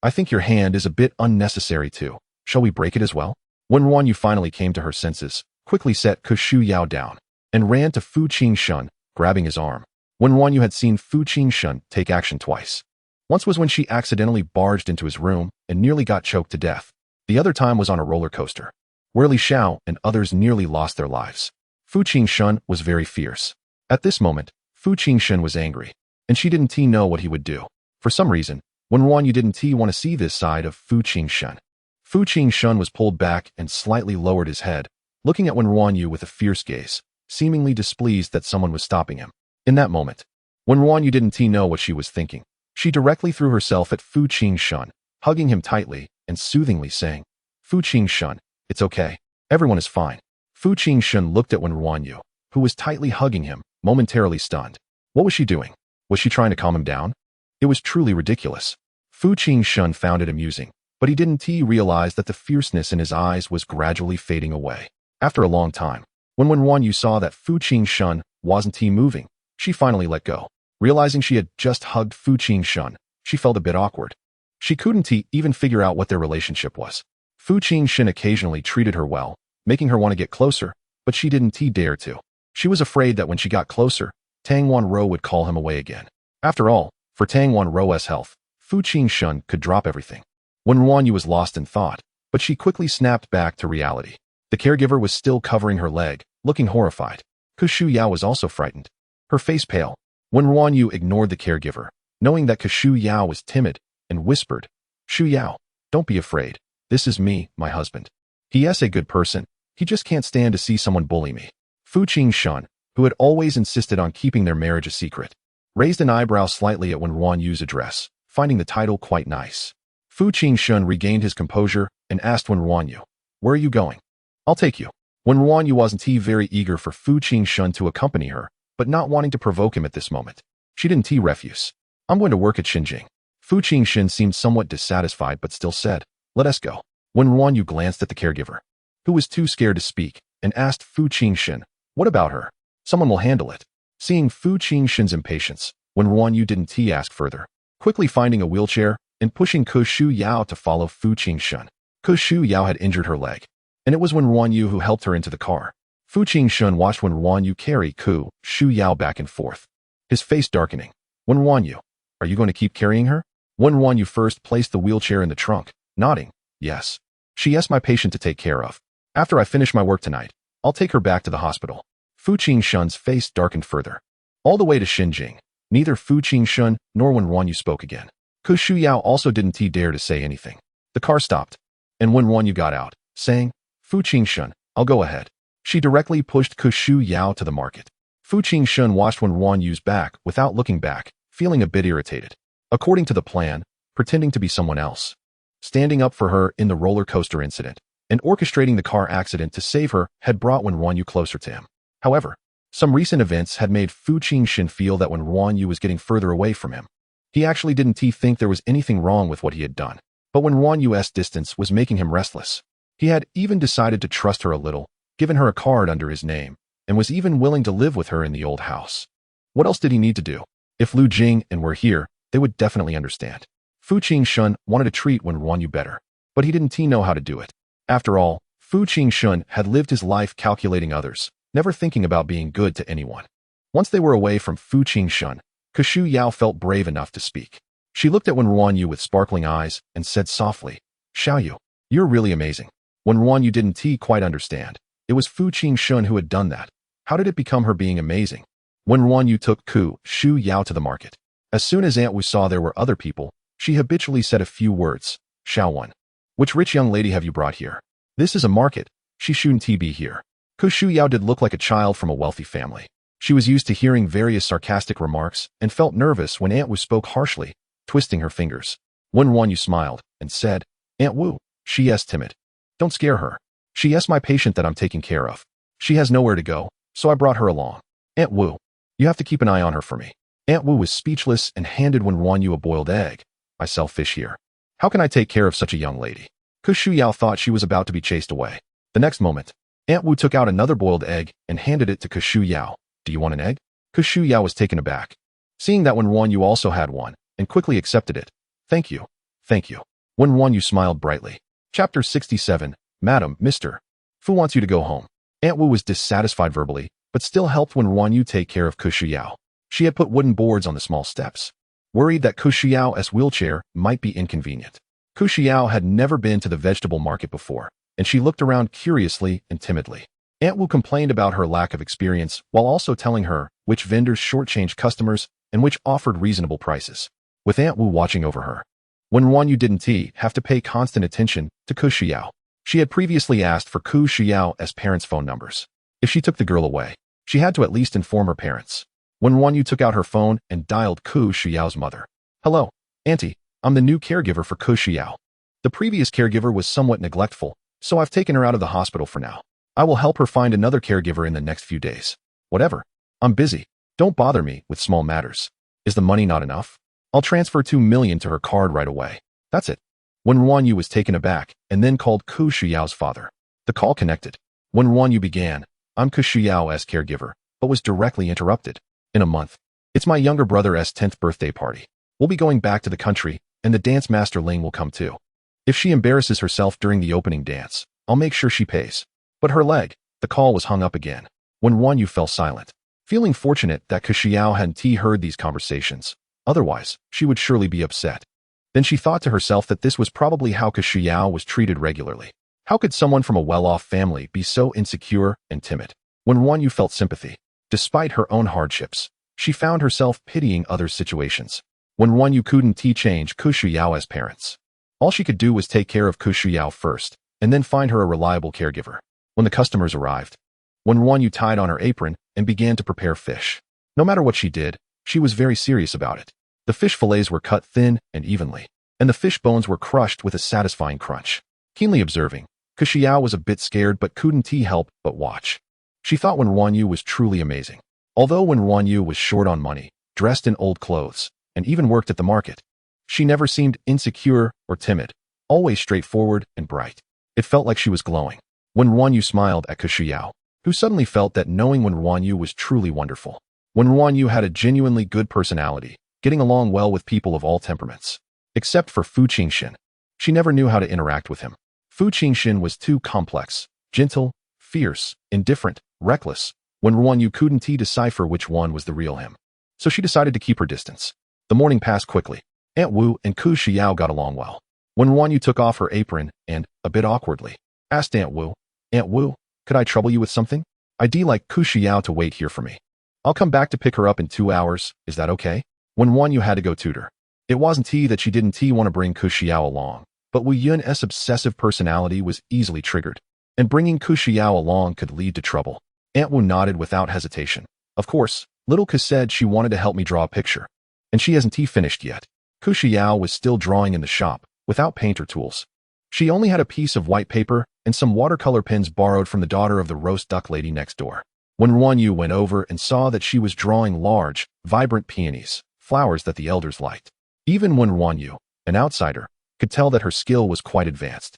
I think your hand is a bit unnecessary too. Shall we break it as well?" Wen RuanYu finally came to her senses, quickly set Kushu Yao down, and ran to Fu Jinshen, grabbing his arm. Wen RuanYu had seen Fu Jinshen take action twice. Once was when she accidentally barged into his room and nearly got choked to death. The other time was on a roller coaster, where Li Xiao and others nearly lost their lives. Fu Jinshen was very fierce. At this moment, Fu Jinshen was angry, and she didn't know what he would do. For some reason, Wen RuanYu didn't want to see this side of Fu Jinshen. Fu Jinshen was pulled back and slightly lowered his head, looking at Wen RuanYu with a fierce gaze, seemingly displeased that someone was stopping him. In that moment, Wen RuanYu didn't know what she was thinking. She directly threw herself at Fu Jinshen, hugging him tightly and soothingly saying, "Fu Jinshen, it's okay. Everyone is fine." Fu Jinshen looked at Wen RuanYu, who was tightly hugging him, momentarily stunned. What was she doing? Was she trying to calm him down? It was truly ridiculous. Fu Jinshen found it amusing, but he didn't realize that the fierceness in his eyes was gradually fading away. After a long time, when Wen RuanYu saw that Fu Jinshen wasn't moving, she finally let go. Realizing she had just hugged Fu Jinshen, she felt a bit awkward. She couldn't even figure out what their relationship was. Fu Jinshen occasionally treated her well, making her want to get closer, but she didn't dare to. She was afraid that when she got closer, Tang Wanro would call him away again. After all, for Tang Wanro's health, Fu Jinshen could drop everything. Wen RuanYu was lost in thought, but she quickly snapped back to reality. The caregiver was still covering her leg, looking horrified. Kushu Yao was also frightened, her face pale. Wen RuanYu ignored the caregiver, knowing that Kushu Yao was timid, and whispered, "Shu Yao, don't be afraid. This is me, my husband. He is a good person. He just can't stand to see someone bully me." Fu Jinshen, who had always insisted on keeping their marriage a secret, raised an eyebrow slightly at Wen RuanYu's address, finding the title quite nice. Fu Jinshen regained his composure and asked Wen RuanYu, "Where are you going?" "I'll take you." Wen RuanYu wasn't very eager for Fu Jinshen to accompany her, but not wanting to provoke him at this moment, she didn't refuse. "I'm going to work at Xinjing." Fu Jinshen seemed somewhat dissatisfied but still said, "Let us go." Wen RuanYu glanced at the caregiver, who was too scared to speak, and asked Fu Jinshen, "What about her? Someone will handle it." Seeing Fu Jinshen's impatience, Wen RuanYu didn't ask further, quickly finding a wheelchair and pushing Kushu Yao to follow Fu Jinshen. Kushu Yao had injured her leg, and it was Wen RuanYu who helped her into the car. Fu Jinshen watched Wen RuanYu carry Kushu Yao back and forth, his face darkening. "Wen RuanYu, are you going to keep carrying her?" Wen RuanYu first placed the wheelchair in the trunk, nodding, "Yes. She is my patient to take care of. After I finish my work tonight, I'll take her back to the hospital." Fu Jinshen's face darkened further. All the way to Xinjing, neither Fu Jinshen nor Wen RuanYu spoke again. Kushu Yao also didn't dare to say anything. The car stopped, and Wen RuanYu got out, saying, "Fu Jinshen, I'll go ahead." She directly pushed Kushu Yao to the market. Fu Jinshen watched Wen RuanYu's back without looking back, feeling a bit irritated. According to the plan, pretending to be someone else, standing up for her in the roller coaster incident, and orchestrating the car accident to save her had brought Wen RuanYu closer to him. However, some recent events had made Fu Jinshen feel that Wen RuanYu was getting further away from him. He actually didn't think there was anything wrong with what he had done, but Wen RuanYu's distance was making him restless. He had even decided to trust her a little, given her a card under his name, and was even willing to live with her in the old house. What else did he need to do? If Lu Jing and were here, they would definitely understand. Fu Jinshen wanted to treat Wen RuanYu better, but he didn't know how to do it. After all, Fu Jinshen had lived his life calculating others, never thinking about being good to anyone. Once they were away from Fu Jinshen, Kashu Yao felt brave enough to speak. She looked at Wen RuanYu with sparkling eyes and said softly, "Xiaoyu, you're really amazing." Wen RuanYu didn't quite understand. It was Fu Jinshen who had done that. How did it become her being amazing? Wen RuanYu took Kashu Yao to the market. As soon as Aunt Wu saw there were other people, she habitually said a few words. "Xiaowen, which rich young lady have you brought here? This is a market. She shouldn't be here." Kashu Yao did look like a child from a wealthy family. She was used to hearing various sarcastic remarks and felt nervous when Aunt Wu spoke harshly, twisting her fingers. Wen RuanYu smiled and said, "Aunt Wu, she is timid. Don't scare her. She is my patient that I'm taking care of. She has nowhere to go, so I brought her along. Aunt Wu, you have to keep an eye on her for me." Aunt Wu was speechless and handed Wen RuanYu a boiled egg. "I sell fish here. How can I take care of such a young lady?" Kashu Yao thought she was about to be chased away. The next moment, Aunt Wu took out another boiled egg and handed it to Kashu Yao. "Do you want an egg?" Kashu Yao was taken aback, seeing that Wen RuanYu also had one, and quickly accepted it. "Thank you. Thank you." Wen RuanYu smiled brightly. Chapter 67, Madam, Mr. Fu wants you to go home. Aunt Wu was dissatisfied verbally, but still helped Wen RuanYu take care of Kashu Yao. She had put wooden boards on the small steps, worried that Kashu Yao's wheelchair might be inconvenient. Kashu Yao had never been to the vegetable market before, and she looked around curiously and timidly. Aunt Wu complained about her lack of experience while also telling her which vendors shortchanged customers and which offered reasonable prices. With Aunt Wu watching over her, Wen RuanYu didn't have to pay constant attention to Kashu Yao. She had previously asked for Kashu Yao's parents' phone numbers. If she took the girl away, she had to at least inform her parents. Wen RuanYu took out her phone and dialed Kashu Yao's mother. "Hello, Auntie, I'm the new caregiver for Kashu Yao. The previous caregiver was somewhat neglectful, so I've taken her out of the hospital for now. I will help her find another caregiver in the next few days. Whatever. I'm busy. Don't bother me with small matters. Is the money not enough? I'll transfer 2 million to her card right away. That's it." Wen RuanYu was taken aback and then called Kashu Yao's father. The call connected. Wen RuanYu began, "I'm Kashu Yao's caregiver," but was directly interrupted. "In a month. It's my younger brother's 10th birthday party. We'll be going back to the country, and the dance master Ling will come too. If she embarrasses herself during the opening dance, I'll make sure she pays." But her leg, the call was hung up again. Wen RuanYu fell silent, feeling fortunate that Kashu Yao hadn't heard these conversations. Otherwise, she would surely be upset. Then she thought to herself that this was probably how Kashu Yao was treated regularly. How could someone from a well-off family be so insecure and timid? Wen RuanYu felt sympathy. Despite her own hardships, she found herself pitying others' situations. Wen RuanYu couldn't change Kashu Yao's parents. All she could do was take care of Kashu Yao first, and then find her a reliable caregiver. When the customers arrived, Wen RuanYu tied on her apron and began to prepare fish. No matter what she did, she was very serious about it. The fish fillets were cut thin and evenly, and the fish bones were crushed with a satisfying crunch. Keenly observing, Kashu Yao was a bit scared but couldn't help but watch. She thought Wen RuanYu was truly amazing. Although Wen RuanYu was short on money, dressed in old clothes, and even worked at the market, she never seemed insecure or timid, always straightforward and bright. It felt like she was glowing. Wen RuanYu smiled at Kashu Yao, who suddenly felt that knowing Wen RuanYu was truly wonderful. Wen RuanYu had a genuinely good personality, getting along well with people of all temperaments. Except for Fu Jinshen. She never knew how to interact with him. Fu Jinshen was too complex, gentle, fierce, indifferent, reckless. Wen RuanYu couldn't decipher which one was the real him. So she decided to keep her distance. The morning passed quickly. Aunt Wu and Kashu Yao got along well. Wen RuanYu took off her apron and, a bit awkwardly, asked Aunt Wu, "Aunt Wu, could I trouble you with something? I'd like Kashu Yao to wait here for me. I'll come back to pick her up in 2 hours, is that okay?" Wen RuanYu had to go tutor. It wasn't that she didn't want to bring Kashu Yao along, but Wu Yun's obsessive personality was easily triggered, and bringing Kashu Yao along could lead to trouble. Aunt Wu nodded without hesitation. "Of course, little Ka said she wanted to help me draw a picture, and she hasn't finished yet." Kashu Yao was still drawing in the shop, without paint or tools. She only had a piece of white paper and some watercolor pens borrowed from the daughter of the roast duck lady next door. Wen RuanYu went over and saw that she was drawing large, vibrant peonies, flowers that the elders liked. Even Wen RuanYu, an outsider, could tell that her skill was quite advanced.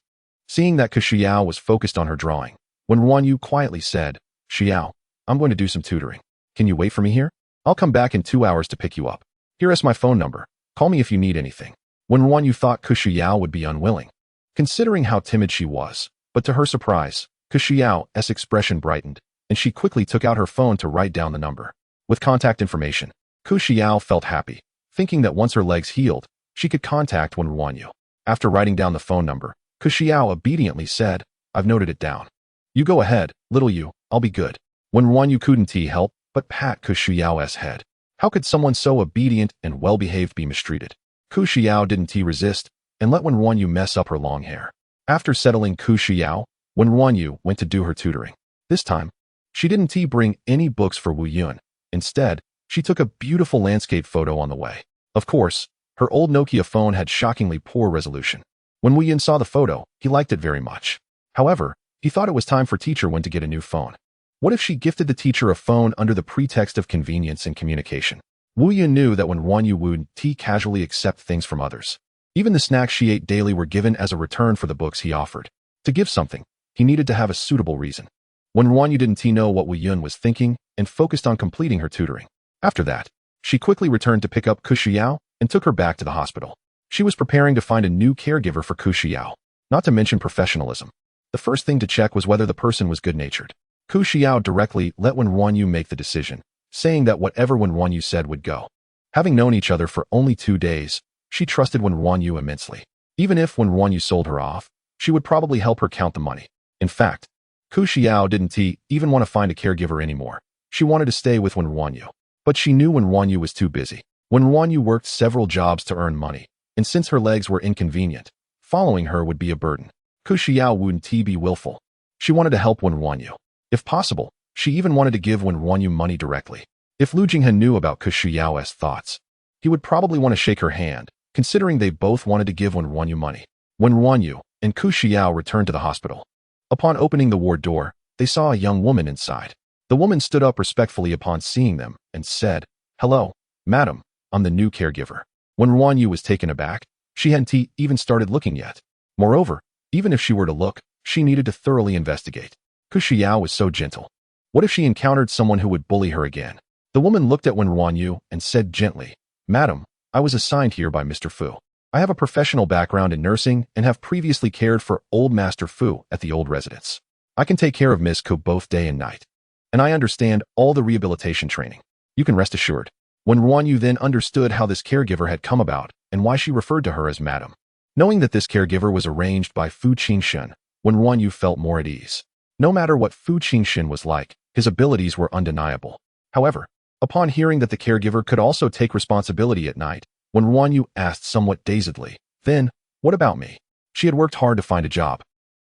Seeing that Xiao was focused on her drawing, Wen RuanYu quietly said, "Xiao, I'm going to do some tutoring. Can you wait for me here? I'll come back in 2 hours to pick you up. Here is my phone number. Call me if you need anything." Wen RuanYu thought Xiao would be unwilling, considering how timid she was, but to her surprise, Xiao's expression brightened, and she quickly took out her phone to write down the number. With contact information, Xiao felt happy, thinking that once her legs healed, she could contact Wen RuanYu. After writing down the phone number, Xiao obediently said, "I've noted it down. You go ahead, little you, I'll be good." Wen RuanYu couldn't help but pat Xiao's head. How could someone so obedient and well-behaved be mistreated? Xiao didn't resist, and let Wen RuanYu mess up her long hair. After settling Xiao, Wen RuanYu went to do her tutoring. This time, she didn't bring any books for Wu Yun. Instead, she took a beautiful landscape photo on the way. Of course, her old Nokia phone had shockingly poor resolution. When Wu Yun saw the photo, he liked it very much. However, he thought it was time for Teacher Wen to get a new phone. What if she gifted the teacher a phone under the pretext of convenience and communication? Wu Yun knew that when RuanYu would casually accept things from others. Even the snacks she ate daily were given as a return for the books he offered. To give something, he needed to have a suitable reason. When RuanYu didn't know what Wu Yun was thinking and focused on completing her tutoring. After that, she quickly returned to pick up Xiao and took her back to the hospital. She was preparing to find a new caregiver for Xiao, not to mention professionalism. The first thing to check was whether the person was good-natured. Xiao directly let Wen RuanYu make the decision, saying that whatever Wen RuanYu said would go. Having known each other for only 2 days, she trusted Wen RuanYu immensely. Even if Wen RuanYu sold her off, she would probably help her count the money. In fact, Xiao didn't even want to find a caregiver anymore. She wanted to stay with Wen RuanYu. But she knew Wen RuanYu was too busy. Wen RuanYu worked several jobs to earn money, and since her legs were inconvenient, following her would be a burden. Xiao wouldn't be willful. She wanted to help Wen RuanYu. If possible, she even wanted to give Wen RuanYu money directly. If Lu Jinghe knew about Xiao's thoughts, he would probably want to shake her hand, considering they both wanted to give Wen RuanYu money. Wen RuanYu and Xiao returned to the hospital. Upon opening the ward door, they saw a young woman inside. The woman stood up respectfully upon seeing them and said, "Hello, madam, I'm the new caregiver." When RuanYu was taken aback, she hadn't even started looking yet. Moreover, even if she were to look, she needed to thoroughly investigate. Xiao was so gentle. What if she encountered someone who would bully her again? The woman looked at Wen RuanYu and said gently, "Madam, I was assigned here by Mr. Fu. I have a professional background in nursing and have previously cared for old Master Fu at the old residence. I can take care of Miss Ko both day and night. And I understand all the rehabilitation training. You can rest assured." When RuanYu then understood how this caregiver had come about and why she referred to her as madam. Knowing that this caregiver was arranged by Fu Jinshen, when RuanYu felt more at ease. No matter what Fu Jinshen was like, his abilities were undeniable. However, upon hearing that the caregiver could also take responsibility at night, when RuanYu asked somewhat dazedly, "Then, what about me?" She had worked hard to find a job.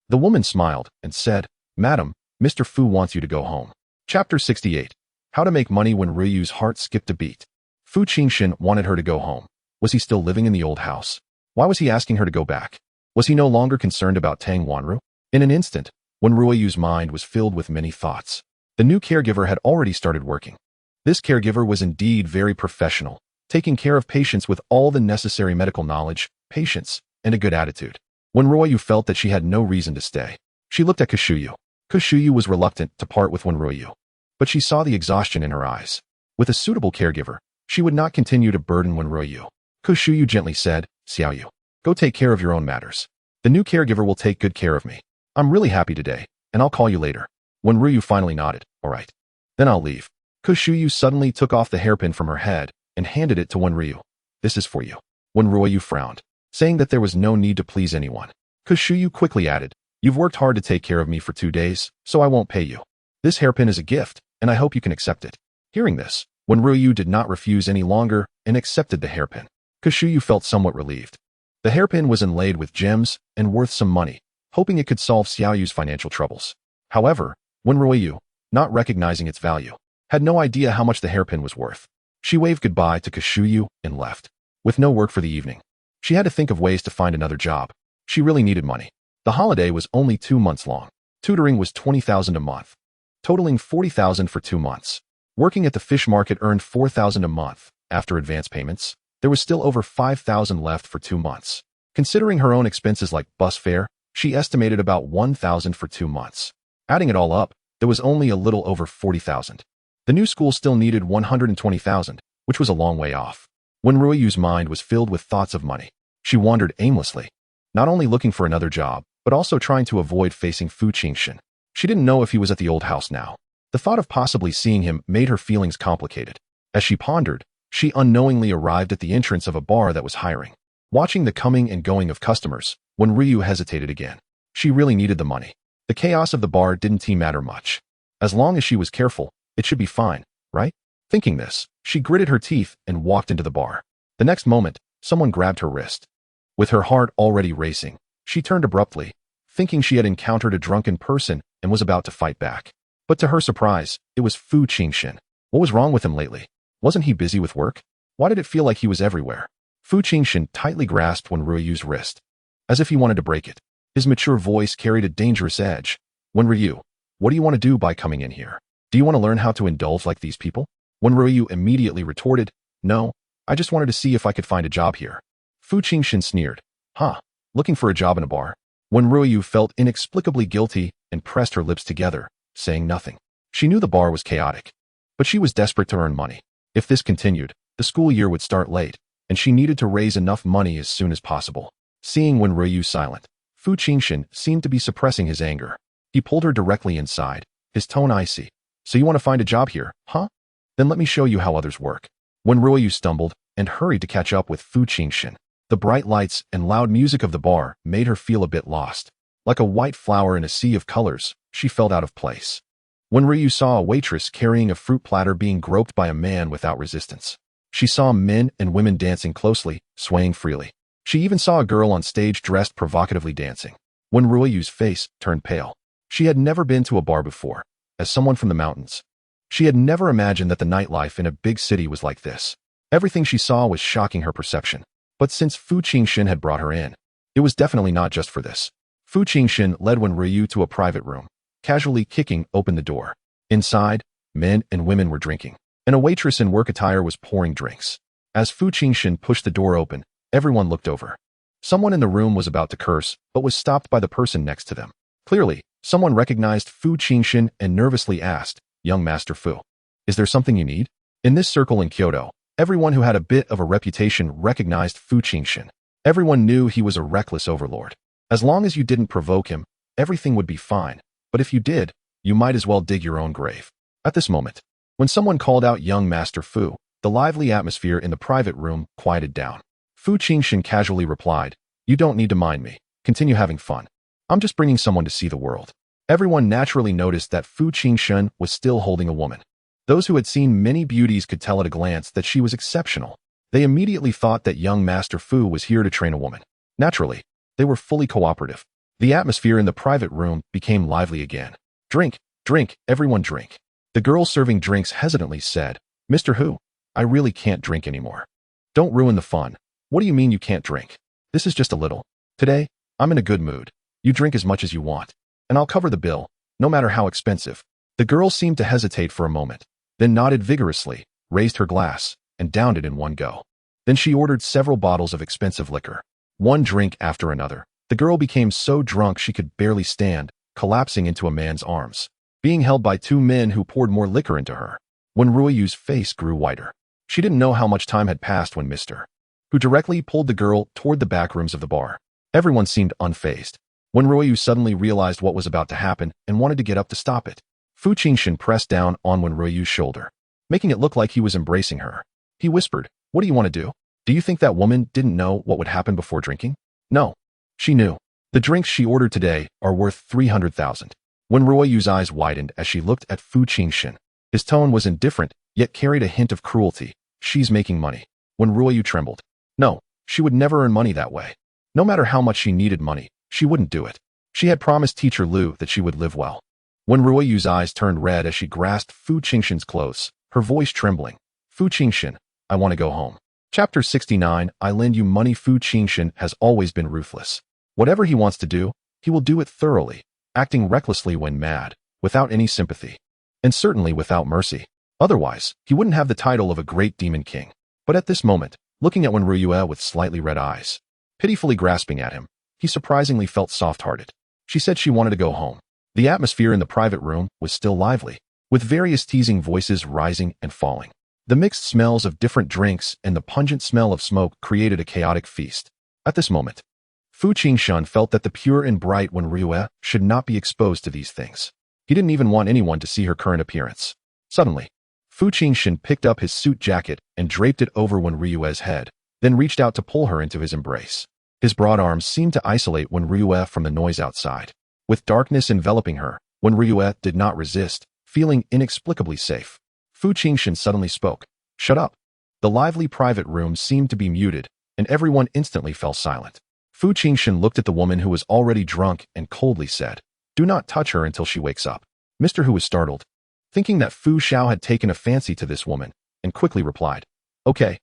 The woman smiled and said, "Madam, Mr. Fu wants you to go home." Chapter 68. How to make money when Ryu's heart skipped a beat. Fu Jinshen wanted her to go home. Was he still living in the old house? Why was he asking her to go back? Was he no longer concerned about Tang Wanru? In an instant, when Ryu's mind was filled with many thoughts, the new caregiver had already started working. This caregiver was indeed very professional, taking care of patients with all the necessary medical knowledge, patience, and a good attitude. When Ryu felt that she had no reason to stay, she looked at Kushuyu. Kushuyu was reluctant to part with Ryu, but she saw the exhaustion in her eyes. With a suitable caregiver, she would not continue to burden Ryu. Kushuyu gently said, "Xiaoyu, go take care of your own matters. The new caregiver will take good care of me. I'm really happy today, and I'll call you later." When Ryu finally nodded, "All right. Then I'll leave." Kushuyu suddenly took off the hairpin from her head and handed it to Ryu. "This is for you." When Ryu frowned, saying that there was no need to please anyone, Kushuyu quickly added, "You've worked hard to take care of me for 2 days, so I won't pay you. This hairpin is a gift, and I hope you can accept it." Hearing this, when Ryu did not refuse any longer and accepted the hairpin, Kushuyu felt somewhat relieved. The hairpin was inlaid with gems and worth some money, hoping it could solve Xiaoyu's financial troubles. However, when Ryu, not recognizing its value, had no idea how much the hairpin was worth, she waved goodbye to Kushuyu and left. With no work for the evening, she had to think of ways to find another job. She really needed money. The holiday was only 2 months long. Tutoring was $20,000 a month, totaling $40,000 for 2 months. Working at the fish market earned $4,000 a month. After advance payments, there was still over $5,000 left for 2 months. Considering her own expenses like bus fare, she estimated about $1,000 for 2 months. Adding it all up, there was only a little over $40,000. The new school still needed $120,000, which was a long way off. Wen RuanYu's mind was filled with thoughts of money. She wandered aimlessly, not only looking for another job, but also trying to avoid facing Fu Jinshen. She didn't know if he was at the old house now. The thought of possibly seeing him made her feelings complicated. As she pondered, she unknowingly arrived at the entrance of a bar that was hiring. Watching the coming and going of customers, Wen RuanYu hesitated again. She really needed the money. The chaos of the bar didn't matter much. As long as she was careful, it should be fine, right? Thinking this, she gritted her teeth and walked into the bar. The next moment, someone grabbed her wrist. With her heart already racing, she turned abruptly, thinking she had encountered a drunken person and was about to fight back. But to her surprise, it was Fu Jinshen. What was wrong with him lately? Wasn't he busy with work? Why did it feel like he was everywhere? Fu Jinshen tightly grasped Wen RuanYu's wrist, as if he wanted to break it. His mature voice carried a dangerous edge. Wen RuanYu, what do you want to do by coming in here? Do you want to learn how to indulge like these people? Wen RuanYu immediately retorted, no, I just wanted to see if I could find a job here. Fu Jinshen sneered, huh, looking for a job in a bar? Wen RuanYu felt inexplicably guilty and pressed her lips together, saying nothing. She knew the bar was chaotic, but she was desperate to earn money. If this continued, the school year would start late, and she needed to raise enough money as soon as possible. Seeing Wen RuanYu silent, Fu Jinshen seemed to be suppressing his anger. He pulled her directly inside, his tone icy. So you want to find a job here, huh? Then let me show you how others work. Wen RuanYu stumbled and hurried to catch up with Fu Jinshen. The bright lights and loud music of the bar made her feel a bit lost. Like a white flower in a sea of colors, she felt out of place. Wen RuanYu saw a waitress carrying a fruit platter being groped by a man without resistance. She saw men and women dancing closely, swaying freely. She even saw a girl on stage dressed provocatively dancing. Wen RuanYu's face turned pale. She had never been to a bar before. As someone from the mountains, she had never imagined that the nightlife in a big city was like this. Everything she saw was shocking her perception. But since Fu Jinshen had brought her in, it was definitely not just for this. Fu Jinshen led Wen RuanYu to a private room, casually kicking open the door. Inside, men and women were drinking, and a waitress in work attire was pouring drinks. As Fu Jinshen pushed the door open, everyone looked over. Someone in the room was about to curse, but was stopped by the person next to them. Clearly, someone recognized Fu Jinshen and nervously asked, "Young Master Fu, is there something you need?" In this circle in Kyoto, everyone who had a bit of a reputation recognized Fu Jinshen. Everyone knew he was a reckless overlord. As long as you didn't provoke him, everything would be fine. But if you did, you might as well dig your own grave. At this moment, when someone called out Young Master Fu, the lively atmosphere in the private room quieted down. Fu Jinshen casually replied, "You don't need to mind me. Continue having fun. I'm just bringing someone to see the world." Everyone naturally noticed that Fu Jinshen was still holding a woman. Those who had seen many beauties could tell at a glance that she was exceptional. They immediately thought that young Master Fu was here to train a woman. Naturally, they were fully cooperative. The atmosphere in the private room became lively again. "Drink, drink, everyone drink." The girl serving drinks hesitantly said, "Mr. Hu, I really can't drink anymore." "Don't ruin the fun. What do you mean you can't drink? This is just a little. Today, I'm in a good mood. You drink as much as you want, and I'll cover the bill, no matter how expensive." The girl seemed to hesitate for a moment, then nodded vigorously, raised her glass, and downed it in one go. Then she ordered several bottles of expensive liquor. One drink after another, the girl became so drunk she could barely stand, collapsing into a man's arms, being held by 2 men who poured more liquor into her. Wen RuanYu's face grew whiter. She didn't know how much time had passed when Mr. Hu directly pulled the girl toward the back rooms of the bar. Everyone seemed unfazed. Wen RuanYu suddenly realized what was about to happen and wanted to get up to stop it. Fu Jinshen pressed down on Wen RuanYu's shoulder, making it look like he was embracing her. He whispered, "What do you want to do? Do you think that woman didn't know what would happen before drinking?" "No. She knew. The drinks she ordered today are worth 300,000. Wen RuanYu's eyes widened as she looked at Fu Jinshen. His tone was indifferent, yet carried a hint of cruelty. "She's making money." Wen RuanYu trembled. No, she would never earn money that way. No matter how much she needed money, she wouldn't do it. She had promised Teacher Liu that she would live well. Wen RuanYu's eyes turned red as she grasped Fu Jinshen's clothes, her voice trembling. "Fu Jinshen, I want to go home." Chapter 69, I lend you money. Fu Jinshen has always been ruthless. Whatever he wants to do, he will do it thoroughly, acting recklessly when mad, without any sympathy, and certainly without mercy. Otherwise, he wouldn't have the title of a great demon king. But at this moment, looking at Wen RuanYu with slightly red eyes, pitifully grasping at him, he surprisingly felt soft-hearted. She said she wanted to go home. The atmosphere in the private room was still lively, with various teasing voices rising and falling. The mixed smells of different drinks and the pungent smell of smoke created a chaotic feast. At this moment, Fu Jinshen felt that the pure and bright Wen RuanYu should not be exposed to these things. He didn't even want anyone to see her current appearance. Suddenly, Fu Jinshen picked up his suit jacket and draped it over Wen RuanYu's head, then reached out to pull her into his embrace. His broad arms seemed to isolate Wen RuanYu from the noise outside. With darkness enveloping her, Wen RuanYu did not resist, feeling inexplicably safe. Fu Jinshen suddenly spoke. "Shut up." The lively private room seemed to be muted, and everyone instantly fell silent. Fu Jinshen looked at the woman who was already drunk and coldly said, "Do not touch her until she wakes up." Mr. Hu was startled, thinking that Fu Xiao had taken a fancy to this woman, and quickly replied, Okay,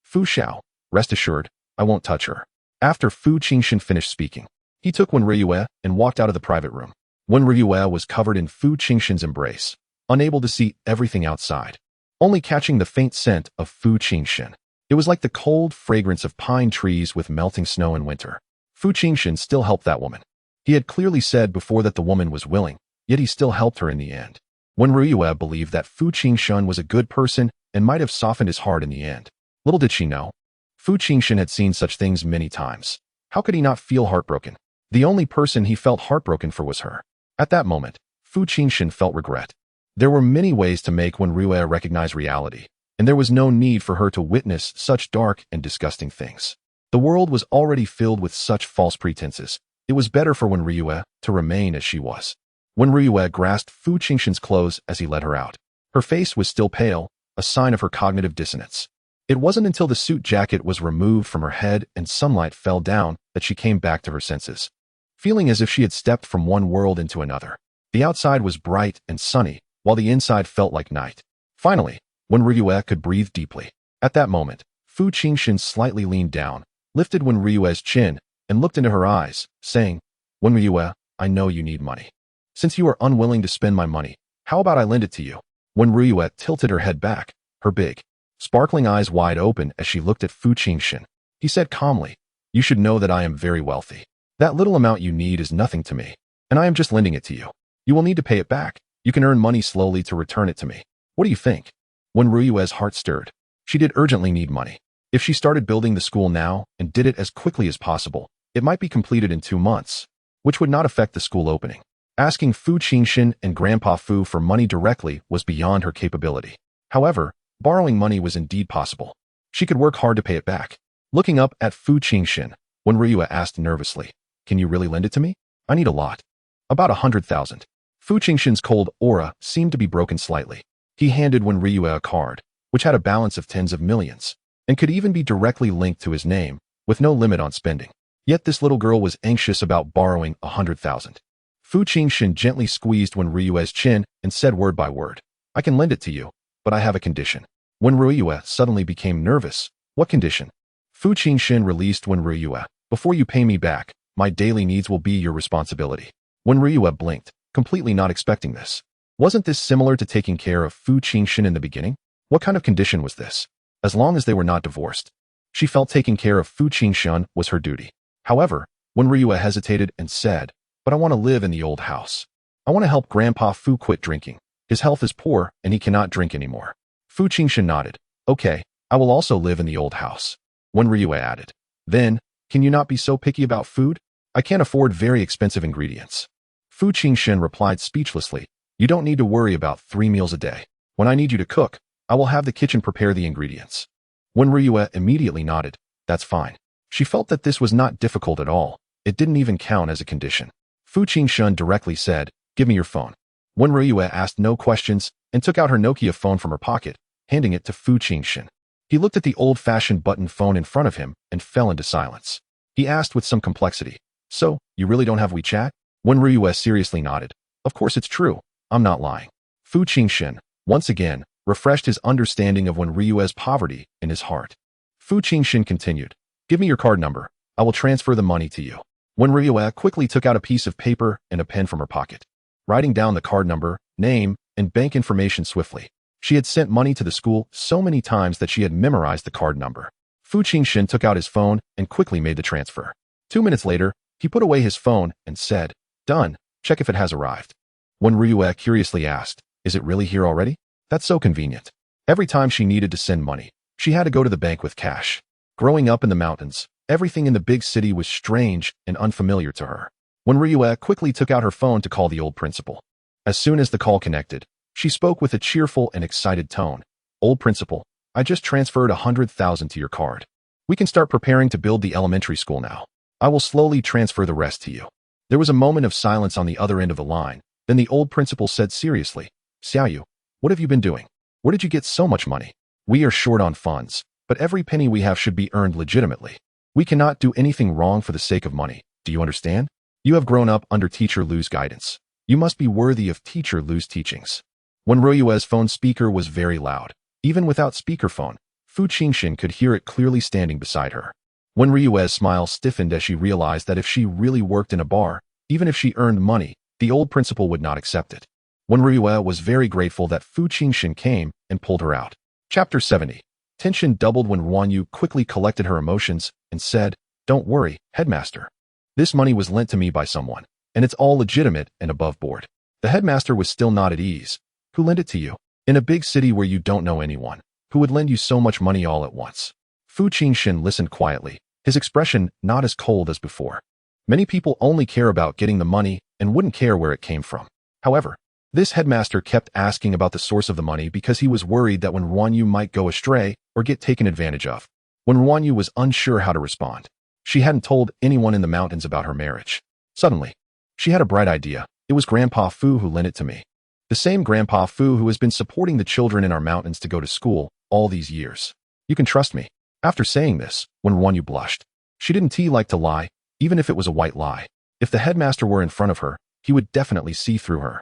Fu Xiao, rest assured, I won't touch her." After Fu Jinshen finished speaking, he took Wen RuanYu and walked out of the private room. Wen RuanYu was covered in Fu Jinshen's embrace, unable to see everything outside, only catching the faint scent of Fu Jinshen. It was like the cold fragrance of pine trees with melting snow in winter. Fu Jinshen still helped that woman. He had clearly said before that the woman was willing, yet he still helped her in the end. Wen RuanYu believed that Fu Jinshen was a good person and might have softened his heart in the end. Little did she know, Fu Jinshen had seen such things many times. How could he not feel heartbroken? The only person he felt heartbroken for was her. At that moment, Fu Jinshen felt regret. There were many ways to make Wen RuanYu recognize reality, and there was no need for her to witness such dark and disgusting things. The world was already filled with such false pretenses. It was better for Wen RuanYu to remain as she was. Wen RuanYu grasped Fu Jinshen's clothes as he led her out. Her face was still pale, a sign of her cognitive dissonance. It wasn't until the suit jacket was removed from her head and sunlight fell down that she came back to her senses, feeling as if she had stepped from one world into another. The outside was bright and sunny, while the inside felt like night. Finally, Wen RuanYu could breathe deeply. At that moment, Fu Jinshen slightly leaned down, lifted Wen RuanYu's chin, and looked into her eyes, saying, "Wen RuanYu, I know you need money. Since you are unwilling to spend my money, how about I lend it to you?" Wen RuanYu tilted her head back, her big, sparkling eyes wide open as she looked at Fu Jinshen. He said calmly, "You should know that I am very wealthy. That little amount you need is nothing to me, and I am just lending it to you. You will need to pay it back. You can earn money slowly to return it to me. What do you think?" Wen RuanYu's heart stirred. She did urgently need money. If she started building the school now and did it as quickly as possible, it might be completed in 2 months, which would not affect the school opening. Asking Fu Jinshen and Grandpa Fu for money directly was beyond her capability. However, borrowing money was indeed possible. She could work hard to pay it back. Looking up at Fu Jinshen, Wen RuanYu asked nervously, "Can you really lend it to me? I need a lot." "About 100,000. Fu Jinshen's cold aura seemed to be broken slightly. He handed Wen RuanYu a card, which had a balance of tens of millions, and could even be directly linked to his name, with no limit on spending. Yet this little girl was anxious about borrowing 100,000. Fu Jinshen gently squeezed Wen RuanYu's chin and said word by word, "I can lend it to you, but I have a condition." Wen RuanYu suddenly became nervous. "What condition?" Fu Jinshen released Wen RuanYu. "Before you pay me back, my daily needs will be your responsibility." Wen RuanYu blinked, completely not expecting this. Wasn't this similar to taking care of Fu Jinshen in the beginning? What kind of condition was this? As long as they were not divorced, she felt taking care of Fu Jinshen was her duty. However, Wen RuanYu hesitated and said, "But I want to live in the old house. I want to help Grandpa Fu quit drinking. His health is poor and he cannot drink anymore." Fu Jinshen nodded. "Okay, I will also live in the old house." Wen RuanYu added, "Then, can you not be so picky about food? I can't afford very expensive ingredients." Fu Jinshen replied speechlessly, "You don't need to worry about 3 meals a day. When I need you to cook, I will have the kitchen prepare the ingredients." Wen RuanYu immediately nodded. "That's fine." She felt that this was not difficult at all. It didn't even count as a condition. Fu Jinshen directly said, "Give me your phone." Wen RuanYu asked no questions and took out her Nokia phone from her pocket, handing it to Fu Jinshen. He looked at the old-fashioned button phone in front of him and fell into silence. He asked with some complexity, "So, you really don't have WeChat?" Wen RuanYu seriously nodded. "Of course it's true. I'm not lying." Fu Jinshen, once again, refreshed his understanding of Wen RuanYu's poverty in his heart. Fu Jinshen continued, "Give me your card number. I will transfer the money to you." Wen RuanYu quickly took out a piece of paper and a pen from her pocket, writing down the card number, name, and bank information swiftly. She had sent money to the school so many times that she had memorized the card number. Fu Jinshen took out his phone and quickly made the transfer. 2 minutes later, he put away his phone and said, "Done. Check if it has arrived." Wen RuanYu curiously asked, "Is it really here already? That's so convenient." Every time she needed to send money, she had to go to the bank with cash. Growing up in the mountains, everything in the big city was strange and unfamiliar to her. Wen RuanYu quickly took out her phone to call the old principal. As soon as the call connected, she spoke with a cheerful and excited tone. "Old principal, I just transferred 100,000 to your card. We can start preparing to build the elementary school now. I will slowly transfer the rest to you." There was a moment of silence on the other end of the line. Then the old principal said seriously, "Xiaoyu, what have you been doing? Where did you get so much money? We are short on funds, but every penny we have should be earned legitimately. We cannot do anything wrong for the sake of money. Do you understand? You have grown up under Teacher Lu's guidance. You must be worthy of Teacher Lu's teachings." Wen RuanYu's phone speaker was very loud. Even without speakerphone, Fu Jinshen could hear it clearly standing beside her. Wen RuanYu's smile stiffened as she realized that if she really worked in a bar, even if she earned money, the old principal would not accept it. Wen RuanYu was very grateful that Fu Jinshen came and pulled her out. Chapter 70. Tension doubled when RuanYu quickly collected her emotions and said, "Don't worry, headmaster. This money was lent to me by someone, and it's all legitimate and above board." The headmaster was still not at ease. "Who lent it to you? In a big city where you don't know anyone, who would lend you so much money all at once?" Fu Jinshen listened quietly, his expression not as cold as before. Many people only care about getting the money and wouldn't care where it came from. However, this headmaster kept asking about the source of the money because he was worried that Wen RuanYu might go astray or get taken advantage of. Wen RuanYu was unsure how to respond. She hadn't told anyone in the mountains about her marriage. Suddenly, she had a bright idea. "It was Grandpa Fu who lent it to me. The same Grandpa Fu who has been supporting the children in our mountains to go to school all these years. You can trust me." After saying this, Wen RuanYu blushed. She didn't like to lie, even if it was a white lie. If the headmaster were in front of her, he would definitely see through her.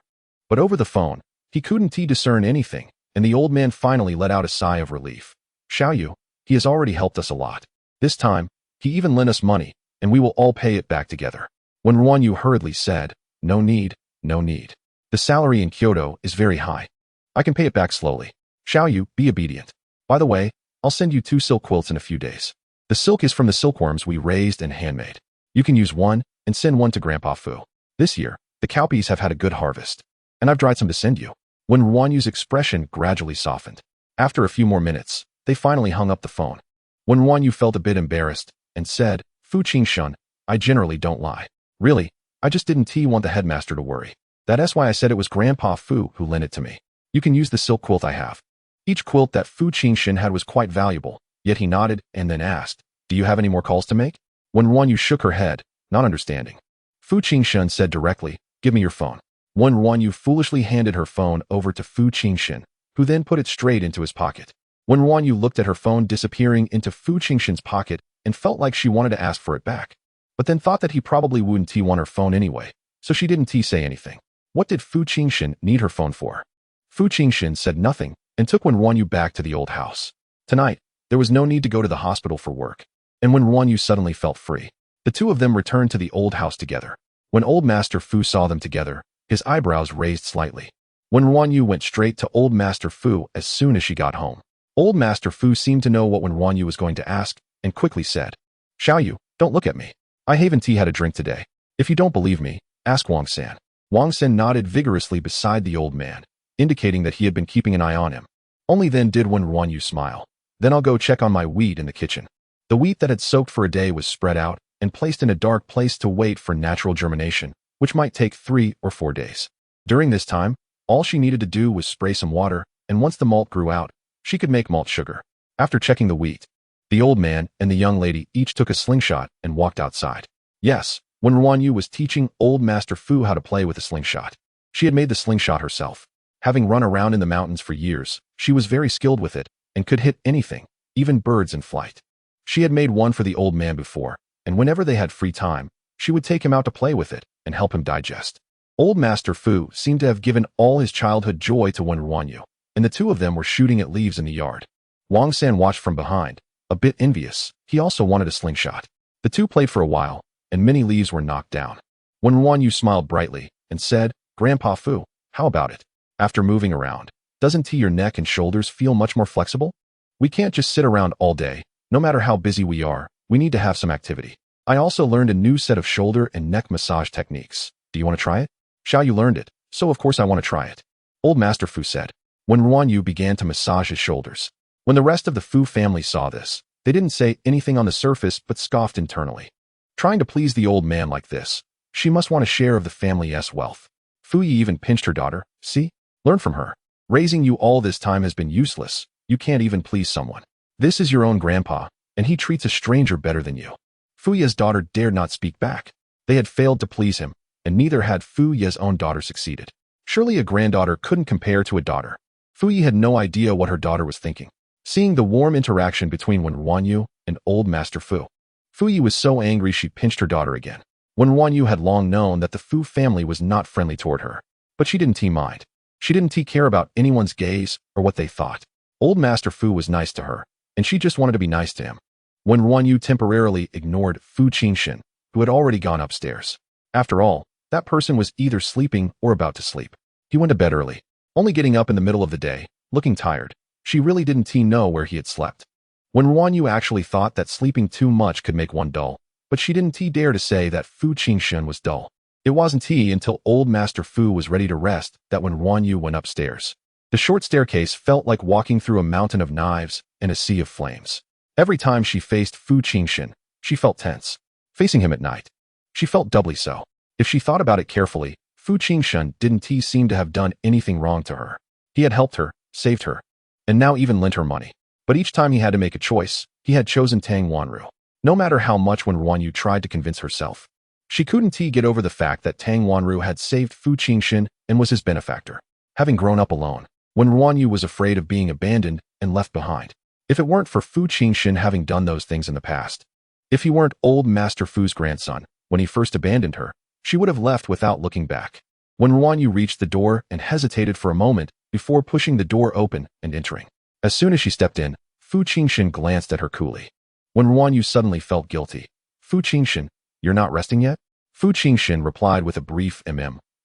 But over the phone, he couldn't discern anything, and the old man finally let out a sigh of relief. "Xiaoyu, he has already helped us a lot. This time, he even lent us money, and we will all pay it back together." Wen RuanYu hurriedly said, "No need, no need. The salary in Kyoto is very high. I can pay it back slowly. Xiaoyu, be obedient. By the way, I'll send you 2 silk quilts in a few days. The silk is from the silkworms we raised and handmade. You can use one and send one to Grandpa Fu. This year, the cowpeas have had a good harvest, and I've dried some to send you." Wen RuanYu's expression gradually softened. After a few more minutes, they finally hung up the phone. Wen RuanYu felt a bit embarrassed and said, "Fu Jinshen, I generally don't lie. Really, I just didn't want the headmaster to worry. That's why I said it was Grandpa Fu who lent it to me. You can use the silk quilt I have." Each quilt that Fu Jinshen had was quite valuable, yet he nodded and then asked, "Do you have any more calls to make?" Wen RuanYu shook her head, not understanding. Fu Jinshen said directly, "Give me your phone." Wen RuanYu foolishly handed her phone over to Fu Jinshen, who then put it straight into his pocket. Wen RuanYu looked at her phone disappearing into Fu Jinshen's pocket and felt like she wanted to ask for it back, but then thought that he probably wouldn't want her phone anyway, so she didn't say anything. What did Fu Jinshen need her phone for? Fu Jinshen said nothing and took Wen RuanYu back to the old house. Tonight, there was no need to go to the hospital for work, and Wen RuanYu suddenly felt free. The two of them returned to the old house together. When Old Master Fu saw them together, his eyebrows raised slightly. Wen RuanYu went straight to Old Master Fu as soon as she got home. Old Master Fu seemed to know what Wen RuanYu was going to ask and quickly said, "Xiaoyu, don't look at me. I haven't had a drink today. If you don't believe me, ask Wang San." Wang San nodded vigorously beside the old man, indicating that he had been keeping an eye on him. Only then did Wen RuanYu smile. "Then I'll go check on my wheat in the kitchen." The wheat that had soaked for a day was spread out and placed in a dark place to wait for natural germination, which might take 3 or 4 days. During this time, all she needed to do was spray some water, and once the malt grew out, she could make malt sugar. After checking the wheat, the old man and the young lady each took a slingshot and walked outside. Yes, Wen RuanYu was teaching Old Master Fu how to play with a slingshot. She had made the slingshot herself. Having run around in the mountains for years, she was very skilled with it and could hit anything, even birds in flight. She had made one for the old man before, and whenever they had free time, she would take him out to play with it and help him digest. Old Master Fu seemed to have given all his childhood joy to Wen RuanYu, and the two of them were shooting at leaves in the yard. Wang San watched from behind, a bit envious. He also wanted a slingshot. The two played for a while, and many leaves were knocked down. Wen RuanYu smiled brightly and said, "Grandpa Fu, how about it? After moving around, doesn't your neck and shoulders feel much more flexible? We can't just sit around all day. No matter how busy we are, we need to have some activity. I also learned a new set of shoulder and neck massage techniques. Do you want to try it?" Xiaoyu learned it, so of course I want to try it. Old Master Fu said. Wen RuanYu began to massage his shoulders. When the rest of the Fu family saw this, they didn't say anything on the surface but scoffed internally. Trying to please the old man like this, she must want a share of the family's wealth. Fu Yi even pinched her daughter. "See? Learn from her. Raising you all this time has been useless. You can't even please someone. This is your own grandpa, and he treats a stranger better than you." Fu Yi's daughter dared not speak back. They had failed to please him, and neither had Fu Yi's own daughter succeeded. Surely a granddaughter couldn't compare to a daughter. Fu Yi had no idea what her daughter was thinking. Seeing the warm interaction between Wen RuanYu and old Master Fu, Fu Yi was so angry she pinched her daughter again. Wen RuanYu had long known that the Fu family was not friendly toward her, but she didn't mind. She didn't care about anyone's gaze or what they thought. Old Master Fu was nice to her, and she just wanted to be nice to him. Wen RuanYu temporarily ignored Fu Jinshen, who had already gone upstairs. After all, that person was either sleeping or about to sleep. He went to bed early, only getting up in the middle of the day, looking tired. She really didn't know where he had slept. Wen RuanYu actually thought that sleeping too much could make one dull, but she didn't dare to say that Fu Jinshen was dull. It wasn't until old Master Fu was ready to rest that Wen RuanYu went upstairs. The short staircase felt like walking through a mountain of knives and a sea of flames. Every time she faced Fu Jinshen, she felt tense. Facing him at night, she felt doubly so. If she thought about it carefully, Fu Jinshen didn't seem to have done anything wrong to her. He had helped her, saved her, and now even lent her money. But each time he had to make a choice, he had chosen Tang Wanru. No matter how much Wen RuanYu tried to convince herself, she couldn't get over the fact that Tang Wanru had saved Fu Jinshen and was his benefactor. Having grown up alone, Wen RuanYu was afraid of being abandoned and left behind. If it weren't for Fu Jinshen having done those things in the past, if he weren't old Master Fu's grandson, when he first abandoned her, she would have left without looking back. Wen RuanYu reached the door and hesitated for a moment before pushing the door open and entering. As soon as she stepped in, Fu Jinshen glanced at her coolly. Wen RuanYu suddenly felt guilty. "Fu Jinshen, you're not resting yet?" Fu Jinshen replied with a brief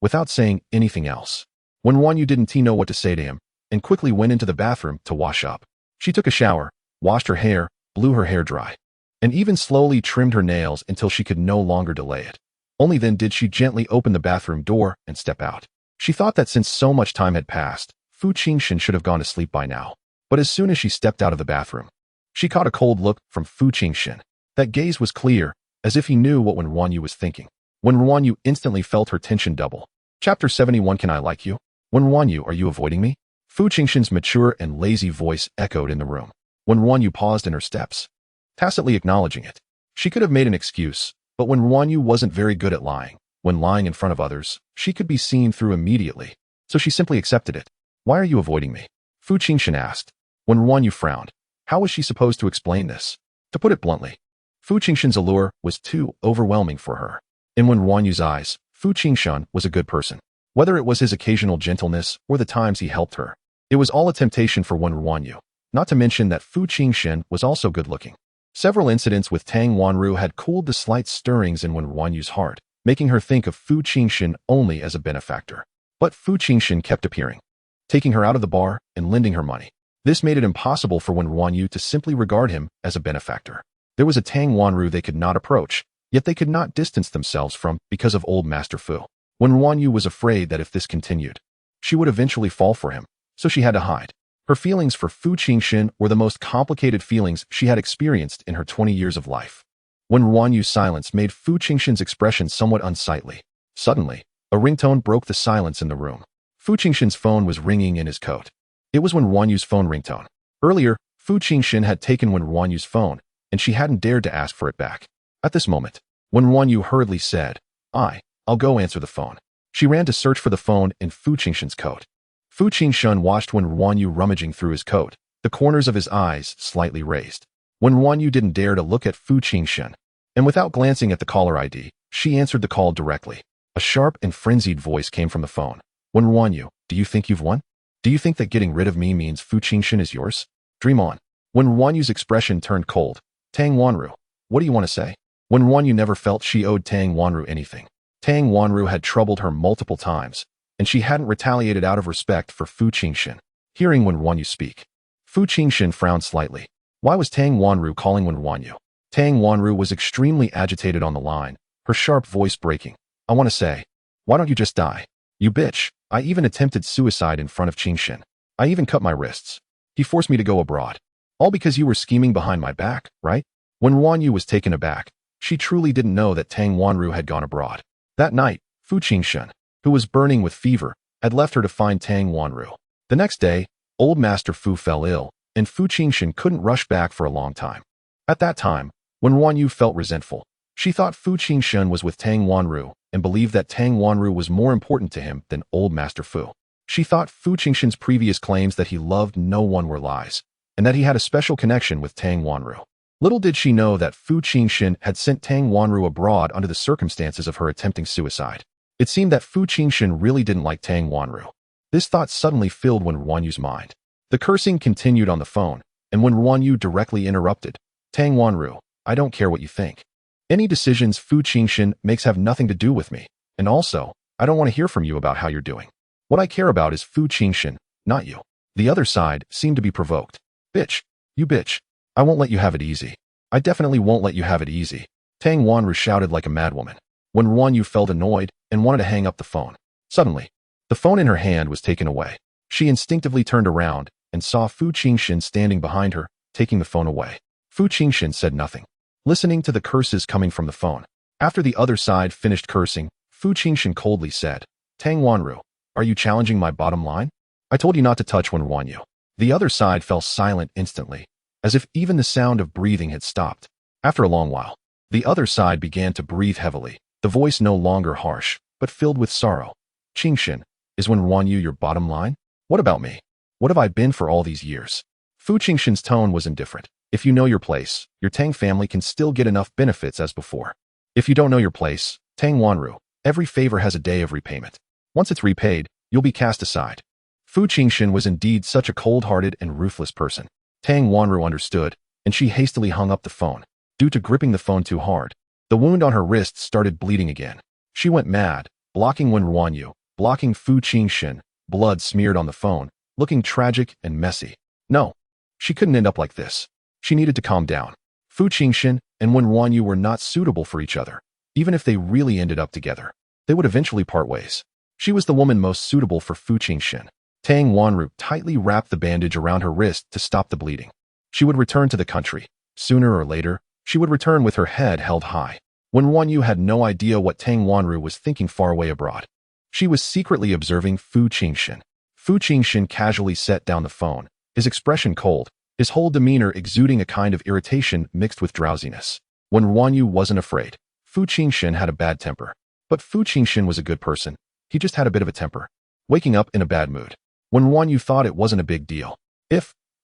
without saying anything else. Wen RuanYu didn't know what to say to him, and quickly went into the bathroom to wash up. She took a shower, washed her hair, blew her hair dry, and even slowly trimmed her nails until she could no longer delay it. Only then did she gently open the bathroom door and step out. She thought that since so much time had passed, Fu Jinshen should have gone to sleep by now. But as soon as she stepped out of the bathroom, she caught a cold look from Fu Jinshen. That gaze was clear, as if he knew what Wen RuanYu was thinking. Wen RuanYu instantly felt her tension double. Chapter 71. Can I like you? Wen RuanYu, are you avoiding me? Fu Jinshen's mature and lazy voice echoed in the room. Wen RuanYu paused in her steps, tacitly acknowledging it. She could have made an excuse, but Wen RuanYu wasn't very good at lying. When lying in front of others, she could be seen through immediately, so she simply accepted it. "Why are you avoiding me?" Fu Jinshen asked. Wen RuanYu frowned. How was she supposed to explain this? To put it bluntly, Fu Jinshen's allure was too overwhelming for her. In Wen RuanYu's eyes, Fu Jinshen was a good person. Whether it was his occasional gentleness or the times he helped her, it was all a temptation for Wen RuanYu. Not to mention that Fu Jinshen was also good-looking. Several incidents with Tang Wanru had cooled the slight stirrings in Wen RuanYu's heart, making her think of Fu Jinshen only as a benefactor. But Fu Jinshen kept appearing, taking her out of the bar and lending her money. This made it impossible for Wen RuanYu to simply regard him as a benefactor. There was a Tang Wanru they could not approach, yet they could not distance themselves from because of old Master Fu. Wen RuanYu was afraid that if this continued, she would eventually fall for him, so she had to hide. Her feelings for Fu Jinshen were the most complicated feelings she had experienced in her 20 years of life. Wen RuanYu's silence made Fu Jinshen's expression somewhat unsightly. Suddenly, a ringtone broke the silence in the room. Fu Jinshen's phone was ringing in his coat. It was Wen RuanYu's phone ringtone. Earlier, Fu Jinshen had taken Wen RuanYu's phone, and she hadn't dared to ask for it back. At this moment, Wen RuanYu hurriedly said, I'll go answer the phone." She ran to search for the phone in Fu Jinshen's coat. Fu Jinshen watched Wen RuanYu rummaging through his coat, the corners of his eyes slightly raised. Wen RuanYu didn't dare to look at Fu Jinshen, and without glancing at the caller ID, she answered the call directly. A sharp and frenzied voice came from the phone. "Wen RuanYu, do you think you've won? Do you think that getting rid of me means Fu Jinshen is yours? Dream on." Wen RuanYu's expression turned cold. "Tang Wanru, what do you want to say?" Wen RuanYu never felt she owed Tang Wanru anything. Tang Wanru had troubled her multiple times, and she hadn't retaliated out of respect for Fu Jinshen. Hearing Wen RuanYu speak, Fu Jinshen frowned slightly. Why was Tang Wanru calling Wen RuanYu? Tang Wanru was extremely agitated on the line, her sharp voice breaking. I want to say, why don't you just die? You bitch. I even attempted suicide in front of Jinshen. I even cut my wrists. He forced me to go abroad. All because you were scheming behind my back, right? Wen RuanYu was taken aback. She truly didn't know that Tang Wanru had gone abroad. That night, Fu Jinshen, who was burning with fever, had left her to find Tang Wanru. The next day, old Master Fu fell ill, and Fu Jinshen couldn't rush back for a long time. At that time, Wen RuanYu felt resentful. She thought Fu Jinshen was with Tang Wanru and believed that Tang Wanru was more important to him than old Master Fu. She thought Fu Jinshen's previous claims that he loved no one were lies, and that he had a special connection with Tang Wanru. Little did she know that Fu Jinshen had sent Tang Wanru abroad under the circumstances of her attempting suicide. It seemed that Fu Jinshen really didn't like Tang Wanru. This thought suddenly filled Wen RuanYu's mind. The cursing continued on the phone, and Wen RuanYu directly interrupted. Tang Wanru, I don't care what you think. Any decisions Fu Jinshen makes have nothing to do with me, and also, I don't want to hear from you about how you're doing. What I care about is Fu Jinshen, not you. The other side seemed to be provoked. Bitch. You bitch. I won't let you have it easy. I definitely won't let you have it easy. Tang Wanru shouted like a madwoman. Wen RuanYu felt annoyed and wanted to hang up the phone. Suddenly, the phone in her hand was taken away. She instinctively turned around and saw Fu Jinshen standing behind her, taking the phone away. Fu Jinshen said nothing, listening to the curses coming from the phone. After the other side finished cursing, Fu Jinshen coldly said, Tang Wanru, are you challenging my bottom line? I told you not to touch Wen RuanYu. The other side fell silent instantly, as if even the sound of breathing had stopped. After a long while, the other side began to breathe heavily, the voice no longer harsh, but filled with sorrow. Jinshen, is Wen RuanYu your bottom line? What about me? What have I been for all these years? Fu Jinshen's tone was indifferent. If you know your place, your Tang family can still get enough benefits as before. If you don't know your place, Tang Wanru, every favor has a day of repayment. Once it's repaid, you'll be cast aside. Fu Jinshen was indeed such a cold-hearted and ruthless person. Tang Wanru understood, and she hastily hung up the phone. Due to gripping the phone too hard, the wound on her wrist started bleeding again. She went mad, blocking Wen RuanYu, blocking Fu Jinshen, blood smeared on the phone, looking tragic and messy. No, she couldn't end up like this. She needed to calm down. Fu Jinshen and Wen RuanYu were not suitable for each other. Even if they really ended up together, they would eventually part ways. She was the woman most suitable for Fu Jinshen. Tang Wanru tightly wrapped the bandage around her wrist to stop the bleeding. She would return to the country. Sooner or later, she would return with her head held high. Wen RuanYu had no idea what Tang Wanru was thinking far away abroad. She was secretly observing Fu Jinshen. Fu Jinshen casually set down the phone, his expression cold, his whole demeanor exuding a kind of irritation mixed with drowsiness. Wen RuanYu wasn't afraid. Fu Jinshen had a bad temper. But Fu Jinshen was a good person. He just had a bit of a temper. Waking up in a bad mood. Wen RuanYu thought it wasn't a big deal.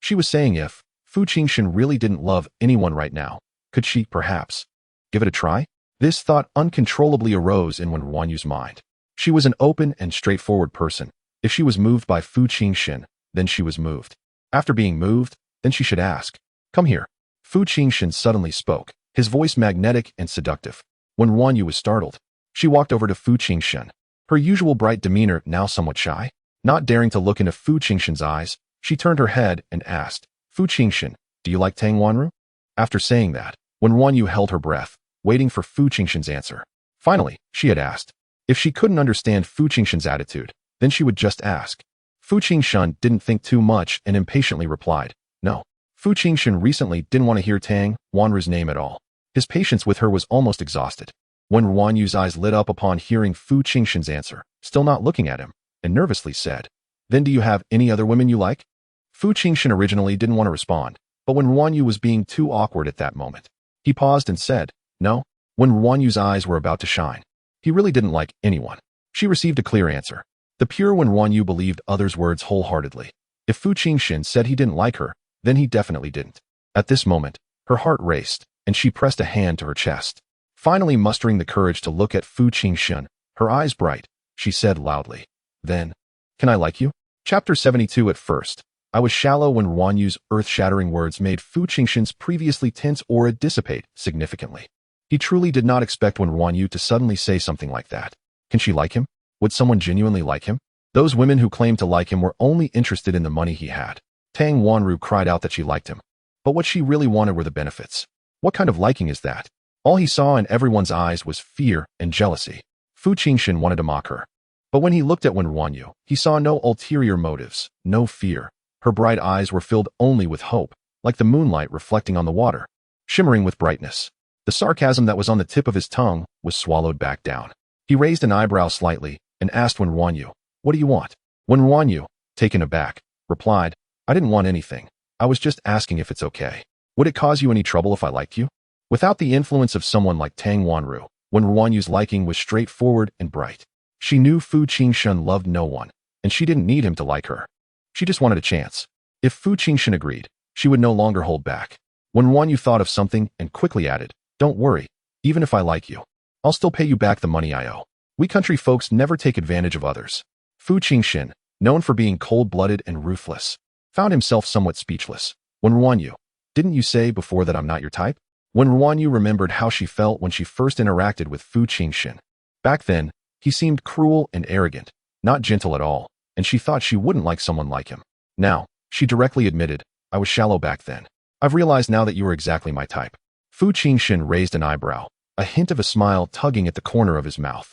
She was saying if, Fu Jinshen really didn't love anyone right now, could she, perhaps, give it a try? This thought uncontrollably arose in Wen RuanYu's mind. She was an open and straightforward person. If she was moved by Fu Jinshen, then she was moved. After being moved, then she should ask. Come here. Fu Jinshen suddenly spoke, his voice magnetic and seductive. Wen RuanYu was startled. She walked over to Fu Jinshen, her usual bright demeanor now somewhat shy. Not daring to look into Fu Jinshen's eyes, she turned her head and asked, Fu Jinshen, do you like Tang Wanru? After saying that, Wen RuanYu held her breath, waiting for Fu Jinshen's answer. Finally, she had asked. If she couldn't understand Fu Jinshen's attitude, then she would just ask. Fu Jinshen didn't think too much and impatiently replied, no. Fu Jinshen recently didn't want to hear Tang Wanru's name at all. His patience with her was almost exhausted. Wen RuanYu's eyes lit up upon hearing Fu Jinshen's answer, still not looking at him, and nervously said, Then do you have any other women you like? Fu Jinshen originally didn't want to respond, but Wen RuanYu was being too awkward at that moment. He paused and said, No. Wen RuanYu's eyes were about to shine. He really didn't like anyone. She received a clear answer. The pure Wen RuanYu believed others' words wholeheartedly. If Fu Jinshen said he didn't like her, then he definitely didn't. At this moment, her heart raced, and she pressed a hand to her chest. Finally mustering the courage to look at Fu Jinshen, her eyes bright, she said loudly, Then, can I like you? Chapter 72. At first, I was shallow when RuanYu's earth-shattering words made Fu Jinshen's previously tense aura dissipate significantly. He truly did not expect Wen RuanYu to suddenly say something like that. Can she like him? Would someone genuinely like him? Those women who claimed to like him were only interested in the money he had. Tang Wanru cried out that she liked him. But what she really wanted were the benefits. What kind of liking is that? All he saw in everyone's eyes was fear and jealousy. Fu Jinshen wanted to mock her. But when he looked at Wen RuanYu, he saw no ulterior motives, no fear. Her bright eyes were filled only with hope, like the moonlight reflecting on the water, shimmering with brightness. The sarcasm that was on the tip of his tongue was swallowed back down. He raised an eyebrow slightly and asked Wen RuanYu, "What do you want?" Wen RuanYu, taken aback, replied, "I didn't want anything. I was just asking if it's okay. Would it cause you any trouble if I liked you?" Without the influence of someone like Tang Wanru, Wen RuanYu's liking was straightforward and bright. She knew Fu Jinshen loved no one, and she didn't need him to like her. She just wanted a chance. If Fu Jinshen agreed, she would no longer hold back. Wen RuanYu thought of something and quickly added, "Don't worry, even if I like you, I'll still pay you back the money I owe. We country folks never take advantage of others." Fu Jinshen, known for being cold-blooded and ruthless, found himself somewhat speechless. "Wen RuanYu, didn't you say before that I'm not your type?" Wen RuanYu remembered how she felt when she first interacted with Fu Jinshen. Back then, he seemed cruel and arrogant, not gentle at all, and she thought she wouldn't like someone like him. Now, she directly admitted, "I was shallow back then. I've realized now that you are exactly my type." Fu Jinshen raised an eyebrow, a hint of a smile tugging at the corner of his mouth.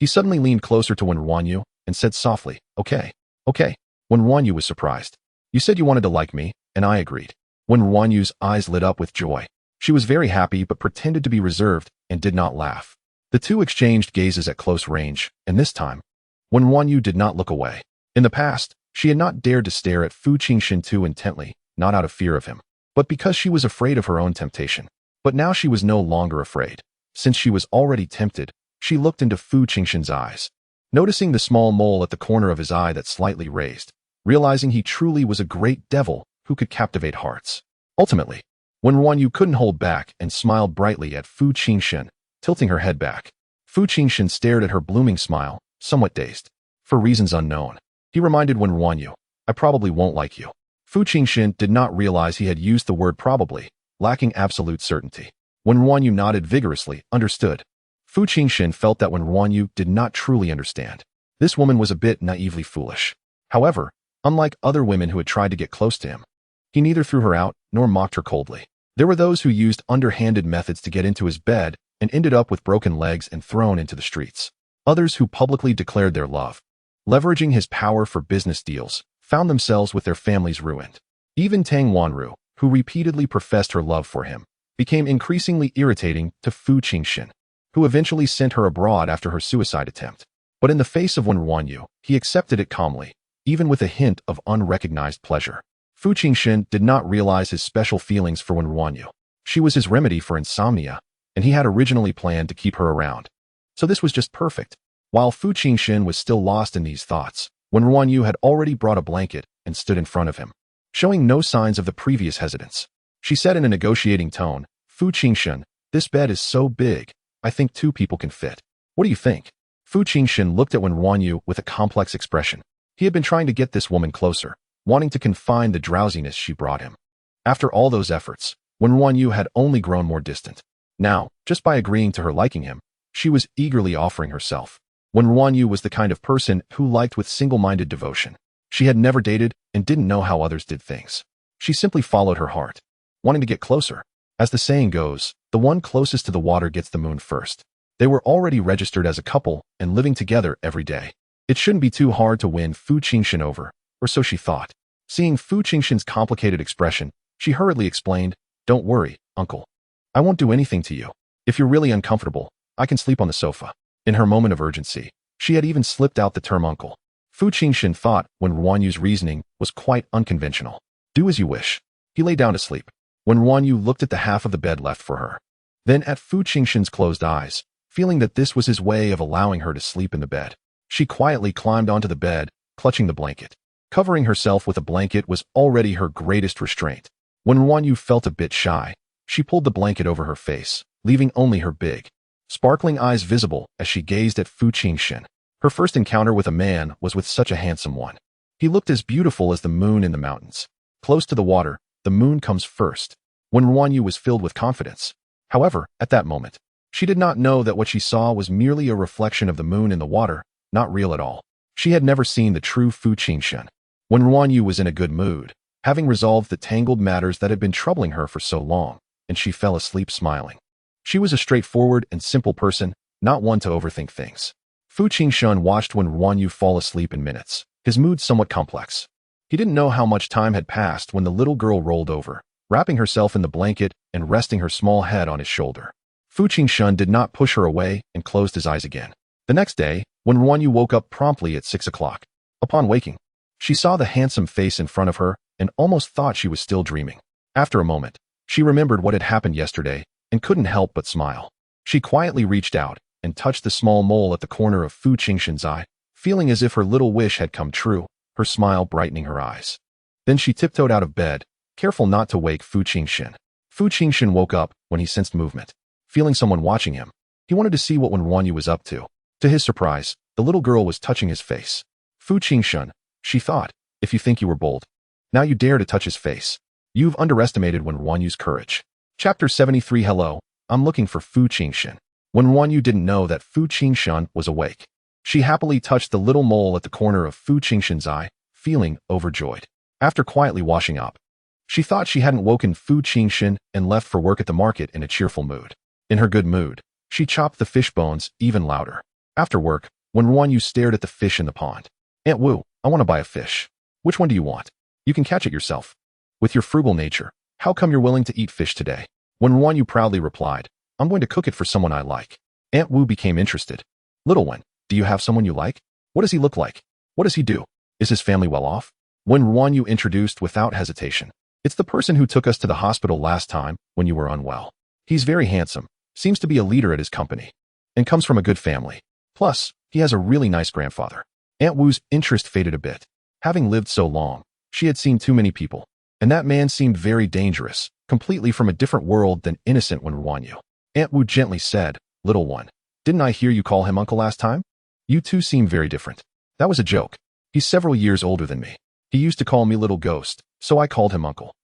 He suddenly leaned closer to Wen RuanYu and said softly, "Okay, okay." Wen RuanYu was surprised. "You said you wanted to like me, and I agreed." Wen RuanYu's eyes lit up with joy. She was very happy but pretended to be reserved and did not laugh. The two exchanged gazes at close range, and this time, Wen RuanYu did not look away. In the past, she had not dared to stare at Fu Jinshen too intently, not out of fear of him, but because she was afraid of her own temptation. But now she was no longer afraid. Since she was already tempted, she looked into Fu Jinshen's eyes. Noticing the small mole at the corner of his eye that slightly raised, realizing he truly was a great devil who could captivate hearts. Ultimately, Wen RuanYu couldn't hold back and smiled brightly at Fu Jinshen, tilting her head back. Fu Jinshen stared at her blooming smile, somewhat dazed. For reasons unknown, he reminded Wen RuanYu, "I probably won't like you." Fu Jinshen did not realize he had used the word probably, lacking absolute certainty. Wen RuanYu nodded vigorously, understood. Fu Jinshen felt that Wen RuanYu did not truly understand. This woman was a bit naively foolish. However, unlike other women who had tried to get close to him, he neither threw her out nor mocked her coldly. There were those who used underhanded methods to get into his bed and ended up with broken legs and thrown into the streets. Others who publicly declared their love, leveraging his power for business deals, found themselves with their families ruined. Even Tang Wanru, who repeatedly professed her love for him, became increasingly irritating to Fu Jinshen, who eventually sent her abroad after her suicide attempt. But in the face of Wen RuanYu, he accepted it calmly, even with a hint of unrecognized pleasure. Fu Jinshen did not realize his special feelings for Wen RuanYu. She was his remedy for insomnia, and he had originally planned to keep her around. So this was just perfect. While Fu Jinshen was still lost in these thoughts, Wen RuanYu had already brought a blanket and stood in front of him, showing no signs of the previous hesitance. She said in a negotiating tone, "Fu Jinshen, this bed is so big, I think 2 people can fit. What do you think?" Fu Jinshen looked at Wen RuanYu with a complex expression. He had been trying to get this woman closer, wanting to confine the drowsiness she brought him. After all those efforts, Wen RuanYu had only grown more distant. Now, just by agreeing to her liking him, she was eagerly offering herself. Wen RuanYu was the kind of person who liked with single-minded devotion. She had never dated and didn't know how others did things. She simply followed her heart, wanting to get closer. As the saying goes, the one closest to the water gets the moon first. They were already registered as a couple and living together every day. It shouldn't be too hard to win Fu Jinshen over, or so she thought. Seeing Fu Jinshen's complicated expression, she hurriedly explained, "Don't worry, uncle. I won't do anything to you. If you're really uncomfortable, I can sleep on the sofa." In her moment of urgency, she had even slipped out the term uncle. Fu Jinshen thought Wen RuanYu's reasoning was quite unconventional. "Do as you wish." He lay down to sleep. Wen RuanYu looked at the half of the bed left for her, then at Fu Jinshen's closed eyes, feeling that this was his way of allowing her to sleep in the bed. She quietly climbed onto the bed, clutching the blanket. Covering herself with a blanket was already her greatest restraint. When RuanYu felt a bit shy, she pulled the blanket over her face, leaving only her big, sparkling eyes visible as she gazed at Fu Jinshen. Her first encounter with a man was with such a handsome one. He looked as beautiful as the moon in the mountains. Close to the water, the moon comes first. When RuanYu was filled with confidence. However, at that moment, She did not know that what she saw was merely a reflection of the moon in the water, not real at all. She had never seen the true Fu Jinshen. Wen RuanYu was in a good mood, having resolved the tangled matters that had been troubling her for so long, and she fell asleep smiling. She was a straightforward and simple person, not one to overthink things. Fu Jinshen watched Wen RuanYu fall asleep in minutes, his mood somewhat complex. He didn't know how much time had passed when the little girl rolled over, wrapping herself in the blanket and resting her small head on his shoulder. Fu Jinshen did not push her away and closed his eyes again. The next day, Wen RuanYu woke up promptly at 6 o'clock. Upon waking, she saw the handsome face in front of her and almost thought she was still dreaming. After a moment, she remembered what had happened yesterday and couldn't help but smile. She quietly reached out and touched the small mole at the corner of Fu Jinshen's eye, feeling as if her little wish had come true, her smile brightening her eyes. Then she tiptoed out of bed, careful not to wake Fu Jinshen. Fu Jinshen woke up when he sensed movement. Feeling someone watching him, he wanted to see what Wen RuanYu was up to. To his surprise, the little girl was touching his face. Fu Jinshen, she thought, if you think you were bold, now you dare to touch his face. You've underestimated Wen RuanYu's courage. Chapter 73. Hello, I'm looking for Fu Jinshen. Wen RuanYu didn't know that Fu Jinshen was awake. She happily touched the little mole at the corner of Fu Jinshen's eye, feeling overjoyed. After quietly washing up, she thought she hadn't woken Fu Jinshen and left for work at the market in a cheerful mood. In her good mood, she chopped the fish bones even louder. After work, Wen RuanYu stared at the fish in the pond. Aunt Wu, I want to buy a fish. Which one do you want? You can catch it yourself. With your frugal nature, how come you're willing to eat fish today? Wen RuanYu proudly replied, I'm going to cook it for someone I like. Aunt Wu became interested. Little one, do you have someone you like? What does he look like? What does he do? Is his family well off? Wen RuanYu introduced without hesitation. It's the person who took us to the hospital last time when you were unwell. He's very handsome, seems to be a leader at his company, and comes from a good family. Plus, he has a really nice grandfather. Aunt Wu's interest faded a bit. Having lived so long, she had seen too many people, and that man seemed very dangerous, completely from a different world than innocent Wen RuanYu. Aunt Wu gently said, Little one, didn't I hear you call him uncle last time? You two seem very different. That was a joke. He's several years older than me. He used to call me little ghost, so I called him uncle.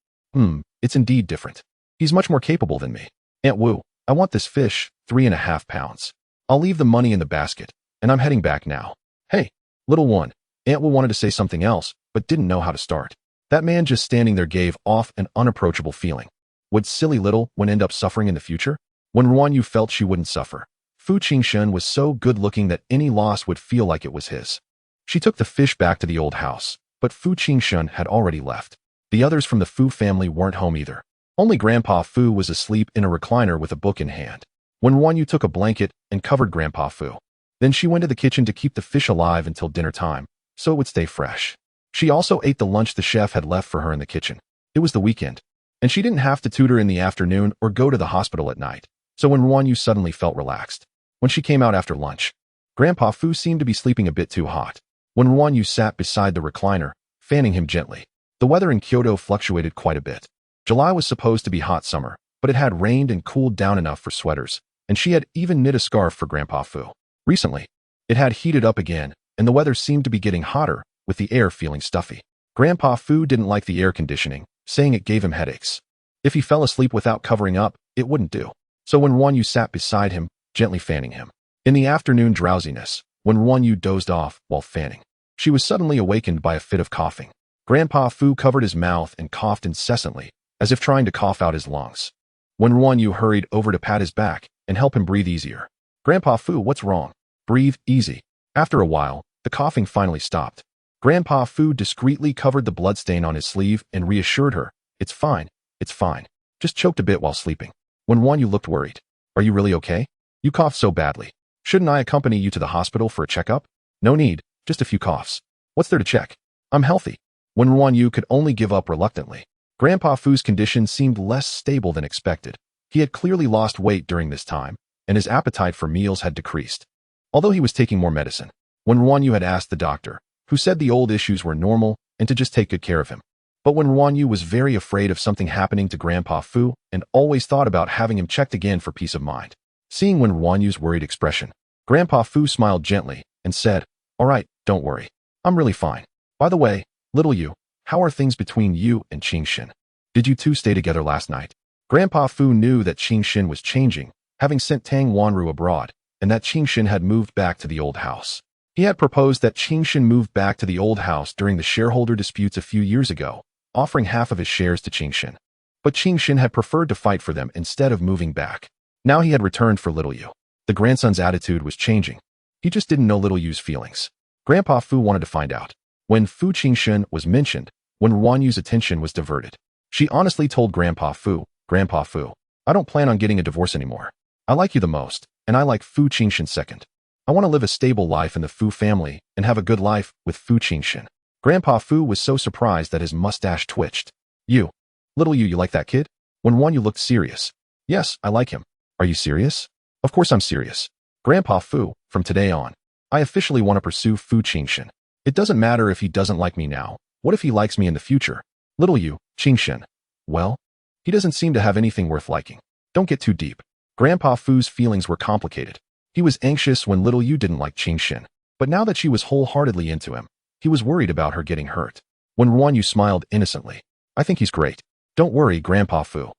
It's indeed different. He's much more capable than me. Aunt Wu, I want this fish, 3.5 pounds. I'll leave the money in the basket, and I'm heading back now. Hey, little one. Aunt Wu wanted to say something else, but didn't know how to start. That man just standing there gave off an unapproachable feeling. Would silly little one end up suffering in the future? Wen RuanYu felt she wouldn't suffer. Fu Jinshen was so good-looking that any loss would feel like it was his. She took the fish back to the old house, but Fu Jinshen had already left. The others from the Fu family weren't home either. Only Grandpa Fu was asleep in a recliner with a book in hand. Wen RuanYu took a blanket and covered Grandpa Fu. Then she went to the kitchen to keep the fish alive until dinner time, so it would stay fresh. She also ate the lunch the chef had left for her in the kitchen. It was the weekend, and she didn't have to tutor in the afternoon or go to the hospital at night, so Wen RuanYu suddenly felt relaxed. When she came out after lunch, Grandpa Fu seemed to be sleeping a bit too hot. Wen RuanYu sat beside the recliner, fanning him gently. The weather in Kyoto fluctuated quite a bit. July was supposed to be hot summer, but it had rained and cooled down enough for sweaters, and she had even knit a scarf for Grandpa Fu. Recently, it had heated up again, and the weather seemed to be getting hotter, with the air feeling stuffy. Grandpa Fu didn't like the air conditioning, saying it gave him headaches. If he fell asleep without covering up, it wouldn't do. So Wen RuanYu sat beside him, gently fanning him. In the afternoon drowsiness, Wen RuanYu dozed off while fanning. She was suddenly awakened by a fit of coughing. Grandpa Fu covered his mouth and coughed incessantly, as if trying to cough out his lungs. Wen RuanYu hurried over to pat his back and help him breathe easier. Grandpa Fu, what's wrong? Breathe easy. After a while, the coughing finally stopped. Grandpa Fu discreetly covered the bloodstain on his sleeve and reassured her, it's fine, it's fine. Just choked a bit while sleeping. Wen RuanYu looked worried. Are you really okay? You coughed so badly. Shouldn't I accompany you to the hospital for a checkup? No need, just a few coughs. What's there to check? I'm healthy. Wen RuanYu could only give up reluctantly. Grandpa Fu's condition seemed less stable than expected. He had clearly lost weight during this time, and his appetite for meals had decreased. Although he was taking more medicine, Wen RuanYu had asked the doctor, who said the old issues were normal and to just take good care of him. But Wen RuanYu was very afraid of something happening to Grandpa Fu and always thought about having him checked again for peace of mind. Seeing Wen RuanYu's worried expression, Grandpa Fu smiled gently and said, All right, don't worry. I'm really fine. By the way, little you, how are things between you and Jinshen? Did you two stay together last night? Grandpa Fu knew that Jinshen was changing, having sent Tang Wanru abroad, and that Qingshin had moved back to the old house. He had proposed that Qingshin move back to the old house during the shareholder disputes a few years ago, offering half of his shares to Qingshin. But Qingshin had preferred to fight for them instead of moving back. Now he had returned for Little Yu. The grandson's attitude was changing. He just didn't know Little Yu's feelings. Grandpa Fu wanted to find out. When Fu Jinshen was mentioned, Wen RuanYu's attention was diverted. She honestly told Grandpa Fu, "Grandpa Fu, I don't plan on getting a divorce anymore. I like you the most, and I like Fu Jinshen second. I want to live a stable life in the Fu family and have a good life with Fu Jinshen." Grandpa Fu was so surprised that his mustache twitched. "You, Little Yu, you like that kid?" Wen RuanYu looked serious. "Yes, I like him." "Are you serious?" "Of course I'm serious. Grandpa Fu, from today on, I officially want to pursue Fu Jinshen. It doesn't matter if he doesn't like me now. What if he likes me in the future?" "Little Yu, Jinshen. Well, he doesn't seem to have anything worth liking. Don't get too deep." Grandpa Fu's feelings were complicated. He was anxious when Little Yu didn't like Jinshen, but now that she was wholeheartedly into him, he was worried about her getting hurt. Wen RuanYu smiled innocently. "I think he's great. Don't worry, Grandpa Fu.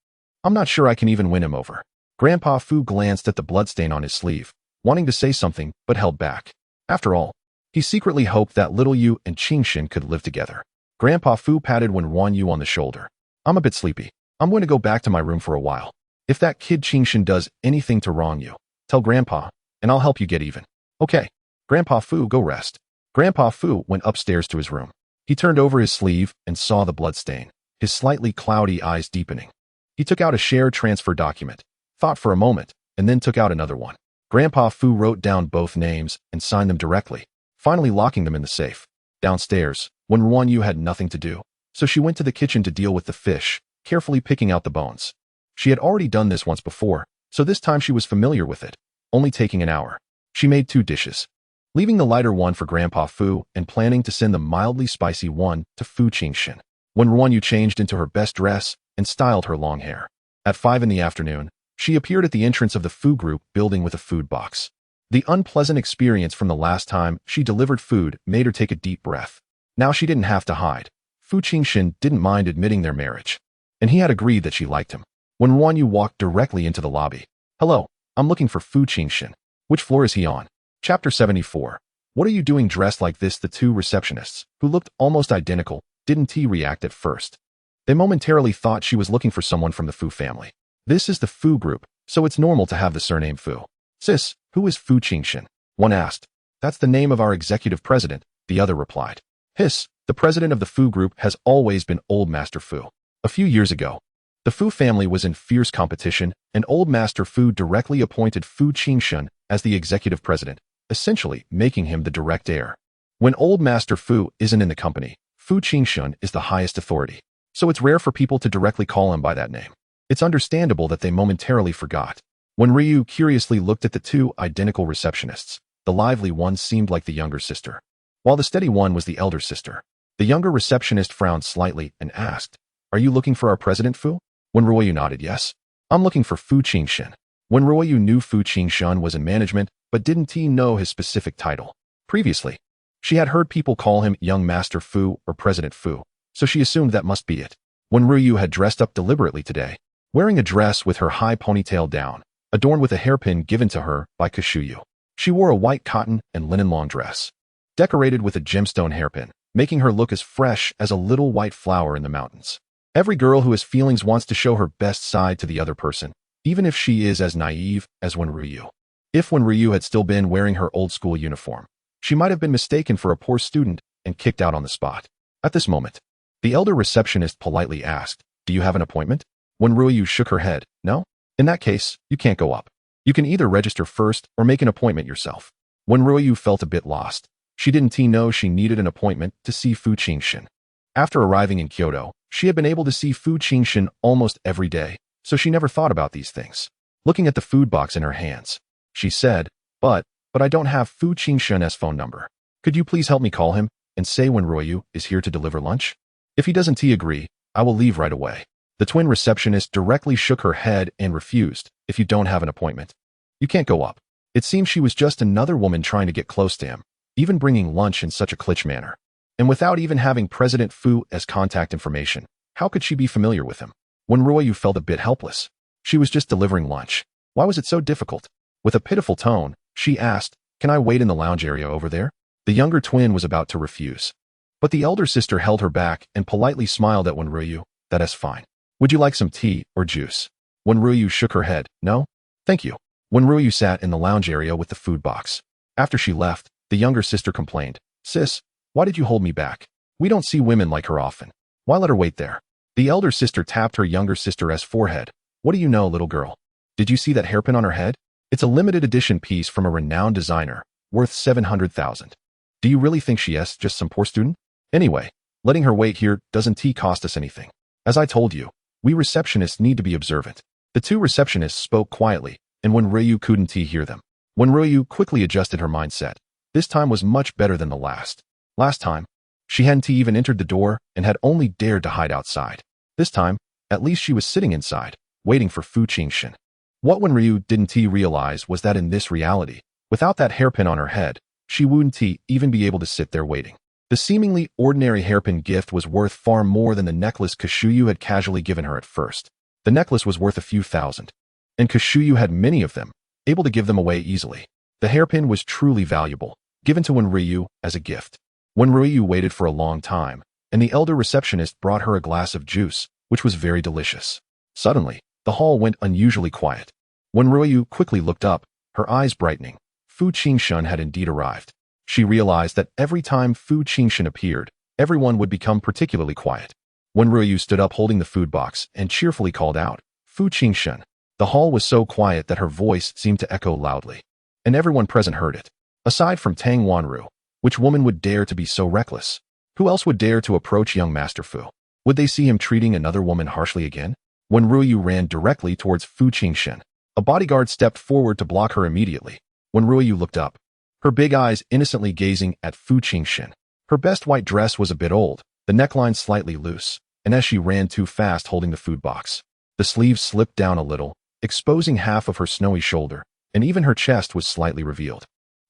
I'm not sure I can even win him over." Grandpa Fu glanced at the bloodstain on his sleeve, wanting to say something but held back. After all, he secretly hoped that Little Yu and Qingshin could live together. Grandpa Fu patted Wen RuanYu on the shoulder. "I'm a bit sleepy. I'm going to go back to my room for a while. If that kid Qingshin does anything to wrong you, tell Grandpa, and I'll help you get even." "Okay. Grandpa Fu, go rest." Grandpa Fu went upstairs to his room. He turned over his sleeve and saw the bloodstain, his slightly cloudy eyes deepening. He took out a share transfer document, thought for a moment, and then took out another one. Grandpa Fu wrote down both names and signed them directly, finally locking them in the safe. Downstairs, Wen RuanYu had nothing to do, so she went to the kitchen to deal with the fish, carefully picking out the bones. She had already done this once before, so this time she was familiar with it, only taking an hour. She made 2 dishes, leaving the lighter one for Grandpa Fu and planning to send the mildly spicy one to Fu Jinshen. Wen RuanYu changed into her best dress and styled her long hair. At 5 in the afternoon, she appeared at the entrance of the Fu group building with a food box. The unpleasant experience from the last time she delivered food made her take a deep breath. Now she didn't have to hide. Fu Jinshen didn't mind admitting their marriage, and he had agreed that she liked him. Wen RuanYu walked directly into the lobby. "Hello, I'm looking for Fu Jinshen. Which floor is he on?" Chapter 74. "What are you doing dressed like this?" The 2 receptionists, who looked almost identical, didn't react at first. They momentarily thought she was looking for someone from the Fu family. "This is the Fu group, so it's normal to have the surname Fu." "Sis, who is Fu Jinshen?" one asked. "That's the name of our executive president," the other replied. "Hiss, the president of the Fu group has always been Old Master Fu. A few years ago, the Fu family was in fierce competition, and Old Master Fu directly appointed Fu Jinshen as the executive president, essentially making him the direct heir. When Old Master Fu isn't in the company, Fu Jinshen is the highest authority, so it's rare for people to directly call him by that name. It's understandable that they momentarily forgot. When Ryu curiously looked at the 2 identical receptionists, the lively one seemed like the younger sister, while the steady one was the elder sister. The younger receptionist frowned slightly and asked, "Are you looking for our president, Fu?" Wen RuanYu nodded yes. "I'm looking for Fu Jinshen." Wen RuanYu knew Fu Jinshen was in management, but didn't know his specific title. Previously, she had heard people call him Young Master Fu or President Fu, so she assumed that must be it. Wen Ryu had dressed up deliberately today, wearing a dress with her high ponytail down, adorned with a hairpin given to her by Kashuyu. She wore a white cotton and linen long dress, decorated with a gemstone hairpin, making her look as fresh as a little white flower in the mountains. Every girl who has feelings wants to show her best side to the other person, even if she is as naive as Wen Ryu. If Wen Ryu had still been wearing her old school uniform, she might have been mistaken for a poor student and kicked out on the spot. At this moment, the elder receptionist politely asked, "Do you have an appointment?" Wen Ryu shook her head. "No? In that case, you can't go up. You can either register first or make an appointment yourself." Wen Ryu felt a bit lost. She didn't know she needed an appointment to see Fu Jinshen. After arriving in Kyoto, she had been able to see Fu Jinshen almost every day, so she never thought about these things. Looking at the food box in her hands, she said, but I don't have Fu Jinshen's phone number. Could you please help me call him and say Wen Ryu is here to deliver lunch? If he doesn't agree, I will leave right away." The twin receptionist directly shook her head and refused. "If you don't have an appointment, you can't go up." It seemed she was just another woman trying to get close to him, even bringing lunch in such a cliché manner. And without even having President Fu as contact information, how could she be familiar with him? Wen RuanYu felt a bit helpless. She was just delivering lunch. Why was it so difficult? With a pitiful tone, she asked, "Can I wait in the lounge area over there?" The younger twin was about to refuse. But the elder sister held her back and politely smiled at Wen RuanYu. "That's fine. Would you like some tea or juice?" Wen RuanYu shook her head. "No, thank you." Wen RuanYu sat in the lounge area with the food box. After she left, the younger sister complained, "Sis, why did you hold me back? We don't see women like her often. Why let her wait there?" The elder sister tapped her younger sister's forehead. "What do you know, little girl? Did you see that hairpin on her head? It's a limited edition piece from a renowned designer, worth 700,000. Do you really think she's just some poor student? Anyway, letting her wait here doesn't cost us anything. As I told you, we receptionists need to be observant." The two receptionists spoke quietly, and Wen RuanYu couldn't hear them. Wen RuanYu quickly adjusted her mindset. This time was much better than the last. Last time, she hadn't even entered the door and had only dared to hide outside. This time, at least she was sitting inside, waiting for Fu Jinshen. What Wen RuanYu didn't realize was that in this reality, without that hairpin on her head, she wouldn't even be able to sit there waiting. The seemingly ordinary hairpin gift was worth far more than the necklace Kashuyu had casually given her at first. The necklace was worth a few thousand, and Kashuyu had many of them, able to give them away easily. The hairpin was truly valuable, given to Wen RuanYu as a gift. Wen RuanYu waited for a long time, and the elder receptionist brought her a glass of juice, which was very delicious. Suddenly, the hall went unusually quiet. Wen RuanYu quickly looked up, her eyes brightening. Fu Jinshen had indeed arrived. She realized that every time Fu Jinshen appeared, everyone would become particularly quiet. Wen RuanYu stood up holding the food box and cheerfully called out, "Fu Jinshen." The hall was so quiet that her voice seemed to echo loudly, and everyone present heard it. Aside from Tang Wanru, which woman would dare to be so reckless? Who else would dare to approach young Master Fu? Would they see him treating another woman harshly again? Wen RuanYu ran directly towards Fu Jinshen. A bodyguard stepped forward to block her immediately. Wen RuanYu looked up, her big eyes innocently gazing at Fu Jinshen. Her best white dress was a bit old, the neckline slightly loose, and as she ran too fast holding the food box, the sleeves slipped down a little, exposing half of her snowy shoulder, and even her chest was slightly revealed.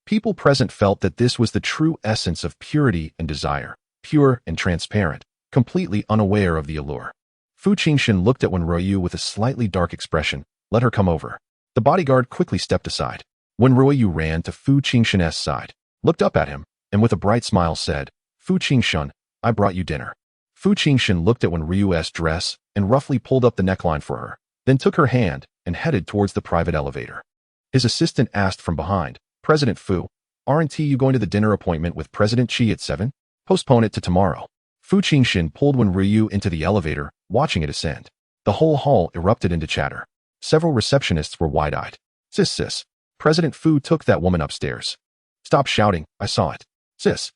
People present felt that this was the true essence of purity and desire, pure and transparent, completely unaware of the allure. Fu Jinshen looked at Wen RuanYu with a slightly dark expression. "Let her come over." The bodyguard quickly stepped aside. Wen RuanYu ran to Fu Jinshen's side, looked up at him, and with a bright smile said, "Fu Jinshen, I brought you dinner." Fu Jinshen looked at Wen RuanYu's dress and roughly pulled up the neckline for her, then took her hand and headed towards the private elevator. His assistant asked from behind, "President Fu, aren't you going to the dinner appointment with President Qi at 7? Postpone it to tomorrow." Fu Jinshen pulled Wen RuanYu into the elevator, watching it ascend. The whole hall erupted into chatter. Several receptionists were wide-eyed. Sis. President Fu took that woman upstairs." "Stop shouting, I saw it." Sis.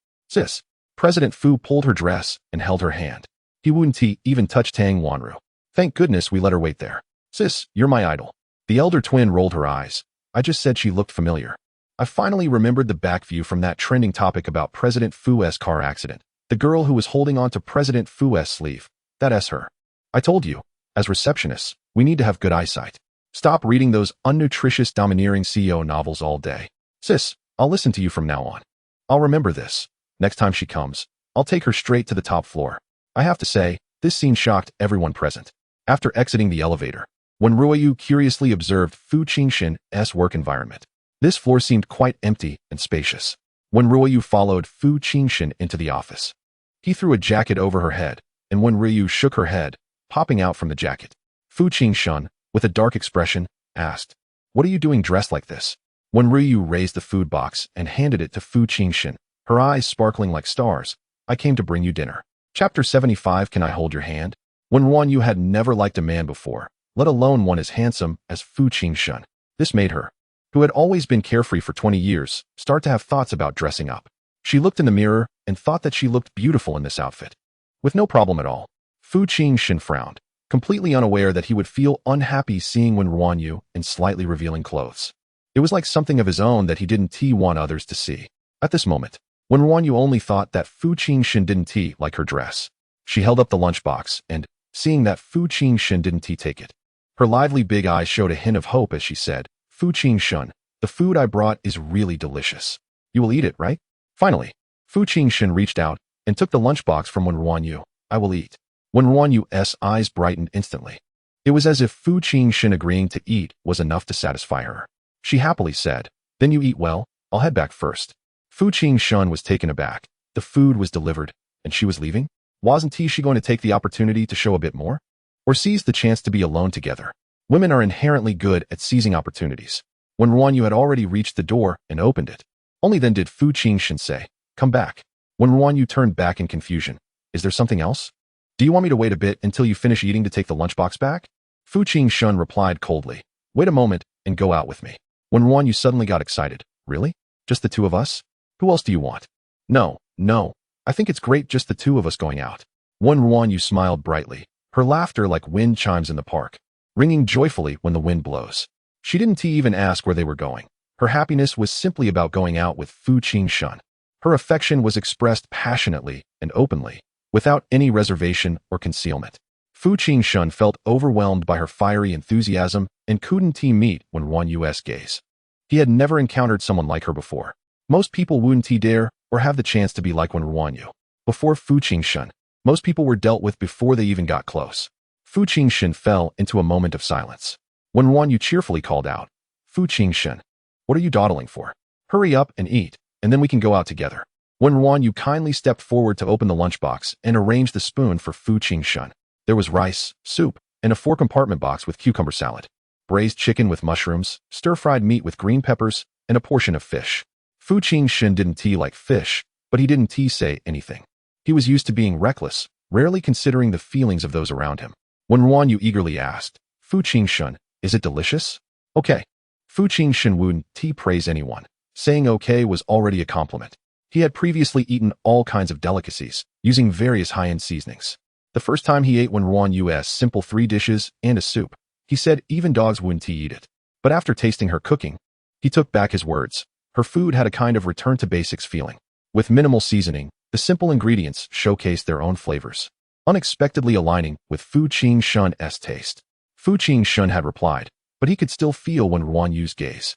President Fu pulled her dress and held her hand. He wouldn't even touch Tang Wanru. "Thank goodness we let her wait there." "Sis, you're my idol." The elder twin rolled her eyes. "I just said she looked familiar." I finally remembered the back view from that trending topic about President Fu's car accident. The girl who was holding on to President Fu's sleeve. That's her. I told you, as receptionists, we need to have good eyesight. Stop reading those unnutritious domineering CEO novels all day. Sis, I'll listen to you from now on. I'll remember this. Next time she comes, I'll take her straight to the top floor. I have to say, this scene shocked everyone present. After exiting the elevator, Wen RuanYu curiously observed Fu Jinshen's work environment. This floor seemed quite empty and spacious. Wen RuanYu followed Fu Jinshen into the office. He threw a jacket over her head, and Wen RuanYu shook her head, popping out from the jacket. Fu Jinshen, with a dark expression, asked, "What are you doing dressed like this?" Wen RuanYu raised the food box and handed it to Fu Jinshen, her eyes sparkling like stars. "I came to bring you dinner." Chapter 75. Can I hold your hand? Wen RuanYu had never liked a man before, let alone one as handsome as Fu Jinshen. This made her, who had always been carefree for 20 years, start to have thoughts about dressing up. She looked in the mirror and thought that she looked beautiful in this outfit. With no problem at all. Fu Jinshen frowned, completely unaware that he would feel unhappy seeing Wen RuanYu in slightly revealing clothes. It was like something of his own that he didn't want others to see. At this moment, Wen RuanYu only thought that Fu Jinshen didn't like her dress. She held up the lunchbox and, seeing that Fu Jinshen didn't take it, her lively big eyes showed a hint of hope as she said, "Fu Jinshen, the food I brought is really delicious. You will eat it, right?" Finally, Fu Jinshen reached out and took the lunchbox from Wen RuanYu. "I will eat." Wen RuanYu's eyes brightened instantly. It was as if Fu Jinshen agreeing to eat was enough to satisfy her. She happily said, "Then you eat well, I'll head back first." Fu Jinshen was taken aback. The food was delivered, and she was leaving? Wasn't she going to take the opportunity to show a bit more? Or seize the chance to be alone together? Women are inherently good at seizing opportunities. Wen RuanYu had already reached the door and opened it. Only then did Fu Jinshen say, "Come back." Wen RuanYu turned back in confusion. "Is there something else? Do you want me to wait a bit until you finish eating to take the lunchbox back?" Fu Jinshen replied coldly, "Wait a moment and go out with me." Wen RuanYu suddenly got excited. "Really? Just the two of us? Who else do you want?" No, I think it's great just the two of us going out." Wen RuanYu smiled brightly, her laughter like wind chimes in the park, ringing joyfully when the wind blows. She didn't even ask where they were going. Her happiness was simply about going out with Fu Jinshen. Her affection was expressed passionately and openly, without any reservation or concealment. Fu Jinshen felt overwhelmed by her fiery enthusiasm and couldn't meet Wen RuanYu's gaze. He had never encountered someone like her before. Most people wouldn't dare or have the chance to be like Wen RuanYu. Before Fu Jinshen, most people were dealt with before they even got close. Fu Jinshen fell into a moment of silence. Wen RuanYu cheerfully called out, "Fu Jinshen, what are you dawdling for? Hurry up and eat, and then we can go out together." Wen RuanYu kindly stepped forward to open the lunchbox and arrange the spoon for Fu Jinshen. There was rice, soup, and a 4-compartment box with cucumber salad, braised chicken with mushrooms, stir-fried meat with green peppers, and a portion of fish. Fu Jinshen didn't like fish, but he didn't say anything. He was used to being reckless, rarely considering the feelings of those around him. Wen RuanYu eagerly asked, "Fu Jinshen, is it delicious?" "Okay." Fu Jinshen wouldn't praise anyone. Saying okay was already a compliment. He had previously eaten all kinds of delicacies, using various high-end seasonings. The first time he ate Wen RuanYu's simple 3 dishes and a soup, he said even dogs wouldn't eat it. But after tasting her cooking, he took back his words. Her food had a kind of return-to-basics feeling. With minimal seasoning, the simple ingredients showcased their own flavors, unexpectedly aligning with Fu Jinshen's taste. Fu Jinshen had replied, but he could still feel Wen RuanYu's gaze.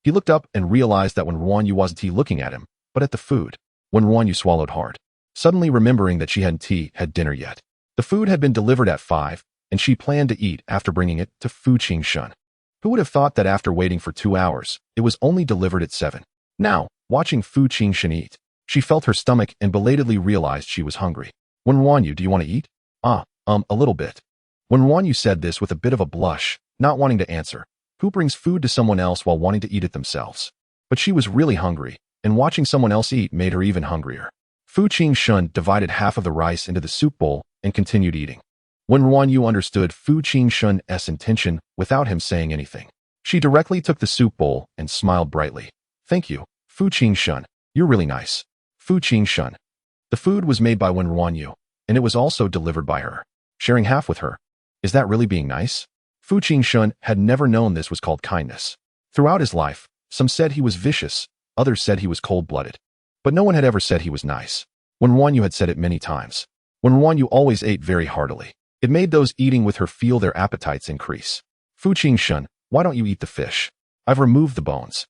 He looked up and realized that Wen RuanYu wasn't looking at him, but at the food. Wen RuanYu swallowed hard, suddenly remembering that she hadn't had dinner yet. The food had been delivered at 5, and she planned to eat after bringing it to Fu Jinshen. Who would have thought that after waiting for 2 hours, it was only delivered at 7? Now, watching Fu Jinshen eat, she felt her stomach and belatedly realized she was hungry. "Wen RuanYu, do you want to eat?" A little bit." Wen RuanYu said this with a bit of a blush, not wanting to answer. Who brings food to someone else while wanting to eat it themselves? But she was really hungry, and watching someone else eat made her even hungrier. Fu Jinshen divided half of the rice into the soup bowl and continued eating. Wen RuanYu understood Fu Jinshen's intention without him saying anything. She directly took the soup bowl and smiled brightly. "Thank you, Fu Jinshen. You're really nice." Fu Jinshen. The food was made by Wen RuanYu, and it was also delivered by her, sharing half with her. Is that really being nice? Fu Jinshen had never known this was called kindness. Throughout his life, some said he was vicious, others said he was cold-blooded. But no one had ever said he was nice. Wen RuanYu had said it many times. Wen RuanYu always ate very heartily. It made those eating with her feel their appetites increase. "Fu Jinshen, why don't you eat the fish? I've removed the bones."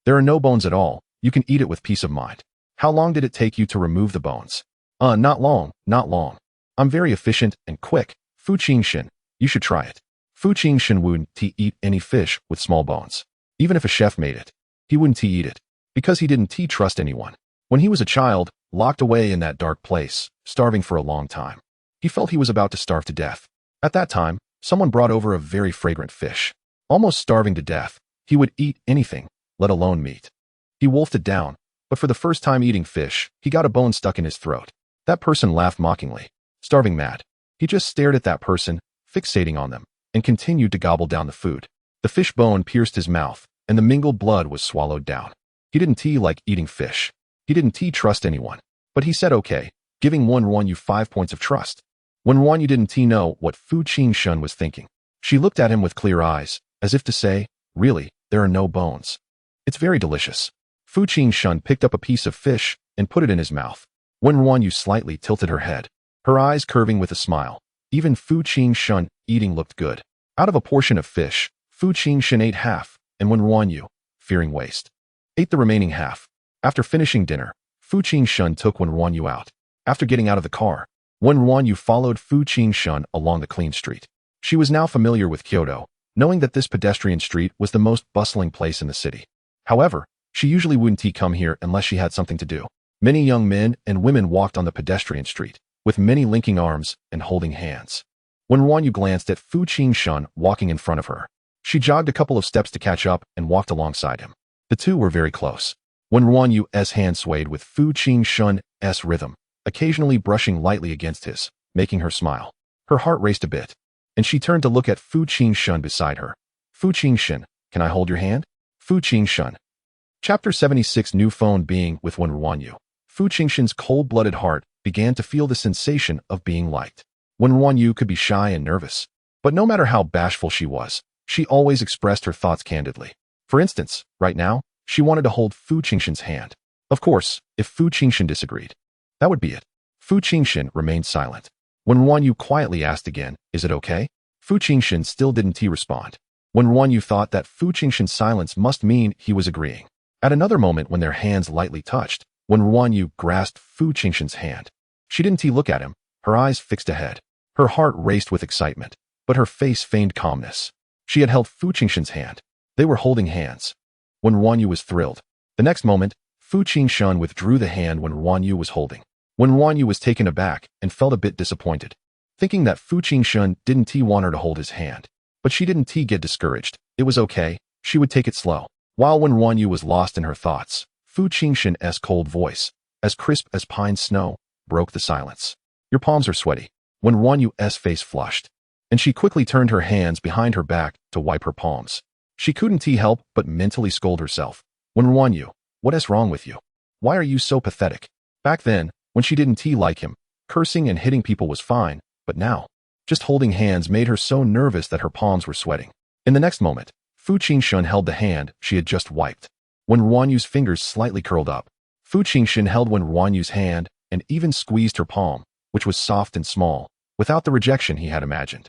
"There are no bones at all. You can eat it with peace of mind." "How long did it take you to remove the bones?" Not long. I'm very efficient and quick. Fu Jinshen, you should try it." Fu Jinshen wouldn't eat any fish with small bones. Even if a chef made it, he wouldn't eat it, because he didn't trust anyone. When he was a child, locked away in that dark place, starving for a long time, he felt he was about to starve to death. At that time, someone brought over a very fragrant fish. Almost starving to death, he would eat anything, let alone meat. He wolfed it down, but for the first time eating fish, he got a bone stuck in his throat. That person laughed mockingly, starving mad. He just stared at that person, fixating on them, and continued to gobble down the food. The fish bone pierced his mouth, and the mingled blood was swallowed down. He didn't like eating fish. He didn't trust anyone. But he said okay, giving Wen RuanYu 5 points of trust. Wen RuanYu didn't know what Fu Jinshen was thinking. She looked at him with clear eyes, as if to say, "Really, there are no bones. It's very delicious." Fu Jinshen picked up a piece of fish and put it in his mouth. Wen RuanYu slightly tilted her head, her eyes curving with a smile. Even Fu Jinshen eating looked good. Out of a portion of fish, Fu Jinshen ate half, and Wen RuanYu, fearing waste, ate the remaining half. After finishing dinner, Fu Jinshen took Wen RuanYu out. After getting out of the car, Wen RuanYu followed Fu Jinshen along the clean street. She was now familiar with Kyoto, knowing that this pedestrian street was the most bustling place in the city. However, she usually wouldn't come here unless she had something to do. Many young men and women walked on the pedestrian street, with many linking arms and holding hands. When RuanYu glanced at Fu Jinshen walking in front of her, she jogged a couple of steps to catch up and walked alongside him. The two were very close. When RuanYu's hand swayed with Fu Jinshen's rhythm, occasionally brushing lightly against his, making her smile. Her heart raced a bit, and she turned to look at Fu Jinshen beside her. Fu Jinshen, can I hold your hand? Fu Jinshen. Chapter 76 New Phone Being with Wen RuanYu. Fu Jinshen's cold-blooded heart began to feel the sensation of being liked. Wen RuanYu could be shy and nervous, but no matter how bashful she was, she always expressed her thoughts candidly. For instance, right now, she wanted to hold Fu Jinshen's hand. Of course, if Fu Jinshen disagreed, that would be it. Fu Jinshen remained silent. When RuanYu quietly asked again, is it okay? Fu Jinshen still didn't respond. When RuanYu thought that Fu Jinshen's silence must mean he was agreeing. At another moment when their hands lightly touched, when RuanYu grasped Fu Jinshen's hand, she didn't look at him, her eyes fixed ahead. Her heart raced with excitement, but her face feigned calmness. She had held Fu Jinshen's hand. They were holding hands. When RuanYu was thrilled. The next moment, Fu Jinshen withdrew the hand when RuanYu was holding. When RuanYu was taken aback and felt a bit disappointed, thinking that Fu Jinshen didn't want her to hold his hand. But she didn't get discouraged. It was okay, she would take it slow. While when RuanYu was lost in her thoughts, Fu Jinshen's cold voice, as crisp as pine snow, broke the silence. Your palms are sweaty. When RuanYu's face flushed, and she quickly turned her hands behind her back to wipe her palms. She couldn't help but mentally scold herself. When RuanYu, what is wrong with you? Why are you so pathetic? Back then, when she didn't like him, cursing and hitting people was fine, but now, just holding hands made her so nervous that her palms were sweating. In the next moment, Fu Jinshen held the hand she had just wiped. When RuanYu's fingers slightly curled up, Fu Jinshen held when RuanYu's hand and even squeezed her palm, which was soft and small, without the rejection he had imagined.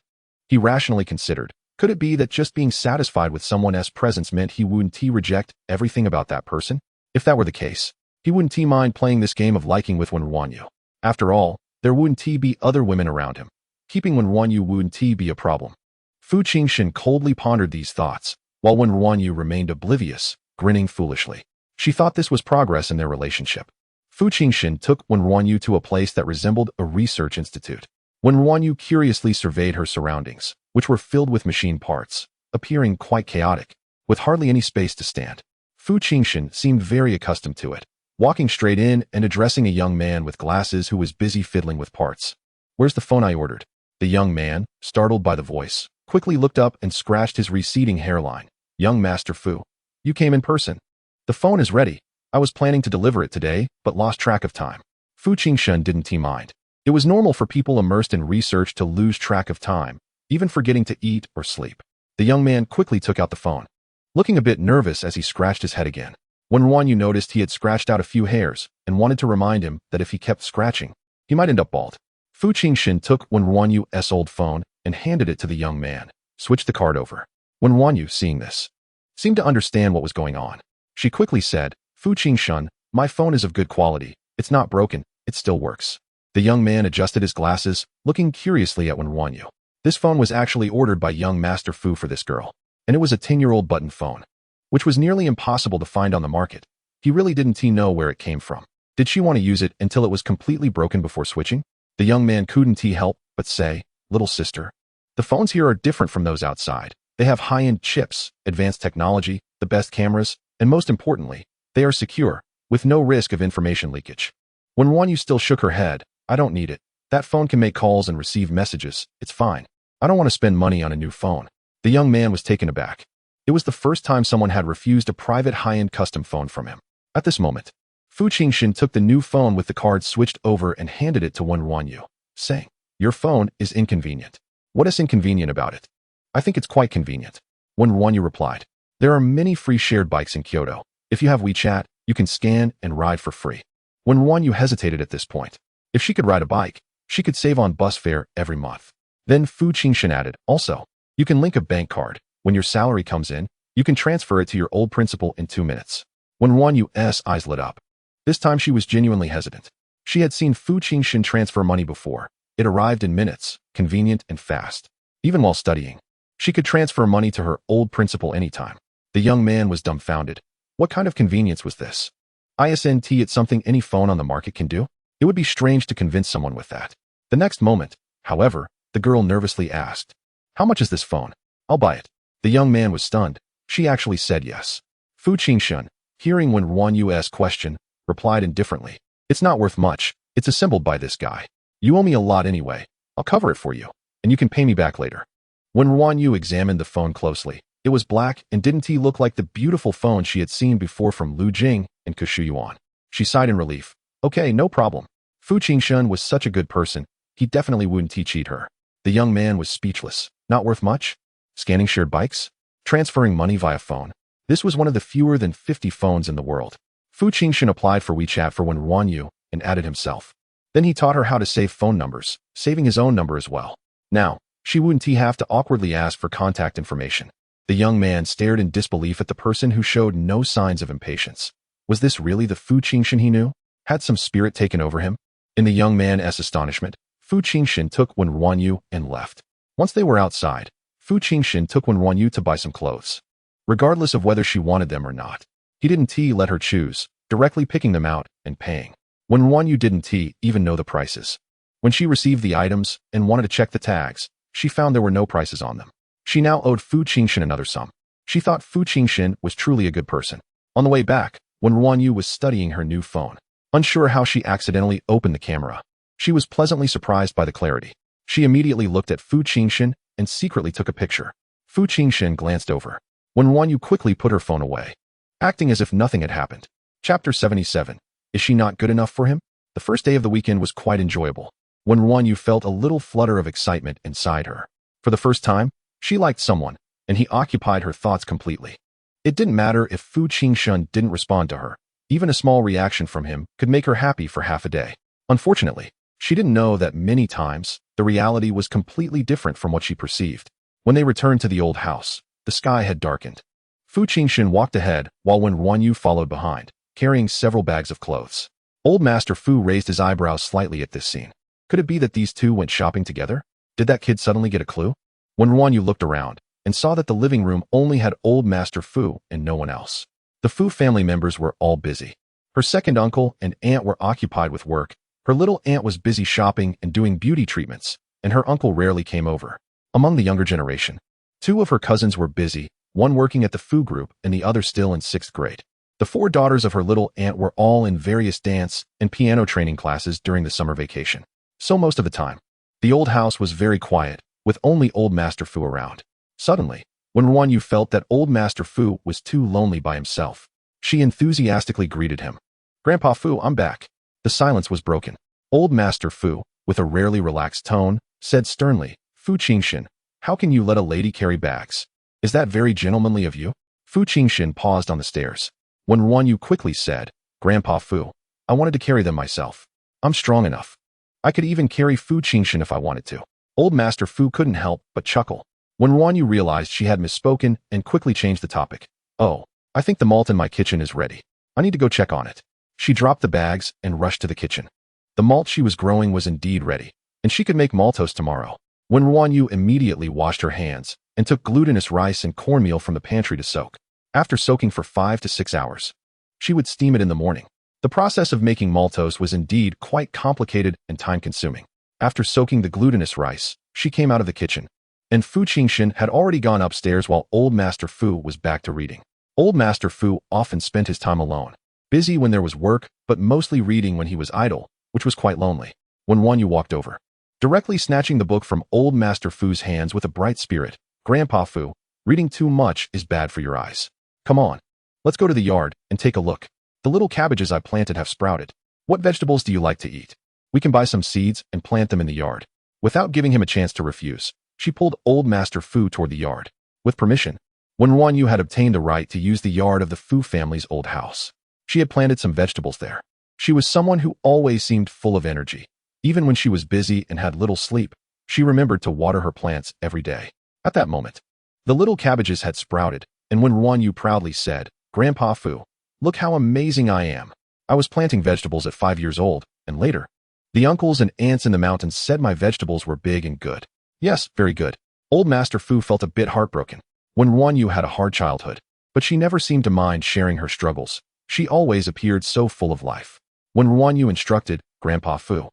He rationally considered, could it be that just being satisfied with someone's presence meant he wouldn't reject everything about that person? If that were the case, he wouldn't mind playing this game of liking with Wen RuanYu. After all, there wouldn't be other women around him. Keeping Wen RuanYu wouldn't be a problem. Fu Jinshen coldly pondered these thoughts, while Wen RuanYu remained oblivious, grinning foolishly. She thought this was progress in their relationship. Fu Jinshen took Wen RuanYu to a place that resembled a research institute. Wen RuanYu curiously surveyed her surroundings, which were filled with machine parts, appearing quite chaotic, with hardly any space to stand. Fu Jinshen seemed very accustomed to it, walking straight in and addressing a young man with glasses who was busy fiddling with parts. Where's the phone I ordered? The young man, startled by the voice, quickly looked up and scratched his receding hairline. Young Master Fu, you came in person. The phone is ready. I was planning to deliver it today, but lost track of time. Fu Jinshen didn't mind. It was normal for people immersed in research to lose track of time, even forgetting to eat or sleep. The young man quickly took out the phone, looking a bit nervous as he scratched his head again. When RuanYu noticed he had scratched out a few hairs and wanted to remind him that if he kept scratching, he might end up bald. Fu Jinshen took Wen RuanYu's old phone and handed it to the young man, switched the card over. Wen RuanYu, seeing this, seemed to understand what was going on. She quickly said, Fu Jinshen, my phone is of good quality. It's not broken, it still works. The young man adjusted his glasses, looking curiously at Wen RuanYu. This phone was actually ordered by young Master Fu for this girl, and it was a 10-year-old button phone, which was nearly impossible to find on the market. He really didn't know where it came from. Did she want to use it until it was completely broken before switching? The young man couldn't help but say, little sister, the phones here are different from those outside. They have high-end chips, advanced technology, the best cameras, and most importantly, they are secure, with no risk of information leakage. When RuanYu still shook her head, I don't need it. That phone can make calls and receive messages. It's fine. I don't want to spend money on a new phone. The young man was taken aback. It was the first time someone had refused a private high-end custom phone from him. At this moment, Fu Jinshen took the new phone with the card switched over and handed it to Wen RuanYu, saying, your phone is inconvenient. What is inconvenient about it? I think it's quite convenient. Wen RuanYu replied, there are many free shared bikes in Kyoto. If you have WeChat, you can scan and ride for free. Wen RuanYu hesitated at this point. If she could ride a bike, she could save on bus fare every month. Then Fu Jinshen added, also, you can link a bank card. When your salary comes in, you can transfer it to your old principal in 2 minutes. When RuanYu's eyes lit up. This time she was genuinely hesitant. She had seen Fu Jinshen transfer money before. It arrived in minutes, convenient and fast. even while studying. She could transfer money to her old principal anytime. The young man was dumbfounded. What kind of convenience was this? Isn't it something any phone on the market can do? It would be strange to convince someone with that. The next moment, however, the girl nervously asked, "How much is this phone? I'll buy it." The young man was stunned. She actually said yes. Fu Jinshen, hearing Wen RuanYu's question, replied indifferently, "It's not worth much. It's assembled by this guy. You owe me a lot anyway. I'll cover it for you, and you can pay me back later." When RuanYu examined the phone closely, it was black and didn't look like the beautiful phone she had seen before from Lu Jing and Yuan. She sighed in relief. Okay, no problem. Fu Jinshen was such a good person, he definitely wouldn't cheat her. The young man was speechless. Not worth much? Scanning shared bikes? Transferring money via phone? This was one of the fewer than 50 phones in the world. Fu Jinshen applied for WeChat for Wen RuanYu and added himself. Then he taught her how to save phone numbers, saving his own number as well. Now, she wouldn't have to awkwardly ask for contact information. The young man stared in disbelief at the person who showed no signs of impatience. Was this really the Fu Jinshen he knew? Had some spirit taken over him? In the young man's astonishment, Fu Jinshen took Wen RuanYu and left. Once they were outside, Fu Jinshen took Wen RuanYu to buy some clothes. Regardless of whether she wanted them or not, he didn't let her choose, directly picking them out and paying. Wen RuanYu didn't even know the prices. When she received the items and wanted to check the tags, she found there were no prices on them. She now owed Fu Jinshen another sum. She thought Fu Jinshen was truly a good person. On the way back, Wen RuanYu was studying her new phone. Unsure how she accidentally opened the camera, she was pleasantly surprised by the clarity. She immediately looked at Fu Jinshen and secretly took a picture. Fu Jinshen glanced over. Wen RuanYu quickly put her phone away, acting as if nothing had happened. Chapter 77. Is she not good enough for him? The first day of the weekend was quite enjoyable. Wen RuanYu felt a little flutter of excitement inside her. For the first time, she liked someone, and he occupied her thoughts completely. It didn't matter if Fu Jinshen didn't respond to her. Even a small reaction from him could make her happy for half a day. Unfortunately, she didn't know that many times, the reality was completely different from what she perceived. When they returned to the old house, the sky had darkened. Fu Jinshen walked ahead while Wen RuanYu followed behind, carrying several bags of clothes. Old Master Fu raised his eyebrows slightly at this scene. Could it be that these two went shopping together? Did that kid suddenly get a clue? Wen RuanYu looked around and saw that the living room only had Old Master Fu and no one else. The Fu family members were all busy. Her second uncle and aunt were occupied with work. Her little aunt was busy shopping and doing beauty treatments, and her uncle rarely came over. Among the younger generation, two of her cousins were busy, one working at the Fu group and the other still in 6th grade. The 4 daughters of her little aunt were all in various dance and piano training classes during the summer vacation. So most of the time, the old house was very quiet, with only Old Master Fu around. Suddenly, Wen RuanYu felt that Old Master Fu was too lonely by himself. She enthusiastically greeted him. "Grandpa Fu, I'm back." The silence was broken. Old Master Fu, with a rarely relaxed tone, said sternly, "Fu Jinshen, how can you let a lady carry bags? Is that very gentlemanly of you?" Fu Jinshen paused on the stairs. Wen RuanYu quickly said, "Grandpa Fu, I wanted to carry them myself. I'm strong enough. I could even carry Fu Jinshen if I wanted to." Old Master Fu couldn't help but chuckle. Wen RuanYu realized she had misspoken and quickly changed the topic. "Oh, I think the malt in my kitchen is ready. I need to go check on it." She dropped the bags and rushed to the kitchen. The malt she was growing was indeed ready, and she could make maltose tomorrow. Wen RuanYu immediately washed her hands and took glutinous rice and cornmeal from the pantry to soak. After soaking for 5 to 6 hours, she would steam it in the morning. The process of making maltose was indeed quite complicated and time-consuming. After soaking the glutinous rice, she came out of the kitchen, and Fu Jinshen had already gone upstairs while Old Master Fu was back to reading. Old Master Fu often spent his time alone, busy when there was work, but mostly reading when he was idle, which was quite lonely. Wen RuanYu walked over, directly snatching the book from Old Master Fu's hands with a bright spirit. "Grandpa Fu, reading too much is bad for your eyes. Come on, let's go to the yard and take a look. The little cabbages I planted have sprouted. What vegetables do you like to eat? We can buy some seeds and plant them in the yard." Without giving him a chance to refuse, she pulled Old Master Fu toward the yard. With permission, Wen RuanYu had obtained the right to use the yard of the Fu family's old house. She had planted some vegetables there. She was someone who always seemed full of energy. Even when she was busy and had little sleep, she remembered to water her plants every day. At that moment, the little cabbages had sprouted, and Wen RuanYu proudly said, "Grandpa Fu, look how amazing I am. I was planting vegetables at 5 years old, and later, the uncles and aunts in the mountains said my vegetables were big and good." "Yes, very good. Old Master Fu felt a bit heartbroken. Wen RuanYu had a hard childhood, but she never seemed to mind sharing her struggles. She always appeared so full of life. Wen RuanYu instructed, Grandpa Fu,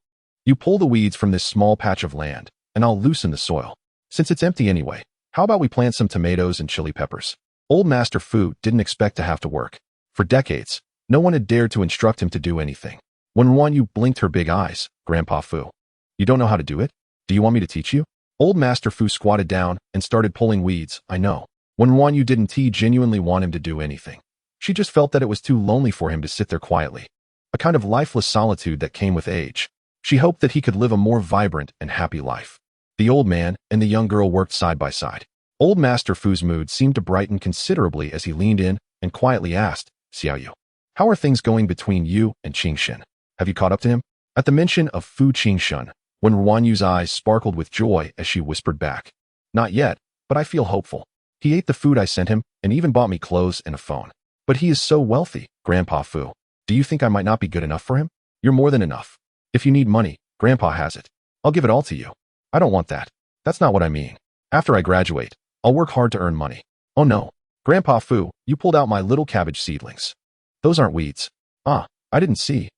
you pull the weeds from this small patch of land, and I'll loosen the soil. Since it's empty anyway, how about we plant some tomatoes and chili peppers? Old Master Fu didn't expect to have to work. For decades, no one had dared to instruct him to do anything. Wen RuanYu blinked her big eyes, Grandpa Fu, you don't know how to do it? Do you want me to teach you? Old Master Fu squatted down and started pulling weeds. I know. Wen RuanYu didn't genuinely want him to do anything. She just felt that it was too lonely for him to sit there quietly. A kind of lifeless solitude that came with age. She hoped that he could live a more vibrant and happy life. The old man and the young girl worked side by side. Old Master Fu's mood seemed to brighten considerably as he leaned in and quietly asked, Xiaoyu, how are things going between you and Jinshen? Have you caught up to him? At the mention of Fu Jinshen, Wen RuanYu's eyes sparkled with joy as she whispered back, not yet, but I feel hopeful. He ate the food I sent him and even bought me clothes and a phone. But he is so wealthy, Grandpa Fu. Do you think I might not be good enough for him? You're more than enough. If you need money, Grandpa has it. I'll give it all to you. I don't want that. That's not what I mean. After I graduate, I'll work hard to earn money. Oh no. Grandpa Fu, you pulled out my little cabbage seedlings. Those aren't weeds. I didn't see.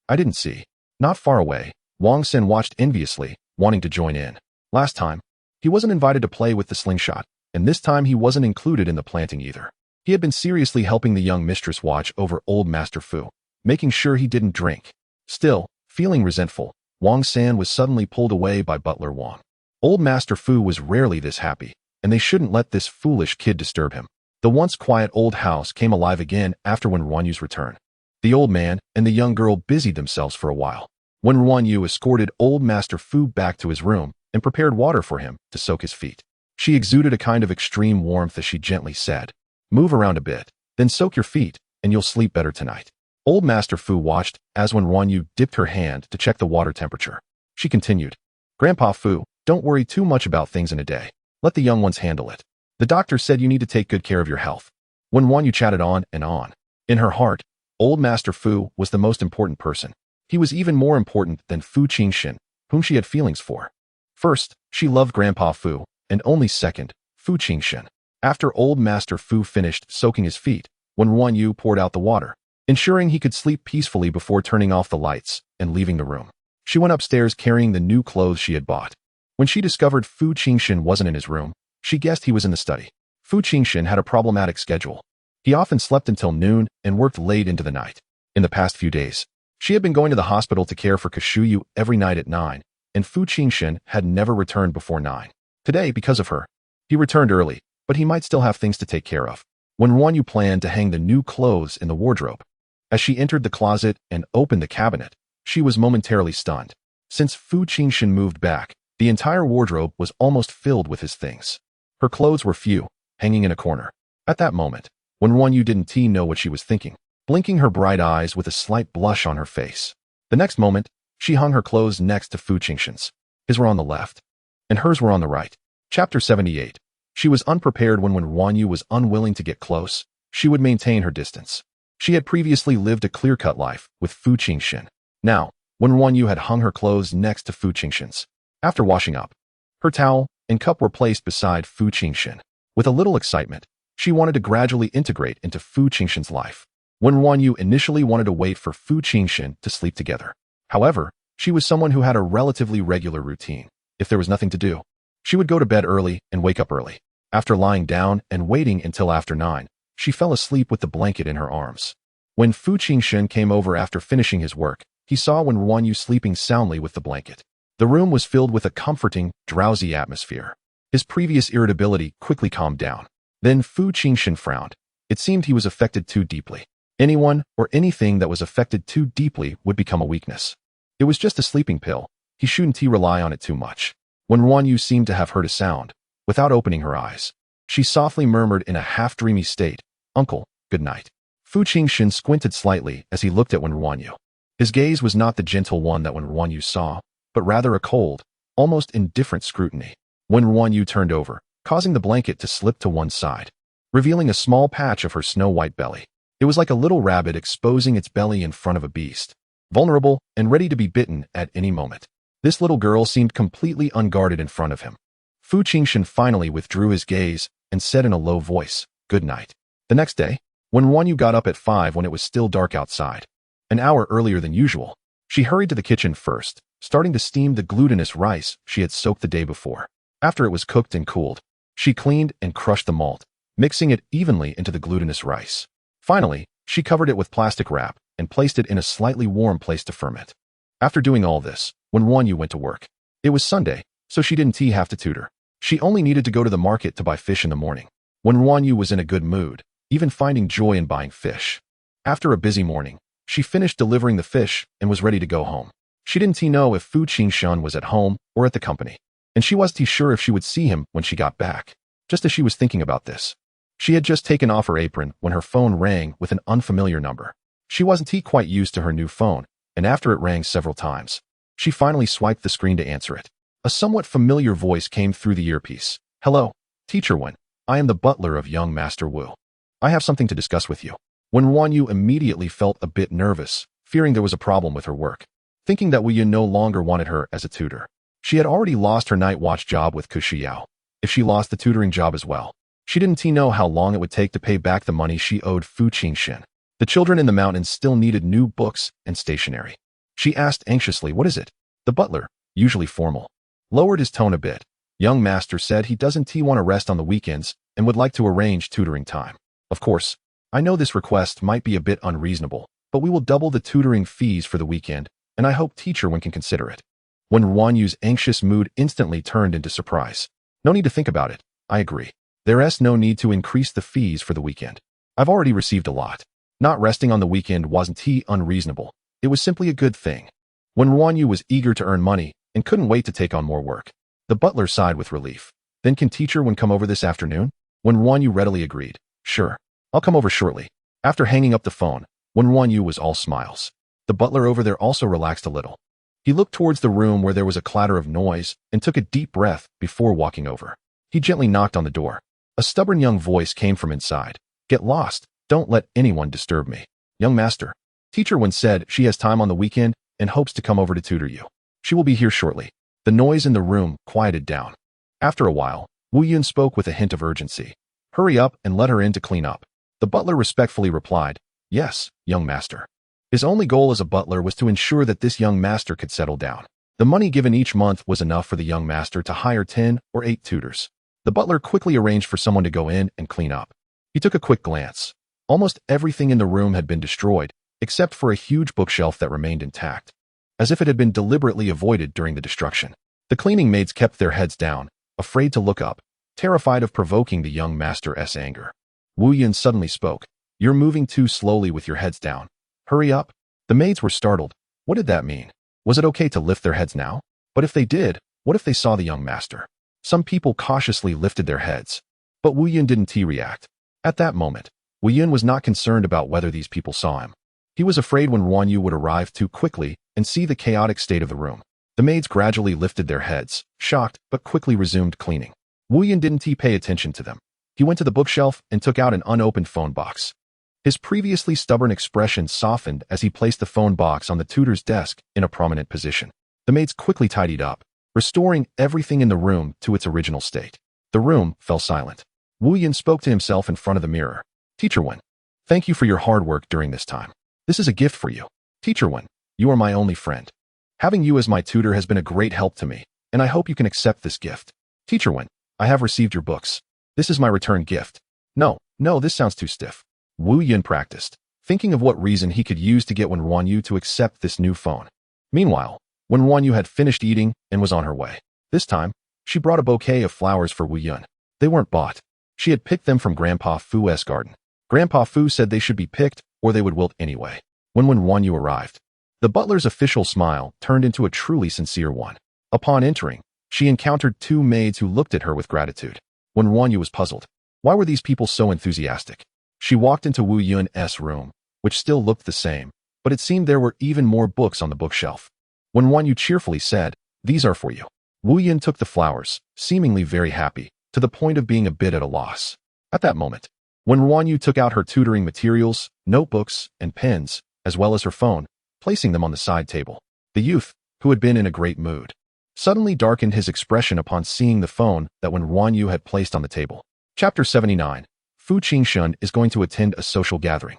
Not far away, Wang Sen watched enviously, wanting to join in. Last time, he wasn't invited to play with the slingshot, and this time he wasn't included in the planting either. He had been seriously helping the young mistress watch over old Master Fu, making sure he didn't drink. Still, feeling resentful, Wang San was suddenly pulled away by Butler Wang. Old Master Fu was rarely this happy, and they shouldn't let this foolish kid disturb him. The once quiet old house came alive again after Wen RuanYu's return. The old man and the young girl busied themselves for a while. Wen RuanYu escorted old Master Fu back to his room and prepared water for him to soak his feet. She exuded a kind of extreme warmth as she gently said, move around a bit, then soak your feet, and you'll sleep better tonight. Old Master Fu watched as Wen RuanYu dipped her hand to check the water temperature. She continued, Grandpa Fu, don't worry too much about things in a day. Let the young ones handle it. The doctor said you need to take good care of your health. Wen RuanYu chatted on and on. In her heart, old Master Fu was the most important person. He was even more important than Fu Jinshen, whom she had feelings for. First, she loved Grandpa Fu, and only second, Fu Jinshen. After old Master Fu finished soaking his feet, Wen RuanYu poured out the water, ensuring he could sleep peacefully before turning off the lights and leaving the room. She went upstairs carrying the new clothes she had bought. When she discovered Fu Jinshen wasn't in his room, she guessed he was in the study. Fu Jinshen had a problematic schedule. He often slept until noon and worked late into the night. In the past few days, she had been going to the hospital to care for Kashuyu every night at 9, and Fu Jinshen had never returned before 9. Today, because of her, he returned early, but he might still have things to take care of. Wen RuanYu planned to hang the new clothes in the wardrobe. As she entered the closet and opened the cabinet, she was momentarily stunned. Since Fu Jinshen moved back, the entire wardrobe was almost filled with his things. Her clothes were few, hanging in a corner. At that moment, Wen RuanYu didn't know what she was thinking, blinking her bright eyes with a slight blush on her face. The next moment, she hung her clothes next to Fu Jinshen's. His were on the left, and hers were on the right. Chapter 78. She was unprepared when RuanYu was unwilling to get close. She would maintain her distance. She had previously lived a clear-cut life with Fu Jinshen. Now, Wen RuanYu had hung her clothes next to Fu Jinshen's. After washing up, her towel and cup were placed beside Fu Jinshen. With a little excitement, she wanted to gradually integrate into Fu Jinshen's life. Wen RuanYu initially wanted to wait for Fu Jinshen to sleep together. However, she was someone who had a relatively regular routine. If there was nothing to do, she would go to bed early and wake up early. After lying down and waiting until after 9, she fell asleep with the blanket in her arms. When Fu Jinshen came over after finishing his work, he saw Wen RuanYu sleeping soundly with the blanket. The room was filled with a comforting, drowsy atmosphere. His previous irritability quickly calmed down. Then Fu Jinshen frowned. It seemed he was affected too deeply. Anyone or anything that was affected too deeply would become a weakness. It was just a sleeping pill. He shouldn't rely on it too much. When RuanYu seemed to have heard a sound, without opening her eyes, she softly murmured in a half-dreamy state, "Uncle, good night." Fu Jinshen squinted slightly as he looked at Wen RuanYu. His gaze was not the gentle one that Wen RuanYu saw, but rather a cold, almost indifferent scrutiny. Wen RuanYu turned over, causing the blanket to slip to one side, revealing a small patch of her snow-white belly. It was like a little rabbit exposing its belly in front of a beast, vulnerable and ready to be bitten at any moment. This little girl seemed completely unguarded in front of him. Fu Jinshen finally withdrew his gaze and said in a low voice, "Good night." The next day, Wen RuanYu got up at 5 when it was still dark outside. An hour earlier than usual, she hurried to the kitchen first, starting to steam the glutinous rice she had soaked the day before. After it was cooked and cooled, she cleaned and crushed the malt, mixing it evenly into the glutinous rice. Finally, she covered it with plastic wrap and placed it in a slightly warm place to ferment. After doing all this, Wen RuanYu went to work. It was Sunday, so she didn't have to tutor. She only needed to go to the market to buy fish in the morning. Wen RuanYu was in a good mood, even finding joy in buying fish. After a busy morning, she finished delivering the fish and was ready to go home. She didn't know if Fu Jinshen was at home or at the company, and she wasn't sure if she would see him when she got back. Just as she was thinking about this, she had just taken off her apron when her phone rang with an unfamiliar number. She wasn't quite used to her new phone, and after it rang several times, she finally swiped the screen to answer it. A somewhat familiar voice came through the earpiece. "Hello, Teacher Wen. I am the butler of young Master Wu. I have something to discuss with you." Wen RuanYu immediately felt a bit nervous, fearing there was a problem with her work, thinking that Wu Yun no longer wanted her as a tutor. She had already lost her night watch job with Kushiyao. If she lost the tutoring job as well, she didn't know how long it would take to pay back the money she owed Fu Jinshen. The children in the mountains still needed new books and stationery. She asked anxiously, "What is it?" The butler, usually formal, lowered his tone a bit. Young master said he doesn't want to rest on the weekends and would like to arrange tutoring time. "Of course, I know this request might be a bit unreasonable, but we will double the tutoring fees for the weekend, and I hope Teacher Wen can consider it." Wen RuanYu's anxious mood instantly turned into surprise. "No need to think about it. I agree. There's no need to increase the fees for the weekend. I've already received a lot. Not resting on the weekend wasn't unreasonable. It was simply a good thing." Wen RuanYu was eager to earn money and couldn't wait to take on more work. The butler sighed with relief. "Then can Teacher Wen come over this afternoon?" Wen RuanYu readily agreed. "Sure. I'll come over shortly." After hanging up the phone, Wen RuanYu was all smiles. The butler over there also relaxed a little. He looked towards the room where there was a clatter of noise and took a deep breath before walking over. He gently knocked on the door. A stubborn young voice came from inside. "Get lost. Don't let anyone disturb me." "Young master." Teacher Wen said she has time on the weekend and hopes to come over to tutor you. She will be here shortly. The noise in the room quieted down. After a while, Wu Yun spoke with a hint of urgency. "Hurry up and let her in to clean up." The butler respectfully replied, "Yes, young master." His only goal as a butler was to ensure that this young master could settle down. The money given each month was enough for the young master to hire 10 or 8 tutors. The butler quickly arranged for someone to go in and clean up. He took a quick glance. Almost everything in the room had been destroyed, except for a huge bookshelf that remained intact, as if it had been deliberately avoided during the destruction. The cleaning maids kept their heads down, afraid to look up, terrified of provoking the young master's anger. Wu Yun suddenly spoke. "You're moving too slowly with your heads down. Hurry up." The maids were startled. What did that mean? Was it okay to lift their heads now? But if they did, what if they saw the young master? Some people cautiously lifted their heads. But Wu Yun didn't react. At that moment, Wu Yun was not concerned about whether these people saw him. He was afraid Wen RuanYu would arrive too quickly and see the chaotic state of the room. The maids gradually lifted their heads, shocked, but quickly resumed cleaning. Wu Yun didn't pay attention to them. He went to the bookshelf and took out an unopened phone box. His previously stubborn expression softened as he placed the phone box on the tutor's desk in a prominent position. The maids quickly tidied up, restoring everything in the room to its original state. The room fell silent. Wu Yun spoke to himself in front of the mirror. "Teacher Wen, thank you for your hard work during this time. This is a gift for you. Teacher Wen, you are my only friend. Having you as my tutor has been a great help to me, and I hope you can accept this gift. Teacher Wen, I have received your books. This is my return gift." No, this sounds too stiff. Wu Yun practiced, thinking of what reason he could use to get Wen RuanYu to accept this new phone. Meanwhile, Wen RuanYu had finished eating and was on her way. This time, she brought a bouquet of flowers for Wu Yun. They weren't bought. She had picked them from Grandpa Fu's garden. Grandpa Fu said they should be picked or they would wilt anyway. When Wen RuanYu arrived, the butler's official smile turned into a truly sincere one. Upon entering, she encountered 2 maids who looked at her with gratitude. Wen RuanYu was puzzled. Why were these people so enthusiastic? She walked into Wu Yun's room, which still looked the same, but it seemed there were even more books on the bookshelf. Wen RuanYu cheerfully said, "These are for you." Wu Yun took the flowers, seemingly very happy, to the point of being a bit at a loss. At that moment, Wen RuanYu took out her tutoring materials, notebooks, and pens, as well as her phone, placing them on the side table. The youth, who had been in a great mood, suddenly darkened his expression upon seeing the phone that Wen RuanYu had placed on the table. Chapter 79. Fu Jinshen is going to attend a social gathering.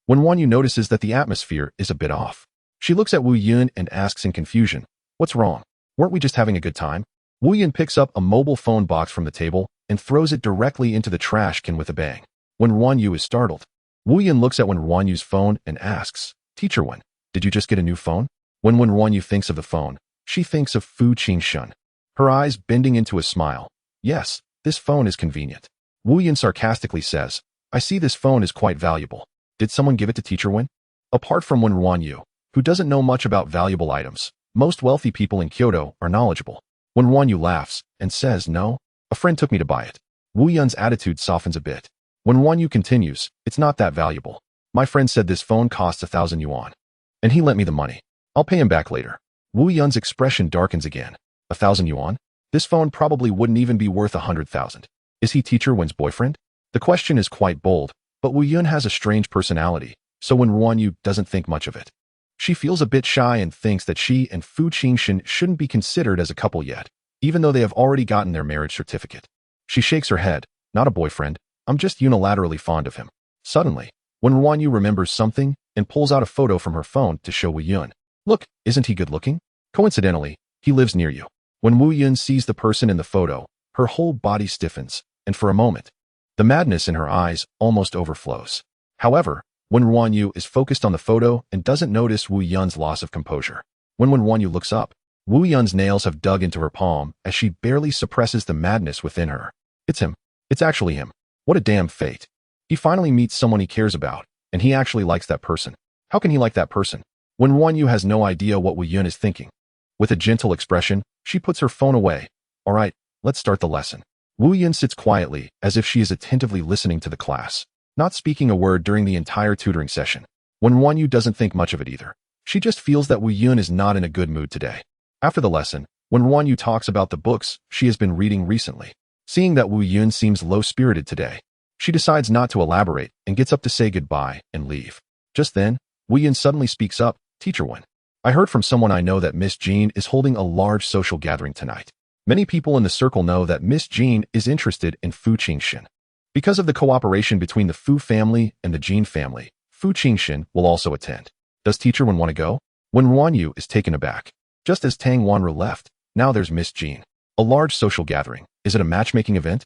Wen RuanYu notices that the atmosphere is a bit off. She looks at Wu Yun and asks in confusion, "What's wrong? Weren't we just having a good time?" Wu Yun picks up a mobile phone box from the table and throws it directly into the trash can with a bang. Wen RuanYu is startled. Wu Yun looks at Wen RuanYu's phone and asks, "Teacher Wen, did you just get a new phone?" When Wen RuanYu thinks of the phone, she thinks of Fu Jinshen, her eyes bending into a smile. "Yes, this phone is convenient." Wu Yun sarcastically says, "I see this phone is quite valuable. Did someone give it to Teacher Wen?" Apart from Wen RuanYu, who doesn't know much about valuable items, most wealthy people in Kyoto are knowledgeable. Wen RuanYu laughs and says, "No, a friend took me to buy it." Wu Yun's attitude softens a bit. Wen RuanYu continues, "It's not that valuable. My friend said this phone costs 1,000 yuan. And he lent me the money. I'll pay him back later." Wu Yun's expression darkens again. 1,000 yuan? This phone probably wouldn't even be worth 100,000. Is he Teacher Wen's boyfriend? The question is quite bold, but Wu Yun has a strange personality, so Wen RuanYu doesn't think much of it. She feels a bit shy and thinks that she and Fu Jinshen shouldn't be considered as a couple yet, even though they have already gotten their marriage certificate. She shakes her head. "Not a boyfriend. I'm just unilaterally fond of him." Suddenly, Wen RuanYu remembers something and pulls out a photo from her phone to show Wu Yun. "Look, isn't he good looking? Coincidentally, he lives near you." When Wu Yun sees the person in the photo, her whole body stiffens, and for a moment, the madness in her eyes almost overflows. However, Wen RuanYu is focused on the photo and doesn't notice Wu Yun's loss of composure. When Wen RuanYu looks up, Wu Yun's nails have dug into her palm as she barely suppresses the madness within her. It's him. It's actually him. What a damn fate. He finally meets someone he cares about, and he actually likes that person. How can he like that person? Wen RuanYu has no idea what Wu Yun is thinking. With a gentle expression, she puts her phone away. "All right, let's start the lesson." Wu Yun sits quietly, as if she is attentively listening to the class, not speaking a word during the entire tutoring session. Wen RuanYu doesn't think much of it either. She just feels that Wu Yun is not in a good mood today. After the lesson, Wen RuanYu talks about the books she has been reading recently. Seeing that Wu Yun seems low-spirited today, she decides not to elaborate and gets up to say goodbye and leave. Just then, Wu Yun suddenly speaks up, "Teacher Wen, I heard from someone I know that Miss Jean is holding a large social gathering tonight. Many people in the circle know that Miss Jean is interested in Fu Jinshen. Because of the cooperation between the Fu family and the Jean family, Fu Jinshen will also attend. Does Teacher Wen want to go?" Wen RuanYu is taken aback. Just as Tang Wanru left, now there's Miss Jean. A large social gathering. Is it a matchmaking event?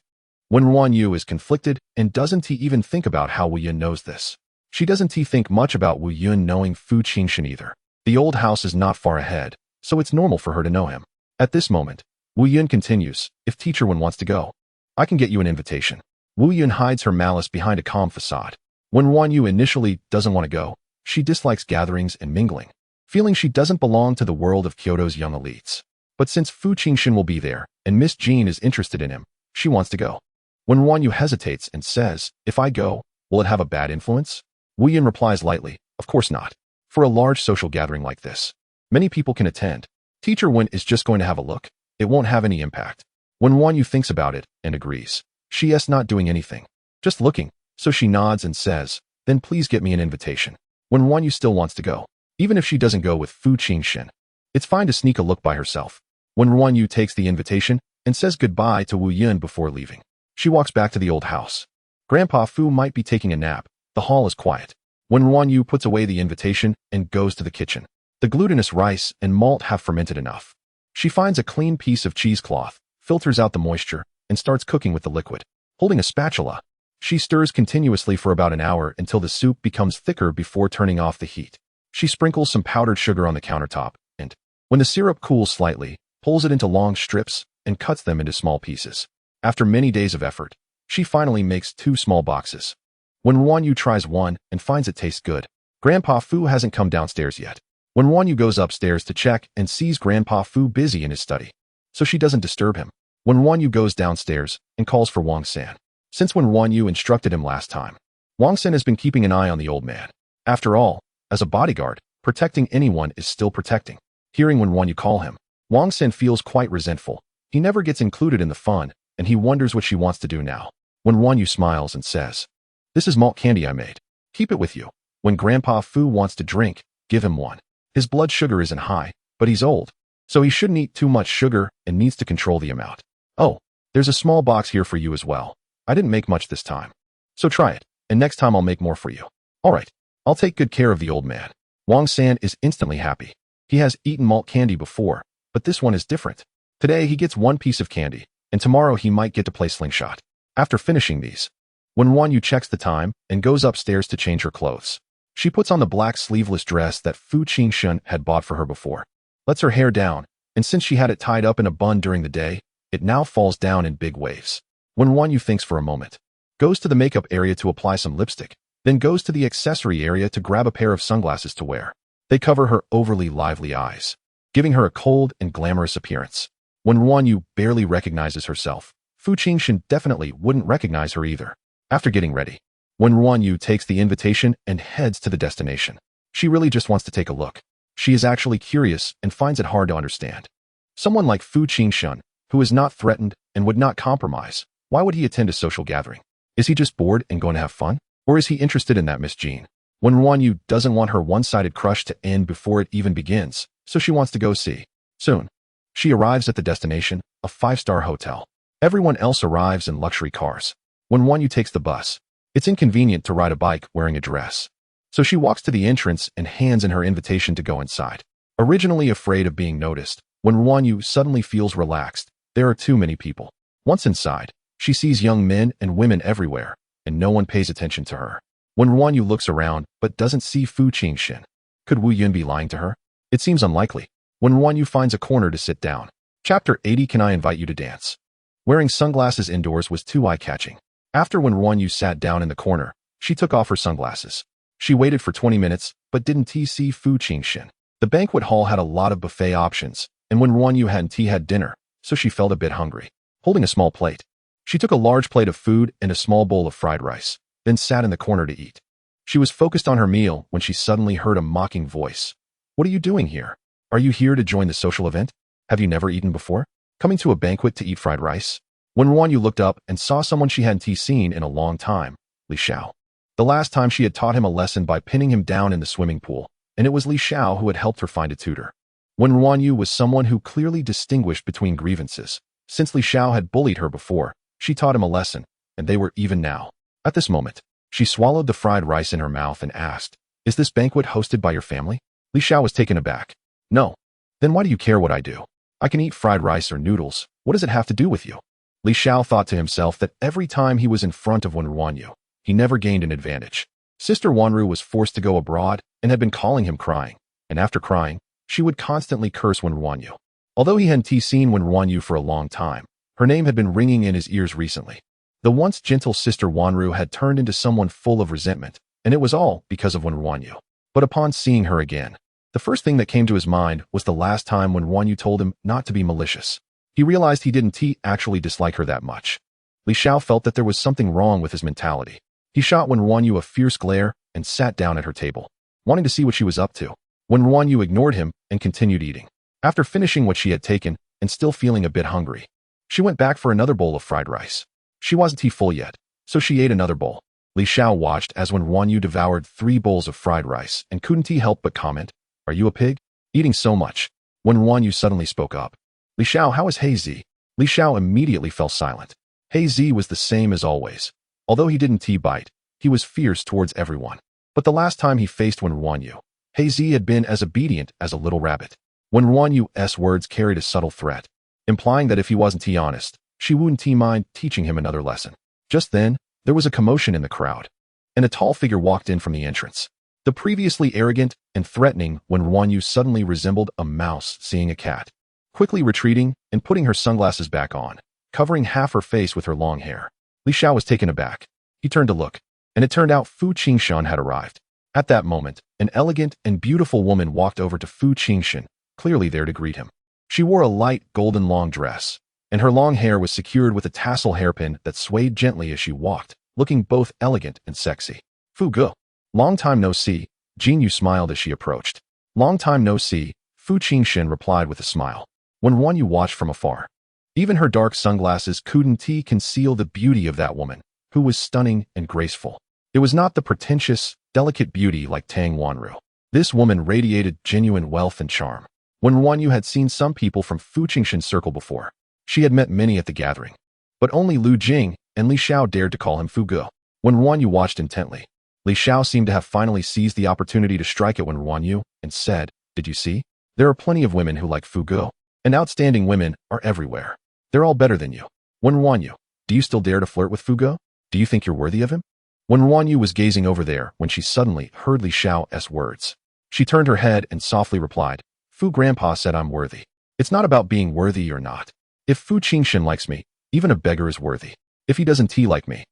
Wen RuanYu is conflicted and doesn't he even think about how Wu Yun knows this. She doesn't think much about Wu Yun knowing Fu Jinshen either. The old house is not far ahead, so it's normal for her to know him. At this moment, Wu Yun continues, "If Teacher Wen wants to go, I can get you an invitation." Wu Yun hides her malice behind a calm facade. When RuanYu initially doesn't want to go, she dislikes gatherings and mingling, feeling she doesn't belong to the world of Kyoto's young elites. But since Fu Jinshen will be there, and Miss Jean is interested in him, she wants to go. When RuanYu hesitates and says, "If I go, will it have a bad influence?" Wu Yun replies lightly, "Of course not. For a large social gathering like this, many people can attend. Teacher Wen is just going to have a look. It won't have any impact." When RuanYu thinks about it and agrees, she is not doing anything, just looking, so she nods and says, "Then please get me an invitation." When RuanYu still wants to go, even if she doesn't go with Fu Jinshen, it's fine to sneak a look by herself. When RuanYu takes the invitation and says goodbye to Wu Yun before leaving, she walks back to the old house. Grandpa Fu might be taking a nap. The hall is quiet. When RuanYu puts away the invitation and goes to the kitchen, the glutinous rice and malt have fermented enough. She finds a clean piece of cheesecloth, filters out the moisture, and starts cooking with the liquid. Holding a spatula, she stirs continuously for about an hour until the soup becomes thicker before turning off the heat. She sprinkles some powdered sugar on the countertop, and, when the syrup cools slightly, pulls it into long strips and cuts them into small pieces. After many days of effort, she finally makes 2 small boxes. When RuanYu tries one and finds it tastes good, Grandpa Fu hasn't come downstairs yet. When RuanYu goes upstairs to check and sees Grandpa Fu busy in his study, so she doesn't disturb him. When RuanYu goes downstairs and calls for Wang San. Since when RuanYu instructed him last time, Wang San has been keeping an eye on the old man. After all, as a bodyguard, protecting anyone is still protecting. Hearing when RuanYu call him, Wang San feels quite resentful. He never gets included in the fun, and he wonders what she wants to do now. When RuanYu smiles and says, "This is malt candy I made. Keep it with you. When Grandpa Fu wants to drink, give him one. His blood sugar isn't high, but he's old. so he shouldn't eat too much sugar and needs to control the amount. Oh, there's a small box here for you as well. I didn't make much this time. So try it, and next time I'll make more for you. All right, I'll take good care of the old man. Wang San is instantly happy. He has eaten malt candy before, but this one is different. Today he gets one piece of candy, and tomorrow he might get to play slingshot. After finishing these, Wen RuanYu checks the time and goes upstairs to change her clothes. She puts on the black sleeveless dress that Fu Jinshen had bought for her before, lets her hair down, and since she had it tied up in a bun during the day, it now falls down in big waves. Wen RuanYu thinks for a moment, goes to the makeup area to apply some lipstick, then goes to the accessory area to grab a pair of sunglasses to wear. They cover her overly lively eyes, giving her a cold and glamorous appearance. When RuanYu barely recognizes herself, Fu Jinshen definitely wouldn't recognize her either. After getting ready, Wen RuanYu takes the invitation and heads to the destination. She really just wants to take a look. She is actually curious and finds it hard to understand. Someone like Fu Jinshen, who is not threatened and would not compromise, why would he attend a social gathering? Is he just bored and going to have fun? Or is he interested in that Miss Jean? Wen RuanYu doesn't want her one-sided crush to end before it even begins, so she wants to go see. Soon, she arrives at the destination, a 5-star hotel. Everyone else arrives in luxury cars. Wen RuanYu takes the bus. It's inconvenient to ride a bike wearing a dress. So she walks to the entrance and hands in her invitation to go inside. Originally afraid of being noticed, Wen RuanYu suddenly feels relaxed. There are too many people. Once inside, she sees young men and women everywhere, and no one pays attention to her. Wen RuanYu looks around but doesn't see Fu Jinshen. Could Wu Yun be lying to her? It seems unlikely. Wen RuanYu finds a corner to sit down. Chapter 80. Can I invite you to dance? Wearing sunglasses indoors was too eye-catching. After Wen RuanYu sat down in the corner, she took off her sunglasses. She waited for 20 minutes, but didn't see Fu Jinshen. The banquet hall had a lot of buffet options, and Wen RuanYu hadn't had dinner, so she felt a bit hungry. Holding a small plate, she took a large plate of food and a small bowl of fried rice, then sat in the corner to eat. She was focused on her meal when she suddenly heard a mocking voice. What are you doing here? Are you here to join the social event? Have you never eaten before? Coming to a banquet to eat fried rice? Wen RuanYu looked up and saw someone she hadn't seen in a long time, Li Xiao. The last time she had taught him a lesson by pinning him down in the swimming pool, and it was Li Xiao who had helped her find a tutor. Wen RuanYu was someone who clearly distinguished between grievances. Since Li Xiao had bullied her before, she taught him a lesson, and they were even now. At this moment, she swallowed the fried rice in her mouth and asked, "Is this banquet hosted by your family?" Li Xiao was taken aback. "No. Then why do you care what I do? I can eat fried rice or noodles. What does it have to do with you?" Li Xiao thought to himself that every time he was in front of Wen RuanYu, he never gained an advantage. Sister Wanru was forced to go abroad and had been calling him crying, and after crying, she would constantly curse Wen RuanYu. Although he hadn't seen Wen RuanYu for a long time, her name had been ringing in his ears recently. The once gentle Sister Wanru had turned into someone full of resentment, and it was all because of Wen RuanYu. But upon seeing her again, the first thing that came to his mind was the last time when RuanYu told him not to be malicious. He realized he didn't actually dislike her that much. Li Xiao felt that there was something wrong with his mentality. He shot Wen RuanYu a fierce glare and sat down at her table, wanting to see what she was up to. Wen RuanYu ignored him and continued eating. After finishing what she had taken and still feeling a bit hungry, she went back for another bowl of fried rice. She wasn't full yet, so she ate another bowl. Li Xiao watched as Wen RuanYu devoured 3 bowls of fried rice and couldn't help but comment, "Are you a pig? Eating so much?" Wen RuanYu suddenly spoke up. "Li Xiao, how is He Zi?" Li Xiao immediately fell silent. He Zi was the same as always. Although he didn't bite, he was fierce towards everyone. But the last time he faced Wen RuanYu, He Zi had been as obedient as a little rabbit. Wen RuanYu's words carried a subtle threat, implying that if he wasn't honest, she wouldn't mind teaching him another lesson. Just then, there was a commotion in the crowd, and a tall figure walked in from the entrance. The previously arrogant and threatening Wen RuanYu suddenly resembled a mouse seeing a cat. Quickly retreating and putting her sunglasses back on, covering half her face with her long hair. Li Xiao was taken aback. He turned to look, and it turned out Fu Jinshen had arrived. At that moment, an elegant and beautiful woman walked over to Fu Jinshen, clearly there to greet him. She wore a light golden long dress, and her long hair was secured with a tassel hairpin that swayed gently as she walked, looking both elegant and sexy. "Fu Ge. Long time no see," Jinyu smiled as she approached. "Long time no see," Fu Jinshen replied with a smile. Wen RuanYu watched from afar. Even her dark sunglasses couldn't conceal the beauty of that woman, who was stunning and graceful. It was not the pretentious, delicate beauty like Tang Wanru. This woman radiated genuine wealth and charm. Wen RuanYu had seen some people from Fu Jinshen's circle before. She had met many at the gathering. But only Lu Jing and Li Xiao dared to call him Fu Ge. Wen RuanYu watched intently. Li Xiao seemed to have finally seized the opportunity to strike at Wen RuanYu and said, "Did you see? There are plenty of women who like Fu Ge. And outstanding women are everywhere. They're all better than you. Wen RuanYu, do you still dare to flirt with Fu Ge? Do you think you're worthy of him?" Wen RuanYu was gazing over there when she suddenly heard Li Xiao's words. She turned her head and softly replied, "Fu Grandpa said I'm worthy. It's not about being worthy or not. If Fu Jinshen likes me, even a beggar is worthy. If he doesn't like me,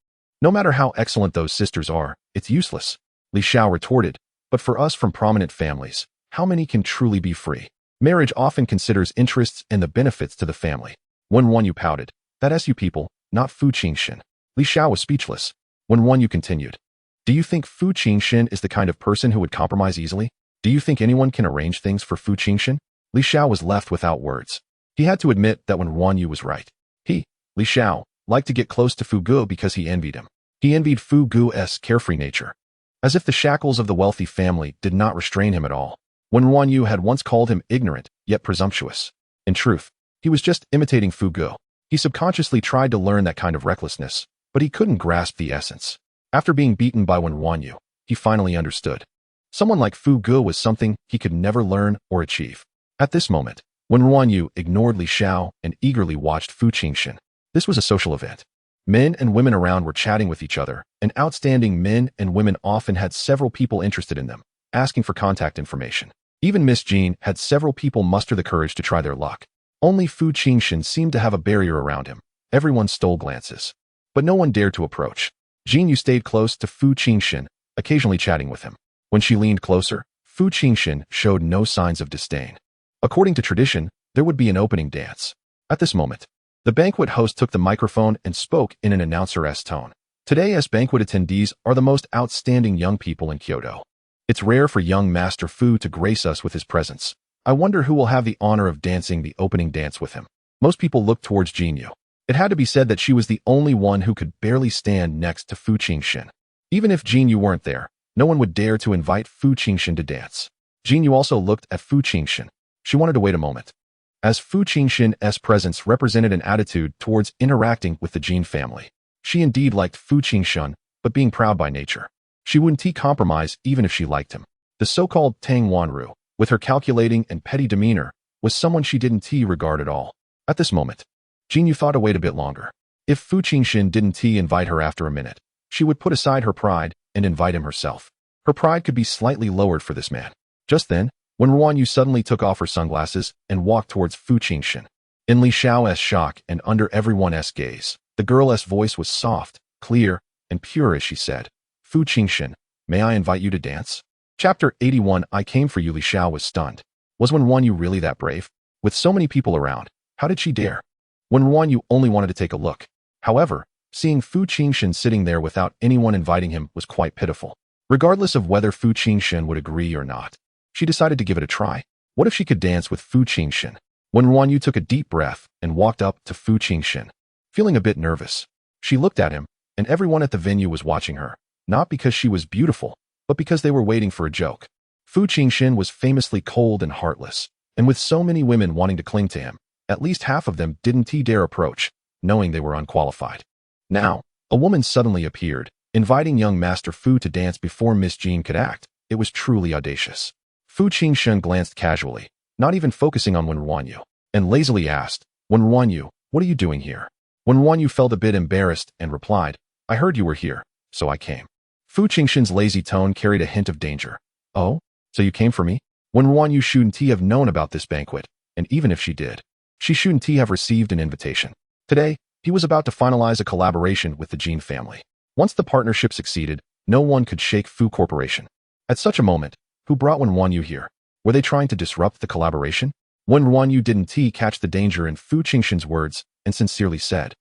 no matter how excellent those sisters are, it's useless." Li Xiao retorted, "But for us from prominent families, how many can truly be free? Marriage often considers interests and the benefits to the family." Wen RuanYu pouted, "That's you people, not Fu Jinshen." Li Xiao was speechless. Wen RuanYu continued, "Do you think Fu Jinshen is the kind of person who would compromise easily? Do you think anyone can arrange things for Fu Jinshen?" Li Xiao was left without words. He had to admit that Wen RuanYu was right. He, Li Xiao, liked to get close to Fu Ge because he envied him. He envied Fu Ge's carefree nature. As if the shackles of the wealthy family did not restrain him at all. Wen RuanYu had once called him ignorant, yet presumptuous. In truth, he was just imitating Fu Ge. He subconsciously tried to learn that kind of recklessness, but he couldn't grasp the essence. After being beaten by Wen RuanYu, he finally understood. Someone like Fu Ge was something he could never learn or achieve. At this moment, Wen RuanYu ignored Li Xiao and eagerly watched Fu Jinshen. This was a social event. Men and women around were chatting with each other, and outstanding men and women often had several people interested in them, asking for contact information. Even Miss Jean had several people muster the courage to try their luck. Only Fu Jinshen seemed to have a barrier around him. Everyone stole glances. But no one dared to approach. Jinyu stayed close to Fu Jinshen, occasionally chatting with him. When she leaned closer, Fu Jinshen showed no signs of disdain. According to tradition, there would be an opening dance. At this moment, the banquet host took the microphone and spoke in an announcer-esque tone. Today's banquet attendees are the most outstanding young people in Kyoto. It's rare for young Master Fu to grace us with his presence. I wonder who will have the honor of dancing the opening dance with him. Most people looked towards Jinyu. It had to be said that she was the only one who could barely stand next to Fu Jinshen. Even if Jinyu weren't there, no one would dare to invite Fu Jinshen to dance. Jinyu also looked at Fu Jinshen. She wanted to wait a moment, as Fu Jinshen's presence represented an attitude towards interacting with the Jin family. She indeed liked Fu Jinshen, but being proud by nature, she wouldn't compromise even if she liked him. The so-called Tang Wanru, with her calculating and petty demeanor, was someone she didn't regard at all. At this moment, Jinyu thought to wait a bit longer. If Fu Jinshen didn't invite her after a minute, she would put aside her pride and invite him herself. Her pride could be slightly lowered for this man. Just then, Wen RuanYu suddenly took off her sunglasses and walked towards Fu Jinshen. In Li Xiao's shock and under everyone's gaze, the girl's voice was soft, clear, and pure as she said, "Fu Jinshen, may I invite you to dance?" Chapter 81. I came for you. Li Xiao was stunned. Was Wen RuanYu really that brave? With so many people around, how did she dare? Wen RuanYu only wanted to take a look. However, seeing Fu Jinshen sitting there without anyone inviting him was quite pitiful. Regardless of whether Fu Jinshen would agree or not, she decided to give it a try. What if she could dance with Fu Jinshen? Wen RuanYu took a deep breath and walked up to Fu Jinshen. Feeling a bit nervous, she looked at him, and everyone at the venue was watching her, not because she was beautiful, but because they were waiting for a joke. Fu Jinshen was famously cold and heartless, and with so many women wanting to cling to him, at least half of them didn't dare approach, knowing they were unqualified. Now, a woman suddenly appeared, inviting young Master Fu to dance before Miss Jean could act. It was truly audacious. Fu Jinshen glanced casually, not even focusing on Wen RuanYu, and lazily asked, "Wen RuanYu, what are you doing here?" Wen RuanYu felt a bit embarrassed and replied, "I heard you were here, so I came." Fu Jinshen's lazy tone carried a hint of danger. "Oh, so you came for me?" Wen RuanYu shouldn't have known about this banquet, and even if she did, she shouldn't have received an invitation. Today, he was about to finalize a collaboration with the Jin family. Once the partnership succeeded, no one could shake Fu Corporation. At such a moment, who brought Wen RuanYu here? Were they trying to disrupt the collaboration? Wen RuanYu didn't catch the danger in Fu Jinshen's words and sincerely said,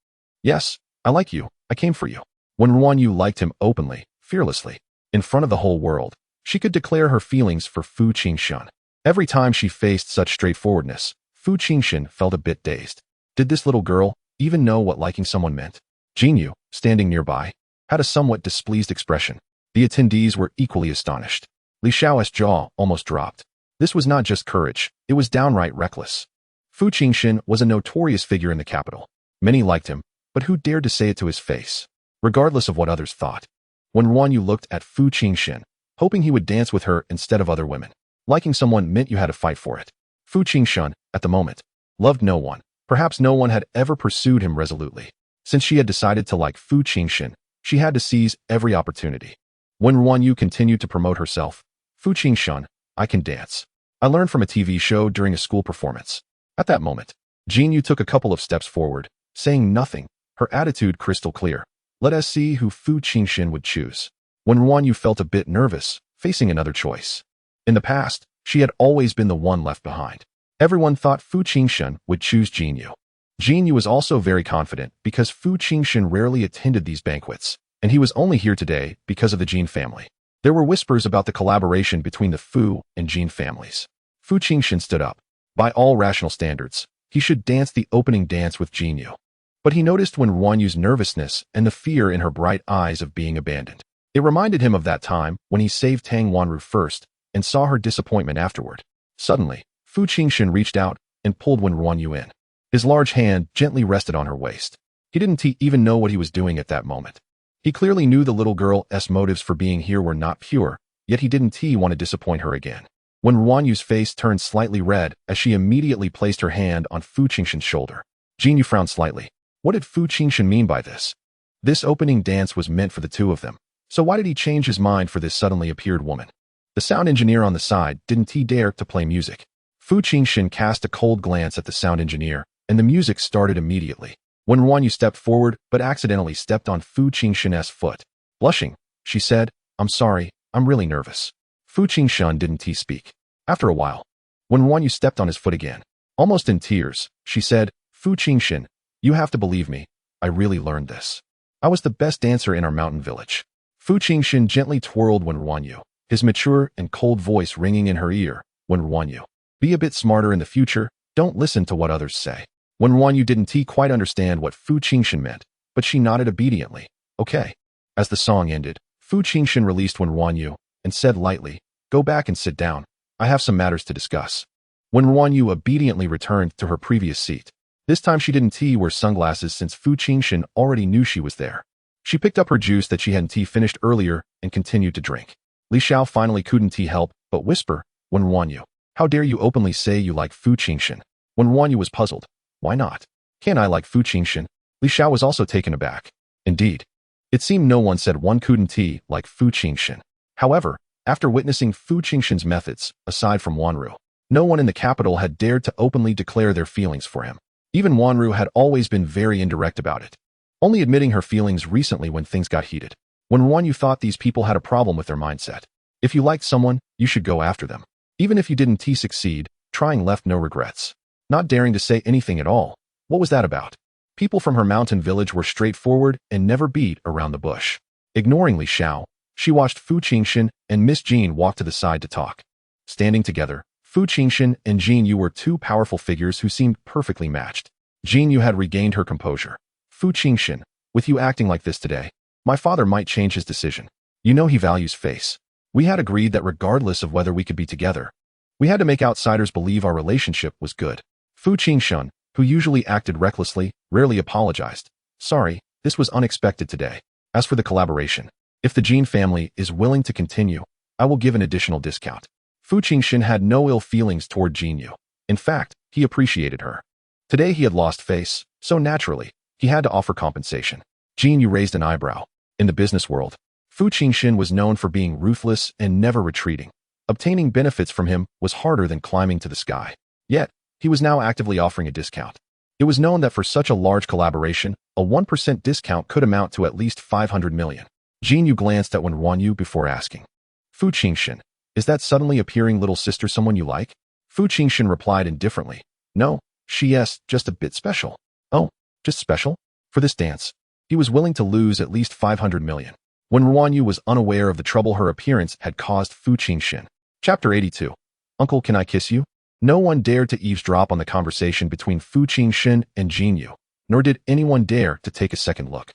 "Yes, I like you. I came for you." Wen RuanYu liked him openly, fearlessly. In front of the whole world, she could declare her feelings for Fu Jinshen. Every time she faced such straightforwardness, Fu Jinshen felt a bit dazed. Did this little girl even know what liking someone meant? Jinyu, standing nearby, had a somewhat displeased expression. The attendees were equally astonished. Li Xiao's jaw almost dropped. This was not just courage, it was downright reckless. Fu Jinshen was a notorious figure in the capital. Many liked him, but who dared to say it to his face, regardless of what others thought? Wen RuanYu looked at Fu Jinshen, hoping he would dance with her instead of other women. Liking someone meant you had to fight for it. Fu Jinshen, at the moment, loved no one. Perhaps no one had ever pursued him resolutely. Since she had decided to like Fu Jinshen, she had to seize every opportunity. Wen RuanYu continued to promote herself. Fu Jinshen, I can dance. I learned from a TV show during a school performance. At that moment, Jinyu took a couple of steps forward, saying nothing, her attitude crystal clear. Let us see who Fu Jinshen would choose. Wen RuanYu felt a bit nervous, facing another choice. In the past, she had always been the one left behind. Everyone thought Fu Jinshen would choose Jinyu. Jinyu was also very confident because Fu Jinshen rarely attended these banquets, and he was only here today because of the Jin family. There were whispers about the collaboration between the Fu and Jin families. Fu Jinshen stood up. By all rational standards, he should dance the opening dance with Jinyu. But he noticed Wen RuanYu's nervousness and the fear in her bright eyes of being abandoned. It reminded him of that time when he saved Tang Wanru first and saw her disappointment afterward. Suddenly, Fu Jinshen reached out and pulled Wen RuanYu in. His large hand gently rested on her waist. He didn't even know what he was doing at that moment. He clearly knew the little girl's motives for being here were not pure, yet he didn't want to disappoint her again. Wen RuanYu's face turned slightly red as she immediately placed her hand on Fu Jinshen's shoulder. Jinyu frowned slightly. What did Fu Jinshen mean by this? This opening dance was meant for the two of them, so why did he change his mind for this suddenly appeared woman? The sound engineer on the side didn't dare to play music. Fu Jinshen cast a cold glance at the sound engineer, and the music started immediately. Wen RuanYu stepped forward but accidentally stepped on Fu Jinshen's foot. Blushing, she said, I'm sorry, I'm really nervous. Fu Jinshen didn't speak. After a while, Wen RuanYu stepped on his foot again. Almost in tears, she said, Fu Jinshen, you have to believe me, I really learned this. I was the best dancer in our mountain village. Fu Jinshen gently twirled Wen RuanYu, his mature and cold voice ringing in her ear. Wen RuanYu, be a bit smarter in the future, don't listen to what others say. Wen RuanYu didn't quite understand what Fu Jinshen meant, but she nodded obediently. Okay. As the song ended, Fu Jinshen released Wen RuanYu and said lightly, go back and sit down. I have some matters to discuss. Wen RuanYu obediently returned to her previous seat. This time she didn't wear sunglasses since Fu Jinshen already knew she was there. She picked up her juice that she hadn't finished earlier and continued to drink. Li Xiao finally couldn't help but whisper, Wen RuanYu, how dare you openly say you like Fu Jinshen? Wen RuanYu was puzzled. Why not? Can't I like Fu Jinshen? Li Xiao was also taken aback. Indeed. It seemed no one said one couldn't like Fu Jinshen. However, after witnessing Fu Jinshen's methods, aside from Wanru, no one in the capital had dared to openly declare their feelings for him. Even Wanru had always been very indirect about it, only admitting her feelings recently when things got heated. Wen RuanYu thought these people had a problem with their mindset. If you liked someone, you should go after them. Even if you didn't succeed, trying left no regrets. Not daring to say anything at all. What was that about? People from her mountain village were straightforward and never beat around the bush. Ignoring Li Xiao, she watched Fu Jinshen and Miss Jean walk to the side to talk. Standing together, Fu Jinshen and Jinyu were two powerful figures who seemed perfectly matched. Jinyu had regained her composure. Fu Jinshen, with you acting like this today, my father might change his decision. You know he values face. We had agreed that regardless of whether we could be together, we had to make outsiders believe our relationship was good. Fu Jinshen, who usually acted recklessly, rarely apologized. Sorry, this was unexpected today. As for the collaboration, if the Jin family is willing to continue, I will give an additional discount. Fu Jinshen had no ill feelings toward Jinyu. In fact, he appreciated her. Today he had lost face, so naturally, he had to offer compensation. Jinyu raised an eyebrow. In the business world, Fu Jinshen was known for being ruthless and never retreating. Obtaining benefits from him was harder than climbing to the sky. Yet, he was now actively offering a discount. It was known that for such a large collaboration, a 1% discount could amount to at least 500 million. Jinyu glanced at Wen RuanYu before asking, Fu Jinshen, is that suddenly appearing little sister someone you like? Fu Jinshen replied indifferently, no, she is just a bit special. Oh, just special? For this dance, he was willing to lose at least 500 million. Wen RuanYu was unaware of the trouble her appearance had caused Fu Jinshen. Chapter 82. Uncle, can I kiss you? No one dared to eavesdrop on the conversation between Fu Jinshen and Jinyu, nor did anyone dare to take a second look.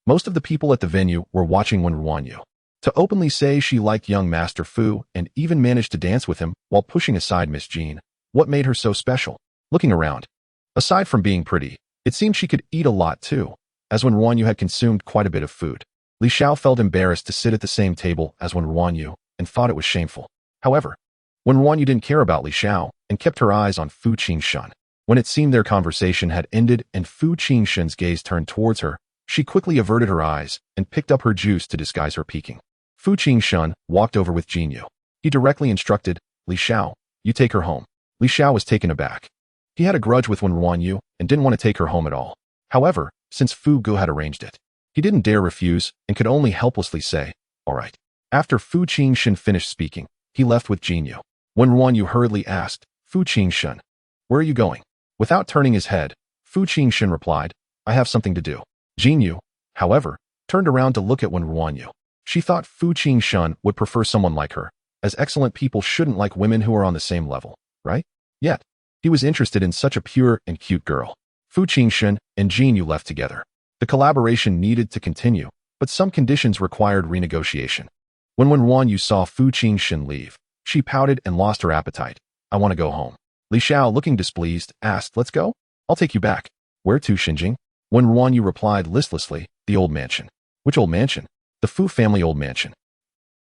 Most of the people at the venue were watching Wen RuanYu. To openly say she liked young Master Fu and even managed to dance with him while pushing aside Miss Jean. What made her so special? Looking around. Aside from being pretty, it seemed she could eat a lot too, as Wen RuanYu had consumed quite a bit of food. Li Xiao felt embarrassed to sit at the same table as Wen RuanYu and thought it was shameful. However, Wen RuanYu didn't care about Li Xiao and kept her eyes on Fu Jinshen. When it seemed their conversation had ended and Fu Jinshen's gaze turned towards her, she quickly averted her eyes and picked up her juice to disguise her peeking. Fu Jinshen walked over with Jinyu. He directly instructed, Li Xiao, you take her home. Li Xiao was taken aback. He had a grudge with Wen RuanYu and didn't want to take her home at all. However, since Fu Gu had arranged it, he didn't dare refuse and could only helplessly say, all right. After Fu Jinshen finished speaking, he left with Jinyu. Wen RuanYu hurriedly asked, Fu Jinshen, where are you going? Without turning his head, Fu Jinshen replied, I have something to do. Jinyu, however, turned around to look at Wen RuanYu. She thought Fu Jinshen would prefer someone like her, as excellent people shouldn't like women who are on the same level, right? Yet, he was interested in such a pure and cute girl. Fu Jinshen and Jinyu left together. The collaboration needed to continue, but some conditions required renegotiation. When Wen RuanYu saw Fu Jinshen leave, she pouted and lost her appetite. I want to go home. Li Xiao, looking displeased, asked, let's go? I'll take you back. Where to, Xinjing? Wen RuanYu replied listlessly, the old mansion. Which old mansion? The Fu family old mansion.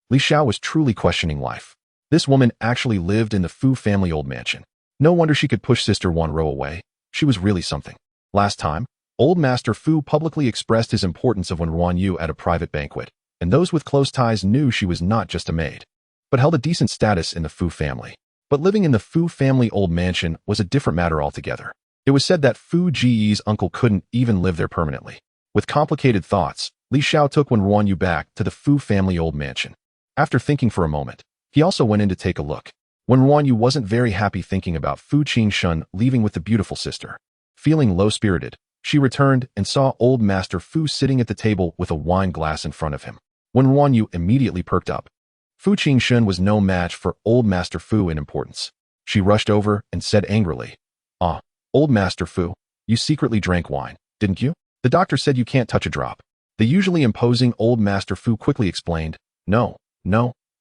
Li Xiao was truly questioning life. This woman actually lived in the Fu family old mansion. No wonder she could push Sister Wan Ro away. She was really something. Last time, old Master Fu publicly expressed his importance of Wen RuanYu at a private banquet, and those with close ties knew she was not just a maid, but held a decent status in the Fu family. But living in the Fu family old mansion was a different matter altogether. It was said that Fu Ji's uncle couldn't even live there permanently. With complicated thoughts, Li Xiao took Wen RuanYu back to the Fu family old mansion. After thinking for a moment, he also went in to take a look. Wen RuanYu wasn't very happy thinking about Fu Jinshen leaving with the beautiful sister. Feeling low-spirited, she returned and saw old Master Fu sitting at the table with a wine glass in front of him. Wen RuanYu immediately perked up. Fu Jinshen was no match for old Master Fu in importance. She rushed over and said angrily, Ah, old Master Fu, you secretly drank wine, didn't you? The doctor said you can't touch a drop. The usually imposing old Master Fu quickly explained, No,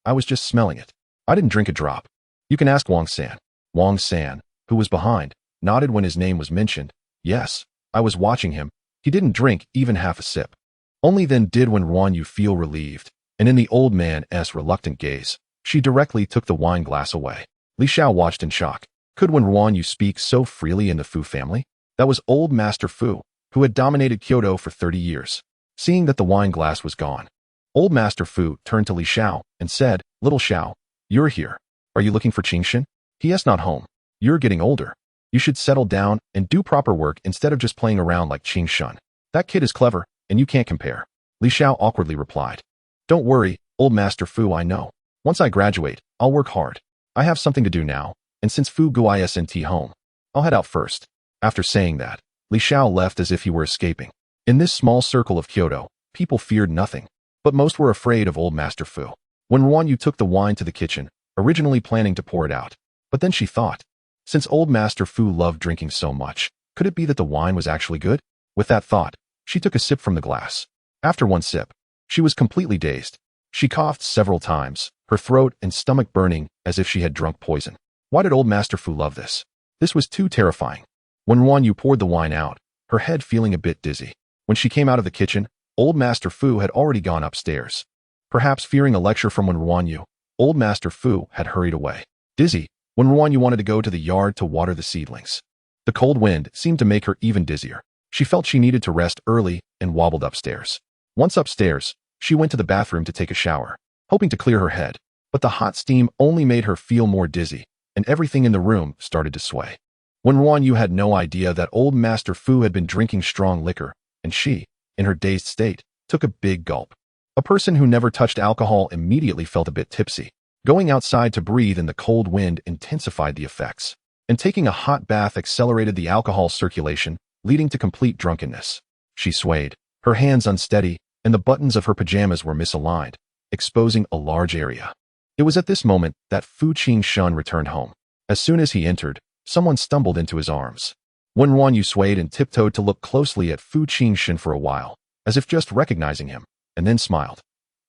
I was just smelling it. I didn't drink a drop. You can ask Wang San. Wang San, who was behind, nodded when his name was mentioned. Yes, I was watching him. He didn't drink even half a sip. Only then did Wen RuanYu feel relieved, and in the old man's reluctant gaze, she directly took the wine glass away. Li Xiao watched in shock. Could Wen RuanYu speak so freely in the Fu family? That was old Master Fu, who had dominated Kyoto for 30 years. Seeing that the wine glass was gone, old Master Fu turned to Li Xiao and said, Little Xiao, you're here. Are you looking for Jinshen? He is not home. You're getting older. You should settle down and do proper work instead of just playing around like Jinshen. That kid is clever, and you can't compare. Li Xiao awkwardly replied. Don't worry, old Master Fu, I know. Once I graduate, I'll work hard. I have something to do now, and since Fu Gu isn't home, I'll head out first. After saying that, Li Xiao left as if he were escaping. In this small circle of Kyoto, people feared nothing, but most were afraid of old Master Fu. When RuanYu took the wine to the kitchen, originally planning to pour it out, but then she thought, since old Master Fu loved drinking so much, could it be that the wine was actually good? With that thought, she took a sip from the glass. After one sip, she was completely dazed. She coughed several times, her throat and stomach burning as if she had drunk poison. Why did old Master Fu love this? This was too terrifying. When RuanYu poured the wine out, her head feeling a bit dizzy. When she came out of the kitchen, old Master Fu had already gone upstairs. Perhaps fearing a lecture from Wen RuanYu, old Master Fu had hurried away. Dizzy, Wen RuanYu wanted to go to the yard to water the seedlings. The cold wind seemed to make her even dizzier. She felt she needed to rest early and wobbled upstairs. Once upstairs, she went to the bathroom to take a shower, hoping to clear her head. But the hot steam only made her feel more dizzy, and everything in the room started to sway. Wen RuanYu had no idea that old Master Fu had been drinking strong liquor, and she, in her dazed state, took a big gulp. A person who never touched alcohol immediately felt a bit tipsy. Going outside to breathe in the cold wind intensified the effects, and taking a hot bath accelerated the alcohol circulation, leading to complete drunkenness. She swayed, her hands unsteady, and the buttons of her pajamas were misaligned, exposing a large area. It was at this moment that Fu Jinshen returned home. As soon as he entered, someone stumbled into his arms. Wen RuanYu swayed and tiptoed to look closely at Fu Jinshen for a while, as if just recognizing him, and then smiled.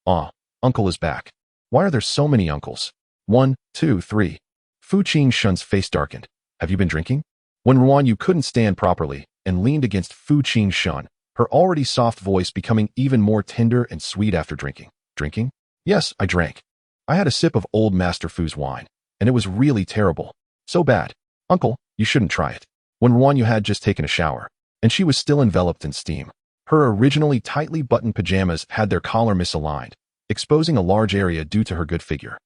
Ah, Uncle is back. Why are there so many uncles? 1, 2, 3. Fu Jinshen's face darkened. Have you been drinking? Wen RuanYu couldn't stand properly and leaned against Fu Jinshen, her already soft voice becoming even more tender and sweet after drinking. Drinking? Yes, I drank. I had a sip of old Master Fu's wine, and it was really terrible. So bad. Uncle, you shouldn't try it. Wen RuanYu had just taken a shower, and she was still enveloped in steam. Her originally tightly buttoned pajamas had their collar misaligned, exposing a large area due to her good figure.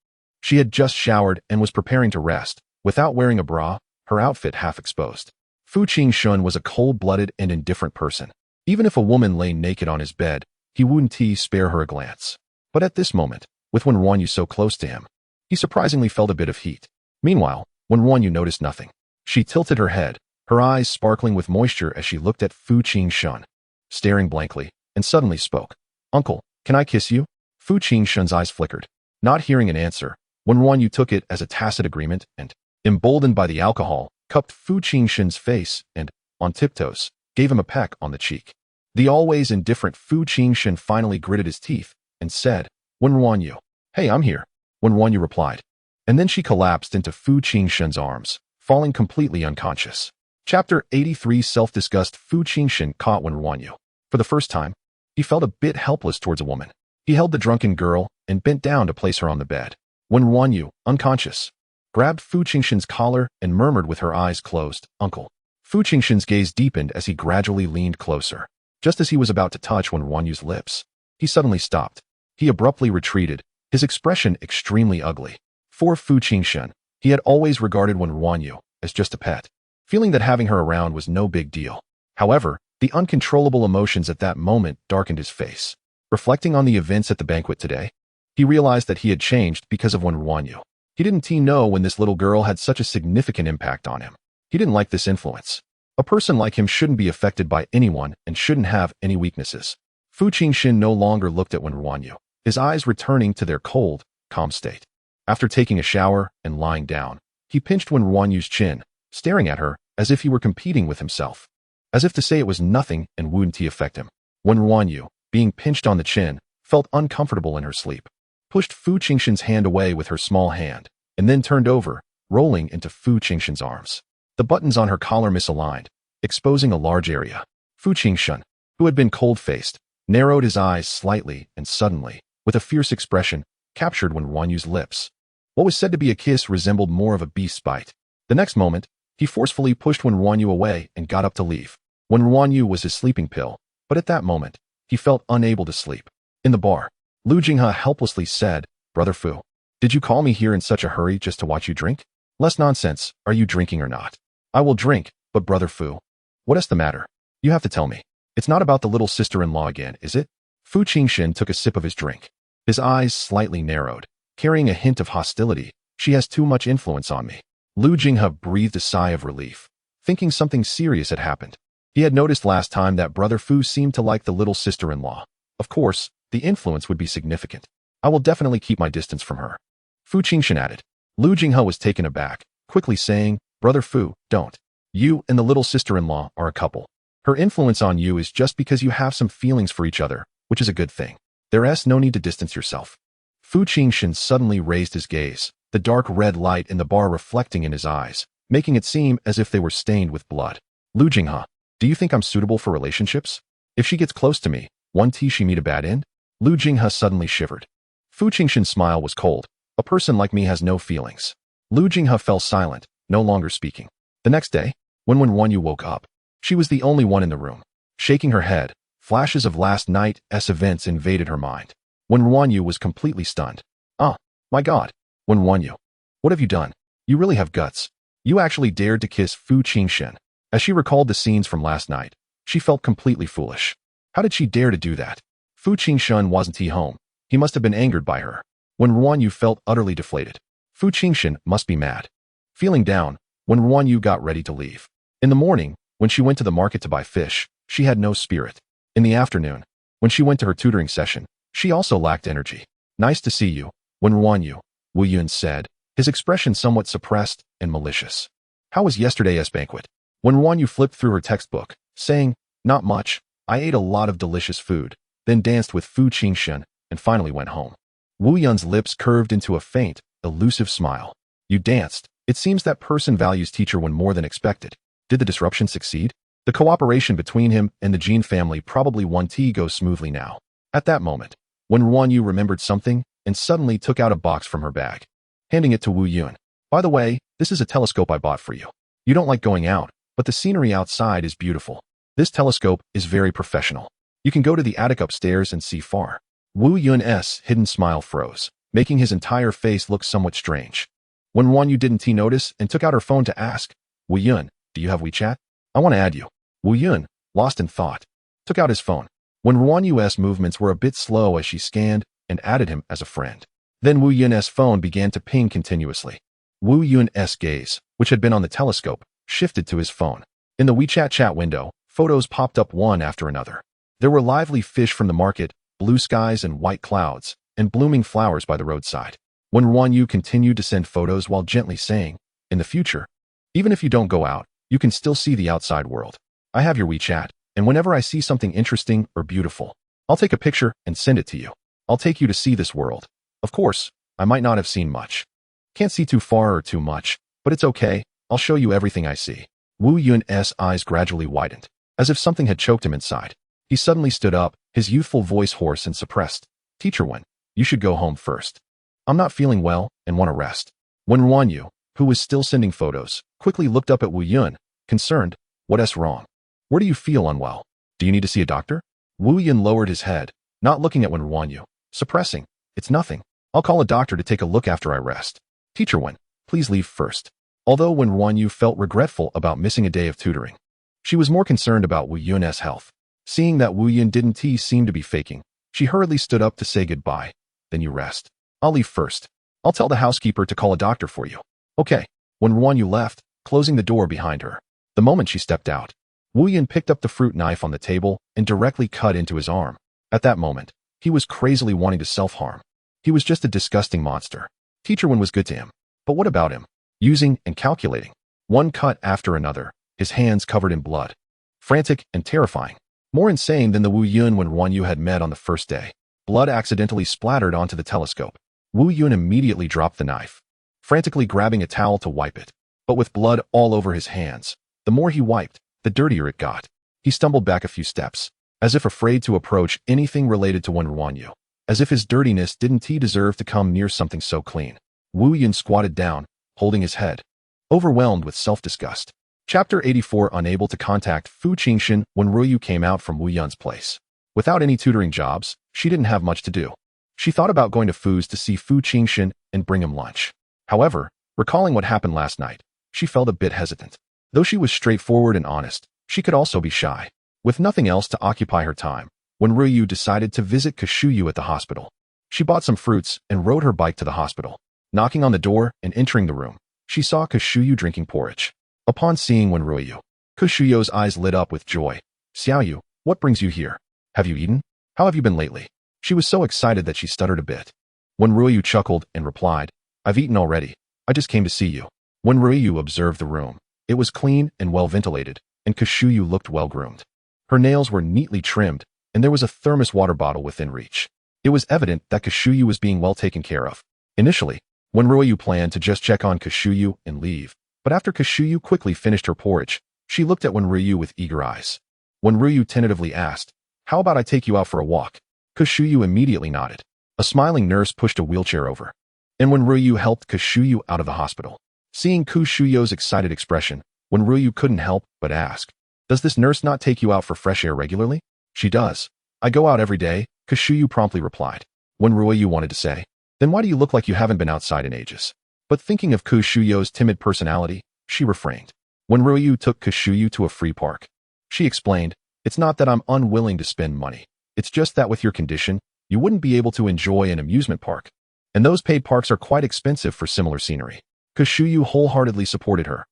She had just showered and was preparing to rest, without wearing a bra, her outfit half exposed. Fu Jinshen was a cold-blooded and indifferent person. Even if a woman lay naked on his bed, he wouldn't spare her a glance. But at this moment, with Wen RuanYu so close to him, he surprisingly felt a bit of heat. Meanwhile, Wen RuanYu noticed nothing. She tilted her head, her eyes sparkling with moisture as she looked at Fu Jinshen, staring blankly, and suddenly spoke. Uncle, can I kiss you? Fu Jinshen's eyes flickered. Not hearing an answer, Wen RuanYu took it as a tacit agreement and, emboldened by the alcohol, cupped Fu Jinshen's face and, on tiptoes, gave him a peck on the cheek. The always indifferent Fu Jinshen finally gritted his teeth and said, Wen RuanYu. Hey, I'm here. Wen RuanYu replied. And then she collapsed into Fu Jinshen's arms, falling completely unconscious. Chapter 83 Self-disgust. Fu Jinshen caught Wen RuanYu. For the first time, he felt a bit helpless towards a woman. He held the drunken girl and bent down to place her on the bed. Wen RuanYu, unconscious, grabbed Fu Jinshen's collar and murmured with her eyes closed, Uncle. Fu Jinshen's gaze deepened as he gradually leaned closer. Just as he was about to touch Wen RuanYu's lips, he suddenly stopped. He abruptly retreated, his expression extremely ugly. For Fu Jinshen, he had always regarded Wen RuanYu as just a pet, feeling that having her around was no big deal. However, the uncontrollable emotions at that moment darkened his face. Reflecting on the events at the banquet today, he realized that he had changed because of Wen RuanYu. He didn't know when this little girl had such a significant impact on him. He didn't like this influence. A person like him shouldn't be affected by anyone and shouldn't have any weaknesses. Fu Jinshen no longer looked at Wen RuanYu, his eyes returning to their cold, calm state. After taking a shower and lying down, he pinched Wen RuanYu's chin, staring at her as if he were competing with himself. As if to say it was nothing and wouldn't affect him. Wen RuanYu, being pinched on the chin, felt uncomfortable in her sleep, pushed Fu Jinshen's hand away with her small hand, and then turned over, rolling into Fu Jinshen's arms. The buttons on her collar misaligned, exposing a large area. Fu Jinshen, who had been cold-faced, narrowed his eyes slightly and suddenly, with a fierce expression, captured Wen RuanYu's lips. What was said to be a kiss resembled more of a beast's bite. The next moment, he forcefully pushed Wen RuanYu away and got up to leave. Wen RuanYu was his sleeping pill, but at that moment, he felt unable to sleep. In the bar, Lu Jinghe helplessly said, Brother Fu, did you call me here in such a hurry just to watch you drink? Less nonsense, are you drinking or not? I will drink, but Brother Fu, what is the matter? You have to tell me. It's not about the little sister-in-law again, is it? Fu Jinshen took a sip of his drink. His eyes slightly narrowed, carrying a hint of hostility. She has too much influence on me. Lu Jinghe breathed a sigh of relief, thinking something serious had happened. He had noticed last time that Brother Fu seemed to like the little sister-in-law. Of course, the influence would be significant. I will definitely keep my distance from her. Fu Jinshen added. Lu Jinghe was taken aback, quickly saying, Brother Fu, don't. You and the little sister-in-law are a couple. Her influence on you is just because you have some feelings for each other, which is a good thing. There's no need to distance yourself. Fu Jinshen suddenly raised his gaze, the dark red light in the bar reflecting in his eyes, making it seem as if they were stained with blood. Lu Jinghe, do you think I'm suitable for relationships? If she gets close to me, won't she meet a bad end? Lu Jinghe suddenly shivered. Fu Jinshen's smile was cold. A person like me has no feelings. Lu Jinghe fell silent, no longer speaking. The next day, when Wen RuanYu woke up, she was the only one in the room. Shaking her head, flashes of last night's events invaded her mind. Wen RuanYu was completely stunned. Ah, my God, Wen RuanYu, what have you done? You really have guts. You actually dared to kiss Fu Jinshen. As she recalled the scenes from last night, she felt completely foolish. How did she dare to do that? Fu Jinshen wasn't home. He must have been angered by her. Wen RuanYu felt utterly deflated. Fu Jinshen must be mad. Feeling down, Wen RuanYu got ready to leave. In the morning, when she went to the market to buy fish, she had no spirit. In the afternoon, when she went to her tutoring session, she also lacked energy. Nice to see you, Wen RuanYu, Wu Yun said, his expression somewhat suppressed and malicious. How was yesterday's banquet? Wen RuanYu flipped through her textbook, saying, Not much. I ate a lot of delicious food, then danced with Fu Jinshen, and finally went home. Wu Yun's lips curved into a faint, elusive smile. You danced. It seems that person values Teacher Wen more than expected. Did the disruption succeed? The cooperation between him and the Jin family probably won't go smoothly now. At that moment, Wen RuanYu remembered something and suddenly took out a box from her bag, handing it to Wu Yun. By the way, this is a telescope I bought for you. You don't like going out, but the scenery outside is beautiful. This telescope is very professional. You can go to the attic upstairs and see far. Wu Yun's hidden smile froze, making his entire face look somewhat strange. Wen RuanYu didn't notice and took out her phone to ask, Wu Yun, do you have WeChat? I want to add you. Wu Yun, lost in thought, took out his phone. Wen RuanYu's movements were a bit slow as she scanned and added him as a friend. Then Wu Yun's phone began to ping continuously. Wu Yun's gaze, which had been on the telescope, shifted to his phone. In the WeChat chat window, photos popped up one after another. There were lively fish from the market, blue skies and white clouds, and blooming flowers by the roadside. Wen RuanYu continued to send photos while gently saying, in the future, even if you don't go out, you can still see the outside world. I have your WeChat, and whenever I see something interesting or beautiful, I'll take a picture and send it to you. I'll take you to see this world. Of course, I might not have seen much. Can't see too far or too much, but it's okay. I'll show you everything I see. Wu Yun's eyes gradually widened, as if something had choked him inside. He suddenly stood up, his youthful voice hoarse and suppressed. Teacher Wen, you should go home first. I'm not feeling well and want to rest. Wen RuanYu, who was still sending photos, quickly looked up at Wu Yun, concerned. What's wrong? Where do you feel unwell? Do you need to see a doctor? Wu Yun lowered his head, not looking at Wen RuanYu, suppressing. It's nothing. I'll call a doctor to take a look after I rest. Teacher Wen, please leave first. Although Wen RuanYu felt regretful about missing a day of tutoring, she was more concerned about Wu Yun's health. Seeing that Wu Yun didn't seem to be faking, she hurriedly stood up to say goodbye. Then you rest. I'll leave first. I'll tell the housekeeper to call a doctor for you. Okay. Wen RuanYu left, closing the door behind her. The moment she stepped out, Wu Yun picked up the fruit knife on the table and directly cut into his arm. At that moment, he was crazily wanting to self-harm. He was just a disgusting monster. Teacher Wen was good to him. But what about him? Using and calculating. One cut after another, his hands covered in blood. Frantic and terrifying. More insane than the Wu Yun Wen RuanYu had met on the first day. Blood accidentally splattered onto the telescope. Wu Yun immediately dropped the knife, frantically grabbing a towel to wipe it. But with blood all over his hands, the more he wiped, the dirtier it got. He stumbled back a few steps, as if afraid to approach anything related to Wen RuanYu, as if his dirtiness didn't deserve to come near something so clean. Wu Yun squatted down, holding his head, overwhelmed with self-disgust. Chapter 84. Unable to contact Fu Jinshen when RuanYu came out from Wu Yun's place. Without any tutoring jobs, she didn't have much to do. She thought about going to Fu's to see Fu Jinshen and bring him lunch. However, recalling what happened last night, she felt a bit hesitant. Though she was straightforward and honest, she could also be shy. With nothing else to occupy her time, when RuanYu decided to visit Kashuyu at the hospital, she bought some fruits and rode her bike to the hospital. Knocking on the door and entering the room, she saw Kashuyu drinking porridge. Upon seeing Wen RuanYu, Kashuyu's eyes lit up with joy. Xiaoyu, what brings you here? Have you eaten? How have you been lately? She was so excited that she stuttered a bit. Wen RuanYu chuckled and replied, I've eaten already. I just came to see you. Wen RuanYu observed the room. It was clean and well ventilated, and Kashuyu looked well groomed. Her nails were neatly trimmed, and there was a thermos water bottle within reach. It was evident that Kashuyu was being well taken care of. Initially, Wen RuanYu planned to just check on Kashuyu and leave, but after Kashuyu quickly finished her porridge, she looked at Wen RuanYu with eager eyes. Wen RuanYu tentatively asked, How about I take you out for a walk? Kashuyu immediately nodded. A smiling nurse pushed a wheelchair over, and Wen RuanYu helped Kashuyu out of the hospital. Seeing Kashuyu's excited expression, Wen RuanYu couldn't help but ask, Does this nurse not take you out for fresh air regularly? She does. I go out every day, Kashuyu promptly replied. Wen RuanYu wanted to say, Then why do you look like you haven't been outside in ages? But thinking of Kashuyu's timid personality, she refrained. Wen RuanYu took Kashuyu to a free park. She explained, It's not that I'm unwilling to spend money. It's just that with your condition, you wouldn't be able to enjoy an amusement park. And those paid parks are quite expensive for similar scenery. Kashuyu wholeheartedly supported her.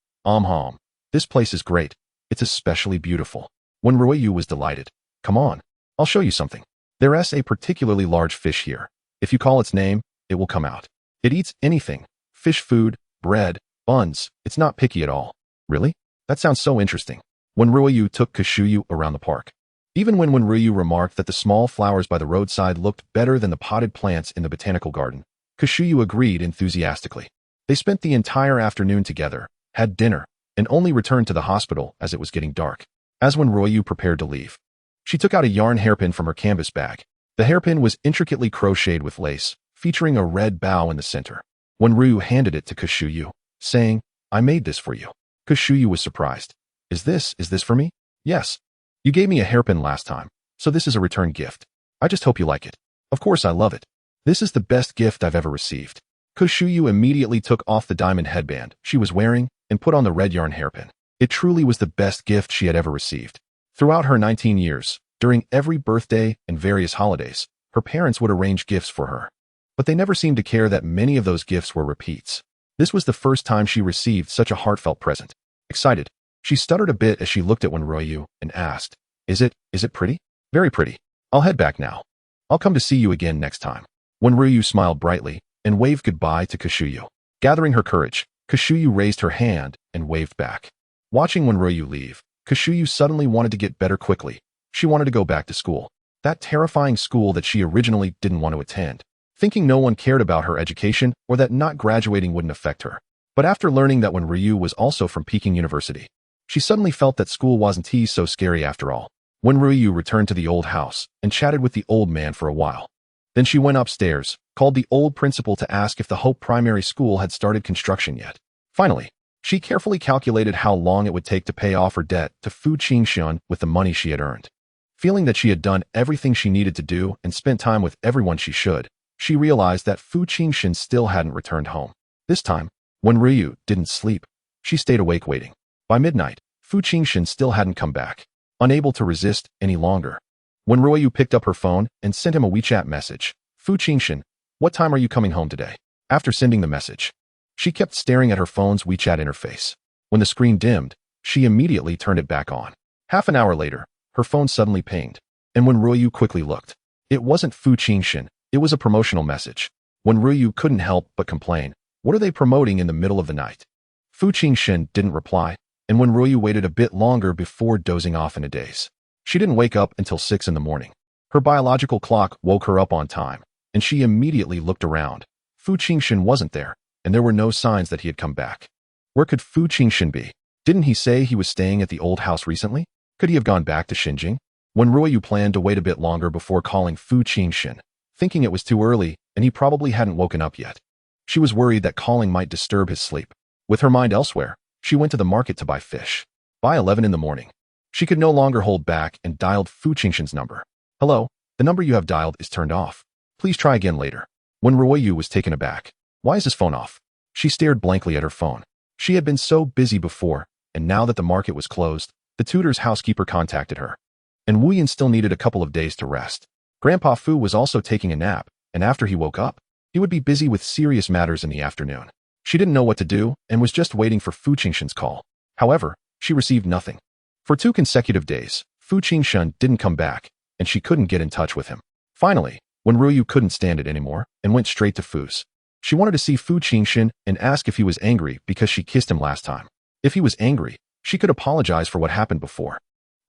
This place is great. It's especially beautiful. Wen RuanYu was delighted. Come on. I'll show you something. There's a particularly large fish here. If you call its name, it will come out. It eats anything. Fish food, bread, buns. It's not picky at all. Really? That sounds so interesting. Wen RuanYu took Kashuyu around the park. Even when Wen RuanYu remarked that the small flowers by the roadside looked better than the potted plants in the botanical garden, Kushuyu agreed enthusiastically. They spent the entire afternoon together, had dinner, and only returned to the hospital as it was getting dark. As Wen RuanYu prepared to leave, she took out a yarn hairpin from her canvas bag. The hairpin was intricately crocheted with lace, featuring a red bow in the center. Wen RuanYu handed it to Kushuyu, saying, "I made this for you." Kushuyu was surprised. Is this for me?" "Yes. You gave me a hairpin last time, so this is a return gift. I just hope you like it." "Of course I love it. This is the best gift I've ever received." Kushuyu immediately took off the diamond headband she was wearing and put on the red yarn hairpin. It truly was the best gift she had ever received. Throughout her 19 years, during every birthday and various holidays, her parents would arrange gifts for her. But they never seemed to care that many of those gifts were repeats. This was the first time she received such a heartfelt present. Excited, she stuttered a bit as she looked at Wen RuanYu and asked, Is it pretty?" "Very pretty. I'll head back now. I'll come to see you again next time." Wen RuanYu smiled brightly and waved goodbye to Kushuyu. Gathering her courage, Kushuyu raised her hand and waved back. Watching Wen RuanYu leave, Kushuyu suddenly wanted to get better quickly. She wanted to go back to school. That terrifying school that she originally didn't want to attend, thinking no one cared about her education or that not graduating wouldn't affect her. But after learning that Wen RuanYu was also from Peking University, she suddenly felt that school wasn't so scary after all. Wen RuanYu returned to the old house and chatted with the old man for a while. Then she went upstairs, called the old principal to ask if the Hope Primary School had started construction yet. Finally, she carefully calculated how long it would take to pay off her debt to Fu Jinshen with the money she had earned. Feeling that she had done everything she needed to do and spent time with everyone she should, she realized that Fu Jinshen still hadn't returned home. This time, Wen RuanYu didn't sleep. She stayed awake waiting. By midnight, Fu Jinshen still hadn't come back. Unable to resist any longer, Wen RuanYu picked up her phone and sent him a WeChat message. "Fu Jinshen, what time are you coming home today?" After sending the message, she kept staring at her phone's WeChat interface. When the screen dimmed, she immediately turned it back on. Half an hour later, her phone suddenly pinged, and Wen RuanYu quickly looked. It wasn't Fu Jinshen, it was a promotional message. Wen RuanYu couldn't help but complain. What are they promoting in the middle of the night? Fu Jinshen didn't reply, and Wen RuanYu waited a bit longer before dozing off in a daze. She didn't wake up until 6 in the morning. Her biological clock woke her up on time, and she immediately looked around. Fu Jinshen wasn't there, and there were no signs that he had come back. Where could Fu Jinshen be? Didn't he say he was staying at the old house recently? Could he have gone back to Xinjing? Wen RuanYu planned to wait a bit longer before calling Fu Jinshen, thinking it was too early and he probably hadn't woken up yet. She was worried that calling might disturb his sleep. With her mind elsewhere, she went to the market to buy fish. By 11 in the morning, she could no longer hold back and dialed Fu Jinshen's number. "Hello, the number you have dialed is turned off. Please try again later." Wen RuanYu was taken aback. Why is his phone off? She stared blankly at her phone. She had been so busy before, and now that the market was closed, the tutor's housekeeper contacted her. And Wu Yin still needed a couple of days to rest. Grandpa Fu was also taking a nap, and after he woke up, he would be busy with serious matters in the afternoon. She didn't know what to do and was just waiting for Fu Jinshen's call. However, she received nothing. For 2 consecutive days, Fu Jinshen didn't come back, and she couldn't get in touch with him. Finally, Wen RuanYu couldn't stand it anymore and went straight to Fu's. She wanted to see Fu Jinshen and ask if he was angry because she kissed him last time. If he was angry, she could apologize for what happened before.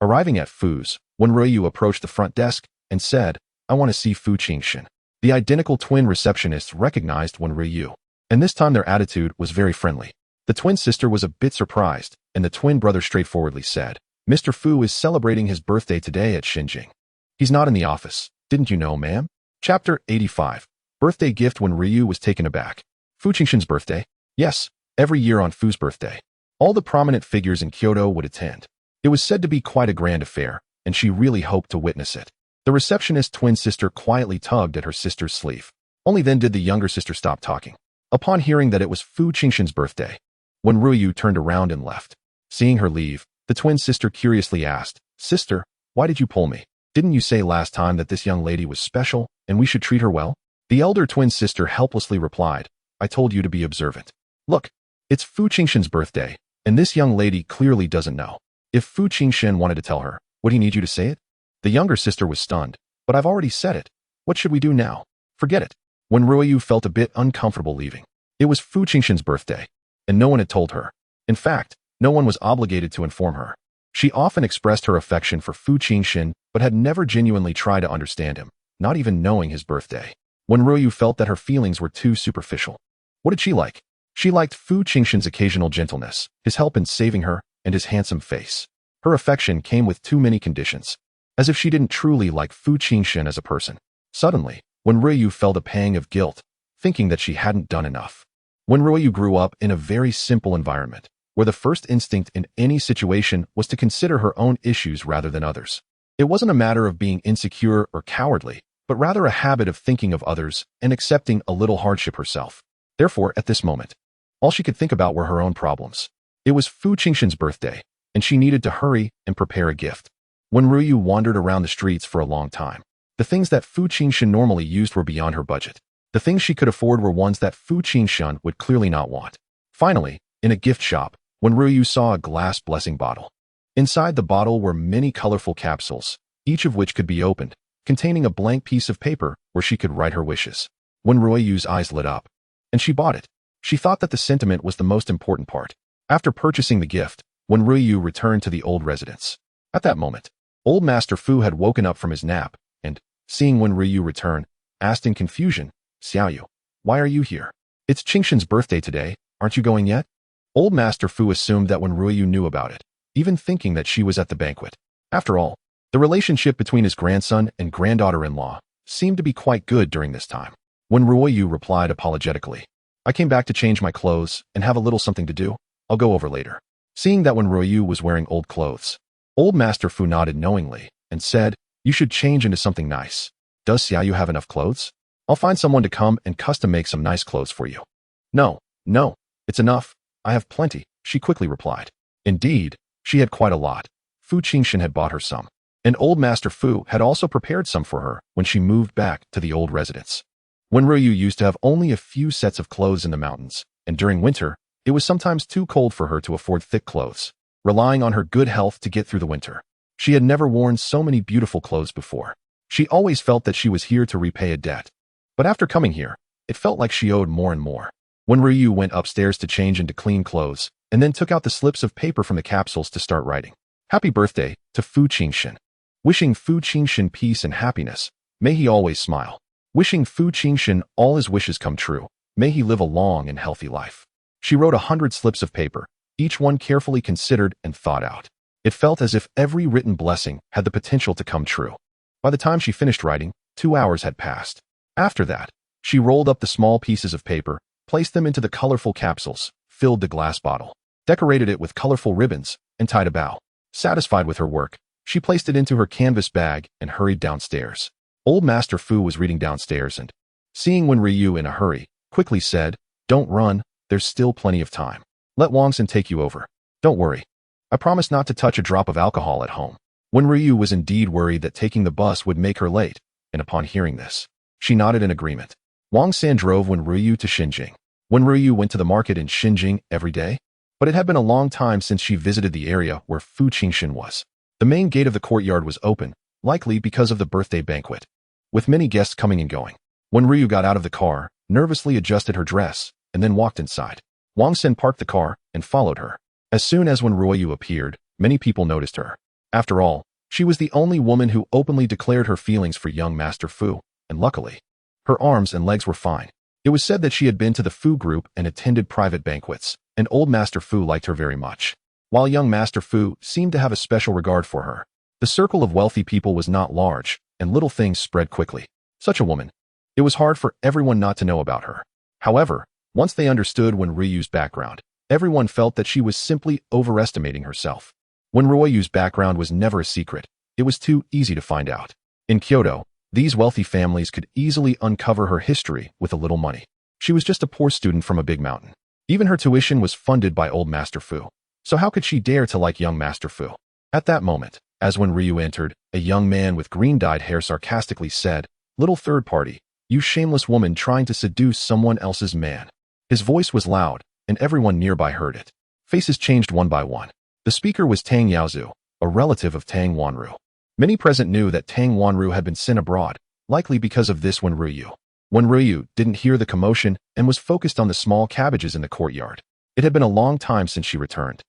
Arriving at Fu's, Wen RuanYu approached the front desk and said, "I want to see Fu Jinshen." The identical twin receptionists recognized Wen RuanYu, and this time their attitude was very friendly. The twin sister was a bit surprised, and the twin brother straightforwardly said, "Mr. Fu is celebrating his birthday today at Xinjing. He's not in the office. Didn't you know, ma'am?" Chapter 85. Birthday gift. Wen RuanYu was taken aback. Fu Jinshen's birthday? Yes, every year on Fu's birthday, all the prominent figures in Kyoto would attend. It was said to be quite a grand affair, and she really hoped to witness it. The receptionist twin sister quietly tugged at her sister's sleeve. Only then did the younger sister stop talking. Upon hearing that it was Fu Jinshen's birthday, Wen RuanYu turned around and left. Seeing her leave, the twin sister curiously asked, "Sister, why did you pull me? Didn't you say last time that this young lady was special and we should treat her well?" The elder twin sister helplessly replied, "I told you to be observant. Look, it's Fu Jinshen's birthday, and this young lady clearly doesn't know. If Fu Jinshen wanted to tell her, would he need you to say it?" The younger sister was stunned. "But I've already said it. What should we do now?" "Forget it." Wen RuanYu felt a bit uncomfortable leaving. It was Fu Jinshen's birthday, and no one had told her. In fact, no one was obligated to inform her. She often expressed her affection for Fu Jinshen but had never genuinely tried to understand him, not even knowing his birthday. Wen RuanYu felt that her feelings were too superficial. What did she like? She liked Fu Jinshen's occasional gentleness, his help in saving her, and his handsome face. Her affection came with too many conditions, as if she didn't truly like Fu Jinshen as a person. Suddenly, Wen RuanYu felt a pang of guilt, thinking that she hadn't done enough. Wen RuanYu grew up in a very simple environment, where the first instinct in any situation was to consider her own issues rather than others. It wasn't a matter of being insecure or cowardly, but rather a habit of thinking of others and accepting a little hardship herself. Therefore, at this moment, all she could think about were her own problems. It was Fu Jinshen's birthday, and she needed to hurry and prepare a gift. Wen RuanYu wandered around the streets for a long time. The things that Fu Jinshen normally used were beyond her budget. The things she could afford were ones that Fu Jinshen would clearly not want. Finally, in a gift shop, Wen RuanYu saw a glass blessing bottle. Inside the bottle were many colorful capsules, each of which could be opened, containing a blank piece of paper where she could write her wishes. Wen RuanYu's eyes lit up, and she bought it. She thought that the sentiment was the most important part. After purchasing the gift, Wen RuanYu returned to the old residence. At that moment, old Master Fu had woken up from his nap, and, seeing Wen RuanYu return, asked in confusion, "Xiaoyu, why are you here? It's Jinshen's birthday today, aren't you going yet?" Old Master Fu assumed that Wen RuanYu knew about it, even thinking that she was at the banquet. After all, the relationship between his grandson and granddaughter-in-law seemed to be quite good during this time. Wen RuanYu replied apologetically, "I came back to change my clothes and have a little something to do. I'll go over later." Seeing that Wen RuanYu was wearing old clothes, old Master Fu nodded knowingly and said, "You should change into something nice. Does Xiaoyu have enough clothes? I'll find someone to come and custom make some nice clothes for you." No, it's enough. I have plenty," she quickly replied. Indeed, she had quite a lot. Fu Jinshen had bought her some, and old Master Fu had also prepared some for her when she moved back to the old residence. Wen RuanYu used to have only a few sets of clothes in the mountains, and during winter, it was sometimes too cold for her to afford thick clothes, relying on her good health to get through the winter. She had never worn so many beautiful clothes before. She always felt that she was here to repay a debt. But after coming here, it felt like she owed more and more. Wen RuanYu went upstairs to change into clean clothes, and then took out the slips of paper from the capsules to start writing. "Happy birthday to Fu Jinshen. Wishing Fu Jinshen peace and happiness. May he always smile. Wishing Fu Jinshen all his wishes come true. May he live a long and healthy life." She wrote 100 slips of paper, each one carefully considered and thought out. It felt as if every written blessing had the potential to come true. By the time she finished writing, 2 hours had passed. After that, she rolled up the small pieces of paper, placed them into the colorful capsules, filled the glass bottle, decorated it with colorful ribbons, and tied a bow. Satisfied with her work, she placed it into her canvas bag and hurried downstairs. Old Master Fu was reading downstairs and, seeing Wen RuanYu in a hurry, quickly said, "Don't run, there's still plenty of time. Let Wangsen take you over. Don't worry. I promise not to touch a drop of alcohol at home." Wen RuanYu was indeed worried that taking the bus would make her late, and upon hearing this, she nodded in agreement. Wangsan drove Wen RuanYu to Xinjing. Wen RuanYu went to the market in Xinjing every day, but it had been a long time since she visited the area where Fu Jinshen was. The main gate of the courtyard was open, likely because of the birthday banquet. With many guests coming and going, Wen RuanYu got out of the car, nervously adjusted her dress, and then walked inside. Wangsen parked the car and followed her. As soon as Wen RuanYu appeared, many people noticed her. After all, she was the only woman who openly declared her feelings for young Master Fu, and luckily, her arms and legs were fine. It was said that she had been to the Fu group and attended private banquets, and old Master Fu liked her very much. While young Master Fu seemed to have a special regard for her, the circle of wealthy people was not large, and little things spread quickly. Such a woman. It was hard for everyone not to know about her. However, once they understood Wen RuanYu's background, everyone felt that she was simply overestimating herself. Wen RuanYu's background was never a secret. It was too easy to find out. In Kyoto, these wealthy families could easily uncover her history with a little money. She was just a poor student from a big mountain. Even her tuition was funded by old Master Fu. So how could she dare to like young Master Fu? At that moment, as Wen RuanYu entered, a young man with green-dyed hair sarcastically said, "Little third party, you shameless woman trying to seduce someone else's man." His voice was loud, and everyone nearby heard it. Faces changed one by one. The speaker was Tang Yaozu, a relative of Tang Wanru. Many present knew that Tang Wanru had been sent abroad, likely because of this Wen RuanYu. Wen RuanYu didn't hear the commotion and was focused on the small cabbages in the courtyard. It had been a long time since she returned,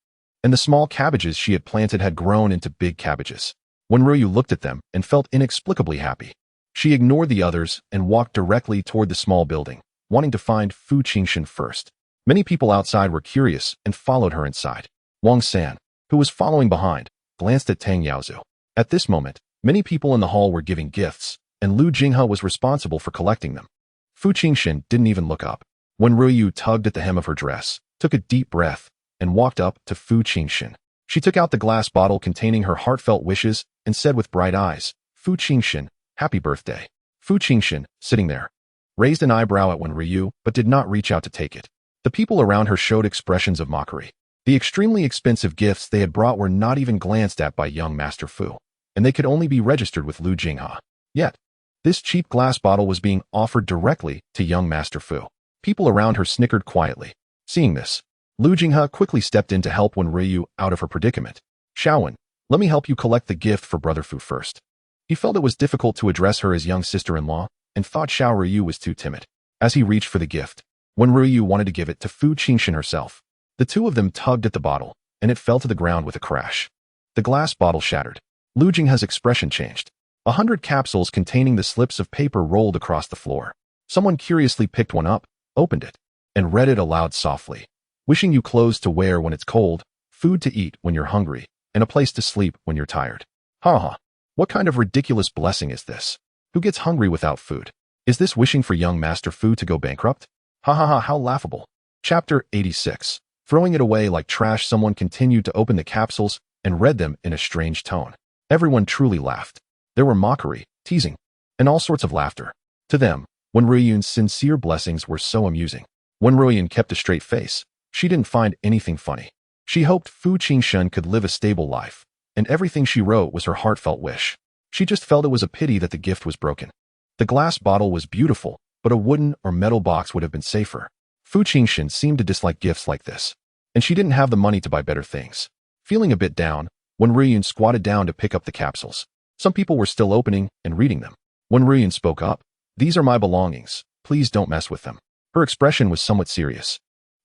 and the small cabbages she had planted had grown into big cabbages. Wen RuanYu looked at them and felt inexplicably happy. She ignored the others and walked directly toward the small building, wanting to find Fu Jinshen first. Many people outside were curious and followed her inside. Wang San, who was following behind, glanced at Tang Yaozu. At this moment, many people in the hall were giving gifts, and Lu Jinghe was responsible for collecting them. Fu Jinshen didn't even look up. Wen RuanYu tugged at the hem of her dress, took a deep breath, and walked up to Fu Jinshen. She took out the glass bottle containing her heartfelt wishes and said with bright eyes, "Fu Jinshen, happy birthday." Fu Jinshen, sitting there, raised an eyebrow at Wen RuanYu but did not reach out to take it. The people around her showed expressions of mockery. The extremely expensive gifts they had brought were not even glanced at by young Master Fu, and they could only be registered with Lu Jinghe. Yet, this cheap glass bottle was being offered directly to young Master Fu. People around her snickered quietly. Seeing this, Lu Jinghe quickly stepped in to help Wen RuanYu out of her predicament. "Xiaowen, let me help you collect the gift for Brother Fu first." He felt it was difficult to address her as young sister-in-law and thought Xiao Ruyu was too timid. As he reached for the gift, Wen RuanYu wanted to give it to Fu Jinshen herself. The two of them tugged at the bottle, and it fell to the ground with a crash. The glass bottle shattered. Lu Jinghe's expression changed. 100 capsules containing the slips of paper rolled across the floor. Someone curiously picked one up, opened it, and read it aloud softly. "Wishing you clothes to wear when it's cold, food to eat when you're hungry, and a place to sleep when you're tired." Ha ha. What kind of ridiculous blessing is this? Who gets hungry without food? Is this wishing for young Master Fu to go bankrupt? Ha ha ha, how laughable. Chapter 86. Throwing it away like trash, someone continued to open the capsules and read them in a strange tone. Everyone truly laughed. There were mockery, teasing, and all sorts of laughter. To them, Wen RuanYu's sincere blessings were so amusing. Wen RuanYu kept a straight face. She didn't find anything funny. She hoped Fu Jinshen could live a stable life, and everything she wrote was her heartfelt wish. She just felt it was a pity that the gift was broken. The glass bottle was beautiful, but a wooden or metal box would have been safer. Fu Jinshen seemed to dislike gifts like this, and she didn't have the money to buy better things. Feeling a bit down, Wen RuanYu squatted down to pick up the capsules. Some people were still opening and reading them. Wen RuanYu spoke up. "These are my belongings. Please don't mess with them." Her expression was somewhat serious,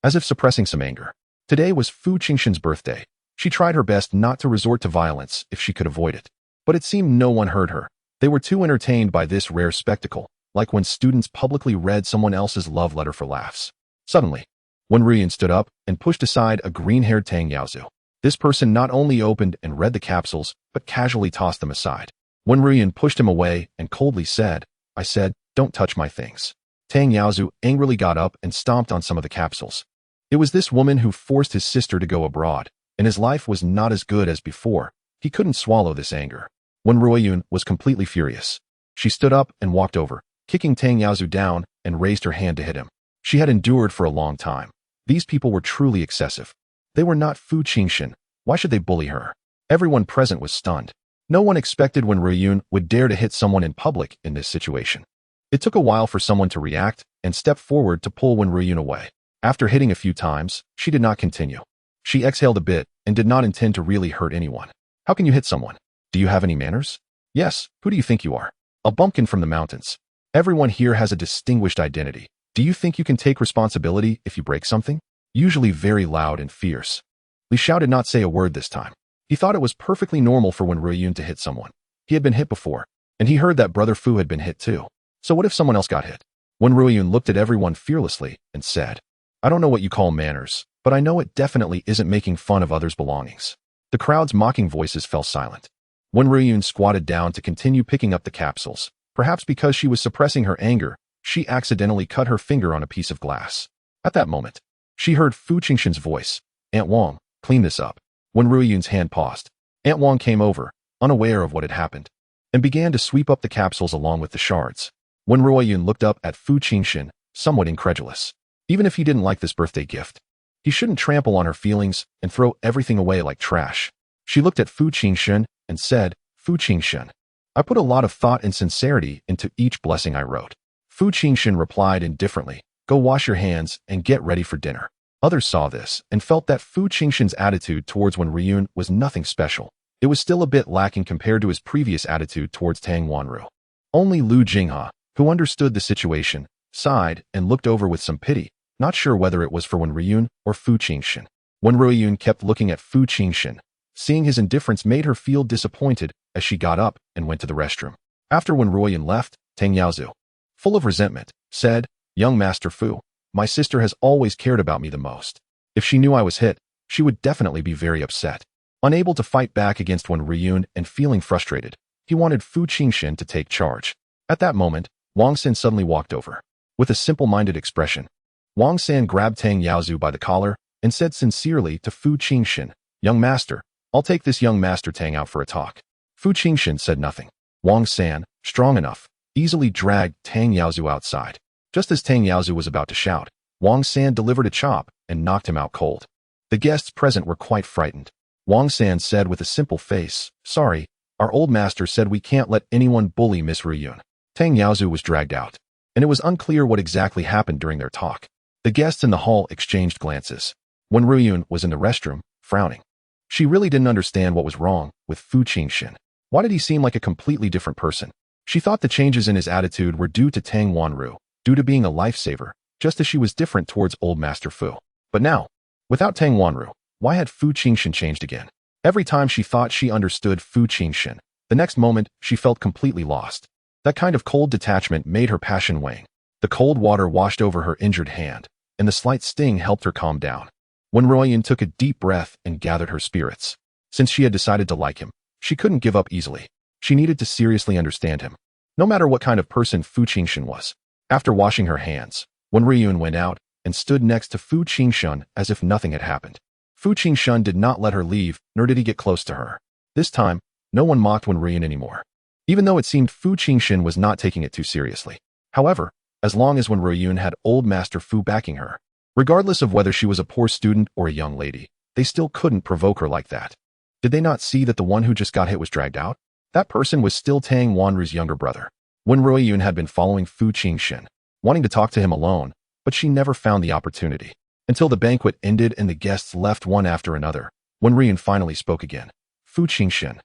as if suppressing some anger. Today was Fu Jinshen's birthday. She tried her best not to resort to violence if she could avoid it. But it seemed no one heard her. They were too entertained by this rare spectacle, like when students publicly read someone else's love letter for laughs. Suddenly, Wen RuanYu stood up and pushed aside a green-haired Tang Yaozu. This person not only opened and read the capsules, but casually tossed them aside. Wen RuanYu pushed him away and coldly said, "I said, don't touch my things." Tang Yaozu angrily got up and stomped on some of the capsules. It was this woman who forced his sister to go abroad, and his life was not as good as before. He couldn't swallow this anger. Wen RuanYu was completely furious. She stood up and walked over, kicking Tang Yaozu down, and raised her hand to hit him. She had endured for a long time. These people were truly excessive. They were not Fu Jinshen. Why should they bully her? Everyone present was stunned. No one expected Wen RuanYu would dare to hit someone in public in this situation. It took a while for someone to react and step forward to pull Wen RuanYu away. After hitting a few times, she did not continue. She exhaled a bit and did not intend to really hurt anyone. "How can you hit someone? Do you have any manners?" "Yes, who do you think you are? A bumpkin from the mountains. Everyone here has a distinguished identity. Do you think you can take responsibility if you break something?" Usually very loud and fierce, Li Xiao did not say a word this time. He thought it was perfectly normal for Wen RuanYu to hit someone. He had been hit before, and he heard that Brother Fu had been hit too. So what if someone else got hit? Wen RuanYu looked at everyone fearlessly and said, "I don't know what you call manners, but I know it definitely isn't making fun of others' belongings." The crowd's mocking voices fell silent. Wen RuanYu squatted down to continue picking up the capsules. Perhaps because she was suppressing her anger, she accidentally cut her finger on a piece of glass. At that moment, she heard Fu Jinshen's voice. "Aunt Wang, clean this up." Wen RuanYu's hand paused. Aunt Wang came over, unaware of what had happened, and began to sweep up the capsules along with the shards. Wen RuanYu looked up at Fu Jinshen, somewhat incredulous. Even if he didn't like this birthday gift, he shouldn't trample on her feelings and throw everything away like trash. She looked at Fu Jinshen and said, "Fu Jinshen, I put a lot of thought and sincerity into each blessing I wrote." Fu Jinshen replied indifferently, "Go wash your hands and get ready for dinner." Others saw this and felt that Fu Jinshen's attitude towards Wen RuanYu was nothing special. It was still a bit lacking compared to his previous attitude towards Tang Wanru. Only Lu Jinghe, who understood the situation, sighed and looked over with some pity, not sure whether it was for Wen RuanYu or Fu Jinshen. Wen RuanYu kept looking at Fu Jinshen, Seeing his indifference made her feel disappointed as she got up and went to the restroom. After Wen RuanYu left, Tang Yaozu, full of resentment, said, "Young Master Fu, my sister has always cared about me the most. If she knew I was hit, she would definitely be very upset." Unable to fight back against Wen RuanYu and feeling frustrated, he wanted Fu Jinshen to take charge. At that moment, Wang San suddenly walked over. With a simple-minded expression, Wang San grabbed Tang Yaozu by the collar and said sincerely to Fu Jinshen, "Young master, I'll take this young master Tang out for a talk." Fu Jinshen said nothing. Wang San, strong enough, easily dragged Tang Yaozu outside. Just as Tang Yaozu was about to shout, Wang San delivered a chop and knocked him out cold. The guests present were quite frightened. Wang San said with a simple face, "Sorry, our old master said we can't let anyone bully Miss RuanYu." Tang Yaozu was dragged out, and it was unclear what exactly happened during their talk. The guests in the hall exchanged glances. Wen RuanYu was in the restroom, frowning. She really didn't understand what was wrong with Fu Jinshen. Why did he seem like a completely different person? She thought the changes in his attitude were due to Tang Wanru, due to being a lifesaver, just as she was different towards old Master Fu. But now, without Tang Wanru, why had Fu Jinshen changed again? Every time she thought she understood Fu Jinshen, the next moment she felt completely lost. That kind of cold detachment made her passion wane. The cold water washed over her injured hand, and the slight sting helped her calm down. Wen RuanYu took a deep breath and gathered her spirits. Since she had decided to like him, she couldn't give up easily. She needed to seriously understand him, no matter what kind of person Fu Jinshen was. After washing her hands, Wen RuanYu went out and stood next to Fu Jinshen as if nothing had happened. Fu Jinshen did not let her leave, nor did he get close to her. This time, no one mocked Wen RuanYu anymore, even though it seemed Fu Jinshen was not taking it too seriously. However, as long as Wen RuanYu had old Master Fu backing her, regardless of whether she was a poor student or a young lady, they still couldn't provoke her like that. Did they not see that the one who just got hit was dragged out? That person was still Tang Wanru's younger brother. Wen RuanYu had been following Fu Jinshen, wanting to talk to him alone, but she never found the opportunity. Until the banquet ended and the guests left one after another, Wen RuanYu finally spoke again. "Fu Jinshen,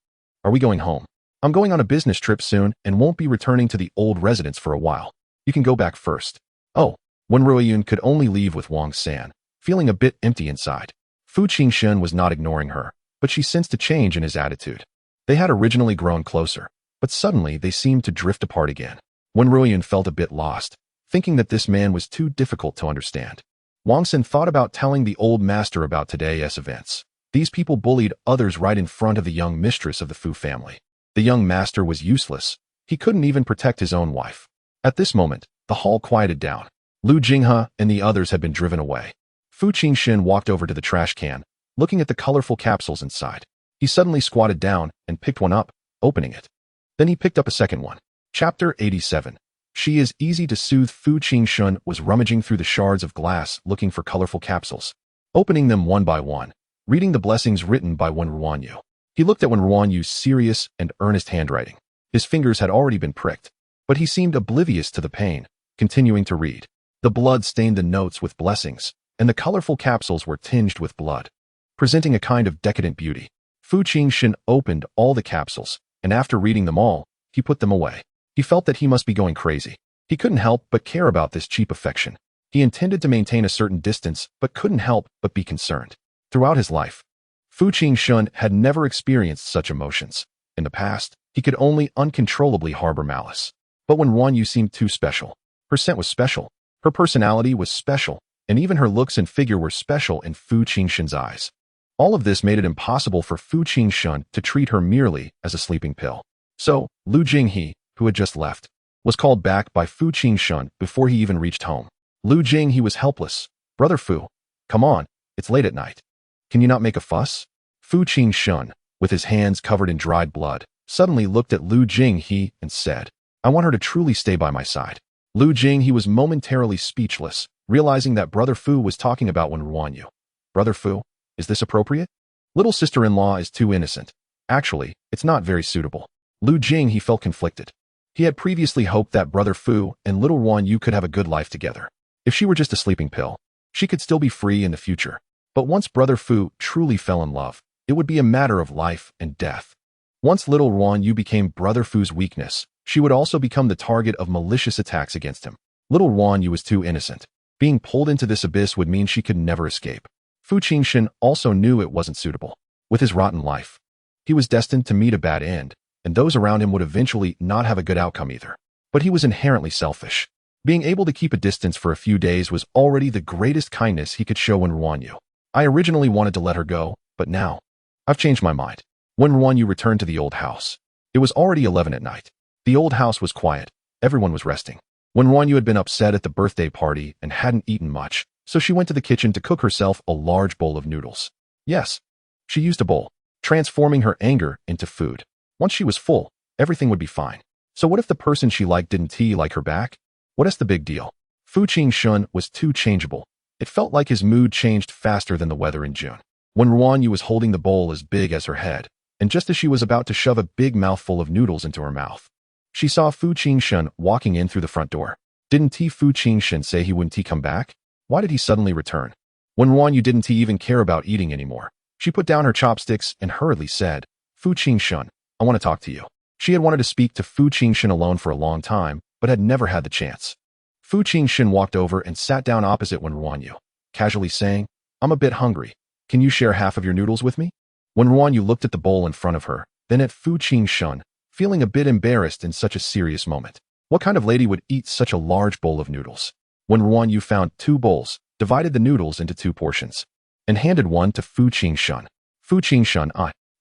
are we going home? I'm going on a business trip soon and won't be returning to the old residence for a while. You can go back first." Oh, Wen RuanYu could only leave with Wang San, feeling a bit empty inside. Fu Jinshen was not ignoring her, but she sensed a change in his attitude. They had originally grown closer, but suddenly they seemed to drift apart again. Wen RuanYu felt a bit lost, thinking that this man was too difficult to understand. Wang San thought about telling the old master about today's events. These people bullied others right in front of the young mistress of the Fu family. The young master was useless. He couldn't even protect his own wife. At this moment, the hall quieted down. Lu Jinghe and the others had been driven away. Fu Jinshen walked over to the trash can, looking at the colorful capsules inside. He suddenly squatted down and picked one up, opening it. Then he picked up a second one. Chapter 87. She is easy to soothe. Fu Jinshen was rummaging through the shards of glass looking for colorful capsules, opening them one by one, reading the blessings written by Wen RuanYu. He looked at Wen RuanYu's serious and earnest handwriting. His fingers had already been pricked, but he seemed oblivious to the pain, continuing to read. The blood stained the notes with blessings, and the colorful capsules were tinged with blood, presenting a kind of decadent beauty. Fu Jinshen opened all the capsules, and after reading them all, he put them away. He felt that he must be going crazy. He couldn't help but care about this cheap affection. He intended to maintain a certain distance, but couldn't help but be concerned. Throughout his life, Fu Jinshen had never experienced such emotions. In the past, he could only uncontrollably harbor malice. But when RuanYu seemed too special, her scent was special, her personality was special, and even her looks and figure were special in Fu Jinshen's eyes. All of this made it impossible for Fu Jinshen to treat her merely as a sleeping pill. So, Lu Jinghe, who had just left, was called back by Fu Jinshen before he even reached home. Lu Jinghe was helpless. "Brother Fu, come on, it's late at night. Can you not make a fuss?" Fu Jinshen, with his hands covered in dried blood, suddenly looked at Lu Jinghe and said, "I want her to truly stay by my side." Lu Jinghe was momentarily speechless, realizing that Brother Fu was talking about Wen RuanYu. "Brother Fu, is this appropriate? Little sister-in-law is too innocent. Actually, it's not very suitable." Lu Jinghe felt conflicted. He had previously hoped that Brother Fu and little RuanYu could have a good life together. If she were just a sleeping pill, she could still be free in the future. But once Brother Fu truly fell in love, it would be a matter of life and death. Once little RuanYu became Brother Fu's weakness, she would also become the target of malicious attacks against him. Little RuanYu was too innocent. Being pulled into this abyss would mean she could never escape. Fu Jinshen also knew it wasn't suitable. with his rotten life. He was destined to meet a bad end, and those around him would eventually not have a good outcome either. But he was inherently selfish. Being able to keep a distance for a few days was already the greatest kindness he could show Wen RuanYu. I originally wanted to let her go, but now, I've changed my mind. Wen RuanYu returned to the old house. It was already 11 at night. The old house was quiet. Everyone was resting. Wen RuanYu had been upset at the birthday party and hadn't eaten much, so she went to the kitchen to cook herself a large bowl of noodles. Yes, she used a bowl, transforming her anger into food. Once she was full, everything would be fine. So what if the person she liked didn't like her back? What is the big deal? Fu Jinshen was too changeable. It felt like his mood changed faster than the weather in June. Wen RuanYu was holding the bowl as big as her head, and just as she was about to shove a big mouthful of noodles into her mouth, she saw Fu Jinshen walking in through the front door. Didn't Fu Jinshen say he wouldn't come back? Why did he suddenly return? Wen RuanYu didn't even care about eating anymore. She put down her chopsticks and hurriedly said, Fu Jinshen, I want to talk to you. She had wanted to speak to Fu Jinshen alone for a long time, but had never had the chance. Fu Jinshen walked over and sat down opposite Wen RuanYu, casually saying, I'm a bit hungry. Can you share half of your noodles with me? Wen RuanYu looked at the bowl in front of her, then at Fu Jinshen, feeling a bit embarrassed in such a serious moment. What kind of lady would eat such a large bowl of noodles? Wen RuanYu found 2 bowls, divided the noodles into 2 portions, and handed one to Fu Jinshen. Fu Jinshen,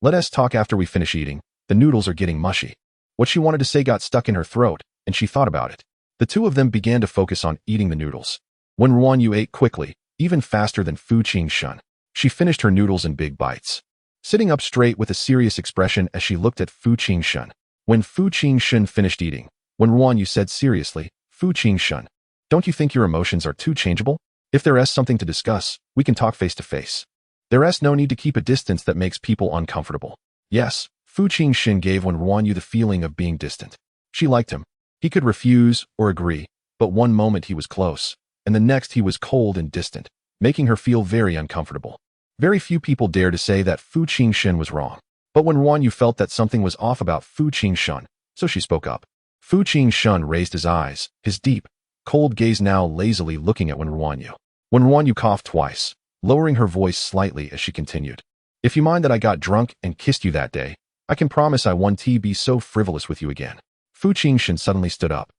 let us talk after we finish eating. The noodles are getting mushy. What she wanted to say got stuck in her throat, and she thought about it. The two of them began to focus on eating the noodles. Wen RuanYu ate quickly, even faster than Fu Jinshen. She finished her noodles in big bites, sitting up straight with a serious expression as she looked at Fu Jinshen. When Fu Jinshen finished eating, Wen RuanYu said seriously, Fu Jinshen, don't you think your emotions are too changeable? If there is something to discuss, we can talk face to face. There is no need to keep a distance that makes people uncomfortable. Yes, Fu Jinshen gave Wen RuanYu the feeling of being distant. She liked him. He could refuse or agree, but one moment he was close, and the next he was cold and distant, making her feel very uncomfortable. Very few people dare to say that Fu Jinshen was wrong. But Wen RuanYu felt that something was off about Fu Jinshen, so she spoke up. Fu Jinshen raised his eyes, his deep, cold gaze now lazily looking at Wen RuanYu. Wen RuanYu coughed twice, lowering her voice slightly as she continued. If you mind that I got drunk and kissed you that day, I can promise I won't be so frivolous with you again. Fu Jinshen suddenly stood up,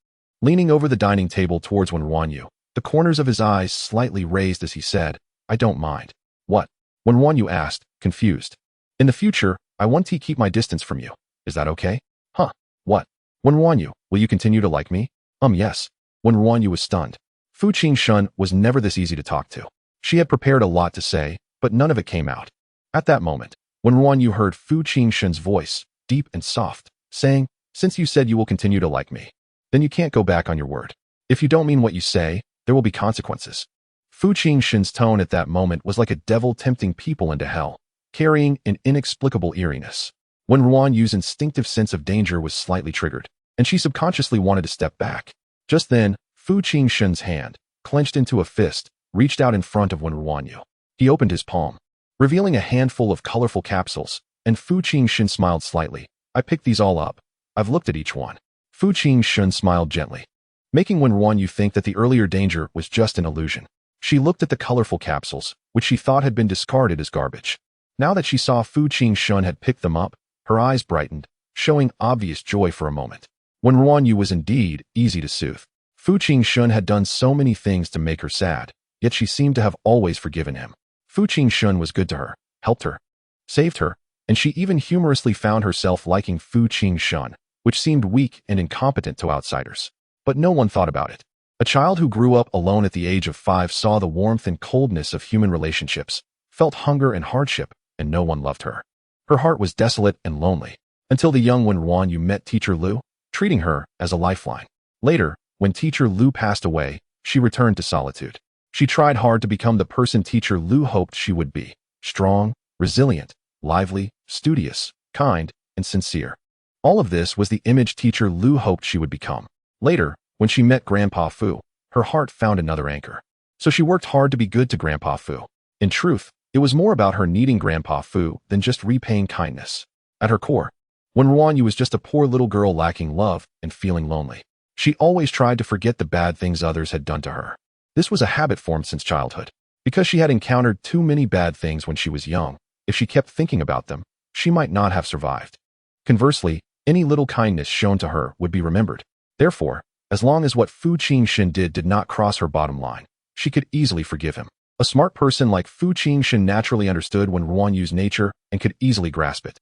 leaning over the dining table towards Wen RuanYu, the corners of his eyes slightly raised as he said, I don't mind. What? Wen RuanYu asked, confused. In the future, I want to keep my distance from you. Is that okay? Huh? What? Wen RuanYu, will you continue to like me? Yes. Wen RuanYu was stunned. Fu Jinshen was never this easy to talk to. She had prepared a lot to say, but none of it came out. At that moment, Wen RuanYu heard Fu Jinshen's voice, deep and soft, saying, since you said you will continue to like me, then you can't go back on your word. If you don't mean what you say, there will be consequences. Fu Jinshen's tone at that moment was like a devil tempting people into hell, carrying an inexplicable eeriness. Wen RuanYu's instinctive sense of danger was slightly triggered, and she subconsciously wanted to step back. Just then, Fu Jinshen's hand, clenched into a fist, reached out in front of Wen RuanYu. He opened his palm, revealing a handful of colorful capsules, and Fu Jinshen smiled slightly. I picked these all up. I've looked at each one. Fu Jinshen smiled gently, making Wen RuanYu think that the earlier danger was just an illusion. She looked at the colorful capsules, which she thought had been discarded as garbage. Now that she saw Fu Jinshen had picked them up, her eyes brightened, showing obvious joy for a moment. Wen RuanYu was indeed easy to soothe. Fu Jinshen had done so many things to make her sad, yet she seemed to have always forgiven him. Fu Jinshen was good to her, helped her, saved her, and she even humorously found herself liking Fu Jinshen, which seemed weak and incompetent to outsiders. But no one thought about it. A child who grew up alone at the age of 5 saw the warmth and coldness of human relationships, felt hunger and hardship, and no one loved her. Her heart was desolate and lonely, until the young Wen RuanYu met Teacher Lu, treating her as a lifeline. Later, when Teacher Lu passed away, she returned to solitude. She tried hard to become the person Teacher Lu hoped she would be: strong, resilient, lively, studious, kind, and sincere. All of this was the image Teacher Lu hoped she would become. Later, when she met Grandpa Fu, her heart found another anchor. So she worked hard to be good to Grandpa Fu. In truth, it was more about her needing Grandpa Fu than just repaying kindness. At her core, Wen RuanYu was just a poor little girl lacking love and feeling lonely. She always tried to forget the bad things others had done to her. This was a habit formed since childhood. Because she had encountered too many bad things when she was young, if If she kept thinking about them, she might not have survived. Conversely, any little kindness shown to her would be remembered. Therefore, as long as what Fu Jinshen did not cross her bottom line, she could easily forgive him. A smart person like Fu Jinshen naturally understood Wen RuanYu's nature and could easily grasp it.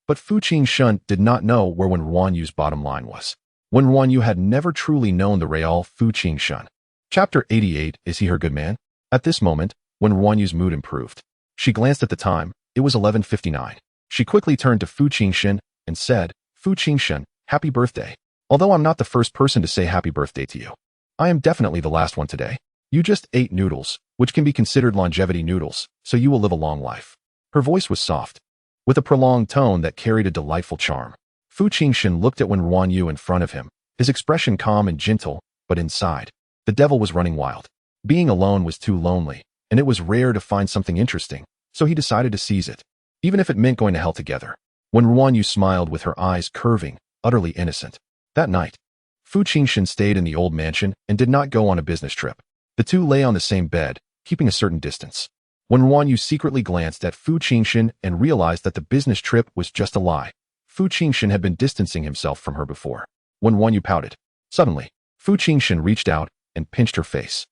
But Fu Jinshen did not know where Wen RuanYu's bottom line was. Wen RuanYu had never truly known the real Fu Jinshen. Chapter 88, Is He Her Good Man? At this moment, Wen RuanYu's mood improved. She glanced at the time. It was 11:59. She quickly turned to Fu Jinshen and said, Fu Jinshen, happy birthday. Although I'm not the first person to say happy birthday to you, I am definitely the last one today. You just ate noodles, which can be considered longevity noodles, so you will live a long life. Her voice was soft, with a prolonged tone that carried a delightful charm. Fu Jinshen looked at Wen RuanYu in front of him, his expression calm and gentle, but inside, the devil was running wild. Being alone was too lonely, and it was rare to find something interesting, so he decided to seize it, even if it meant going to hell together. Wen RuanYu smiled with her eyes curving, utterly innocent. That night, Fu Jinshen stayed in the old mansion and did not go on a business trip. The two lay on the same bed, keeping a certain distance. Wen RuanYu secretly glanced at Fu Jinshen and realized that the business trip was just a lie. Fu Jinshen had been distancing himself from her before. Wen RuanYu pouted. Suddenly, Fu Jinshen reached out and pinched her face.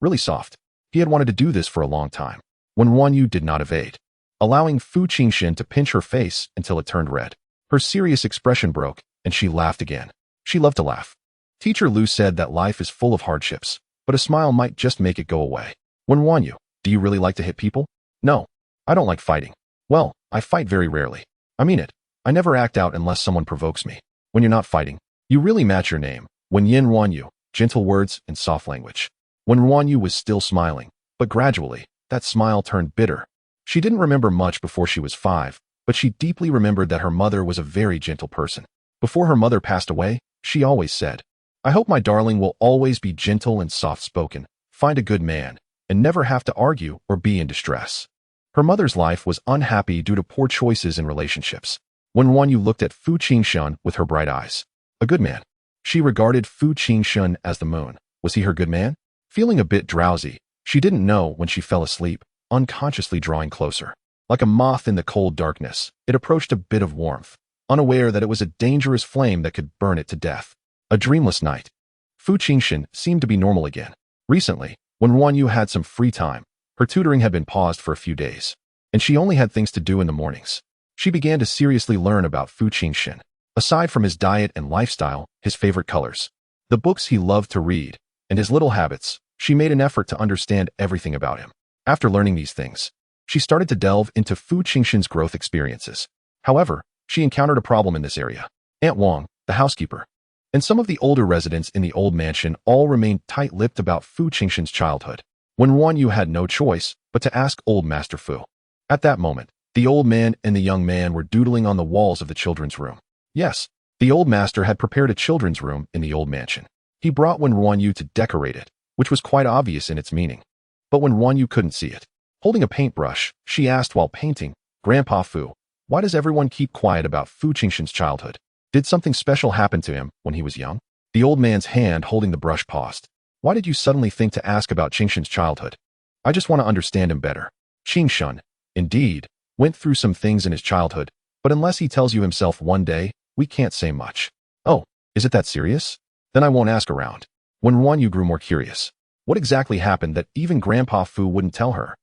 Really soft. He had wanted to do this for a long time. Wen RuanYu did not evade, allowing Fu Jinshen to pinch her face until it turned red. Her serious expression broke, and she laughed again. She loved to laugh. Teacher Lu said that life is full of hardships, but a smile might just make it go away. Wen RuanYu, do you really like to hit people? No, I don't like fighting. Well, I fight very rarely. I mean it. I never act out unless someone provokes me. When you're not fighting, you really match your name. Wen RuanYu, gentle words and soft language. Wen RuanYu was still smiling, but gradually, that smile turned bitter. She didn't remember much before she was 5, but she deeply remembered that her mother was a very gentle person. Before her mother passed away, she always said, I hope my darling will always be gentle and soft-spoken, find a good man, and never have to argue or be in distress. Her mother's life was unhappy due to poor choices in relationships. Wen RuanYu looked at Fu Jinshen with her bright eyes. A good man. She regarded Fu Jinshen as the moon. Was he her good man? Feeling a bit drowsy, she didn't know when she fell asleep, unconsciously drawing closer. Like a moth in the cold darkness, it approached a bit of warmth, unaware that it was a dangerous flame that could burn it to death. A dreamless night. Fu Jinshen seemed to be normal again. Recently, when RuanYu had some free time, her tutoring had been paused for a few days, and she only had things to do in the mornings. She began to seriously learn about Fu Jinshen. Aside from his diet and lifestyle, his favorite colors, the books he loved to read, and his little habits, she made an effort to understand everything about him. After learning these things, she started to delve into Fu Jinshen's growth experiences. However, she encountered a problem in this area. Aunt Wang, the housekeeper, and some of the older residents in the old mansion all remained tight-lipped about Fu Jinshen's childhood. Wen RuanYu had no choice but to ask old Master Fu. At that moment, the old man and the young man were doodling on the walls of the children's room. Yes, the old master had prepared a children's room in the old mansion. He brought Wen RuanYu to decorate it, which was quite obvious in its meaning. But Wen RuanYu couldn't see it. Holding a paintbrush, she asked while painting, Grandpa Fu, why does everyone keep quiet about Fu Jinshen's childhood? Did something special happen to him when he was young? The old man's hand holding the brush paused. Why did you suddenly think to ask about Jinshen's childhood? I just want to understand him better. Jinshen, indeed, went through some things in his childhood, but unless he tells you himself one day, we can't say much. Oh, is it that serious? Then I won't ask around. Wen RuanYu grew more curious. What exactly happened that even Grandpa Fu wouldn't tell her?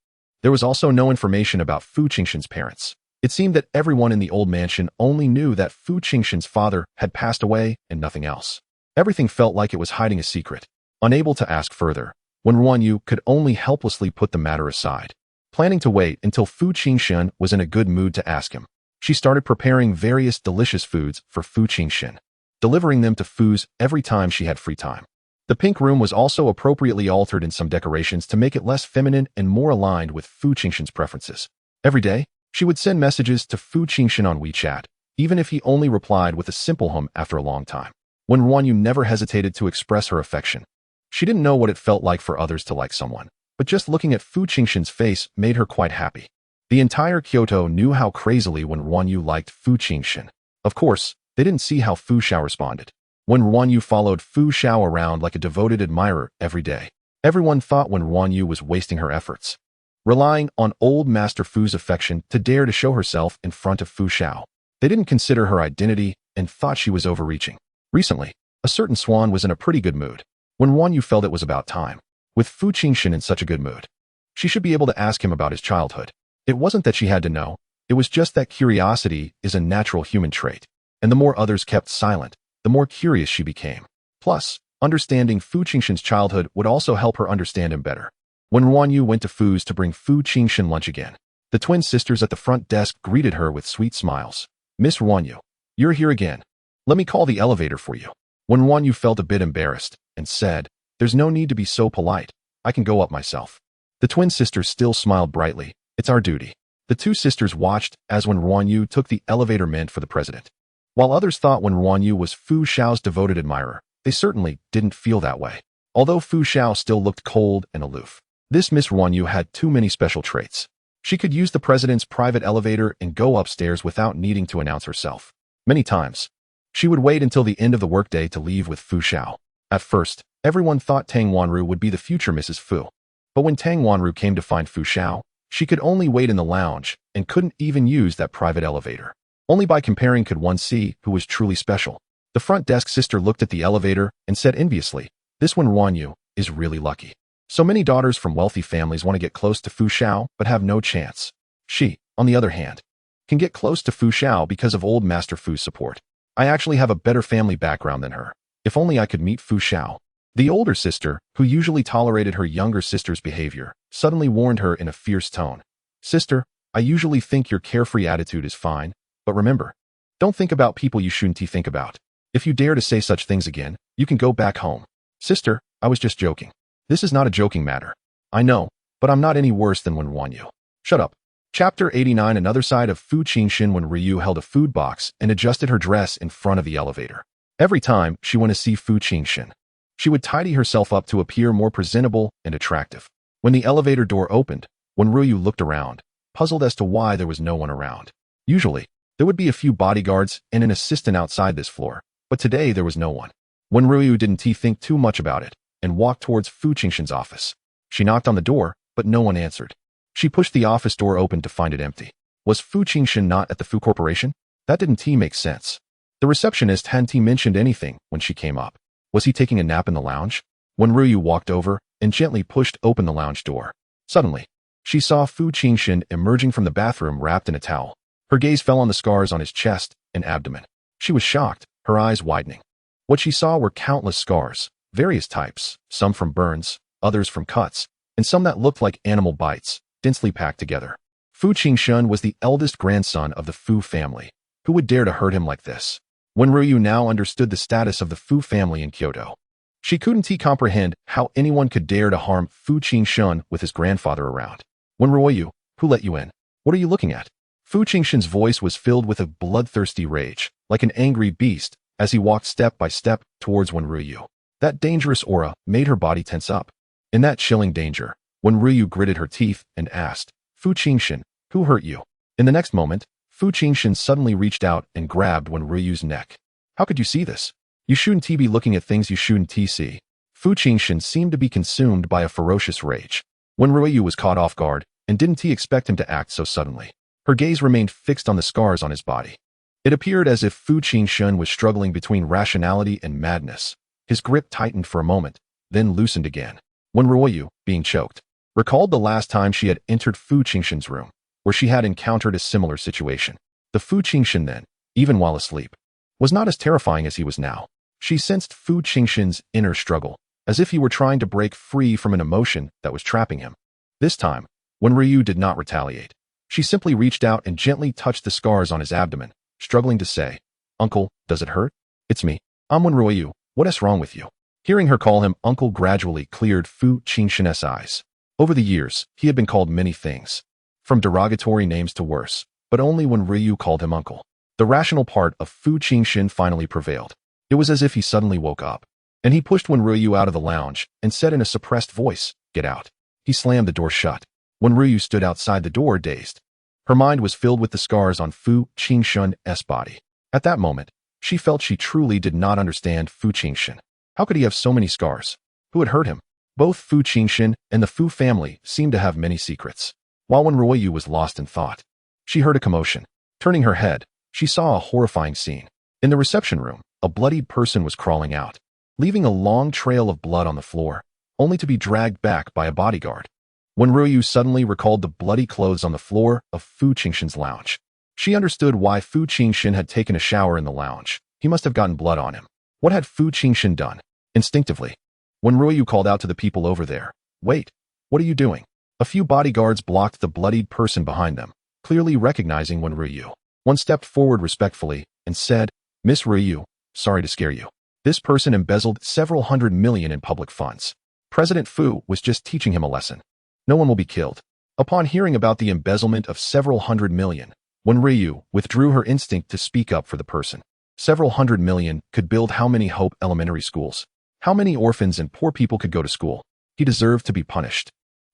There was also no information about Fu Jinshen's parents. It seemed that everyone in the old mansion only knew that Fu Jinshen's father had passed away and nothing else. Everything felt like it was hiding a secret. Unable to ask further, Wen RuanYu could only helplessly put the matter aside. Planning to wait until Fu Jinshen was in a good mood to ask him, she started preparing various delicious foods for Fu Jinshen, delivering them to Fu's every time she had free time. The pink room was also appropriately altered in some decorations to make it less feminine and more aligned with Fu Jinshen's preferences. Every day, she would send messages to Fu Jinshen on WeChat, even if he only replied with a simple hum after a long time. Wen RuanYu never hesitated to express her affection. She didn't know what it felt like for others to like someone, but just looking at Fu Jinshen's face made her quite happy. The entire Kyoto knew how crazily Wen RuanYu liked Fu Jinshen. Of course, they didn't see how Fu Xiao responded. Wen RuanYu followed Fu Xiao around like a devoted admirer every day. Everyone thought Wen RuanYu was wasting her efforts. relying on old Master Fu's affection to dare to show herself in front of Fu Xiao. They didn't consider her identity and thought she was overreaching. Recently, a certain swan was in a pretty good mood. Wen RuanYu felt it was about time. With Fu Jinshen in such a good mood, she should be able to ask him about his childhood. It wasn't that she had to know, it was just that curiosity is a natural human trait. And the more others kept silent, the more curious she became. Plus, understanding Fu Jinshen's childhood would also help her understand him better. Wen RuanYu went to Fu's to bring Fu Jinshen lunch again. The twin sisters at the front desk greeted her with sweet smiles. "Miss RuanYu, you're here again. Let me call the elevator for you." Wen RuanYu felt a bit embarrassed and said, "There's no need to be so polite. I can go up myself." The twin sisters still smiled brightly. "It's our duty." The two sisters watched as Wen RuanYu took the elevator meant for the president. While others thought Wen RuanYu was Fu Xiao's devoted admirer, they certainly didn't feel that way. Although Fu Xiao still looked cold and aloof, this Miss RuanYu had too many special traits. She could use the president's private elevator and go upstairs without needing to announce herself. Many times, she would wait until the end of the workday to leave with Fu Xiao. At first, everyone thought Tang Wanru would be the future Mrs. Fu. But when Tang Wanru came to find Fu Xiao, she could only wait in the lounge and couldn't even use that private elevator. Only by comparing could one see who was truly special. The front desk sister looked at the elevator and said enviously, "This Wen RuanYu is really lucky. So many daughters from wealthy families want to get close to Fu Xiao but have no chance. She, on the other hand, can get close to Fu Xiao because of old Master Fu's support. I actually have a better family background than her. If only I could meet Fu Xiao." The older sister, who usually tolerated her younger sister's behavior, suddenly warned her in a fierce tone. "Sister, I usually think your carefree attitude is fine, but remember, don't think about people you shouldn't think about. If you dare to say such things again, you can go back home." "Sister, I was just joking. This is not a joking matter. I know, but I'm not any worse than Wen RuanYu." "Shut up." Chapter 89. Another side of Fu Jinshen. Wen Ryu held a food box and adjusted her dress in front of the elevator. Every time she went to see Fu Jinshen, she would tidy herself up to appear more presentable and attractive. When the elevator door opened, Wen Ryu looked around, puzzled as to why there was no one around. Usually, there would be a few bodyguards and an assistant outside this floor, but today there was no one. Wen Ryu didn't think too much about it and walked towards Fu Jinshen's office. She knocked on the door, but no one answered. She pushed the office door open to find it empty. Was Fu Jinshen not at the Fu Corporation? That didn't make sense. The receptionist hadn't mentioned anything when she came up. Was he taking a nap in the lounge? Wen Ryu walked over and gently pushed open the lounge door. Suddenly, she saw Fu Jinshen emerging from the bathroom wrapped in a towel. Her gaze fell on the scars on his chest and abdomen. She was shocked, her eyes widening. What she saw were countless scars, various types, some from burns, others from cuts, and some that looked like animal bites, densely packed together. Fu Jinshen was the eldest grandson of the Fu family. Who would dare to hurt him like this? Wen Ryu now understood the status of the Fu family in Kyoto. She couldn't comprehend how anyone could dare to harm Fu Jinshen with his grandfather around. "Wen RuanYu, who let you in? What are you looking at?" Fu Jinshen's voice was filled with a bloodthirsty rage, like an angry beast, as he walked step by step towards Wen Ryu. That dangerous aura made her body tense up. In that chilling danger, Wen Ryu gritted her teeth and asked, "Fu Jinshen, who hurt you?" In the next moment, Fu Jinshen suddenly reached out and grabbed Wen Ryu's neck. "How could you see this? You shouldn't be looking at things you shouldn't see." Fu Jinshen seemed to be consumed by a ferocious rage. Wen Ryu was caught off guard and didn't expect him to act so suddenly. Her gaze remained fixed on the scars on his body. It appeared as if Fu Jinshen was struggling between rationality and madness. His grip tightened for a moment, then loosened again. Wen RuanYu, being choked, recalled the last time she had entered Fu Jinshen's room, where she had encountered a similar situation. The Fu Jinshen then, even while asleep, was not as terrifying as he was now. She sensed Fu Jinshen's inner struggle, as if he were trying to break free from an emotion that was trapping him. This time, Wen Ryu did not retaliate. She simply reached out and gently touched the scars on his abdomen, struggling to say, "Uncle, does it hurt?" "It's me. I'm Wen RuanYu. What is wrong with you?" Hearing her call him uncle gradually cleared Fu Jinshen's eyes. Over the years, he had been called many things, from derogatory names to worse, but only Wen Ryu called him uncle. The rational part of Fu Jinshen finally prevailed. It was as if he suddenly woke up, and he pushed Wen Ryu out of the lounge and said in a suppressed voice, "Get out." He slammed the door shut. Wen Ryu stood outside the door dazed. Her mind was filled with the scars on Fu Jinshen's body. At that moment, she felt she truly did not understand Fu Jinshen. How could he have so many scars? Who had hurt him? Both Fu Jinshen and the Fu family seemed to have many secrets. While Wen RuanYu was lost in thought, she heard a commotion. Turning her head, she saw a horrifying scene. In the reception room, a bloodied person was crawling out, leaving a long trail of blood on the floor, only to be dragged back by a bodyguard. Wen RuanYu suddenly recalled the bloody clothes on the floor of Fu Jinshen's lounge. She understood why Fu Jinshen had taken a shower in the lounge. He must have gotten blood on him. What had Fu Jinshen done? Instinctively, Wen RuanYu called out to the people over there. Wait, what are you doing? A few bodyguards blocked the bloodied person behind them, clearly recognizing Wen RuanYu. One stepped forward respectfully and said, Miss RuanYu, sorry to scare you. This person embezzled several $100 million in public funds. President Fu was just teaching him a lesson. No one will be killed. Upon hearing about the embezzlement of several $100 million, Wen RuanYu withdrew her instinct to speak up for the person. Several $100 million could build how many Hope elementary schools? How many orphans and poor people could go to school? He deserved to be punished.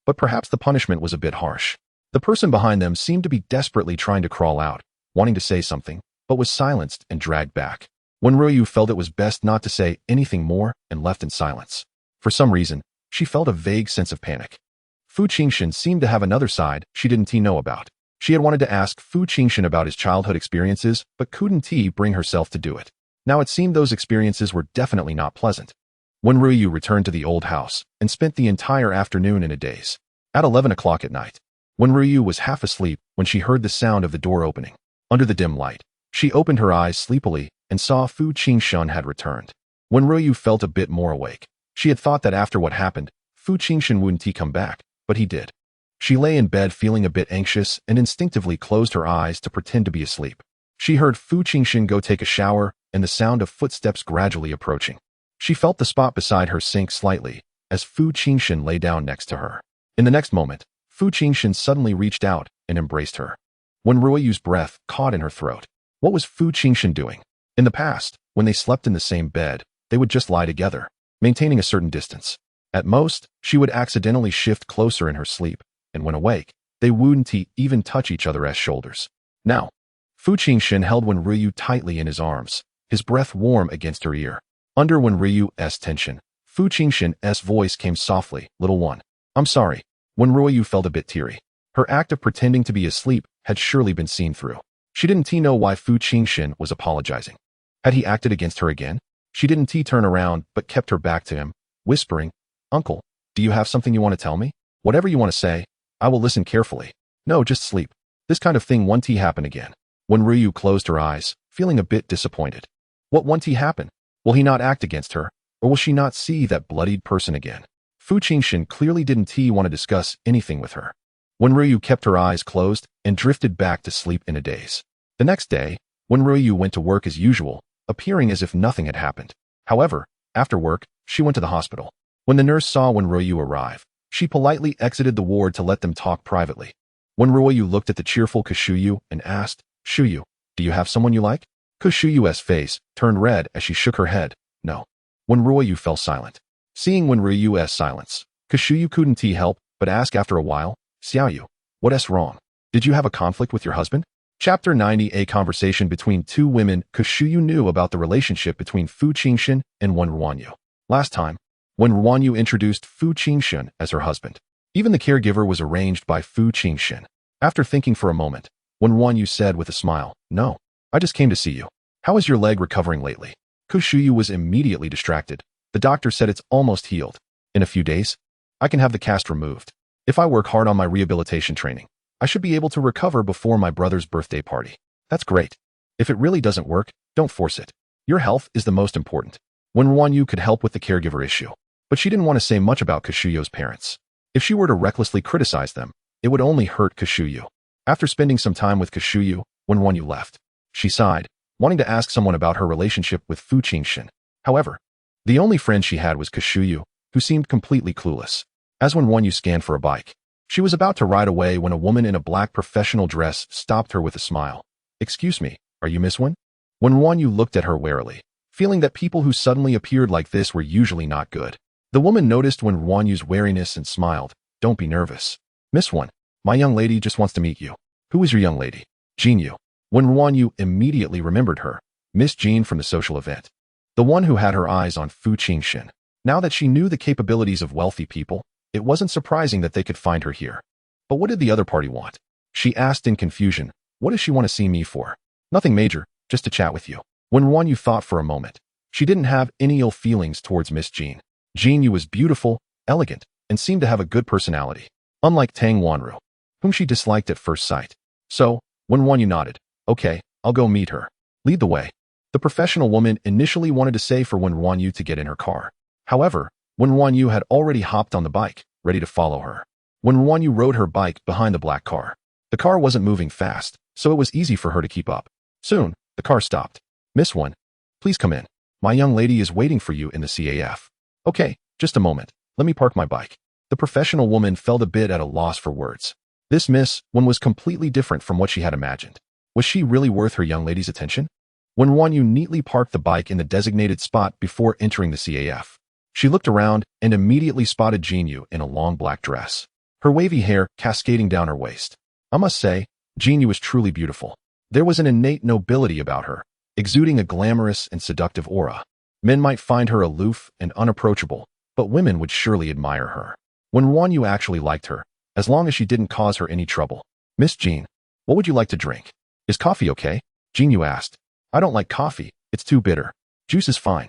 But perhaps the punishment was a bit harsh. The person behind them seemed to be desperately trying to crawl out, wanting to say something, but was silenced and dragged back. Wen RuanYu felt it was best not to say anything more and left in silence. For some reason, she felt a vague sense of panic. Fu Jinshen seemed to have another side she didn't know about. She had wanted to ask Fu Jinshen about his childhood experiences, but couldn't bring herself to do it. Now it seemed those experiences were definitely not pleasant. Wen RuanYu returned to the old house and spent the entire afternoon in a daze. At 11 o'clock at night, Wen RuanYu was half asleep when she heard the sound of the door opening. Under the dim light, she opened her eyes sleepily and saw Fu Jinshen had returned. Wen RuanYu felt a bit more awake. She had thought that after what happened, Fu Jinshen wouldn't come back, but he did. She lay in bed feeling a bit anxious and instinctively closed her eyes to pretend to be asleep. She heard Fu Jinshen go take a shower and the sound of footsteps gradually approaching. She felt the spot beside her sink slightly as Fu Jinshen lay down next to her. In the next moment, Fu Jinshen suddenly reached out and embraced her. Wen RuanYu's breath caught in her throat. What was Fu Jinshen doing? In the past, when they slept in the same bed, they would just lie together, maintaining a certain distance. At most, she would accidentally shift closer in her sleep, and when awake, they wouldn't even touch each other's shoulders. Now, Fu Jinshen held Wen RuanYu tightly in his arms, his breath warm against her ear. Under Wen RuanYu's tension, Fu Jinshen's voice came softly, "Little one. I'm sorry." Wen RuanYu felt a bit teary. Her act of pretending to be asleep had surely been seen through. She didn't know why Fu Jinshen was apologizing. Had he acted against her again? She didn't turn around but kept her back to him, whispering, "Uncle, do you have something you want to tell me? Whatever you want to say, I will listen carefully." "No, just sleep. This kind of thing won't happen again." Wen RuanYu closed her eyes, feeling a bit disappointed. What won't happen? Will he not act against her, or will she not see that bloodied person again? Fu Jinshen clearly didn't want to discuss anything with her. Wen RuanYu kept her eyes closed and drifted back to sleep in a daze. The next day, Wen RuanYu went to work as usual, appearing as if nothing had happened. However, after work, she went to the hospital. When the nurse saw Wen RuanYu arrive, she politely exited the ward to let them talk privately. Wen RuanYu looked at the cheerful Kushuyu and asked, "Shuyu, do you have someone you like?" Kushuyu's face turned red as she shook her head. "No." Wen RuanYu fell silent. Seeing Wen RuanYu's silence, Kushuyu couldn't help but ask after a while, "Xiaoyu, what's wrong? Did you have a conflict with your husband?" Chapter 90. A conversation between two women. Kushuyu knew about the relationship between Fu Jinshen and Wen RuanYu. Last time, Wen RuanYu introduced Fu Jinshen as her husband. Even the caregiver was arranged by Fu Jinshen. After thinking for a moment, Wen RuanYu said with a smile, "No, I just came to see you. How is your leg recovering lately?" Kushuyu was immediately distracted. The doctor said it's almost healed. "In a few days, I can have the cast removed. If I work hard on my rehabilitation training, I should be able to recover before my brother's birthday party." "That's great. If it really doesn't work, don't force it. Your health is the most important." Wen RuanYu could help with the caregiver issue, but she didn't want to say much about Kushuyu's parents. If she were to recklessly criticize them, it would only hurt Kushuyu. After spending some time with Kushuyu, Wen RuanYu left. She sighed, wanting to ask someone about her relationship with Fu Jinshen. However, the only friend she had was Kushuyu, who seemed completely clueless. As Wen RuanYu scanned for a bike, she was about to ride away when a woman in a black professional dress stopped her with a smile. "Excuse me, are you Miss Wen?" Wen RuanYu looked at her warily, feeling that people who suddenly appeared like this were usually not good. The woman noticed Wen RuanYu's wariness and smiled. "Don't be nervous. Miss Wen, my young lady just wants to meet you." "Who is your young lady?" "Jinyu." Wen RuanYu immediately remembered her, Miss Jean from the social event. The one who had her eyes on Fu Jinshen. Now that she knew the capabilities of wealthy people, it wasn't surprising that they could find her here. But what did the other party want? She asked in confusion. What does she want to see me for? Nothing major, just to chat with you. Wen RuanYu thought for a moment. She didn't have any ill feelings towards Miss Jean. Jean Yu was beautiful, elegant, and seemed to have a good personality, unlike Tang Wanru, whom she disliked at first sight. So, Wen RuanYu nodded. Okay, I'll go meet her. Lead the way. The professional woman initially wanted to say for Wen RuanYu to get in her car. However, Wen RuanYu had already hopped on the bike, ready to follow her. Wen RuanYu rode her bike behind the black car. The car wasn't moving fast, so it was easy for her to keep up. Soon, the car stopped. Miss Wen, please come in. My young lady is waiting for you in the CAF. Okay, just a moment. Let me park my bike. The professional woman felt a bit at a loss for words. This Miss Wen was completely different from what she had imagined. Was she really worth her young lady's attention? Wen RuanYu neatly parked the bike in the designated spot before entering the CAF. She looked around and immediately spotted Jean Yu in a long black dress, her wavy hair cascading down her waist. I must say, Jean Yu was truly beautiful. There was an innate nobility about her, exuding a glamorous and seductive aura. Men might find her aloof and unapproachable, but women would surely admire her. Wen RuanYu actually liked her, as long as she didn't cause her any trouble. Miss Jean, what would you like to drink? Is coffee okay? Jean Yu asked. I don't like coffee, it's too bitter. Juice is fine.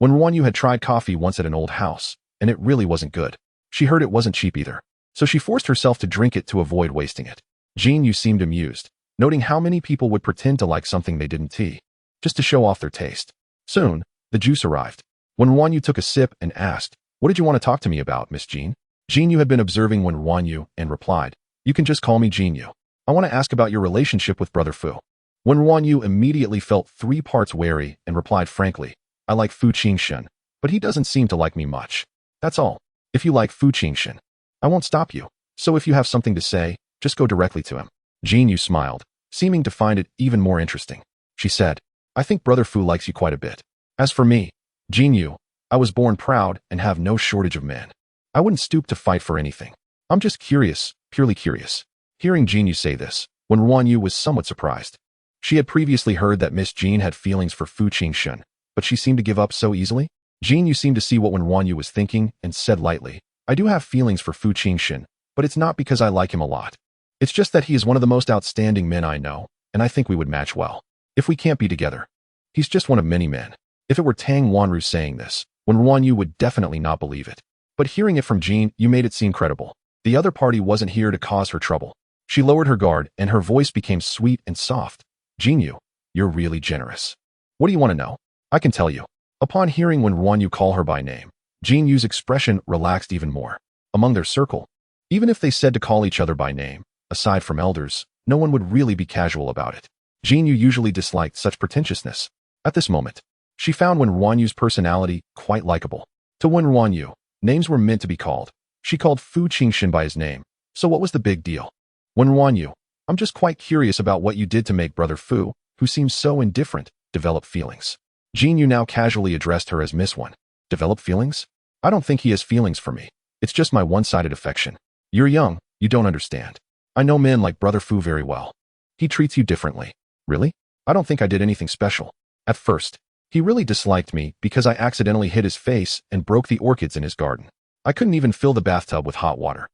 Wen RuanYu had tried coffee once at an old house, and it really wasn't good. She heard it wasn't cheap either, so she forced herself to drink it to avoid wasting it. Jean Yu seemed amused, noting how many people would pretend to like something they didn't tea, just to show off their taste. Soon, the juice arrived. Wen RuanYu took a sip and asked, what did you want to talk to me about, Miss Jean? Jean Yu had been observing Wen RuanYu and replied, you can just call me Jean Yu. I want to ask about your relationship with Brother Fu. Wen RuanYu immediately felt 3 parts wary and replied frankly, I like Fu Jinshen, but he doesn't seem to like me much. That's all. If you like Fu Jinshen, I won't stop you. So if you have something to say, just go directly to him. Jean Yu smiled, seeming to find it even more interesting. She said, I think Brother Fu likes you quite a bit. As for me, Jean Yu, I was born proud and have no shortage of men. I wouldn't stoop to fight for anything. I'm just curious, purely curious. Hearing Jean Yu say this, Wen RuanYu was somewhat surprised. She had previously heard that Miss Jean had feelings for Fu Jinshen, but she seemed to give up so easily. Jean Yu seemed to see what Wen RuanYu was thinking and said lightly, I do have feelings for Fu Jinshen, but it's not because I like him a lot. It's just that he is one of the most outstanding men I know, and I think we would match well. If we can't be together. He's just one of many men. If it were Tang Wanru saying this, Wen RuanYu would definitely not believe it. But hearing it from Jean Yu made it seem credible. The other party wasn't here to cause her trouble. She lowered her guard and her voice became sweet and soft. Jean Yu, you're really generous. What do you want to know? I can tell you. Upon hearing Wen RuanYu call her by name, Jean Yu's expression relaxed even more. Among their circle, even if they said to call each other by name, aside from elders, no one would really be casual about it. Jean Yu usually disliked such pretentiousness. At this moment, she found Wen RuanYu's personality quite likable. To Wen RuanYu, names were meant to be called. She called Fu Jinshen by his name, so what was the big deal? Wen RuanYu, I'm just quite curious about what you did to make Brother Fu, who seems so indifferent, develop feelings. Jean Yu now casually addressed her as Miss Wen. Develop feelings? I don't think he has feelings for me. It's just my one-sided affection. You're young, you don't understand. I know men like Brother Fu very well. He treats you differently. Really? I don't think I did anything special. At first, he really disliked me because I accidentally hit his face and broke the orchids in his garden. I couldn't even fill the bathtub with hot water.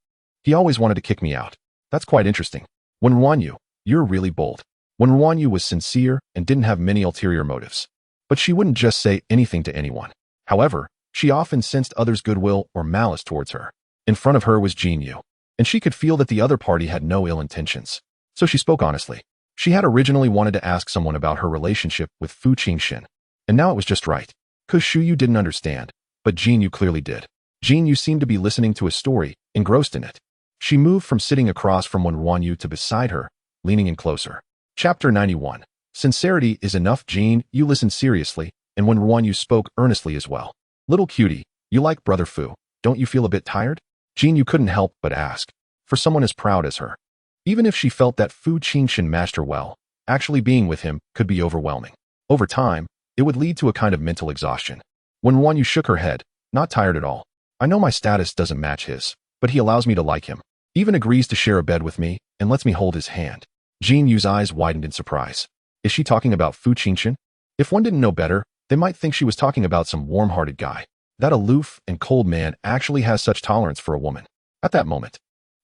He always wanted to kick me out. That's quite interesting. Wen RuanYu, you're really bold. Wen RuanYu was sincere and didn't have many ulterior motives. But she wouldn't just say anything to anyone. However, she often sensed others' goodwill or malice towards her. In front of her was Jean Yu, and she could feel that the other party had no ill intentions. So she spoke honestly. She had originally wanted to ask someone about her relationship with Fu Jinshen, and now it was just right. Cause Shu Yu didn't understand, but Jean Yu clearly did. Jean Yu seemed to be listening to a story, engrossed in it. She moved from sitting across from Wen RuanYu to beside her, leaning in closer. Chapter 91. Sincerity is enough. Jean Yu listened seriously, and Wen RuanYu spoke earnestly as well. Little cutie, you like Brother Fu, don't you feel a bit tired? Jean Yu couldn't help but ask. For someone as proud as her. Even if she felt that Fu Jinshen matched her well, actually being with him could be overwhelming. Over time, it would lead to a kind of mental exhaustion. Wen RuanYu shook her head, not tired at all. I know my status doesn't match his, but he allows me to like him. Even agrees to share a bed with me and lets me hold his hand. Jean Yu's eyes widened in surprise. Is she talking about Fu Jinshen? If one didn't know better, they might think she was talking about some warm-hearted guy. That aloof and cold man actually has such tolerance for a woman. At that moment,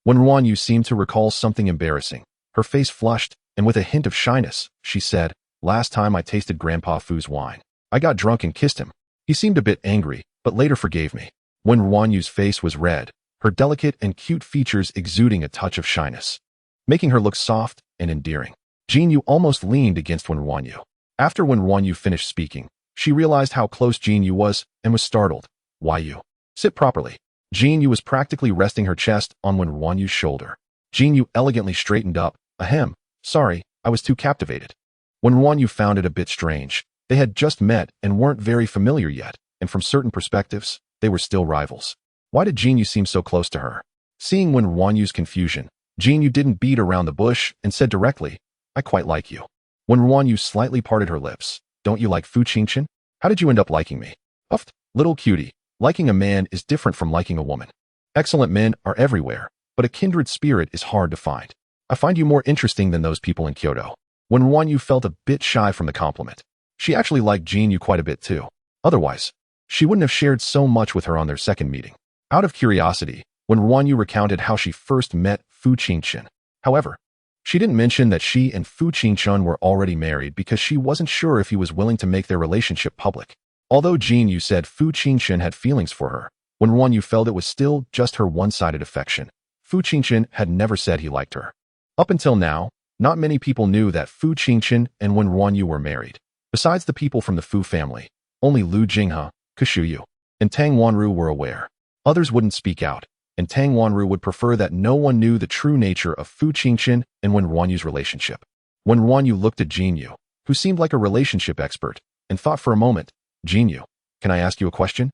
when RuanYu seemed to recall something embarrassing, her face flushed, and with a hint of shyness, she said, "Last time I tasted Grandpa Fu's wine, I got drunk and kissed him. He seemed a bit angry, but later forgave me." When RuanYu's face was red, her delicate and cute features exuding a touch of shyness, making her look soft and endearing. Jinyu almost leaned against Wen RuanYu. After Wen RuanYu finished speaking, she realized how close Jinyu was and was startled. "Why you? Sit properly." Jinyu was practically resting her chest on Wen RuanYu's shoulder. Jinyu elegantly straightened up. "Ahem, sorry, I was too captivated." Wen RuanYu found it a bit strange. They had just met and weren't very familiar yet, and from certain perspectives, they were still rivals. Why did Jinyu seem so close to her? Seeing Wen RuanYu's confusion, Jinyu didn't beat around the bush and said directly, "I quite like you." Wen RuanYu slightly parted her lips. "Don't you like Fu Jinshen? How did you end up liking me?" "Uffed, little cutie, liking a man is different from liking a woman. Excellent men are everywhere, but a kindred spirit is hard to find. I find you more interesting than those people in Kyoto." Wen RuanYu felt a bit shy from the compliment. She actually liked Jinyu quite a bit too. Otherwise, she wouldn't have shared so much with her on their second meeting. Out of curiosity, Wen RuanYu recounted how she first met Fu Jinshen. However, she didn't mention that she and Fu Jinshen were already married because she wasn't sure if he was willing to make their relationship public. Although Jinyu said Fu Jinshen had feelings for her, Wen RuanYu felt it was still just her one-sided affection. Fu Jinshen had never said he liked her. Up until now, not many people knew that Fu Jinshen and Wen RuanYu were married. Besides the people from the Fu family, only Lu Jinghe, Kushuyu, and Tang Wanru were aware. Others wouldn't speak out, and Tang Wanru would prefer that no one knew the true nature of Fu Jinshen and Wen RuanYu's relationship. Wen RuanYu looked at Jinyu, who seemed like a relationship expert, and thought for a moment, "Jinyu, can I ask you a question?"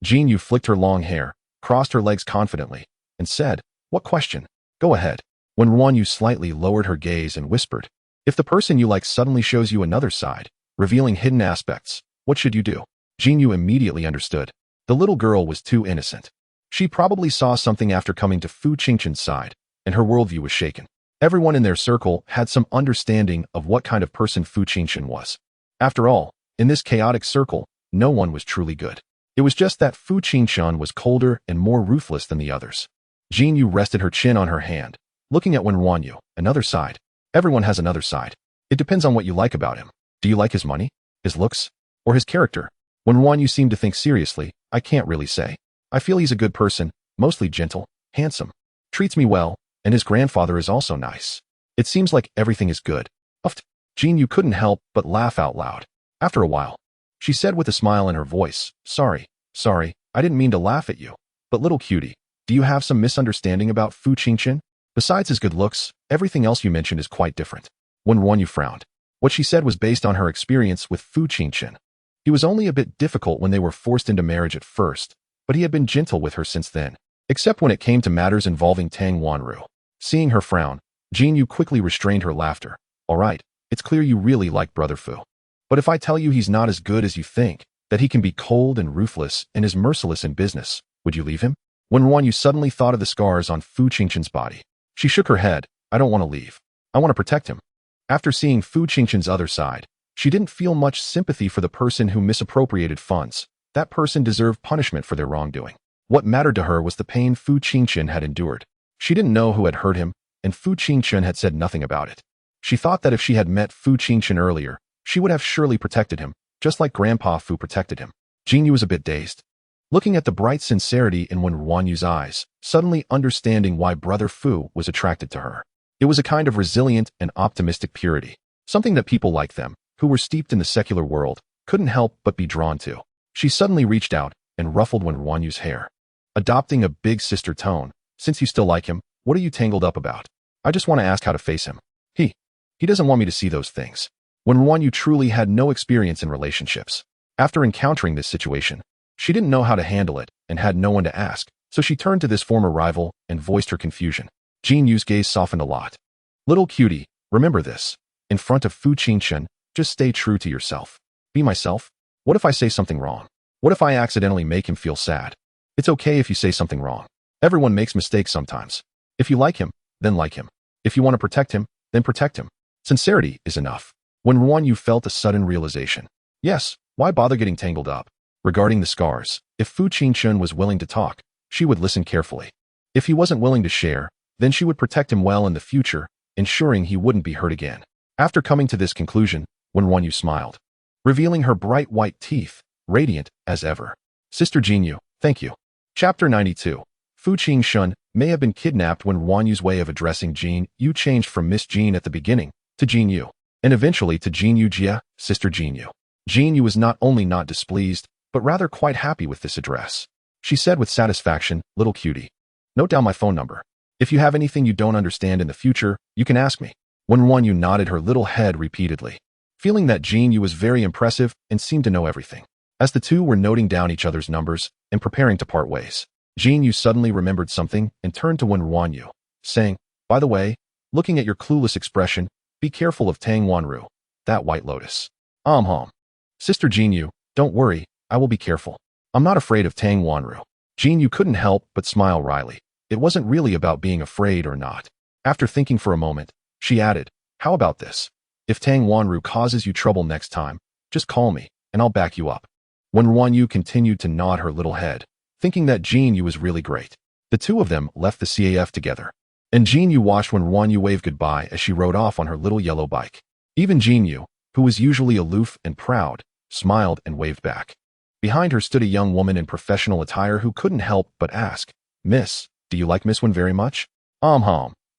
Jinyu flicked her long hair, crossed her legs confidently, and said, "What question? Go ahead." Wen RuanYu slightly lowered her gaze and whispered, "If the person you like suddenly shows you another side, revealing hidden aspects, what should you do?" Jinyu immediately understood. The little girl was too innocent. She probably saw something after coming to Fu Jinshen's side, and her worldview was shaken. Everyone in their circle had some understanding of what kind of person Fu Jinshen was. After all, in this chaotic circle, no one was truly good. It was just that Fu Jinshen was colder and more ruthless than the others. Jinyu rested her chin on her hand, looking at Wen RuanYu. "Another side. Everyone has another side. It depends on what you like about him. Do you like his money, his looks, or his character?" Wen RuanYu seemed to think seriously. "I can't really say. I feel he's a good person, mostly gentle, handsome, treats me well, and his grandfather is also nice. It seems like everything is good." Uffed. Jinyu couldn't help but laugh out loud. After a while, she said with a smile in her voice, Sorry, I didn't mean to laugh at you. But little cutie, do you have some misunderstanding about Fu Jinshen? Besides his good looks, everything else you mentioned is quite different." Wen RuanYu frowned. What she said was based on her experience with Fu Jinshen. He was only a bit difficult when they were forced into marriage at first, but he had been gentle with her since then, except when it came to matters involving Tang Wanru. Seeing her frown, Jinyu quickly restrained her laughter. "All right, it's clear you really like Brother Fu. But if I tell you he's not as good as you think, that he can be cold and ruthless and is merciless in business, would you leave him?" Wen RuanYu suddenly thought of the scars on Fu Jinshen's body. She shook her head. "I don't want to leave. I want to protect him." After seeing Fu Jinshen's other side, she didn't feel much sympathy for the person who misappropriated funds. That person deserved punishment for their wrongdoing. What mattered to her was the pain Fu Jinshen had endured. She didn't know who had hurt him, and Fu Jinshen had said nothing about it. She thought that if she had met Fu Jinshen earlier, she would have surely protected him, just like Grandpa Fu protected him. Jinyu was a bit dazed, looking at the bright sincerity in Wen RuanYu's eyes, suddenly understanding why Brother Fu was attracted to her. It was a kind of resilient and optimistic purity, something that people like them, who were steeped in the secular world, couldn't help but be drawn to. She suddenly reached out and ruffled Wen RuanYu's hair. Adopting a big sister tone, "Since you still like him, what are you tangled up about? I just want to ask how to face him. He doesn't want me to see those things." Wen RuanYu truly had no experience in relationships. After encountering this situation, she didn't know how to handle it and had no one to ask, so she turned to this former rival and voiced her confusion. Jinyu's gaze softened a lot. "Little cutie, remember this. In front of Fu Jinshen, just stay true to yourself. Be myself. What if I say something wrong? What if I accidentally make him feel sad? It's okay if you say something wrong. Everyone makes mistakes sometimes. If you like him, then like him. If you want to protect him, then protect him. Sincerity is enough." Wen RuanYu felt a sudden realization. Yes, why bother getting tangled up? Regarding the scars, If Fu Jinshen was willing to talk, she would listen carefully. If he wasn't willing to share, then she would protect him well in the future, ensuring he wouldn't be hurt again. After coming to this conclusion, Wen RuanYu smiled, revealing her bright white teeth, radiant as ever. Sister RuanYu, thank you. Chapter 92. Fu Jinshen may have been kidnapped when RuanYu's way of addressing RuanYu changed from Miss Jean at the beginning to RuanYu, and eventually to RuanYu Jia, Sister RuanYu. RuanYu was not only not displeased, but rather quite happy with this address. She said with satisfaction, "Little cutie, note down my phone number. If you have anything you don't understand in the future, you can ask me." Wen RuanYu nodded her little head repeatedly, feeling that RuanYu was very impressive and seemed to know everything. As the two were noting down each other's numbers and preparing to part ways, RuanYu suddenly remembered something and turned to Wen RuanYu, saying, "By the way, looking at your clueless expression, be careful of Tang Wanru, that white lotus." Sister RuanYu, don't worry, I will be careful. I'm not afraid of Tang Wanru. RuanYu couldn't help but smile wryly. It wasn't really about being afraid or not. After thinking for a moment, she added, "How about this? If Tang Wanru causes you trouble next time, just call me, and I'll back you up." Wen RuanYu continued to nod her little head, thinking that RuanYu was really great. The two of them left the CAF together, and RuanYu watched Wen RuanYu wave goodbye as she rode off on her little yellow bike. Even RuanYu, who was usually aloof and proud, smiled and waved back. Behind her stood a young woman in professional attire who couldn't help but ask, "Miss, do you like Miss Wen very much?"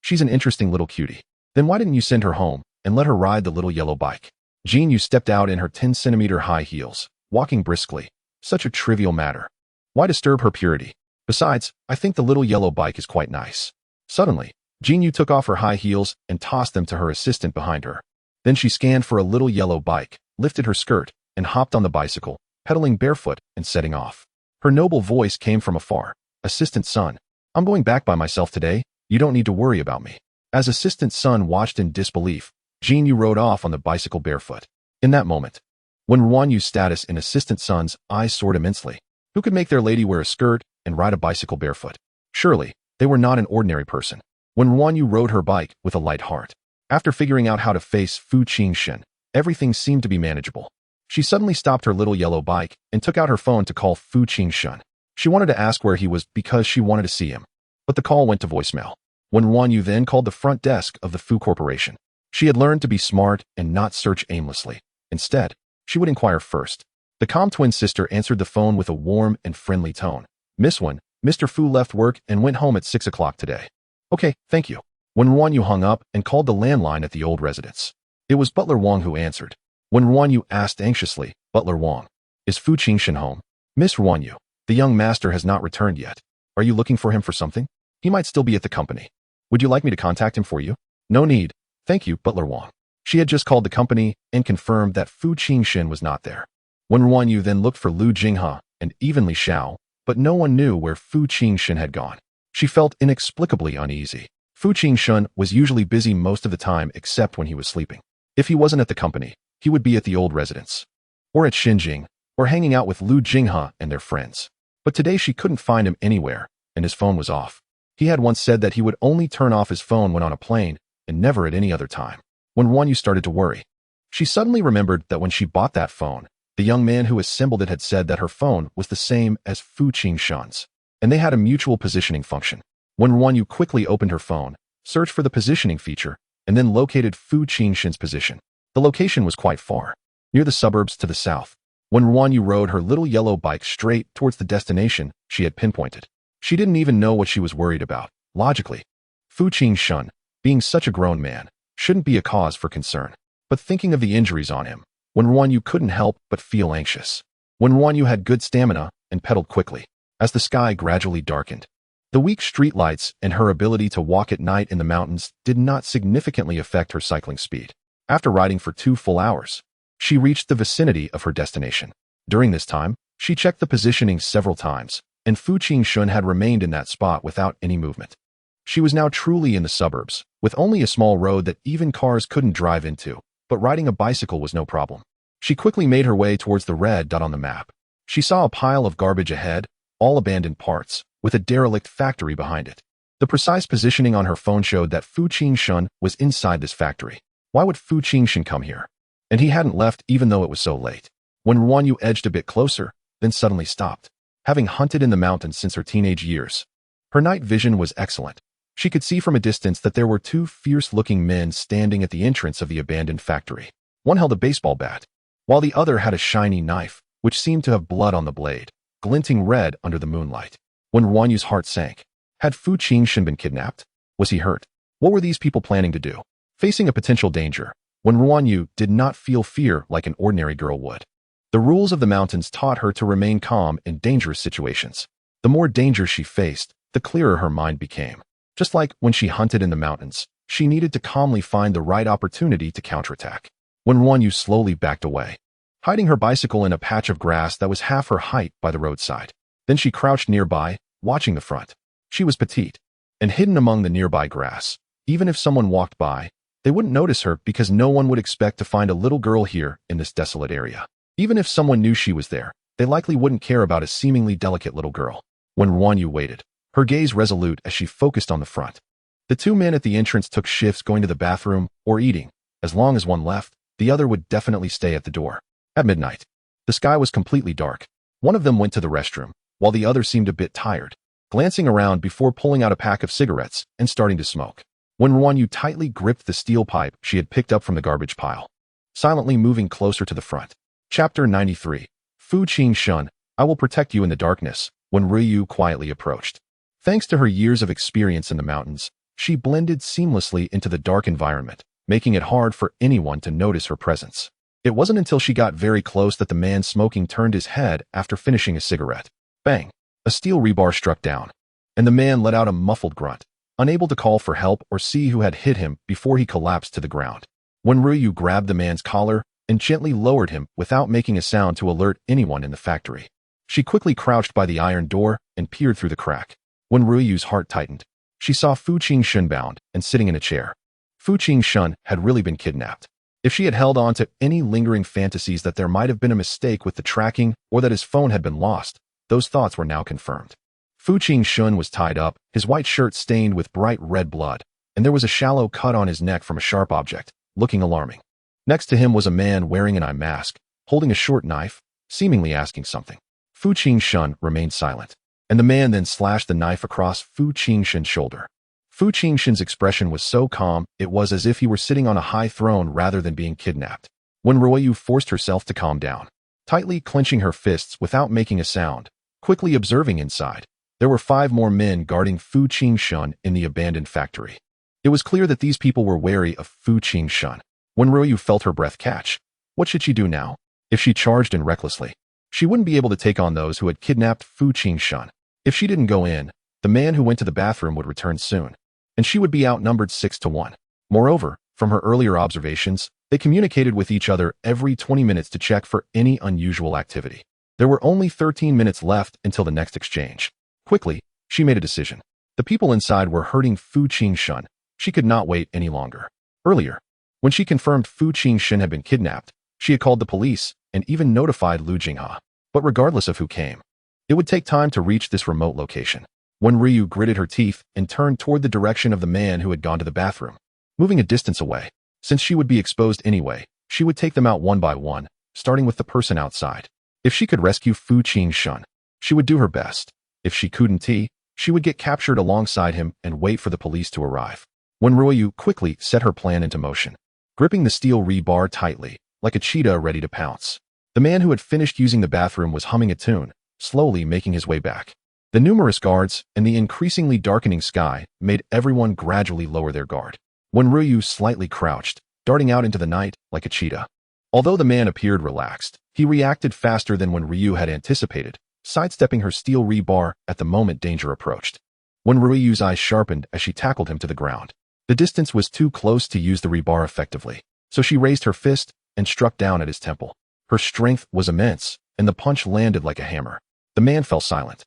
She's an interesting little cutie. Then why didn't you send her home and let her ride the little yellow bike?" RuanYu stepped out in her 10-centimeter high heels, walking briskly. Such a trivial matter. Why disturb her purity? Besides, I think the little yellow bike is quite nice. Suddenly, RuanYu took off her high heels and tossed them to her assistant behind her. Then she scanned for a little yellow bike, lifted her skirt, and hopped on the bicycle, pedaling barefoot and setting off. Her noble voice came from afar. "Assistant Son, I'm going back by myself today. You don't need to worry about me." As Assistant Son watched in disbelief, RuanYu rode off on the bicycle barefoot. In that moment, Wen RuanYu's status in Assistant Son's eyes soared immensely. Who could make their lady wear a skirt and ride a bicycle barefoot? Surely, they were not an ordinary person. Wen RuanYu rode her bike with a light heart. After figuring out how to face Fu Jinshen, everything seemed to be manageable. She suddenly stopped her little yellow bike and took out her phone to call Fu Jinshen. She wanted to ask where he was because she wanted to see him, but the call went to voicemail. Wen RuanYu then called the front desk of the Fu Corporation. She had learned to be smart and not search aimlessly. Instead, she would inquire first. The calm twin sister answered the phone with a warm and friendly tone. "Miss Wen, Mr. Fu left work and went home at 6 o'clock today." "Okay, thank you." Wen RuanYu hung up and called the landline at the old residence. It was Butler Wong who answered. Wen RuanYu asked anxiously, "Butler Wong, is Fu Jinshen home?" "Miss RuanYu, the young master has not returned yet. Are you looking for him for something? He might still be at the company. Would you like me to contact him for you?" "No need. Thank you, Butler Wong." She had just called the company and confirmed that Fu Jinshen was not there. Wen RuanYu then looked for Lu Jinghe and even Li Xiao, but no one knew where Fu Jinshen had gone. She felt inexplicably uneasy. Fu Jinshen was usually busy most of the time except when he was sleeping. If he wasn't at the company, he would be at the old residence, or at Xinjing, or hanging out with Lu Jinghe and their friends. But today she couldn't find him anywhere, and his phone was off. He had once said that he would only turn off his phone when on a plane, and never at any other time. Wen RuanYu started to worry. She suddenly remembered that when she bought that phone, the young man who assembled it had said that her phone was the same as Fu Jinshen's, and they had a mutual positioning function. Wen RuanYu quickly opened her phone, searched for the positioning feature, and then located Fu Jinshen's position. The location was quite far, near the suburbs to the south. Wen RuanYu rode her little yellow bike straight towards the destination she had pinpointed. She didn't even know what she was worried about. Logically, Fu Jinshen, being such a grown man, shouldn't be a cause for concern. But thinking of the injuries on him, Wen RuanYu couldn't help but feel anxious. Wen RuanYu had good stamina and pedaled quickly, as the sky gradually darkened. The weak streetlights and her ability to walk at night in the mountains did not significantly affect her cycling speed. After riding for 2 full hours, she reached the vicinity of her destination. During this time, she checked the positioning several times, and Fu Jinshen had remained in that spot without any movement. She was now truly in the suburbs, with only a small road that even cars couldn't drive into, but riding a bicycle was no problem. She quickly made her way towards the red dot on the map. She saw a pile of garbage ahead, all abandoned parts, with a derelict factory behind it. The precise positioning on her phone showed that Fu Jinshen was inside this factory. Why would Fu Jinshen come here? And he hadn't left even though it was so late. Wen RuanYu edged a bit closer, then suddenly stopped. having hunted in the mountains since her teenage years. Her night vision was excellent. She could see from a distance that there were two fierce-looking men standing at the entrance of the abandoned factory. One held a baseball bat, while the other had a shiny knife, which seemed to have blood on the blade, glinting red under the moonlight. Wen RuanYu's heart sank. Had Fu Jinshen been kidnapped? Was he hurt? What were these people planning to do? Facing a potential danger, Wen RuanYu did not feel fear like an ordinary girl would. The rules of the mountains taught her to remain calm in dangerous situations. The more danger she faced, the clearer her mind became. Just like when she hunted in the mountains, she needed to calmly find the right opportunity to counterattack. Wen RuanYu slowly backed away, hiding her bicycle in a patch of grass that was half her height by the roadside. Then she crouched nearby, watching the front. She was petite and hidden among the nearby grass. Even if someone walked by, they wouldn't notice her because no one would expect to find a little girl here in this desolate area. Even if someone knew she was there, they likely wouldn't care about a seemingly delicate little girl. Wen RuanYu waited, her gaze resolute as she focused on the front. The two men at the entrance took shifts going to the bathroom or eating. As long as one left, the other would definitely stay at the door. At midnight, the sky was completely dark. One of them went to the restroom, while the other seemed a bit tired, glancing around before pulling out a pack of cigarettes and starting to smoke. Wen RuanYu tightly gripped the steel pipe she had picked up from the garbage pile, silently moving closer to the front. Chapter 93. Fu Jinshen, I will protect you in the darkness. Wen RuanYu quietly approached. Thanks to her years of experience in the mountains, she blended seamlessly into the dark environment, making it hard for anyone to notice her presence. It wasn't until she got very close that the man smoking turned his head after finishing a cigarette. Bang! A steel rebar struck down, and the man let out a muffled grunt, unable to call for help or see who had hit him before he collapsed to the ground. Wen RuanYu grabbed the man's collar and gently lowered him without making a sound to alert anyone in the factory. She quickly crouched by the iron door and peered through the crack. Wen RuanYu's heart tightened. She saw Fu Jinshen bound and sitting in a chair. Fu Jinshen had really been kidnapped. If she had held on to any lingering fantasies that there might have been a mistake with the tracking or that his phone had been lost, those thoughts were now confirmed. Fu Jinshen was tied up, his white shirt stained with bright red blood, and there was a shallow cut on his neck from a sharp object, looking alarming. Next to him was a man wearing an eye mask, holding a short knife, seemingly asking something. Fu Jinshen remained silent, and the man then slashed the knife across Fu Jinshen's shoulder. Fu Jinshen's expression was so calm, it was as if he were sitting on a high throne rather than being kidnapped. Wen RuanYu forced herself to calm down, tightly clenching her fists without making a sound, quickly observing inside. There were 5 more men guarding Fu Jinshen in the abandoned factory. It was clear that these people were wary of Fu Jinshen. Wen RuanYu felt her breath catch. What should she do now? If she charged in recklessly, she wouldn't be able to take on those who had kidnapped Fu Jinshen. If she didn't go in, the man who went to the bathroom would return soon, and she would be outnumbered 6-1. Moreover, from her earlier observations, they communicated with each other every 20 minutes to check for any unusual activity. There were only 13 minutes left until the next exchange. Quickly, she made a decision. The people inside were hurting Fu Jinshen. She could not wait any longer. Earlier, when she confirmed Fu Jinshen had been kidnapped, she had called the police and even notified Lu Jinghe. But regardless of who came, it would take time to reach this remote location. Wen RuanYu gritted her teeth and turned toward the direction of the man who had gone to the bathroom, moving a distance away. Since she would be exposed anyway, she would take them out one by one, starting with the person outside. If she could rescue Fu Jinshen, she would do her best. If she couldn't, she would get captured alongside him and wait for the police to arrive. Wen RuanYu quickly set her plan into motion, gripping the steel rebar tightly, like a cheetah ready to pounce. The man who had finished using the bathroom was humming a tune, slowly making his way back. The numerous guards and the increasingly darkening sky made everyone gradually lower their guard. Wen RuanYu slightly crouched, darting out into the night like a cheetah. Although the man appeared relaxed, he reacted faster than Wen RuanYu had anticipated, sidestepping her steel rebar at the moment danger approached. Wen RuanYu's eyes sharpened as she tackled him to the ground. The distance was too close to use the rebar effectively, so she raised her fist and struck down at his temple. Her strength was immense, and the punch landed like a hammer. The man fell silent.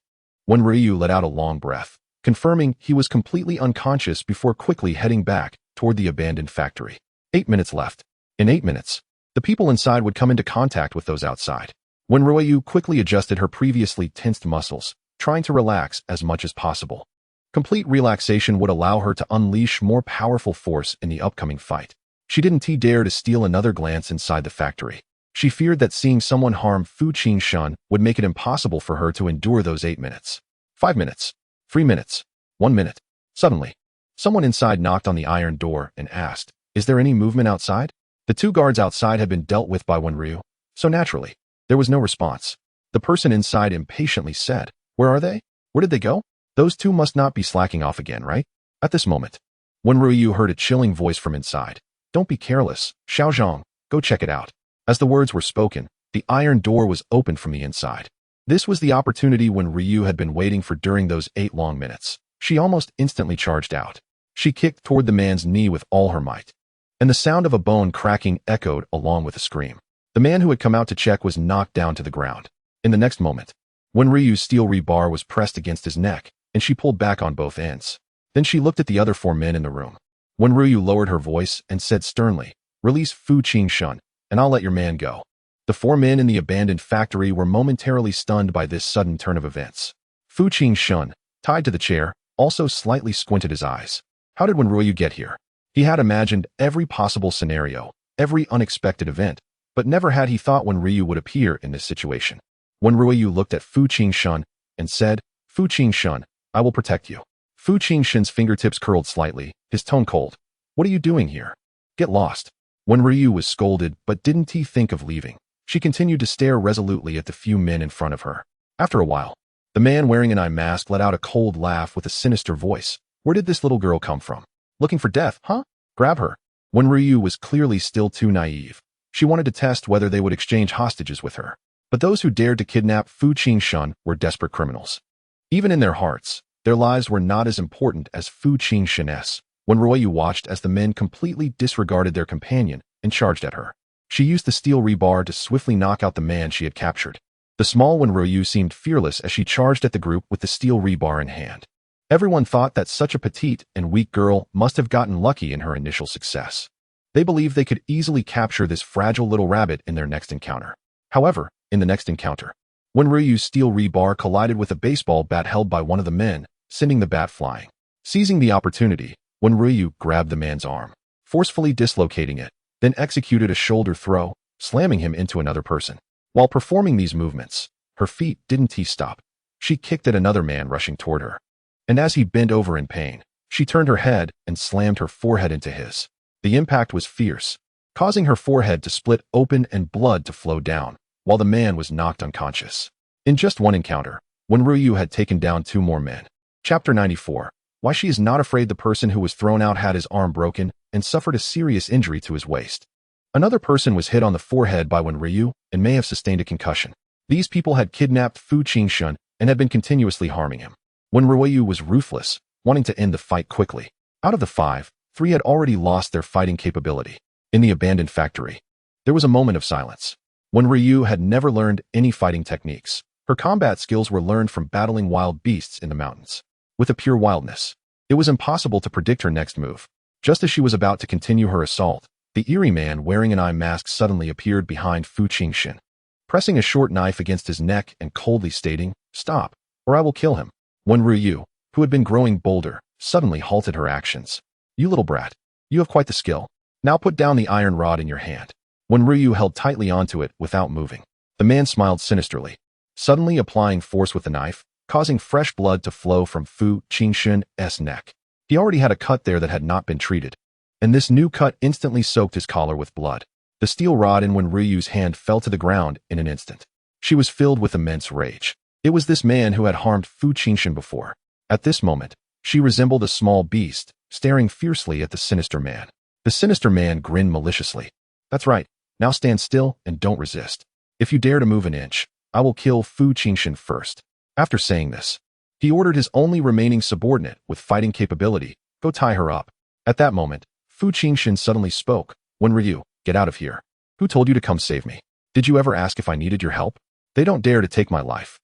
Wen RuanYu let out a long breath, confirming he was completely unconscious before quickly heading back toward the abandoned factory. 8 minutes left. In 8 minutes, the people inside would come into contact with those outside. Wen RuanYu quickly adjusted her previously tensed muscles, trying to relax as much as possible. Complete relaxation would allow her to unleash more powerful force in the upcoming fight. She didn't dare to steal another glance inside the factory. She feared that seeing someone harm Fu Jinshen would make it impossible for her to endure those 8 minutes. 5 minutes. 3 minutes. 1 minute. Suddenly, someone inside knocked on the iron door and asked, "Is there any movement outside?" The 2 guards outside had been dealt with by Wen RuanYu, so naturally, there was no response. The person inside impatiently said, "Where are they? Where did they go? Those 2 must not be slacking off again, right?" At this moment, Wen RuanYu heard a chilling voice from inside. "Don't be careless, Xiaozhong, go check it out." As the words were spoken, the iron door was opened from the inside. This was the opportunity Wen RuanYu had been waiting for during those 8 long minutes. She almost instantly charged out. She kicked toward the man's knee with all her might, and the sound of a bone cracking echoed along with a scream. The man who had come out to check was knocked down to the ground. In the next moment, Wen RuanYu's steel rebar was pressed against his neck, and she pulled back on both ends. Then she looked at the other 4 men in the room. Wen RuanYu lowered her voice and said sternly, "Release Fu Jinshen, and I'll let your man go." The 4 men in the abandoned factory were momentarily stunned by this sudden turn of events. Fu Jinshen, tied to the chair, also slightly squinted his eyes. How did Wen RuanYu get here? He had imagined every possible scenario, every unexpected event, but never had he thought Wen RuanYu would appear in this situation. Wen RuanYu looked at Fu Jinshen and said, "Fu Jinshen, I will protect you." Fu Jinshen's fingertips curled slightly, his tone cold. "What are you doing here? Get lost." Wen RuanYu was scolded, but didn't he think of leaving? She continued to stare resolutely at the few men in front of her. After a while, the man wearing an eye mask let out a cold laugh with a sinister voice. "Where did this little girl come from? Looking for death, huh? Grab her." Wen RuanYu was clearly still too naive. She wanted to test whether they would exchange hostages with her. But those who dared to kidnap Fu Jinshen were desperate criminals. Even in their hearts, their lives were not as important as Fu Jinshen's. Wen RuanYu watched as the men completely disregarded their companion and charged at her. She used the steel rebar to swiftly knock out the man she had captured. The small Wen RuanYu seemed fearless as she charged at the group with the steel rebar in hand. Everyone thought that such a petite and weak girl must have gotten lucky in her initial success. They believed they could easily capture this fragile little rabbit in their next encounter. However, in the next encounter, Wen RuanYu's steel rebar collided with a baseball bat held by one of the men, sending the bat flying. Seizing the opportunity, Wen RuanYu grabbed the man's arm, forcefully dislocating it, then executed a shoulder throw, slamming him into another person. While performing these movements, her feet didn't stop. She kicked at another man rushing toward her. And as he bent over in pain, she turned her head and slammed her forehead into his. The impact was fierce, causing her forehead to split open and blood to flow down, while the man was knocked unconscious. In just one encounter, Wen RuanYu had taken down 2 more men. Chapter 94. Why she is not afraid. The person who was thrown out had his arm broken and suffered a serious injury to his waist. Another person was hit on the forehead by Wen RuanYu and may have sustained a concussion. These people had kidnapped Fu Jinshen and had been continuously harming him. Wen RuanYu was ruthless, wanting to end the fight quickly. Out of the 5, 3 had already lost their fighting capability. In the abandoned factory, there was a moment of silence. Wen RuanYu had never learned any fighting techniques. Her combat skills were learned from battling wild beasts in the mountains. With a pure wildness, it was impossible to predict her next move. Just as she was about to continue her assault, the eerie man wearing an eye mask suddenly appeared behind Fu Jinshen, pressing a short knife against his neck and coldly stating, "Stop, or I will kill him." Wen RuanYu, who had been growing bolder, suddenly halted her actions. "You little brat, you have quite the skill. Now put down the iron rod in your hand." Wen RuanYu held tightly onto it without moving. The man smiled sinisterly, suddenly applying force with the knife, causing fresh blood to flow from Fu Jinshen's neck. He already had a cut there that had not been treated, and this new cut instantly soaked his collar with blood. The steel rod in Wen RuanYu's hand fell to the ground in an instant. She was filled with immense rage. It was this man who had harmed Fu Jinshen before. At this moment, she resembled a small beast, staring fiercely at the sinister man. The sinister man grinned maliciously. "That's right, now stand still and don't resist. If you dare to move an inch, I will kill Fu Jinshen first." After saying this, he ordered his only remaining subordinate with fighting capability, "Go tie her up." At that moment, Fu Jinshen suddenly spoke. "Wen RuanYu, get out of here. Who told you to come save me? Did you ever ask if I needed your help? They don't dare to take my life.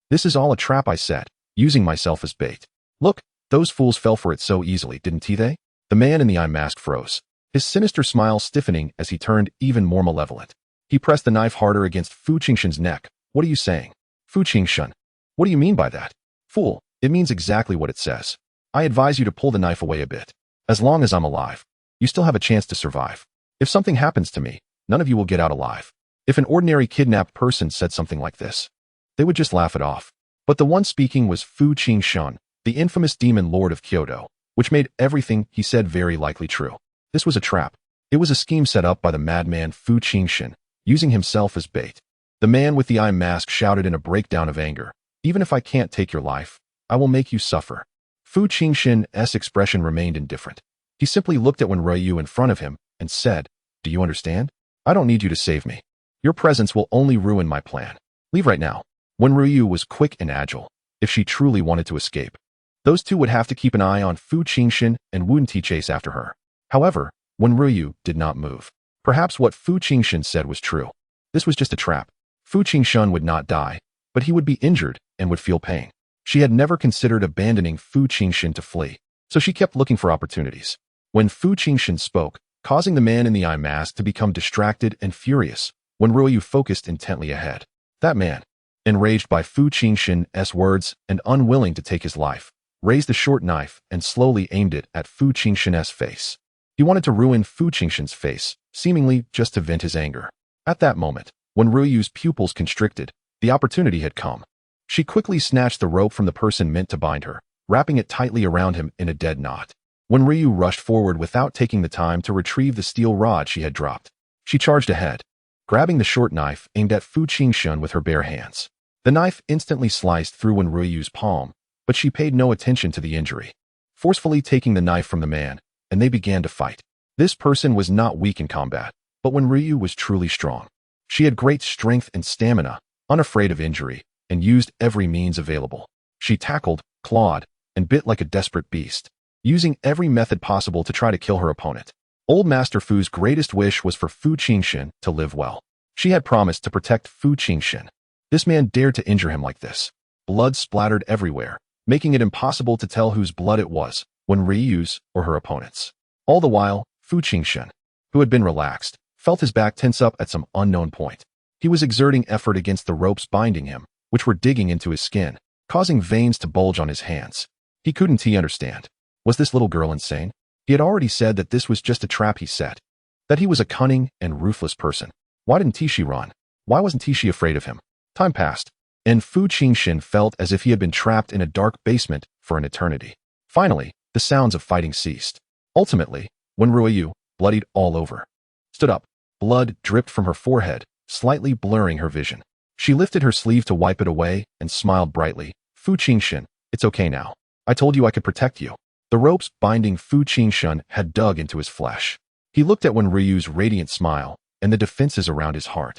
This is all a trap I set, using myself as bait. Look, those fools fell for it so easily, didn't they?" The man in the eye mask froze, his sinister smile stiffening as he turned even more malevolent. He pressed the knife harder against Fu Jinshen's neck. "What are you saying? Fu Jinshen, what do you mean by that?" "Fool, it means exactly what it says. I advise you to pull the knife away a bit. As long as I'm alive, you still have a chance to survive. If something happens to me, none of you will get out alive. If an ordinary kidnapped person said something like this, they would just laugh it off. But the one speaking was Fu Jinshen, the infamous demon lord of Kyoto, which made everything he said very likely true. This was a trap. It was a scheme set up by the madman Fu Jinshen, using himself as bait. The man with the eye mask shouted in a breakdown of anger, "Even if I can't take your life, I will make you suffer." Fu Jinshen's expression remained indifferent. He simply looked at Wen RuanYu in front of him and said, "Do you understand? I don't need you to save me. Your presence will only ruin my plan. Leave right now." Wen RuanYu was quick and agile. If she truly wanted to escape, those two would have to keep an eye on Fu Jinshen and wouldn't chase after her. However, Wen RuanYu did not move. Perhaps what Fu Jinshen said was true. This was just a trap. Fu Jinshen would not die, but he would be injured and would feel pain. She had never considered abandoning Fu Jinshen to flee, so she kept looking for opportunities. When Fu Jinshen spoke, causing the man in the eye mask to become distracted and furious, Wen RuanYu focused intently ahead. That man, enraged by Fu Jinshen's words and unwilling to take his life, raised a short knife and slowly aimed it at Fu Jinshen's face. He wanted to ruin Fu Jinshen's face, seemingly just to vent his anger. At that moment, when RuanYu's pupils constricted, the opportunity had come. She quickly snatched the rope from the person meant to bind her, wrapping it tightly around him in a dead knot. When RuanYu rushed forward without taking the time to retrieve the steel rod she had dropped, she charged ahead, grabbing the short knife aimed at Fu Jinshen with her bare hands. The knife instantly sliced through Wen RuanYu's palm, but she paid no attention to the injury, forcefully taking the knife from the man, and they began to fight. This person was not weak in combat, but Wen RuanYu was truly strong. She had great strength and stamina, unafraid of injury, and used every means available. She tackled, clawed, and bit like a desperate beast, using every method possible to try to kill her opponent. Old Master Fu's greatest wish was for Fu Jinshen to live well. She had promised to protect Fu Jinshen. This man dared to injure him like this. Blood splattered everywhere, making it impossible to tell whose blood it was, Wen RuanYu's or her opponent's. All the while, Fu Jinshen, who had been relaxed, felt his back tense up at some unknown point. He was exerting effort against the ropes binding him, which were digging into his skin, causing veins to bulge on his hands. He couldn't understand. Was this little girl insane? He had already said that this was just a trap he set, that he was a cunning and ruthless person. Why didn't she run? Why wasn't she afraid of him? Time passed, and Fu Jinshen felt as if he had been trapped in a dark basement for an eternity. Finally, the sounds of fighting ceased. Ultimately, Wen RuanYu, bloodied all over, stood up. Blood dripped from her forehead, slightly blurring her vision. She lifted her sleeve to wipe it away and smiled brightly. Fu Jinshen, it's okay now. I told you I could protect you. The ropes binding Fu Jinshen had dug into his flesh. He looked at Wen RuanYu's radiant smile, and the defenses around his heart,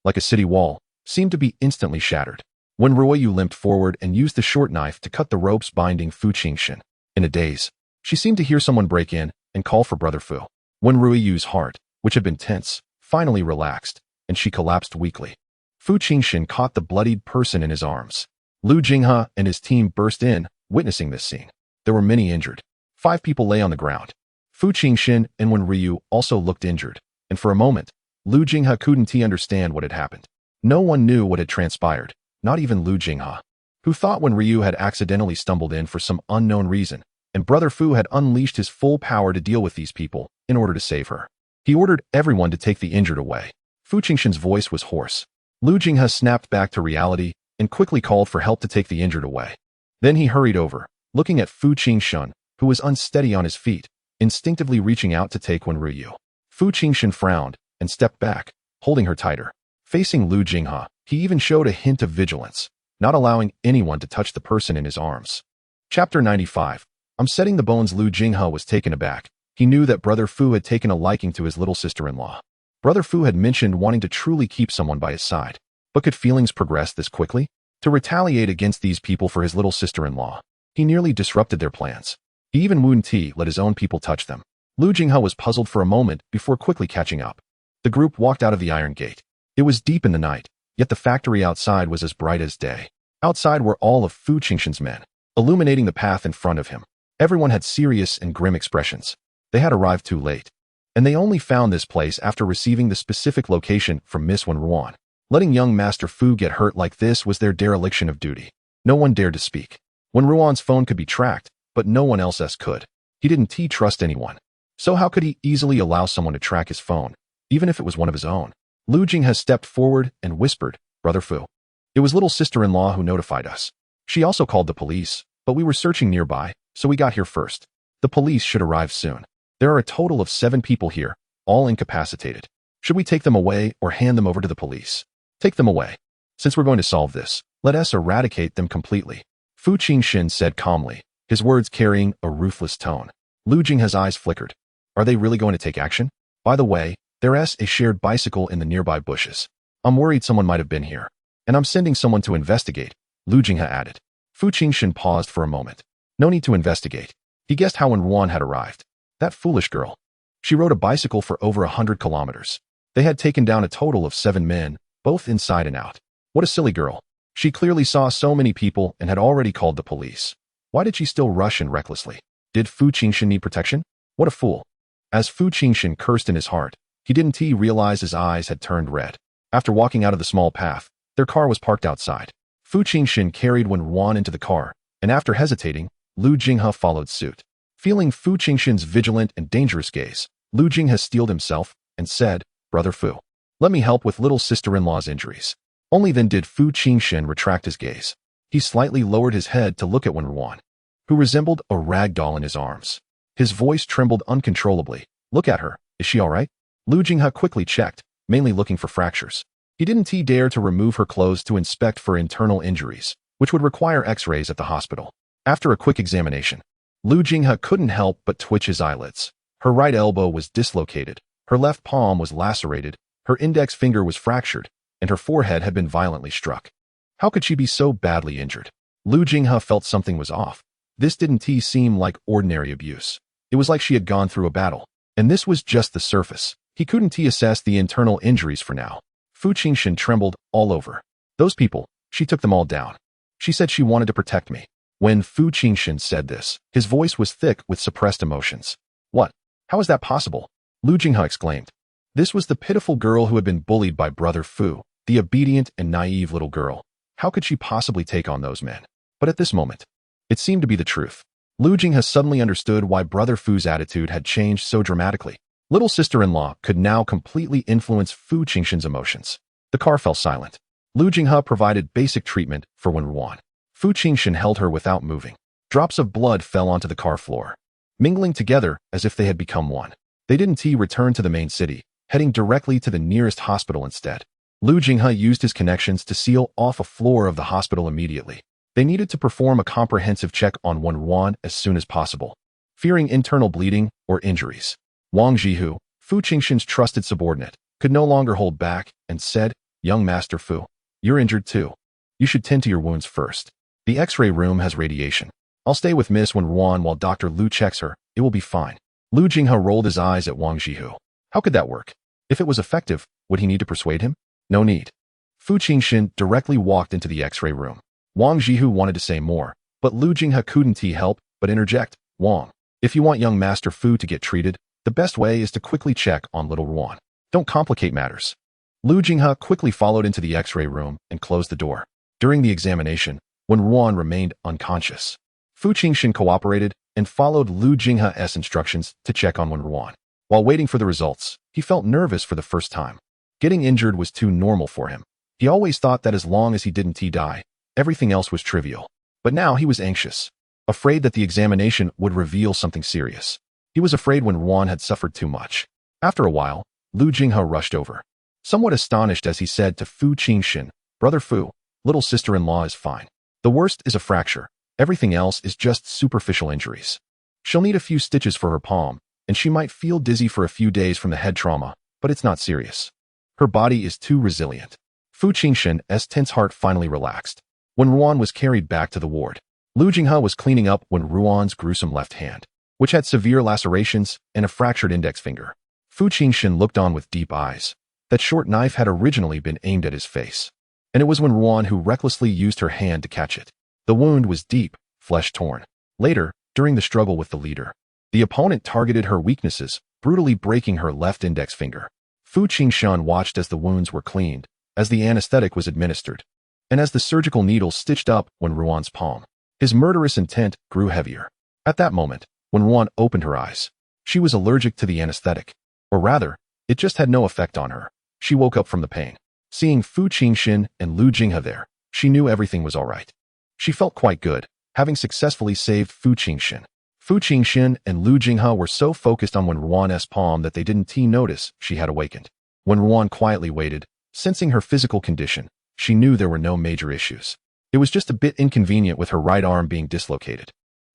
like a city wall, seemed to be instantly shattered. Wen RuanYu limped forward and used the short knife to cut the ropes binding Fu Jinshen. In a daze, she seemed to hear someone break in and call for Brother Fu. Wen RuanYu's heart, which had been tense, finally relaxed, and she collapsed weakly. Fu Jinshen caught the bloodied person in his arms. Lu Jinghe and his team burst in, witnessing this scene. There were many injured. 5 people lay on the ground. Fu Jinshen and Wen RuanYu also looked injured, and for a moment, Lu Jinghe couldn't understand what had happened. No one knew what had transpired, not even Lu Jinghe, who thought Wen RuanYu had accidentally stumbled in for some unknown reason, and Brother Fu had unleashed his full power to deal with these people in order to save her. He ordered everyone to take the injured away. Fu Jinshen's voice was hoarse. Lu Jinghe snapped back to reality and quickly called for help to take the injured away. Then he hurried over, looking at Fu Jinshen, who was unsteady on his feet, instinctively reaching out to take Wen RuanYu. Fu Jinshen frowned and stepped back, holding her tighter. Facing Lu Jinghe, he even showed a hint of vigilance, not allowing anyone to touch the person in his arms. Chapter 95. I'm setting the bones. Lu Jinghe was taken aback. He knew that Brother Fu had taken a liking to his little sister-in-law. Brother Fu had mentioned wanting to truly keep someone by his side. But could feelings progress this quickly? To retaliate against these people for his little sister-in-law, he nearly disrupted their plans. He even wouldn't let his own people touch them. Lu Jinghe was puzzled for a moment before quickly catching up. The group walked out of the Iron Gate. It was deep in the night, yet the factory outside was as bright as day. Outside were all of Fu Jinshen's men, illuminating the path in front of him. Everyone had serious and grim expressions. They had arrived too late, and they only found this place after receiving the specific location from Miss Wen RuanYu. Letting young Master Fu get hurt like this was their dereliction of duty. No one dared to speak. Wen RuanYu's phone could be tracked, but no one else's could. He didn't trust anyone. So how could he easily allow someone to track his phone, even if it was one of his own? Lu Jinghe stepped forward and whispered, "Brother Fu." It was little sister-in-law who notified us. She also called the police, but we were searching nearby, so we got here first. The police should arrive soon. There are a total of 7 people here, all incapacitated. Should we take them away or hand them over to the police? Take them away. Since we're going to solve this, let us eradicate them completely. Fu Jinshen said calmly, his words carrying a ruthless tone. Lu Jinghe's eyes flickered. Are they really going to take action? By the way, there's a shared bicycle in the nearby bushes. I'm worried someone might have been here. And I'm sending someone to investigate, Lu Jinghe added. Fu Jinshen paused for a moment. No need to investigate. He guessed how Wen Ruan had arrived. That foolish girl. She rode a bicycle for over 100 kilometers. They had taken down a total of 7 men, both inside and out. What a silly girl. She clearly saw so many people and had already called the police. Why did she still rush in recklessly? Did Fu Jinshen need protection? What a fool. As Fu Jinshen cursed in his heart, he didn't realize his eyes had turned red. After walking out of the small path, their car was parked outside. Fu Jinshen carried Wen Ruan into the car, and after hesitating, Lu Jinghe followed suit. Feeling Fu Jinshen's vigilant and dangerous gaze, Lu Jinghe steeled himself and said, "Brother Fu, let me help with little sister-in-law's injuries." Only then did Fu Jinshen retract his gaze. He slightly lowered his head to look at Wen Ruan, who resembled a rag doll in his arms. His voice trembled uncontrollably. "Look at her. Is she all right?" Lu Jinghe quickly checked, mainly looking for fractures. He didn't dare to remove her clothes to inspect for internal injuries, which would require x-rays at the hospital. After a quick examination, Lu Jinghe couldn't help but twitch his eyelids. Her right elbow was dislocated, her left palm was lacerated, her index finger was fractured, and her forehead had been violently struck. How could she be so badly injured? Lu Jinghe felt something was off. This didn't seem like ordinary abuse. It was like she had gone through a battle. And this was just the surface. He couldn't assess the internal injuries for now. Fu Jinshen trembled all over. Those people, she took them all down. She said she wanted to protect me. When Fu Jinshen said this, his voice was thick with suppressed emotions. What? How is that possible? Lu Jinghe exclaimed. This was the pitiful girl who had been bullied by Brother Fu, the obedient and naive little girl. How could she possibly take on those men? But at this moment, it seemed to be the truth. Lu Jinghe suddenly understood why Brother Fu's attitude had changed so dramatically. Little sister-in-law could now completely influence Fu Jinshen's emotions. The car fell silent. Lu Jinghe provided basic treatment for Wen Ruan. Fu Jinshen held her without moving. Drops of blood fell onto the car floor, mingling together as if they had become one. They didn't return to the main city, heading directly to the nearest hospital instead. Lu Jinghe used his connections to seal off a floor of the hospital immediately. They needed to perform a comprehensive check on Wen Ruan as soon as possible, fearing internal bleeding or injuries. Wang Jihu, Fu Jinshen's trusted subordinate, could no longer hold back and said, "Young Master Fu, you're injured too. You should tend to your wounds first. The X-ray room has radiation. I'll stay with Miss Wen Ruan while Dr. Lu checks her. It will be fine." Lu Jinghe rolled his eyes at Wang Jihu. How could that work? If it was effective, would he need to persuade him? No need. Fu Jinshen directly walked into the X-ray room. Wang Jihu wanted to say more, but Lu Jinghe couldn't help but interject. "Wang, if you want young Master Fu to get treated, the best way is to quickly check on little Ruan. Don't complicate matters." Lu Jinghe quickly followed into the X-ray room and closed the door. During the examination, Wen Ruan remained unconscious. Fu Jinshen cooperated and followed Lu Jinghe's instructions to check on Wen Ruan. While waiting for the results, he felt nervous for the first time. Getting injured was too normal for him. He always thought that as long as he didn't die, everything else was trivial. But now he was anxious, afraid that the examination would reveal something serious. He was afraid Wen Ruan had suffered too much. After a while, Lu Jinghe rushed over, somewhat astonished as he said to Fu Jinshen, "Brother Fu, little sister-in-law is fine. The worst is a fracture. Everything else is just superficial injuries. She'll need a few stitches for her palm, and she might feel dizzy for a few days from the head trauma, but it's not serious. Her body is too resilient." Fu Jinshen's tense heart finally relaxed. Wen Ruan was carried back to the ward. Lu Jinghe was cleaning up Wen Ruan's gruesome left hand, which had severe lacerations and a fractured index finger. Fu Jinshen looked on with deep eyes. That short knife had originally been aimed at his face, and it was Wen Ruan who recklessly used her hand to catch it. The wound was deep, flesh torn. Later, during the struggle with the leader, the opponent targeted her weaknesses, brutally breaking her left index finger. Fu Jinshen watched as the wounds were cleaned, as the anesthetic was administered, and as the surgical needle stitched up Wen Ruan's palm. His murderous intent grew heavier. At that moment, Wen Ruan opened her eyes. She was allergic to the anesthetic. Or rather, it just had no effect on her. She woke up from the pain. Seeing Fu Jinshen and Lu Jinghe there, she knew everything was all right. She felt quite good, having successfully saved Fu Jinshen. Fu Jinshen and Lu Jinghe were so focused on Wen RuanYu's palm that they didn't notice she had awakened. Wen RuanYu quietly waited, sensing her physical condition. She knew there were no major issues. It was just a bit inconvenient with her right arm being dislocated.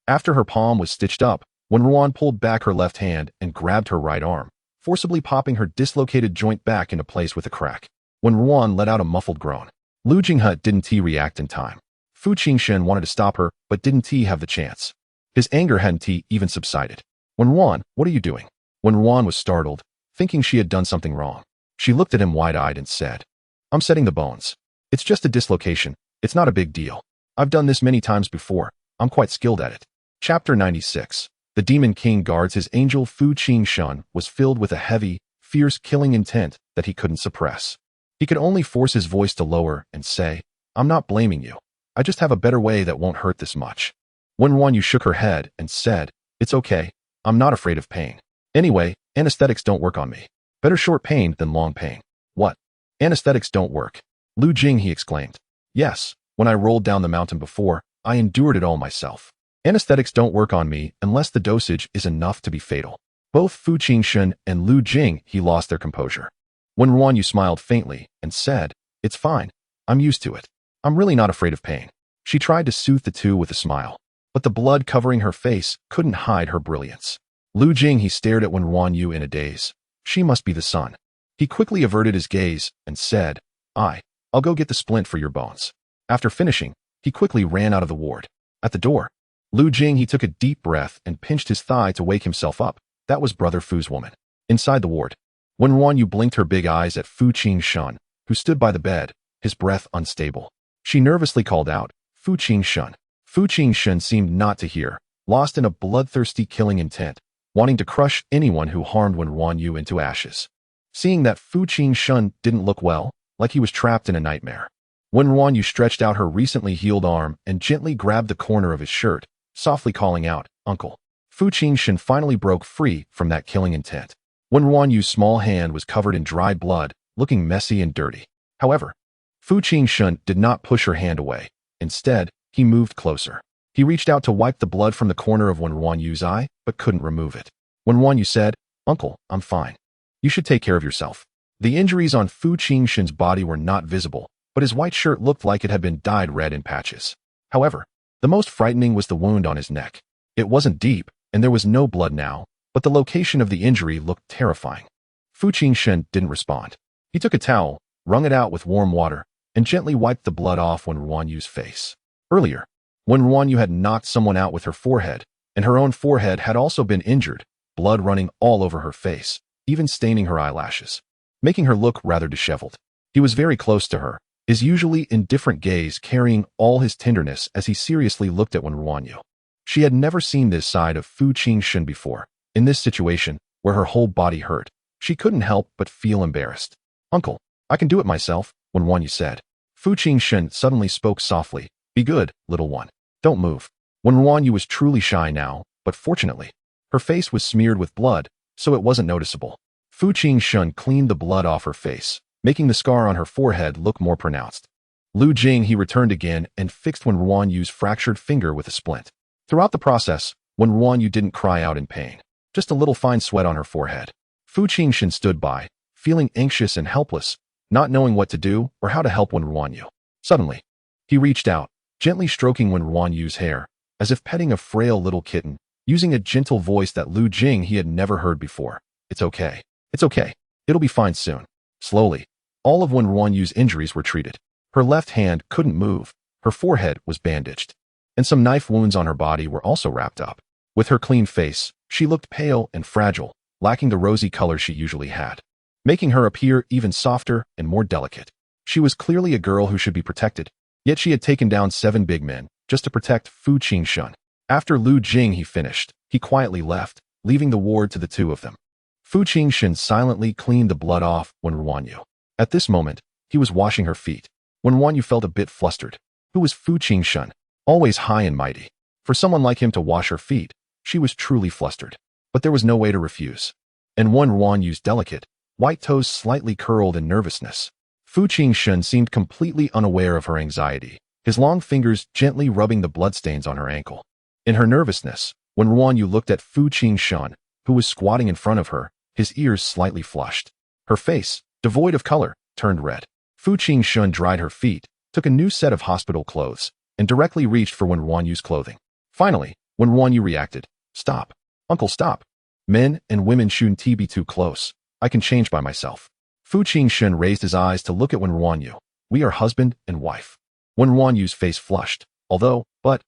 After her palm was stitched up, Wen RuanYu pulled back her left hand and grabbed her right arm, forcibly popping her dislocated joint back into place with a crack. Wen RuanYu let out a muffled groan. Lu Jinghe didn't react in time. Fu Jinshen wanted to stop her, but didn't have the chance. His anger hadn't even subsided. Wen RuanYu, what are you doing? Wen RuanYu was startled, thinking she had done something wrong. She looked at him wide-eyed and said, I'm setting the bones. It's just a dislocation. It's not a big deal. I've done this many times before. I'm quite skilled at it. Chapter 96. The Demon King guards his angel. Fu Jinshen was filled with a heavy, fierce killing intent that he couldn't suppress. He could only force his voice to lower and say, I'm not blaming you. I just have a better way that won't hurt this much. Wen RuanYu shook her head and said, It's okay. I'm not afraid of pain. Anyway, anesthetics don't work on me. Better short pain than long pain. What? Anesthetics don't work. Lu Jinghe exclaimed. Yes, when I rolled down the mountain before, I endured it all myself. Anesthetics don't work on me unless the dosage is enough to be fatal. Both Fu Jinshen and Lu Jinghe lost their composure. Wen RuanYu smiled faintly and said, It's fine. I'm used to it. I'm really not afraid of pain. She tried to soothe the two with a smile, but the blood covering her face couldn't hide her brilliance. Lu Jinghe stared at Wen RuanYu in a daze. She must be the sun. He quickly averted his gaze and said, I'll go get the splint for your bones. After finishing, he quickly ran out of the ward. At the door, Lu Jinghe took a deep breath and pinched his thigh to wake himself up. That was Brother Fu's woman. Inside the ward, Wen RuanYu blinked her big eyes at Fu Jinshen, who stood by the bed, his breath unstable. She nervously called out, Fu Jinshen. Fu Jinshen seemed not to hear, lost in a bloodthirsty killing intent, wanting to crush anyone who harmed Wen RuanYu into ashes. Seeing that Fu Jinshen didn't look well, like he was trapped in a nightmare, Wen RuanYu stretched out her recently healed arm and gently grabbed the corner of his shirt, softly calling out, Uncle. Fu Jinshen finally broke free from that killing intent. Wen RuanYu's small hand was covered in dry blood, looking messy and dirty. However, Fu Jinshen did not push her hand away. Instead, he moved closer. He reached out to wipe the blood from the corner of Wen RuanYu's eye, but couldn't remove it. Wen RuanYu said, Uncle, I'm fine. You should take care of yourself. The injuries on Fu Jinshen's body were not visible, but his white shirt looked like it had been dyed red in patches. However, the most frightening was the wound on his neck. It wasn't deep, and there was no blood now, but the location of the injury looked terrifying. Fu Jinshen didn't respond. He took a towel, wrung it out with warm water, and gently wiped the blood off Wen RuanYu's face. Earlier, Wen RuanYu had knocked someone out with her forehead, and her own forehead had also been injured, blood running all over her face, even staining her eyelashes, making her look rather disheveled. He was very close to her, his usually indifferent gaze carrying all his tenderness as he seriously looked at Wen RuanYu. She had never seen this side of Fu Jinshen before. In this situation, where her whole body hurt, she couldn't help but feel embarrassed. Uncle, I can do it myself, Wen RuanYu said. Fu Jinshen suddenly spoke softly. Be good, little one. Don't move. Wen RuanYu was truly shy now, but fortunately, her face was smeared with blood, so it wasn't noticeable. Fu Jinshen cleaned the blood off her face, making the scar on her forehead look more pronounced. Lu Jinghe returned again and fixed Wen RuanYu's fractured finger with a splint. Throughout the process, Wen RuanYu didn't cry out in pain, just a little fine sweat on her forehead. Fu Jinshen stood by, feeling anxious and helpless, not knowing what to do or how to help Wen RuanYu. Suddenly, he reached out, gently stroking Wen RuanYu's hair, as if petting a frail little kitten, using a gentle voice that Lu Jinghe had never heard before. It's okay. It's okay. It'll be fine soon. Slowly, all of Wen RuanYu's injuries were treated. Her left hand couldn't move, her forehead was bandaged, and some knife wounds on her body were also wrapped up. With her clean face, she looked pale and fragile, lacking the rosy color she usually had, making her appear even softer and more delicate. She was clearly a girl who should be protected, yet she had taken down 7 big men just to protect Fu Jinshen. After Lu Jinghe finished, he quietly left, leaving the ward to the two of them. Fu Jinshen silently cleaned the blood off Wen RuanYu. At this moment, he was washing her feet. Wen RuanYu felt a bit flustered. Who was Fu Jinshen? Always high and mighty. For someone like him to wash her feet, she was truly flustered. But there was no way to refuse. And Wen RuanYu's delicate, white toes slightly curled in nervousness. Fu Jinshen seemed completely unaware of her anxiety, his long fingers gently rubbing the bloodstains on her ankle. In her nervousness, when RuanYu looked at Fu Jinshen, who was squatting in front of her, his ears slightly flushed. Her face, devoid of color, turned red. Fu Jinshen dried her feet, took a new set of hospital clothes, and directly reached for Wen RuanYu's clothing. Finally, Wen RuanYu reacted, "Stop. Uncle, stop. Men and women shouldn't be too close. I can change by myself." Fu Jinshen raised his eyes to look at Wen RuanYu. "We are husband and wife." Wen RuanYu's face flushed. But,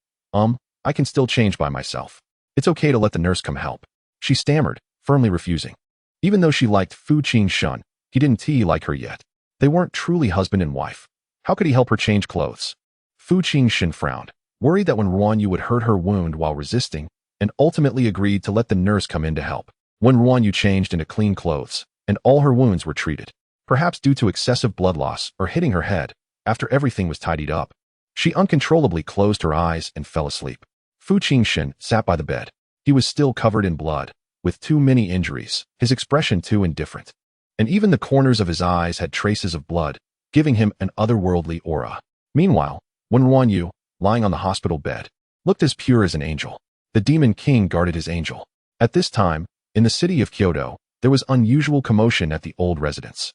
I can still change by myself. It's okay to let the nurse come help." She stammered, firmly refusing. Even though she liked Fu Jinshen, he didn't like her yet. They weren't truly husband and wife. How could he help her change clothes? Fu Jinshen frowned, worried that Wen RuanYu would hurt her wound while resisting, and ultimately agreed to let the nurse come in to help. Wen RuanYu changed into clean clothes, and all her wounds were treated. Perhaps due to excessive blood loss or hitting her head, after everything was tidied up, she uncontrollably closed her eyes and fell asleep. Fu Jinshen sat by the bed. He was still covered in blood, with too many injuries, his expression too indifferent. And even the corners of his eyes had traces of blood, giving him an otherworldly aura. Meanwhile, Wen RuanYu, lying on the hospital bed, looked as pure as an angel. The Demon King guarded his angel. At this time, in the city of Kyoto, there was unusual commotion at the old residence.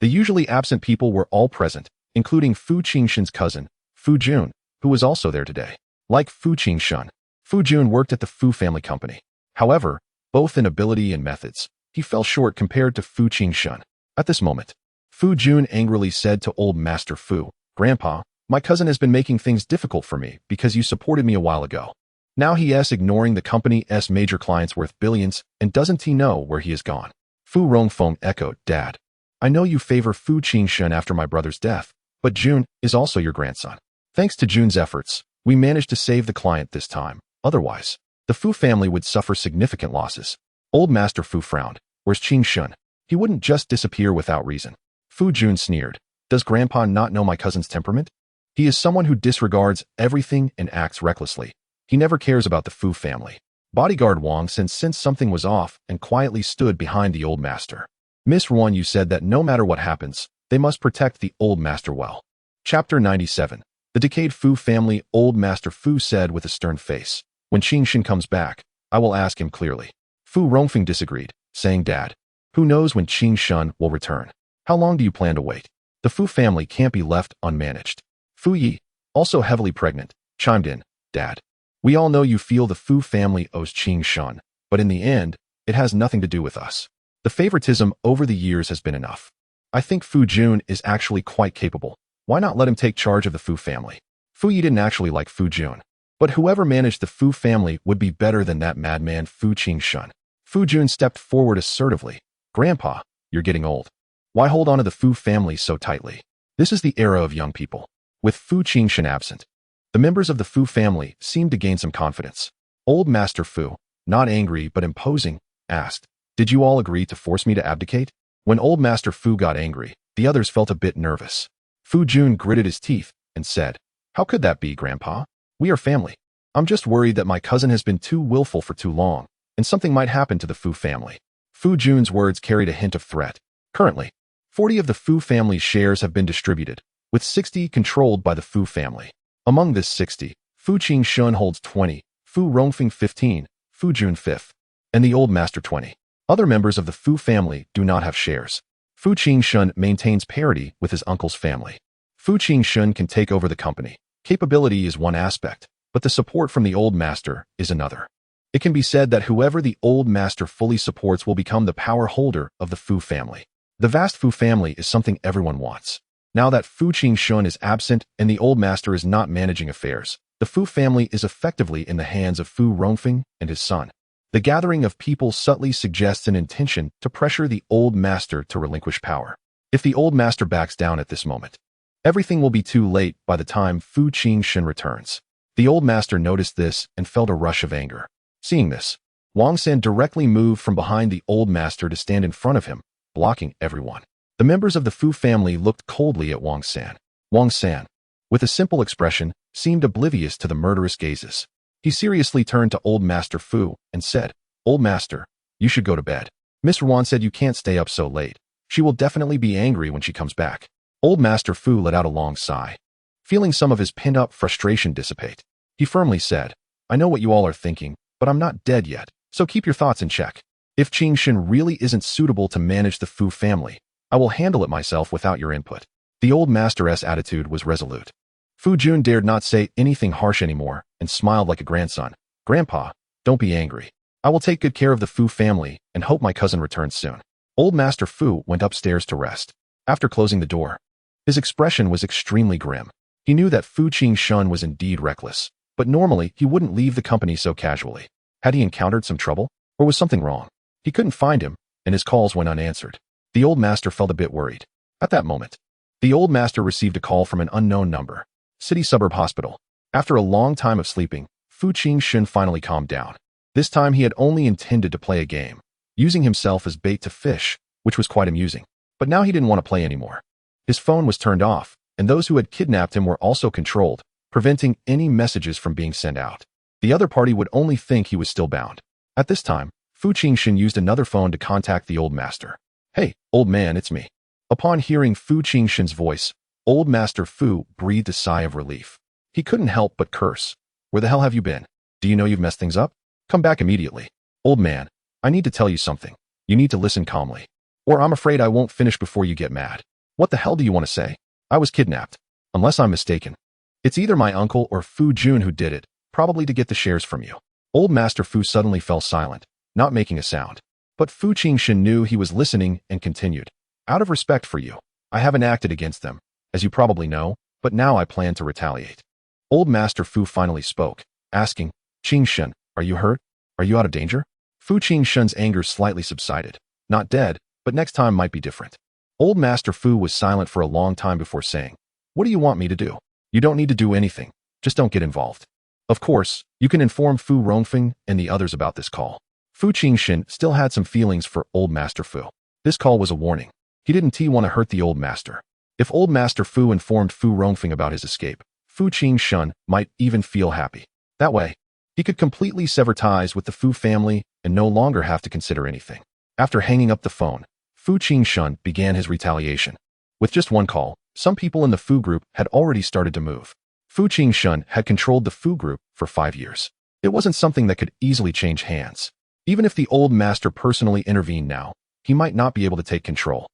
The usually absent people were all present, including Fu Jinshen's cousin, Fu Jun, who was also there today. Like Fu Jinshen, Fu Jun worked at the Fu family company. However, both in ability and methods, he fell short compared to Fu Jinshen. At this moment, Fu Jun angrily said to old Master Fu, "Grandpa, my cousin has been making things difficult for me because you supported me a while ago. Now he is ignoring the company's major clients worth billions, and doesn't he know where he has gone?" Fu Rongfeng echoed, "Dad, I know you favor Fu Jinshen after my brother's death, but Jun is also your grandson. Thanks to Jun's efforts, we managed to save the client this time. Otherwise, the Fu family would suffer significant losses." Old Master Fu frowned. "Where's Jinshen? He wouldn't just disappear without reason." Fu Jun sneered. "Does Grandpa not know my cousin's temperament? He is someone who disregards everything and acts recklessly. He never cares about the Fu family." Bodyguard Wang sensed something was off and quietly stood behind the old master. Miss RuanYu said that no matter what happens, they must protect the old master well. Chapter 97. The decayed Fu family. Old Master Fu said with a stern face, "When Jinshen comes back, I will ask him clearly." Fu Rongfeng disagreed, saying, "Dad, who knows when Jinshen will return? How long do you plan to wait? The Fu family can't be left unmanaged." Fu Yi, also heavily pregnant, chimed in, "Dad, we all know you feel the Fu family owes Jinshen, but in the end, it has nothing to do with us. The favoritism over the years has been enough. I think Fu Jun is actually quite capable. Why not let him take charge of the Fu family?" Fu Yi didn't actually like Fu Jun, but whoever managed the Fu family would be better than that madman Fu Jinshen. Fu Jun stepped forward assertively. "Grandpa, you're getting old. Why hold on to the Fu family so tightly? This is the era of young people." With Fu Jinshen absent, the members of the Fu family seemed to gain some confidence. Old Master Fu, not angry but imposing, asked, "Did you all agree to force me to abdicate?" When Old Master Fu got angry, the others felt a bit nervous. Fu Jun gritted his teeth and said, "How could that be, Grandpa? We are family. I'm just worried that my cousin has been too willful for too long, and something might happen to the Fu family." Fu Jun's words carried a hint of threat. Currently, 40 of the Fu family's shares have been distributed, with 60 controlled by the Fu family. Among this 60, Fu Jinshen holds 20, Fu Rongfeng 15, Fu Jun 5th, and the Old Master 20. Other members of the Fu family do not have shares. Fu Jinshen maintains parity with his uncle's family. Fu Jinshen can take over the company. Capability is one aspect, but the support from the Old Master is another. It can be said that whoever the Old Master fully supports will become the power holder of the Fu family. The vast Fu family is something everyone wants. Now that Fu Jinshen is absent and the Old Master is not managing affairs, the Fu family is effectively in the hands of Fu Rongfeng and his son. The gathering of people subtly suggests an intention to pressure the Old Master to relinquish power. If the Old Master backs down at this moment, everything will be too late by the time Fu Jinshen returns. The Old Master noticed this and felt a rush of anger. Seeing this, Wang San directly moved from behind the Old Master to stand in front of him, blocking everyone. The members of the Fu family looked coldly at Wang San. Wang San, with a simple expression, seemed oblivious to the murderous gazes. He seriously turned to Old Master Fu and said, "Old Master, you should go to bed. Miss Ruan said you can't stay up so late. She will definitely be angry when she comes back. Old Master Fu let out a long sigh. Feeling some of his pinned-up frustration dissipate, he firmly said, I know what you all are thinking, but I'm not dead yet, so keep your thoughts in check. If Jinshen really isn't suitable to manage the Fu family, I will handle it myself without your input. The old master's attitude was resolute. Fu Jun dared not say anything harsh anymore and smiled like a grandson. Grandpa, don't be angry. I will take good care of the Fu family and hope my cousin returns soon. Old Master Fu went upstairs to rest. After closing the door, his expression was extremely grim. He knew that Fu Jinshen was indeed reckless, but normally he wouldn't leave the company so casually. Had he encountered some trouble, or was something wrong? He couldn't find him, and his calls went unanswered. The old master felt a bit worried. At that moment, the old master received a call from an unknown number. City Suburb Hospital. After a long time of sleeping, Fu Jinshen finally calmed down. This time he had only intended to play a game, using himself as bait to fish, which was quite amusing. But now he didn't want to play anymore. His phone was turned off, and those who had kidnapped him were also controlled, preventing any messages from being sent out. The other party would only think he was still bound. At this time, Fu Jinshen used another phone to contact the old master. Hey, old man, it's me. Upon hearing Fu Jinshen's voice, Old Master Fu breathed a sigh of relief. He couldn't help but curse. Where the hell have you been? Do you know you've messed things up? Come back immediately. Old man, I need to tell you something. You need to listen calmly. Or I'm afraid I won't finish before you get mad. What the hell do you want to say? I was kidnapped. Unless I'm mistaken. It's either my uncle or Fu Jun who did it, probably to get the shares from you. Old Master Fu suddenly fell silent, not making a sound. But Fu Jinshen knew he was listening and continued. Out of respect for you, I haven't acted against them, as you probably know, but now I plan to retaliate. Old Master Fu finally spoke, asking, Jinshen, are you hurt? Are you out of danger? Fu Jinshen's anger slightly subsided. Not dead, but next time might be different. Old Master Fu was silent for a long time before saying, What do you want me to do? You don't need to do anything, just don't get involved. Of course, you can inform Fu Rongfeng and the others about this call. Fu Jinshen still had some feelings for Old Master Fu. This call was a warning. He didn't want to hurt the old master. If Old Master Fu informed Fu Rongfeng about his escape, Fu Jinshen might even feel happy. That way, he could completely sever ties with the Fu family and no longer have to consider anything. After hanging up the phone, Fu Jinshen began his retaliation. With just one call, some people in the Fu group had already started to move. Fu Jinshen had controlled the Fu group for 5 years. It wasn't something that could easily change hands. Even if the old master personally intervened now, he might not be able to take control.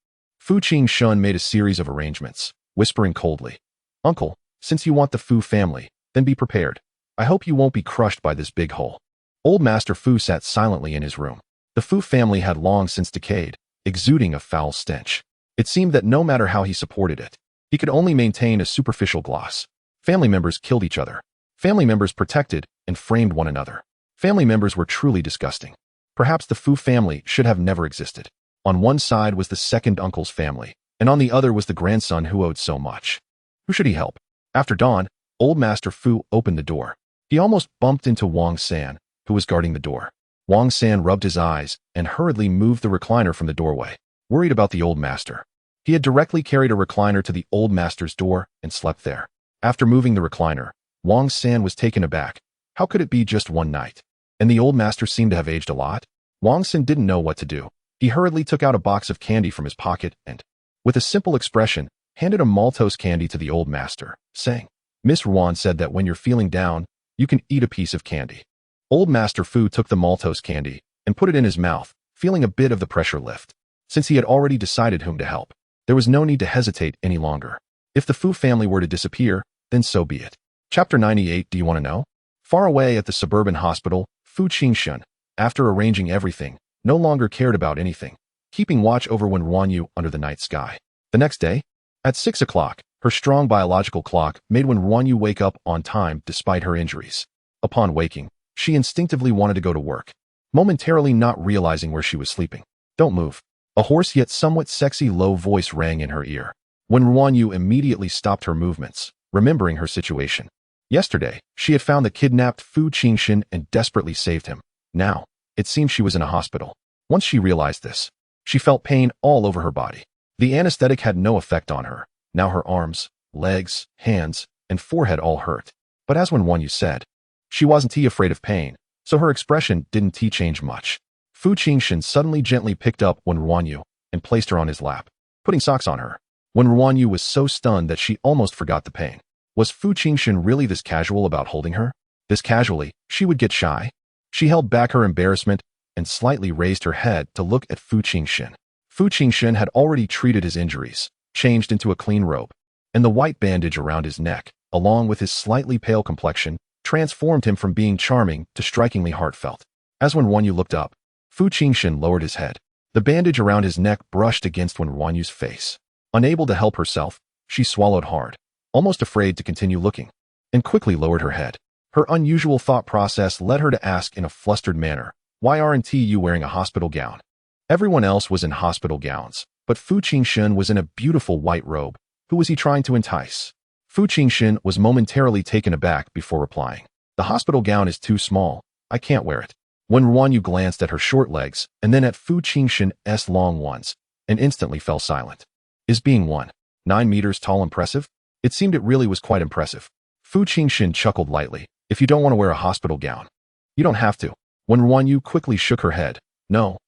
Fu Jinshen made a series of arrangements, whispering coldly, Uncle, since you want the Fu family, then be prepared. I hope you won't be crushed by this big hole. Old Master Fu sat silently in his room. The Fu family had long since decayed, exuding a foul stench. It seemed that no matter how he supported it, he could only maintain a superficial gloss. Family members killed each other. Family members protected and framed one another. Family members were truly disgusting. Perhaps the Fu family should have never existed. On one side was the second uncle's family, and on the other was the grandson who owed so much. Who should he help? After dawn, Old Master Fu opened the door. He almost bumped into Wang San, who was guarding the door. Wang San rubbed his eyes and hurriedly moved the recliner from the doorway, worried about the old master. He had directly carried a recliner to the old master's door and slept there. After moving the recliner, Wang San was taken aback. How could it be just one night? And the old master seemed to have aged a lot? Wang San didn't know what to do. He hurriedly took out a box of candy from his pocket and, with a simple expression, handed a maltose candy to the old master, saying, Miss Ruan said that when you're feeling down, you can eat a piece of candy. Old Master Fu took the maltose candy and put it in his mouth, feeling a bit of the pressure lift. Since he had already decided whom to help, there was no need to hesitate any longer. If the Fu family were to disappear, then so be it. Chapter 98. Do you want to know? Far away at the suburban hospital, Fu Jinshen, after arranging everything, no longer cared about anything, keeping watch over Wen RuanYu under the night sky. The next day, at 6 o'clock, her strong biological clock made Wen RuanYu wake up on time despite her injuries. Upon waking, she instinctively wanted to go to work, momentarily not realizing where she was sleeping. Don't move. A hoarse yet somewhat sexy low voice rang in her ear. Wen RuanYu immediately stopped her movements, remembering her situation. Yesterday, she had found the kidnapped Fu Jinshen and desperately saved him. Now, it seemed she was in a hospital. Once she realized this, she felt pain all over her body. The anesthetic had no effect on her. Now her arms, legs, hands, and forehead all hurt. But as Wen RuanYu said, she wasn't afraid of pain, so her expression didn't change much. Fu Jinshen suddenly gently picked up Wen RuanYu and placed her on his lap, putting socks on her. Wen RuanYu was so stunned that she almost forgot the pain. Was Fu Jinshen really this casual about holding her? This casually, she would get shy? She held back her embarrassment and slightly raised her head to look at Fu Jinshen. Fu Jinshen had already treated his injuries, changed into a clean robe, and the white bandage around his neck, along with his slightly pale complexion, transformed him from being charming to strikingly heartfelt. As Wen RuanYu looked up, Fu Jinshen lowered his head. The bandage around his neck brushed against Wen RuanYu's face. Unable to help herself, she swallowed hard, almost afraid to continue looking, and quickly lowered her head. Her unusual thought process led her to ask in a flustered manner, "Why aren't you wearing a hospital gown?" Everyone else was in hospital gowns, but Fu Jinshen was in a beautiful white robe. Who was he trying to entice? Fu Jinshen was momentarily taken aback before replying. "The hospital gown is too small. I can't wear it." Wen RuanYu glanced at her short legs and then at Fu Jinshen's long ones, and instantly fell silent. Is being 1.9 meters tall impressive? It seemed it really was quite impressive. Fu Jinshen chuckled lightly. "If you don't want to wear a hospital gown, you don't have to." Wen RuanYu quickly shook her head. No,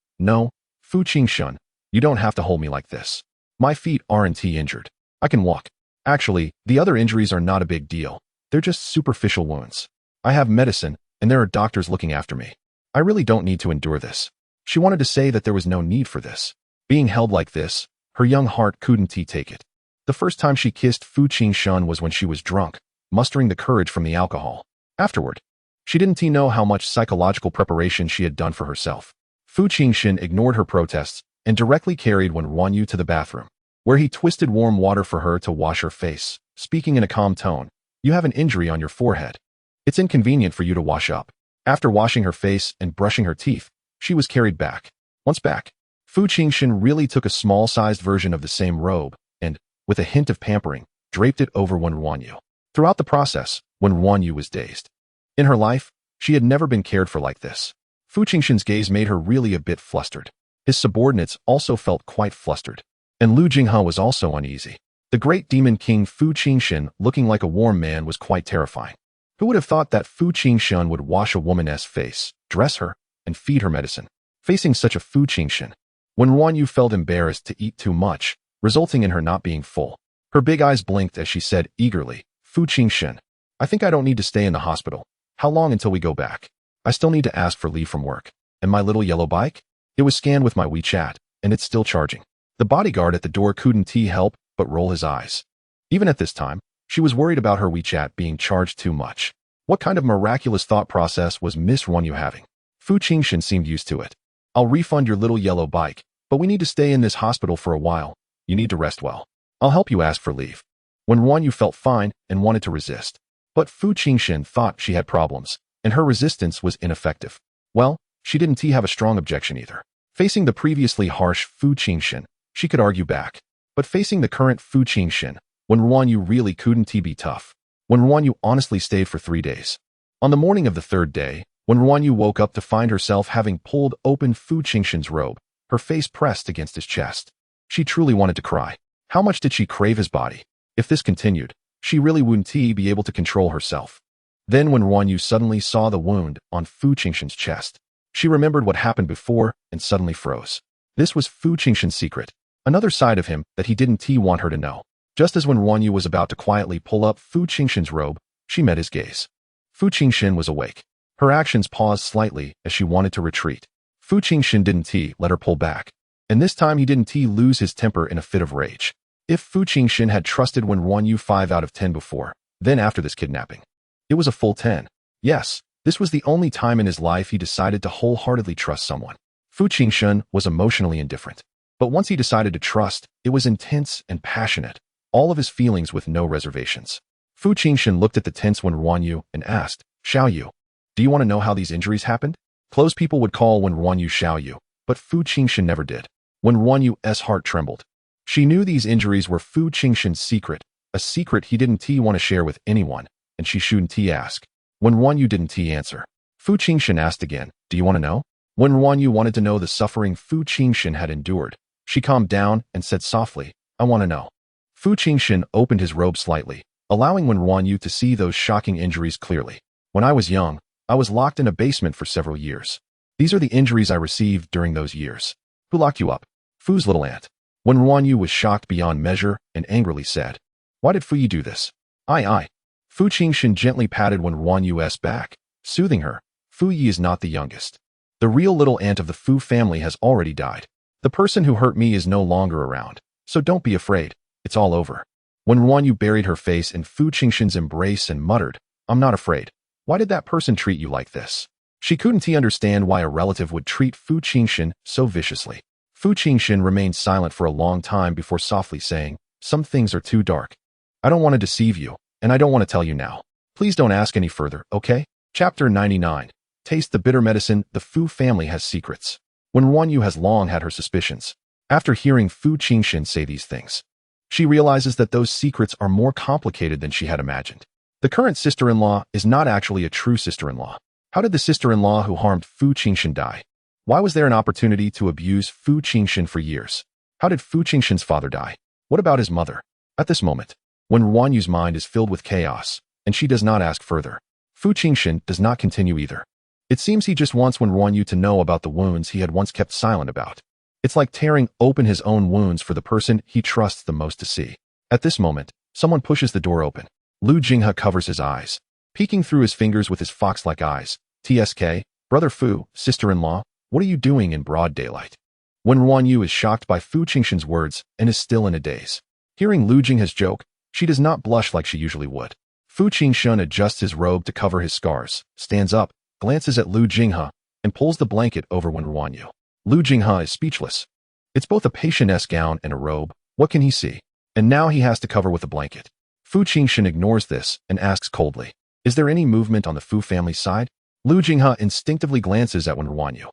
Fu Jinshen, you don't have to hold me like this. My feet aren't injured. I can walk. Actually, the other injuries are not a big deal. They're just superficial wounds. I have medicine, and there are doctors looking after me. I really don't need to endure this." She wanted to say that there was no need for this. Being held like this, her young heart couldn't take it. The first time she kissed Fu Jinshen was when she was drunk, mustering the courage from the alcohol. Afterward, she didn't know how much psychological preparation she had done for herself. Fu Jinshen ignored her protests and directly carried Wen RuanYu to the bathroom, where he twisted warm water for her to wash her face, speaking in a calm tone. "You have an injury on your forehead. It's inconvenient for you to wash up." After washing her face and brushing her teeth, she was carried back. Once back, Fu Jinshen really took a small-sized version of the same robe and, with a hint of pampering, draped it over Wen RuanYu. Throughout the process, Wen RuanYu was dazed. In her life, she had never been cared for like this. Fu Jinshen's gaze made her really a bit flustered. His subordinates also felt quite flustered. And Lu Jinghe was also uneasy. The great demon king Fu Jinshen, looking like a warm man, was quite terrifying. Who would have thought that Fu Jinshen would wash a woman's face, dress her, and feed her medicine? Facing such a Fu Jinshen, Wen RuanYu felt embarrassed to eat too much, resulting in her not being full. Her big eyes blinked as she said eagerly, "Fu Jinshen, I think I don't need to stay in the hospital. How long until we go back? I still need to ask for leave from work. And my little yellow bike? It was scanned with my WeChat, and it's still charging." The bodyguard at the door couldn't help but roll his eyes. Even at this time, she was worried about her WeChat being charged too much. What kind of miraculous thought process was Miss RuanYu having? Fu Jinshen seemed used to it. "I'll refund your little yellow bike, but we need to stay in this hospital for a while. You need to rest well. I'll help you ask for leave." Wen RuanYu felt fine and wanted to resist. But Fu Jinshen thought she had problems, and her resistance was ineffective. Well, she didn't have a strong objection either. Facing the previously harsh Fu Jinshen, she could argue back. But facing the current Fu Jinshen, Wen RuanYu really couldn't be tough. Wen RuanYu honestly stayed for 3 days. On the morning of the third day, Wen RuanYu woke up to find herself having pulled open Fu Jinshen's robe, her face pressed against his chest. She truly wanted to cry. How much did she crave his body? If this continued, she really wouldn't be able to control herself. Then Wen RuanYu suddenly saw the wound on Fu Jinshen's chest. She remembered what happened before and suddenly froze. This was Fu Jinshen's secret, another side of him that he didn't want her to know. Just as Wen RuanYu was about to quietly pull up Fu Jinshen's robe, she met his gaze. Fu Jinshen was awake. Her actions paused slightly as she wanted to retreat. Fu Jinshen didn't let her pull back. And this time he didn't lose his temper in a fit of rage. If Fu Jinshen had trusted Wen RuanYu 5 out of 10 before, then after this kidnapping, it was a full 10. Yes, this was the only time in his life he decided to wholeheartedly trust someone. Fu Jinshen was emotionally indifferent. But once he decided to trust, it was intense and passionate. All of his feelings with no reservations. Fu Jinshen looked at the tense Wen RuanYu and asked, "Xiaoyu, do you want to know how these injuries happened?" Close people would call Wen RuanYu Xiaoyu, but Fu Jinshen never did. Wen RuanYu's heart trembled. She knew these injuries were Fu Jinshen's secret, a secret he didn't want to share with anyone, and she shouldn't ask. Wen RuanYu didn't answer. Fu Jinshen asked again, "Do you want to know?" Wen RuanYu wanted to know the suffering Fu Jinshen had endured. She calmed down and said softly, "I want to know." Fu Jinshen opened his robe slightly, allowing Wen RuanYu to see those shocking injuries clearly. "When I was young, I was locked in a basement for several years. These are the injuries I received during those years." "Who locked you up?" Fu's little aunt. Wen RuanYu was shocked beyond measure and angrily said, "Why did Fu Yi do this?" I. Fu Jinshen gently patted Wen RuanYu's back, soothing her. Fu Yi is not the youngest. The real little aunt of the Fu family has already died. The person who hurt me is no longer around, so don't be afraid. It's all over. Wen RuanYu buried her face in Fu Jinshen's embrace and muttered, "I'm not afraid. Why did that person treat you like this?" She couldn't understand why a relative would treat Fu Jinshen so viciously. Fu Jinshen remained silent for a long time before softly saying, "Some things are too dark. I don't want to deceive you, and I don't want to tell you now. Please don't ask any further, okay?" Chapter 99. Taste the bitter medicine. The Fu family has secrets. Wen RuanYu has long had her suspicions. After hearing Fu Jinshen say these things, she realizes that those secrets are more complicated than she had imagined. The current sister-in-law is not actually a true sister-in-law. How did the sister-in-law who harmed Fu Jinshen die? Why was there an opportunity to abuse Fu Jinshen for years? How did Fu Jinshen's father die? What about his mother? At this moment, Wen RuanYu's mind is filled with chaos, and she does not ask further. Fu Jinshen does not continue either. It seems he just wants Wen RuanYu to know about the wounds he had once kept silent about. It's like tearing open his own wounds for the person he trusts the most to see. At this moment, someone pushes the door open. Lu Jinghe covers his eyes, peeking through his fingers with his fox-like eyes. "TSK, Brother Fu, sister-in-law, what are you doing in broad daylight?" Wen RuanYu is shocked by Fu Jinshen's words and is still in a daze. Hearing Lu Jinghe's joke, she does not blush like she usually would. Fu Jinshen adjusts his robe to cover his scars, stands up, glances at Lu Jinghe, and pulls the blanket over Wen RuanYu. Lu Jinghe is speechless. It's both a patientess gown and a robe. What can he see? And now he has to cover with a blanket. Fu Jinshen ignores this and asks coldly, "Is there any movement on the Fu family side?" Lu Jinghe instinctively glances at Wen RuanYu.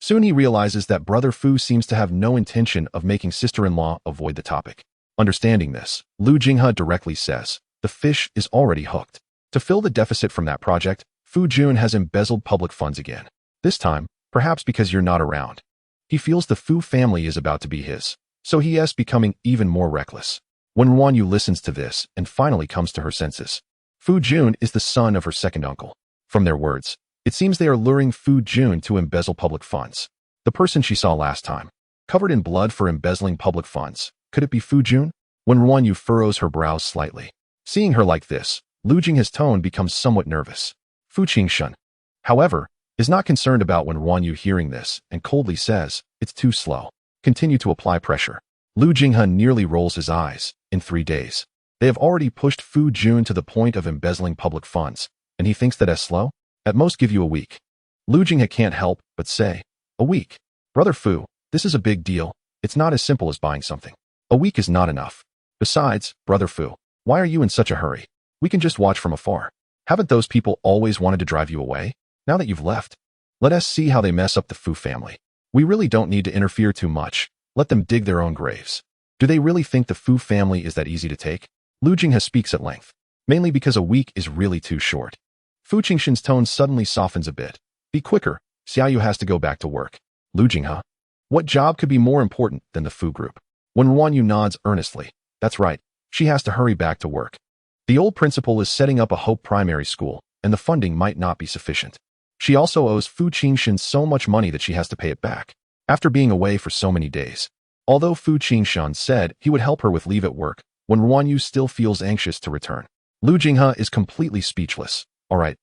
Soon he realizes that Brother Fu seems to have no intention of making sister-in-law avoid the topic. Understanding this, Lu Jinghe directly says, "The fish is already hooked." To fill the deficit from that project, Fu Jun has embezzled public funds again. This time, perhaps because you're not around. He feels the Fu family is about to be his, so he is becoming even more reckless. Wen RuanYu listens to this and finally comes to her senses. Fu Jun is the son of her second uncle. From their words, it seems they are luring Fu Jun to embezzle public funds. The person she saw last time, covered in blood for embezzling public funds, could it be Fu Jun? Wen RuanYu furrows her brows slightly. Seeing her like this, Lu Jinghe's tone becomes somewhat nervous. Fu Jinshen, however, is not concerned about Wen RuanYu hearing this and coldly says, "It's too slow. Continue to apply pressure." Lu Jinghe nearly rolls his eyes. In 3 days, they have already pushed Fu Jun to the point of embezzling public funds, and he thinks that as slow? At most give you a week. Lu Jinghe can't help but say, "A week? Brother Fu, this is a big deal. It's not as simple as buying something. A week is not enough. Besides, Brother Fu, why are you in such a hurry? We can just watch from afar. Haven't those people always wanted to drive you away? Now that you've left, let us see how they mess up the Fu family. We really don't need to interfere too much. Let them dig their own graves. Do they really think the Fu family is that easy to take?" Lu Jinghe speaks at length, mainly because a week is really too short. Fu Jinshen's tone suddenly softens a bit. "Be quicker, Xiaoyu has to go back to work." Lu Jinghe, what job could be more important than the Fu group? Wen RuanYu nods earnestly. That's right, she has to hurry back to work. The old principal is setting up a Hope primary school, and the funding might not be sufficient. She also owes Fu Jinshen so much money that she has to pay it back. After being away for so many days, although Fu Jinshen said he would help her with leave at work, Wen RuanYu still feels anxious to return. Lu Jinghe is completely speechless. All right.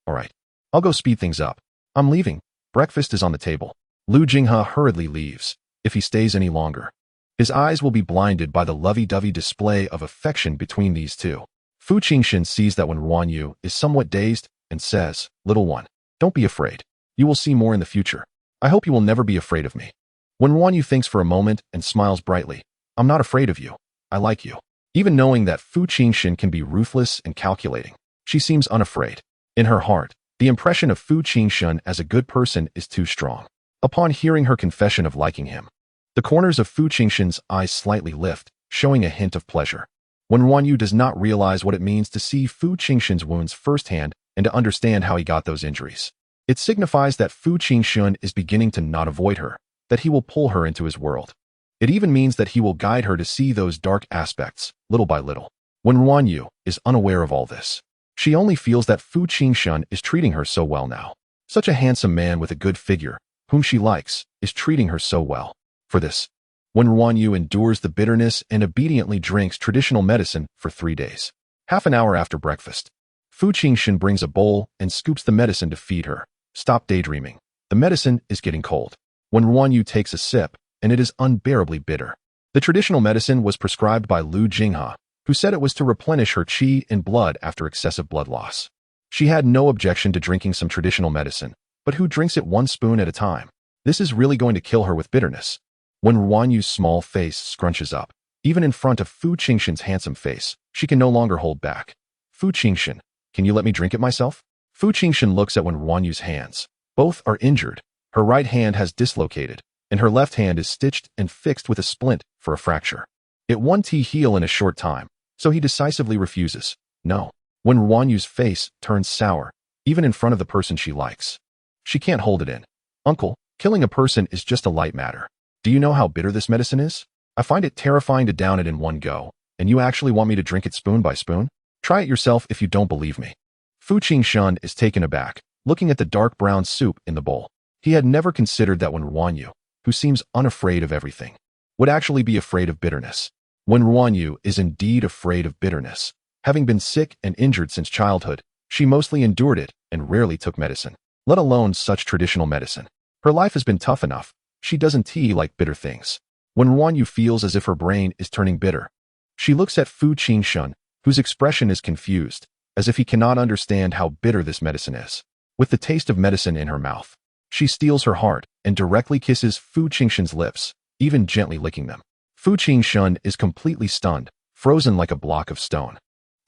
I'll go speed things up. I'm leaving. Breakfast is on the table." Lu Jinghe hurriedly leaves. If he stays any longer, his eyes will be blinded by the lovey-dovey display of affection between these two. Fu Jinshen sees that Wen RuanYu is somewhat dazed and says, "Little one, don't be afraid. You will see more in the future. I hope you will never be afraid of me." Wen RuanYu thinks for a moment and smiles brightly. "I'm not afraid of you. I like you." Even knowing that Fu Jinshen can be ruthless and calculating, she seems unafraid. In her heart, the impression of Fu Jinshen as a good person is too strong. Upon hearing her confession of liking him, the corners of Fu Jinshen's eyes slightly lift, showing a hint of pleasure. Wen RuanYu does not realize what it means to see Fu Jinshen's wounds firsthand and to understand how he got those injuries. It signifies that Fu Jinshen is beginning to not avoid her, that he will pull her into his world. It even means that he will guide her to see those dark aspects, little by little. Wen RuanYu is unaware of all this. She only feels that Fu Jinshen is treating her so well now. Such a handsome man with a good figure, whom she likes, is treating her so well. For this, Wen RuanYu endures the bitterness and obediently drinks traditional medicine for 3 days. Half an hour after breakfast, Fu Jinshen brings a bowl and scoops the medicine to feed her. Stop daydreaming. The medicine is getting cold. Wen RuanYu takes a sip, and it is unbearably bitter. The traditional medicine was prescribed by Lu Jinghe, who said it was to replenish her qi and blood after excessive blood loss. She had no objection to drinking some traditional medicine, but who drinks it 1 spoon at a time? This is really going to kill her with bitterness. Wen RuanYu's small face scrunches up. Even in front of Fu Jinshen's handsome face, she can no longer hold back. Fu Jinshen, can you let me drink it myself? Fu Jinshen looks at Wen RuanYu's hands. Both are injured. Her right hand has dislocated, and her left hand is stitched and fixed with a splint for a fracture. It won't heal in a short time, so he decisively refuses. No. Wen RuanYu's face turns sour, even in front of the person she likes. She can't hold it in. Uncle, killing a person is just a light matter. Do you know how bitter this medicine is? I find it terrifying to down it in one go, and you actually want me to drink it spoon by spoon? Try it yourself if you don't believe me. Fu Jinshen is taken aback, looking at the dark brown soup in the bowl. He had never considered that Wen RuanYu, who seems unafraid of everything, would actually be afraid of bitterness. Wen RuanYu is indeed afraid of bitterness. Having been sick and injured since childhood, she mostly endured it and rarely took medicine, let alone such traditional medicine. Her life has been tough enough. She doesn't like bitter things. Wen RuanYu feels as if her brain is turning bitter. She looks at Fu Jinshen, whose expression is confused, as if he cannot understand how bitter this medicine is. With the taste of medicine in her mouth, she steals her heart and directly kisses Fu Jinshen's lips, even gently licking them. Fu Jinshen is completely stunned, frozen like a block of stone.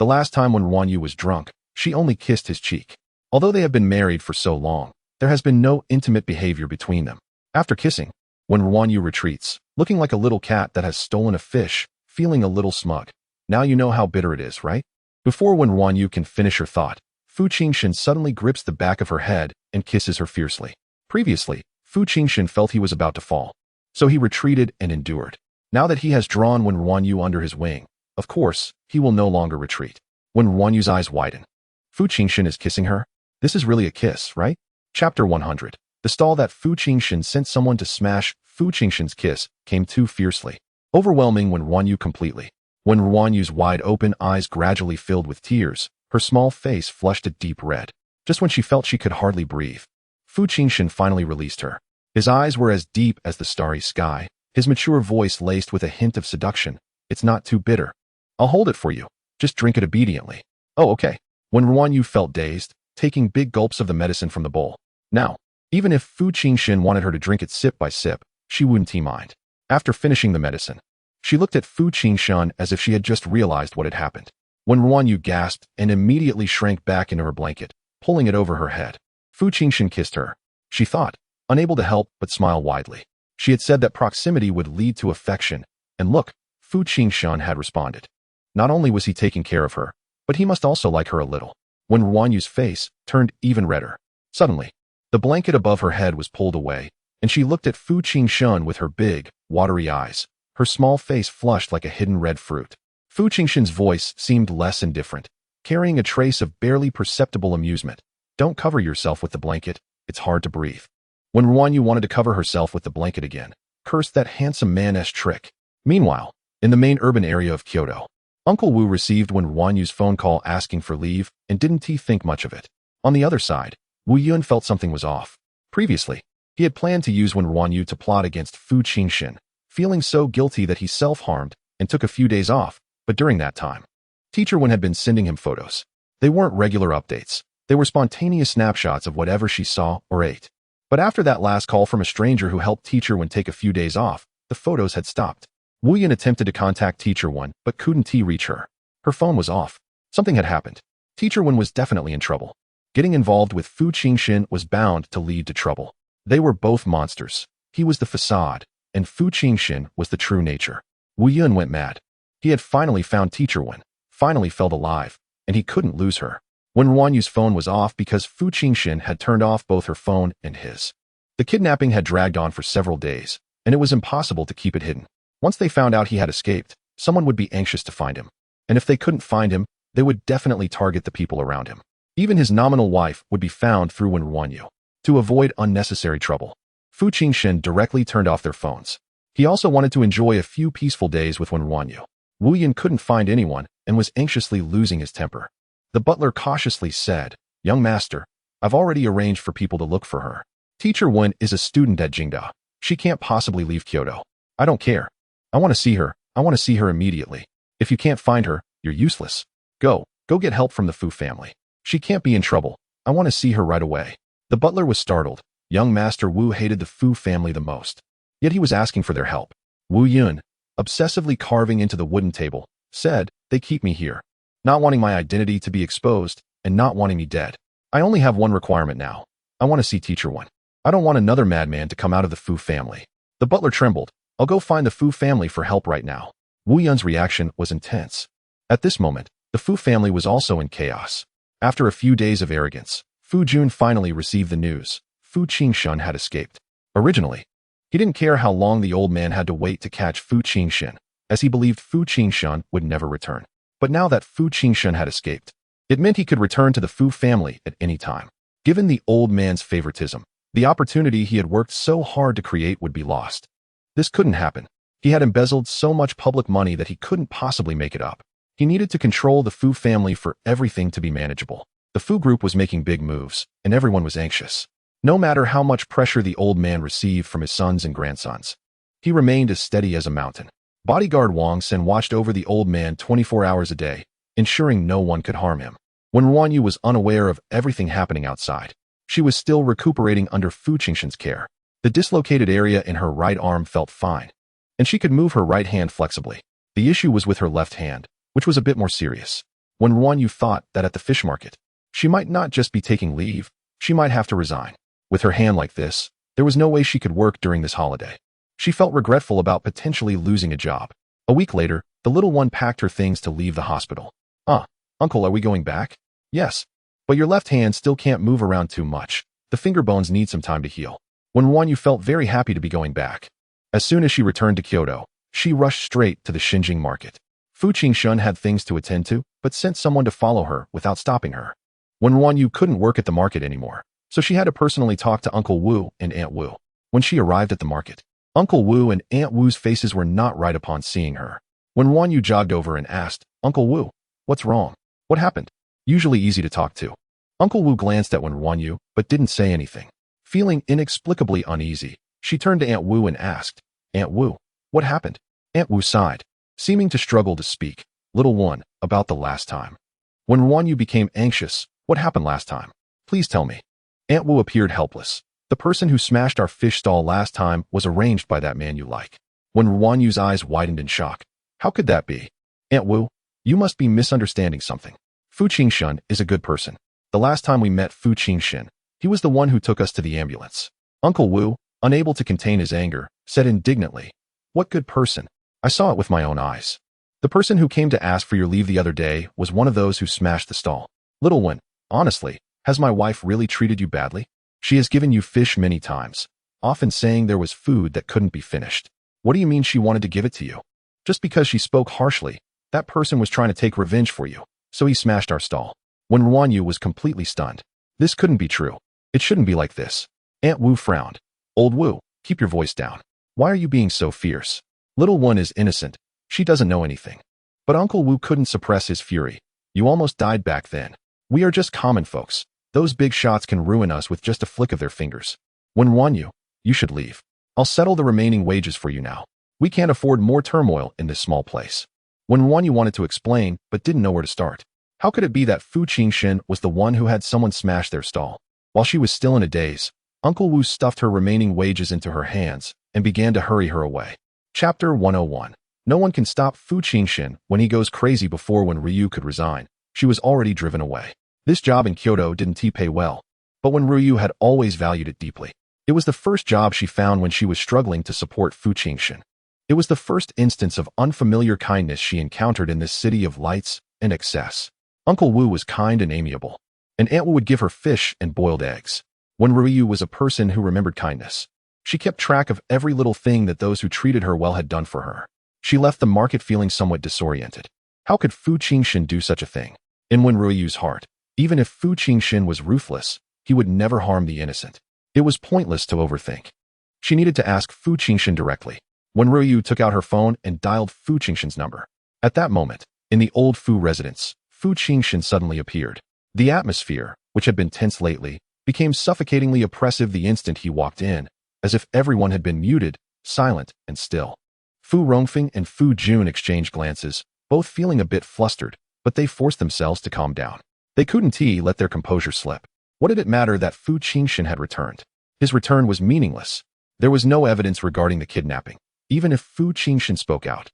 The last time Wen RuanYu was drunk, she only kissed his cheek. Although they have been married for so long, there has been no intimate behavior between them. After kissing, Wen RuanYu retreats, looking like a little cat that has stolen a fish, feeling a little smug. Now you know how bitter it is, right? Before Wen RuanYu can finish her thought, Fu Jinshen suddenly grips the back of her head and kisses her fiercely. Previously, Fu Jinshen felt he was about to fall, so he retreated and endured. Now that he has drawn Wen RuanYu under his wing, of course, he will no longer retreat. Wen RuanYu's eyes widen. Fu Jinshen is kissing her? This is really a kiss, right? Chapter 100. The stall that Fu Jinshen sent someone to smash Fu Jinshen's kiss came too fiercely, overwhelming Wen RuanYu completely. Wen RuanYu's wide-open eyes gradually filled with tears, her small face flushed a deep red. Just when she felt she could hardly breathe, Fu Jinshen finally released her. His eyes were as deep as the starry sky, his mature voice laced with a hint of seduction. It's not too bitter. I'll hold it for you. Just drink it obediently. Oh, okay. Wen RuanYu felt dazed, taking big gulps of the medicine from the bowl. Now, even if Fu Jinshen wanted her to drink it sip by sip, she wouldn't mind. After finishing the medicine, she looked at Fu Jinshen as if she had just realized what had happened. Wen RuanYu gasped and immediately shrank back into her blanket, pulling it over her head. Fu Jinshen kissed her. She thought, unable to help but smile widely. She had said that proximity would lead to affection, and look, Fu Jinshen had responded. Not only was he taking care of her, but he must also like her a little. Wen RuanYu's face turned even redder. Suddenly, the blanket above her head was pulled away, and she looked at Fu Jinshen with her big, watery eyes. Her small face flushed like a hidden red fruit. Fu Jinshen's voice seemed less indifferent, carrying a trace of barely perceptible amusement. Don't cover yourself with the blanket, it's hard to breathe. Wen RuanYu wanted to cover herself with the blanket again, cursed that handsome man-esque trick. Meanwhile, in the main urban area of Kyoto, Uncle Wu received Wen RuanYu's phone call asking for leave and didn't think much of it. On the other side, Wu Yun felt something was off. Previously, he had planned to use Wen RuanYu to plot against Fu Jinshen, feeling so guilty that he self-harmed and took a few days off, but during that time, Teacher Wen had been sending him photos. They weren't regular updates. They were spontaneous snapshots of whatever she saw or ate. But after that last call from a stranger who helped Teacher Wen take a few days off, the photos had stopped. Wu Yun attempted to contact Teacher Wen, but couldn't reach her. Her phone was off. Something had happened. Teacher Wen was definitely in trouble. Getting involved with Fu Jinshen was bound to lead to trouble. They were both monsters. He was the facade, and Fu Jinshen was the true nature. Wu Yun went mad. He had finally found Teacher Wen, finally felt alive, and he couldn't lose her. Wen RuanYu's phone was off because Fu Jinshen had turned off both her phone and his. The kidnapping had dragged on for several days, and it was impossible to keep it hidden. Once they found out he had escaped, someone would be anxious to find him. And if they couldn't find him, they would definitely target the people around him. Even his nominal wife would be found through Wen RuanYu. To avoid unnecessary trouble, Fu Jinshen directly turned off their phones. He also wanted to enjoy a few peaceful days with Wen RuanYu. Wu Yin couldn't find anyone and was anxiously losing his temper. The butler cautiously said, "Young master, I've already arranged for people to look for her. Teacher Wen is a student at Jingda. She can't possibly leave Kyoto. I don't care. I want to see her. I want to see her immediately. If you can't find her, you're useless. Go get help from the Fu family. She can't be in trouble. I want to see her right away." The butler was startled. Young Master Wu hated the Fu family the most. Yet he was asking for their help. Wu Yun, obsessively carving into the wooden table, said, "They keep me here, not wanting my identity to be exposed and not wanting me dead. I only have one requirement now. I want to see Teacher Wen. I don't want another madman to come out of the Fu family." The butler trembled. "I'll go find the Fu family for help right now." Wu Yun's reaction was intense. At this moment, the Fu family was also in chaos. After a few days of arrogance, Fu Jun finally received the news. Fu Jinshen had escaped. Originally, he didn't care how long the old man had to wait to catch Fu Jinshen, as he believed Fu Jinshen would never return. But now that Fu Jinshen had escaped, it meant he could return to the Fu family at any time. Given the old man's favoritism, the opportunity he had worked so hard to create would be lost. This couldn't happen. He had embezzled so much public money that he couldn't possibly make it up. He needed to control the Fu family for everything to be manageable. The Fu group was making big moves, and everyone was anxious. No matter how much pressure the old man received from his sons and grandsons, he remained as steady as a mountain. Bodyguard Wang Sen watched over the old man 24 hours a day, ensuring no one could harm him. Wen RuanYu was unaware of everything happening outside. She was still recuperating under Fu Jinshen's care. The dislocated area in her right arm felt fine, and she could move her right hand flexibly. The issue was with her left hand, which was a bit more serious. Wen RuanYu thought that at the fish market, she might not just be taking leave, she might have to resign. With her hand like this, there was no way she could work during this holiday. She felt regretful about potentially losing a job. A week later, the little one packed her things to leave the hospital. Uncle, are we going back?" "Yes, but your left hand still can't move around too much. The finger bones need some time to heal." Wen RuanYu felt very happy to be going back. As soon as she returned to Kyoto, she rushed straight to the Xinjing market. Fu Jinshen had things to attend to, but sent someone to follow her without stopping her. Wen RuanYu couldn't work at the market anymore, so she had to personally talk to Uncle Wu and Aunt Wu. When she arrived at the market, Uncle Wu and Aunt Wu's faces were not right upon seeing her. Wen RuanYu jogged over and asked, "Uncle Wu, what's wrong? What happened?" Usually easy to talk to. Uncle Wu glanced at Wen RuanYu, but didn't say anything. Feeling inexplicably uneasy, she turned to Aunt Wu and asked, "Aunt Wu, what happened?" Aunt Wu sighed, seeming to struggle to speak. "Little one, about the last time." Wen RuanYu became anxious. "What happened last time? Please tell me." Aunt Wu appeared helpless. "The person who smashed our fish stall last time was arranged by that man you like." Wen RuanYu's eyes widened in shock. "How could that be?" "Aunt Wu, you must be misunderstanding something. Fu Jinshen is a good person. The last time we met Fu Jinshen, he was the one who took us to the ambulance." Uncle Wu, unable to contain his anger, said indignantly, "What good person? I saw it with my own eyes. The person who came to ask for your leave the other day was one of those who smashed the stall. Little one, honestly, has my wife really treated you badly? She has given you fish many times, often saying there was food that couldn't be finished. What do you mean she wanted to give it to you? Just because she spoke harshly, that person was trying to take revenge for you, so he smashed our stall." Wen RuanYu was completely stunned. This couldn't be true. It shouldn't be like this. Aunt Wu frowned. "Old Wu, keep your voice down. Why are you being so fierce? Little one is innocent. She doesn't know anything." But Uncle Wu couldn't suppress his fury. "You almost died back then. We are just common folks. Those big shots can ruin us with just a flick of their fingers. Wen RuanYu, you should leave. I'll settle the remaining wages for you now. We can't afford more turmoil in this small place." Wen RuanYu wanted to explain, but didn't know where to start. How could it be that Fu Jinshen was the one who had someone smash their stall? While she was still in a daze, Uncle Wu stuffed her remaining wages into her hands and began to hurry her away. Chapter 101. No one can stop Fu Jinshen when he goes crazy. Before Wen RuanYu could resign, she was already driven away. This job in Kyoto didn't pay well, but Wen RuanYu had always valued it deeply. It was the first job she found when she was struggling to support Fu Jinshen. It was the first instance of unfamiliar kindness she encountered in this city of lights and excess. Uncle Wu was kind and amiable, and Aunt Wu would give her fish and boiled eggs. Wen RuanYu was a person who remembered kindness. She kept track of every little thing that those who treated her well had done for her. She left the market feeling somewhat disoriented. How could Fu Jinshen do such a thing? In Wen RuanYu's heart, even if Fu Jinshen was ruthless, he would never harm the innocent. It was pointless to overthink. She needed to ask Fu Jinshen directly. Wen RuanYu took out her phone and dialed Fu Jinshen's number. At that moment, in the old Fu residence, Fu Jinshen suddenly appeared. The atmosphere, which had been tense lately, became suffocatingly oppressive the instant he walked in, as if everyone had been muted, silent, and still. Fu Rongfeng and Fu Jun exchanged glances, both feeling a bit flustered, but they forced themselves to calm down. They couldn't let their composure slip. What did it matter that Fu Jinshen had returned? His return was meaningless. There was no evidence regarding the kidnapping. Even if Fu Jinshen spoke out,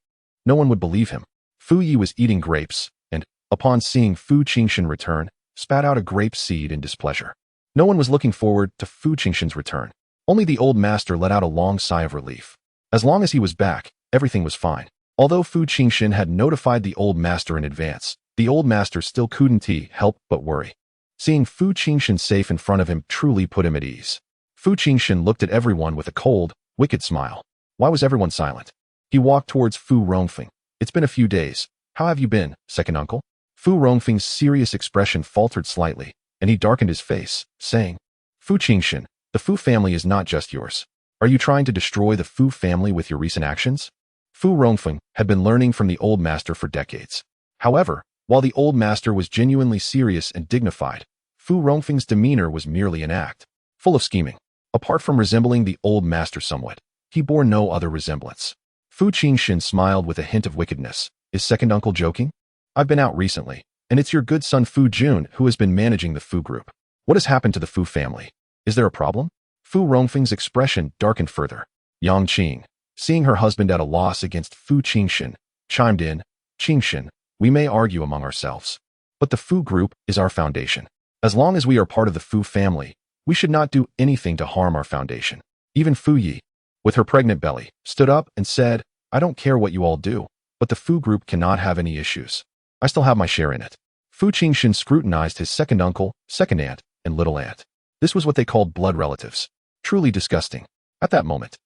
no one would believe him. Fu Yi was eating grapes, and, upon seeing Fu Jinshen return, spat out a grape seed in displeasure. No one was looking forward to Fu Jinshen's return. Only the old master let out a long sigh of relief. As long as he was back, everything was fine. Although Fu Jinshen had notified the old master in advance, the old master still couldn't help but worry. Seeing Fu Jinshen safe in front of him truly put him at ease. Fu Jinshen looked at everyone with a cold, wicked smile. Why was everyone silent? He walked towards Fu Rongfeng. It's been a few days. How have you been, second uncle? Fu Rongfeng's serious expression faltered slightly, and he darkened his face, saying, Fu Jinshen, the Fu family is not just yours. Are you trying to destroy the Fu family with your recent actions? Fu Rongfeng had been learning from the old master for decades. However, while the old master was genuinely serious and dignified, Fu Rongfeng's demeanor was merely an act, full of scheming. Apart from resembling the old master somewhat, he bore no other resemblance. Fu Jinshen smiled with a hint of wickedness. Is second uncle joking? I've been out recently, and it's your good son Fu Jun who has been managing the Fu group. What has happened to the Fu family? Is there a problem? Fu Rongfeng's expression darkened further. Yang Qing, seeing her husband at a loss against Fu Jinshen, chimed in, Jinshen, we may argue among ourselves, but the Fu group is our foundation. As long as we are part of the Fu family, we should not do anything to harm our foundation. Even Fu Yi, with her pregnant belly, stood up and said, I don't care what you all do, but the Fu group cannot have any issues. I still have my share in it. Fu Jinshen scrutinized his second uncle, second aunt, and little aunt. This was what they called blood relatives. Truly disgusting. At that moment,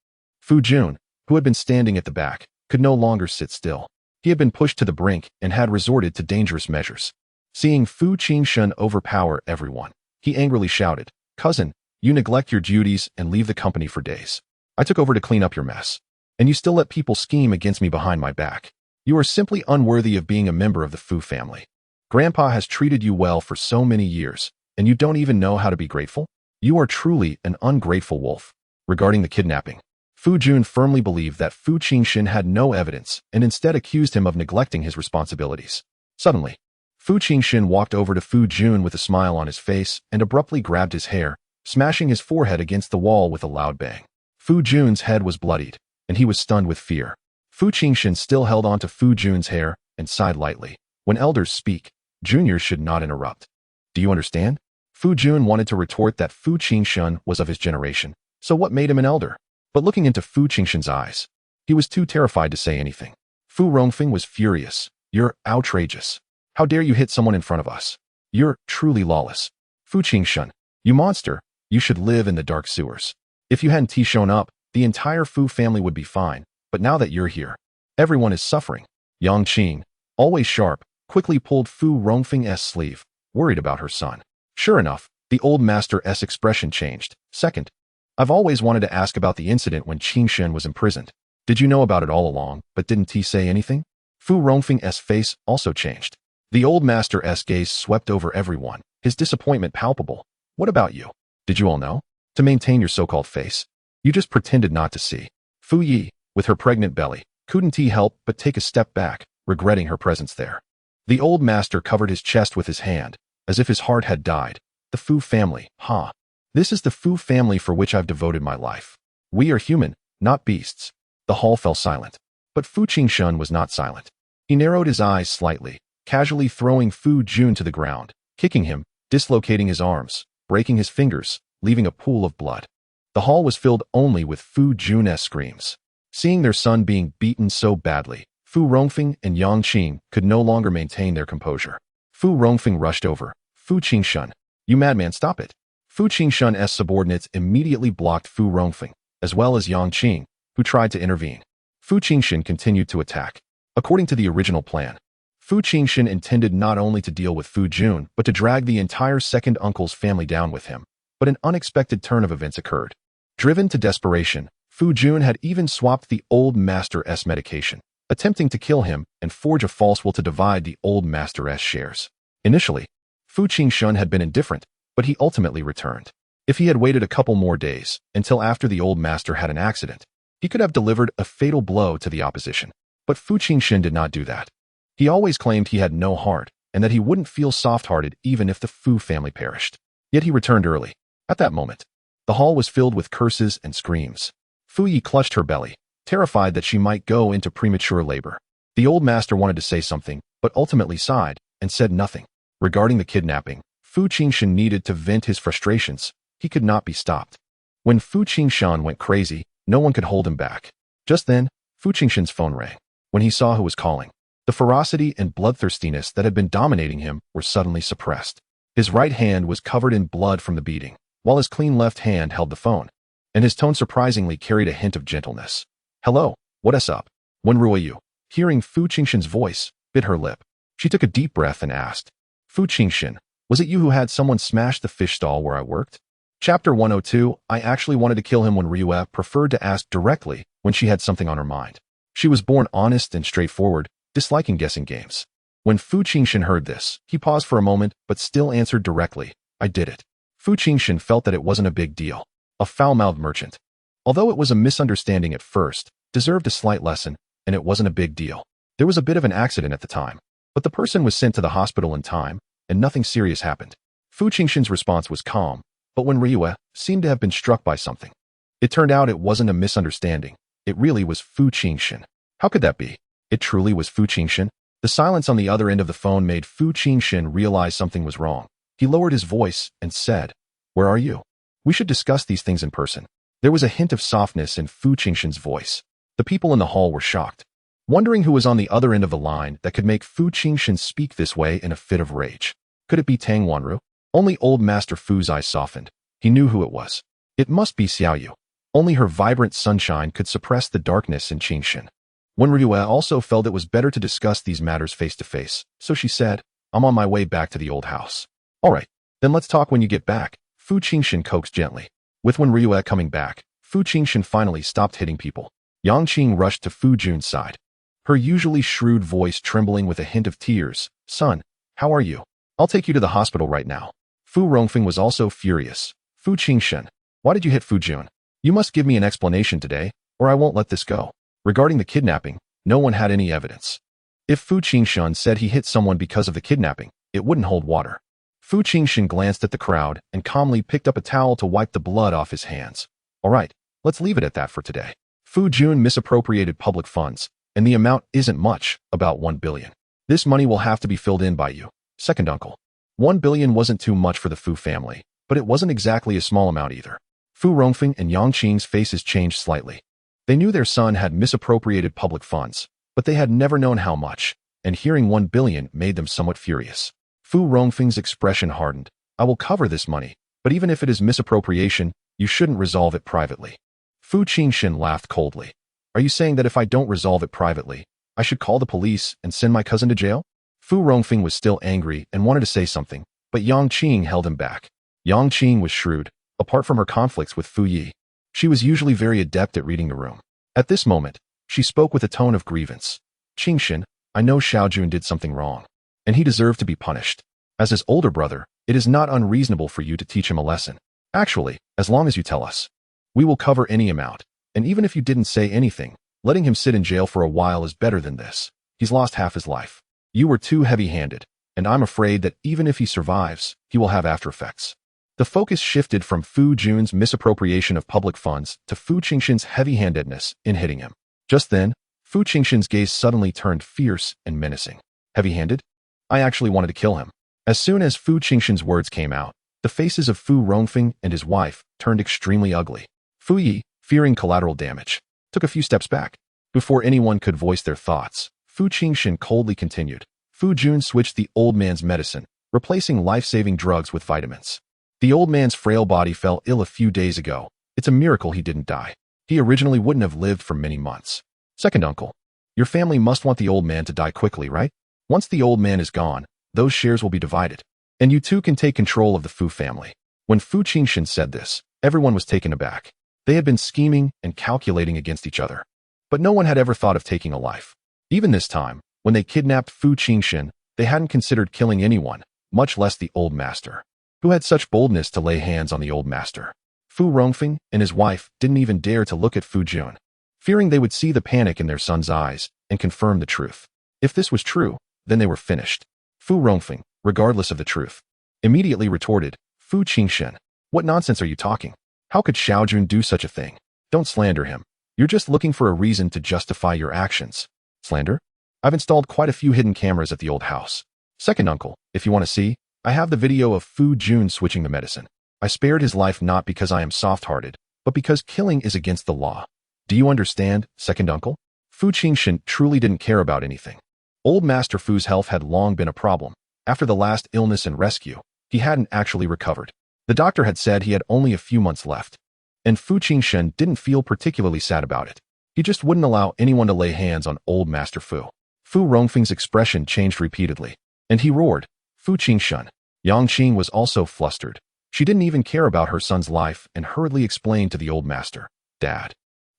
Fu Jun, who had been standing at the back, could no longer sit still. He had been pushed to the brink and had resorted to dangerous measures. Seeing Fu Jinshen overpower everyone, he angrily shouted, Cousin, you neglect your duties and leave the company for days. I took over to clean up your mess, and you still let people scheme against me behind my back. You are simply unworthy of being a member of the Fu family. Grandpa has treated you well for so many years, and you don't even know how to be grateful? You are truly an ungrateful wolf. Regarding the kidnapping, Fu Jun firmly believed that Fu Jinshen had no evidence and instead accused him of neglecting his responsibilities. Suddenly, Fu Jinshen walked over to Fu Jun with a smile on his face and abruptly grabbed his hair, smashing his forehead against the wall with a loud bang. Fu Jun's head was bloodied, and he was stunned with fear. Fu Jinshen still held on to Fu Jun's hair and sighed lightly. When elders speak, juniors should not interrupt. Do you understand? Fu Jun wanted to retort that Fu Jinshen was of his generation, so what made him an elder? But looking into Fu Jinshen's eyes, he was too terrified to say anything. Fu Rongfeng was furious. You're outrageous. How dare you hit someone in front of us? You're truly lawless. Fu Jinshen, you monster, you should live in the dark sewers. If you hadn't shown up, the entire Fu family would be fine, but now that you're here, everyone is suffering. Yang Qing, always sharp, quickly pulled Fu Rongfeng's sleeve, worried about her son. Sure enough, the old master's expression changed. Second, I've always wanted to ask about the incident when Jinshen was imprisoned. Did you know about it all along, but didn't he say anything? Fu Rongfeng's face also changed. The old master's gaze swept over everyone, his disappointment palpable. What about you? Did you all know? To maintain your so-called face, you just pretended not to see. Fu Yi, with her pregnant belly, couldn't help but take a step back, regretting her presence there. The old master covered his chest with his hand, as if his heart had died. The Fu family, huh? This is the Fu family for which I've devoted my life. We are human, not beasts. The hall fell silent. But Fu Jinshen was not silent. He narrowed his eyes slightly, casually throwing Fu Jun to the ground, kicking him, dislocating his arms, breaking his fingers, leaving a pool of blood. The hall was filled only with Fu Jun's screams. Seeing their son being beaten so badly, Fu Rongfeng and Yang Qing could no longer maintain their composure. Fu Rongfeng rushed over. Fu Jinshen, you madman, stop it. Fu Jinshen's subordinates immediately blocked Fu Rongfeng, as well as Yang Qing, who tried to intervene. Fu Jinshen continued to attack. According to the original plan, Fu Jinshen intended not only to deal with Fu Jun, but to drag the entire second uncle's family down with him. But an unexpected turn of events occurred. Driven to desperation, Fu Jun had even swapped the old Master-S medication, attempting to kill him and forge a false will to divide the old Master-S shares. Initially, Fu Jinshen had been indifferent, but he ultimately returned. If he had waited a couple more days, until after the old master had an accident, he could have delivered a fatal blow to the opposition. But Fu Jinshen did not do that. He always claimed he had no heart, and that he wouldn't feel soft-hearted even if the Fu family perished. Yet he returned early. At that moment, the hall was filled with curses and screams. Fu Yi clutched her belly, terrified that she might go into premature labor. The old master wanted to say something, but ultimately sighed and said nothing. Regarding the kidnapping, Fu Jinshen needed to vent his frustrations. He could not be stopped. When Fu Jinshen went crazy, no one could hold him back. Just then, Fu Jinshen's phone rang. When he saw who was calling, the ferocity and bloodthirstiness that had been dominating him were suddenly suppressed. His right hand was covered in blood from the beating, while his clean left hand held the phone, and his tone surprisingly carried a hint of gentleness. "Hello, what's up?" Wen RuanYu, hearing Fu Jinshen's voice, bit her lip. She took a deep breath and asked, "Fu Jinshen, was it you who had someone smash the fish stall where I worked?" Chapter 102, I actually wanted to kill him. Wen RuanYu preferred to ask directly when she had something on her mind. She was born honest and straightforward, disliking guessing games. When Fu Jinshen heard this, he paused for a moment but still answered directly, "I did it." Fu Jinshen felt that it wasn't a big deal. A foul-mouthed merchant, although it was a misunderstanding at first, deserved a slight lesson, and it wasn't a big deal. There was a bit of an accident at the time, but the person was sent to the hospital in time, and nothing serious happened. Fu Jinshen's response was calm, but Wen RuanYu seemed to have been struck by something. It turned out it wasn't a misunderstanding. It really was Fu Jinshen. How could that be? It truly was Fu Jinshen. The silence on the other end of the phone made Fu Jinshen realize something was wrong. He lowered his voice and said, "Where are you? We should discuss these things in person." There was a hint of softness in Fu Jinshen's voice. The people in the hall were shocked, wondering who was on the other end of the line that could make Fu Jinshen speak this way in a fit of rage. Could it be Tang Wanru? Only old Master Fu's eyes softened. He knew who it was. It must be Xiaoyu. Only her vibrant sunshine could suppress the darkness in Jinshen. Wen RuanYu also felt it was better to discuss these matters face to face, so she said, "I'm on my way back to the old house." "All right, then let's talk when you get back," Fu Jinshen coaxed gently. With Wen RuanYu coming back, Fu Jinshen finally stopped hitting people. Yang Qing rushed to Fu Jun's side, her usually shrewd voice trembling with a hint of tears. "Son, how are you? I'll take you to the hospital right now." Fu Rongfeng was also furious. "Fu Jinshen, why did you hit Fu Jun? You must give me an explanation today, or I won't let this go." Regarding the kidnapping, no one had any evidence. If Fu Jinshen said he hit someone because of the kidnapping, it wouldn't hold water. Fu Jinshen glanced at the crowd and calmly picked up a towel to wipe the blood off his hands. "All right, let's leave it at that for today. Fu Jun misappropriated public funds, and the amount isn't much, about 1 billion. This money will have to be filled in by you, second uncle." 1 billion wasn't too much for the Fu family, but it wasn't exactly a small amount either. Fu Rongfeng and Yang Qing's faces changed slightly. They knew their son had misappropriated public funds, but they had never known how much, and hearing 1 billion made them somewhat furious. Fu Rongfeng's expression hardened. "I will cover this money, but even if it is misappropriation, you shouldn't resolve it privately." Fu Jinshen laughed coldly. "Are you saying that if I don't resolve it privately, I should call the police and send my cousin to jail?" Fu Rongfeng was still angry and wanted to say something, but Yang Qing held him back. Yang Qing was shrewd, apart from her conflicts with Fu Yi. She was usually very adept at reading the room. At this moment, she spoke with a tone of grievance. "Jinshen, I know Xiaojun did something wrong, and he deserved to be punished. As his older brother, it is not unreasonable for you to teach him a lesson. Actually, as long as you tell us, we will cover any amount, and even if you didn't say anything, letting him sit in jail for a while is better than this. He's lost half his life. You were too heavy-handed, and I'm afraid that even if he survives, he will have after effects." The focus shifted from Fu Jun's misappropriation of public funds to Fu Jinshen's heavy-handedness in hitting him. Just then, Fu Jinshen's gaze suddenly turned fierce and menacing. "Heavy-handed? I actually wanted to kill him." As soon as Fu Jinshen's words came out, the faces of Fu Rongfeng and his wife turned extremely ugly. Fu Yi, fearing collateral damage, took a few steps back. Before anyone could voice their thoughts, Fu Jinshen coldly continued. Fu Jun switched the old man's medicine, replacing life-saving drugs with vitamins. The old man's frail body fell ill a few days ago. It's a miracle he didn't die. He originally wouldn't have lived for many months. Second uncle, your family must want the old man to die quickly, right? Once the old man is gone, those shares will be divided, and you too can take control of the Fu family. When Fu Jinshen said this, everyone was taken aback. They had been scheming and calculating against each other. But no one had ever thought of taking a life. Even this time, when they kidnapped Fu Jinshen, they hadn't considered killing anyone, much less the old master. Who had such boldness to lay hands on the old master? Fu Rongfeng and his wife didn't even dare to look at Fu Jun, fearing they would see the panic in their son's eyes and confirm the truth. If this was true, then they were finished. Fu Rongfeng, regardless of the truth, immediately retorted, Fu Jinshen, what nonsense are you talking? How could Xiaojun do such a thing? Don't slander him. You're just looking for a reason to justify your actions. Slander? I've installed quite a few hidden cameras at the old house. Second uncle, if you want to see, I have the video of Fu Jun switching the medicine. I spared his life not because I am soft-hearted, but because killing is against the law. Do you understand, second uncle? Fu Jinshen truly didn't care about anything. Old Master Fu's health had long been a problem. After the last illness and rescue, he hadn't actually recovered. The doctor had said he had only a few months left. And Fu Jinshen didn't feel particularly sad about it. He just wouldn't allow anyone to lay hands on old Master Fu. Fu Rongfeng's expression changed repeatedly, and he roared, Fu Jinshen. Yang Qing was also flustered. She didn't even care about her son's life and hurriedly explained to the old master, Dad,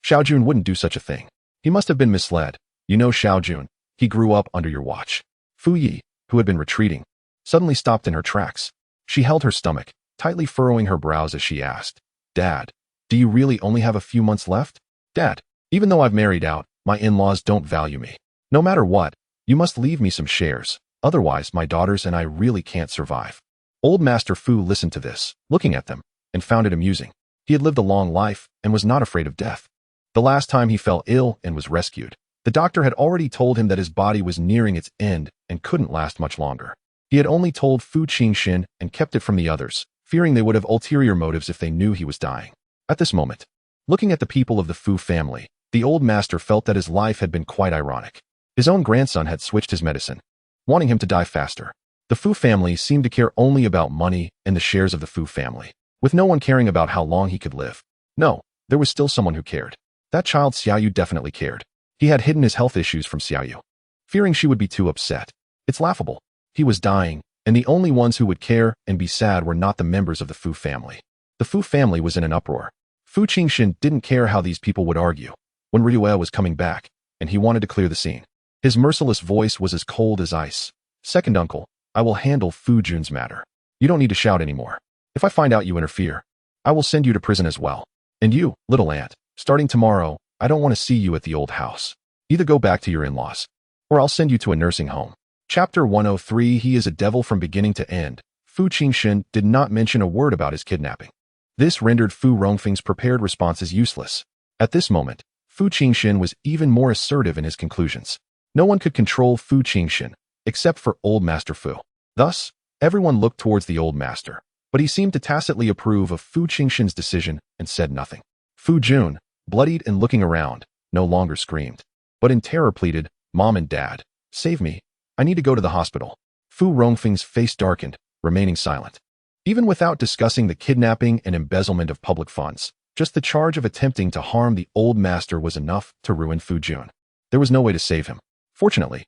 Xiaojun wouldn't do such a thing. He must have been misled. You know Xiaojun, he grew up under your watch. Fu Yi, who had been retreating, suddenly stopped in her tracks. She held her stomach, tightly furrowing her brows as she asked, Dad, do you really only have a few months left? Dad, even though I've married out, my in-laws don't value me. No matter what, you must leave me some shares, otherwise my daughters and I really can't survive. Old Master Fu listened to this, looking at them, and found it amusing. He had lived a long life and was not afraid of death. The last time he fell ill and was rescued, the doctor had already told him that his body was nearing its end and couldn't last much longer. He had only told Fu Jinshen and kept it from the others, fearing they would have ulterior motives if they knew he was dying. At this moment, looking at the people of the Fu family, the old master felt that his life had been quite ironic. His own grandson had switched his medicine, wanting him to die faster. The Fu family seemed to care only about money and the shares of the Fu family, with no one caring about how long he could live. No, there was still someone who cared. That child Xiaoyu definitely cared. He had hidden his health issues from Xiaoyu, fearing she would be too upset. It's laughable. He was dying, and the only ones who would care and be sad were not the members of the Fu family. The Fu family was in an uproar. Fu Jinshen didn't care how these people would argue. Wen RuanYu was coming back, and he wanted to clear the scene. His merciless voice was as cold as ice. Second uncle, I will handle Fu Jun's matter. You don't need to shout anymore. If I find out you interfere, I will send you to prison as well. And you, little aunt, starting tomorrow, I don't want to see you at the old house. Either go back to your in-laws, or I'll send you to a nursing home. Chapter 103 He is a devil from beginning to end. Fu Jinshen did not mention a word about his kidnapping. This rendered Fu Rongfeng's prepared responses useless. At this moment, Fu Jinshen was even more assertive in his conclusions. No one could control Fu Jinshen, except for old Master Fu. Thus, everyone looked towards the old master, but he seemed to tacitly approve of Fu Jinshen's decision and said nothing. Fu Jun, bloodied and looking around, no longer screamed, but in terror pleaded, Mom and Dad, save me. I need to go to the hospital. Fu Rongfeng's face darkened, remaining silent. Even without discussing the kidnapping and embezzlement of public funds, just the charge of attempting to harm the old master was enough to ruin Fu Jun. There was no way to save him. Fortunately,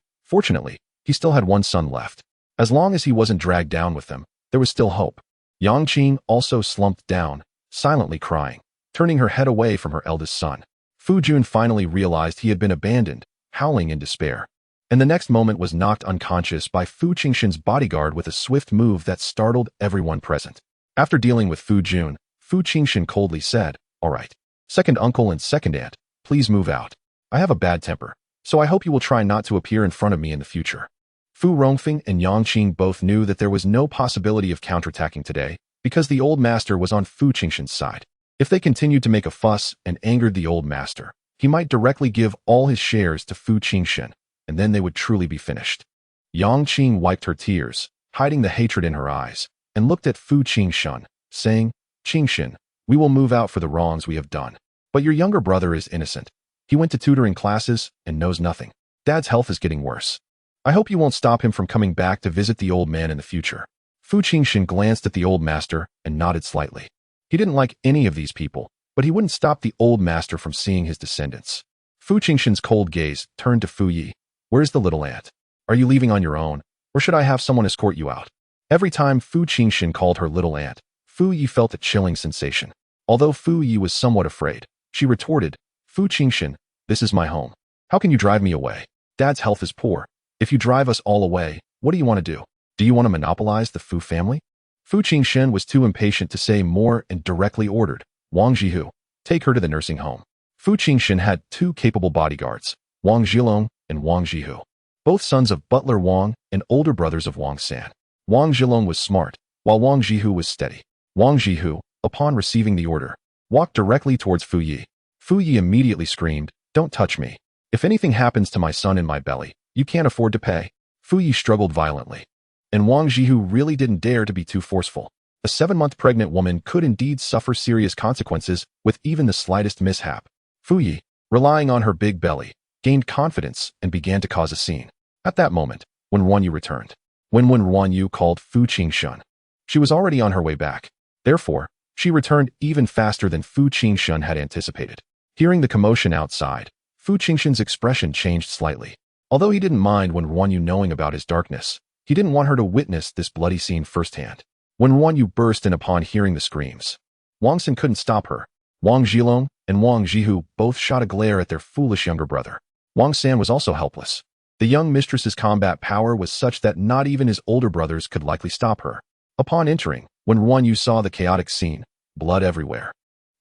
he still had one son left. As long as he wasn't dragged down with them, there was still hope. Yang Qing also slumped down, silently crying, turning her head away from her eldest son. Fu Jun finally realized he had been abandoned, howling in despair. And the next moment was knocked unconscious by Fu Jinshen's bodyguard with a swift move that startled everyone present. After dealing with Fu Jun, Fu Jinshen coldly said, All right, second uncle and second aunt, please move out. I have a bad temper, so I hope you will try not to appear in front of me in the future. Fu Rongfeng and Yang Qing both knew that there was no possibility of counterattacking today, because the old master was on Fu Jinshen's side. If they continued to make a fuss and angered the old master, he might directly give all his shares to Fu Jinshen, and then they would truly be finished. Yang Qing wiped her tears, hiding the hatred in her eyes, and looked at Fu Jinshen, saying, Jinshen, we will move out for the wrongs we have done. But your younger brother is innocent. He went to tutoring classes and knows nothing. Dad's health is getting worse. I hope you won't stop him from coming back to visit the old man in the future. Fu Jinshen glanced at the old master and nodded slightly. He didn't like any of these people, but he wouldn't stop the old master from seeing his descendants. Fu Jinshen's cold gaze turned to Fu Yi. Where's the little aunt? Are you leaving on your own, or should I have someone escort you out? Every time Fu Jinshen called her little aunt, Fu Yi felt a chilling sensation. Although Fu Yi was somewhat afraid, she retorted, Fu Jinshen, this is my home. How can you drive me away? Dad's health is poor. If you drive us all away, what do you want to do? Do you want to monopolize the Fu family? Fu Jinshen was too impatient to say more and directly ordered, Wang Jihu, take her to the nursing home. Fu Jinshen had two capable bodyguards, Wang Zhilong and Wang Jihu, both sons of butler Wang and older brothers of Wang San. Wang Zhilong was smart, while Wang Jihu was steady. Wang Jihu, upon receiving the order, walked directly towards Fu Yi. Fu Yi immediately screamed, don't touch me. If anything happens to my son in my belly, you can't afford to pay. Fu Yi struggled violently. And Wang Jihu really didn't dare to be too forceful. A 7-month pregnant woman could indeed suffer serious consequences with even the slightest mishap. Fu Yi, relying on her big belly, gained confidence and began to cause a scene. At that moment, Wen RuanYu returned. Wen RuanYu called Fu Jinshen. She was already on her way back. Therefore, she returned even faster than Fu Jinshen had anticipated. Hearing the commotion outside, Fu Jinshen's expression changed slightly. Although he didn't mind Wen RuanYu knowing about his darkness, he didn't want her to witness this bloody scene firsthand. Wen RuanYu burst in upon hearing the screams. Wang San couldn't stop her. Wang Zhilong and Wang Jihu both shot a glare at their foolish younger brother. Wang San was also helpless. The young mistress's combat power was such that not even his older brothers could likely stop her. Upon entering, Wen RuanYu saw the chaotic scene, blood everywhere.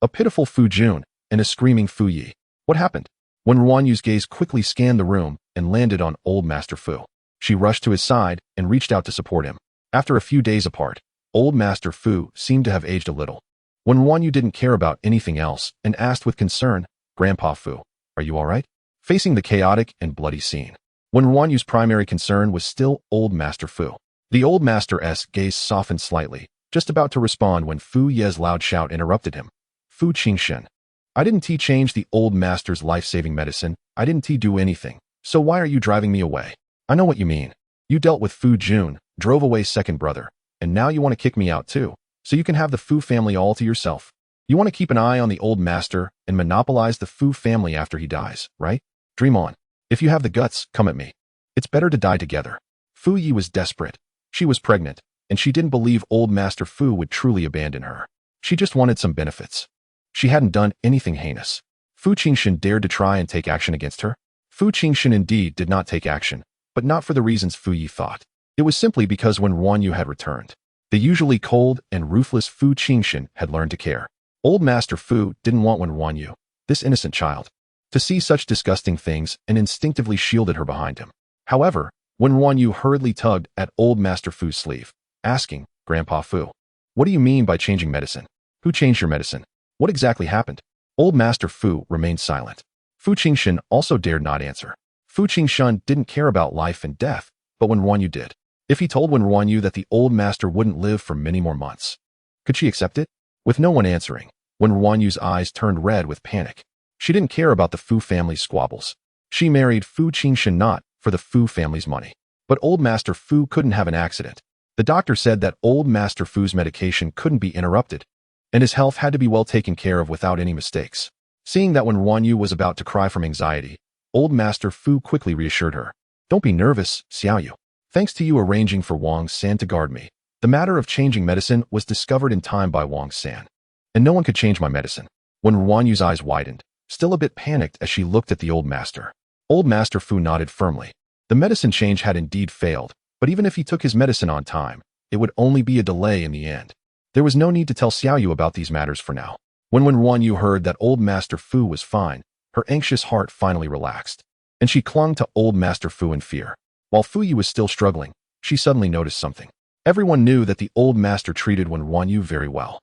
A pitiful Fu Jun and a screaming Fu Yi. What happened? Wen RuanYu's gaze quickly scanned the room and landed on old Master Fu. She rushed to his side and reached out to support him. After a few days apart, old Master Fu seemed to have aged a little. Wen RuanYu didn't care about anything else and asked with concern, Grandpa Fu, are you all right? Facing the chaotic and bloody scene, Wen RuanYu's primary concern was still old Master Fu. The old Master's gaze softened slightly, just about to respond when Fu Ye's loud shout interrupted him. Fu Jinshen, I didn't change the old master's life-saving medicine. I didn't do anything. So why are you driving me away? I know what you mean. You dealt with Fu Jun, drove away second brother, and now you want to kick me out too, so you can have the Fu family all to yourself. You want to keep an eye on the old master and monopolize the Fu family after he dies, right? Dream on. If you have the guts, come at me. It's better to die together. Fu Yi was desperate. She was pregnant, and she didn't believe old Master Fu would truly abandon her. She just wanted some benefits. She hadn't done anything heinous. Fu Jinshen dared to try and take action against her. Fu Jinshen indeed did not take action, but not for the reasons Fu Yi thought. It was simply because Wen RuanYu had returned, the usually cold and ruthless Fu Jinshen had learned to care. Old Master Fu didn't want Wen RuanYu, this innocent child, to see such disgusting things and instinctively shielded her behind him. However, Wen RuanYu hurriedly tugged at old Master Fu's sleeve, asking, Grandpa Fu, what do you mean by changing medicine? Who changed your medicine? What exactly happened? Old Master Fu remained silent. Fu Jinshen also dared not answer. Fu Jinshen didn't care about life and death, but Wen RuanYu did. If he told Wen RuanYu that the old master wouldn't live for many more months, could she accept it? With no one answering, Wen RuanYu's eyes turned red with panic. She didn't care about the Fu family's squabbles. She married Fu Jinshen not for the Fu family's money. But old Master Fu couldn't have an accident. The doctor said that old Master Fu's medication couldn't be interrupted, and his health had to be well taken care of without any mistakes. Seeing that Wen RuanYu was about to cry from anxiety, old Master Fu quickly reassured her. Don't be nervous, Xiaoyu. Thanks to you arranging for Wang San to guard me, the matter of changing medicine was discovered in time by Wang San, and no one could change my medicine. Wen RuanYu's eyes widened, still a bit panicked as she looked at the old master. Old Master Fu nodded firmly. The medicine change had indeed failed, but even if he took his medicine on time, it would only be a delay in the end. There was no need to tell Xiaoyu about these matters for now. When Wen RuanYu heard that old Master Fu was fine, her anxious heart finally relaxed, and she clung to old Master Fu in fear. While Fu Yi was still struggling, she suddenly noticed something. Everyone knew that the old master treated Wen RuanYu very well.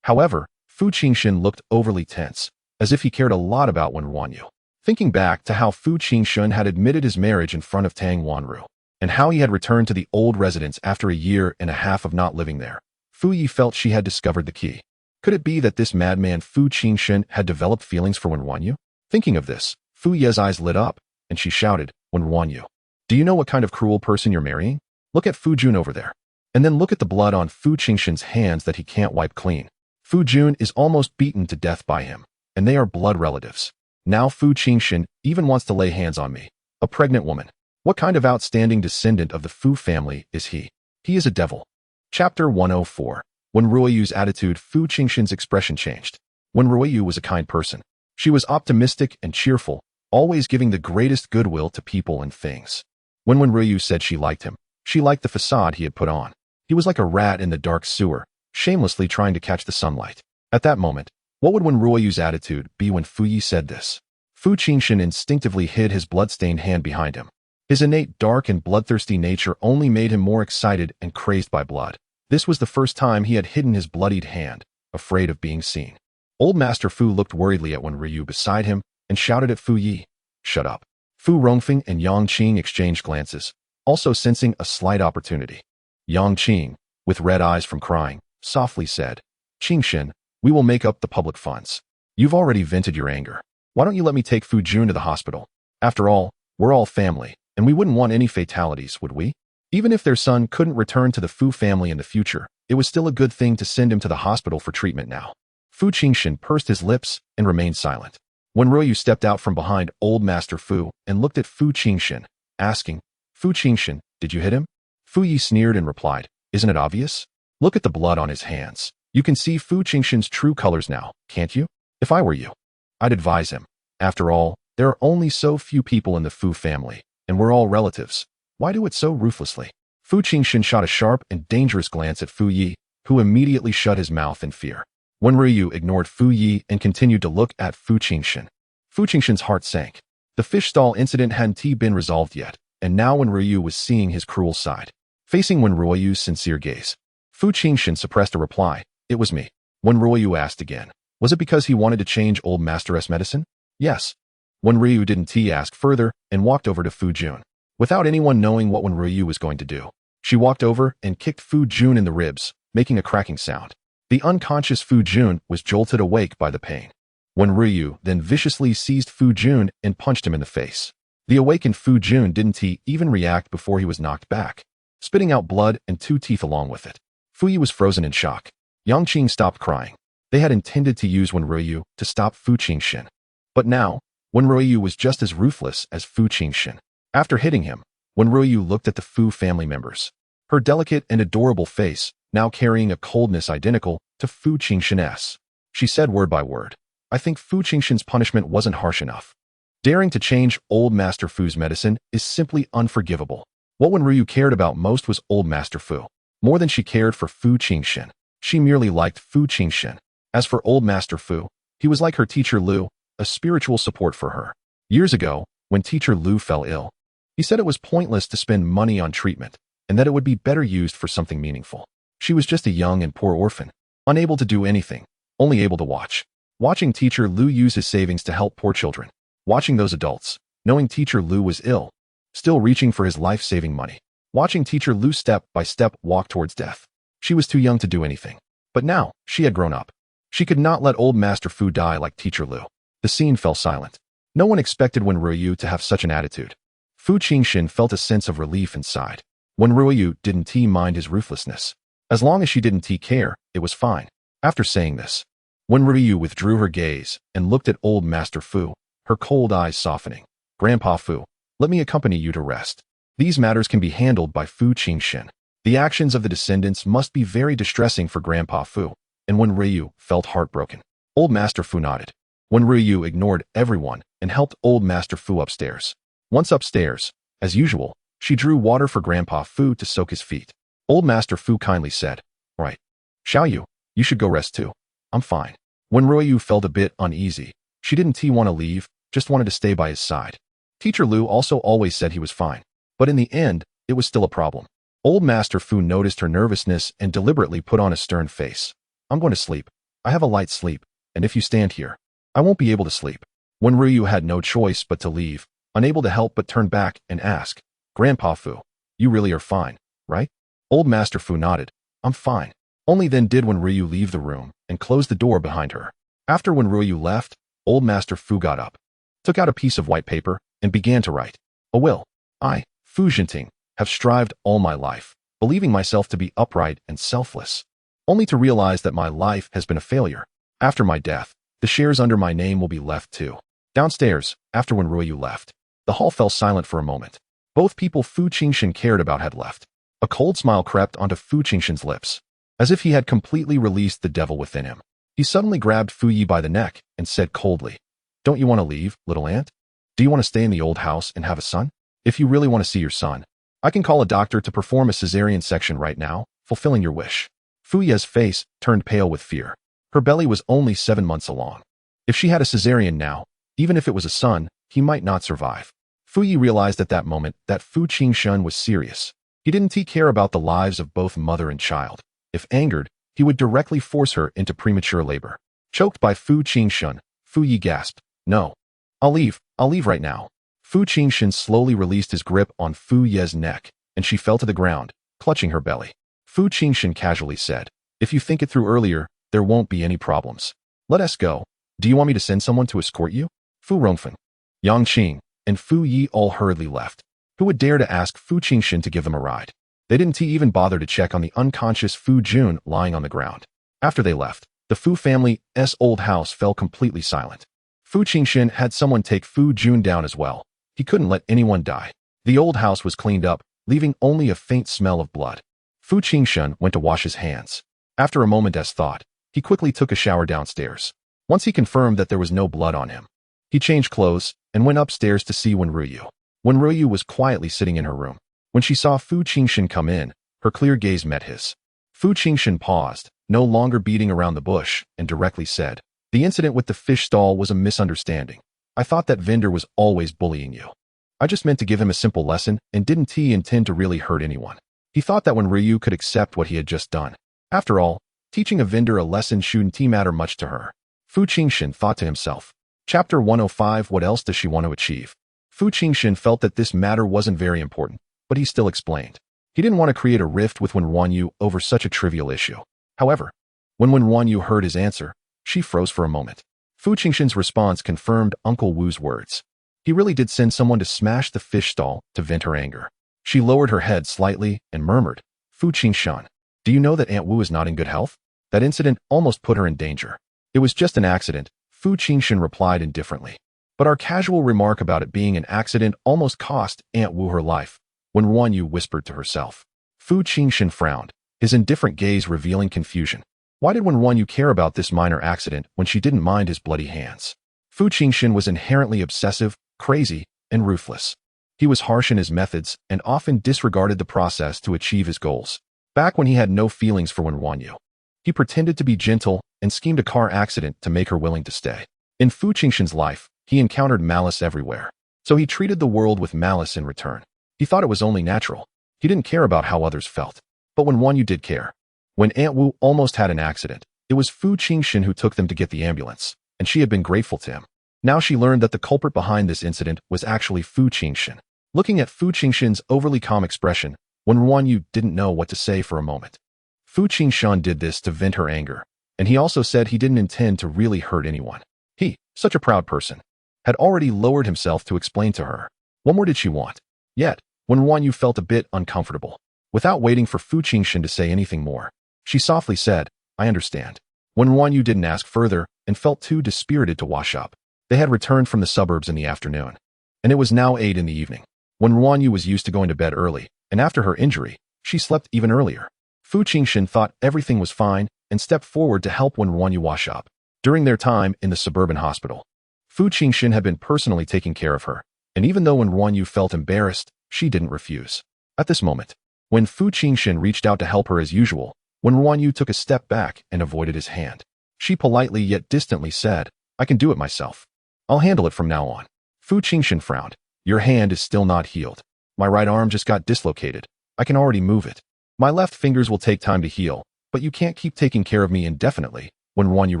However, Fu Jinshen looked overly tense, as if he cared a lot about Wen RuanYu. Thinking back to how Fu Jinshen had admitted his marriage in front of Tang Wanru, and how he had returned to the old residence after a year and a half of not living there, Fu Yi felt she had discovered the key. Could it be that this madman Fu Jinshen had developed feelings for Wen RuanYu? Thinking of this, Fu Ye's eyes lit up, and she shouted, Wen RuanYu, do you know what kind of cruel person you're marrying? Look at Fu Jun over there. And then look at the blood on Fu Jinshen's hands that he can't wipe clean. Fu Jun is almost beaten to death by him, and they are blood relatives. Now Fu Jinshen even wants to lay hands on me, a pregnant woman. What kind of outstanding descendant of the Fu family is he? He is a devil. Chapter 104. Wen RuanYu's attitude, Fu Jinshen's expression changed. Wen RuanYu was a kind person. She was optimistic and cheerful, always giving the greatest goodwill to people and things. When Wen RuanYu said she liked him, she liked the facade he had put on. He was like a rat in the dark sewer, shamelessly trying to catch the sunlight. At that moment, what would Wen RuanYu's attitude be when Fu Yi said this? Fu Jinshen instinctively hid his blood-stained hand behind him. His innate dark and bloodthirsty nature only made him more excited and crazed by blood. This was the first time he had hidden his bloodied hand, afraid of being seen. Old Master Fu looked worriedly at Wen RuanYu beside him and shouted at Fu Yi, "Shut up." Fu Rongfeng and Yang Qing exchanged glances, also sensing a slight opportunity. Yang Qing, with red eyes from crying, softly said, "Jinshen, we will make up the public funds. You've already vented your anger. Why don't you let me take Fu Jun to the hospital? After all, we're all family, and we wouldn't want any fatalities, would we?" Even if their son couldn't return to the Fu family in the future, it was still a good thing to send him to the hospital for treatment now. Fu Jinshen pursed his lips and remained silent. Wen RuanYu stepped out from behind Old Master Fu and looked at Fu Jinshen, asking, "Fu Jinshen, did you hit him?" Fu Yi sneered and replied, "Isn't it obvious? Look at the blood on his hands. You can see Fu Jinshen's true colors now, can't you? If I were you, I'd advise him. After all, there are only so few people in the Fu family, and we're all relatives. Why do it so ruthlessly?" Fu Jinshen shot a sharp and dangerous glance at Fu Yi, who immediately shut his mouth in fear. Wen RuanYu ignored Fu Yi and continued to look at Fu Jinshen. Fu Jinshen's heart sank. The fish stall incident hadn't been resolved yet, and now Wen RuanYu was seeing his cruel side. Facing Wen RuanYu's sincere gaze, Fu Jinshen suppressed a reply. "It was me." Wen RuanYu asked again, "Was it because he wanted to change Old Master's medicine?" "Yes." Wen RuanYu didn't ask further and walked over to Fu Jun. Without anyone knowing what Wen RuanYu was going to do, she walked over and kicked Fu Jun in the ribs, making a cracking sound. The unconscious Fu Jun was jolted awake by the pain. Wen RuanYu then viciously seized Fu Jun and punched him in the face. The awakened Fu Jun didn't even react before he was knocked back, spitting out blood and 2 teeth along with it. Fu Yi was frozen in shock. Yang Qing stopped crying. They had intended to use Wen RuanYu to stop Fu Jinshen. But now, Wen RuanYu was just as ruthless as Fu Jinshen. After hitting him, Wen RuanYu looked at the Fu family members. Her delicate and adorable face, now carrying a coldness identical to Fu Jinshen's. She said word by word, "I think Fu Jinshen's punishment wasn't harsh enough. Daring to change Old Master Fu's medicine is simply unforgivable." What Wen RuanYu cared about most was Old Master Fu. More than she cared for Fu Jinshen. She merely liked Fu Jinshen. As for Old Master Fu, he was like her teacher Lu, a spiritual support for her. Years ago, when teacher Lu fell ill, he said it was pointless to spend money on treatment, and that it would be better used for something meaningful. She was just a young and poor orphan, unable to do anything, only able to watch. Watching teacher Lu use his savings to help poor children. Watching those adults, knowing teacher Lu was ill, still reaching for his life-saving money. Watching teacher Lu step by step walk towards death. She was too young to do anything. But now, she had grown up. She could not let Old Master Fu die like teacher Lu. The scene fell silent. No one expected Wen RuanYu to have such an attitude. Fu Jinshen felt a sense of relief inside. Wen RuanYu didn't mind his ruthlessness. As long as she didn't care, it was fine. After saying this, Wen RuanYu withdrew her gaze and looked at Old Master Fu, her cold eyes softening. "Grandpa Fu, let me accompany you to rest. These matters can be handled by Fu Jinshen." The actions of the descendants must be very distressing for Grandpa Fu, and Wen RuanYu felt heartbroken. Old Master Fu nodded. Wen RuanYu ignored everyone and helped Old Master Fu upstairs. Once upstairs, as usual, she drew water for Grandpa Fu to soak his feet. Old Master Fu kindly said, "Right. Xiaoyu, you should go rest too. I'm fine." Wen RuanYu felt a bit uneasy. She didn't want to leave, just wanted to stay by his side. Teacher Lu also always said he was fine, but in the end, it was still a problem. Old Master Fu noticed her nervousness and deliberately put on a stern face. "I'm going to sleep. I have a light sleep, and if you stand here, I won't be able to sleep." Wen RuanYu had no choice but to leave, unable to help but turn back and ask, "Grandpa Fu, you really are fine, right?" Old Master Fu nodded. "I'm fine." Only then did Wen RuanYu leave the room and close the door behind her. After Wen RuanYu left, Old Master Fu got up, took out a piece of white paper, and began to write. "A will. I, Fu Jinshen, have strived all my life, believing myself to be upright and selfless, only to realize that my life has been a failure. After my death, the shares under my name will be left too." Downstairs, after Wen RuanYu left, the hall fell silent for a moment. Both people Fu Jinshen cared about had left. A cold smile crept onto Fu Jinshen's lips, as if he had completely released the devil within him. He suddenly grabbed Fu Yi by the neck and said coldly, "Don't you want to leave, little ant? Do you want to stay in the old house and have a son? If you really want to see your son, I can call a doctor to perform a cesarean section right now, fulfilling your wish." Fu Yi's face turned pale with fear. Her belly was only 7 months along. If she had a cesarean now, even if it was a son, he might not survive. Fu Yi realized at that moment that Fu Jinshen was serious. He didn't care about the lives of both mother and child. If angered, he would directly force her into premature labor. Choked by Fu Jinshen, Fu Yi gasped, "No. I'll leave right now." Fu Jinshen slowly released his grip on Fu Yi's neck, and she fell to the ground, clutching her belly. Fu Jinshen casually said, "If you think it through earlier, there won't be any problems. Let us go. Do you want me to send someone to escort you?" Fu Rongfen, Yang Qing, and Fu Yi all hurriedly left. Who would dare to ask Fu Jinshen to give them a ride? They didn't even bother to check on the unconscious Fu Jun lying on the ground. After they left, the Fu family's old house fell completely silent. Fu Jinshen had someone take Fu Jun down as well. He couldn't let anyone die. The old house was cleaned up, leaving only a faint smell of blood. Fu Jinshen went to wash his hands. After a moment's thought, he quickly took a shower downstairs. Once he confirmed that there was no blood on him, he changed clothes and went upstairs to see Wen RuanYu. Wen RuanYu was quietly sitting in her room. When she saw Fu Jinshen come in, her clear gaze met his. Fu Jinshen paused, no longer beating around the bush, and directly said, "The incident with the fish stall was a misunderstanding. I thought that vendor was always bullying you. I just meant to give him a simple lesson and didn't intend to really hurt anyone." He thought that Wen RuanYu could accept what he had just done. After all, teaching a vendor a lesson shouldn't matter much to her. Fu Jinshen thought to himself. Chapter 105. What else does she want to achieve? Fu Jinshen felt that this matter wasn't very important, but he still explained. He didn't want to create a rift with Wen RuanYu over such a trivial issue. However, when Wen RuanYu heard his answer, she froze for a moment. Fu Jinshen's response confirmed Uncle Wu's words. He really did send someone to smash the fish stall to vent her anger. She lowered her head slightly and murmured, "Fu Jinshen, do you know that Aunt Wu is not in good health? That incident almost put her in danger." "It was just an accident," Fu Jinshen replied indifferently. "But our casual remark about it being an accident almost cost Aunt Wu her life," Wen RuanYu whispered to herself. Fu Jinshen frowned, his indifferent gaze revealing confusion. Why did Wen RuanYu care about this minor accident when she didn't mind his bloody hands? Fu Jinshen was inherently obsessive, crazy, and ruthless. He was harsh in his methods and often disregarded the process to achieve his goals. Back when he had no feelings for Wen RuanYu, he pretended to be gentle and schemed a car accident to make her willing to stay. In Fu Jinshen's life, he encountered malice everywhere, so he treated the world with malice in return. He thought it was only natural. He didn't care about how others felt. But Wen RuanYu did care. When Aunt Wu almost had an accident, it was Fu Jinshen who took them to get the ambulance, and she had been grateful to him. Now she learned that the culprit behind this incident was actually Fu Jinshen. Looking at Fu Jinshen's overly calm expression, Wen RuanYu didn't know what to say for a moment. Fu Jinshen did this to vent her anger, and he also said he didn't intend to really hurt anyone. He, such a proud person, had already lowered himself to explain to her. What more did she want? Yet, Wen RuanYu felt a bit uncomfortable. Without waiting for Fu Jinshen to say anything more, she softly said, "I understand." Wen RuanYu didn't ask further and felt too dispirited to wash up. They had returned from the suburbs in the afternoon, and it was now 8 in the evening. Wen RuanYu was used to going to bed early, and after her injury, she slept even earlier. Fu Jinshen thought everything was fine and stepped forward to help Wen RuanYu wash up. During their time in the suburban hospital, Fu Jinshen had been personally taking care of her, and even though Wen RuanYu felt embarrassed, she didn't refuse. At this moment, when Fu Jinshen reached out to help her as usual, Wen RuanYu took a step back and avoided his hand. She politely yet distantly said, "I can do it myself. I'll handle it from now on." Fu Jinshen frowned. "Your hand is still not healed. My right arm just got dislocated. I can already move it. My left fingers will take time to heal, but you can't keep taking care of me indefinitely," Wen RuanYu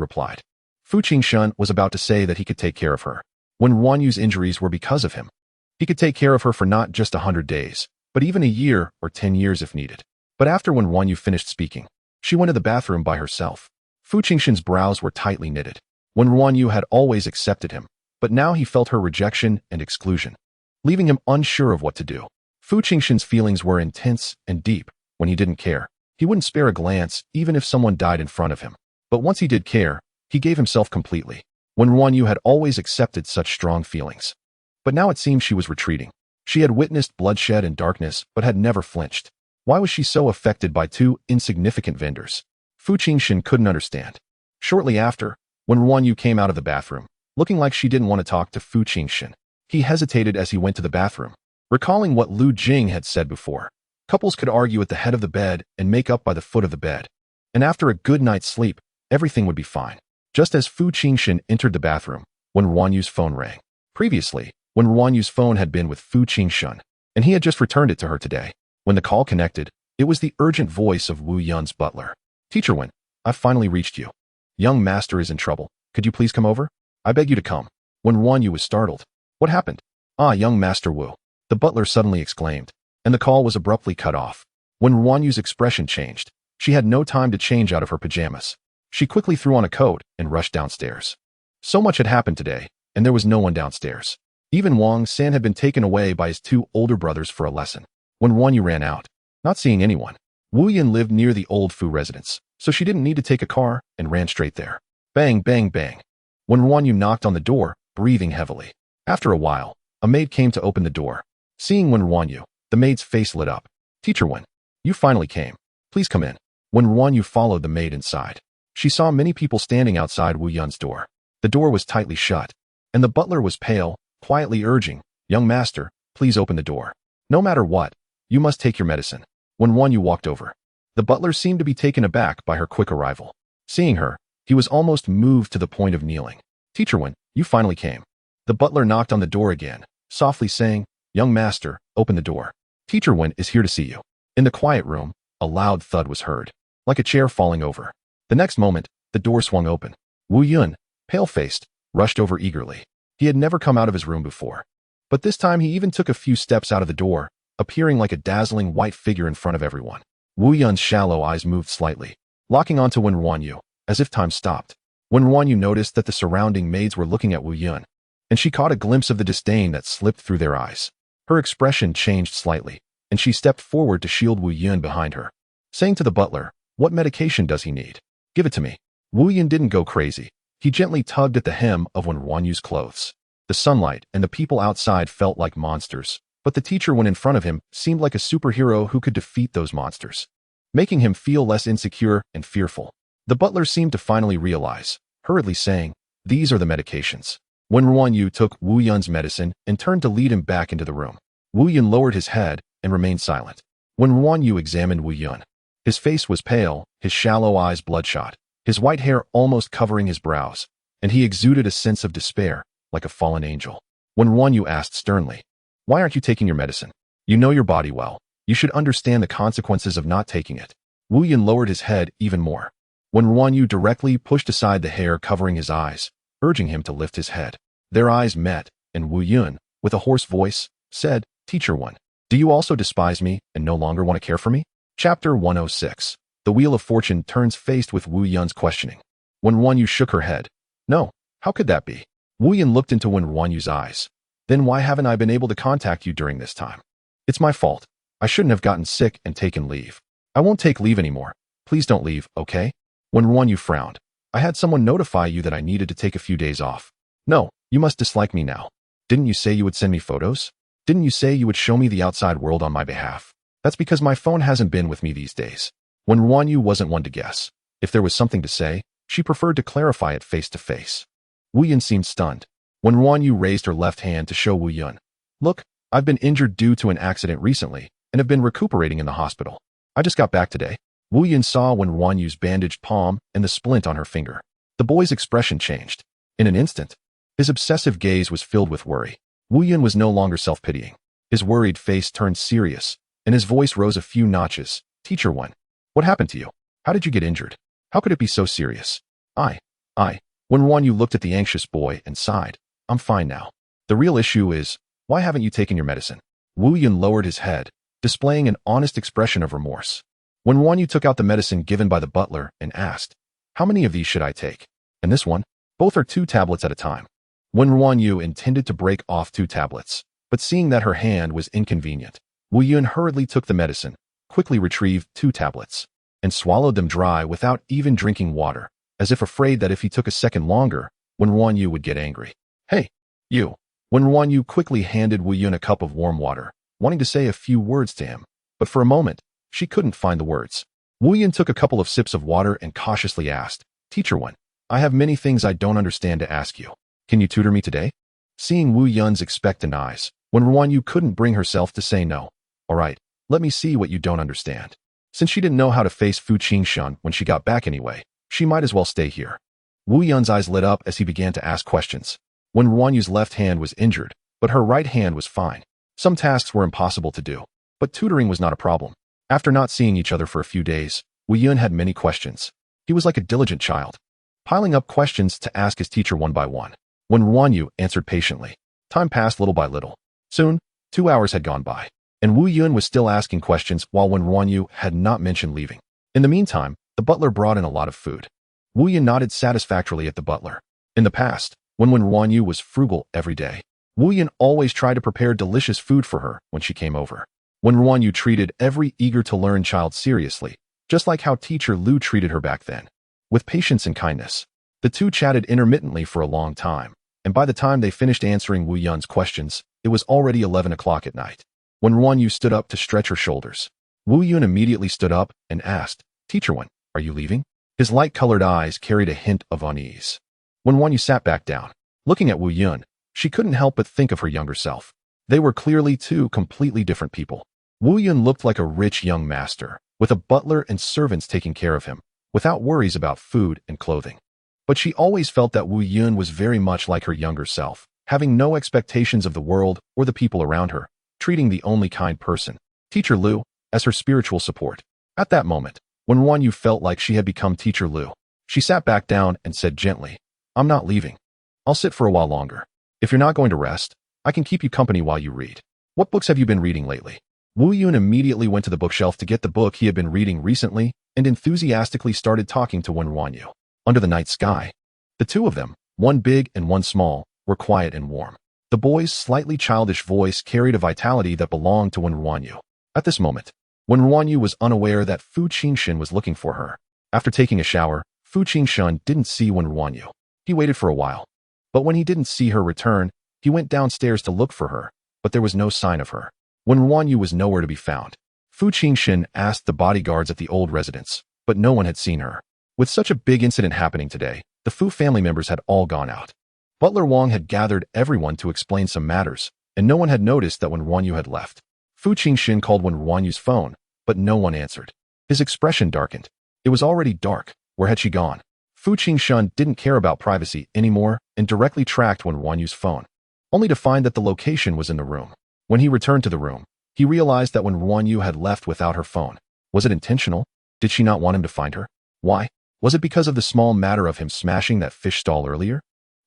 replied. Fu Jinshen was about to say that he could take care of her. Wen RuanYu's injuries were because of him. He could take care of her for not just 100 days, but even a year or 10 years if needed. But after Wen RuanYu finished speaking, she went to the bathroom by herself. Fu Jinshen's brows were tightly knitted. Wen RuanYu had always accepted him, but now he felt her rejection and exclusion, leaving him unsure of what to do. Fu Jinshen's feelings were intense and deep. When he didn't care, he wouldn't spare a glance even if someone died in front of him. But once he did care, he gave himself completely. Wen RuanYu had always accepted such strong feelings. But now it seemed she was retreating. She had witnessed bloodshed and darkness, but had never flinched. Why was she so affected by 2 insignificant vendors? Fu Jinshen couldn't understand. Shortly after, when RuanYu came out of the bathroom, looking like she didn't want to talk to Fu Jinshen, he hesitated as he went to the bathroom. Recalling what Lu Jing had said before, couples could argue at the head of the bed and make up by the foot of the bed. And after a good night's sleep, everything would be fine. Just as Fu Jinshen entered the bathroom, when RuanYu's phone rang. Previously, when RuanYu's phone had been with Fu Jinshen, and he had just returned it to her today. When the call connected, it was the urgent voice of Wu Yun's butler. Teacher Wen, I've finally reached you. Young master is in trouble. Could you please come over? I beg you to come. When RuanYu was startled. What happened? Ah, young master Wu. The butler suddenly exclaimed, and the call was abruptly cut off. When RuanYu's expression changed, she had no time to change out of her pajamas. She quickly threw on a coat and rushed downstairs. So much had happened today, and there was no one downstairs. Even Wang San had been taken away by his two older brothers for a lesson. When RuanYu ran out, not seeing anyone, Wu Yun lived near the old Fu residence, so she didn't need to take a car and ran straight there. Bang, bang, bang. When RuanYu knocked on the door, breathing heavily. After a while, a maid came to open the door. Seeing Wen RuanYu, the maid's face lit up. Teacher Wen, you finally came. Please come in. When RuanYu followed the maid inside, she saw many people standing outside Wu Yun's door. The door was tightly shut, and the butler was pale, quietly urging, young master, please open the door. No matter what, you must take your medicine. When RuanYu walked over, the butler seemed to be taken aback by her quick arrival. Seeing her, he was almost moved to the point of kneeling. Teacher Wen, you finally came. The butler knocked on the door again, softly saying, young master, open the door. Teacher Wen is here to see you. In the quiet room, a loud thud was heard, like a chair falling over. The next moment, the door swung open. Wu Yun, pale-faced, rushed over eagerly. He had never come out of his room before. But this time he even took a few steps out of the door, appearing like a dazzling white figure in front of everyone. Wu Yun's shallow eyes moved slightly, locking onto Wen RuanYu, as if time stopped. Wen RuanYu noticed that the surrounding maids were looking at Wu Yun, and she caught a glimpse of the disdain that slipped through their eyes. Her expression changed slightly, and she stepped forward to shield Wu Yun behind her, saying to the butler, what medication does he need? Give it to me. Wu Yun didn't go crazy. He gently tugged at the hem of Wen RuanYu's clothes. The sunlight and the people outside felt like monsters, but the teacher when in front of him seemed like a superhero who could defeat those monsters, making him feel less insecure and fearful. The butler seemed to finally realize, hurriedly saying, these are the medications. Wen RuanYu took Wu Yun's medicine and turned to lead him back into the room. Wu Yun lowered his head and remained silent. When RuanYu examined Wu Yun, his face was pale, his shallow eyes bloodshot, his white hair almost covering his brows, and he exuded a sense of despair, like a fallen angel. When RuanYu asked sternly, why aren't you taking your medicine? You know your body well. You should understand the consequences of not taking it. Wu Yun lowered his head even more. When RuanYu directly pushed aside the hair covering his eyes, urging him to lift his head. Their eyes met, and Wu Yun, with a hoarse voice, said, Teacher Wen, do you also despise me and no longer want to care for me? Chapter 106. The Wheel of Fortune turns faced with Wu Yun's questioning. When RuanYu shook her head. No, how could that be? Wu Yun looked into Wen RuanYu's eyes. Then why haven't I been able to contact you during this time? It's my fault. I shouldn't have gotten sick and taken leave. I won't take leave anymore. Please don't leave, okay? When RuanYu frowned. I had someone notify you that I needed to take a few days off. No, you must dislike me now. Didn't you say you would send me photos? Didn't you say you would show me the outside world on my behalf? That's because my phone hasn't been with me these days. When RuanYu wasn't one to guess. If there was something to say, she preferred to clarify it face to face. Wu Yun seemed stunned. When RuanYu raised her left hand to show Wu Yun. Look, I've been injured due to an accident recently, and have been recuperating in the hospital. I just got back today. Wu Yun saw Wen RuanYu's bandaged palm and the splint on her finger. The boy's expression changed. In an instant, his obsessive gaze was filled with worry. Wu Yun was no longer self-pitying. His worried face turned serious, and his voice rose a few notches. Teacher Wen, what happened to you? How did you get injured? How could it be so serious? When RuanYu looked at the anxious boy and sighed. I'm fine now. The real issue is, why haven't you taken your medicine? Wu Yun lowered his head, displaying an honest expression of remorse. When RuanYu took out the medicine given by the butler and asked, how many of these should I take? And this one? Both are 2 tablets at a time. When RuanYu intended to break off 2 tablets, but seeing that her hand was inconvenient, Wu Yun hurriedly took the medicine, quickly retrieved 2 tablets, and swallowed them dry without even drinking water, as if afraid that if he took a second longer, Wen RuanYu would get angry. Hey, you. Wen RuanYu quickly handed Wu Yun a cup of warm water, wanting to say a few words to him, but for a moment, she couldn't find the words. Wu Yun took a couple of sips of water and cautiously asked, Teacher Wen, I have many things I don't understand to ask you. Can you tutor me today? Seeing Wu Yun's expectant eyes, Wen RuanYu couldn't bring herself to say no. All right, let me see what you don't understand. Since she didn't know how to face Fu Jinshen when she got back anyway, she might as well stay here. Wu Yun's eyes lit up as he began to ask questions. Wen RuanYu's left hand was injured, but her right hand was fine. Some tasks were impossible to do, but tutoring was not a problem. After not seeing each other for a few days, Wu Yun had many questions. He was like a diligent child, piling up questions to ask his teacher one by one. Wen RuanYu answered patiently. Time passed little by little. Soon, 2 hours had gone by, and Wu Yun was still asking questions while Wen RuanYu had not mentioned leaving. In the meantime, the butler brought in a lot of food. Wu Yun nodded satisfactorily at the butler. In the past, when Wen RuanYu was frugal every day, Wu Yun always tried to prepare delicious food for her when she came over. Wen RuanYu treated every eager-to-learn child seriously, just like how teacher Lu treated her back then. With patience and kindness, the two chatted intermittently for a long time, and by the time they finished answering Wu Yun's questions, it was already 11 o'clock at night. Wen RuanYu stood up to stretch her shoulders. Wu Yun immediately stood up and asked, "Teacher Wen, are you leaving?" His light-colored eyes carried a hint of unease. Wen RuanYu sat back down. Looking at Wu Yun, she couldn't help but think of her younger self. They were clearly two completely different people. Wu Yun looked like a rich young master, with a butler and servants taking care of him, without worries about food and clothing. But she always felt that Wu Yun was very much like her younger self, having no expectations of the world or the people around her, treating the only kind person, Teacher Lu, as her spiritual support. At that moment, when RuanYu felt like she had become Teacher Lu, she sat back down and said gently, "I'm not leaving. I'll sit for a while longer. If you're not going to rest, I can keep you company while you read. What books have you been reading lately?" Wu Yun immediately went to the bookshelf to get the book he had been reading recently and enthusiastically started talking to Wen RuanYu. Under the night sky, the two of them, one big and one small, were quiet and warm. The boy's slightly childish voice carried a vitality that belonged to Wen RuanYu. At this moment, Wen RuanYu was unaware that Fu Jinshen was looking for her. After taking a shower, Fu Jinshen didn't see Wen RuanYu. He waited for a while, but when he didn't see her return, he went downstairs to look for her, but there was no sign of her. Wen RuanYu was nowhere to be found. Fu Jinshen asked the bodyguards at the old residence, but no one had seen her. With such a big incident happening today, the Fu family members had all gone out. Butler Wang had gathered everyone to explain some matters, and no one had noticed that Wen RuanYu had left. Fu Jinshen called Wen RuanYu's phone, but no one answered. His expression darkened. It was already dark. Where had she gone? Fu Jinshen didn't care about privacy anymore and directly tracked Wen RuanYu's phone, only to find that the location was in the room. When he returned to the room, he realized that Wen RuanYu had left without her phone. Was it intentional? Did she not want him to find her? Why? Was it because of the small matter of him smashing that fish stall earlier?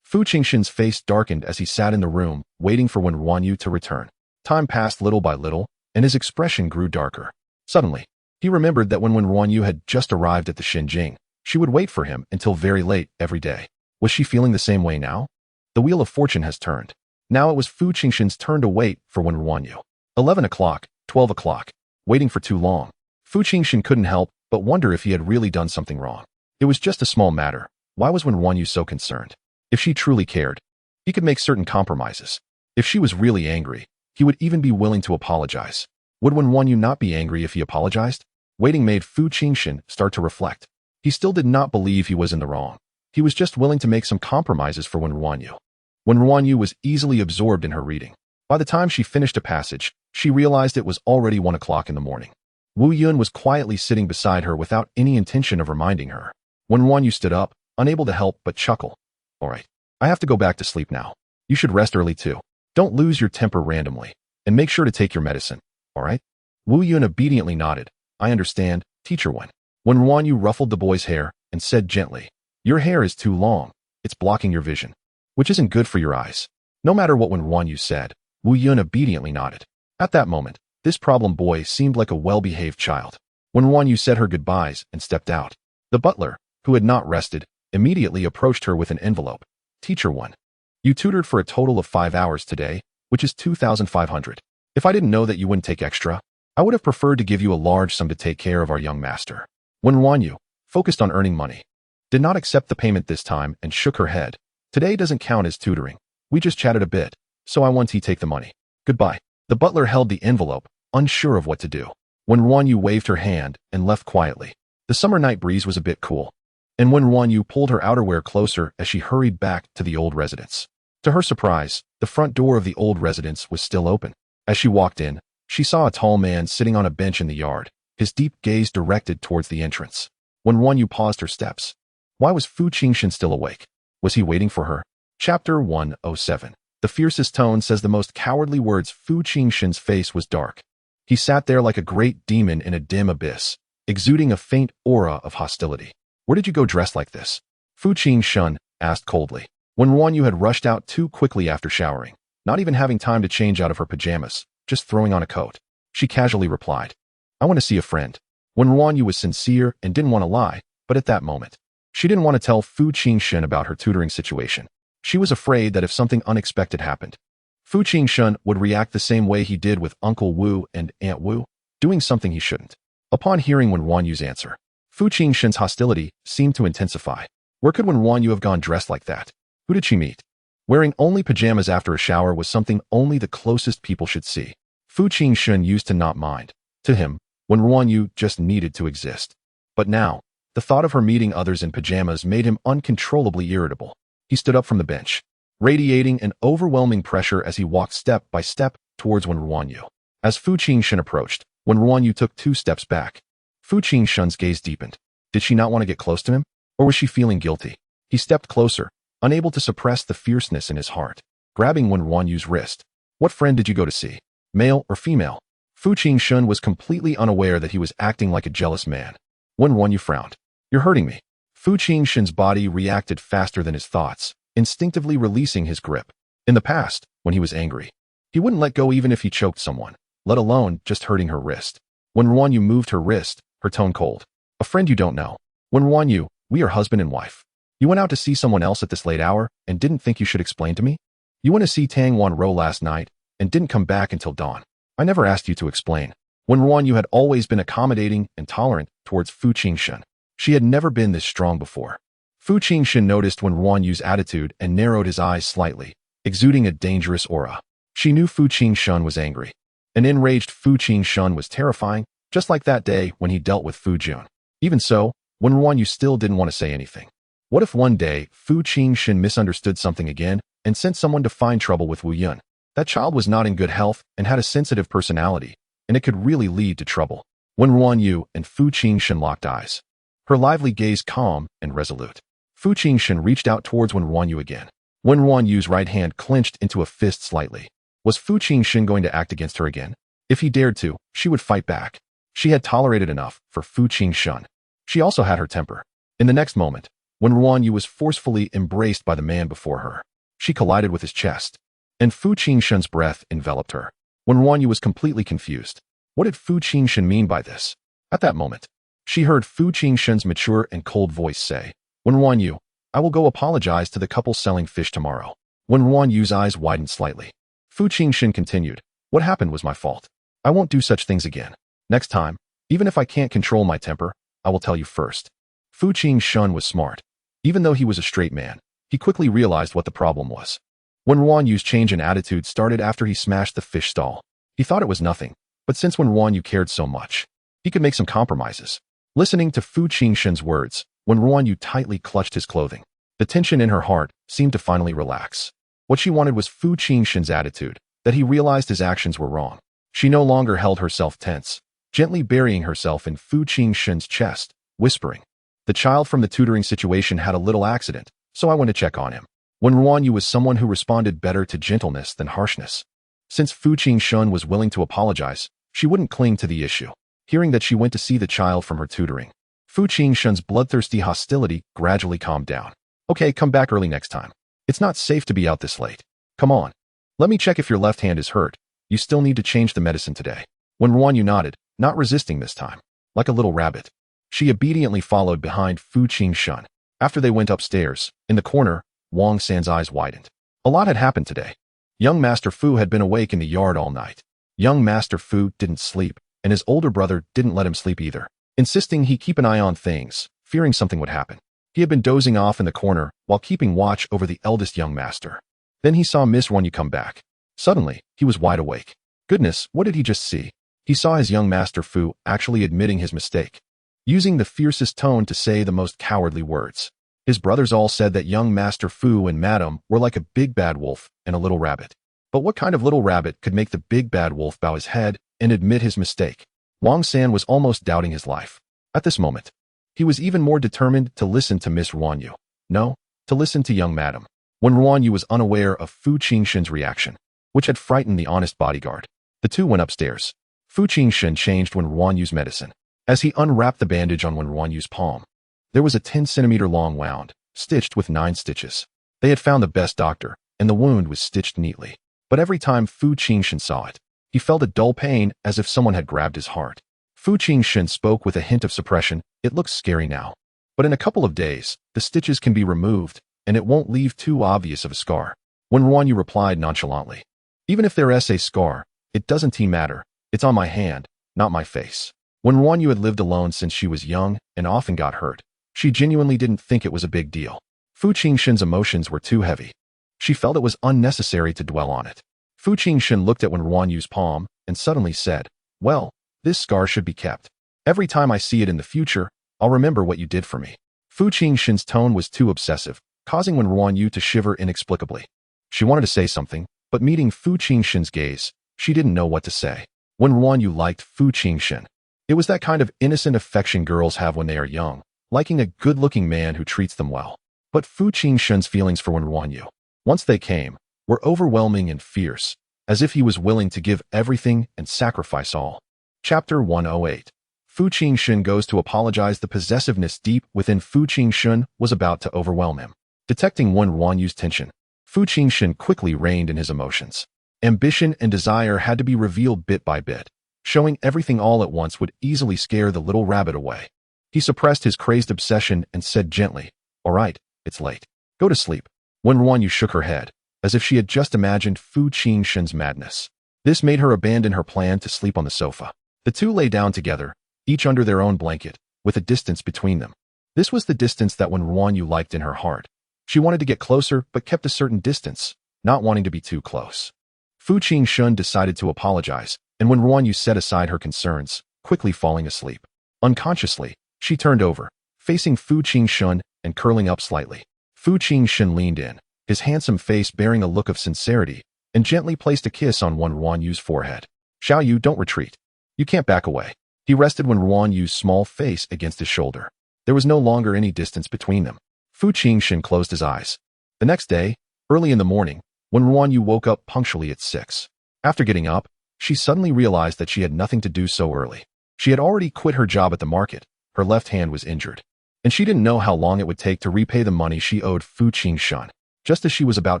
Fu Jinshen's face darkened as he sat in the room, waiting for Wen RuanYu to return. Time passed little by little, and his expression grew darker. Suddenly, he remembered that when Wen RuanYu had just arrived at the Xinjing, she would wait for him until very late every day. Was she feeling the same way now? The wheel of fortune has turned. Now it was Fu Jinshen's turn to wait for Wen RuanYu. 11 o'clock, 12 o'clock. Waiting for too long. Fu Jinshen couldn't help but wonder if he had really done something wrong. It was just a small matter. Why was Wen RuanYu so concerned? If she truly cared, he could make certain compromises. If she was really angry, he would even be willing to apologize. Would Wen RuanYu not be angry if he apologized? Waiting made Fu Jinshen start to reflect. He still did not believe he was in the wrong. He was just willing to make some compromises for Wen RuanYu. Wen RuanYu was easily absorbed in her reading. By the time she finished a passage, she realized it was already 1 o'clock in the morning. Wu Yun was quietly sitting beside her without any intention of reminding her. Wen RuanYu stood up, unable to help but chuckle. "All right, I have to go back to sleep now. You should rest early too. Don't lose your temper randomly, and make sure to take your medicine, all right?" Wu Yun obediently nodded. "I understand, Teacher Wen." Wen RuanYu ruffled the boy's hair and said gently, "Your hair is too long. It's blocking your vision, which isn't good for your eyes." No matter what Wen RuanYu said, Wu Yun obediently nodded. At that moment, this problem boy seemed like a well-behaved child. Wen RuanYu said her goodbyes and stepped out. The butler, who had not rested, immediately approached her with an envelope. "Teacher Wen, you tutored for a total of 5 hours today, which is 2,500. If I didn't know that you wouldn't take extra, I would have preferred to give you a large sum to take care of our young master." Wen RuanYu, focused on earning money, did not accept the payment this time and shook her head. "Today doesn't count as tutoring. We just chatted a bit, so I want to take the money. Goodbye." The butler held the envelope, unsure of what to do. Wen RuanYu waved her hand and left quietly. The summer night breeze was a bit cool, and Wen RuanYu pulled her outerwear closer as she hurried back to the old residence. To her surprise, the front door of the old residence was still open. As she walked in, she saw a tall man sitting on a bench in the yard, his deep gaze directed towards the entrance. Wen RuanYu paused her steps. Why was Fu Jinshen still awake? Was he waiting for her? Chapter 107. The fiercest tone says the most cowardly words. Fu Jinshen's face was dark. He sat there like a great demon in a dim abyss, exuding a faint aura of hostility. Where did you go dressed like this? Fu Jinshen asked coldly. Wen RuanYu had rushed out too quickly after showering, not even having time to change out of her pajamas, just throwing on a coat. She casually replied, I want to see a friend. Wen RuanYu was sincere and didn't want to lie, but at that moment, she didn't want to tell Fu Jinshen about her tutoring situation. She was afraid that if something unexpected happened, Fu Jinshen would react the same way he did with Uncle Wu and Aunt Wu, doing something he shouldn't. Upon hearing Wen RuanYu's answer, Fu Jinshen's hostility seemed to intensify. Where could Wen RuanYu have gone dressed like that? Who did she meet? Wearing only pajamas after a shower was something only the closest people should see. Fu Jinshen used to not mind. To him, Wen RuanYu just needed to exist. But now, the thought of her meeting others in pajamas made him uncontrollably irritable. He stood up from the bench, radiating an overwhelming pressure as he walked step by step towards Wen RuanYu. As Fu Jinshen approached, Wen RuanYu took 2 steps back. Fu Jinshen's gaze deepened. Did she not want to get close to him? Or was she feeling guilty? He stepped closer, unable to suppress the fierceness in his heart, grabbing Wen RuanYu's wrist. What friend did you go to see? Male or female? Fu Jinshen was completely unaware that he was acting like a jealous man. Wen RuanYu frowned. You're hurting me. Fu Jinshen's body reacted faster than his thoughts, instinctively releasing his grip. In the past, when he was angry, he wouldn't let go even if he choked someone, let alone just hurting her wrist. Wen RuanYu moved her wrist, her tone cold. A friend you don't know. Wen RuanYu, we are husband and wife. You went out to see someone else at this late hour and didn't think you should explain to me? You went to see Tang Wanro last night and didn't come back until dawn. I never asked you to explain. Wen RuanYu had always been accommodating and tolerant towards Fu Jinshen. She had never been this strong before. Fu Jinshen noticed Wen RuanYu's attitude and narrowed his eyes slightly, exuding a dangerous aura. She knew Fu Jinshen was angry. An enraged Fu Jinshen was terrifying, just like that day when he dealt with Fu Jun. Even so, Wen RuanYu still didn't want to say anything. What if one day Fu Jinshen misunderstood something again and sent someone to find trouble with Wu Yun? That child was not in good health and had a sensitive personality, and it could really lead to trouble. Wen RuanYu and Fu Jinshen locked eyes, her lively gaze calm and resolute. Fu Jinshen reached out towards Wen RuanYu again. Wen RuanYu's right hand clenched into a fist slightly. Was Fu Jinshen going to act against her again? If he dared to, she would fight back. She had tolerated enough for Fu Jinshen. She also had her temper. In the next moment, Wen RuanYu was forcefully embraced by the man before her. She collided with his chest, and Fu Jinshen's breath enveloped her. Wen RuanYu was completely confused. What did Fu Jinshen mean by this? At that moment, she heard Fu Jinshen's mature and cold voice say, Wen RuanYu, I will go apologize to the couple selling fish tomorrow. Wen RuanYu's eyes widened slightly. Fu Jinshen continued, what happened was my fault. I won't do such things again. Next time, even if I can't control my temper, I will tell you first. Fu Jinshen was smart. Even though he was a straight man, he quickly realized what the problem was. Wen RuanYu's change in attitude started after he smashed the fish stall. He thought it was nothing, but since Wen RuanYu cared so much, he could make some compromises. Listening to Fu Jinshen's words, Wen RuanYu tightly clutched his clothing. The tension in her heart seemed to finally relax. What she wanted was Fu Jinshen's attitude, that he realized his actions were wrong. She no longer held herself tense, gently burying herself in Fu Jinshen's chest, whispering, the child from the tutoring situation had a little accident, so I went to check on him. Wen RuanYu was someone who responded better to gentleness than harshness. Since Fu Jinshen was willing to apologize, she wouldn't cling to the issue. Hearing that she went to see the child from her tutoring, Fu Jinshen's bloodthirsty hostility gradually calmed down. Okay, come back early next time. It's not safe to be out this late. Come on. Let me check if your left hand is hurt. You still need to change the medicine today. Wen RuanYu nodded, not resisting this time. Like a little rabbit, she obediently followed behind Fu Jinshen. After they went upstairs, in the corner, Wang San's eyes widened. A lot had happened today. Young Master Fu had been awake in the yard all night. Young Master Fu didn't sleep, and his older brother didn't let him sleep either, insisting he keep an eye on things, fearing something would happen. He had been dozing off in the corner while keeping watch over the eldest young master. Then he saw Miss RuanYu come back. Suddenly, he was wide awake. Goodness, what did he just see? He saw his young Master Fu actually admitting his mistake. using the fiercest tone to say the most cowardly words. His brothers all said that young Master Fu and Madam were like a big bad wolf and a little rabbit. But what kind of little rabbit could make the big bad wolf bow his head and admit his mistake? Wang San was almost doubting his life. At this moment, he was even more determined to listen to Miss RuanYu. No, to listen to young Madam. Wen RuanYu was unaware of Fu Jinshen's reaction, which had frightened the honest bodyguard. The two went upstairs. Fu Jinshen changed Wen RuanYu's medicine. As he unwrapped the bandage on Wen RuanYu's palm, there was a 10-centimeter long wound, stitched with 9 stitches. They had found the best doctor, and the wound was stitched neatly. But every time Fu Jinshen saw it, he felt a dull pain as if someone had grabbed his heart. Fu Jinshen spoke with a hint of suppression. It looks scary now. But in a couple of days, the stitches can be removed, and it won't leave too obvious of a scar. Wen RuanYu replied nonchalantly. Even if there is a scar, it doesn't matter. It's on my hand, not my face. Wen RuanYu had lived alone since she was young and often got hurt. She genuinely didn't think it was a big deal. Fu Jinshen's emotions were too heavy. She felt it was unnecessary to dwell on it. Fu Jinshen looked at Wen RuanYu's palm and suddenly said, "Well, this scar should be kept. Every time I see it in the future, I'll remember what you did for me." Fu Jinshen's tone was too obsessive, causing Wen RuanYu to shiver inexplicably. She wanted to say something, but meeting Fu Jinshen's gaze, she didn't know what to say. Wen RuanYu liked Fu Jinshen. It was that kind of innocent affection girls have when they are young, liking a good-looking man who treats them well. But Fu Jinshen's feelings for Wen RuanYu, once they came, were overwhelming and fierce, as if he was willing to give everything and sacrifice all. Chapter 108. Fu Jinshen goes to apologize. The possessiveness deep within Fu Jinshen was about to overwhelm him. Detecting Wen RuanYu's tension, Fu Jinshen quickly reined in his emotions. Ambition and desire had to be revealed bit by bit. Showing everything all at once would easily scare the little rabbit away. He suppressed his crazed obsession and said gently, "All right, it's late. Go to sleep." Wen RuanYu shook her head, as if she had just imagined Fu Jinshen's madness. This made her abandon her plan to sleep on the sofa. The two lay down together, each under their own blanket, with a distance between them. This was the distance that Wen RuanYu liked in her heart. She wanted to get closer, but kept a certain distance, not wanting to be too close. Fu Jinshen decided to apologize, and Wen RuanYu set aside her concerns, quickly falling asleep. Unconsciously, she turned over, facing Fu Jinshen and curling up slightly. Fu Jinshen leaned in, his handsome face bearing a look of sincerity, and gently placed a kiss on Wen RuanYu's forehead. "Xiaoyu, don't retreat. You can't back away." He rested Wen RuanYu's small face against his shoulder. There was no longer any distance between them. Fu Jinshen closed his eyes. The next day, early in the morning, Wen RuanYu woke up punctually at 6. After getting up, she suddenly realized that she had nothing to do so early. She had already quit her job at the market. Her left hand was injured, and she didn't know how long it would take to repay the money she owed Fu Jinshen. Just as she was about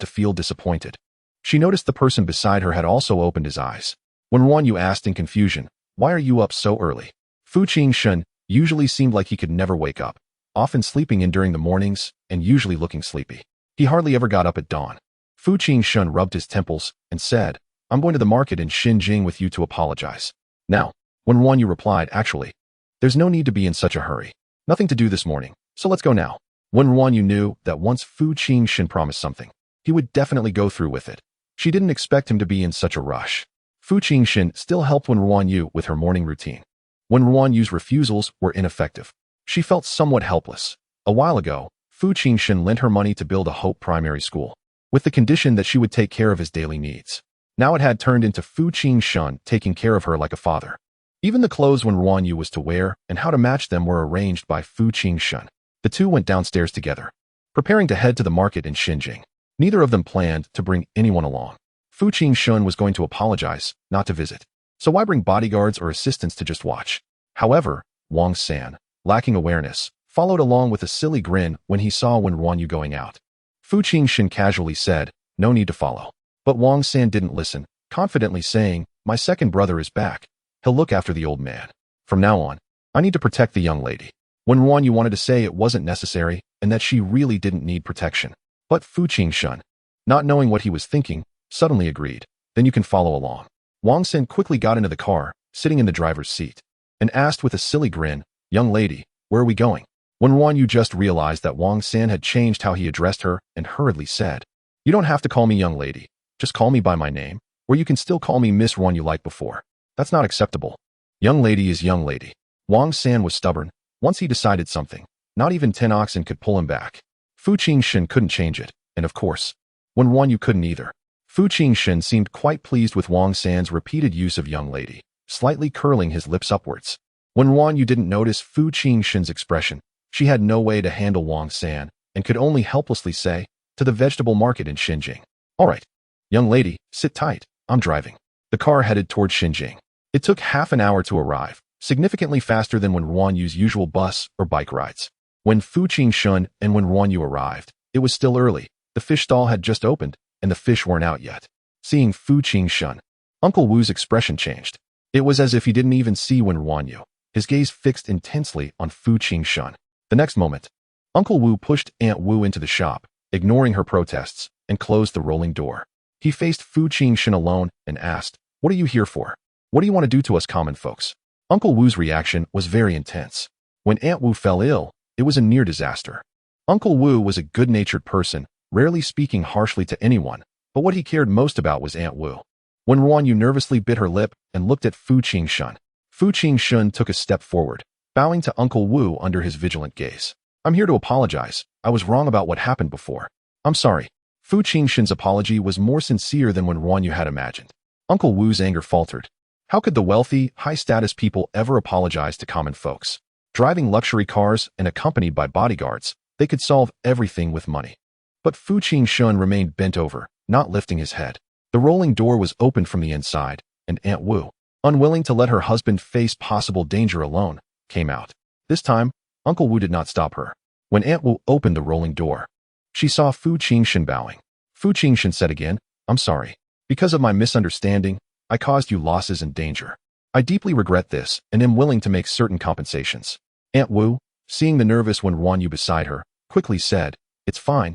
to feel disappointed, she noticed the person beside her had also opened his eyes. Wen RuanYu asked in confusion, "Why are you up so early?" Fu Jinshen usually seemed like he could never wake up, often sleeping in during the mornings and usually looking sleepy. He hardly ever got up at dawn. Fu Jinshen rubbed his temples and said, "I'm going to the market in Xinjiang with you to apologize." Now, Wen RuanYu replied, "Actually, there's no need to be in such a hurry. Nothing to do this morning, so let's go now." Wen RuanYu knew that once Fu Jinshen promised something, he would definitely go through with it. She didn't expect him to be in such a rush. Fu Jinshen still helped Wen RuanYu with her morning routine. Wen RuanYu's refusals were ineffective. She felt somewhat helpless. A while ago, Fu Jinshen lent her money to build a Hope primary school, with the condition that she would take care of his daily needs. Now it had turned into Fu Jinshen taking care of her like a father. Even the clothes Wen RuanYu was to wear and how to match them were arranged by Fu Jinshen. The two went downstairs together, preparing to head to the market in Xinjiang. Neither of them planned to bring anyone along. Fu Jinshen was going to apologize, not to visit. So why bring bodyguards or assistants to just watch? However, Wang San, lacking awareness, followed along with a silly grin when he saw Wen RuanYu going out. Fu Jinshen casually said, "No need to follow." But Wang San didn't listen, confidently saying, "My second brother is back. He'll look after the old man. From now on, I need to protect the young lady." Wen RuanYu wanted to say it wasn't necessary and that she really didn't need protection. But Fu Jinshen, not knowing what he was thinking, suddenly agreed. "Then you can follow along." Wang San quickly got into the car, sitting in the driver's seat, and asked with a silly grin, "Young lady, where are we going?" Wen RuanYu just realized that Wang San had changed how he addressed her and hurriedly said, "You don't have to call me young lady. Just call me by my name, or you can still call me Miss RuanYu like before. That's not acceptable. Young lady is young lady." Wang San was stubborn, Once he decided something, not even 10 oxen could pull him back. Fu Jinshen couldn't change it, and of course, Wen RuanYu couldn't either. Fu Jinshen seemed quite pleased with Wang San's repeated use of young lady, slightly curling his lips upwards. Wen RuanYu didn't notice Fu Jinshen's expression. She had no way to handle Wang San, and could only helplessly say, to the vegetable market in Xinjiang, "All right, young lady, sit tight, I'm driving." The car headed toward Xinjiang. It took half an hour to arrive, significantly faster than Wen RuanYu's usual bus or bike rides. When Fu Jinshen and Wen RuanYu arrived, it was still early. The fish stall had just opened, and the fish weren't out yet. Seeing Fu Jinshen, Uncle Wu's expression changed. It was as if he didn't even see Wen RuanYu, his gaze fixed intensely on Fu Jinshen. The next moment, Uncle Wu pushed Aunt Wu into the shop, ignoring her protests, and closed the rolling door. He faced Fu Jinshen alone and asked, "What are you here for? What do you want to do to us common folks?" Uncle Wu's reaction was very intense. When Aunt Wu fell ill, it was a near disaster. Uncle Wu was a good-natured person, rarely speaking harshly to anyone, but what he cared most about was Aunt Wu. When RuanYu nervously bit her lip and looked at Fu Jinshen, Fu Jinshen took a step forward, bowing to Uncle Wu under his vigilant gaze. "I'm here to apologize. I was wrong about what happened before. I'm sorry." Fu Jinshen's apology was more sincere than when RuanYu had imagined. Uncle Wu's anger faltered. How could the wealthy, high-status people ever apologize to common folks? Driving luxury cars and accompanied by bodyguards, they could solve everything with money. But Fu Jinshen remained bent over, not lifting his head. The rolling door was opened from the inside, and Aunt Wu, unwilling to let her husband face possible danger alone, came out. This time, Uncle Wu did not stop her. When Aunt Wu opened the rolling door, she saw Fu Jinshen bowing. Fu Jinshen said again, "I'm sorry. Because of my misunderstanding, I caused you losses and danger. I deeply regret this and am willing to make certain compensations." Aunt Wu, seeing the nervous Wen RuanYu beside her, quickly said, It's fine.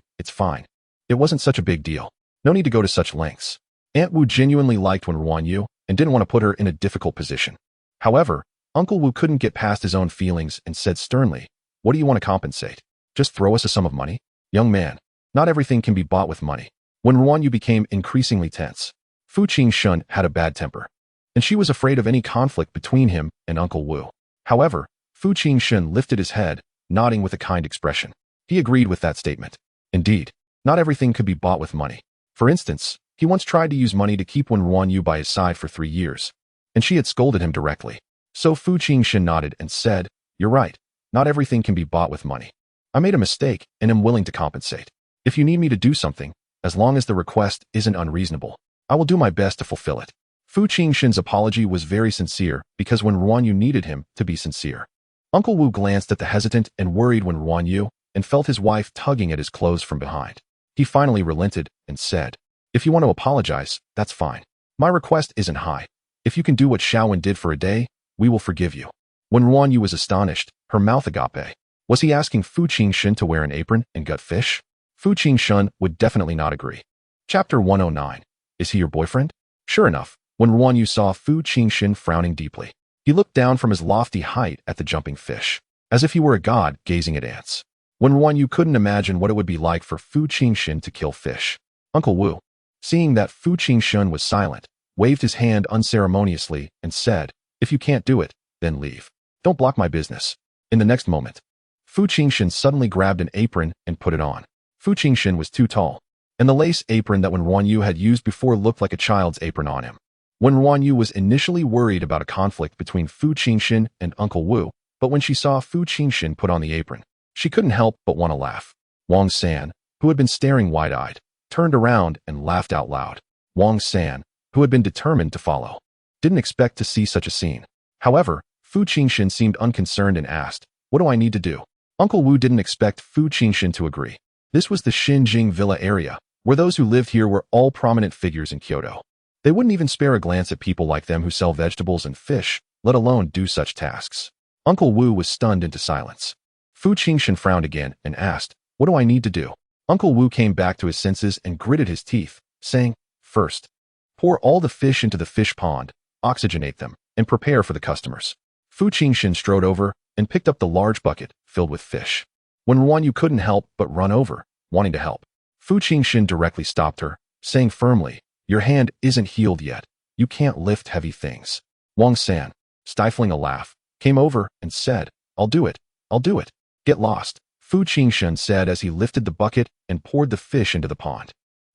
It wasn't such a big deal. No need to go to such lengths." Aunt Wu genuinely liked Wen RuanYu and didn't want to put her in a difficult position. However, Uncle Wu couldn't get past his own feelings and said sternly, "What do you want to compensate? Just throw us a sum of money?" "Young man, not everything can be bought with money." When RuanYu became increasingly tense, Fu Jinshen had a bad temper, and she was afraid of any conflict between him and Uncle Wu. However, Fu Jinshen lifted his head, nodding with a kind expression. He agreed with that statement. Indeed, not everything could be bought with money. For instance, he once tried to use money to keep Wen RuanYu by his side for 3 years, and she had scolded him directly. So Fu Jinshen nodded and said, "You're right, not everything can be bought with money. I made a mistake and am willing to compensate. If you need me to do something, as long as the request isn't unreasonable, I will do my best to fulfill it." Fu Jinshen's apology was very sincere because Wen RuanYu needed him to be sincere. Uncle Wu glanced at the hesitant and worried Wen RuanYu and felt his wife tugging at his clothes from behind. He finally relented and said, "If you want to apologize, that's fine. My request isn't high. If you can do what Xiaowen did for a day, we will forgive you." When RuanYu was astonished, her mouth agape. Was he asking Fu Jinshen to wear an apron and gut fish? Fu Jinshen would definitely not agree. Chapter 109. Is he your boyfriend? Sure enough, when RuanYu saw Fu Jinshen frowning deeply, he looked down from his lofty height at the jumping fish, as if he were a god gazing at ants. When RuanYu couldn't imagine what it would be like for Fu Jinshen to kill fish. Uncle Wu, seeing that Fu Jinshen was silent, waved his hand unceremoniously and said, "If you can't do it, then leave. Don't block my business." In the next moment, Fu Jinshen suddenly grabbed an apron and put it on. Fu Jinshen was too tall, and the lace apron that Wen RuanYu had used before looked like a child's apron on him. Wen RuanYu was initially worried about a conflict between Fu Jinshen and Uncle Wu, but when she saw Fu Jinshen put on the apron, she couldn't help but want to laugh. Wang San, who had been staring wide-eyed, turned around and laughed out loud. Wang San, who had been determined to follow, didn't expect to see such a scene. However, Fu Jinshen seemed unconcerned and asked, "What do I need to do?" Uncle Wu didn't expect Fu Jinshen to agree. This was the Xinjiang Villa area, where those who lived here were all prominent figures in Kyoto. They wouldn't even spare a glance at people like them who sell vegetables and fish, let alone do such tasks. Uncle Wu was stunned into silence. Fu Jinshen frowned again and asked, "What do I need to do?" Uncle Wu came back to his senses and gritted his teeth, saying, "First, pour all the fish into the fish pond, oxygenate them, and prepare for the customers." Fu Jinshen strode over and picked up the large bucket filled with fish. When RuanYu couldn't help but run over, wanting to help, Fu Jinshen directly stopped her, saying firmly, "Your hand isn't healed yet. You can't lift heavy things." Wang San, stifling a laugh, came over and said, "I'll do it. I'll do it. Get lost, Fu Jinshen said as he lifted the bucket and poured the fish into the pond.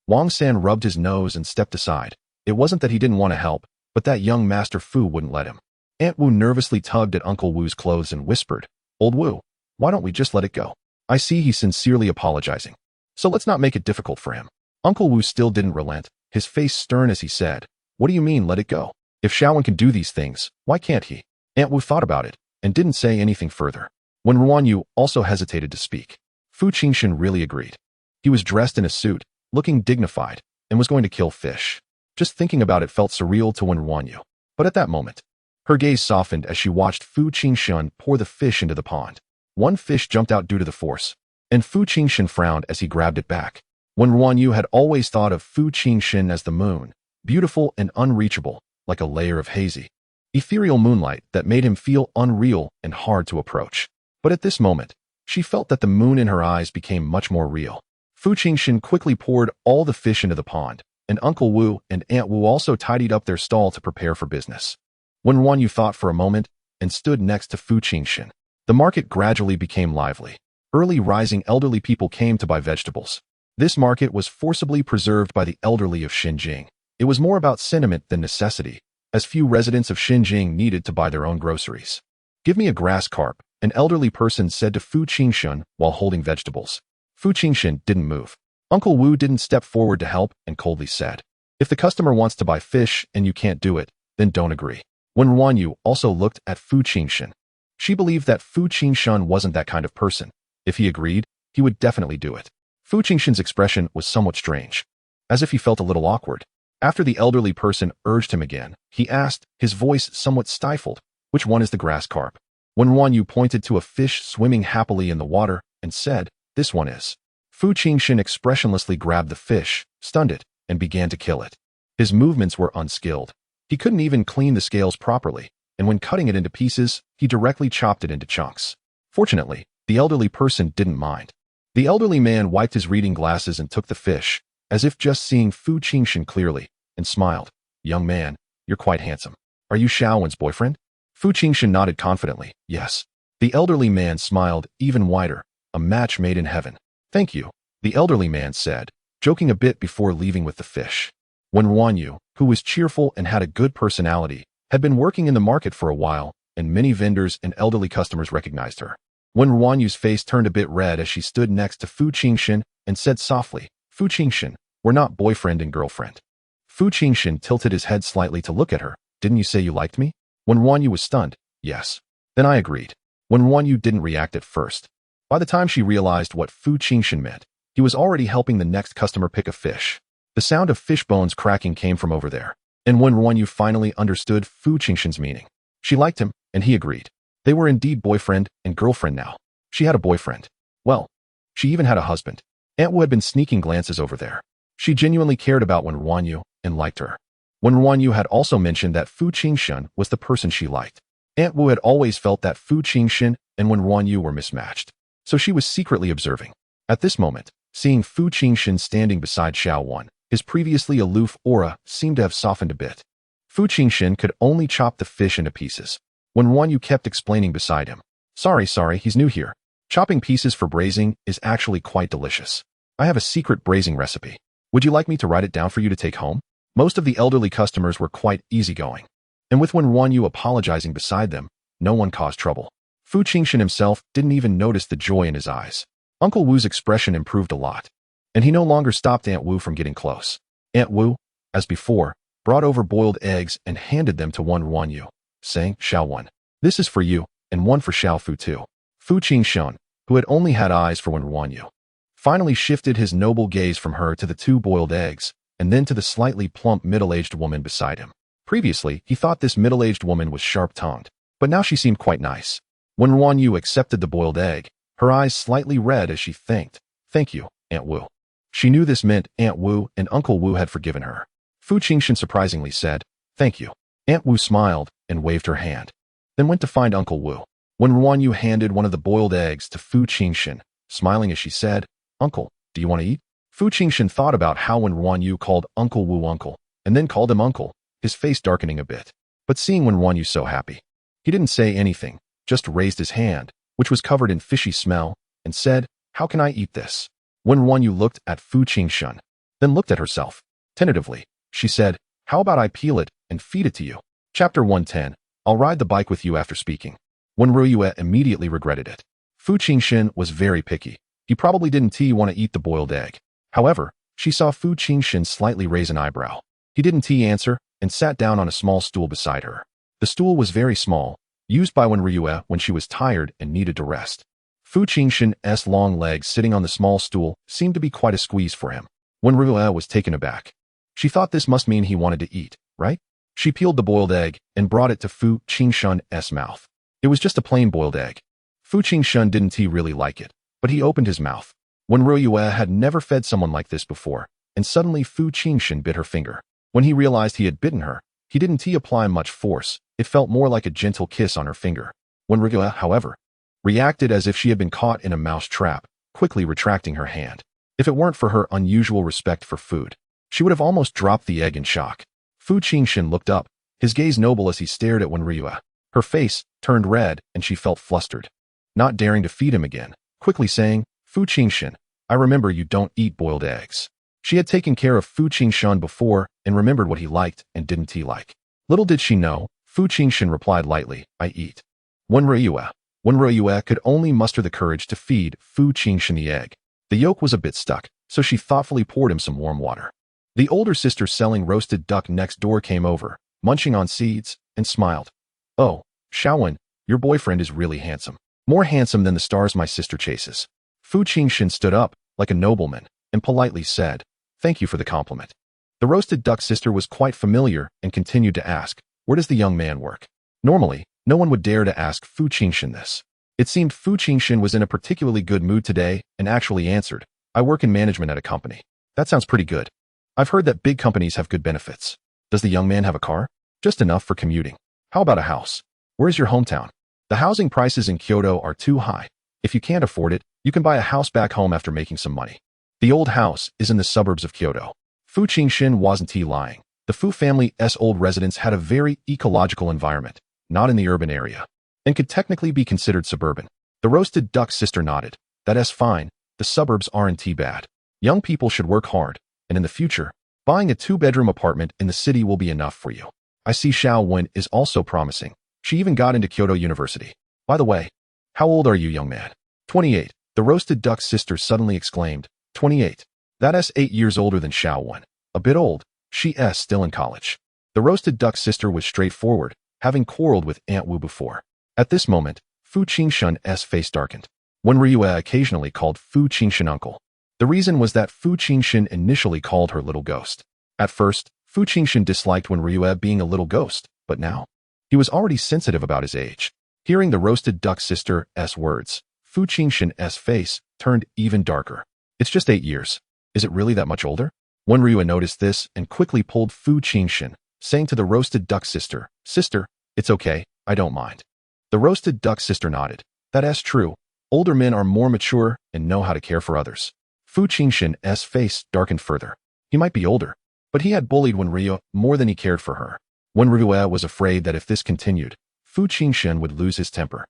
Wang San rubbed his nose and stepped aside. It wasn't that he didn't want to help, but that young Master Fu wouldn't let him. Aunt Wu nervously tugged at Uncle Wu's clothes and whispered, "Old Wu, why don't we just let it go? I see he's sincerely apologizing. So let's not make it difficult for him." Uncle Wu still didn't relent, his face stern as he said, "What do you mean, let it go? If Xiaowen can do these things, why can't he?" Aunt Wu thought about it and didn't say anything further. Wen RuanYu also hesitated to speak. Fu Jinshen really agreed. He was dressed in a suit, looking dignified, and was going to kill fish. Just thinking about it felt surreal to Wen RuanYu. But at that moment, her gaze softened as she watched Fu Jinshen pour the fish into the pond. One fish jumped out due to the force, and Fu Jinshen frowned as he grabbed it back. Wen RuanYu had always thought of Fu Jinshen as the moon, beautiful and unreachable, like a layer of hazy, ethereal moonlight that made him feel unreal and hard to approach. But at this moment, she felt that the moon in her eyes became much more real. Fu Jinshen quickly poured all the fish into the pond, and Uncle Wu and Aunt Wu also tidied up their stall to prepare for business. Wen RuanYu thought for a moment and stood next to Fu Jinshen. The market gradually became lively. Early rising elderly people came to buy vegetables. This market was forcibly preserved by the elderly of Xinjiang. It was more about sentiment than necessity, as few residents of Xinjiang needed to buy their own groceries. "Give me a grass carp," an elderly person said to Fu Jinshen while holding vegetables. Fu Jinshen didn't move. Uncle Wu didn't step forward to help and coldly said, "If the customer wants to buy fish and you can't do it, then don't agree." Wen RuanYu also looked at Fu Jinshen. She believed that Fu Jinshen wasn't that kind of person. If he agreed, he would definitely do it. Fu Jinshen's expression was somewhat strange, as if he felt a little awkward. After the elderly person urged him again, he asked, his voice somewhat stifled, "Which one is the grass carp?" Wen RuanYu pointed to a fish swimming happily in the water and said, "This one is." Fu Jinshen expressionlessly grabbed the fish, stunned it, and began to kill it. His movements were unskilled. He couldn't even clean the scales properly, and when cutting it into pieces, he directly chopped it into chunks. Fortunately, the elderly person didn't mind. The elderly man wiped his reading glasses and took the fish, as if just seeing Fu Jinshen clearly, and smiled. "Young man, you're quite handsome. Are you Xiaowen's boyfriend?" Fu Jinshen nodded confidently, "Yes." The elderly man smiled even wider, "A match made in heaven." "Thank you," the elderly man said, joking a bit before leaving with the fish. Wen RuanYu, who was cheerful and had a good personality, had been working in the market for a while, and many vendors and elderly customers recognized her. Wen RuanYu's face turned a bit red as she stood next to Fu Jinshen and said softly, "Fu Jinshen, we're not boyfriend and girlfriend." Fu Jinshen tilted his head slightly to look at her. "Didn't you say you liked me?" Wen RuanYu was stunned. "Yes." "Then I agreed." Wen RuanYu didn't react at first. By the time she realized what Fu Jinshen meant, he was already helping the next customer pick a fish. The sound of fish bones cracking came from over there, and Wen RuanYu finally understood Fu Jinshen's meaning. She liked him, and he agreed. They were indeed boyfriend and girlfriend now. She had a boyfriend. Well, she even had a husband. Aunt Wu had been sneaking glances over there. She genuinely cared about Wen RuanYu and liked her. Wen RuanYu had also mentioned that Fu Jinshen was the person she liked. Aunt Wu had always felt that Fu Jinshen and Wen RuanYu were mismatched, so she was secretly observing. At this moment, seeing Fu Jinshen standing beside Xiaowen, his previously aloof aura seemed to have softened a bit. Fu Jinshen could only chop the fish into pieces. Wen RuanYu kept explaining beside him. Sorry, he's new here. Chopping pieces for braising is actually quite delicious. I have a secret braising recipe. Would you like me to write it down for you to take home?" Most of the elderly customers were quite easygoing, and with Wen RuanYu apologizing beside them, no one caused trouble. Fu Jinshen himself didn't even notice the joy in his eyes. Uncle Wu's expression improved a lot, and he no longer stopped Aunt Wu from getting close. Aunt Wu, as before, brought over boiled eggs and handed them to Wen RuanYu, saying, "Xiaowen, this is for you, and one for Xiao Fu too." Fu Jinshen, who had only had eyes for Wen RuanYu, finally shifted his noble gaze from her to the two boiled eggs, and then to the slightly plump middle-aged woman beside him. Previously, he thought this middle-aged woman was sharp-tongued, but now she seemed quite nice. Wen RuanYu accepted the boiled egg, her eyes slightly red as she thanked, "Thank you, Aunt Wu." She knew this meant Aunt Wu and Uncle Wu had forgiven her. Fu Jinshen surprisingly said, "Thank you." Aunt Wu smiled and waved her hand, then went to find Uncle Wu. Wen RuanYu handed one of the boiled eggs to Fu Jinshen, smiling as she said, "Uncle, do you want to eat?" Fu Jinshen thought about how Wen RuanYu called Uncle Wu uncle, and then called him uncle, his face darkening a bit. But seeing Wen RuanYu so happy, he didn't say anything, just raised his hand, which was covered in fishy smell, and said, "How can I eat this?" Wen RuanYu looked at Fu Jinshen, then looked at herself. Tentatively, she said, "How about I peel it and feed it to you?" Chapter 110. I'll ride the bike with you after speaking. Wen RuanYu immediately regretted it. Fu Jinshen was very picky. He probably didn't want to eat the boiled egg. However, she saw Fu Jinshen slightly raise an eyebrow. He didn't answer and sat down on a small stool beside her. The stool was very small, used by Wen RuanYu when she was tired and needed to rest. Fu Jinshen's long legs sitting on the small stool seemed to be quite a squeeze for him. Wen RuanYu was taken aback. She thought this must mean he wanted to eat, right? She peeled the boiled egg and brought it to Fu Jinshen's mouth. It was just a plain boiled egg. Fu Jinshen didn't really like it, but he opened his mouth. Wen RuanYu had never fed someone like this before, and suddenly Fu Jinshen bit her finger. When he realized he had bitten her, he didn't apply much force. It felt more like a gentle kiss on her finger. Wen RuanYu, however, reacted as if she had been caught in a mouse trap, quickly retracting her hand. If it weren't for her unusual respect for food, she would have almost dropped the egg in shock. Fu Jinshen looked up, his gaze noble as he stared at Wen RuanYu. Her face turned red and she felt flustered. Not daring to feed him again, quickly saying, "Fu Jinshen, I remember you don't eat boiled eggs." She had taken care of Fu Jinshen before and remembered what he liked and didn't like. Little did she know, Fu Jinshen replied lightly, "I eat." Wen RuanYu could only muster the courage to feed Fu Jinshen the egg. The yolk was a bit stuck, so she thoughtfully poured him some warm water. The older sister selling roasted duck next door came over, munching on seeds, and smiled. "Oh, Xiaowen, your boyfriend is really handsome. More handsome than the stars my sister chases." Fu Jinshen stood up, like a nobleman, and politely said, "Thank you for the compliment." The roasted duck sister was quite familiar and continued to ask, "Where does the young man work?" Normally, no one would dare to ask Fu Jinshen this. It seemed Fu Jinshen was in a particularly good mood today and actually answered, "I work in management at a company." "That sounds pretty good. I've heard that big companies have good benefits." "Does the young man have a car?" "Just enough for commuting." "How about a house?" "Where's your hometown?" "The housing prices in Kyoto are too high. If you can't afford it, you can buy a house back home after making some money." "The old house is in the suburbs of Kyoto." Fu Jinshen wasn't lying. The Fu family's old residence had a very ecological environment, not in the urban area, and could technically be considered suburban. The roasted duck sister nodded. "That's fine. The suburbs aren't bad. Young people should work hard, and in the future, buying a 2-bedroom apartment in the city will be enough for you." "I see Xiaowen is also promising. She even got into Kyoto University. By the way, how old are you, young man?" 28. The roasted duck sister suddenly exclaimed, 28. That's 8 years older than Xiaowen. A bit old. She's still in college. The roasted duck sister was straightforward, having quarreled with Aunt Wu before. At this moment, Fu Jinshen's face darkened. Wen RuanYu occasionally called Fu Jinshen uncle. The reason was that Fu Jinshen initially called her little ghost. At first, Fu Jinshen disliked Wen RuanYu being a little ghost, but now, he was already sensitive about his age. Hearing the roasted duck sister's words, Fu Jinshen's face turned even darker. "It's just 8 years. Is it really that much older?" Wen RuanYu noticed this and quickly pulled Fu Jinshen, saying to the roasted duck sister, "Sister, it's okay, I don't mind." The roasted duck sister nodded. "That's true. Older men are more mature and know how to care for others." Fu Jinshen's face darkened further. He might be older, but he had bullied Wen RuanYu more than he cared for her. Wen RuanYu was afraid that if this continued, Fu Jinshen would lose his temper.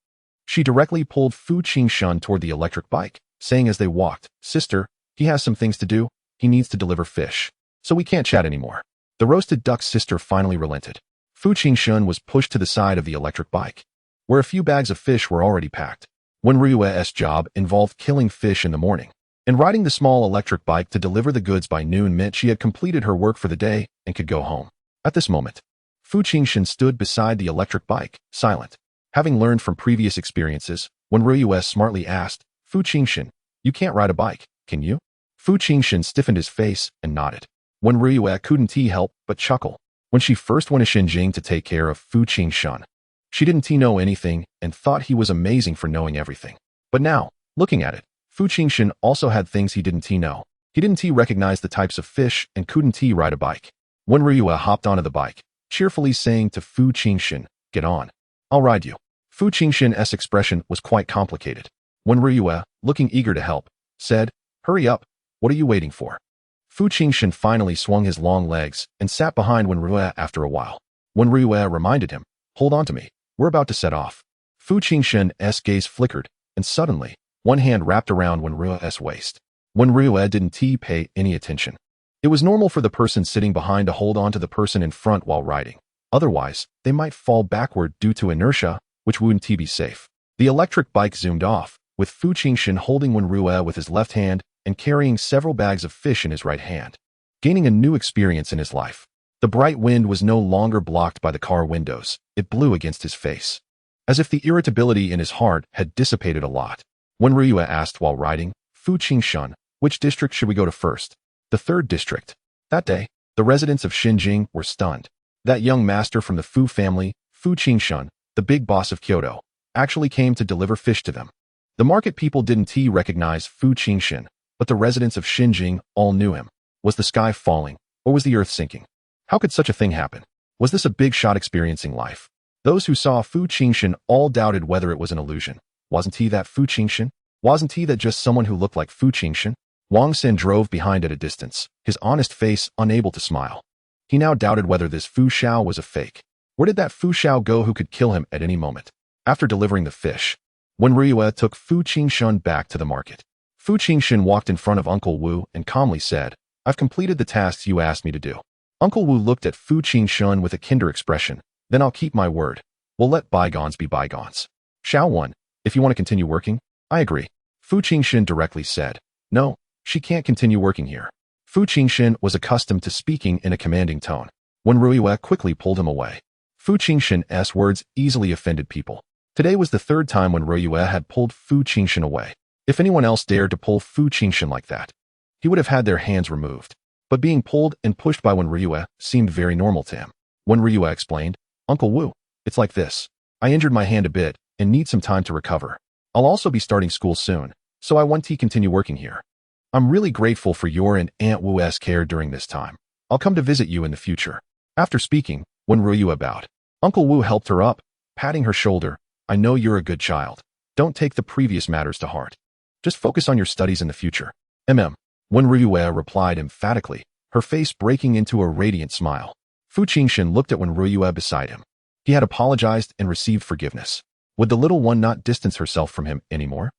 She directly pulled Fu Jinshen toward the electric bike, saying as they walked, "Sister, he has some things to do. He needs to deliver fish. So we can't chat anymore." The roasted duck sister finally relented. Fu Jinshen was pushed to the side of the electric bike, where a few bags of fish were already packed. Wen RuanYu's job involved killing fish in the morning, and riding the small electric bike to deliver the goods by noon meant she had completed her work for the day and could go home. At this moment, Fu Jinshen stood beside the electric bike, silent. Having learned from previous experiences, Wen RuanYu smartly asked, "Fu Jinshen, you can't ride a bike, can you?" Fu Jinshen stiffened his face and nodded. Wen RuanYu couldn't help but chuckle. When she first went to Xinjiang to take care of Fu Jinshen, she didn't know anything and thought he was amazing for knowing everything. But now, looking at it, Fu Jinshen also had things he didn't know. He didn't recognize the types of fish and couldn't ride a bike. Wen RuanYu hopped onto the bike, cheerfully saying to Fu Jinshen, "Get on. I'll ride you." Fu Jinshen's expression was quite complicated. Wen RuanYu, looking eager to help, said, "Hurry up. What are you waiting for?" Fu Jinshen finally swung his long legs and sat behind Wen RuanYu after a while. Wen RuanYu reminded him, "Hold on to me. We're about to set off." Fu Jinshen's gaze flickered, and suddenly, one hand wrapped around Wen RuanYu's waist. Wen RuanYu didn't pay any attention. It was normal for the person sitting behind to hold on to the person in front while riding. Otherwise, they might fall backward due to inertia, which wouldn't be safe. The electric bike zoomed off, with Fu Jinshen holding Wen RuanYu with his left hand and carrying several bags of fish in his right hand, gaining a new experience in his life. The bright wind was no longer blocked by the car windows. It blew against his face, as if the irritability in his heart had dissipated a lot. Wen RuanYu asked while riding, Fu Jinshen, which district should we go to first? The third district. That day, the residents of Xinjiang were stunned. That young master from the Fu family, Fu Jinshen, the big boss of Kyoto, actually came to deliver fish to them. The market people didn't recognize Fu Jinshen, but the residents of Xinjiang all knew him. Was the sky falling, or was the earth sinking? How could such a thing happen? Was this a big shot experiencing life? Those who saw Fu Jinshen all doubted whether it was an illusion. Wasn't he that Fu Jinshen? Wasn't he that just someone who looked like Fu Jinshen? Wang Xin drove behind at a distance, his honest face unable to smile. He now doubted whether this Fu Xiao was a fake. Where did that Fu Xiao go who could kill him at any moment? After delivering the fish, Wen RuanYu took Fu Jinshen back to the market. Fu Jinshen walked in front of Uncle Wu and calmly said, I've completed the tasks you asked me to do. Uncle Wu looked at Fu Jinshen with a kinder expression. Then I'll keep my word. We'll let bygones be bygones. Xiao 1, if you want to continue working, I agree. Fu Jinshen directly said. No, she can't continue working here. Fu Jinshen was accustomed to speaking in a commanding tone. Wen RuanYu quickly pulled him away. Fu Jinshen's words easily offended people. Today was the third time Wen RuanYu had pulled Fu Jinshen away. If anyone else dared to pull Fu Jinshen like that, he would have had their hands removed. But being pulled and pushed by Wen RuanYu seemed very normal to him. Wen RuanYu explained, Uncle Wu, it's like this. I injured my hand a bit and need some time to recover. I'll also be starting school soon, so I want to continue working here. I'm really grateful for your and Aunt Wu's care during this time. I'll come to visit you in the future. After speaking, Wen RuanYu bowed. Uncle Wu helped her up, patting her shoulder. I know you're a good child. Don't take the previous matters to heart. Just focus on your studies in the future. Wen RuanYu replied emphatically, her face breaking into a radiant smile. Fu Jinshen looked at Wen RuanYu beside him. He had apologized and received forgiveness. Would the little one not distance herself from him anymore?